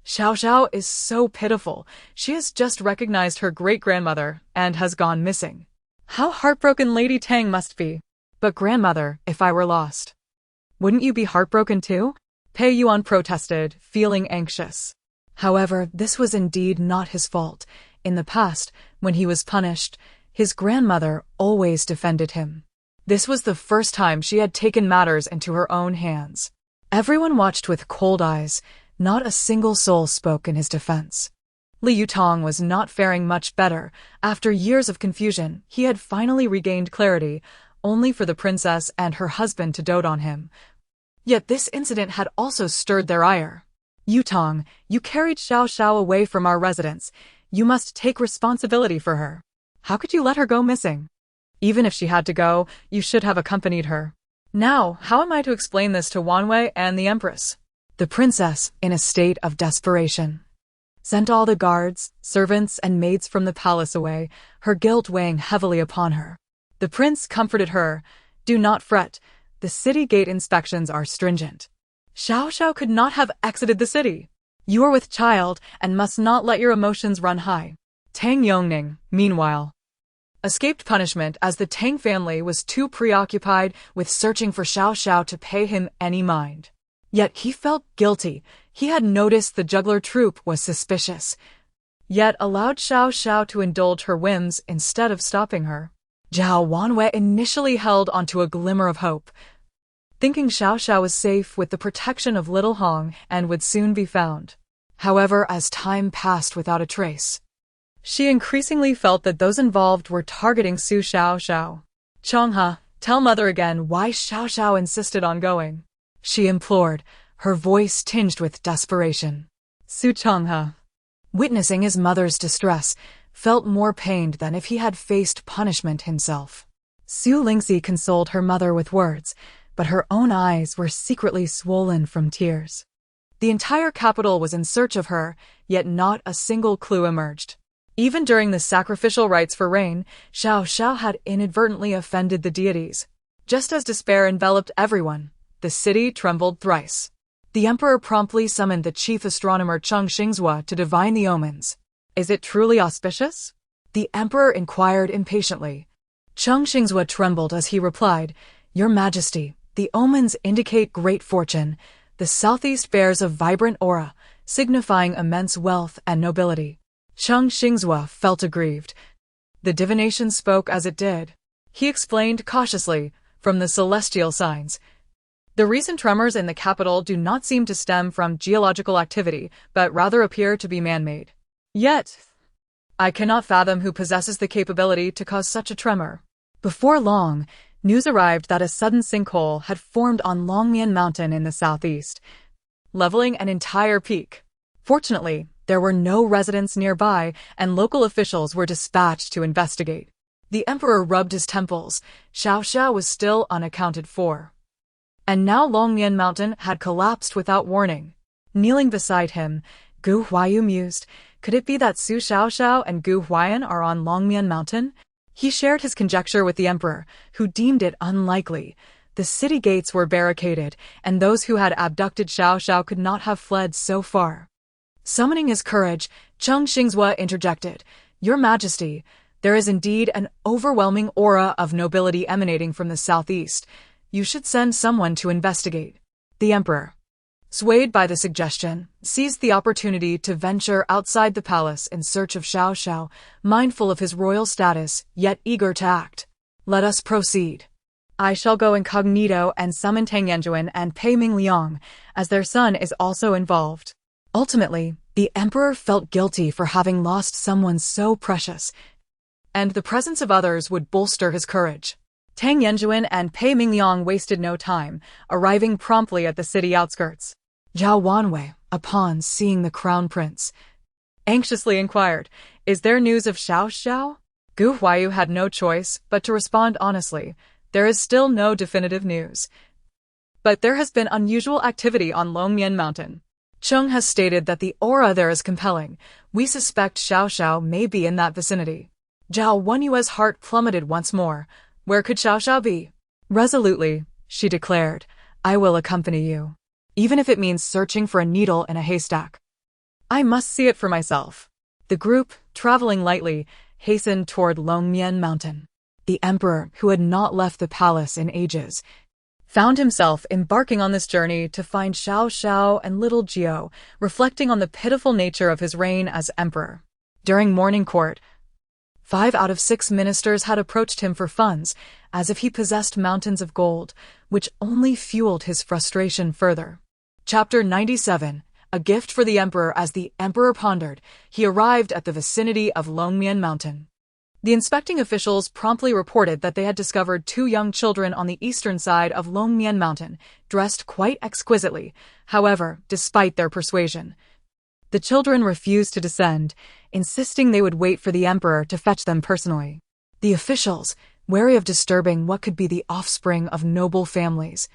Xiao Xiao is so pitiful. She has just recognized her great-grandmother and has gone missing. How heartbroken Lady Tang must be. But grandmother, if I were lost, wouldn't you be heartbroken too? Pei Yuan protested, feeling anxious. However, this was indeed not his fault. In the past, when he was punished, his grandmother always defended him. This was the first time she had taken matters into her own hands. Everyone watched with cold eyes. Not a single soul spoke in his defense. Li Yutong was not faring much better. After years of confusion, he had finally regained clarity, only for the princess and her husband to dote on him. Yet this incident had also stirred their ire. Yutong, you carried Xiao Xiao away from our residence. You must take responsibility for her. How could you let her go missing? Even if she had to go, you should have accompanied her. Now, how am I to explain this to Wanwei and the Empress? The princess, in a state of desperation, sent all the guards, servants, and maids from the palace away, her guilt weighing heavily upon her. The prince comforted her. Do not fret. The city gate inspections are stringent. Xiao Xiao could not have exited the city. You are with child and must not let your emotions run high. Tang Yongning, meanwhile, escaped punishment as the Tang family was too preoccupied with searching for Xiao Xiao to pay him any mind. Yet he felt guilty. He had noticed the juggler troupe was suspicious, yet allowed Xiao Xiao to indulge her whims instead of stopping her. Zhao Wanwei initially held onto a glimmer of hope, thinking Xiao Xiao was safe with the protection of Little Hong and would soon be found. However, as time passed without a trace, she increasingly felt that those involved were targeting Su Xiao Xiao. Chonghe, tell mother again why Xiao Xiao insisted on going, she implored, her voice tinged with desperation. Su Chonghe, witnessing his mother's distress, felt more pained than if he had faced punishment himself. Su Lingxi consoled her mother with words, but her own eyes were secretly swollen from tears. The entire capital was in search of her, yet not a single clue emerged. Even during the sacrificial rites for rain, Xiao Xiao had inadvertently offended the deities. Just as despair enveloped everyone, the city trembled thrice. The emperor promptly summoned the chief astronomer Cheng Xingzhua to divine the omens. Is it truly auspicious? The emperor inquired impatiently. Cheng Xingzhua trembled as he replied, Your Majesty, the omens indicate great fortune. The southeast bears a vibrant aura, signifying immense wealth and nobility. Cheng Xingzhua felt aggrieved. The divination spoke as it did. He explained cautiously, from the celestial signs. The recent tremors in the capital do not seem to stem from geological activity, but rather appear to be man-made. Yet, I cannot fathom who possesses the capability to cause such a tremor. Before long, news arrived that a sudden sinkhole had formed on Longmian Mountain in the southeast. leveling an entire peak. Fortunately, there were no residents nearby, and local officials were dispatched to investigate. The emperor rubbed his temples. Xiao Xiao was still unaccounted for. And now Longmian Mountain had collapsed without warning. Kneeling beside him, Gu Huayu mused, could it be that Su Xiaoxiao and Gu Huayan are on Longmian Mountain? He shared his conjecture with the emperor, who deemed it unlikely. The city gates were barricaded, and those who had abducted Xiao Xiao could not have fled so far. Summoning his courage, Cheng Xingzhua interjected, Your Majesty, there is indeed an overwhelming aura of nobility emanating from the southeast. You should send someone to investigate. The emperor, swayed by the suggestion, seized the opportunity to venture outside the palace in search of Xiao Xiao, mindful of his royal status, yet eager to act. Let us proceed. I shall go incognito and summon Tang Yanjuan and Pei Mingliang, as their son is also involved. Ultimately, the emperor felt guilty for having lost someone so precious, and the presence of others would bolster his courage. Tang Yanjuan and Pei Mingliang wasted no time, arriving promptly at the city outskirts. Zhao Wanwei, upon seeing the crown prince, anxiously inquired, Is there news of Xiao Xiao? Gu Huayu had no choice but to respond honestly, There is still no definitive news. But there has been unusual activity on Longmian Mountain. Cheng has stated that the aura there is compelling. We suspect Xiao Xiao may be in that vicinity. Zhao Wenyue's heart plummeted once more. Where could Xiao Xiao be? Resolutely, she declared, I will accompany you, even if it means searching for a needle in a haystack. I must see it for myself. The group, traveling lightly, hastened toward Longmian Mountain. The emperor, who had not left the palace in ages, found himself embarking on this journey to find Xiao Xiao and little Jiao, reflecting on the pitiful nature of his reign as emperor. During morning court, 5 out of 6 ministers had approached him for funds, as if he possessed mountains of gold, which only fueled his frustration further. Chapter 97, A Gift for the Emperor. As the emperor pondered, he arrived at the vicinity of Longmian Mountain. The inspecting officials promptly reported that they had discovered 2 young children on the eastern side of Longmian Mountain, dressed quite exquisitely. However, despite their persuasion, the children refused to descend, insisting they would wait for the emperor to fetch them personally. The officials, wary of disturbing what could be the offspring of noble families,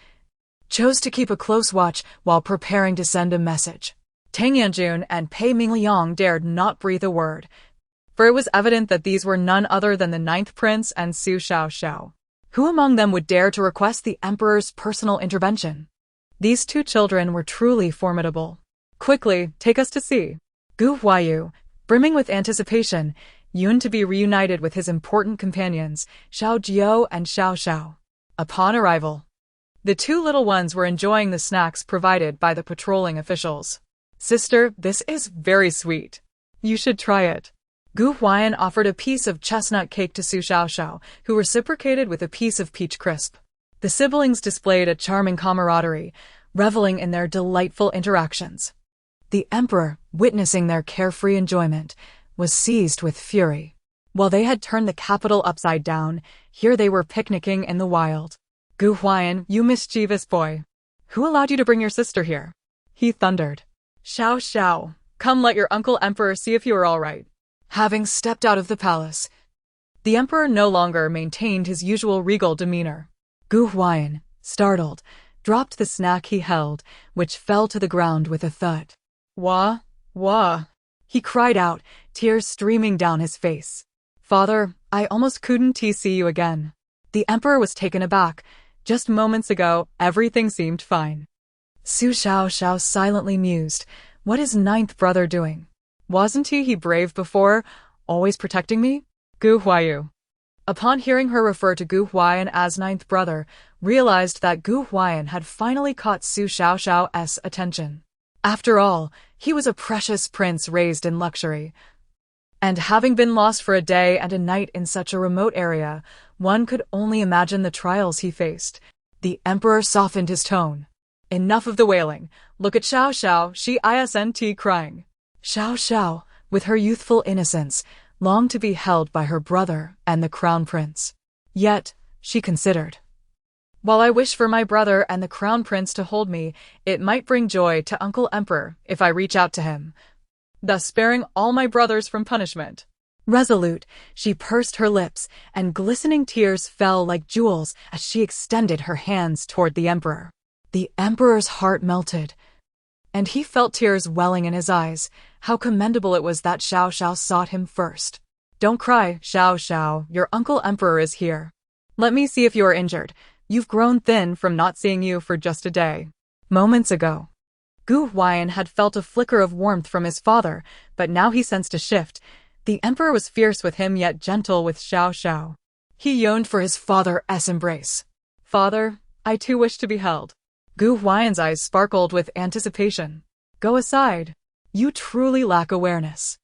chose to keep a close watch while preparing to send a message. Tang Yanjun and Pei Mingliang dared not breathe a word, for it was evident that these were none other than the 9th prince and Su Xiaoxiao. Who among them would dare to request the emperor's personal intervention? These 2 children were truly formidable. Quickly, take us to see. Gu Huayu, brimming with anticipation, yearned to be reunited with his important companions, Xiao Jiao and Xiao Xiao. Upon arrival, the 2 little ones were enjoying the snacks provided by the patrolling officials. Sister, this is very sweet. You should try it. Gu Huayan offered a piece of chestnut cake to Su Xiaoxiao, who reciprocated with a piece of peach crisp. The siblings displayed a charming camaraderie, reveling in their delightful interactions. The emperor, witnessing their carefree enjoyment, was seized with fury. While they had turned the capital upside down, here they were picnicking in the wild. Gu Huayan, you mischievous boy. Who allowed you to bring your sister here? He thundered. Xiao Xiao, come let your uncle emperor see if you are all right. Having stepped out of the palace, the emperor no longer maintained his usual regal demeanor. Gu Huayan, startled, dropped the snack he held, which fell to the ground with a thud. Wah, wah, he cried out, tears streaming down his face. Father, I almost couldn't see you again. The emperor was taken aback. Just moments ago, everything seemed fine. Su Xiaoxiao silently mused, what is 9th brother doing? Wasn't he brave before, always protecting me? Gu Huayu, upon hearing her refer to Gu Huayan as 9th brother, realized that Gu Huayan had finally caught Su Xiaoxiao's attention. After all, he was a precious prince raised in luxury. And having been lost for a day and a night in such a remote area, one could only imagine the trials he faced. The emperor softened his tone. Enough of the wailing. Look at Xiao Xiao, she isn't crying. Xiao Xiao, with her youthful innocence, longed to be held by her brother and the crown prince. Yet, she considered, While I wish for my brother and the crown prince to hold me, it might bring joy to Uncle Emperor if I reach out to him, thus sparing all my brothers from punishment." Resolute, she pursed her lips, and glistening tears fell like jewels as she extended her hands toward the emperor. The emperor's heart melted, and he felt tears welling in his eyes. How commendable it was that Xiao Xiao sought him first. "Don't cry, Xiao Xiao, your uncle emperor is here. Let me see if you are injured. You've grown thin from not seeing you for just a day." Moments ago, Gu Huaiyan had felt a flicker of warmth from his father, but now he sensed a shift. The emperor was fierce with him yet gentle with Xiao Xiao. He yearned for his father's embrace. "Father, I too wish to be held." Gu Huaiyan's eyes sparkled with anticipation. "Go aside. You truly lack awareness.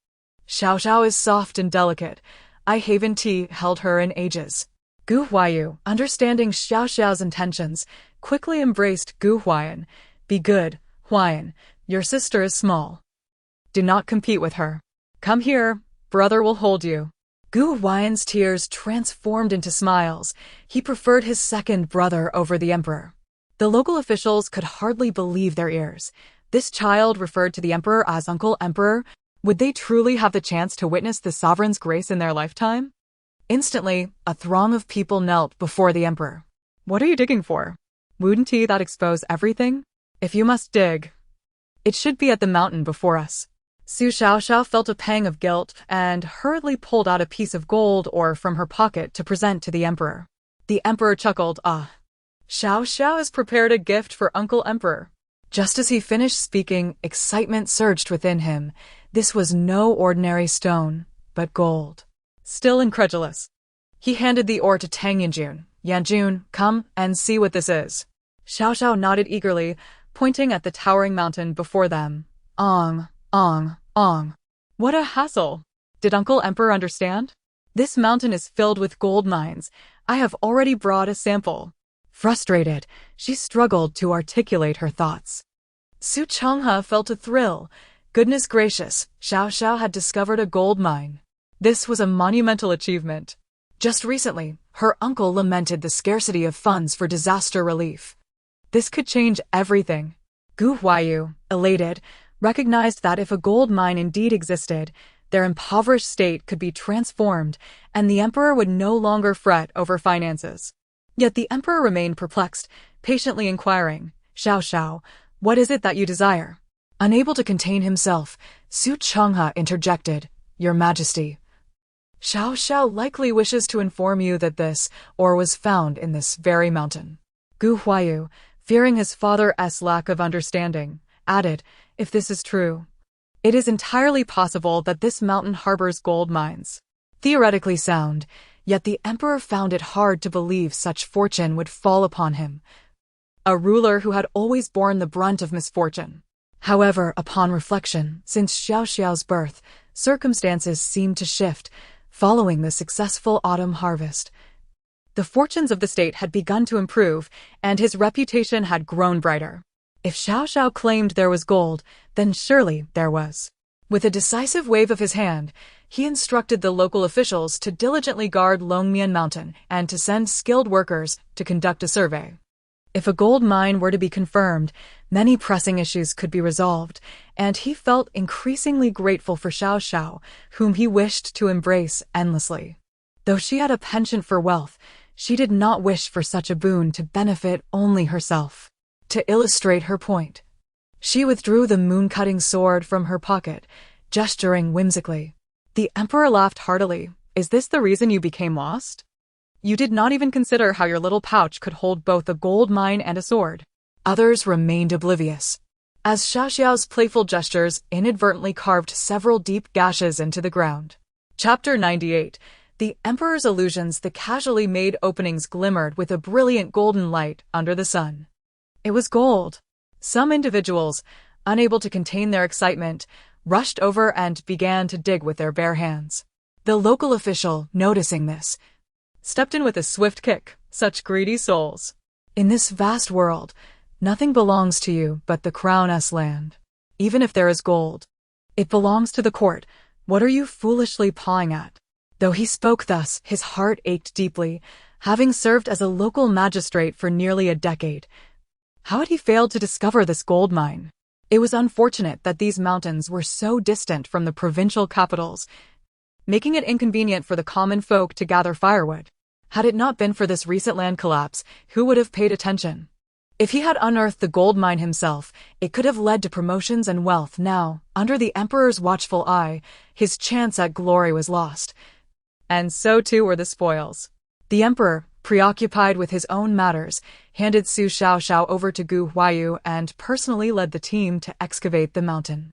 Xiao Xiao is soft and delicate. I haven't held her in ages." Gu Huaiyu, understanding Xiao Xiao's intentions, quickly embraced Gu Huaiyan. "Be good, Huaiyan. Your sister is small. Do not compete with her. Come here. Brother will hold you." Gu Huaiyan's tears transformed into smiles. He preferred his second brother over the emperor. The local officials could hardly believe their ears. This child referred to the emperor as Uncle Emperor. Would they truly have the chance to witness the sovereign's grace in their lifetime? Instantly, a throng of people knelt before the emperor. "What are you digging for? Wouldn't that expose everything? If you must dig, it should be at the mountain before us." Su Xiaoxiao felt a pang of guilt and hurriedly pulled out a piece of gold ore from her pocket to present to the emperor. The emperor chuckled. "Ah, Xiaoxiao has prepared a gift for Uncle Emperor." Just as he finished speaking, excitement surged within him. This was no ordinary stone, but gold. Still incredulous, he handed the ore to Tang Yanjun. "Yanjun, come and see what this is." Xiaoxiao nodded eagerly, pointing at the towering mountain before them. "Ong. Ong, ong. What a hassle. Did Uncle Emperor understand? This mountain is filled with gold mines. I have already brought a sample." Frustrated, she struggled to articulate her thoughts. Su Changhe felt a thrill. Goodness gracious, Xiao Xiao had discovered a gold mine. This was a monumental achievement. Just recently, her uncle lamented the scarcity of funds for disaster relief. This could change everything. Gu Huaiyu, elated, recognized that if a gold mine indeed existed, their impoverished state could be transformed, and the emperor would no longer fret over finances. Yet the emperor remained perplexed, patiently inquiring, "Xiao Xiao, what is it that you desire?" Unable to contain himself, Su Changhe interjected, "Your Majesty, Xiao Xiao likely wishes to inform you that this ore was found in this very mountain." Gu Huaiyu, fearing his father's lack of understanding, added, "If this is true, it is entirely possible that this mountain harbors gold mines." Theoretically sound, yet the emperor found it hard to believe such fortune would fall upon him, a ruler who had always borne the brunt of misfortune. However, upon reflection, since Xiao Xiao's birth, circumstances seemed to shift. Following the successful autumn harvest, the fortunes of the state had begun to improve, and his reputation had grown brighter. If Xiao Xiao claimed there was gold, then surely there was. With a decisive wave of his hand, he instructed the local officials to diligently guard Longmian Mountain and to send skilled workers to conduct a survey. If a gold mine were to be confirmed, many pressing issues could be resolved, and he felt increasingly grateful for Xiao Xiao, whom he wished to embrace endlessly. Though she had a penchant for wealth, she did not wish for such a boon to benefit only herself. To illustrate her point, she withdrew the moon-cutting sword from her pocket, gesturing whimsically. The emperor laughed heartily. "Is this the reason you became lost? You did not even consider how your little pouch could hold both a gold mine and a sword." Others remained oblivious, as Xiao Xiao's playful gestures inadvertently carved several deep gashes into the ground. Chapter 98. The Emperor's Illusions. The casually made openings glimmered with a brilliant golden light under the sun. It was gold. Some individuals, unable to contain their excitement, rushed over and began to dig with their bare hands. The local official, noticing this, stepped in with a swift kick. "Such greedy souls. In this vast world, nothing belongs to you but the crown's land. Even if there is gold, it belongs to the court. What are you foolishly pawing at?" Though he spoke thus, his heart ached deeply. having served as a local magistrate for nearly a decade. How had he failed to discover this gold mine? It was unfortunate that these mountains were so distant from the provincial capitals, making it inconvenient for the common folk to gather firewood. Had it not been for this recent land collapse, who would have paid attention? If he had unearthed the gold mine himself, it could have led to promotions and wealth. Now, under the emperor's watchful eye, his chance at glory was lost. And so too were the spoils. The emperor, preoccupied with his own matters, handed Su Xiaoxiao over to Gu Huayu and personally led the team to excavate the mountain.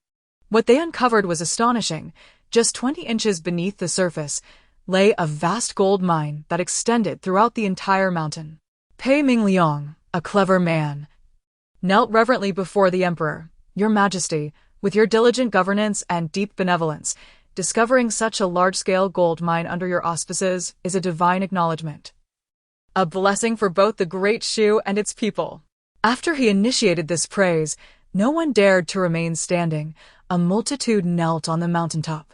What they uncovered was astonishing. Just 20 inches beneath the surface lay a vast gold mine that extended throughout the entire mountain. Pei Mingliang, a clever man, knelt reverently before the emperor. Your Majesty, with your diligent governance and deep benevolence, discovering such a large-scale gold mine under your auspices is a divine acknowledgement. A blessing for both the Great Shu and its people. After he initiated this praise, no one dared to remain standing. A multitude knelt on the mountaintop,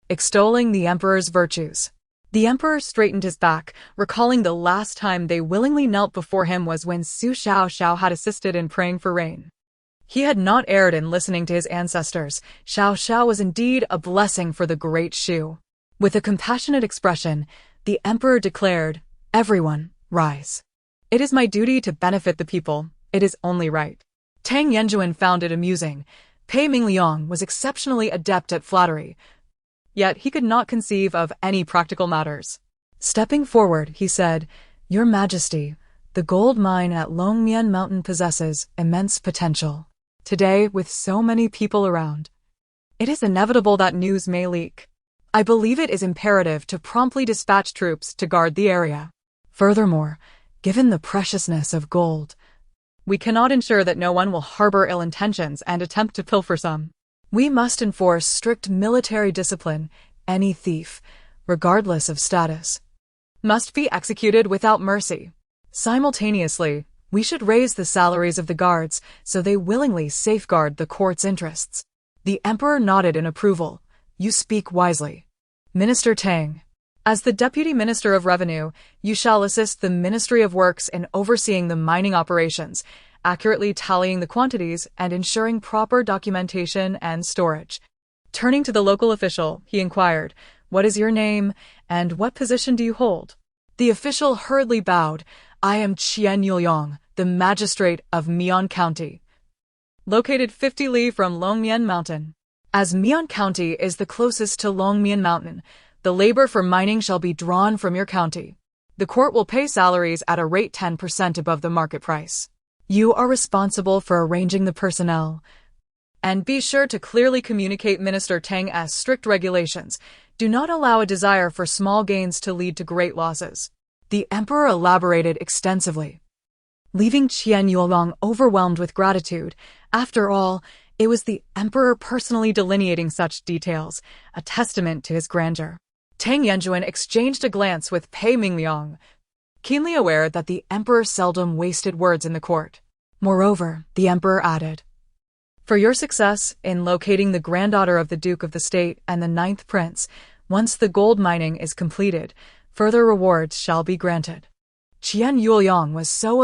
extolling the emperor's virtues. The emperor straightened his back, recalling the last time they willingly knelt before him was when Su Xiaoxiao had assisted in praying for rain. He had not erred in listening to his ancestors. Xiaoxiao was indeed a blessing for the Great Shu. With a compassionate expression, the emperor declared, "Everyone, rise. It is my duty to benefit the people. It is only right." Tang Yanjuan found it amusing. Pei Mingliang was exceptionally adept at flattery, yet he could not conceive of any practical matters. Stepping forward, he said, "Your Majesty, the gold mine at Longmian Mountain possesses immense potential. Today, with so many people around, it is inevitable that news may leak. I believe it is imperative to promptly dispatch troops to guard the area. Furthermore, given the preciousness of gold, we cannot ensure that no one will harbor ill intentions and attempt to pilfer some. We must enforce strict military discipline. Any thief, regardless of status, must be executed without mercy. Simultaneously, we should raise the salaries of the guards so they willingly safeguard the court's interests." The emperor nodded in approval. "You speak wisely, Minister Tang. As the Deputy Minister of Revenue, you shall assist the Ministry of Works in overseeing the mining operations, accurately tallying the quantities and ensuring proper documentation and storage." Turning to the local official, he inquired, "What is your name, and what position do you hold?" The official hurriedly bowed. "I am Qian Yuliang, the magistrate of Mian County, located 50 li from Longmian Mountain. As Mian County is the closest to Longmian Mountain, the labor for mining shall be drawn from your county. The court will pay salaries at a rate 10% above the market price. You are responsible for arranging the personnel. And be sure to clearly communicate Minister Tang's strict regulations. Do not allow a desire for small gains to lead to great losses." The emperor elaborated extensively, leaving Qian Yuliang overwhelmed with gratitude. After all, it was the emperor personally delineating such details, a testament to his grandeur. Tang Yanjuan exchanged a glance with Pei Mingliang, keenly aware that the emperor seldom wasted words in the court. Moreover, the emperor added, "For your success in locating the granddaughter of the Duke of the State and the 9th Prince, once the gold mining is completed, further rewards shall be granted." Qian Yuliang was so